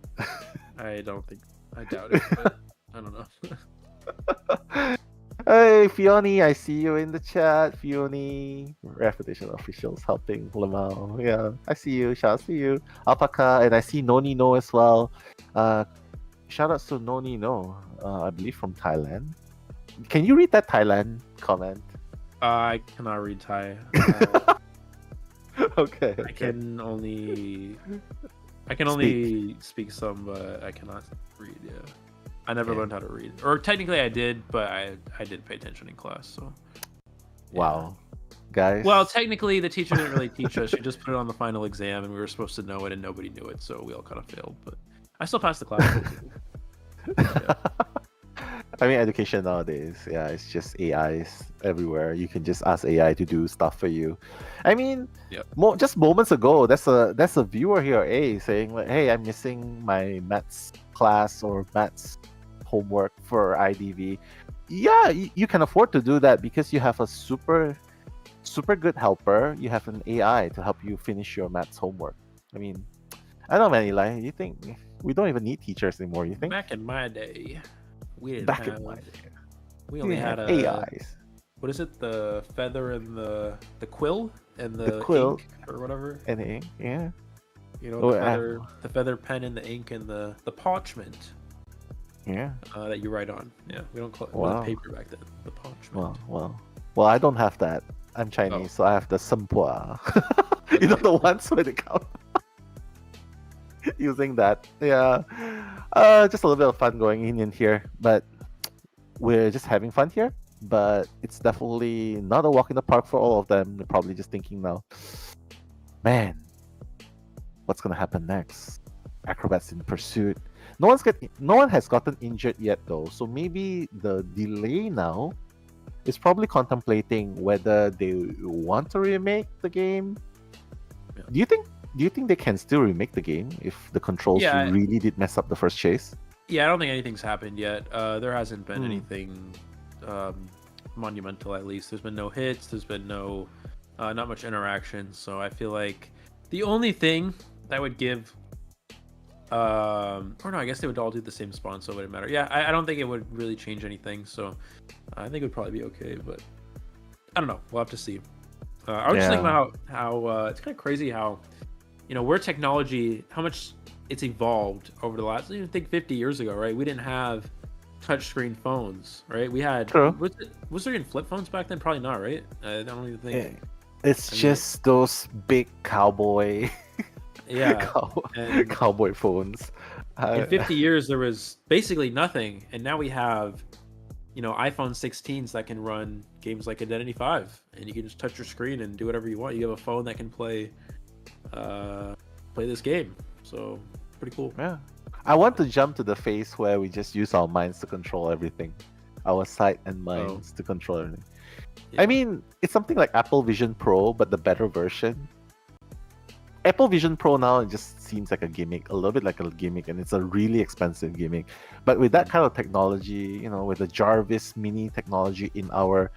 I doubt it. But I don't know. Hey, Fioni, I see you in the chat. Fioni, Repetition Officials helping Lamau. Yeah, I see you. Shout out to you. Alpaca, and I see Noni No as well. Shout outs to Noni No, I believe from Thailand. Can you read that Thailand comment? I cannot read Thai. Okay. I can only speak some, but I cannot read. Yeah, I never learned how to read, or technically I did, but I did pay attention in class. So. Yeah. Wow, guys. Well, technically the teacher didn't really teach us. She just put it on the final exam, and we were supposed to know it, and nobody knew it, so we all kind of failed. But I still passed the class. Yeah. I mean, education nowadays, yeah, it's just AIs everywhere. You can just ask AI to do stuff for you. I mean, just moments ago, that's a viewer here, A, saying like, "Hey, I'm missing my maths class or maths homework for IDV." Yeah, you can afford to do that because you have a super good helper. You have an AI to help you finish your maths homework. I mean, I don't know, man, Eli. You think we don't even need teachers anymore? You think? Back in my day. We didn't Back have, in my day. We only had AIs. What is it? The feather and the quill and the quill ink or whatever. And the ink, yeah. You know, the feather pen and the ink and the parchment. Yeah. That you write on. Yeah, we don't call it paper back then. The parchment. Well, I don't have that. I'm Chinese, so I have the sempua. You know the ones where they count. Using that, yeah. Just a little bit of fun going in here, but we're just having fun here. But it's definitely not a walk in the park for all of them. They're probably just thinking now, man, what's gonna happen next? Acrobats in pursuit. No one has gotten injured yet though, so maybe the delay now is probably contemplating whether they want to remake the game. Yeah. Do you think they can still remake the game if the controls really did mess up the first chase? Yeah, I don't think anything's happened yet. There hasn't been anything monumental, at least. There's been no hits. There's been no not much interaction. So I feel like the only thing that would give or no, I guess they would all do the same spawn, so it wouldn't matter. Yeah, I don't think it would really change anything. So I think it would probably be okay, but I don't know. We'll have to see. I was just thinking about how it's kind of crazy how, where technology, how much it's evolved over the last, I think 50 years ago, right? We didn't have touchscreen phones, right? We had, was there even flip phones back then? Probably not, right? I don't even think. It's just those big cowboy, cowboy phones. In 50 years, there was basically nothing, and now we have, iPhone 16s that can run games like Identity 5, and you can just touch your screen and do whatever you want. You have a phone that can play this game, so pretty cool. Yeah, I want to jump to the phase where we just use our minds to control everything, our sight and minds to control everything. I mean, it's something like Apple Vision Pro, but the better version. Apple Vision Pro now, it just seems like a gimmick, a little bit like a gimmick, and it's a really expensive gimmick. But with that kind of technology, you know, with the Jarvis Mini technology in our...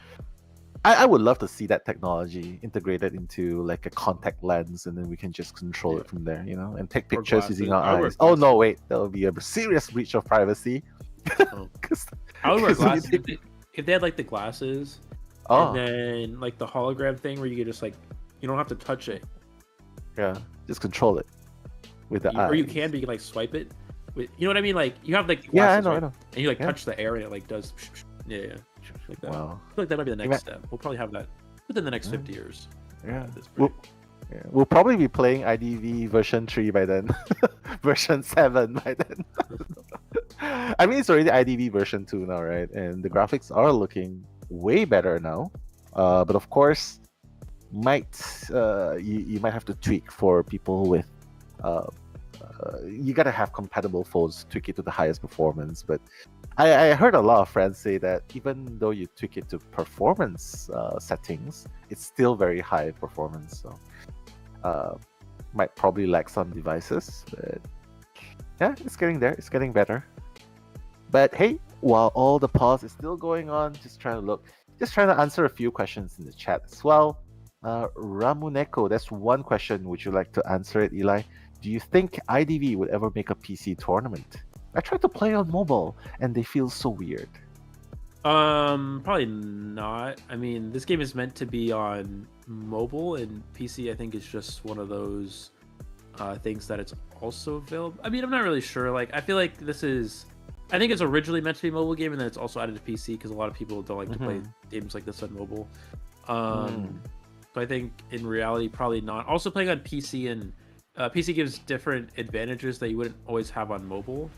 I would love to see that technology integrated into like a contact lens, and then we can just control it from there, you know, and take pictures using our eyes. Oh no, wait, that would be a serious breach of privacy. I would wear glasses if they had like the glasses, and then like the hologram thing where you could just like, you don't have to touch it. Yeah, just control it with the eye. Or you can, but you can like swipe it. With, you know what I mean? Like you have like glasses, yeah, I know, right? I know. And you like touch the air and it like does. Yeah. Like that. Wow. I feel like that might be the next step. We'll probably have that within the next 50 years. Yeah. We'll probably be playing IDV version 3 by then. Version 7 by then. I mean, it's already IDV version 2 now, right? And the graphics are looking way better now. But of course, you might have to tweak for people with... you gotta have compatible phones to tweak it to the highest performance. But I heard a lot of friends say that even though you tweak it to performance settings, it's still very high performance. So might probably lack some devices, but yeah, it's getting there. It's getting better. But hey, while all the pause is still going on, just trying to answer a few questions in the chat as well. Ramuneko, that's one question. Would you like to answer it, Eli? Do you think IDV would ever make a PC tournament? I tried to play on mobile and they feel so weird. Probably not. I mean, this game is meant to be on mobile, and PC I think is just one of those things that it's also available. I mean, I'm not really sure. Like, I feel like I think it's originally meant to be a mobile game, and then it's also added to PC because a lot of people don't like to play games like this on mobile. So I think in reality, probably not. Also, playing on PC and PC gives different advantages that you wouldn't always have on mobile.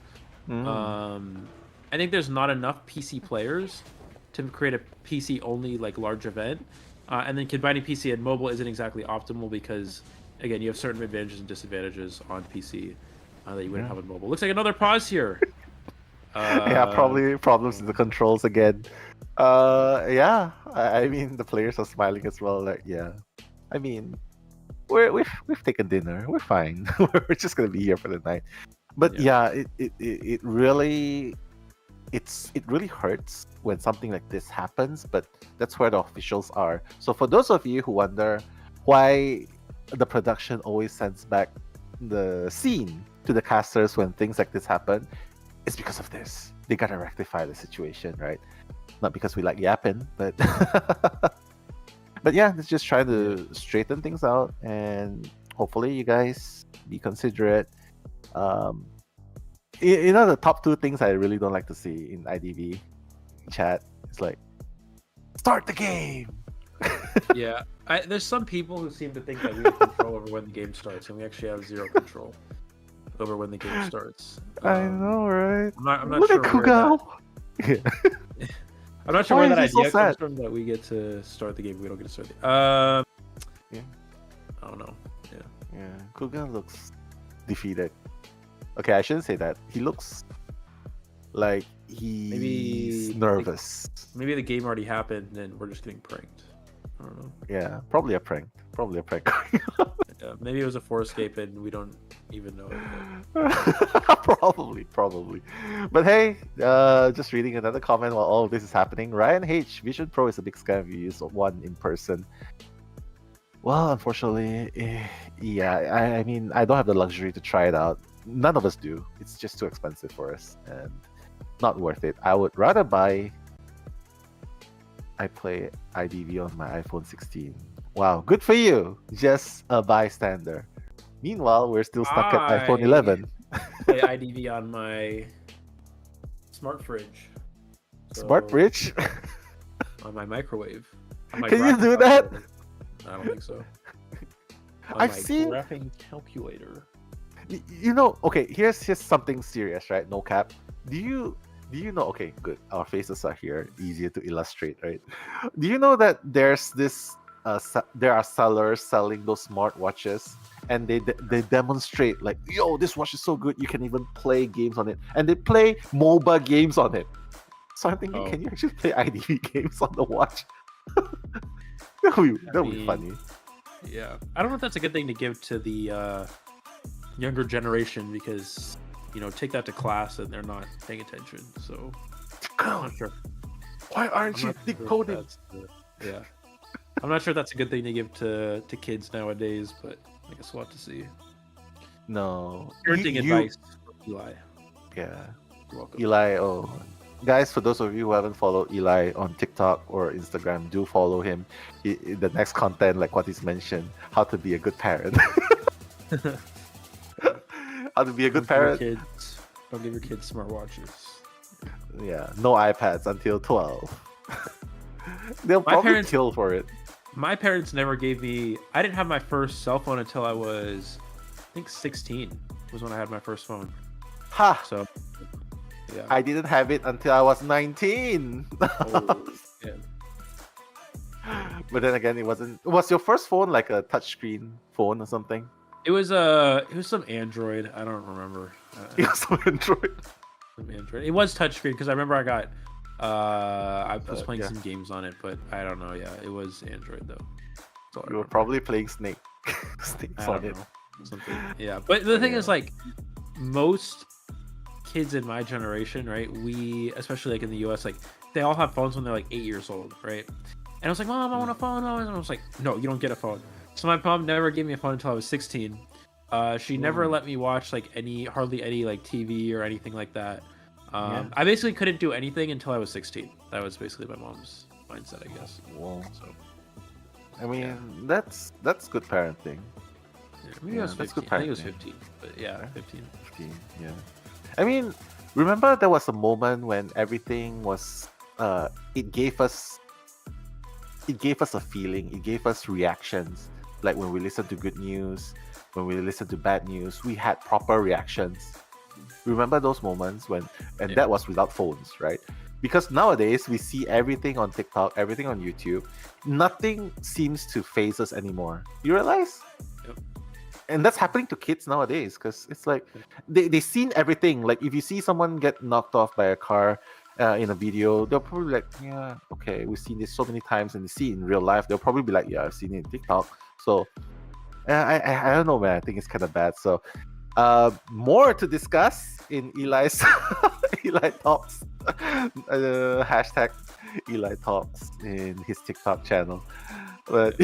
I think there's not enough PC players to create a PC only like large event, and then combining PC and mobile isn't exactly optimal because again you have certain advantages and disadvantages on PC that you wouldn't have on mobile. Looks like another pause here. Yeah, probably problems with the controls again. Yeah, I mean the players are smiling as well. Like, yeah, I mean we've taken dinner. We're fine. We're just gonna be here for the night. But yeah, it really hurts when something like this happens. But that's where the officials are. So for those of you who wonder why the production always sends back the scene to the casters when things like this happen, it's because of this. They gotta rectify the situation, right? Not because we like yapping, but but yeah, let's just try to straighten things out, and hopefully you guys be considerate. You know, the top two things I really don't like to see in IDV chat is like, start the game. Yeah, there's some people who seem to think that we have control over when the game starts, and we actually have zero control over when the game starts. I know, right? I'm not Look sure at Kugao. I'm not sure where that idea comes from that we get to start the game. We don't get to start the yeah. I don't know. Yeah. Kugao looks defeated. Okay, I shouldn't say that. He looks like he's nervous. Maybe the game already happened and we're just getting pranked. I don't know. Yeah, probably a prank. Yeah, maybe it was a 4Escape and we don't even know it. Probably. But hey, just reading another comment while all of this is happening. Ryan H, Vision Pro is a big scam if you use one in person. Well, unfortunately, yeah, I mean, I don't have the luxury to try it out. None of us do. It's just too expensive for us and not worth it. I would rather I play IDV on my iPhone 16. Wow, good for you. Just a bystander. Meanwhile, we're still stuck at iPhone 11. Play IDV on my smart fridge. Smart fridge? On my microwave. Can you do that? I don't think so. I've seen graphing calculator. You know, okay, here's something serious, right? No cap. Do you know? Okay, good. Our faces are here, easier to illustrate, right? Do you know that there's this? There are sellers selling those smartwatches, and they demonstrate like, yo, this watch is so good, you can even play games on it, and they play MOBA games on it. So I'm thinking, can you actually play IDV games on the watch? That would be funny. Yeah, I don't know if that's a good thing to give to the younger generation because take that to class and they're not paying attention. So I'm not sure. Why aren't you decoding? Yeah, I'm not sure that's a good thing to give to kids nowadays, but I guess we'll have to see. No. Parenting advice, Eli. Yeah. You're welcome. Eli, guys, for those of you who haven't followed Eli on TikTok or Instagram, do follow him. The next content, like what he's mentioned, how to be a good parent. How to be a good parent. Don't give your kids smartwatches. Yeah, no iPads until 12. They'll probably kill for it. My parents never gave me. I didn't have my first cell phone until I was, I think, 16 was when I had my first phone. Ha! So, yeah. I didn't have it until I was 19. Oh, yeah. But then again, it wasn't. Was your first phone like a touchscreen phone or something? It was some Android. I don't remember. It was some Android. Some Android. It was touchscreen because I remember I was playing some games on it, but I don't know. Yeah, it was Android though. You were probably playing Snakes on it. Something. Yeah, but the thing is, like, most kids in my generation, right? We, especially like in the US, like they all have phones when they're like 8 years old, right? And I was like, Mom, I want a phone. And I was like, no, you don't get a phone. So my mom never gave me a phone until I was 16. She never let me watch like hardly any like TV or anything like that. I basically couldn't do anything until I was 16. That was basically my mom's mindset, I guess. Whoa. So, I mean, that's good parenting. Yeah, maybe I was 15. I think it was 15, but yeah, 15. 15, yeah. I mean, remember there was a moment when everything was, it gave us a feeling, it gave us reactions. Like when we listened to good news, when we listened to bad news, we had proper reactions. Remember those moments that was without phones, right? Because nowadays we see everything on TikTok, everything on YouTube. Nothing seems to faze us anymore. You realize? Yep. And that's happening to kids nowadays because it's like they've seen everything. Like if you see someone get knocked off by a car in a video, they'll probably be like, yeah, okay, we've seen this so many times, and they see it in real life. They'll probably be like, yeah, I've seen it in TikTok. So I don't know, man. I think it's kind of bad. So more to discuss in Eli's Eli Talks. Hashtag Eli Talks in his TikTok channel. But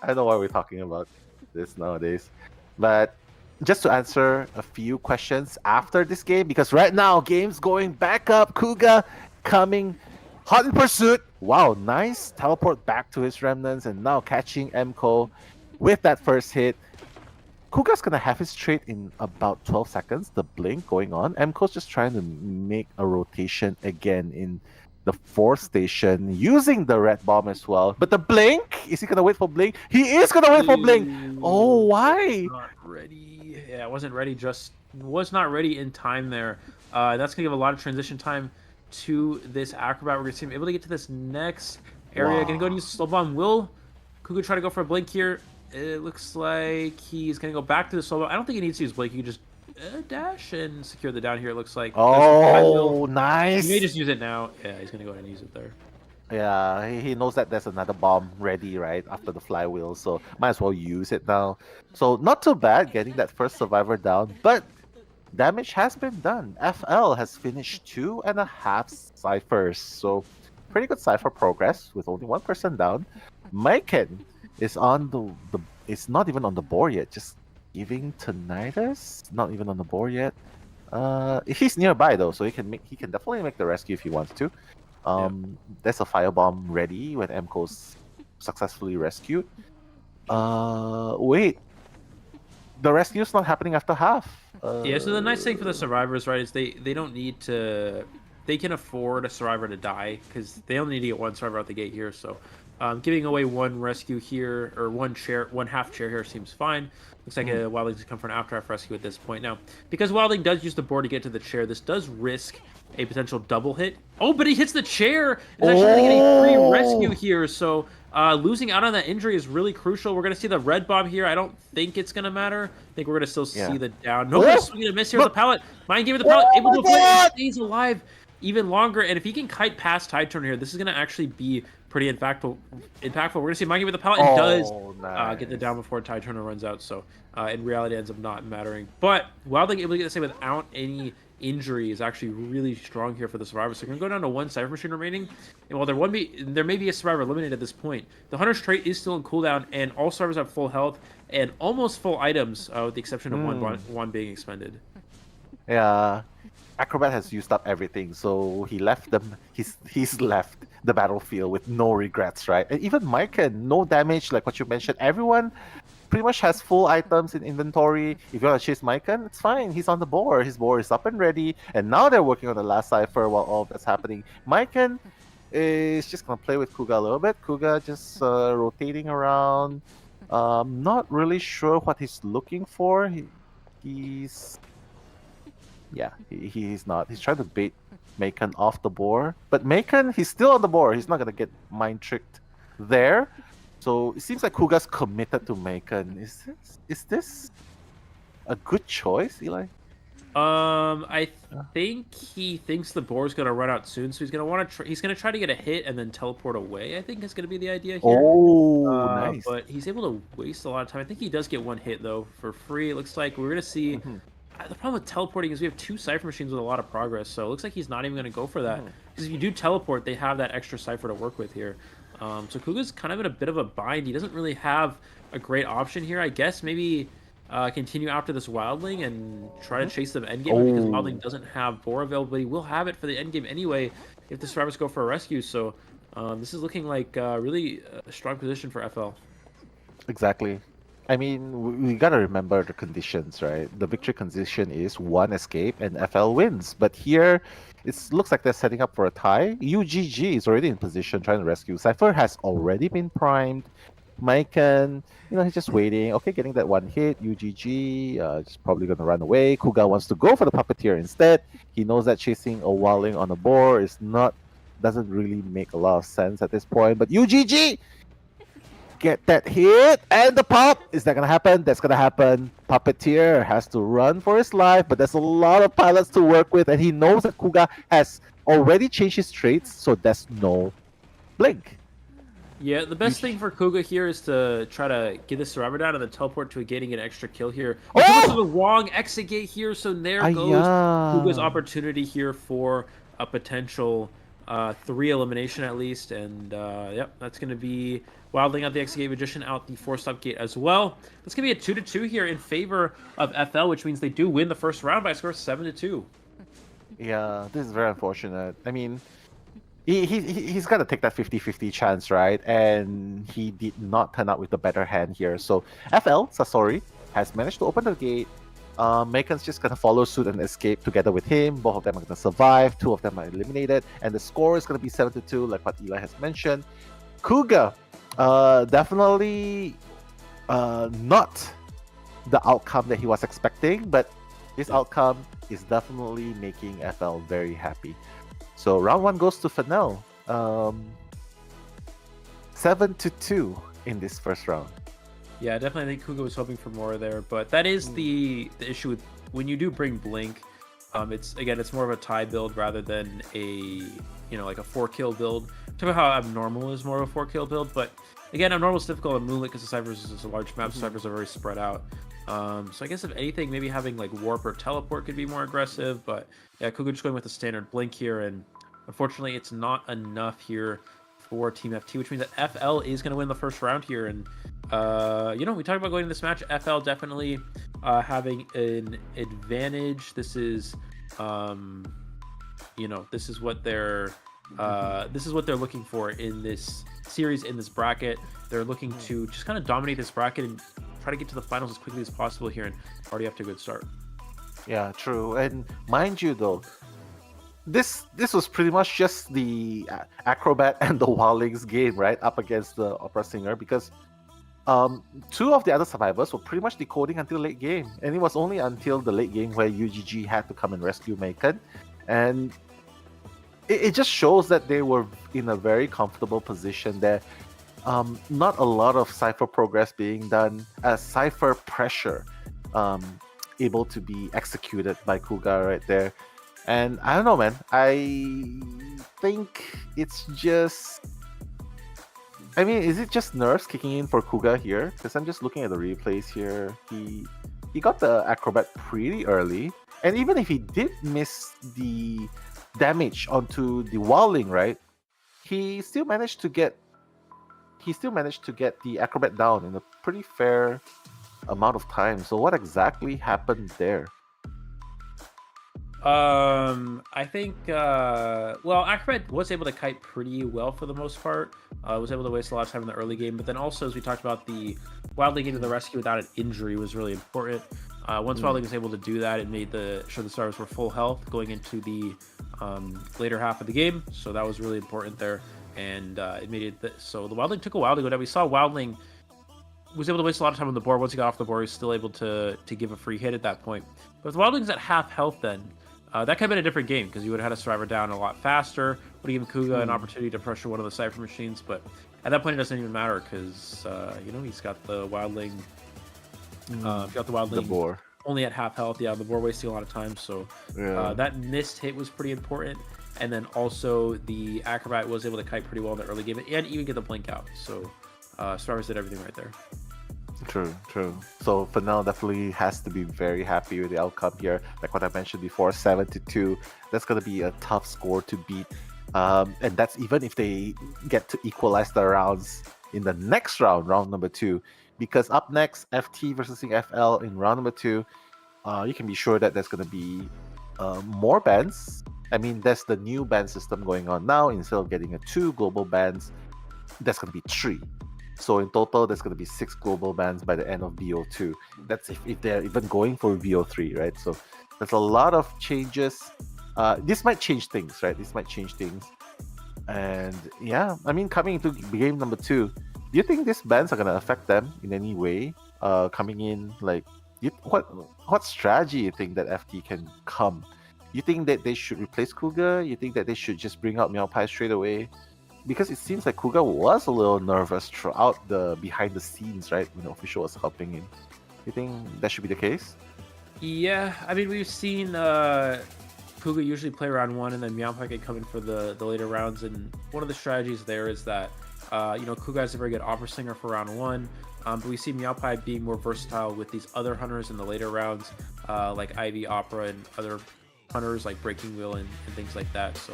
I don't know why we're talking about this nowadays. But just to answer a few questions after this game, because right now game's going back up. Kuga coming hot in pursuit. Wow, nice teleport back to his remnants and now catching MCO with that first hit. Kuga's gonna have his trade in about 12 seconds. The blink going on. MCO's just trying to make a rotation again in the 4th station using the red bomb as well. But the blink, is he gonna wait for blink? He is gonna wait for blink. Oh, why? Not ready. Yeah, I wasn't ready. Was not ready in time there. That's gonna give a lot of transition time to this acrobat. We're gonna see him able to get to this next area. Gonna go and use slow bomb. Will Kuga try to go for a blink here? It looks like he's gonna go back to the slow bomb. I don't think he needs to use blink. He can just dash and secure the down here. It looks like. Oh, nice. He may just use it now. Yeah, he's gonna go ahead and use it there. Yeah, he knows that there's another bomb ready right after the flywheel, so might as well use it now. So not too bad getting that first survivor down, but damage has been done. FL has finished 2.5 ciphers, so pretty good cipher progress with only one person down. Maiken is on the it's not even on the board yet, just giving tinnitus, not even on the board yet. He's nearby though, so he can definitely make the rescue if he wants to. There's a firebomb ready when MCO's successfully rescued. Wait, the rescue's not happening after half. Yeah, so the nice thing for the survivors, right, is they don't need to. They can afford a survivor to die because they only need to get one survivor out the gate here. So giving away one rescue here or one half chair here seems fine. Looks like a Wildling's come for an after-half rescue at this point. Now, because Wildling does use the board to get to the chair, this does risk a potential double hit. Oh, but he hits the chair! He's actually going to get a free rescue here, so losing out on that injury is really crucial. We're going to see the red bomb here. I don't think it's going to matter. I think we're going to still see the down. No, he's going to miss here with the pallet. Mind game with the pallet, able to avoid it, stays alive even longer. And if he can kite past Tide Turn here, this is going to actually be pretty impactful. We're gonna see Mikey with the pallet and does nice. get the down before Tide Turner runs out. So in reality, it ends up not mattering. But Wildling able to get the save without any injury is actually really strong here for the survivor. So we're gonna go down to one Cypher Machine remaining, and while there may be a survivor eliminated at this point, the Hunter's trait is still in cooldown, and all survivors have full health and almost full items, with the exception of one being expended. Yeah, Acrobat has used up everything, so he left them. He's left the battlefield with no regrets, right? And even Micah, no damage, like what you mentioned. Everyone pretty much has full items in inventory. If you want to chase Micah, it's fine. He's on the board. His board is up and ready. And now they're working on the last cipher while all that's happening. Micah is just gonna play with Kuga a little bit. Kuga just rotating around. Not really sure what he's looking for. He's not. He's trying to bait Macon off the board. But Macon, he's still on the board. He's not gonna get mind tricked there. So it seems like Kuga's committed to Macon. Is this a good choice, Eli? I think he thinks the board's gonna run out soon, so he's gonna want to. He's gonna try to get a hit and then teleport away. I think is gonna be the idea here. Oh, nice! But he's able to waste a lot of time. I think he does get one hit though for free. It looks like we're gonna see. The problem with teleporting is we have two Cypher Machines with a lot of progress, so it looks like he's not even going to go for that. Because if you do teleport, they have that extra Cypher to work with here. So Kuga's kind of in a bit of a bind. He doesn't really have a great option here. I guess maybe continue after this Wildling and try to chase them endgame, because Wildling doesn't have boar available, but he will have it for the endgame anyway if the survivors go for a rescue. So this is looking like really a strong position for FL. Exactly. I mean, we gotta remember the conditions, right? The victory condition is one escape and FL wins. But here, it looks like they're setting up for a tie. UGG is already in position trying to rescue. Cypher has already been primed. Maiken, he's just waiting. Okay, getting that one hit. UGG is probably gonna run away. Kuga wants to go for the Puppeteer instead. He knows that chasing a Wildling on the board doesn't really make a lot of sense at this point. But UGG! Get that hit and the pop. Is that gonna happen? That's gonna happen. Puppeteer has to run for his life, but there's a lot of pilots to work with, and he knows that Kuga has already changed his traits, so there's no blink. Yeah, the best thing for Kuga here is to try to get this survivor down and then teleport to a gate and get an extra kill here. He goes to the wrong exit gate here, so there goes Kuga's opportunity here for a potential 3 elimination at least, and yep, that's going to be Wildling out the exit gate, Magician out the 4-stop gate as well. That's going to be a 2-2 here in favor of FL, which means they do win the first round by a score of 7-2. Yeah, this is very unfortunate. I mean, he's got to take that 50-50 chance, right? And he did not turn out with the better hand here. So FL, Sasori, has managed to open the gate. Macon's just going to follow suit and escape together with him. Both of them are going to survive. 2 of them are eliminated. And the score is going to be 7-2, like what Eli has mentioned. Kuga, definitely not the outcome that he was expecting, but this outcome is definitely making FL very happy. So round 1 goes to Fennel. 7-2 in this first round. Yeah, definitely. I think Kuga was hoping for more there, but that is the issue with when you do bring Blink. It's more of a tie build rather than a like a 4-kill build. Talk about how Abnormal is more of a 4-kill build, but again, Abnormal is difficult on Moonlit because the Cyphers is a large map. Cyphers are very spread out. So I guess if anything, maybe having like Warp or Teleport could be more aggressive, but yeah, Kuga just going with the standard Blink here, and unfortunately, it's not enough here for Team FT, which means that FL is going to win the first round here. And we talked about going to this match. FL definitely having an advantage. This is this is what they're looking for in this series, in this bracket. They're looking to just kind of dominate this bracket and try to get to the finals as quickly as possible here, and already have to a good start. Yeah, true. And mind you though, this was pretty much just the Acrobat and the Wildling's game, right? Up against the Opera Singer, because 2 of the other survivors were pretty much decoding until late game. And it was only until the late game where UGG had to come and rescue Macon. And it just shows that they were in a very comfortable position there. Not a lot of Cypher progress being done, as Cypher pressure able to be executed by Kuga right there. And I don't know, man. I think it's just I mean, is it just nerfs kicking in for Kuga here? Because I'm just looking at the replays here. He got the acrobat pretty early, and even if he did miss the damage onto the wildling, right? He still managed to get the acrobat down in a pretty fair amount of time. So what exactly happened there? I think well, Acrobat was able to kite pretty well for the most part. Was able to waste a lot of time in the early game, but then also, as we talked about, the wildling into the rescue without an injury was really important. Once wildling was able to do that, it made sure the Stars were full health going into the later half of the game. So that was really important there, and it made it so the wildling took a while to go down. We saw wildling was able to waste a lot of time on the board. Once he got off the board, he was still able to give a free hit at that point. But if the wildling's at half health, then that could have been a different game, because you would have had a survivor down a lot faster. Would have given Kuga an opportunity to pressure one of the Cypher machines, but at that point it doesn't even matter, because he's got the wildling. The boar only at half health. Yeah, the boar wasting a lot of time. So that missed hit was pretty important. And then also the acrobat was able to kite pretty well in the early game and even get the blink out. So Stars did everything right there. True. So for now, definitely has to be very happy with the outcome here. Like what I mentioned before, 7-2. That's gonna be a tough score to beat, and that's even if they get to equalize the rounds in the next round, round number 2. Because up next, FT versus FL in round number 2. You can be sure that there's gonna be more bans. I mean, there's the new ban system going on now. Instead of getting 2 global bans, that's gonna be 3. So in total, there's going to be 6 global bans by the end of BO2. That's if they're even going for BO3, right? So there's a lot of changes. This might change things, right? And yeah, I mean, coming into game number 2, do you think these bans are going to affect them in any way? Coming in, like, what strategy you think that FT can come? You think that they should replace Kuga? You think that they should just bring out Meow Pie straight away? Because it seems like Kuga was a little nervous throughout the behind the scenes, right? When the official was helping him. You think that should be the case? Yeah, I mean, we've seen Kuga usually play round 1 and then Meow Pie can come in for the later rounds. And one of the strategies there is that, Kuga is a very good opera singer for round 1. But we see Meow Pie being more versatile with these other hunters in the later rounds, like Ivy, Opera, and other hunters like Breaking Wheel and things like that. So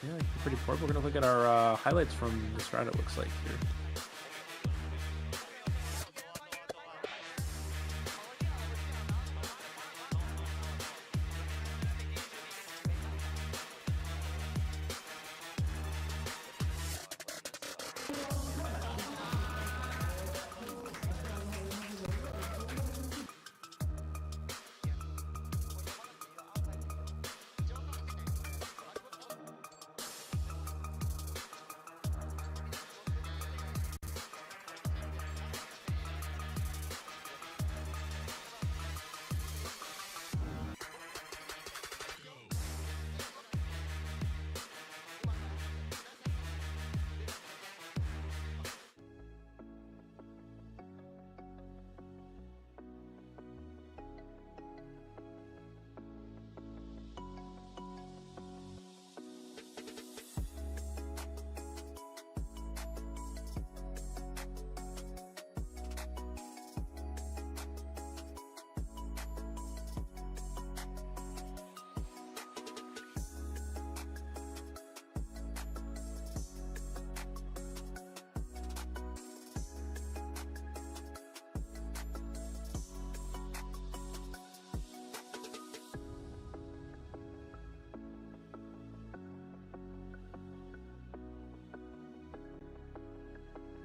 yeah, pretty important. We're gonna look at our highlights from this round, it looks like here.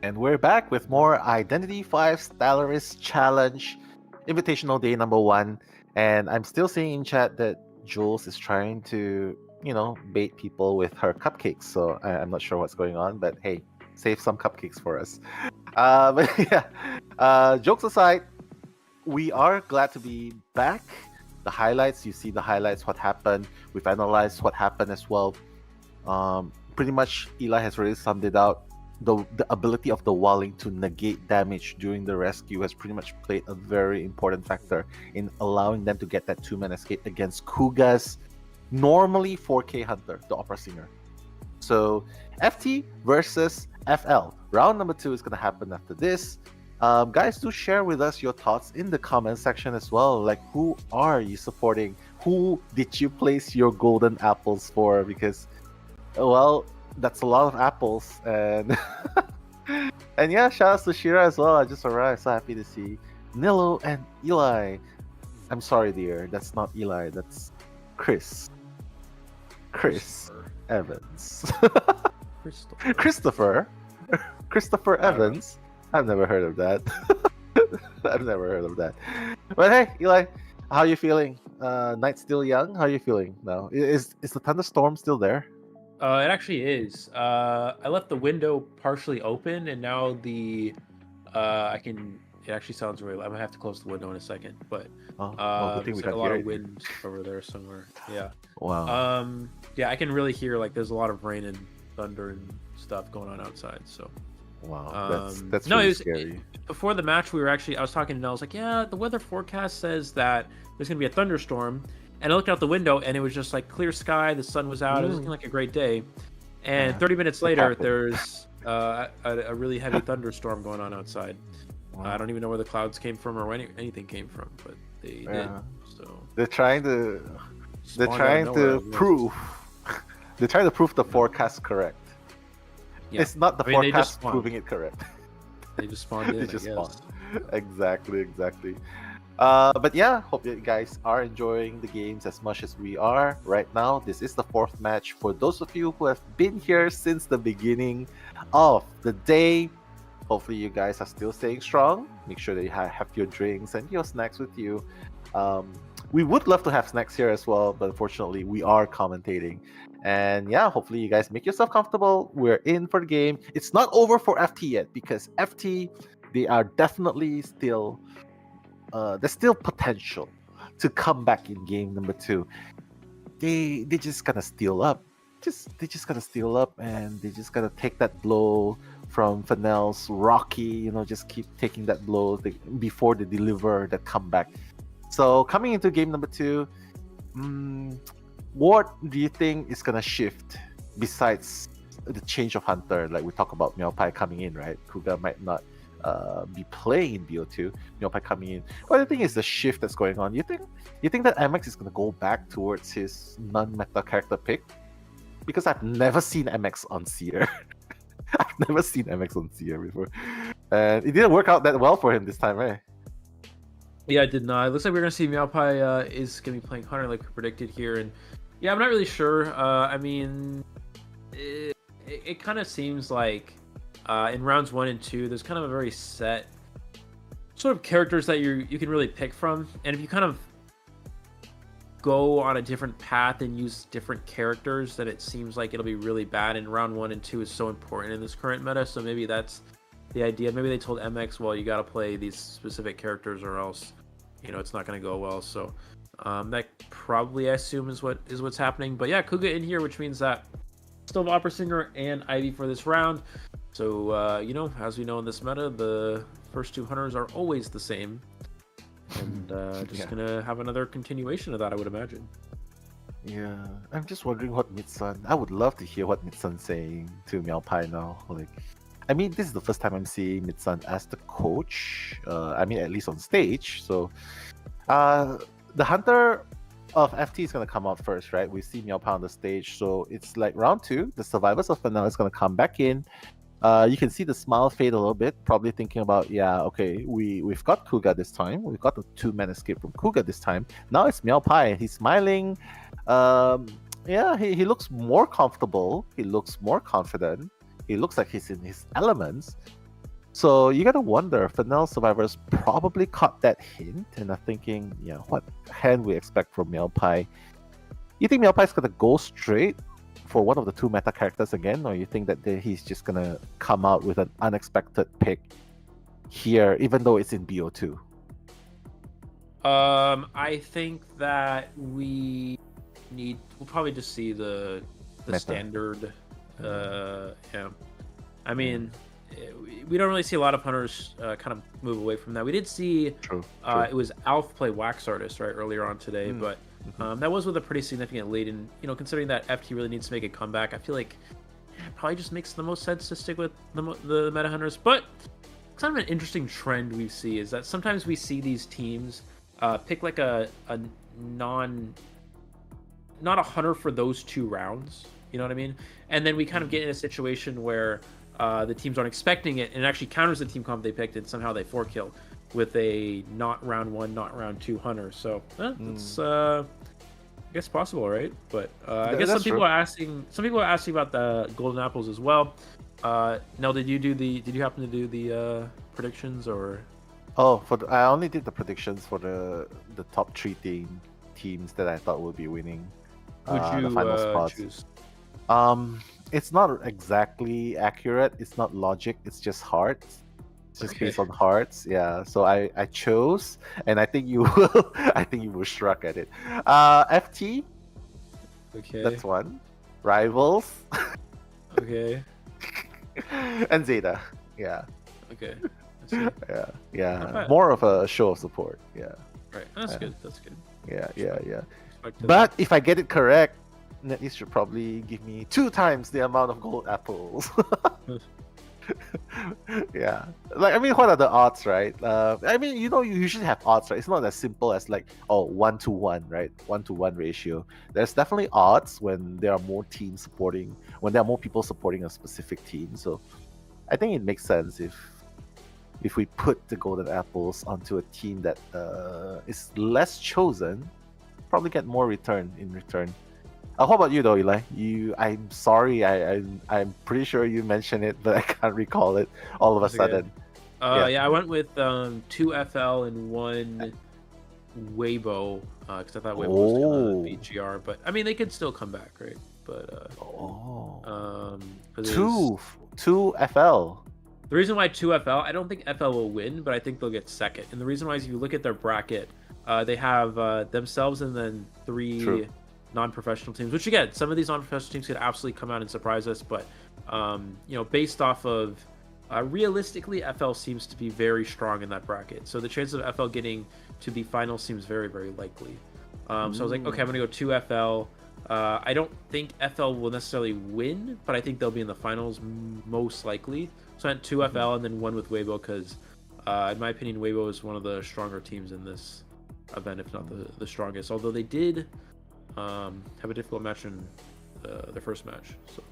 And we're back with more Identity 5 Stellaris Challenge Invitational Day number 1. And I'm still seeing in chat that Jules is trying to, bait people with her cupcakes. So I'm not sure what's going on, but hey, save some cupcakes for us. But yeah, jokes aside, we are glad to be back. The highlights, you see the highlights, what happened. We've analyzed what happened as well. Pretty much Eli has already summed it out. The ability of the Walling to negate damage during the rescue has pretty much played a very important factor in allowing them to get that 2-man escape against Kuga's normally 4K hunter, the opera singer. So FT versus FL. Round number 2 is going to happen after this. Guys, do share with us your thoughts in the comment section as well. Like, who are you supporting? Who did you place your golden apples for? Because, well, that's a lot of apples. And and yeah, shout out to Shira as well. I just arrived. So happy to see Nilo and Eli. I'm sorry, dear. That's not Eli. That's Chris Evans. Christopher Evans. I've never heard of that. I've never heard of that. But hey, Eli, how are you feeling? Night's still young. How are you feeling now? Is the thunderstorm still there? It actually is. I left the window partially open, and now the I can. It actually sounds really. I'm gonna have to close the window in a second, but good thing we there's like got a lot here. of wind over there somewhere. Yeah. Wow. Yeah, I can really hear like there's a lot of rain and thunder and stuff going on outside. So. Wow, that's no, really it was, scary. Before the match, I was talking to Nell. I was like, yeah, the weather forecast says that there's gonna be a thunderstorm, and I looked out the window and it was just like clear sky. The sun was out. It was looking like a great day. And 30 minutes later, there's a really heavy thunderstorm going on outside. I don't even know where the clouds came from or where anything came from, but they did. So they're trying to prove the forecast correct. Yeah. It's not the forecast proving it correct. They just spawned in. They just spawned. Exactly. But yeah, hope you guys are enjoying the games as much as we are right now. This is the 4th match. For those of you who have been here since the beginning of the day, hopefully you guys are still staying strong. Make sure that you have your drinks and your snacks with you. We would love to have snacks here as well, but unfortunately we are commentating. And yeah, hopefully you guys make yourself comfortable. We're in for the game. It's not over for FT yet, because FT, they are definitely still there's still potential to come back in game number 2. They just gonna steal up. They just gotta steal up, and they just gotta take that blow from Fennell's Rocky, just keep taking that blow before they deliver that comeback. So coming into game number 2, what do you think is gonna shift besides the change of hunter? Like we talk about Meowpai coming in, right? Kuga might not be playing in BO2. Meowpai coming in. What do you think is the shift that's going on? You think that MX is gonna go back towards his non-meta character pick? Because I've never seen MX on Seer. I've never seen MX on Seer before, and it didn't work out that well for him this time, right? Yeah, it did not. It looks like we're gonna see Meowpai is gonna be playing hunter like we predicted here, and yeah, I'm not really sure. I mean, it kind of seems like in rounds 1 and 2, there's kind of a very set sort of characters that you can really pick from, and if you kind of go on a different path and use different characters, then it seems like it'll be really bad. And round 1 and 2 is so important in this current meta, so maybe that's the idea. Maybe they told MX, well, you got to play these specific characters or else it's not going to go well. So that probably, I assume, is what's happening. But yeah, Kuga in here, which means that still have Opera Singer and Ivy for this round. So as we know in this meta, the first 2 hunters are always the same, and just gonna have another continuation of that, I would imagine. Yeah, I'm just wondering what Mitsun. I would love to hear what Mitsun's saying to Meowpai now. I mean, this is the first time I'm seeing Mitsun as the coach. I mean, at least on stage. So, the hunter of FT is gonna come out first, right? We see Meowpai on the stage, so it's like round 2. The survivors of Fennell is gonna come back in. You can see the smile fade a little bit, probably thinking about, okay, we've got Kuga this time. We've got the 2-man escape from Kuga this time. Now it's Meowpai. He's smiling. He looks more comfortable. He looks more confident. He looks like he's in his elements. So you gotta wonder, Fennell survivors probably caught that hint and are thinking, what hand we expect from Meowpai. You think Meowpai is gonna go straight for one of the 2 meta characters again, or you think that he's just gonna come out with an unexpected pick here, even though it's in BO2? I think that we'll probably just see the standard. I mean, we don't really see a lot of hunters kind of move away from that. We did see it was Alf play Wax Artist right earlier on today, but that was with a pretty significant lead. And considering that FT really needs to make a comeback, I feel like probably just makes the most sense to stick with the meta hunters. But kind of an interesting trend we see is that sometimes we see these teams pick like a not a hunter for those 2 rounds. You know what I mean? And then we kind of get in a situation where the teams aren't expecting it, and it actually counters the team comp they picked, and somehow they 4-kill with a not round 1, not round 2 hunter. So it's I guess possible, right? But I guess some people are asking about the golden apples as well. Nell, did you happen to do the predictions or? Oh, I only did the predictions for the top 3 teams that I thought would be winning. Would you the final spots. choose? It's not exactly accurate. It's not logic. It's just hearts. It's just based on hearts. Yeah. So I chose, and I think you will. I think you will shrug at it. FT. Okay. That's one. Rivals. Okay. And ZETA. Yeah. Okay. Yeah. More of a show of support. Yeah. Right. That's good. That's good. Yeah. But if I get it correct, NetEase should probably give me 2 times the amount of gold apples. Yeah. Like, I mean, what are the odds, right? I mean, you usually have odds, right? It's not as simple as like, 1-to-1, right? 1-to-1 ratio. There's definitely odds when there are more teams supporting, when there are more people supporting a specific team. So I think it makes sense if we put the golden apples onto a team that is less chosen, probably get more return in return. How about you though, Eli? I'm sorry, I'm pretty sure you mentioned it, but I can't recall it all of a sudden. Yeah, I went with 2 FL and 1 Weibo because I thought Weibo was gonna beat GR, but I mean they could still come back, right? But 2 FL. The reason why 2 FL, I don't think FL will win, but I think they'll get second. And the reason why is if you look at their bracket, they have themselves and then 3 non-professional teams, which again, some of these non-professional teams could absolutely come out and surprise us, but based off of realistically, FL seems to be very strong in that bracket, so the chance of FL getting to the final seems very, very likely. So I was like, okay, I'm gonna go 2 FL. I don't think FL will necessarily win, but I think they'll be in the finals most likely. So I went 2 FL and then 1 with Weibo because in my opinion Weibo is one of the stronger teams in this event, if not the strongest, although they did have a difficult match in their first match. So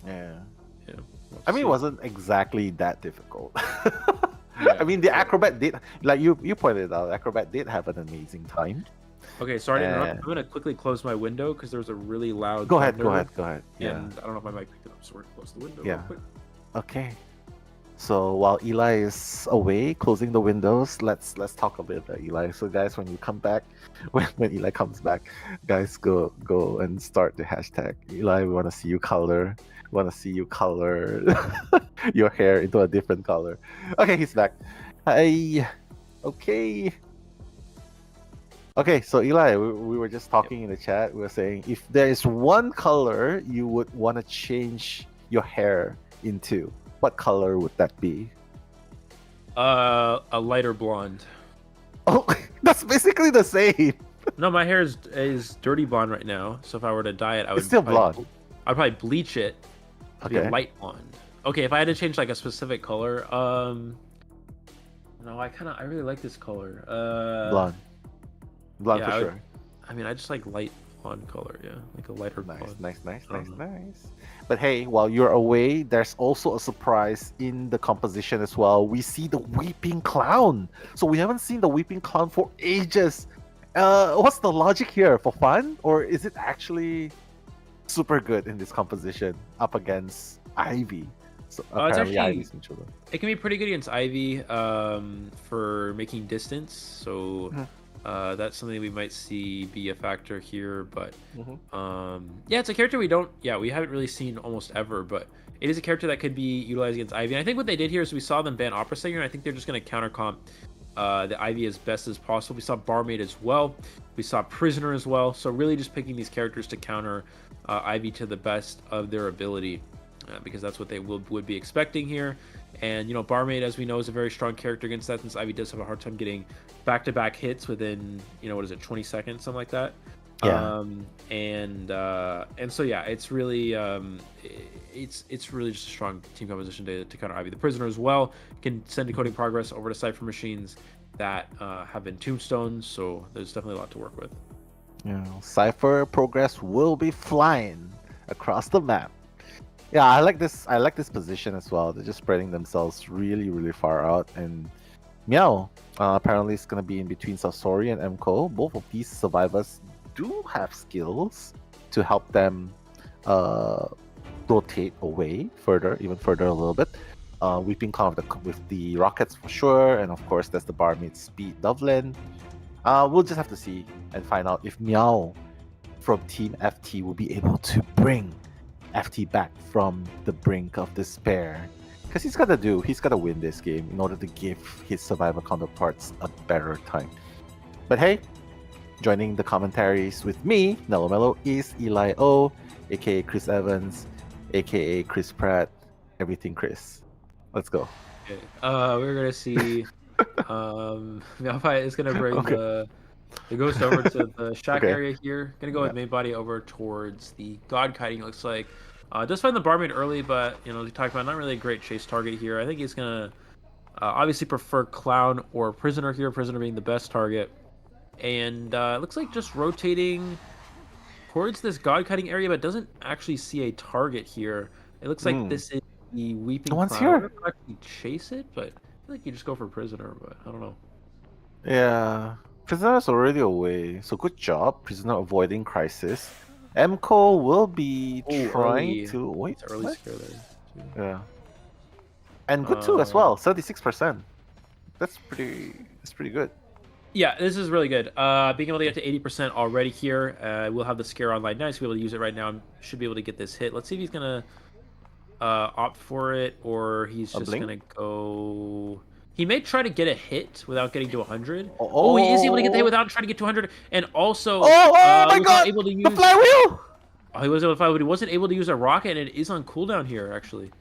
I mean, it wasn't exactly that difficult. I mean, the Acrobat did, like you pointed out, Acrobat did have an amazing time. Okay, sorry to interrupt. I'm gonna quickly close my window because there's a really loud. Go ahead. Yeah. And I don't know if my mic picked it up, so we're gonna close the window. Yeah. Real quick. Okay. So while Eli is away closing the windows, let's talk a bit about Eli. So guys, when you come back, when Eli comes back, guys, go and start the hashtag. Eli, we want to see you color. We want to see you color your hair into a different color. Okay, he's back. Hi. Okay. Okay, so Eli, we were just talking in the chat. We were saying if there is one color you would want to change your hair into, what color would that be? A lighter blonde. Oh, that's basically the same. No, my hair is dirty blonde right now. So if I were to dye it, I would. It's still blonde. I'd probably bleach it to be a light blonde. Okay, if I had to change like a specific color, no, I really like this color. Blonde for yeah, sure. I mean, I just like light blonde color. Yeah, like a lighter blonde. Nice. But hey, while you're away, there's also a surprise in the composition as well. We see the Weeping Clown. So we haven't seen the Weeping Clown for ages. What's the logic here? For fun? Or is it actually super good in this composition up against Ivy? So apparently Ivy's in trouble. It can be pretty good against Ivy for making distance. So that's something we might see be a factor here, but yeah, it's a character we haven't really seen almost ever, but it is a character that could be utilized against Ivy. And I think what they did here is we saw them ban Opera Singer, and I think they're just going to counter comp the Ivy as best as possible. We saw Barmaid as well, we saw Prisoner as well, so really just picking these characters to counter Ivy to the best of their ability, because that's what they would be expecting here. And Barmaid, as we know, is a very strong character against that, since Ivy does have a hard time getting back-to-back hits within 20 seconds, something like that. Yeah. And so yeah, it's really it's really just a strong team composition to counter Ivy. The Prisoner as well can send decoding progress over to Cypher machines that have been tombstones, so there's definitely a lot to work with. Yeah, Cypher progress will be flying across the map. Yeah, I like this position as well. They're just spreading themselves really, really far out. And Meow apparently is going to be in between Sasori and MCO. Both of these survivors do have skills to help them rotate away even further a little bit. Weeping Clown with the rockets for sure, and of course there's the Barmaid Speed Dublin. We'll just have to see and find out if Meow from Team FT will be able to bring FT back from the brink of despair. Because he's got to win this game in order to give his survivor counterparts a better time. But hey, joining the commentaries with me, Nello Mello, is Eli O, aka Chris Evans, aka Chris Pratt, everything Chris. Let's go. Okay. We're gonna see Meowpie is gonna bring the ghost over to the shack area here. Gonna go with main body over towards the god kiting, looks like. Does find the Barmaid early, but you know, we talked about not really a great chase target here. I think he's gonna obviously prefer Clown or Prisoner here, Prisoner being the best target. And it looks like just rotating towards this god kiting area, but doesn't actually see a target here. It looks like this is the Weeping Clown. Here. I don't actually chase it, but I feel like you just go for Prisoner, but I don't know. Yeah, Prisoner's already away, so good job, Prisoner avoiding crisis. MCO will be trying to wait. It's early scare there. Yeah, and good too as well. 36%. That's pretty good. Yeah, this is really good. Being able to get to 80% already here. We'll have the scare online. Nice to be able to use it right now. Should be able to get this hit. Let's see if he's gonna opt for it, or he's just gonna go. He may try to get a hit without getting to 100. Oh, he is able to get the hit without trying to get to 100, and also my God, able to use the flywheel. Oh, he was able to fly, but he wasn't able to use a rocket, and it is on cooldown here actually.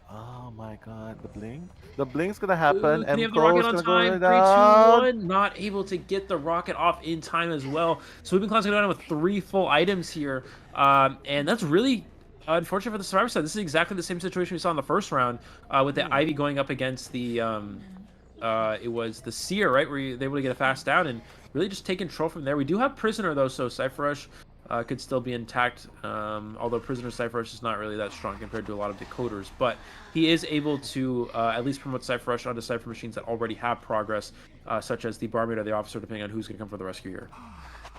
Oh my God, the blink. The blink's gonna happen. Can you have the rocket on time? 3, 2, 1. Not able to get the rocket off in time as well. So Weeping Clown's gonna go down with 3 full items here, and that's really unfortunate for the survivor side. This is exactly the same situation we saw in the first round with the Ivy going up against the it was the Seer, right, where they were able to get a fast down and really just take control from there. We do have Prisoner though, so Cypher Rush could still be intact, although Prisoner Cypher Rush is not really that strong compared to a lot of decoders, but he is able to at least promote Cypher Rush onto Cypher machines that already have progress, such as the Barmaid or the Officer, depending on who's going to come for the rescue here.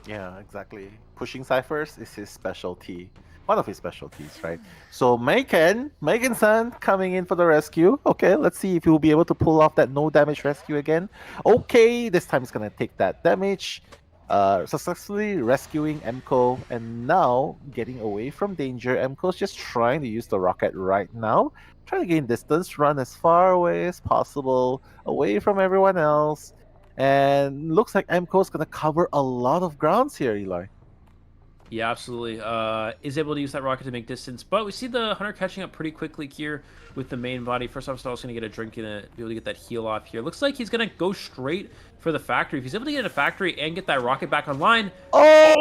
Yeah, exactly. Pushing Cyphers is his specialty. One of his specialties, right? So Megan-san coming in for the rescue. Okay, let's see if he will be able to pull off that no damage rescue again. Okay, this time he's gonna take that damage. Successfully rescuing MCO, and now getting away from danger. MCO's just trying to use the rocket right now. Trying to gain distance, run as far away as possible, away from everyone else. And looks like MCO's gonna cover a lot of grounds here, Eli. Yeah, absolutely. Is able to use that rocket to make distance, but we see the Hunter catching up pretty quickly here with the main body. First off, Stall's going to get a drink and be able to get that heal off here. Looks like he's going to go straight for the factory. If he's able to get in a factory and get that rocket back online, that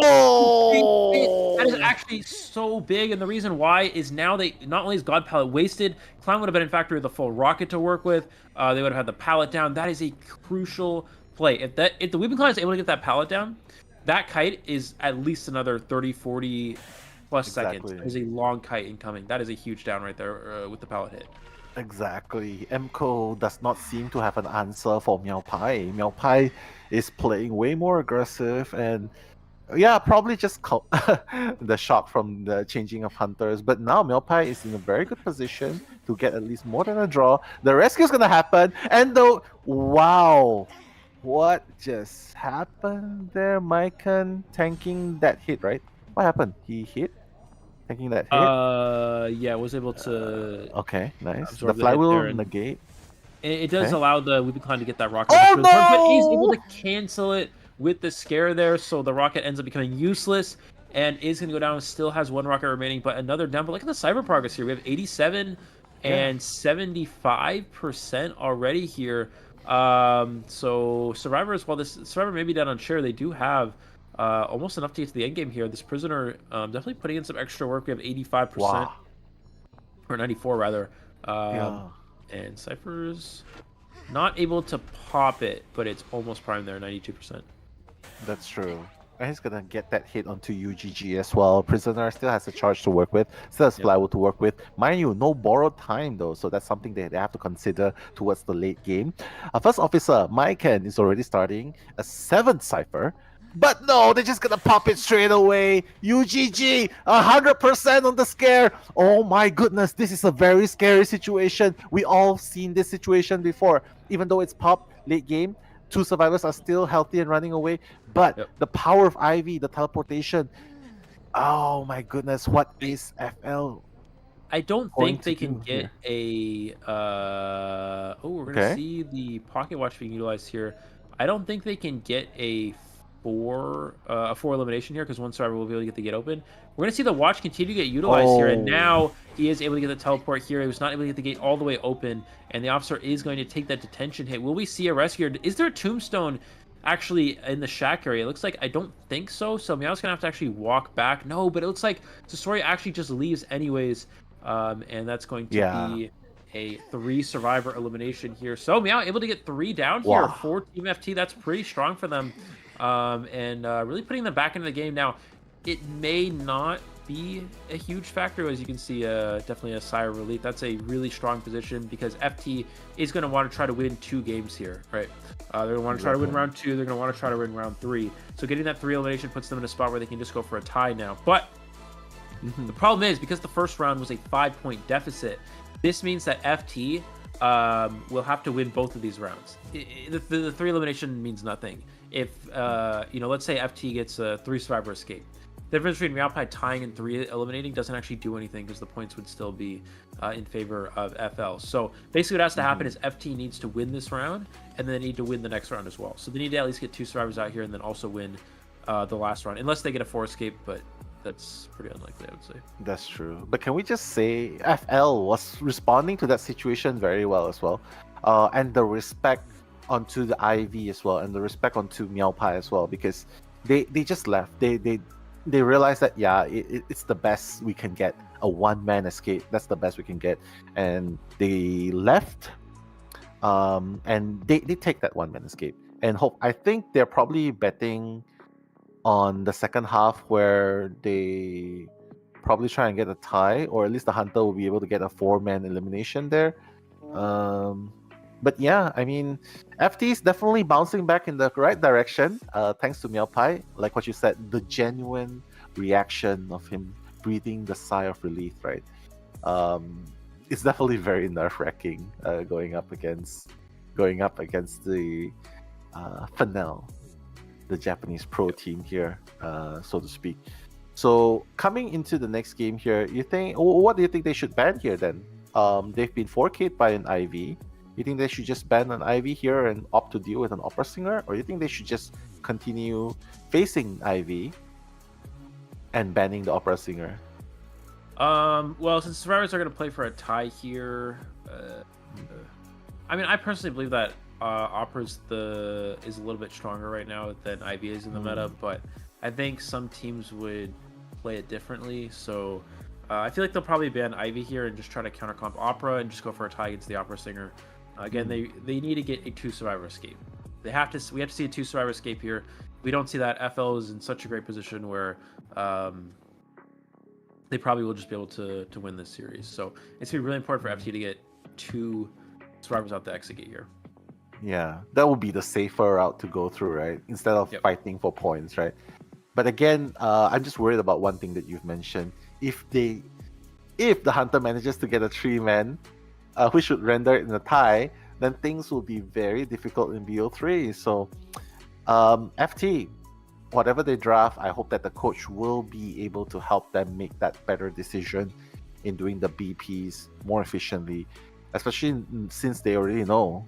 is actually so big. And the reason why is now they not only is God Pallet wasted, Clown would have been in factory with a full rocket to work with. They would have had the pallet down. That is a crucial play. If the Weeping Clown is able to get that pallet down, that kite is at least another 30, 40 plus seconds. That is a long kite incoming. That is a huge down right there with the pallet hit. Exactly. MCO does not seem to have an answer for Meowpie. Meowpie is playing way more aggressive, and yeah, probably just the shock from the changing of hunters. But now Meowpie is in a very good position to get at least more than a draw. The rescue is going to happen, and wow. What just happened there? Mycon tanking that hit, right? What happened? He hit? Tanking that hit? Yeah, was able to... okay, nice. The flywheel negate. It does allow the Weeping Clown to get that rocket. Oh, no! But he's able to cancel it with the scare there, so the rocket ends up becoming useless and is going to go down. Still has 1 rocket remaining, but another down. But look at the cyber progress here. We have 87 and 75% already here. So survivors, while this survivor may be down on share, they do have almost enough to get to the end game here. This prisoner definitely putting in some extra work. We have 85%, Wow. or 94 rather. Yeah. And Cypher's not able to pop it, but it's almost prime there, 92%. That's true. And he's gonna get that hit onto UGG as well. Prisoner still has a charge to work with, still has plywood to work with. Mind you, no borrowed time though, so that's something they have to consider towards the late game. First officer, Maiken, is already starting a 7th Cypher. But no, they're just gonna pop it straight away. UGG, 100% on the scare. Oh my goodness, this is a very scary situation. We all seen this situation before. Even though it's pop late game, 2 survivors are still healthy and running away. But the power of Ivy, the teleportation. Oh my goodness, what is FL? I don't think they can get a. We're gonna see the pocket watch being utilized here. I don't think they can get a 4 elimination here because 1 survivor will be able to get the gate open. We're going to see the watch continue to get utilized here, and now he is able to get the teleport here. He was not able to get the gate all the way open, and the officer is going to take that detention hit. Will we see a rescue? Is there a tombstone actually in the shack area? It looks like I don't think so, so Meow's going to have to actually walk back. No, but it looks like Sasori actually just leaves anyways, and that's going to be a 3 survivor elimination here. So Meow able to get 3 down here for Team FT. That's pretty strong for them. And really putting them back into the game. Now, it may not be a huge factor, as you can see, definitely a sigh of relief. That's a really strong position because FT is going to want to try to win 2 games here, right? They're going to want to try to win round 2. They're going to want to try to win round 3. So getting that 3 elimination puts them in a spot where they can just go for a tie now. But the problem is, because the first round was a 5-point deficit, this means that FT will have to win both of these rounds. The 3 elimination means nothing. If, let's say FT gets a 3 survivor escape. The difference between Meowpie tying and 3 eliminating doesn't actually do anything because the points would still be in favor of FL. So basically what has to happen is FT needs to win this round, and then they need to win the next round as well. So they need to at least get 2 survivors out here and then also win the last round, unless they get a 4 escape, but that's pretty unlikely, I would say. That's true. But can we just say FL was responding to that situation very well as well. And the respect onto the IV as well, and the respect onto Meowpie as well, because they just left. They realized that it's the best we can get, a 1-man escape. That's the best we can get, and they left. And they take that 1-man escape, and I think they're probably betting on the second half where they probably try and get a tie, or at least the hunter will be able to get a 4-man elimination there. But yeah, I mean, FT is definitely bouncing back in the right direction, thanks to Meowpie. Like what you said, the genuine reaction of him breathing the sigh of relief, right? It's definitely very nerve-wracking going up against the Fennel, the Japanese pro team here, so to speak. So coming into the next game here, what do you think they should ban here then? They've been 4K'd by an IV. You think they should just ban an IV here and opt to deal with an opera singer, or you think they should just continue facing IV and banning the opera singer? Well, since survivors are going to play for a tie here, I mean, I personally believe that opera is a little bit stronger right now than IV is in the meta, but I think some teams would play it differently. So I feel like they'll probably ban Ivy here and just try to counter comp Opera and just go for a tie against the Opera Singer. Again, they need to get a 2 survivor escape. We have to see a 2 survivor escape here. We don't see that. FL is in such a great position where they probably will just be able to win this series. So it's gonna be really important for FT to get 2 survivors out the exit gate here. Yeah, that would be the safer route to go through, right? Instead of fighting for points, right? But again, I'm just worried about one thing that you've mentioned. If the hunter manages to get a 3-man, who should render it in a tie, then things will be very difficult in BO3. So, FT, whatever they draft, I hope that the coach will be able to help them make that better decision in doing the BPs more efficiently. Especially since they already know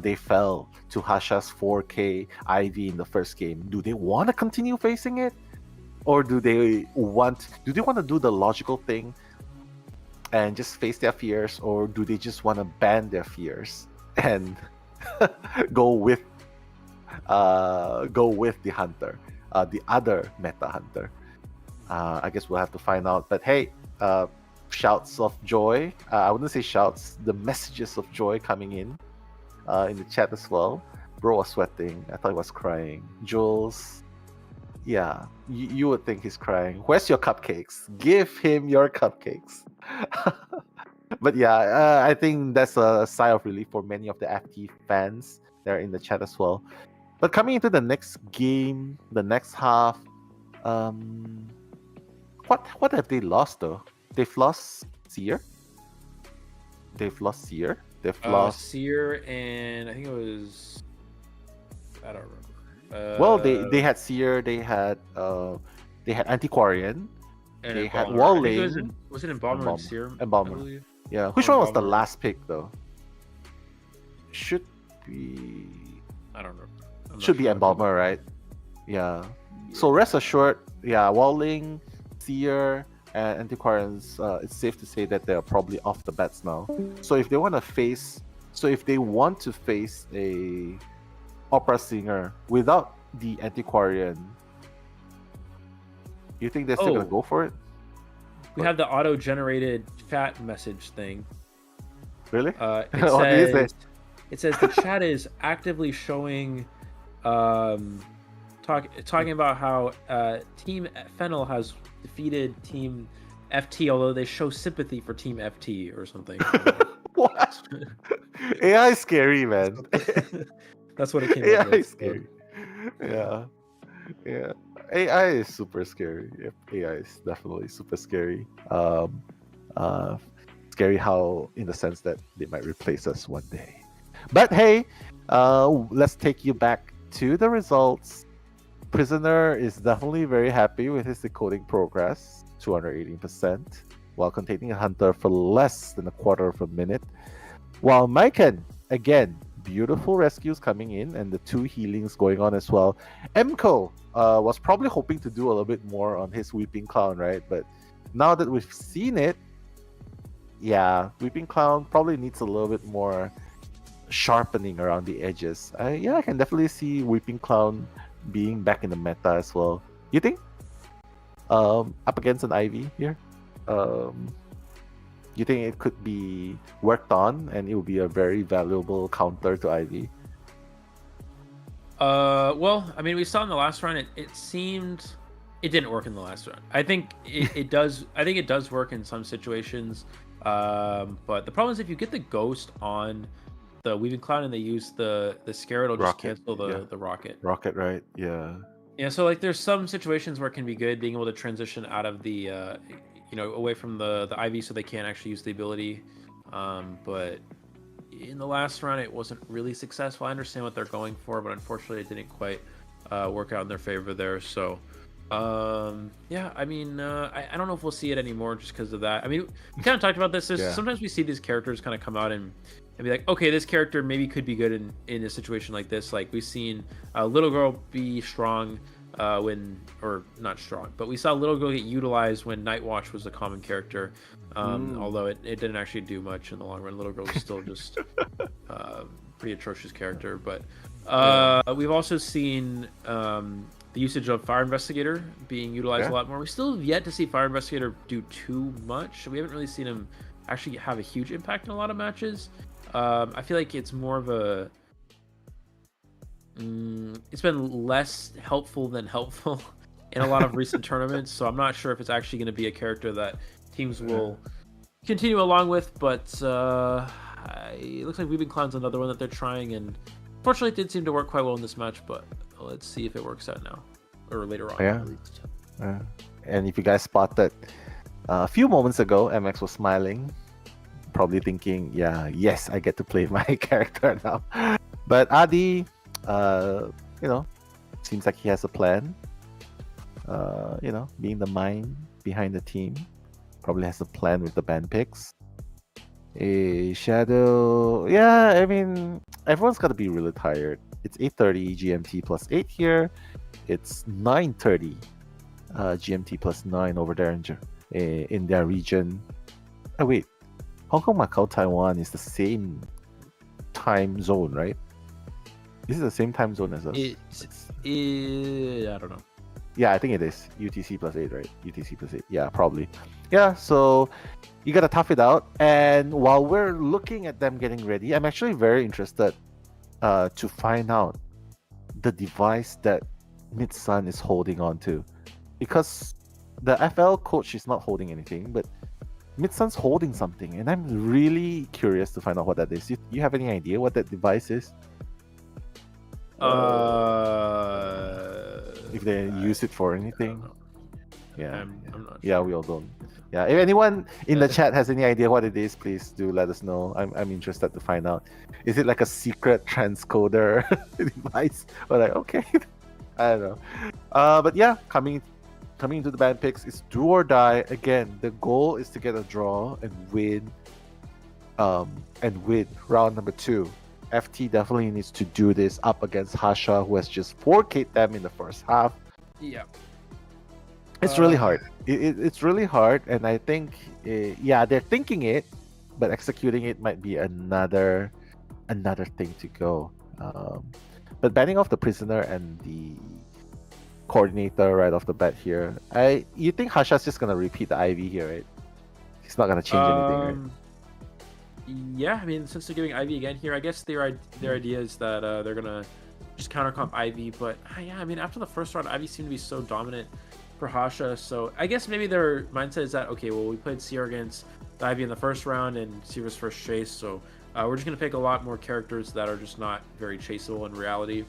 they fell to Hasha's 4K IV in the first game. Do they want to continue facing it? Or do they want to do the logical thing and just face their fears? Or do they just want to ban their fears and go with the hunter? the other meta hunter? I guess we'll have to find out. But hey, shouts of joy. I wouldn't say shouts, the messages of joy coming in the chat as well. Bro was sweating. I thought he was crying. Jules, yeah, you would think he's crying. Where's your cupcakes? Give him your cupcakes. But yeah, I think that's a sigh of relief for many of the FT fans there in the chat as well. But coming into the next game, the next half, what have they lost though? They've lost Seer. They've lost Seer. They've lost Seer, and I think it was, I don't remember. Well, they had Seer. They had Antiquarian. And they had Embalmer. Walling. Was it Embalmer and Seer? Embalmer. Yeah. Which one was the last pick though? Should be. I don't know. Should be Embalmer, right? Yeah. So rest assured, yeah, Walling, Seer, and Antiquarians, it's safe to say that they're probably off the bats now. So if they want to face a opera singer without the Antiquarian, you think they're still gonna go for it? We have the auto-generated chat message thing. Really? It says the chat is actively showing, talking about how Team Fennel has defeated Team FT, although they show sympathy for Team FT or something. What? AI is scary, man. That's what it came AI up with. is scary. Yeah. AI is super scary. Yep. AI is definitely super scary. Scary how, in the sense that they might replace us one day. But hey, let's take you back to the results. Prisoner is definitely very happy with his decoding progress, 218%, while containing a hunter for less than a quarter of a minute. While Maiken, again, beautiful rescues coming in and the 2 healings going on as well. Emko was probably hoping to do a little bit more on his Weeping Clown, right? But now that we've seen it, yeah, Weeping Clown probably needs a little bit more sharpening around the edges. I can definitely see Weeping Clown being back in the meta as well. You think? Up against an Ivy here? You think it could be worked on and it will be a very valuable counter to Ivy? Well, I mean, we saw in the last round, it seemed it didn't work in the last round. I think it does. I think it does work in some situations. But the problem is if you get the ghost on the Weaving Cloud and they use the Scare, it'll just cancel the rocket. Rocket, right? Yeah. Yeah, so like there's some situations where it can be good being able to transition out of the away from the IV so they can't actually use the ability. But in the last round it wasn't really successful. I understand what they're going for, but unfortunately it didn't quite work out in their favor there. So yeah, I mean, I don't know if we'll see it anymore just because of that. I mean, we kind of talked about this. Sometimes we see these characters kind of come out and be like, okay, this character maybe could be good in a situation like this. Like we've seen Little Girl be strong or not strong, but we saw Little Girl get utilized when Night Watch was a common character. Although it didn't actually do much in the long run. Little Girl was still just pretty atrocious character. But we've also seen the usage of Fire Investigator being utilized a lot more. We still have yet to see Fire Investigator do too much. We haven't really seen him actually have a huge impact in a lot of matches. I feel like it's more of a it's been less helpful than helpful in a lot of recent tournaments, so I'm not sure if it's actually going to be a character that teams will continue along with, but it looks like Weaving Clown's another one that they're trying, and fortunately it did seem to work quite well in this match, but let's see if it works out now, or later on at least. And if you guys spotted a few moments ago, MX was smiling, probably thinking, yes, I get to play my character now. But Adi, seems like he has a plan. Being the mind behind the team, probably has a plan with the band picks. Shadow, I mean, everyone's got to be really tired. It's 8:30 GMT plus 8 here. It's 9:30 GMT plus 9 over there in their region. Oh wait, Hong Kong, Macau, Taiwan is the same time zone, right? Is it the same time zone as us? I don't know. Yeah, I think it is. UTC plus 8, right? UTC plus 8. Yeah, probably. Yeah, so you gotta tough it out. And while we're looking at them getting ready, I'm actually very interested to find out the device that Mid-Sun is holding on to. Because the FL coach is not holding anything, but Mid-Sun's holding something. And I'm really curious to find out what that is. You have any idea what that device is? If they use it for anything? Yeah. I'm not sure. Yeah, we all don't. Yeah, if anyone in the chat has any idea what it is, please do let us know. I'm interested to find out. Is it like a secret transcoder device? Or like, okay, I don't know. But yeah, coming into the band picks is do or die. Again, the goal is to get a draw and win. Round number 2. FT definitely needs to do this up against Hasha, who has just 4K'd them in the first half. Yeah. It's really hard. It's really hard, and I think, they're thinking it, but executing it might be another thing to go. But banning off the prisoner and the coordinator right off the bat here, you think Hasha's just gonna repeat the IV here, right? He's not gonna change anything, right? Yeah, I mean, since they're giving IV again here, I guess their idea is that they're gonna just counter comp IV. But yeah, I mean, after the first round, IV seemed to be so dominant for Hasha. So I guess maybe their mindset is that, okay, well, we played Seer against the IV in the first round and Seer's first chase, so we're just gonna pick a lot more characters that are just not very chaseable in reality.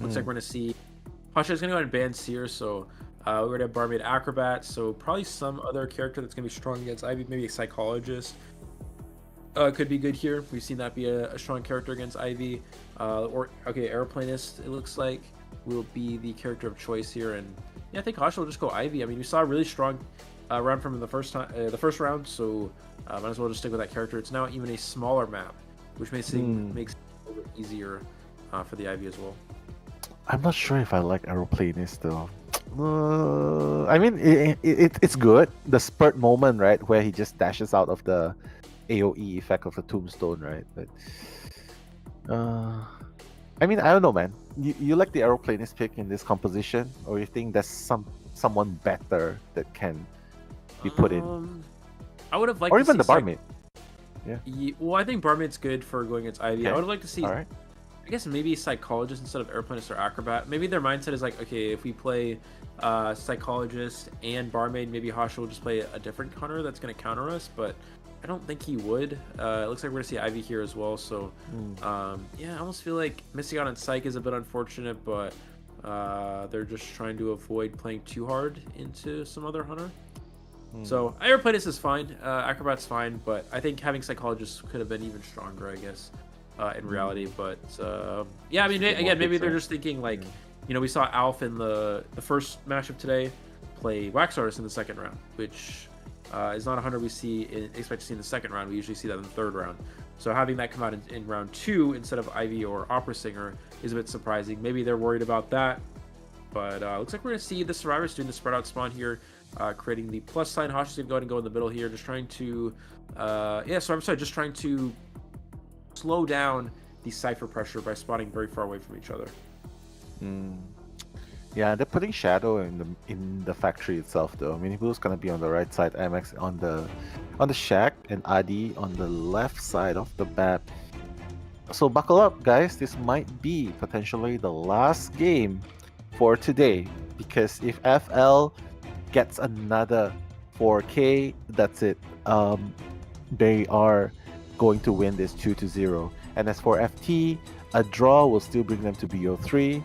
Looks like we're gonna see Hasha's gonna go ahead and ban Seer, so we're gonna have Barmaid Acrobat, so probably some other character that's gonna be strong against IV, maybe a Psychologist. Could be good here. We've seen that be a strong character against IV. Aeroplanist, it looks like, will be the character of choice here. And yeah, I think Hasha will just go IV. I mean, we saw a really strong round from him the first round, so might as well just stick with that character. It's now even a smaller map, which makes it a little bit easier for the IV as well. I'm not sure if I like Aeroplanist though. I mean, it's good. The spurt moment, right, where he just dashes out of the AoE effect of the tombstone, right? But I mean, I don't know, man. You like the Aeroplanist pick in this composition, or you think there's someone better that can be put in? I would have liked, or to even see the Barmaid. Yeah. Well, I think Barmaid's good for going against IV. Okay. I would have liked to see. All right. I guess maybe Psychologist instead of Aeroplanist or Acrobat. Maybe their mindset is like, okay, if we play Psychologist and Barmaid, maybe Hasha will just play a different hunter that's going to counter us, but I don't think he would. It looks like we're going to see Ivy here as well, so yeah, I almost feel like missing out on Psych is a bit unfortunate, but they're just trying to avoid playing too hard into some other hunter. So Aeroplanist is fine, Acrobat's fine, but I think having Psychologist could have been even stronger, I guess, in reality. But yeah, I mean, again, maybe they're just thinking like, you know, we saw Alf in the first matchup today play Wax Artist in the second round, which is not a hunter we expect to see in the second round. We usually see that in the third round. So having that come out in round 2 instead of Ivy or Opera Singer is a bit surprising. Maybe they're worried about that. But looks like we're going to see the Survivors doing the spread out spawn here, creating the plus sign. Hasha's going to go ahead and go in the middle here, just trying to, just trying to slow down the Cypher pressure by spawning very far away from each other. Yeah, they're putting Shadow in the factory itself though. I mean, who's gonna be on the right side? MX on the shack and Adi on the left side of the map. So buckle up, guys. This might be potentially the last game for today, because if FL gets another 4K, that's it. They are going to win this 2-0. And as for FT, a draw will still bring them to BO3.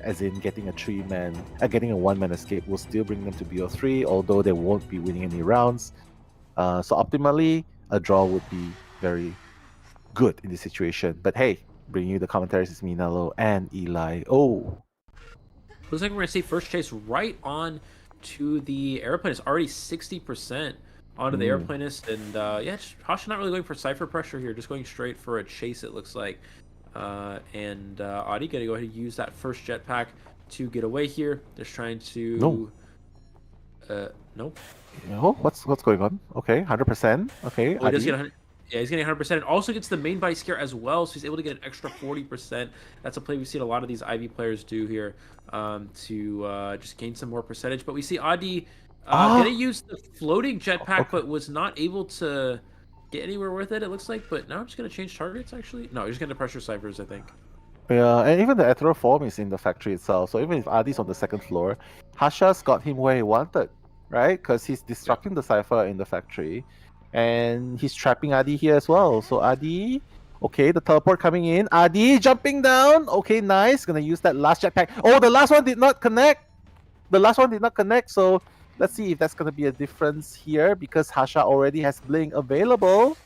As in getting getting a one-man escape will still bring them to BO3, although they won't be winning any rounds. So optimally, a draw would be very good in this situation. But hey, bringing you the commentaries is me, Nello, and Eli. Looks like we're going to see first chase right on to the Aeroplanist, already 60% onto the Aeroplanist. And yeah, Hasha not really going for Cypher pressure here, just going straight for a chase, it looks like. And Adi gonna go ahead and use that first jetpack to get away here. Just trying to no. What's going on? Okay, 100%. Okay. Oh, he does get 100. Yeah, he's getting 100%. And also gets the main body scare as well, so he's able to get an extra 40%. That's a play we've seen a lot of these Ivy players do here to just gain some more percentage. But we see Adi gonna use the floating jetpack, but was not able to get anywhere with it, it looks like. But now I'm just gonna change targets, actually. No, he's just gonna pressure ciphers, I think. Yeah, and even the ethereal form is in the factory itself. So even if Adi's on the second floor, Hasha's got him where he wanted, right? Because he's disrupting the cipher in the factory. And he's trapping Adi here as well. So Adi, okay, the teleport coming in. Adi jumping down. Okay, nice. Gonna use that last jetpack. Oh, the last one did not connect. The last one did not connect. So let's see if that's gonna be a difference here because Hasha already has Blink available.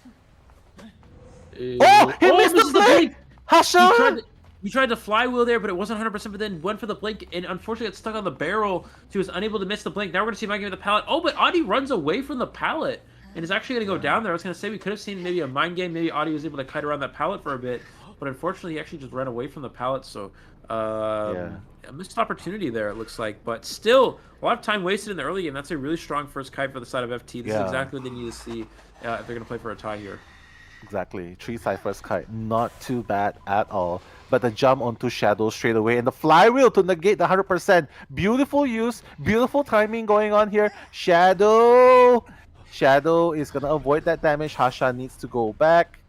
Oh, he missed the Blink! Hasha! He tried to flywheel there, but it wasn't 100%, but then went for the blink, and unfortunately got stuck on the barrel, so he was unable to miss the blink. Now we're going to see if I can get the pallet. Oh, but Adi runs away from the pallet, and is actually going to go down there. I was going to say we could have seen maybe a mind game. Maybe Adi was able to kite around that pallet for a bit, but unfortunately he actually just ran away from the pallet, so a missed opportunity there, it looks like. But still, a lot of time wasted in the early game. That's a really strong first kite for the side of FT. This is exactly what they need to see if they're going to play for a tie here. Exactly. 3 ciphers kite. Not too bad at all. But the jump onto Shadow straight away and the flywheel to negate the 100%. Beautiful use. Beautiful timing going on here. Shadow is going to avoid that damage. Hasha needs to go back.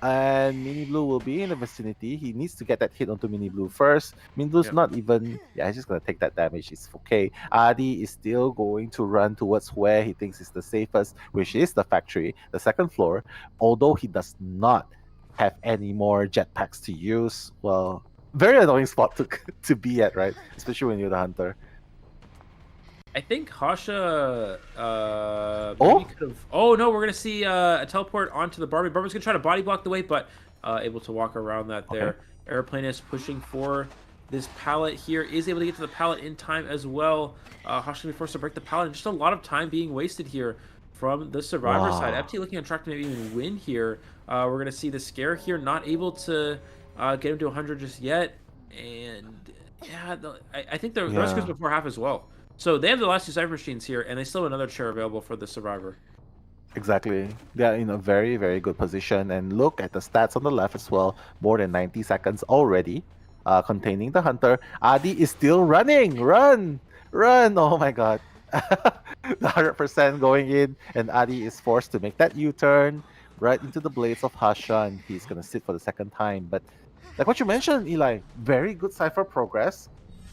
And Mini Blue will be in the vicinity. He needs to get that hit onto Mini Blue first. Mini Blue's not even... Yeah, he's just going to take that damage. It's okay. Adi is still going to run towards where he thinks is the safest, which is the factory, the second floor. Although he does not have any more jetpacks to use. Well, very annoying spot to be at, right? Especially when you're the hunter. I think Hasha could have... Oh, no, we're going to see a teleport onto the Barbie. Barbie's going to try to body block the way, but able to walk around that there. Airplane is pushing for this pallet here. Is able to get to the pallet in time as well. Hasha going to be forced to break the pallet. And just a lot of time being wasted here from the Survivor side. FT looking on track to maybe even win here. We're going to see the scare here. Not able to get him to 100 just yet. And yeah, I think the rest goes before half as well. So they have the last 2 Cypher Machines here, and they still have another chair available for the Survivor. Exactly. They are in a very, very good position. And look at the stats on the left as well. More than 90 seconds already containing the Hunter. Adi is still running. Run! Oh my god. The 100% going in, and Adi is forced to make that U-turn right into the blades of Hasha, and he's going to sit for the second time. But like what you mentioned, Eli, very good Cypher progress.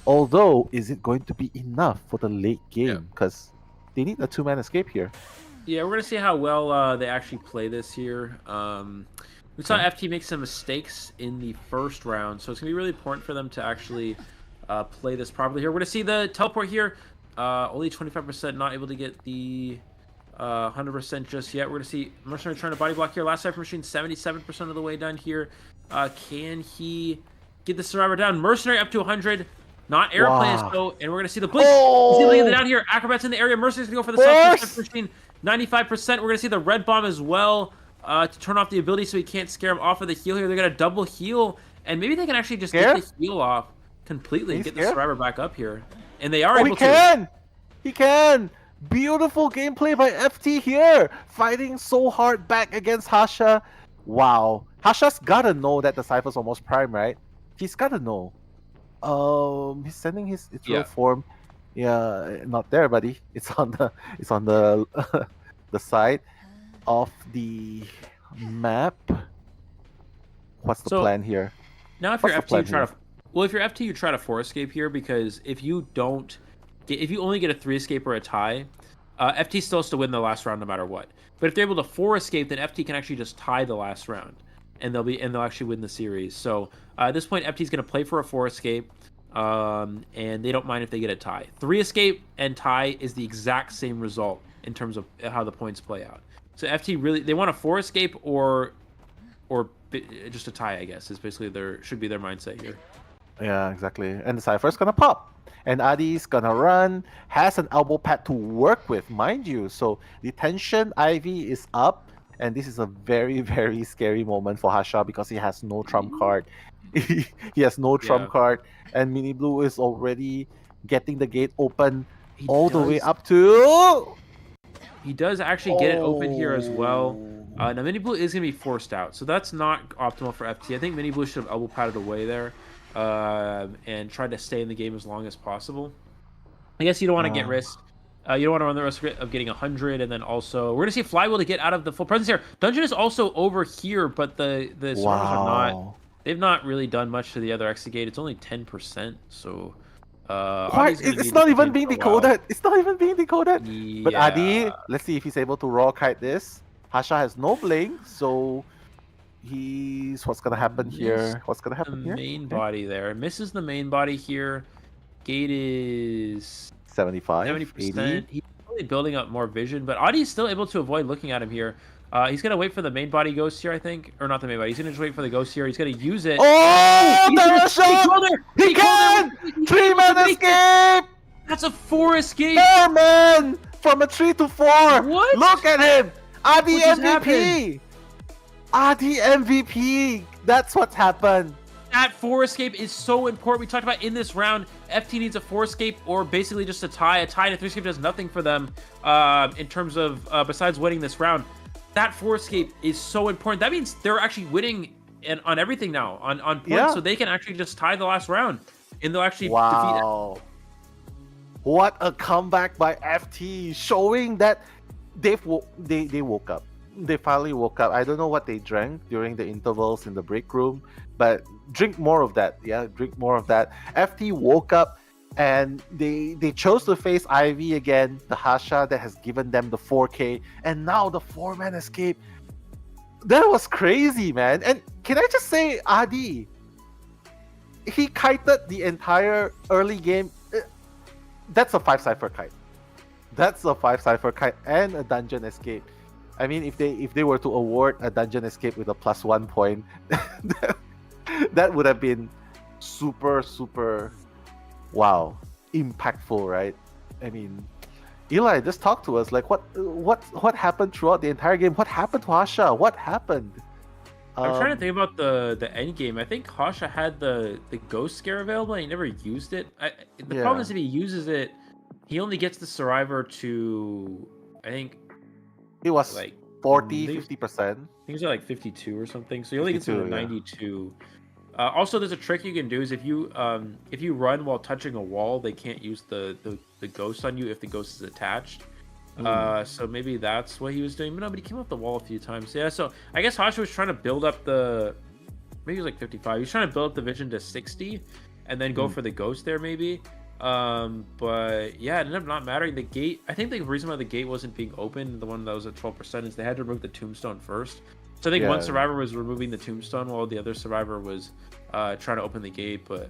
Although, is it going to be enough for the late game? Because they need a 2-man escape here. Yeah, we're going to see how well they actually play this here. We saw FT make some mistakes in the first round, so it's going to be really important for them to actually play this properly here. We're going to see the teleport here. Only 25%, not able to get the 100% just yet. We're going to see Mercenary trying to body block here. Last Cypher Machine, 77% of the way done here. Can he get the Survivor down? Mercenary up to 100. Not Airplane, though, and we're going to see the blink. See the blink down here. Acrobats in the area. Mercenary's going to go for the Cypher Machine. 95%. We're going to see the red bomb as well to turn off the ability so he can't scare him off of the heal here. They're going to double heal, and maybe they can actually just get the heal off completely and get the Survivor back up here. And they are able to. He can! Beautiful gameplay by FT here! Fighting so hard back against Hasha. Wow. Hasha's gotta know that the Cypher's almost prime, right? He's gotta know. He's sending his ethereal form. Yeah, not there, buddy. It's on the the side of the map. What's the plan here? Now, if you're FT, you try to. Well, if you're FT, you try to 4 escape here, because if you only get a 3 escape or a tie, FT still has to win the last round no matter what. But if they're able to 4 escape, then FT can actually just tie the last round, and they'll actually win the series. So at this point, FT's going to play for a 4 escape, and they don't mind if they get a tie. 3 escape and tie is the exact same result in terms of how the points play out. So FT really, they want a 4 escape or just a tie, I guess, is basically should be their mindset here. Yeah, exactly. And the Cypher's gonna pop. And Adi's gonna run, has an elbow pad to work with, mind you. So the tension Ivy is up, and this is a very, very scary moment for Hasha because he has no trump card. He has no trump card, and Mini Blue is already getting the gate open the way up to... He does actually get it open here as well. Now Mini Blue is going to be forced out, so that's not optimal for FT. I think Mini Blue should have elbow padded away there and tried to stay in the game as long as possible. I guess you don't want to get risk. You don't want to run the risk of getting 100, and then also we're going to see Flywheel to get out of the full presence here. Dungeon is also over here, but the servers are not. They've not really done much to the other exit gate. It's only 10%, so. It's not even being decoded. It's not even being decoded. Yeah. But Adi, let's see if he's able to raw kite this. Hasha has no blink, so what's gonna happen here? What's gonna happen here? Main body there. Misses the main body here. Gate is 75, 70%. 80. He's really building up more vision, but Adi's still able to avoid looking at him here. He's gonna wait for the main body ghost here, I think, or not the main body. He's gonna just wait for the ghost here. He's gonna use it. Oh, the shot! He can! 3-man escape! That's a 4 escape. 4-man from a 3 to 4. What? Look at him! Adi What just MVP. Adi MVP. That's what's happened. That 4 escape is so important. We talked about in this round, FT needs a 4 escape or basically just a tie. A tie and a 3 escape does nothing for them in terms of besides winning this round. That 4 escape is so important. That means they're actually winning on everything now, on points, so they can actually just tie the last round, and they'll actually defeat it. What a comeback by FT, showing that they woke up. They finally woke up. I don't know what they drank during the intervals in the break room, but drink more of that. Yeah, drink more of that. FT woke up, and they chose to face Ivy again, the Hasha that has given them the 4K, and now the 4-man escape. That was crazy, man. And can I just say, Adi, he kited the entire early game. That's a 5-cipher kite. That's a 5-cipher kite and a dungeon escape. I mean, if they were to award a dungeon escape with a +1 point, that would have been super, super, wow, impactful, right? I mean, Eli, just talk to us. Like, what happened throughout the entire game? What happened to Hasha? What happened? I'm trying to think about the end game. I think Hasha had the ghost scare available and he never used it. The problem is if he uses it, he only gets the survivor to, I think it was like 40, 50%. I think it's like 52 or something. So he only gets to 92. Also, there's a trick you can do is if you run while touching a wall, they can't use the ghost on you if the ghost is attached. So maybe that's what he was doing. But no, but he came off the wall a few times. Yeah, so I guess Hasha was trying to build up maybe it was like 55. He was trying to build up the vision to 60 and then go for the ghost there maybe. But yeah, it ended up not mattering. The gate, I think the reason why the gate wasn't being open, the one that was at 12%, is they had to remove the tombstone first. So I think one survivor was removing the tombstone while the other survivor was trying to open the gate, but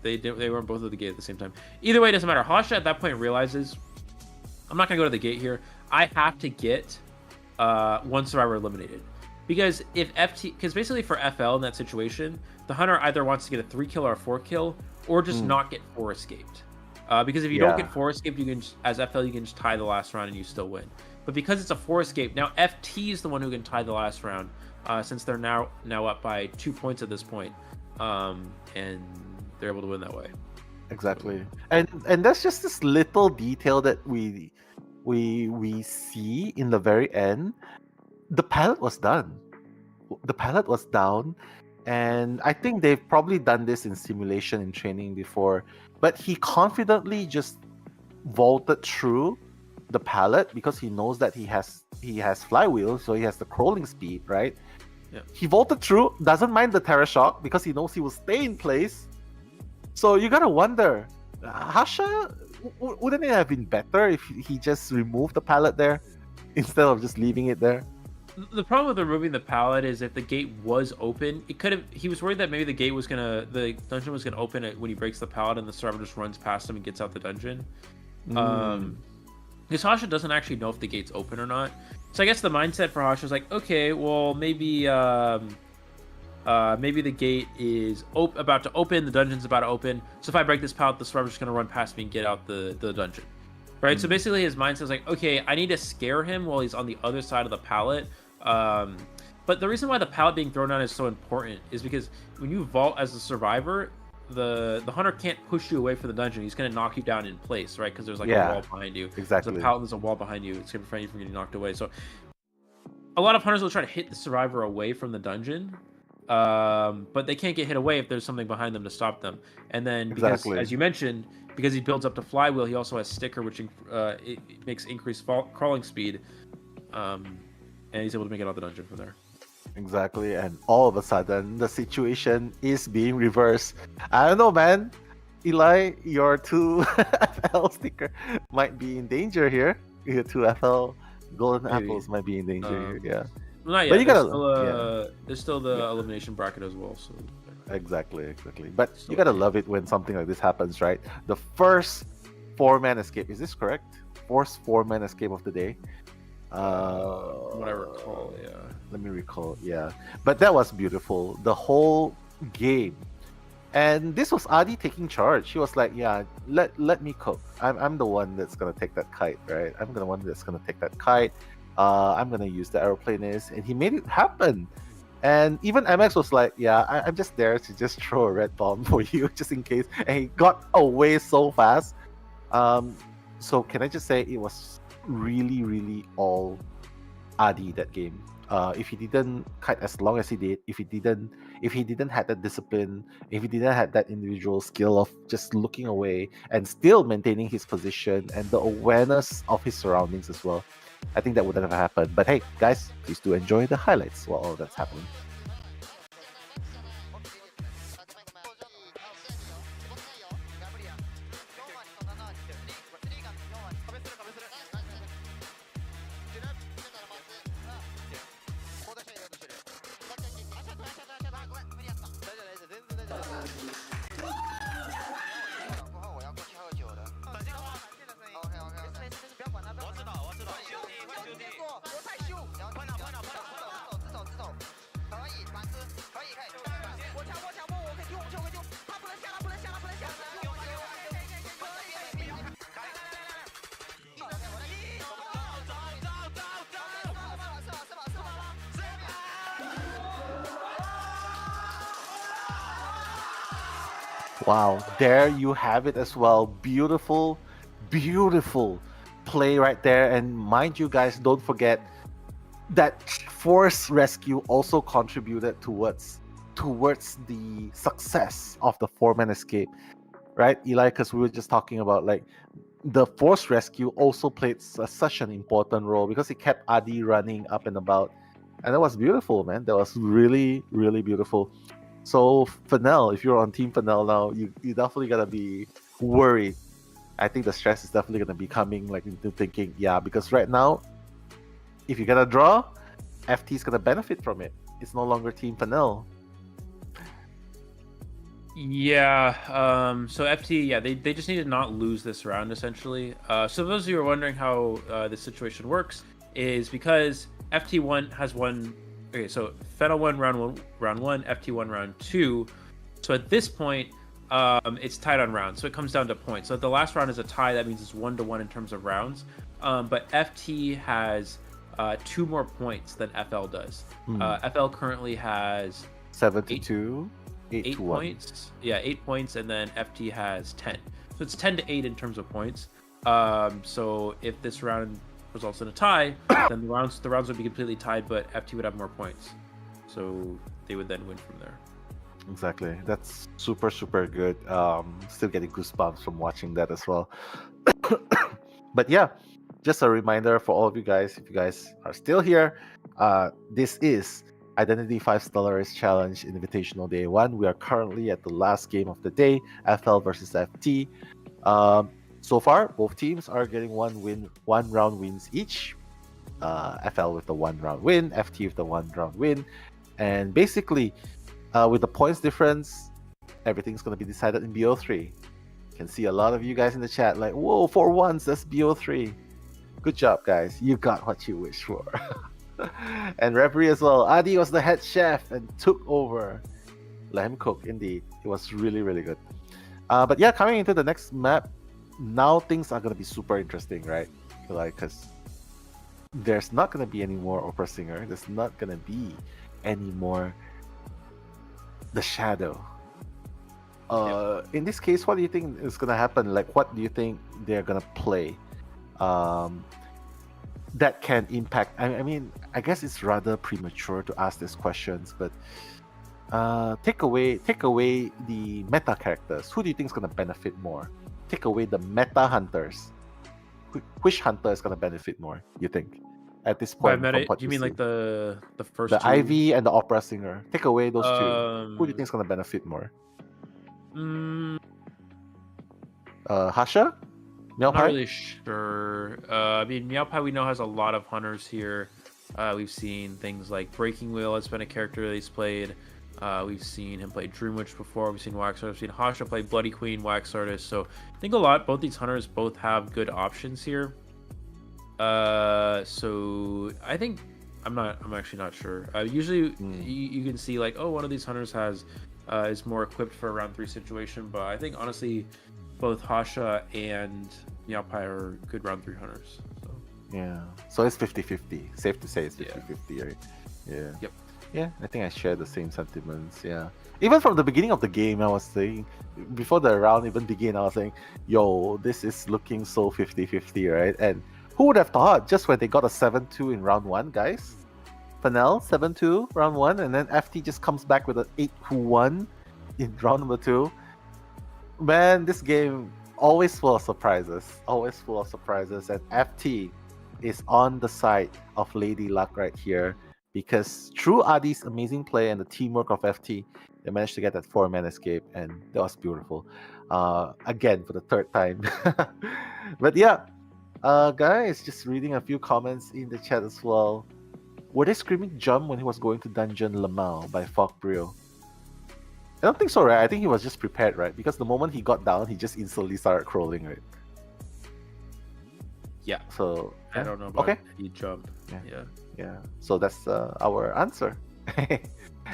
they weren't both at the gate at the same time. Either way, it doesn't matter. Hasha at that point realizes, I'm not gonna go to the gate here. I have to get one survivor eliminated, because because basically for FL in that situation, the hunter either wants to get a 3 kill or a 4 kill, or just not get 4 escaped. Because if you don't get 4 escaped, you can as FL you can just tie the last round and you still win. But because it's a 4 escape, now FT is the one who can tie the last round, since they're now up by 2 points at this point, and they're able to win that way. Exactly, and that's just this little detail that we see in the very end. The pallet was done. The pallet was down, and I think they've probably done this in simulation and training before. But he confidently just vaulted through the pallet because he knows that he has flywheel, so he has the crawling speed, right? Yeah. He vaulted through, doesn't mind the terror shock because he knows he will stay in place. So you gotta wonder, Hasha, wouldn't it have been better if he just removed the pallet there instead of just leaving it there? The problem with removing the pallet is if the gate was open, he was worried that maybe the dungeon was gonna open it when he breaks the pallet and the server just runs past him and gets out the dungeon. Because Hasha doesn't actually know if the gate's open or not. So I guess the mindset for Hasha is like, okay, well maybe the gate is about to open, the dungeon's about to open. So if I break this pallet, the server's just gonna run past me and get out the dungeon. Right? So basically his mindset is like, okay, I need to scare him while he's on the other side of the pallet. But the reason why the pallet being thrown down is so important is because when you vault as a survivor, the hunter can't push you away from the dungeon. He's going to knock you down in place, right? Because there's like a wall behind you. Exactly. There's a pallet, there's a wall behind you. It's going to prevent you from getting knocked away. So a lot of hunters will try to hit the survivor away from the dungeon, but they can't get hit away if there's something behind them to stop them. And then because, as you mentioned, because he builds up the flywheel, he also has sticker, which it makes increased crawling speed, and he's able to make it out of the dungeon from there. Exactly, and all of a sudden the situation is being reversed. I don't know, man. Eli, your 2 FL sticker might be in danger here. Your 2 FL golden apples might be in danger here. Yeah. Well, not yet. But you gotta, there's still the elimination bracket as well. So exactly. But you gotta love it when something like this happens, right? The first 4-man escape. Is this correct? First 4-man escape of the day. What I recall, yeah. Let me recall, yeah. But that was beautiful. The whole game. And this was Adi taking charge. She was like, yeah, let me cook. I'm the one that's gonna take that kite, right? I'm the one that's gonna take that kite. I'm gonna use the aeroplanist, and he made it happen. And even MX was like, yeah, I'm just there to just throw a red bomb for you, just in case. And he got away so fast. So can I just say it was really, really all Adi that game. If he didn't kite as long as he did, if he didn't have that discipline, if he didn't have that individual skill of just looking away and still maintaining his position and the awareness of his surroundings as well, I think that wouldn't have happened. But hey, guys, please do enjoy the highlights while all that's happening. Wow, there you have it as well. Beautiful, beautiful play right there. And mind you guys, don't forget that force rescue also contributed towards the success of the 4-man escape, right, Eli? Because we were just talking about like the force rescue also played such an important role because it kept Adi running up and about, and that was beautiful, man. That was really, really beautiful. So Fennel, if you're on Team Fennel now, you definitely gotta be worried. I think the stress is definitely gonna be coming like into thinking, yeah, because right now, if you get a draw, FT is gonna benefit from it. It's no longer Team Fennel. Yeah. So FT, yeah, they just need to not lose this round essentially. So those of you who are wondering how this situation works is because FT1 has won. Okay, so Fennel won round one, FT won round 2. So at this point, it's tied on rounds. So it comes down to points. So if the last round is a tie, that means it's 1-1 in terms of rounds. But FT has 2 more points than FL does. FL currently has 7-2, 8 points. Yeah, 8 points, and then FT has 10. So it's 10-8 in terms of points. So if this round results in a tie, then the rounds would be completely tied, but FT would have more points. So they would then win from there. Exactly. That's super, super good. Still getting goosebumps from watching that as well. But yeah, just a reminder for all of you guys, if you guys are still here, this is Identity 5 Stellaris Challenge Invitational Day 1. We are currently at the last game of the day, FL versus FT. So far, both teams are getting 1 round wins each. FL with the 1 round win, FT with the 1 round win. And basically, with the points difference, everything's going to be decided in BO3. You can see a lot of you guys in the chat like, whoa, 4-1s, that's BO3. Good job, guys. You got what you wished for. And referee as well. Adi was the head chef and took over. Let him cook, indeed. It was really, really good. But yeah, coming into the next map, now things are going to be super interesting, right? Like, because there's not going to be any more opera singer. There's not going to be any more the shadow. In this case, what do you think is going to happen? Like, what do you think they're going to play? that can impact. I mean, I guess it's rather premature to ask these questions, but take away the meta characters. Who do you think is gonna benefit more? Take away the meta hunters. Which hunter is gonna benefit more? You think at this point? By meta, do you mean like the first? The two? Ivy and the Opera Singer. Take away those two. Who do you think is gonna benefit more? Hasha? Not really sure. I mean, Meowpai we know has a lot of hunters here. We've seen things like Breaking Wheel has been a character that he's played. We've seen him play Dream Witch before. We've seen Wax Artist. We've seen Hasha play Bloody Queen, Wax Artist. So I think both these hunters both have good options here. So I think I'm actually not sure. Usually you can see like, oh, one of these hunters is more equipped for a round 3 situation, but I think honestly both Hasha and Meowpai are good round 3 hunters. So. Yeah. So it's 50-50. Safe to say it's 50-50, right? Yeah. Yep. Yeah, I think I share the same sentiments. Yeah. Even from the beginning of the game, I was saying, before the round even began, I was saying, yo, this is looking so 50-50, right? And who would have thought just when they got a 7-2 in round 1, guys? Fennel, 7-2, round 1, and then FT just comes back with an 8-1 in round number 2. Man, this game always full of surprises. Always full of surprises. And FT is on the side of Lady Luck right here. Because through Adi's amazing play and the teamwork of FT, they managed to get that 4-man escape, and that was beautiful. Again, for the 3rd time. But yeah, guys, just reading a few comments in the chat as well. Were they screaming jump when he was going to Dungeon Lamau by Fog Brio? I don't think so, right? I think he was just prepared, right? Because the moment he got down, he just instantly started crawling, right? Yeah. So I don't know about he jumped. Yeah. So that's our answer.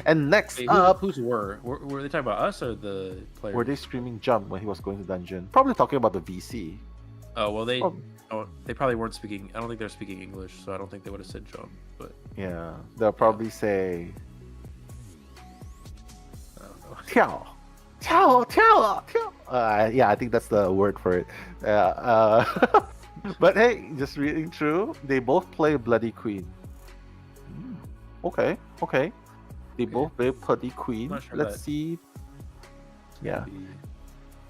And next who's were they talking about us or the players? Were they screaming jump when he was going to dungeon? Probably talking about the VC. Oh well, they probably weren't speaking. I don't think they're speaking English, so I don't think they would have said jump. But yeah, they'll probably say. Tiao, tiao, tiao, tiao. Yeah, I think that's the word for it. But hey, just reading through, they both play Bloody Queen. Okay. They both play Bloody Queen. Sure Let's see. Yeah.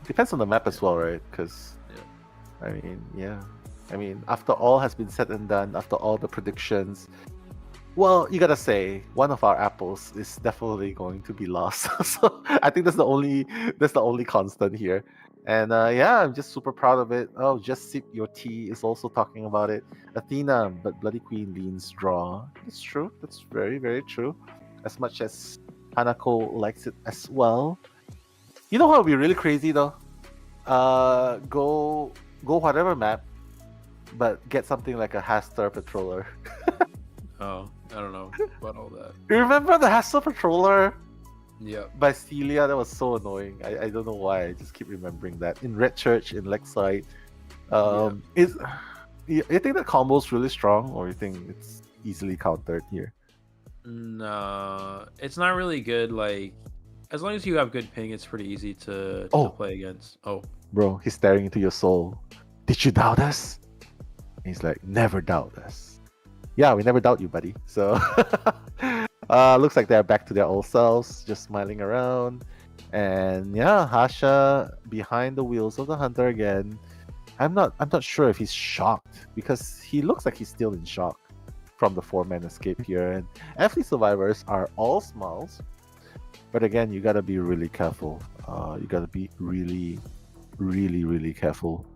Depends on the map as well, right? Because, I mean, after all has been said and done, after all the predictions, well, you gotta say one of our apples is definitely going to be lost. So I think that's the only constant here. And I'm just super proud of it. Oh, Just Sip Your Tea is also talking about it. Athena, but Bloody Queen leans draw. That's true. That's very, very true. As much as Hanako likes it as well. You know what would be really crazy though? Go whatever map, but get something like a Hastur Patroller. Oh, I don't know about all that. You remember the Hastur Patroller? Yeah. By Celia, that was so annoying. I don't know why. I just keep remembering that. In Red Church, in Lakeside. You think that combo's really strong, or you think it's easily countered here? No, it's not really good. Like, as long as you have good ping, it's pretty easy to play against. Oh. Bro, he's staring into your soul. Did you doubt us? And he's like, never doubt us. Yeah, we never doubt you, buddy. So, looks like they're back to their old selves, just smiling around. And yeah, Hasha behind the wheels of the hunter again. I'm not sure if he's shocked, because he looks like he's still in shock from the 4-man escape here. And FT survivors are all smiles, but again, you gotta be really careful. You gotta be really, really, really careful.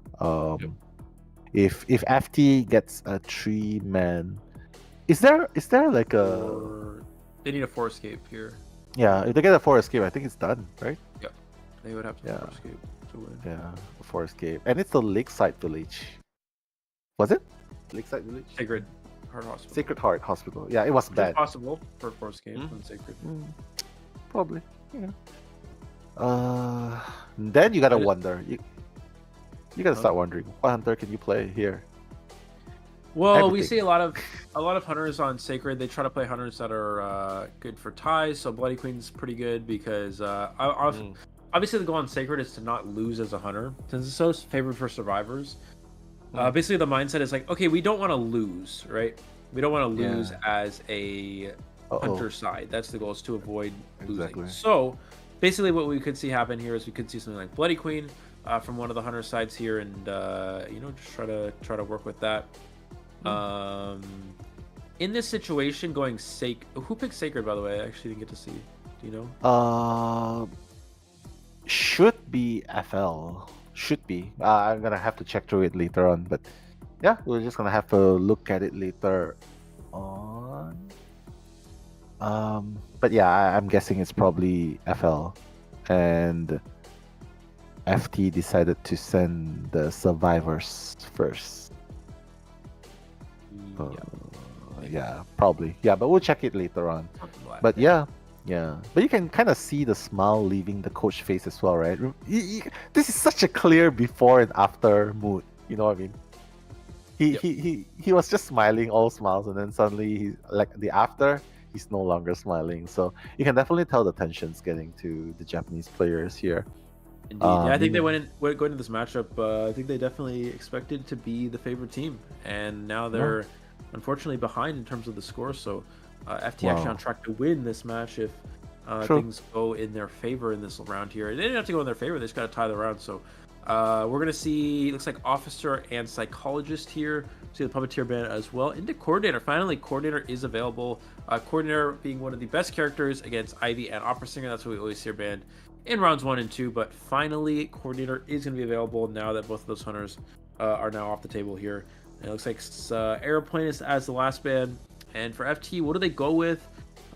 If FT gets a 3-man, is there like a? They need a 4 escape here. Yeah, if they get a 4 escape, I think it's done, right? Yep. They would have to 4 escape to win. Yeah, 4 escape, and it's the Lakeside Village. Was it Lakeside Village? Sacred Heart Hospital. Sacred Heart Hospital. Yeah, it was bad. It's possible for 4 escape on Sacred. Probably. Yeah. Then you gotta wonder. You gotta start wondering, what hunter can you play here? Well, we see a lot of hunters on Sacred. They try to play hunters that are good for ties. So Bloody Queen's pretty good because obviously the goal on Sacred is to not lose as a hunter, since it's so favored for survivors. Basically, the mindset is like, okay, we don't want to lose, right? We don't want to lose as a hunter side. That's the goal, is to avoid losing. So, basically, what we could see happen here is we could see something like Bloody Queen from one of the hunter sides here, and just try to work with that. In this situation, going who picked Sacred, by the way? I actually didn't get to see. Do you know? Should be FL. Should be. I'm gonna have to check through it later on, but yeah, we're just gonna have to look at it later on. But yeah, I'm guessing it's probably FL, and FT decided to send the survivors first. Yeah, probably. Yeah, but we'll check it later on. But yeah. But you can kind of see the smile leaving the coach face as well, right? This is such a clear before and after mood. You know what I mean? He was just smiling, all smiles, and then suddenly he's no longer smiling. So you can definitely tell the tension's getting to the Japanese players here. Indeed. I think they going into this matchup. I think they definitely expected to be the favorite team, and now they're unfortunately behind in terms of the score. So FT actually on track to win this match if things go in their favor in this round here. They didn't have to go in their favor; they just got to tie the round. So we're gonna see, looks like Officer and Psychologist here. See the Puppeteer band as well. Into Coordinator. Finally, Coordinator is available. Coordinator being one of the best characters against Ivy and Opera Singer. That's what we always hear banned in rounds 1 and 2. But finally, Coordinator is going to be available now that both of those hunters are now off the table here. And it looks like Aeroplane is as the last band. And for FT, what do they go with?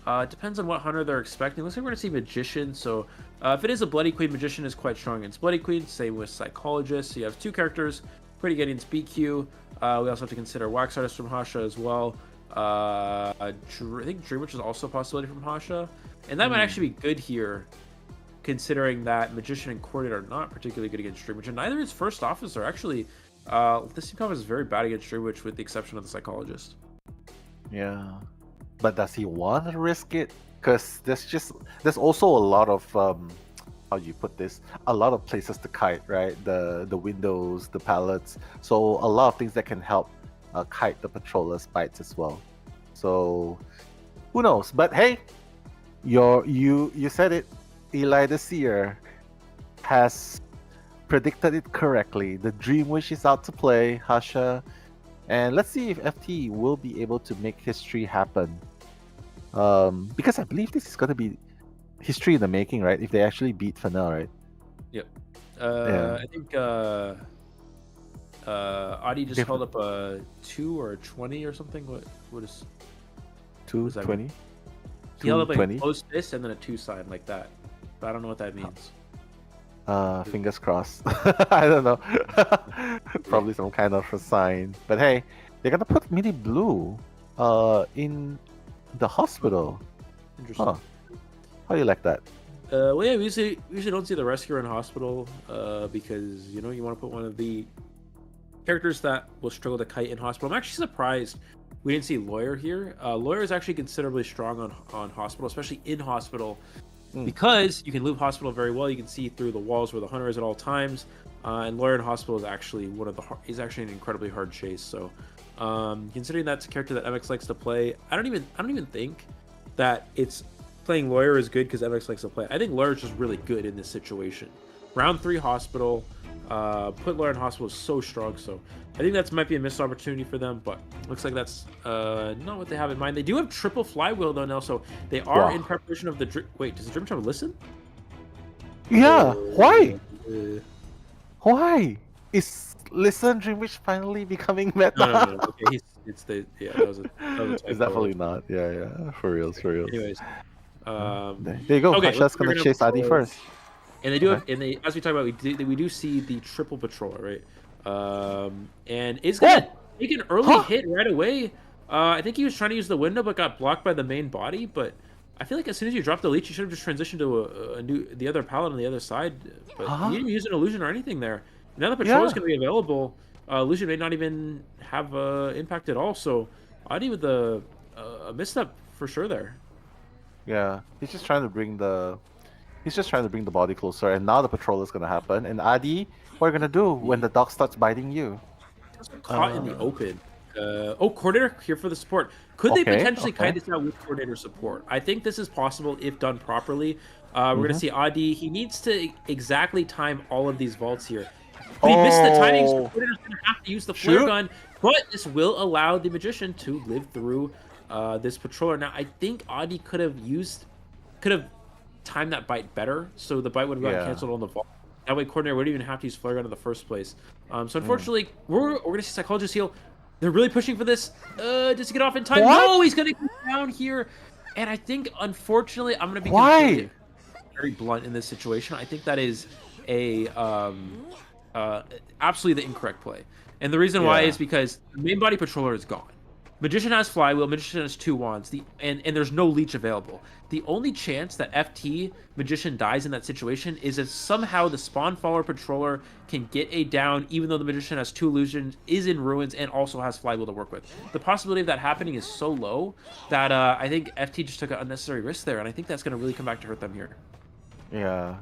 It depends on what hunter they're expecting. Looks like we're going to see Magician. So if it is a Bloody Queen, Magician is quite strong against Bloody Queen. Same with Psychologist. So you have two characters pretty good against BQ. We also have to consider Wax Artist from Hasha as well. I think Dream Witch is also a possibility from Hasha. And that might actually be good here, considering that Magician and Coordinator are not particularly good against Dream Witch. And neither is First Officer. Actually, this team comp is very bad against Dream Witch with the exception of the Psychologist. Yeah. But does he want to risk it? Because there's also a lot of how do you put this? A lot of places to kite, right? The windows, the pallets. So a lot of things that can help kite the patroller's bites as well. So who knows? But hey, you said it. Eli the Seer has predicted it correctly. The Dream Wish is out to play, Hasha. And let's see if FT will be able to make history happen. Because I believe this is going to be history in the making, right? If they actually beat Fanel, right? Yep. I think Adi just held up a 2 or a 20 or something. What is 220? He held up a close fist and then a 2 sign like that. But I don't know what that means. Fingers crossed. I don't know. Probably some kind of a sign. But hey, they're gonna put Mini Blue in the hospital. Interesting. Huh. How do you like that? Well, yeah, we usually don't see the rescuer in hospital because you want to put one of the characters that will struggle to kite in hospital. I'm actually surprised we didn't see Lawyer here. Lawyer is actually considerably strong on hospital, especially in hospital, because you can loop hospital very well. You can see through the walls where the hunter is at all times, and Lawyer in hospital is actually is actually an incredibly hard chase. So, considering that's a character that MX likes to play, I don't even think that it's playing Lawyer is good because MX likes to play. I think Lawyer is just really good in this situation. Round 3 hospital, put Lawyer in hospital is so strong. So I think that might be a missed opportunity for them, but looks like that's not what they have in mind. They do have triple flywheel though now, so they are in preparation of the. Wait, does the Dream Trapper listen? Yeah. Why? Why is Listen Dream Wish finally becoming meta? No. Okay, that was a It's definitely not. Yeah. For reals. Anyways. There you go. Okay, Hasha's gonna chase Adi first. And they do have, as we talked about, we do see the triple patroller, right? And it's gonna take an early hit right away. I think he was trying to use the window, but got blocked by the main body. But I feel like as soon as you drop the leech, you should have just transitioned to the other pallet on the other side. But you didn't use an illusion or anything there. Now the patrol is gonna be available. Illusion may not even have impact at all. So Adi with a misstep for sure there. Yeah, he's just trying to bring the body closer, and now the patrol is gonna happen. And Adi, what are you gonna do when the dog starts biting you? caught in the open. Coordinator here for the support. Could they potentially kite this out with coordinator support? I think this is possible if done properly. We're going to see Adi. He needs to exactly time all of these vaults here. But he missed the timing, so coordinator's going to have to use the flare gun. But this will allow the magician to live through this patroller. Now, I think Adi could have timed that bite better, so the bite would have gotten canceled on the vault. That way, coordinator wouldn't even have to use flare gun in the first place. So unfortunately, we're going to see psychologist heal. They're really pushing for this. Just to get off in time. What? No, he's going to get down here. And I think, unfortunately, I'm going to be very blunt in this situation. I think that is a absolutely the incorrect play. And the reason why is because the main body patroller is gone. Magician has flywheel, magician has 2 wands, and there's no leech available. The only chance that FT magician dies in that situation is if somehow the spawn follower patroller can get a down, even though the magician has 2 illusions, is in ruins, and also has flywheel to work with. The possibility of that happening is so low that I think FT just took an unnecessary risk there, and I think that's going to really come back to hurt them here. Yeah,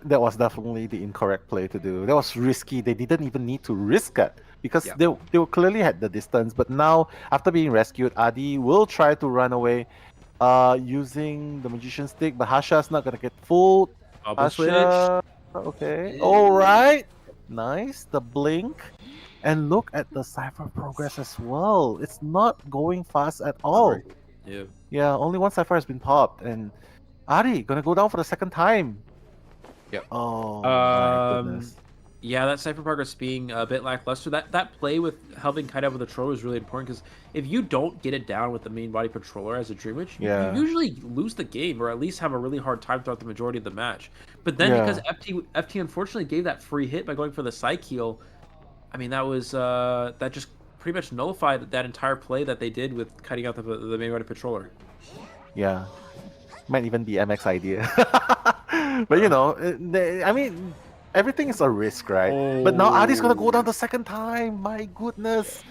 that was definitely the incorrect play to do. That was risky. They didn't even need to risk it. Because they clearly had the distance, but now after being rescued, Adi will try to run away using the magician stick, but Hasha's not gonna get fooled. Hasha, okay, all right, nice, the blink, and look at the cipher progress as well. It's not going fast at all. Yeah, only 1 cipher has been popped, and Adi gonna go down for the 2nd time. Oh my goodness. Yeah, that cipher progress being a bit lackluster. That play with helping kite out with the patroller is really important, because if you don't get it down with the main body patroller as a Dream Witch, you usually lose the game, or at least have a really hard time throughout the majority of the match. But then because FT unfortunately gave that free hit by going for the psych heal, I mean, that was that just pretty much nullified that entire play that they did with kiting out the main body patroller. Yeah, might even be MX idea. But you know, I mean, everything is a risk, right? But now Adi's gonna go down the 2nd time. My goodness.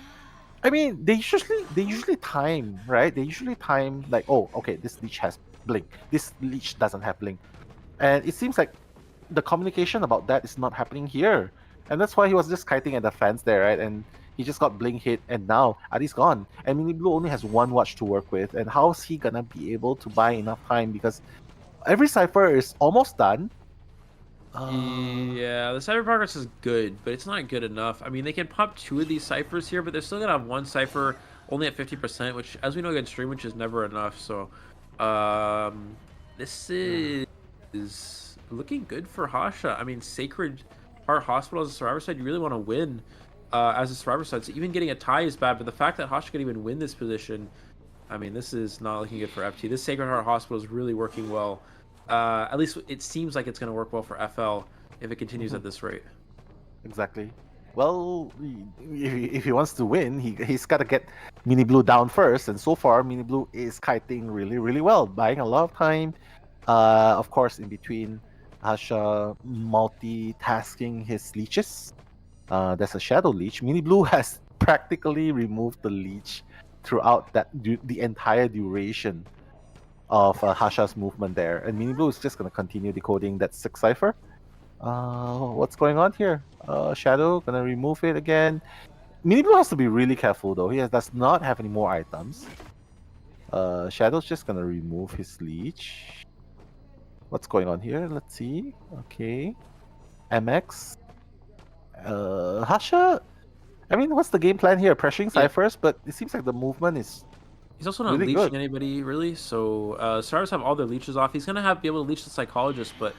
I mean, they usually time, right? They usually time like, oh, okay, this leech has blink. This leech doesn't have blink. And it seems like the communication about that is not happening here. And that's why he was just kiting at the fence there, right? And he just got blink hit, and now Adi's gone. And Mini Blue only has 1 watch to work with. And how's he gonna be able to buy enough time? Because every cipher is almost done. Yeah, the cipher progress is good, but it's not good enough. I mean, they can pop 2 of these ciphers here, but they're still gonna have 1 cipher only at 50%, which, as we know against Stream, which is never enough. So, this is looking good for Hasha. I mean, Sacred Heart Hospital as a survivor side, you really want to win as a survivor side. So even getting a tie is bad, but the fact that Hasha can even win this position, I mean, this is not looking good for FT. This Sacred Heart Hospital is really working well. At least it seems like it's going to work well for FL if it continues at this rate. Exactly. Well, if he wants to win, he's got to get Mini Blue down first. And so far, Mini Blue is kiting really, really well, buying a lot of time. Of course, in between, Hasha multitasking his leeches. There's a Shadow Leech. Mini Blue has practically removed the leech throughout the entire duration of Hasha's movement there, and Mini Blue is just gonna continue decoding that 6 cipher. What's going on here? Shadow gonna remove it again. Mini Blue has to be really careful though. He does not have any more items. Shadow's just gonna remove his leech. What's going on here? Let's see. Okay, MX. Hasha. I mean, what's the game plan here? Pressuring ciphers, but it seems like the movement is. He's also not really leeching good. anybody, really. So, Stellaris have all their leeches off. He's going to be able to leech the Psychologist, but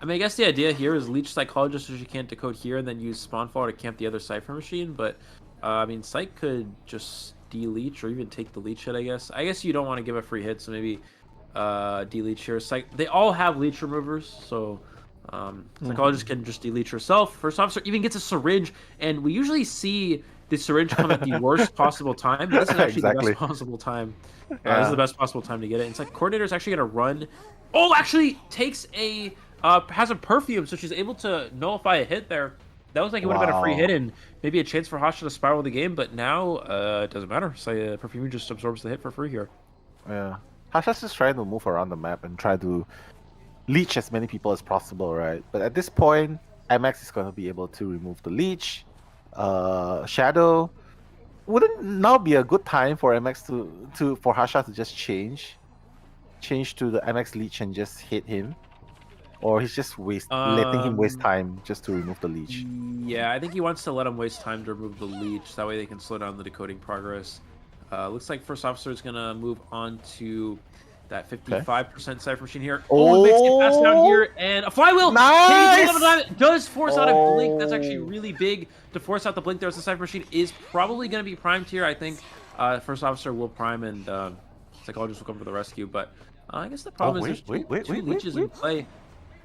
I mean, I guess the idea here is leech Psychologist so you can't decode here and then use Spawn Follower to camp the other Cypher machine. But, I mean, Psych could just de-leech or even take the leech hit, I guess. I guess you don't want to give a free hit, so maybe de-leech here. They all have leech removers, so Psychologist can just de-leech herself. First officer even gets a syringe, and we usually see the syringe come at the worst possible time, but this is actually the best possible time. This is the best possible time to get it. It's like Coordinator's actually gonna run. Oh, actually takes a has a perfume, so she's able to nullify a hit there. That was like it would have been a free hit and maybe a chance for Hasha to spiral the game, but now it doesn't matter. So perfume just absorbs the hit for free here. Yeah, Hasha's just trying to move around the map and try to leech as many people as possible, right? But at this point, MX is going to be able to remove the leech. Shadow. Wouldn't now be a good time for MX for Hasha to just change to the MX Leech and just hit him? Or he's just letting him waste time just to remove the leech. Yeah, I think he wants to let him waste time to remove the leech. That way they can slow down the decoding progress. Looks like first officer is gonna move on to that 55% cipher machine here. Oh, it makes it pass down here, and a flywheel. Nice! Does force out a blink. That's actually really big to force out the blink. There's the cipher machine is probably gonna be primed here. I think first officer will prime, and psychologist will come for the rescue. But I guess the problem is there's two leeches in play.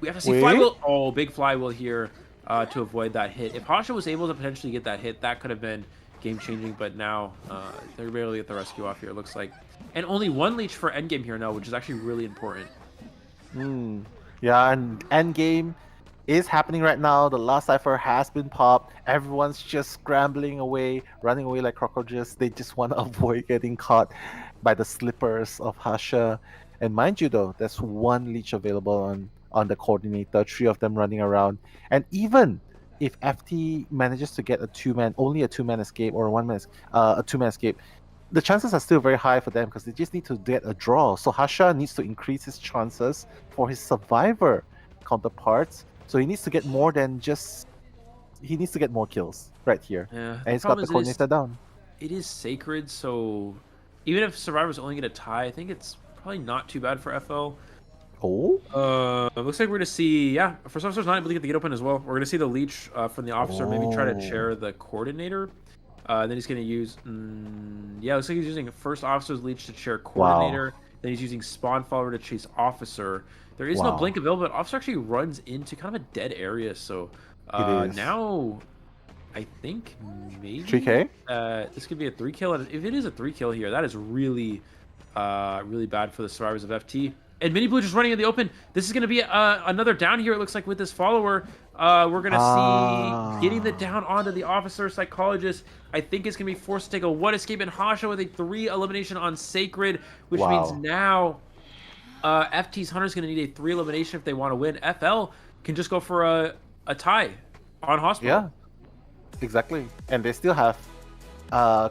We have to see flywheel. Oh, big flywheel here to avoid that hit. If Hasha was able to potentially get that hit, that could have been game-changing. But now they're barely get the rescue off here, it looks like. And only one leech for endgame here now, which is actually really important. Yeah, and endgame is happening right now. The last cipher has been popped. Everyone's just scrambling away, running away like cockroaches. They just want to avoid getting caught by the slippers of Hasha. And mind you, though, there's one leech available on the coordinator, 3 of them running around. And even if FT manages to get only a two-man escape or a two-man escape, the chances are still very high for them because they just need to get a draw. So Hasha needs to increase his chances for his survivor counterparts. So he needs to get more than he needs to get more kills right here. Yeah, and he's got the coordinator down. It is sacred, so even if survivors only get a tie, I think it's probably not too bad for FL. Looks like we're gonna see, first officer's not able to get the gate open as well. We're gonna see the leech from the officer maybe try to chair the coordinator. Then he's gonna use, looks like he's using first officer's leech to chair coordinator. Then he's using spawn follower to chase officer. There is no blink available, but officer actually runs into kind of a dead area. So now I think maybe 3K. This could be a 3 kill. And if it is a 3 kill here, that is really, really bad for the survivors of FT. And Mini Blue just running in the open. This is going to be another down here, it looks like, with this follower. We're going to see getting the down onto the officer psychologist. I think it's going to be forced to take a 1 escape, and Hasha with a 3 elimination on Sacred, which means now FT's Hunter is going to need a 3 elimination if they want to win. FL can just go for a tie on Hospital. Yeah, exactly. And they still have,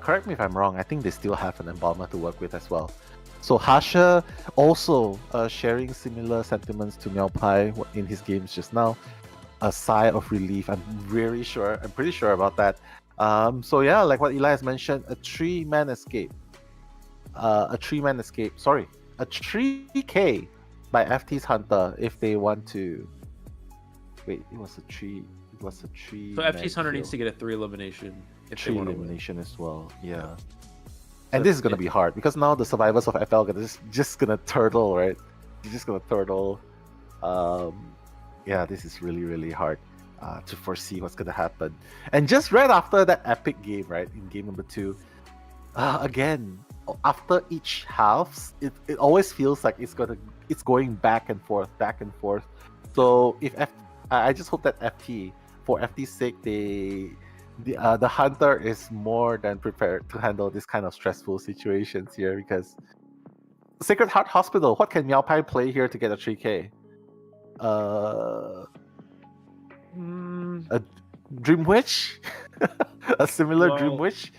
correct me if I'm wrong, I think they still have an Embalmer to work with as well. So Hasha also sharing similar sentiments to Meowpai in his games just now. A sigh of relief. I'm pretty sure about that. So yeah, like what Eli has mentioned, a 3-man escape. A 3K by FT's Hunter if they want to. Wait, it was a 3. So FT's Hunter needs to get a 3 elimination. If 3 elimination as well. Yeah. And this is gonna be hard because now the survivors of FL are just gonna turtle, right? You're just gonna turtle. Yeah, this is really, really hard to foresee what's gonna happen. And just right after that epic game, right, in game number 2, again, after each halves, it always feels like it's going back and forth. So I just hope that for FT's sake, the Hunter is more than prepared to handle this kind of stressful situations here, because Sacred Heart Hospital, what can Meowpai play here to get a 3K? A Dream Witch? A similar Dream Witch?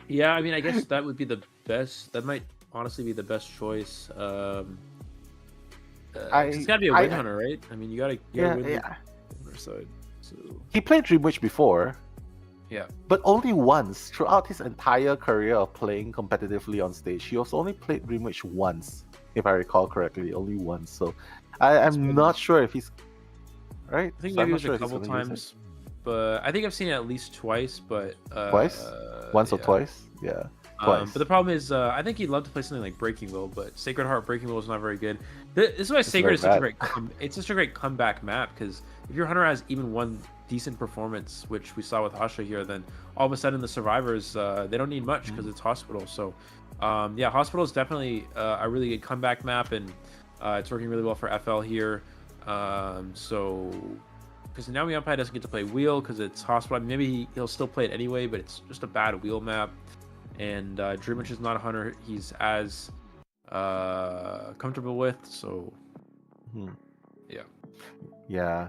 Yeah, I mean, I guess that would be the best. That might honestly be the best choice. It's got to be a Wind Hunter, right? I mean, you gotta win the other side. So. He played Dream Witch before. Yeah. But only once throughout his entire career of playing competitively on stage. He also only played Dream Witch once, if I recall correctly, only once. So I'm not sure if he's right. I think maybe it was a couple times, but I think I've seen it at least twice. But twice, once or twice, yeah. Twice. But the problem is, I think he'd love to play something like Breaking Will, but Sacred Heart Breaking Will is not very good. This is why Sacred is such a great. It's such a great comeback map, because if your Hunter has even one decent performance, which we saw with Hasha here, then all of a sudden the survivors they don't need much because it's Hospital. So yeah, Hospital is definitely a really good comeback map, and it's working really well for FL here. So because now Meowpai doesn't get to play Wheel because it's Hospital. I mean, maybe he'll still play it anyway, but it's just a bad Wheel map. And Dream Witch is not a Hunter he's as Mm-hmm. comfortable with, so yeah.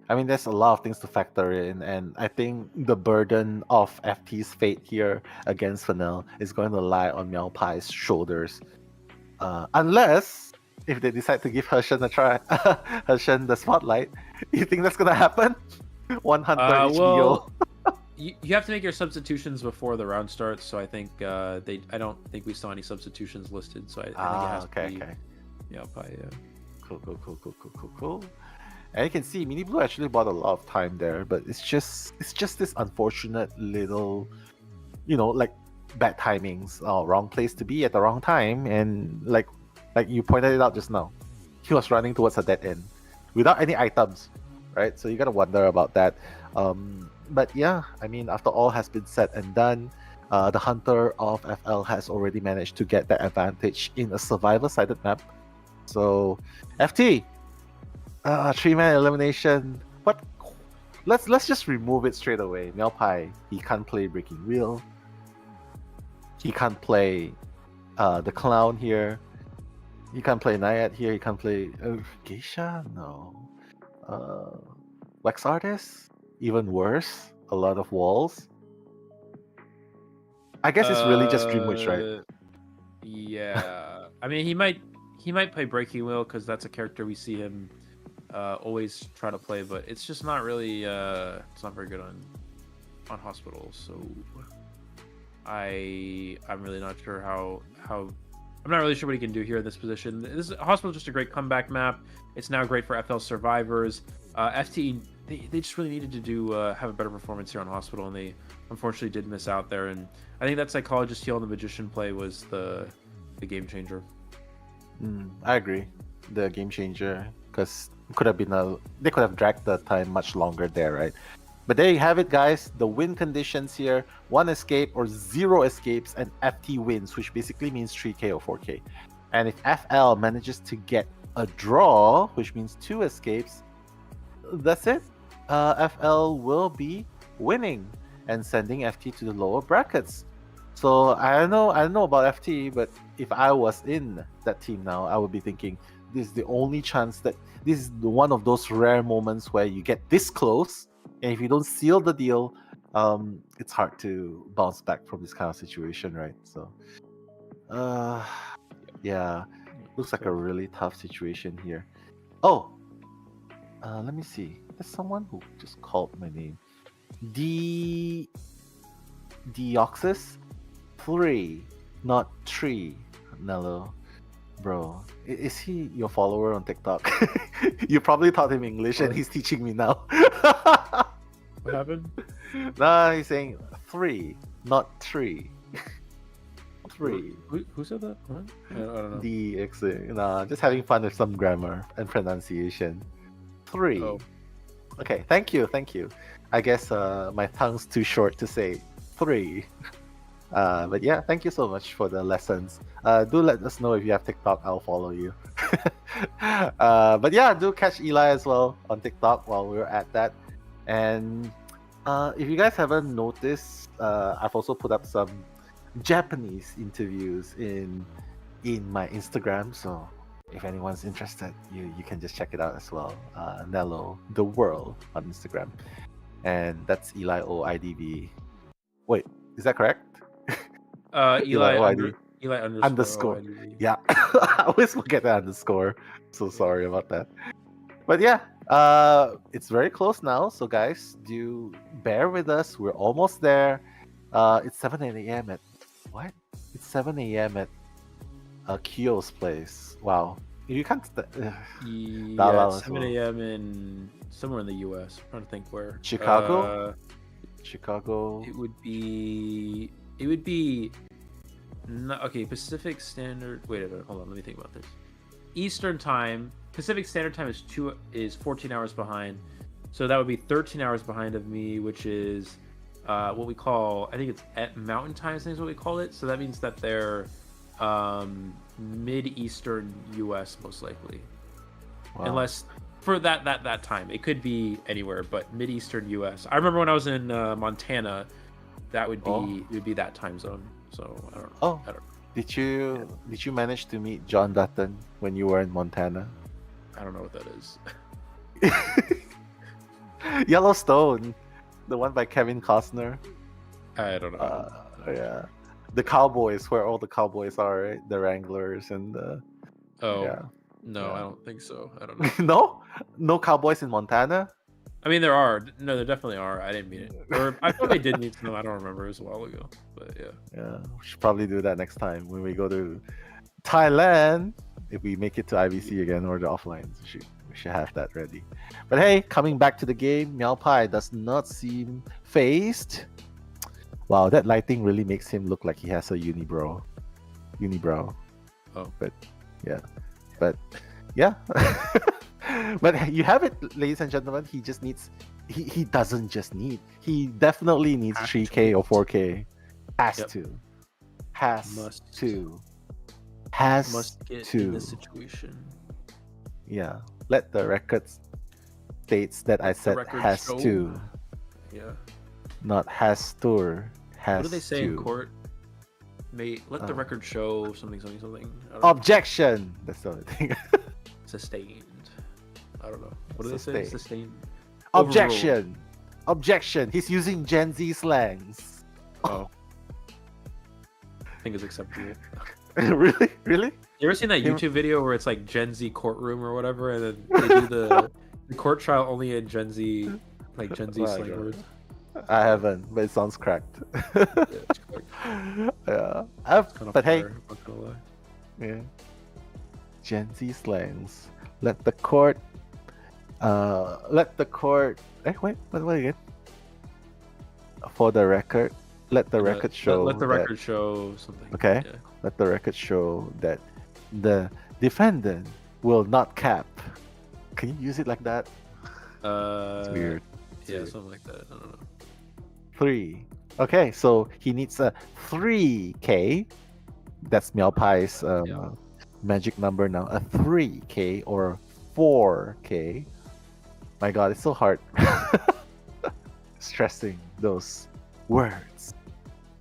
I mean, there's a lot of things to factor in, and I think the burden of FT's fate here against Fennel is going to lie on Meow Pai's shoulders. Unless, if they decide to give Hershen a try, Hershen the spotlight, you think that's going to happen? 100 HBO. Well, you have to make your substitutions before the round starts, so I think I don't think we saw any substitutions listed, so I think it has to be Meow Pai. Yeah. Cool. And you can see Mini Blue actually bought a lot of time there, but it's just this unfortunate little, like bad timings, wrong place to be at the wrong time, and like you pointed it out just now, he was running towards a dead end without any items, right? So you gotta wonder about that. But yeah, I mean, after all has been said and done, the Hunter of FL has already managed to get that advantage in a survivor-sided map. So FT. 3-man elimination. But let's just remove it straight away. Meow Pai, he can't play Breaking Wheel. He can't play the Clown here. He can't play Naiad here. He can't play Geisha. No. Wax Artist. Even worse. A lot of walls. I guess it's really just Dreamwitch, right? Yeah. I mean, he might play Breaking Wheel because that's a character we see him always try to play, but it's just not really it's not very good on Hospital. So I'm really not sure how I'm not really sure what he can do here in this position. This Hospital is just a great comeback map. It's now great for FL survivors. FT they just really needed to do have a better performance here on Hospital, and they unfortunately did miss out there. And I think that Psychologist heal and the Magician play was the game changer. I agree. The game changer, because they could have dragged the time much longer there, right? But there you have it, guys. The win conditions here: 1 escape or 0 escapes, and FT wins, which basically means 3K or 4K. And if FL manages to get a draw, which means 2 escapes, that's it. FL will be winning and sending FT to the lower brackets. So I don't know about FT, but if I was in that team now, I would be thinking, this is the only chance that this is one of those rare moments where you get this close, and if you don't seal the deal, it's hard to bounce back from this kind of situation, right? So, yeah, looks like a really tough situation here. Oh, let me see. There's someone who just called my name. Deoxys 3, not 3. Nello. Bro, is he your follower on TikTok? You probably taught him English and he's teaching me now. What happened? Nah, he's saying 3, not 3. 3. Who said that? What? I don't know. DX. Nah, just having fun with some grammar and pronunciation. 3. Oh. Okay, thank you. I guess my tongue's too short to say 3. But yeah, thank you so much for the lessons. Do let us know if you have TikTok. I'll follow you. But yeah, do catch Eli as well on TikTok while we're at that. And if you guys haven't noticed, I've also put up some Japanese interviews in my Instagram. So if anyone's interested, you can just check it out as well. Nello the World on Instagram, and that's Eli OIDB. Wait, is that correct? Eli underscore. Yeah, I always forget the underscore. So sorry about that. But yeah, it's very close now. So guys, do bear with us. We're almost there. It's 7 a.m. at what? It's 7 a.m. at Kyo's place. Wow. You can't. Yeah, 7 a.m. in somewhere in the U.S. I'm trying to think where. Chicago. Chicago. It would be. Okay, Pacific Standard. Wait a minute. Hold on. Let me think about this. Eastern Time. Pacific Standard Time is 14 hours behind. So that would be 13 hours behind of me, which is what we call. I think it's at Mountain Time. Is what we call it. So that means that they're mid-eastern U.S. most likely, unless for that time it could be anywhere, but mid-eastern U.S. I remember when I was in Montana, that would be that time zone. So I don't know. I don't know. Did you manage to meet John Dutton when you were in Montana? I don't know what that is. Yellowstone, the one by Kevin Costner. I don't know. Yeah, the cowboys, where all the cowboys are, right? The Wranglers and the. Oh, Yeah. no, Yeah. I don't think so. I don't know. No cowboys in Montana. I mean, there are. No, there definitely are. I didn't mean it. Or I probably did mean to know. I don't remember. It was a while ago. But yeah. Yeah, we should probably do that next time when we go to Thailand. If we make it to IVC again or the offlines, we should have that ready. But hey, coming back to the game, Meow Pie does not seem phased. Wow, that lighting really makes him look like he has a unibrow. Oh. But yeah. But you have it, ladies and gentlemen. He just needs. He doesn't just need. He definitely needs 3K or 4K. Has to. Must get to. in this situation. Yeah. Let the record states that I said has show. to. Yeah. Not has to. Has What do they say to. in court? Let the record show something. I don't know. Objection. That's the only thing. Sustained. I don't know. What do they say? Sustained. Objection. Objection. He's using Gen Z slangs. Oh. I think it's acceptable. Really? Really? You ever seen that YouTube video where it's like Gen Z courtroom or whatever, and then they do the court trial only in Gen Z slang words? I haven't, but it sounds cracked. Yeah. But hey. I'm not gonna lie. Yeah. Gen Z slangs. Let the court. Wait, what again? For the record, let the record show. Let the record show something. Okay. Yeah. Let the record show that the defendant will not cap. Can you use it like that? It's weird. Yeah, something like that. I don't know. 3. Okay, so he needs a 3K. That's Meow Pie's magic number now. A 3K or 4K. My God, it's so hard. Stressing those words.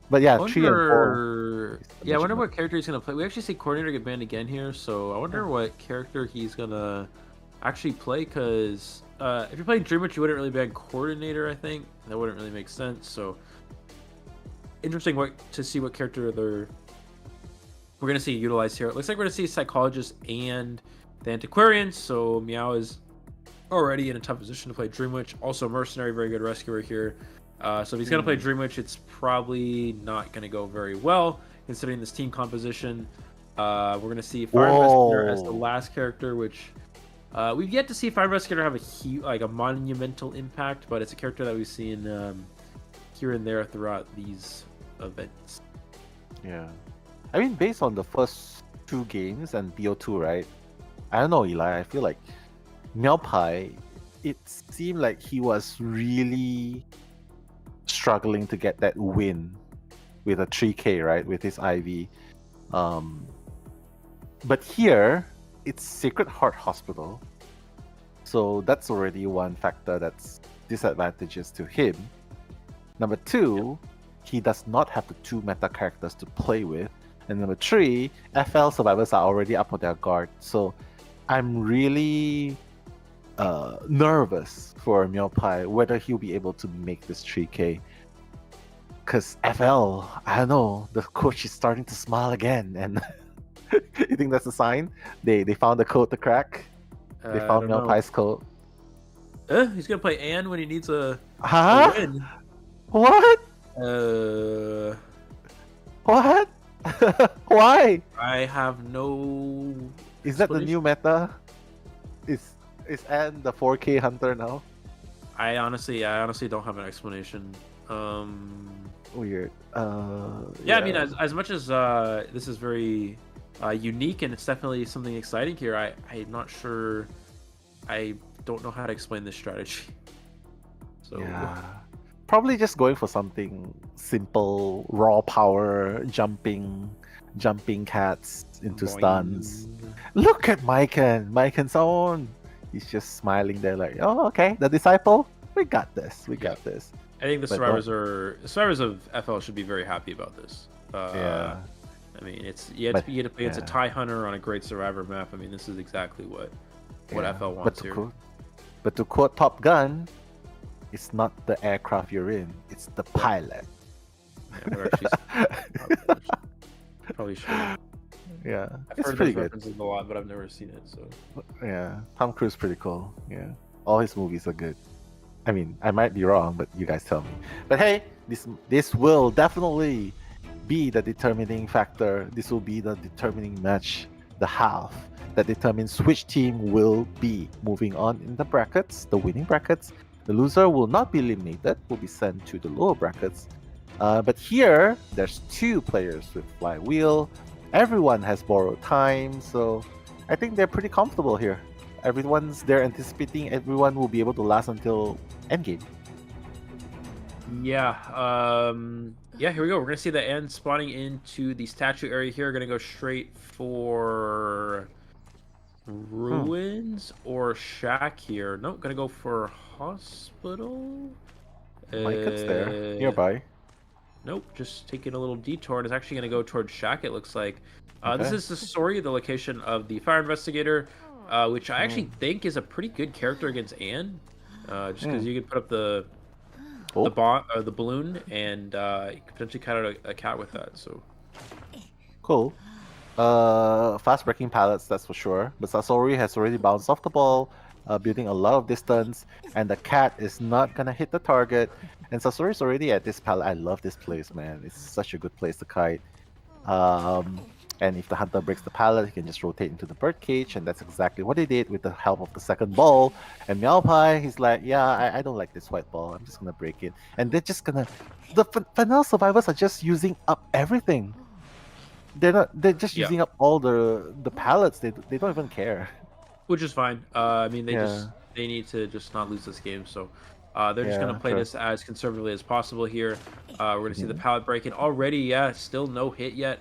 But yeah, 3 and 4. Yeah, I wonder what character he's gonna play. We actually see coordinator get banned again here, so I wonder what character he's gonna actually play. Because if you're playing Dream Witch, you wouldn't really ban coordinator. I think that wouldn't really make sense. So interesting to see what character we're gonna see utilized here. It looks like we're gonna see psychologist and the antiquarian. So Meow is already in a tough position to play Dream Witch. Also mercenary, very good rescuer here. So if he's going to play Dream Witch, it's probably not going to go very well, considering this team composition. We're going to see Fire Investigator as the last character, which we've yet to see Fire Investigator have a monumental impact, but it's a character that we've seen here and there throughout these events. Yeah. I mean, based on the first 2 games and BO2, right? I don't know, Eli. I feel like Meow Pie, it seemed like he was really struggling to get that win with a 3K, right, with his IV. But here it's Sacred Heart Hospital, so that's already one factor that's disadvantageous to him. Number 2, he does not have the 2 meta characters to play with, and number 3, FL survivors are already up on their guard. So I'm really nervous for Meow Pie whether he'll be able to make this 3K. Because FL, I don't know, the coach is starting to smile again, and you think that's a sign? They found the code to crack. They found Meow Pie's code. He's gonna play Anne when he needs a win. What? What? Why? I have no. Is that the new meta? Is Anne the 4K hunter now? I honestly don't have an explanation. Weird. Yeah, I mean, as much as this is very unique and it's definitely something exciting here, I'm not sure. I don't know how to explain this strategy. So yeah, probably just going for something simple, raw power, jumping cats into stuns. Look at Myken's own. He's just smiling there like, oh, okay, the disciple, we got this. I think the survivors of FL should be very happy about this. Yeah. I mean, you get to play against a TIE Hunter on a great survivor map. I mean, this is exactly what FL wants here. But to quote Top Gun, it's not the aircraft you're in, it's the pilot. Yeah, probably should. Yeah, I've it's heard pretty those good. references a lot, but I've never seen it. So Yeah, Tom Cruise pretty cool. Yeah, all his movies are good. I mean, I might be wrong, but you guys tell me. But hey, this will definitely be the determining factor. This will be the determining match, the half that determines which team will be moving on in the brackets, the winning brackets. The loser will not be eliminated, will be sent to the lower brackets. But here, there's 2 players with flywheel. Everyone has borrowed time, so I think they're pretty comfortable here. They're anticipating everyone will be able to last until endgame. yeah, here we go. We're gonna see the end spawning into the statue area here. Gonna go straight for ruins or shack here. Nope, gonna go for hospital. Micah's there, nearby. Nope, just taking a little detour, and it's actually going to go towards Shack, it looks like. This Okay. is the story, the location of the fire investigator, which I actually think is a pretty good character against Anne, just because you can put up the balloon, and you could potentially cut out a cat with that. So Cool. Fast breaking pallets, that's for sure. But Sasori has already bounced off the ball, building a lot of distance, and the cat is not gonna hit the target. And Sasori's already at this pallet. I love this place, man. It's such a good place to kite. And if the hunter breaks the pallet, he can just rotate into the bird cage, and that's exactly what he did with the help of the second ball. And Meowpie, he's like, yeah, I don't like this white ball. I'm just gonna break it. And they're just gonna. The vanilla survivors are just using up everything. They're just using up all the pallets. They don't even care. which is fine. I mean, they need to just not lose this game, so they're just gonna play this as conservatively as possible here. We're gonna see the pallet breaking already. Yeah, still no hit yet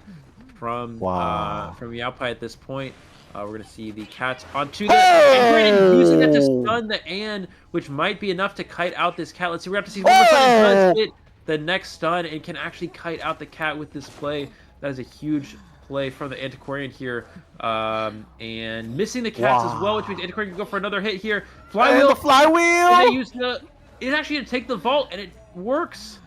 from Meowpie at this point. We're gonna see the cats onto the and using that to stun the Anne, which might be enough to kite out this cat. Let's see. We're gonna have to see if one more stun does hit the next stun and can actually kite out the cat with this play. That is a huge play from the Antiquarian here, and missing the cats as well, which means Antiquarian can go for another hit here. Flywheel, and the flywheel. And they use it's actually gonna take the vault, and it works.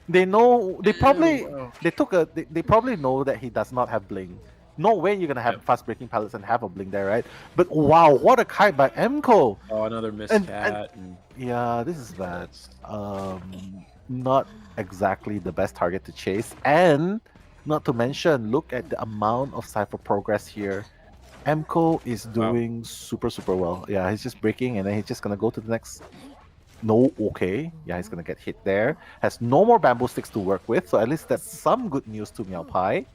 They know. They probably They probably know that he does not have bling. No way you're gonna have fast breaking pallets and have a bling there, right? But wow, what a kite by Emco! Oh, another missed cat. Yeah, this is bad. Not exactly the best target to chase, and not to mention, look at the amount of cipher progress here. Emco is doing super well. Yeah, he's just breaking, and then he's just gonna go to the next. No, okay. Yeah, he's gonna get hit there. Has no more bamboo sticks to work with, so at least that's some good news to Meowpie.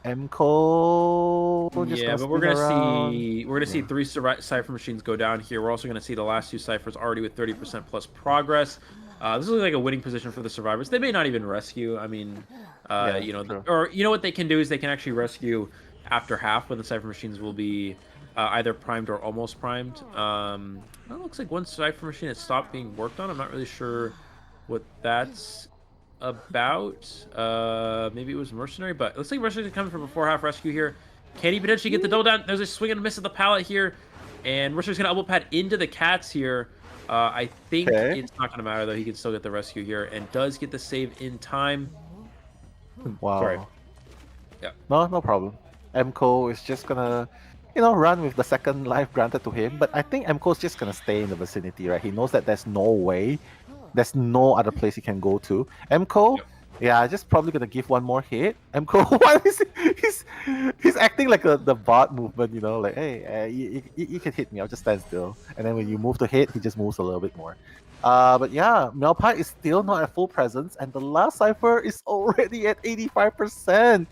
Emco. Yeah, but we're gonna see 3 cipher machines go down here. We're also gonna see the last 2 ciphers already with 30% plus progress. This looks like a winning position for the survivors. They may not even rescue. I mean, you know, or you know what they can do is they can actually rescue after half when the cipher machines will be either primed or almost primed. It looks like one cipher machine has stopped being worked on. I'm not really sure what that's about. Maybe it was mercenary, but it looks like mercenary's coming for before half rescue here. Can he potentially get the double down? There's a swing and a miss at the pallet here, and mercenary's gonna elbow pad into the cats here. I think it's not gonna matter though. He can still get the rescue here and does get the save in time. Wow. Sorry. Yeah. No problem. Emco is just gonna, run with the second life granted to him. But I think Emco's just gonna stay in the vicinity, right? He knows that there's no way, there's no other place he can go to. Emco, just probably gonna give one more hit. Emco, what is he's acting like the bot movement, like, hey, you can hit me, I'll just stand still. And then when you move to hit, he just moves a little bit more. But yeah, Meowpie is still not at full presence, and the last cipher is already at 85%.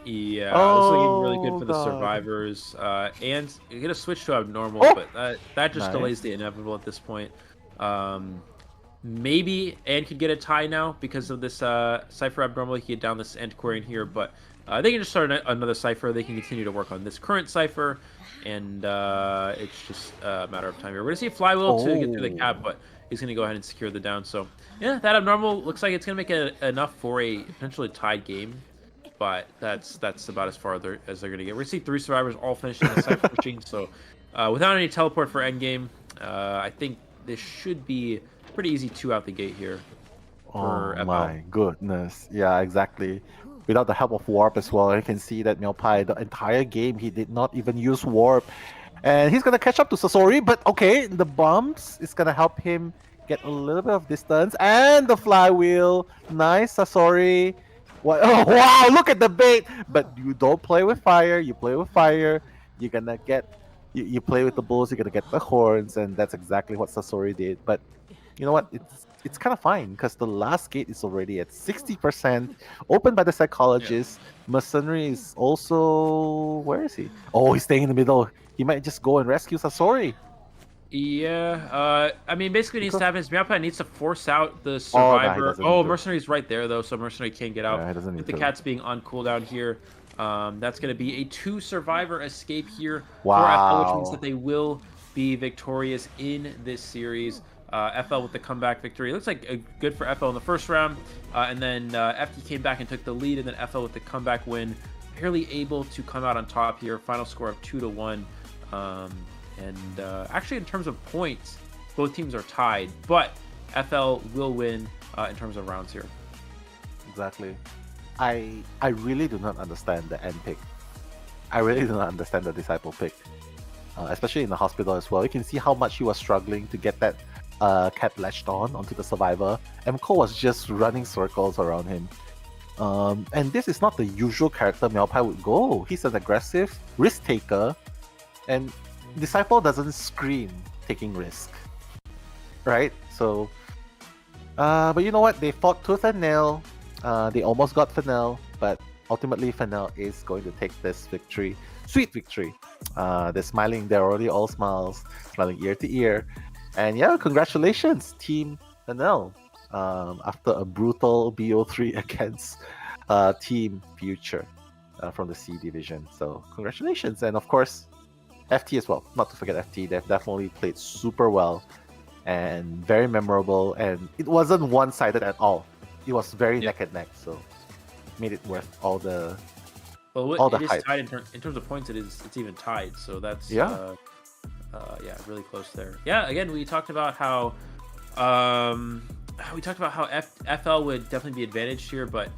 Yeah, this is looking really good for the survivors. And you're gonna switch to abnormal, but that just delays the inevitable at this point. Maybe Anne could get a tie now because of this cipher abnormal. He can get down this Antiquarian here, but they can just start another cipher. They can continue to work on this current cipher, and it's just a matter of time here. We're gonna see a flywheel to get through the cap, but he's gonna go ahead and secure the down. So yeah, that abnormal looks like it's gonna make enough for a potentially tied game. But that's about as far as they're going to get. We're going to see 3 survivors all finishing the cipher machine. So without any teleport for endgame, I think this should be pretty easy 2 out the gate here. Oh FL. my goodness. Yeah, exactly. Without the help of Warp as well, you can see that Meowpai, the entire game, he did not even use Warp. And he's going to catch up to Sasori, but okay, the bumps is going to help him get a little bit of distance. And the flywheel. Nice, Sasori. What? Oh, wow, look at the bait. But you don't play with fire. You play with fire. You're going to get... You play with the bulls, you're going to get the horns. And that's exactly what Sasori did. But you know what? It's kind of fine because the last gate is already at 60%, opened by the psychologist. Mercenary is also... Where is he? Oh, he's staying in the middle. He might just go and rescue Sasori. Yeah, I mean, basically what needs to happen is Meowpai needs to force out the survivor. Oh, Mercenary's right there, though, so Mercenary can't get out. Yeah, with the cats being on cooldown here, that's going to be a 2-survivor escape here for FL, which means that they will be victorious in this series. FL with the comeback victory. It looks like good for FL in the first round, and then FT came back and took the lead, and then FL with the comeback win, barely able to come out on top here. Final score of 2-1, and actually in terms of points, both teams are tied, but FL will win in terms of rounds here. Exactly. I really do not understand the end pick. I really do not understand the disciple pick, especially in the hospital as well. You can see how much he was struggling to get that cat latched onto the survivor. MCO was just running circles around him. And this is not the usual character Meowpai would go. He's an aggressive risk taker, and Disciple doesn't scream taking risk, right? So, but you know what? They fought tooth and nail. They almost got Fennel, but ultimately Fennel is going to take this victory. Sweet victory. They're smiling. They're already all smiles, smiling ear to ear. And yeah, congratulations, Team Fennel, after a brutal BO3 against Team Future from the C Division. So congratulations. And of course, FT as well. Not to forget FT. They've definitely played super well and very memorable. And it wasn't one-sided at all. It was very neck and neck. So made it worth all the hype. Tied in terms of points. It's even tied. So that's yeah, really close there. Yeah, again, we talked about how FL would definitely be advantaged here, but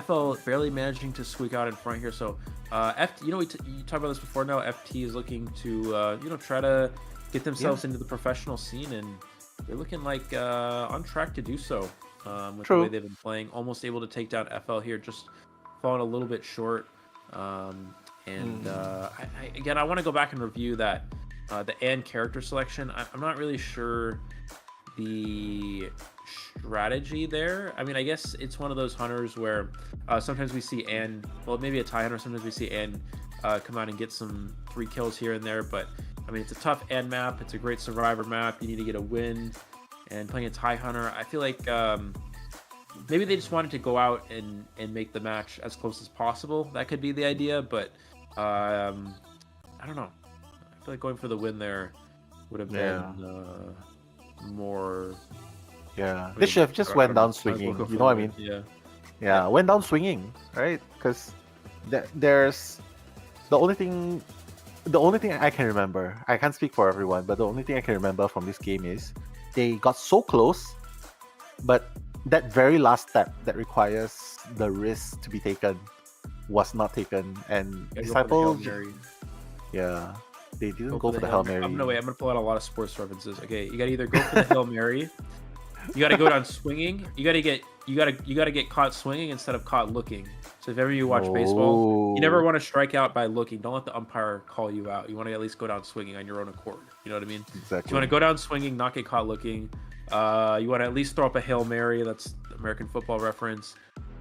FL barely managing to squeak out in front here. So FT, you talked about this before. Now FT is looking to try to get themselves into the professional scene, and they're looking like on track to do so with the way they've been playing. Almost able to take down FL here, just falling a little bit short. I want to go back and review that. The Anne character selection, I'm not really sure the strategy there. I mean, I guess it's one of those hunters where sometimes we see Anne, well, maybe a tie hunter, sometimes we see Anne come out and get some free kills here and there, but I mean, it's a tough Anne map. It's a great survivor map. You need to get a win, and playing a tie hunter, I feel like maybe they just wanted to go out and make the match as close as possible. That could be the idea, but I don't know. I feel like going for the win there would have been more. Yeah, this should have just went down swinging. You know what I mean? Yeah, went down swinging, right? Because there's the only thing I can remember. I can't speak for everyone, but the only thing I can remember from this game is they got so close, but that very last step that requires the risk to be taken was not taken, and Disciple. Yeah. They didn't go for the Hail Mary. I'm gonna pull out a lot of sports references. Okay, you gotta either go for the Hail Mary, you gotta go down swinging, you gotta get caught swinging instead of caught looking. So if ever you watch baseball, you never want to strike out by looking. Don't let the umpire call you out. You want to at least go down swinging on your own accord. You know what I mean? Exactly. So you want to go down swinging, not get caught looking. You want to at least throw up a Hail Mary. That's American football reference.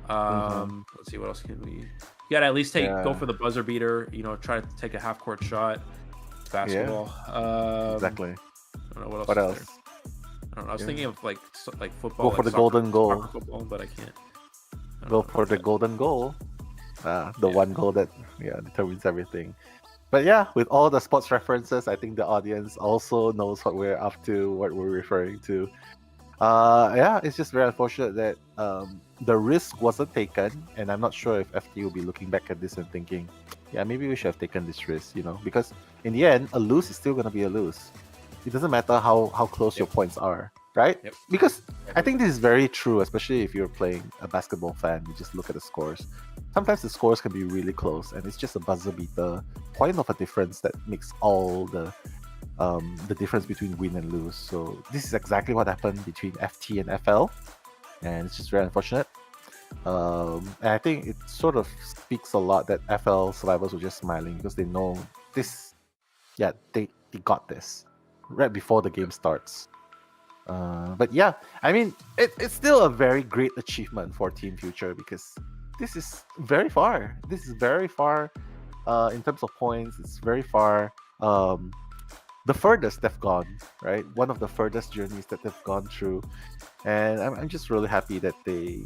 Let's see, what else can we? You gotta at least go for the buzzer beater. Try to take a half court shot. Basketball. Exactly. I don't know what What else. else? I don't know. I was thinking of like football. Go for like the golden goal. Football, but I can't. Go for the golden goal. The one goal that determines everything. But yeah, with all the sports references, I think the audience also knows what we're up to, what we're referring to. It's just very unfortunate that the risk wasn't taken, and I'm not sure if FT will be looking back at this and thinking, yeah, maybe we should have taken this risk, because in the end, a lose is still going to be a lose. It doesn't matter how close your points are. right? Yep. Because I think this is very true, especially if you're playing a basketball fan. You just look at the scores. Sometimes the scores can be really close, and it's just a buzzer beater point of a difference that makes all the difference between win and lose. So this is exactly what happened between FT and FL, and it's just very unfortunate. And I think it sort of speaks a lot that FL survivors were just smiling because they know this. Yeah, they got this right before the game starts. But yeah, I mean, it's still a very great achievement for Team Future because this is very far. This is very far in terms of points. It's very far. The furthest they've gone, right? One of the furthest journeys that they've gone through, and I'm just really happy that they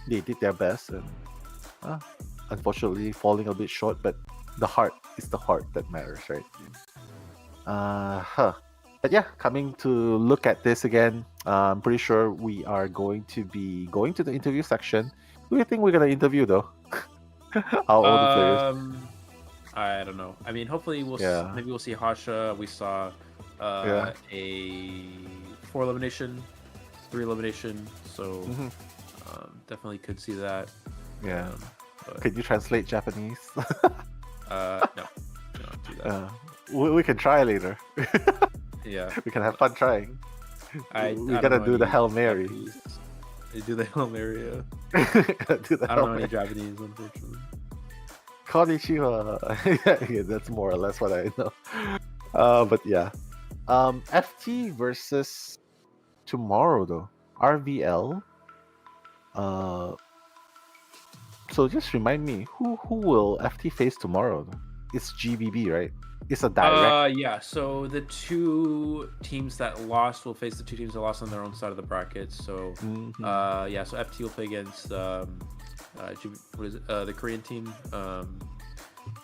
did their best, and unfortunately falling a bit short. But the heart is the heart that matters, right? But yeah, coming to look at this again, I'm pretty sure we are going to be going to the interview section. Who do you think we're gonna interview though? All the players. I don't know. I mean, hopefully maybe we'll see Hasha. We saw a 4 elimination, 3 elimination, so definitely could see that. Yeah. Could you translate Japanese? No, don't do that. We can try later. Yeah, we can have fun trying. We gotta do the Hail Mary. They do the Hail Mary. Yeah. I don't know any Japanese, unfortunately. Konnichiwa. Yeah, that's more or less what I know. But yeah, FT versus tomorrow though. RVL. So just remind me, who will FT face tomorrow? It's GBB, right? It's a direct. Yeah. So the 2 teams that lost will face the 2 teams that lost on their own side of the bracket. So yeah. So FT will play against what is it? The Korean team,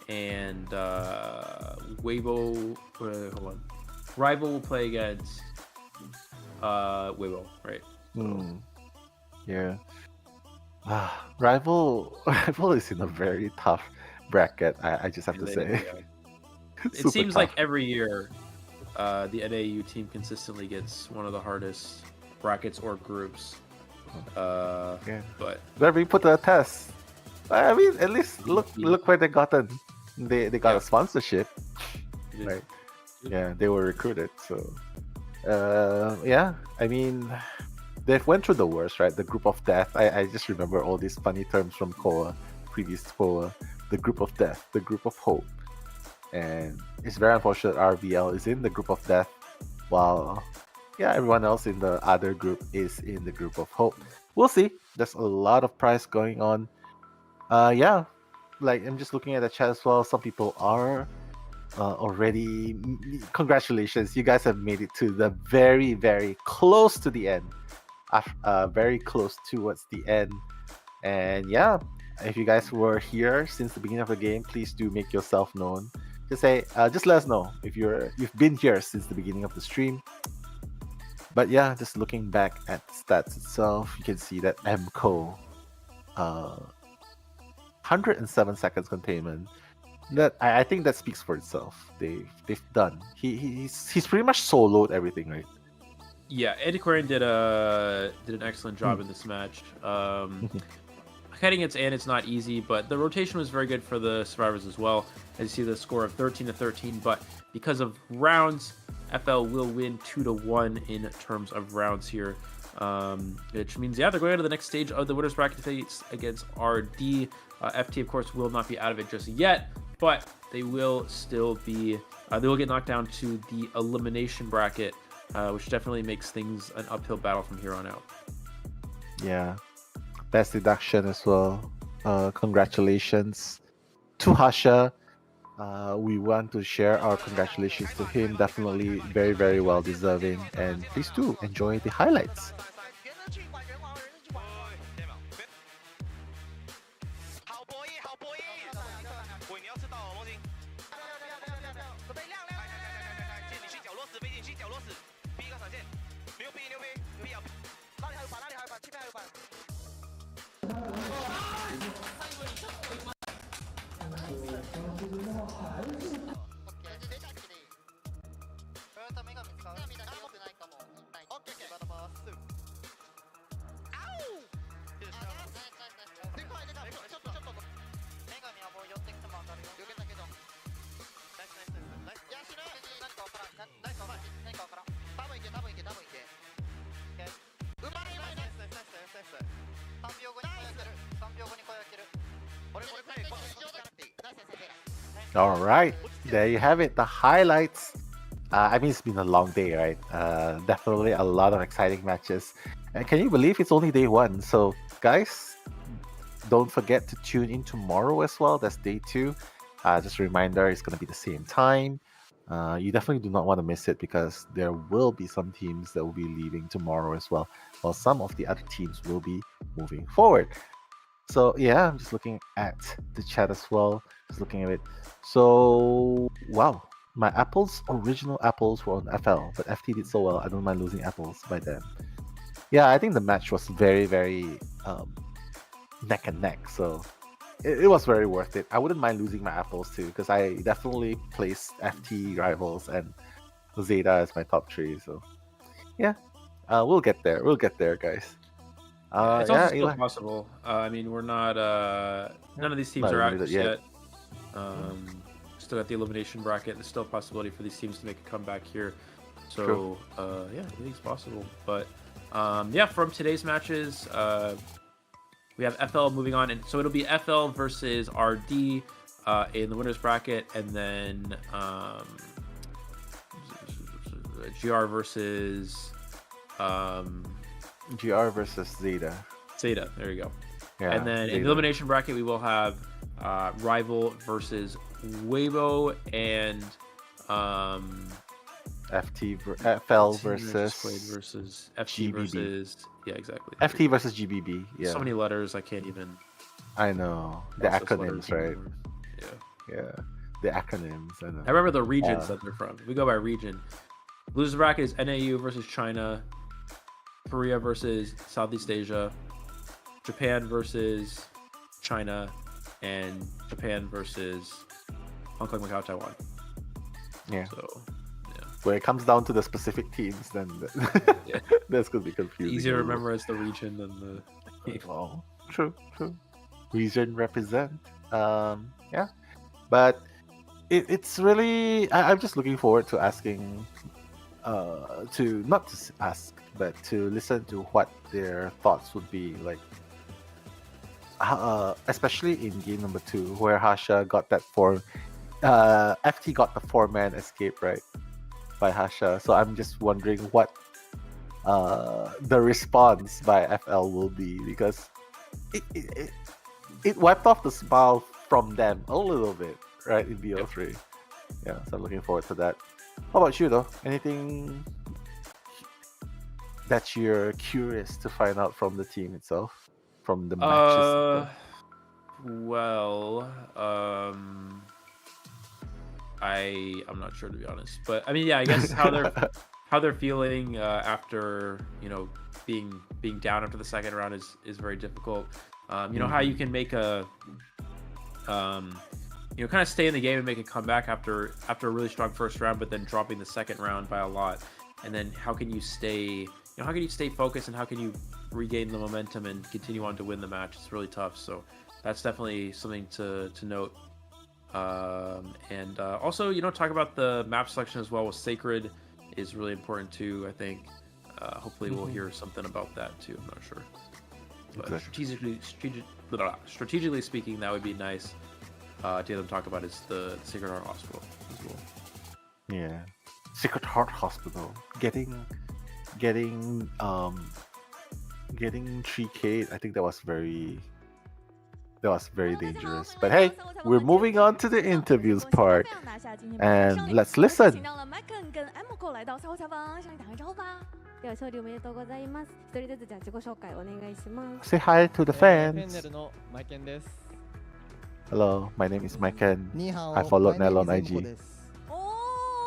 and Weibo. Hold on. Rival will play against Weibo, right? So, yeah. Rival is in a very tough bracket. I just have to say. It seems like every year, the NAU team consistently gets one of the hardest brackets or groups. But where we put the test. I mean, at least look where they gotten. They got a sponsorship, right? Yeah, they were recruited. So, yeah. I mean, they've went through the worst, right? The group of death. I just remember all these funny terms from Koa, previous Koa. The group of death, the group of hope, and it's very unfortunate RVL is in the group of death, while everyone else in the other group is in the group of hope. We'll see. There's a lot of prize going on. Like I'm just looking at the chat as well. Some people are already. Congratulations, you guys have made it to the very, very close to the end. Very close towards the end, and yeah. If you guys were here since the beginning of the game, please do make yourself known. Just let us know if you've been here since the beginning of the stream. But yeah, just looking back at the stats itself, you can see that MCO, 107 seconds containment. That I think that speaks for itself. They've done. He's pretty much soloed everything, right? Yeah, Eddie Aquarian did an excellent job in this match. Heading against Ann, it's not easy, but the rotation was very good for the survivors as well. As you see the score of 13-13, but because of rounds, FL will win 2-1 in terms of rounds here, which means they're going to the next stage of the winners bracket face against RD. FT, of course, will not be out of it just yet, but they will still be. They will get knocked down to the elimination bracket, which definitely makes things an uphill battle from here on out. Yeah. Best deduction as well. Congratulations to Hasha. We want to share our congratulations to him. Definitely very, very well deserving. And please do enjoy the highlights. All right, there you have it, the highlights. I mean, it's been a long day, right? Definitely a lot of exciting matches. And can you believe it's only day 1? So, guys, don't forget to tune in tomorrow as well. That's day 2. Just a reminder, it's going to be the same time. You definitely do not want to miss it because there will be some teams that will be leaving tomorrow as well, while some of the other teams will be moving forward. So yeah, I'm just looking at the chat as well. Just looking at it. So wow, my original apples were on FL, but FT did so well. I don't mind losing apples by them. Yeah, I think the match was very, very neck and neck. So it was very worth it. I wouldn't mind losing my apples too, because I definitely placed FT rivals and ZETA as my top 3. So yeah, we'll get there. We'll get there, guys. It's also still possible. I mean, we're not. None of these teams are out yet. Still got the elimination bracket. There's still a possibility for these teams to make a comeback here. So yeah, I think it's possible. But yeah, from today's matches, we have FL moving on, and so it'll be FL versus RD in the winners bracket, and then GR versus ZETA. ZETA, there you go. Yeah, and then in the elimination bracket, we will have Rival versus Weibo and FL versus FT GBB. versus exactly. FT versus GBB. Yeah. So many letters, I can't even. I know the acronyms, right? Yeah. Yeah, the acronyms. I know. I remember the regions that they're from. We go by region. Losers bracket is NAU versus China, Korea versus Southeast Asia, Japan versus China, and Japan versus Hong Kong, Macau, Taiwan. Yeah. So, yeah. When it comes down to the specific teams, then that's gonna be confusing. Easier to remember as the region than the. Oh, true. Region represent. Yeah, but it's really. I'm just looking forward to asking. To not to ask, but to listen to what their thoughts would be like. Especially in game number 2, where Hasha got that FT got the 4-man escape, right, by Hasha. So I'm just wondering what the response by FL will be, because it wiped off the smile from them a little bit, right, in BO3. Yeah, so I'm looking forward to that. How about you, though? Anything that you're curious to find out from the team itself, from the matches? Well, I'm not sure, to be honest, but I mean, yeah, I guess how they're feeling after being down after the second round is very difficult. You know how you can make a kind of stay in the game and make a comeback after a really strong first round, but then dropping the second round by a lot. And then how can you stay focused, and how can you regain the momentum and continue on to win the match? It's really tough. So that's definitely something to note. And also, talk about the map selection as well with Sacred is really important too, I think. Hopefully we'll hear something about that too. I'm not sure. But Exactly. strategically speaking, that would be nice. To hear them talk about is the Sacred Heart Hospital as well. Yeah, Sacred Heart Hospital getting 3K. I think that was very dangerous. But hey, we're moving on to the interviews part, and let's listen. では勝利おめでとうございます。一人ずつじゃあ自己紹介お願いします。 Say hi to the フェン fans. ネルのマイケンです。 Hello, my name is Maiken. ニーハオ I followed my Nell name on is Emko IG. です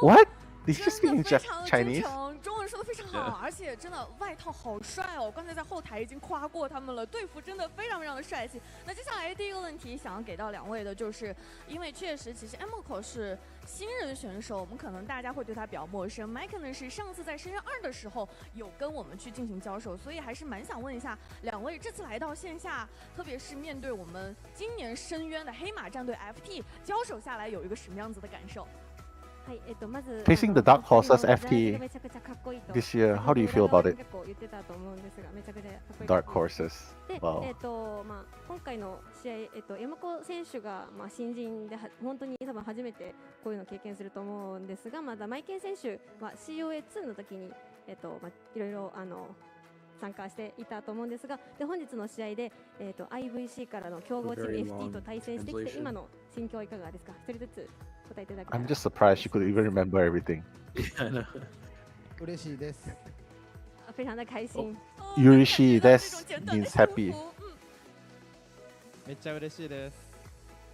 What? Did you just speak in Chinese? 中文说的非常好，而且真的外套好帅哦！刚才在后台已经夸过他们了，队服真的非常非常的帅气。那接下来第一个问题想要给到两位的就是，因为确实其实 Emko 是新人选手，我们可能大家会对他比较陌生。Mike 呢是上次在深渊2的时候有跟我们去进行交手，所以还是蛮想问一下两位，这次来到线下，特别是面对我们今年深渊的黑马战队 FT 交手下来，有一个什么样子的感受？ Facing the Dark Horses FT this year, how do you feel about it? Dark Horses. でで、今回の試合、山子選手が、新人で本当に多分初めてこういうのを経験すると思うんですが、まだマイケン選手は COA2 の時に、いろいろ参加していたと思うんですが、で本日の試合で、IVC からの強豪チーム FT と対戦してきて、今の心境はいかがですか？一人ずつ答えていただけたら。I'm just surprised she could even remember everything. 嬉しいです。非常的开心。嬉しいです means happy. めっちゃ嬉しいです。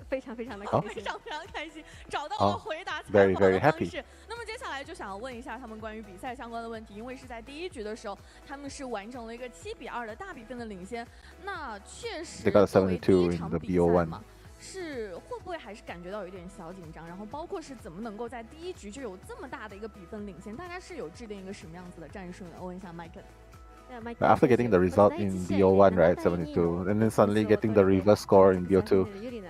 非常非常的开心，非常非常开心，找到了回答采访 very 的 very 方 happy. 式。那么接下来就想要问一下他们关于比赛相关的问题，因为是在第一局的时候，他们是完成了一个7-2的大比分的领先。那确实 They got 作为第一 72 in 场 the 比赛 BO1. 嘛，是会不会还是感觉到有点小紧张？然后包括是怎么能够在第一局就有这么大的一个比分领先？大家是有制定一个什么样子的战术呢？问一下麦克。After getting the result in BO1, right, 72, and then suddenly getting the reverse score in BO2, you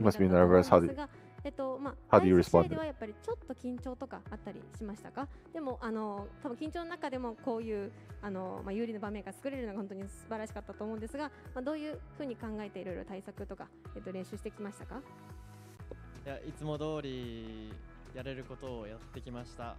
must be nervous. How do you respond? ではやっぱりちょっと緊張とかあったりしましたか？でも多分緊張の中でもこういう有利な場面が作れるのが本当に素晴らしかったと思うんですが、どういうふうに考えていろいろ対策とか練習してきましたか？いや、いつも通りやれることをやってきました。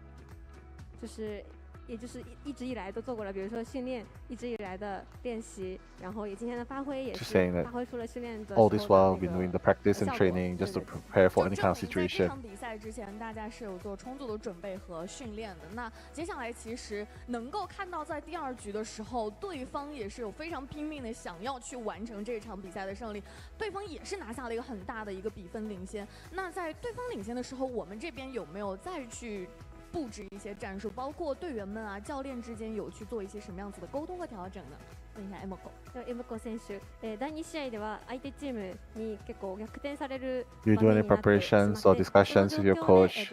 也就是一直以来都做过了，比如说训练，一直以来的练习，然后也今天的发挥也是发挥出了训练的。All this while, been doing the practice and training just to prepare for any kind of situation. 这场比赛之前，大家是有做充足的准备和训练的。那接下来其实能够看到，在第二局的时候，对方也是有非常拼命的想要去完成这场比赛的胜利，对方也是拿下了一个很大的一个比分领先。那在对方领先的时候，我们这边有没有再去布置一些战术，包括隊員們啊、教練之間有去做一些什麼樣子的溝通和調整呢？問一下エモコ。エモコ選手、第2試合では相手チームに結構逆転される Do you do any preparations or discussions with your coach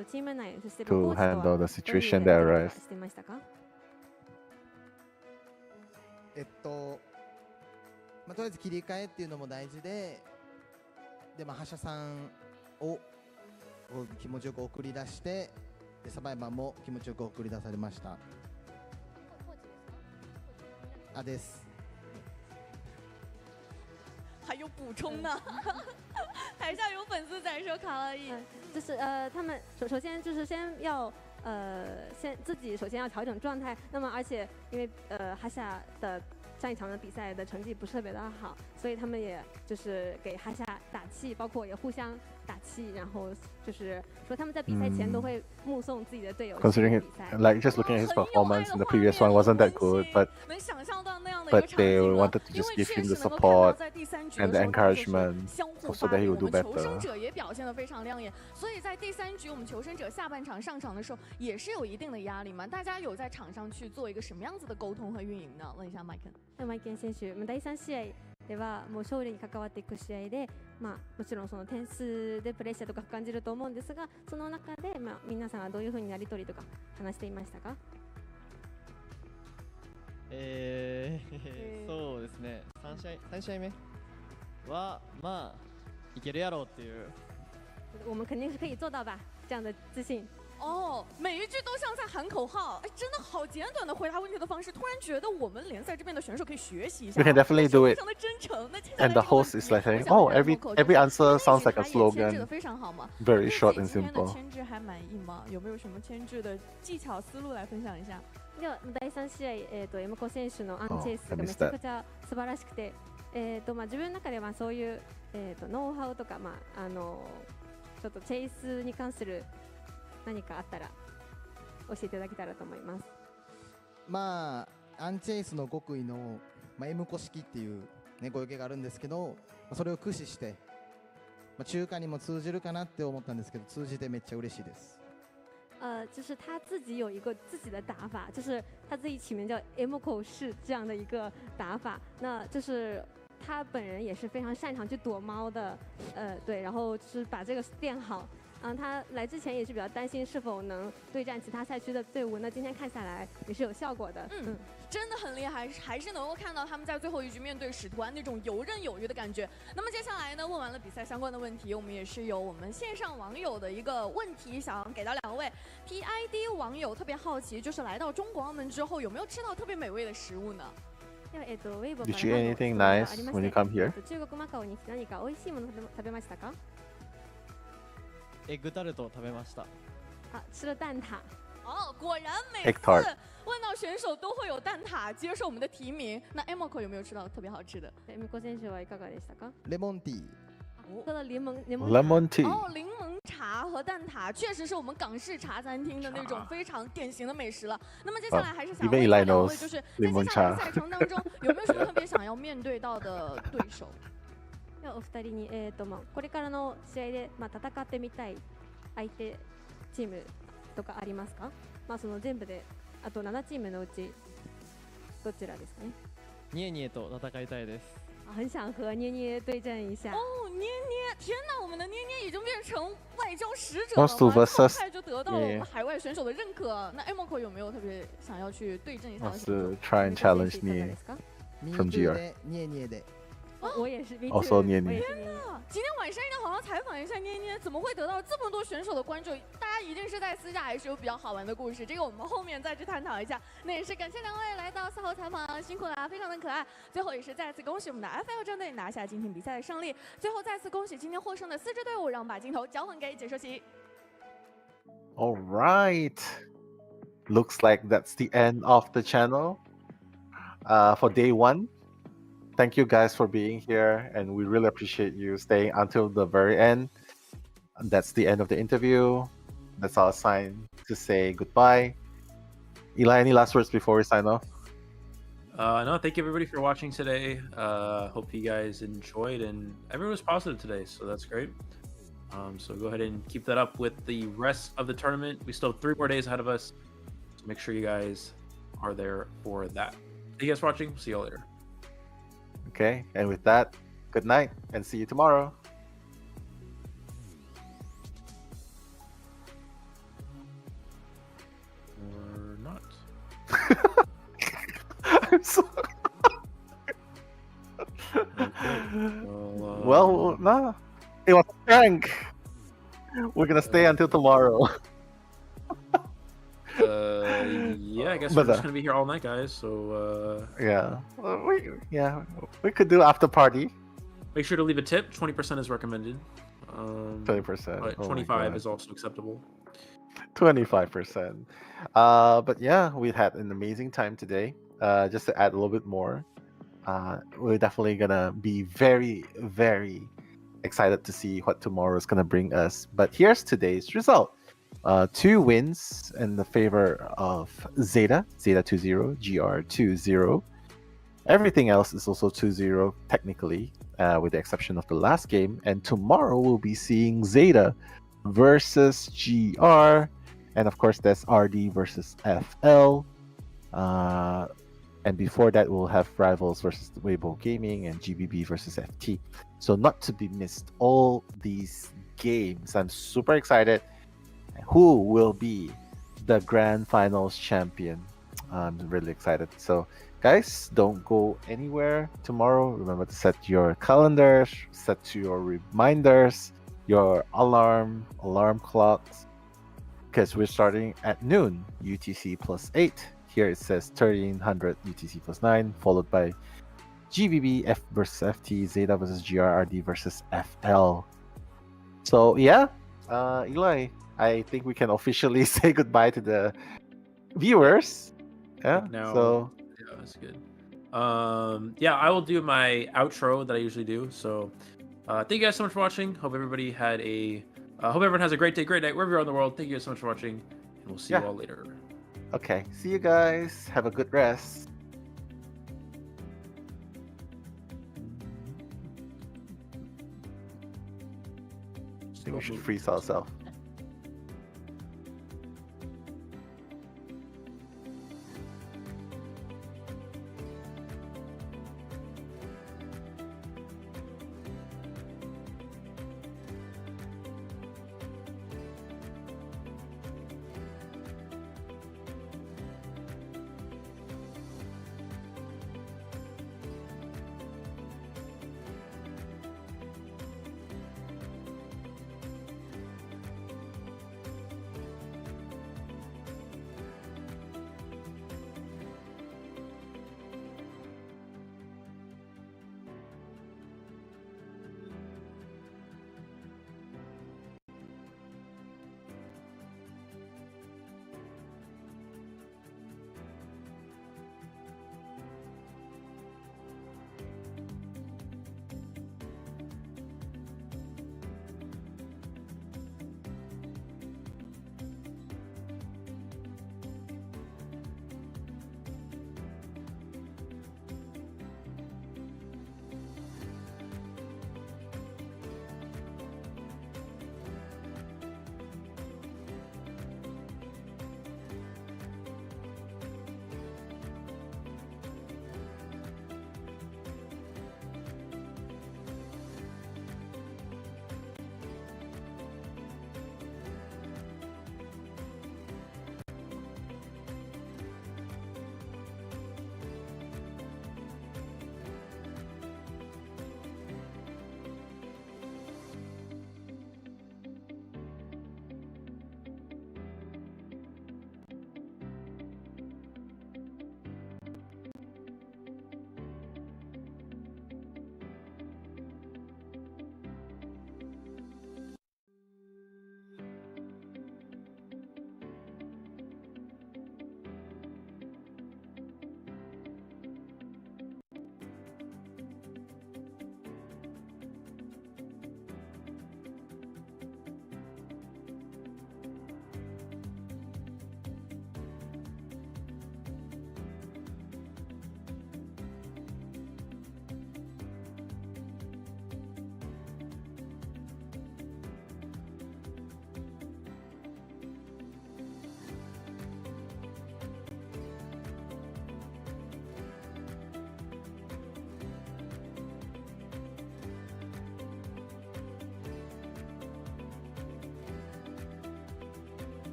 to handle the situation that arise? とりあえず切り替えっていうのも大事で、覇者さんを気持ちよく送り出して。サバイバーも気持ちよく送り出されました。です。还有补充呢？台下有粉丝在说卡了一，就是他们首先就是先要先自己首先要调整状态，那么而且因为哈夏的上一场的比赛的成绩不是特别的好，所以他们也就是给哈夏打气，包括也互相打气，然后就是说他们在比赛前都会目送自己的队友。Considering it, like just looking at his performance in the previous one wasn't that good, but they wanted to just give him the support and the encouragement so that he would do better. 求生者也表现得非常亮眼，所以在第3局我们求生者下半场上场的时候也是有一定的压力嘛？大家有在场上去做一个什么样子的沟通和运营呢？问一下麦肯。マイケン選手、第3試合ではもう勝利に関わっていく試合で、もちろんその点数でプレッシャーとか感じると思うんですが、その中で皆さんはどういうふうにやり取りとか話していましたか？そうですね。3試合目はいけるやろうっていう。我们肯定是可以做到吧，这样的自信。哦，每一句都像在喊口号，哎，真的好简短的回答问题的方式，突然觉得我们联赛这边的选手可以学习一下。You can definitely do it. 非常的真诚。And the host is like saying, "Oh, every answer sounds like a slogan." 牵制的非常好嘛。Very short and 今天的 simple. 牵制还满意吗？有没有什么牵制的技巧思路来分享一下？では第3試合、エムコ選手のアンチェイスがめちゃくちゃ素晴らしくて、自分の中ではそういう、ノウハウとか、ちょっとチェイスに関する何かあったら教えていただけたらと思います。アンチェイスの極意の、エムコ式っていう、ご用件があるんですけど、それを駆使して、中華にも通じるかなって思ったんですけど、通じてめっちゃ嬉しいです。就是他自己有一个自己的打法，就是他自己起名叫 Emoko 式这样的一个打法。那就是他本人也是非常擅长去躲猫的，对，然后就是把这个练好。他来之前也是比较担心是否能对战其他赛区的队伍，那今天看下来也是有效果的。真的很厉害，还是能够看到他们在最后一局面对使徒安那种游刃有余的感觉。那么接下来呢，问完了比赛相关的问题，我们也是有我们线上网友的一个问题想给到2位。TID 网友特别好奇，就是来到中国澳门之后，有没有吃到特别美味的食物呢？ Did you eat anything nice when you come here? 中国マカオに来て何か美味しいもの食べましたか？エッグタルトを食べました。啊，吃了蛋挞。哦，果然每 Egg 次 tart 问到选手都会有蛋挞接受我们的提名。那 Emoko 有没有吃到特别好吃的？ Emoko 選手はいかがでしたか？レモンティー。喝了柠檬 Lemon tea. 哦，柠檬茶和蛋挞确实是我们港式茶餐厅的那种非常典型的美食了。那么接下来还是想问一下两位，就是在接下来的赛程当中，有没有什么特别想要面对到的对手？ではお二人にこれからの試合で戦ってみたい相手チームとかありますか？その全部であと7チームのうちどちらですかね？ニエニエと戦いたいです。很想和捏捏对阵一下。哦，捏捏，天哪，我们的捏捏已经变成外交使者 Wants to 了吗？这么 versus- 快就得到了我们海外选手的认可。那 Emoko 有没有特别想要去对阵一下的 Wants 选手 to try and challenge me from GR. 捏捏的。我也是。Also 捏捏。天哪！今天晚上一定要好好采访一下捏捏，怎么会得到这么多选手的关注？大家一定是在私下还是有比较好玩的故事，这个我们后面再去探讨一下。那也是感谢两位来到赛后采访，辛苦了，非常的可爱。最后也是再次恭喜我们的 FL 战队拿下今天比赛的胜利。最后再次恭喜今天获胜的4支队伍，让我们把镜头交还给解说席。All right. Looks like that's the end of the channel for day 1. Thank you guys for being here, and we really appreciate you staying until the very end. That's the end of the interview. That's our sign to say goodbye. Eli, any last words before we sign off? No, thank you everybody for watching today. Hope you guys enjoyed, and everyone was positive today, so that's great. So go ahead and keep that up with the rest of the tournament. We still have 3 more days ahead of us, so make sure you guys are there for that. Thank you guys for watching. See you all later. Okay, and with that, good night and see you tomorrow. Or not. I'm sorry. Well, nah. It was a prank. We're gonna stay until tomorrow. Yeah, I guess we're just gonna be here all night, guys. So yeah, we could do after party. Make sure to leave a tip. 20% is recommended. 20%. But Oh my 25 God. is also acceptable. 25%. But yeah, we had an amazing time today. Just to add a little bit more, we're definitely gonna be very, very excited to see what tomorrow is gonna bring us. But here's today's result. 2 wins in the favor of ZETA 2-0, GR 2-0. Everything else is also 2-0 technically, with the exception of the last game. And tomorrow we'll be seeing ZETA versus GR, and of course that's RD versus FL. And before that we'll have Rivals versus Weibo Gaming and GBB versus FT. So not to be missed, all these games. I'm super excited. Who will be the grand finals champion? I'm really excited. So guys, don't go anywhere tomorrow. Remember to set your calendars, set to your reminders, your alarm clocks, because we're starting at noon UTC +8. Here it says 1300 UTC +9, followed by GBB F versus FT, ZETA versus GRRD versus FL. So yeah, Eli, I think we can officially say goodbye to the viewers. Yeah. Now, So yeah, that's good. Yeah, I will do my outro that I usually do. So, thank you guys so much for watching. Hope everybody had a, hope everyone has a great day, great night, wherever you are in the world. Thank you guys so much for watching, and we'll see you all later. okay, see you guys. Have a good rest. I think we should freeze ourselves.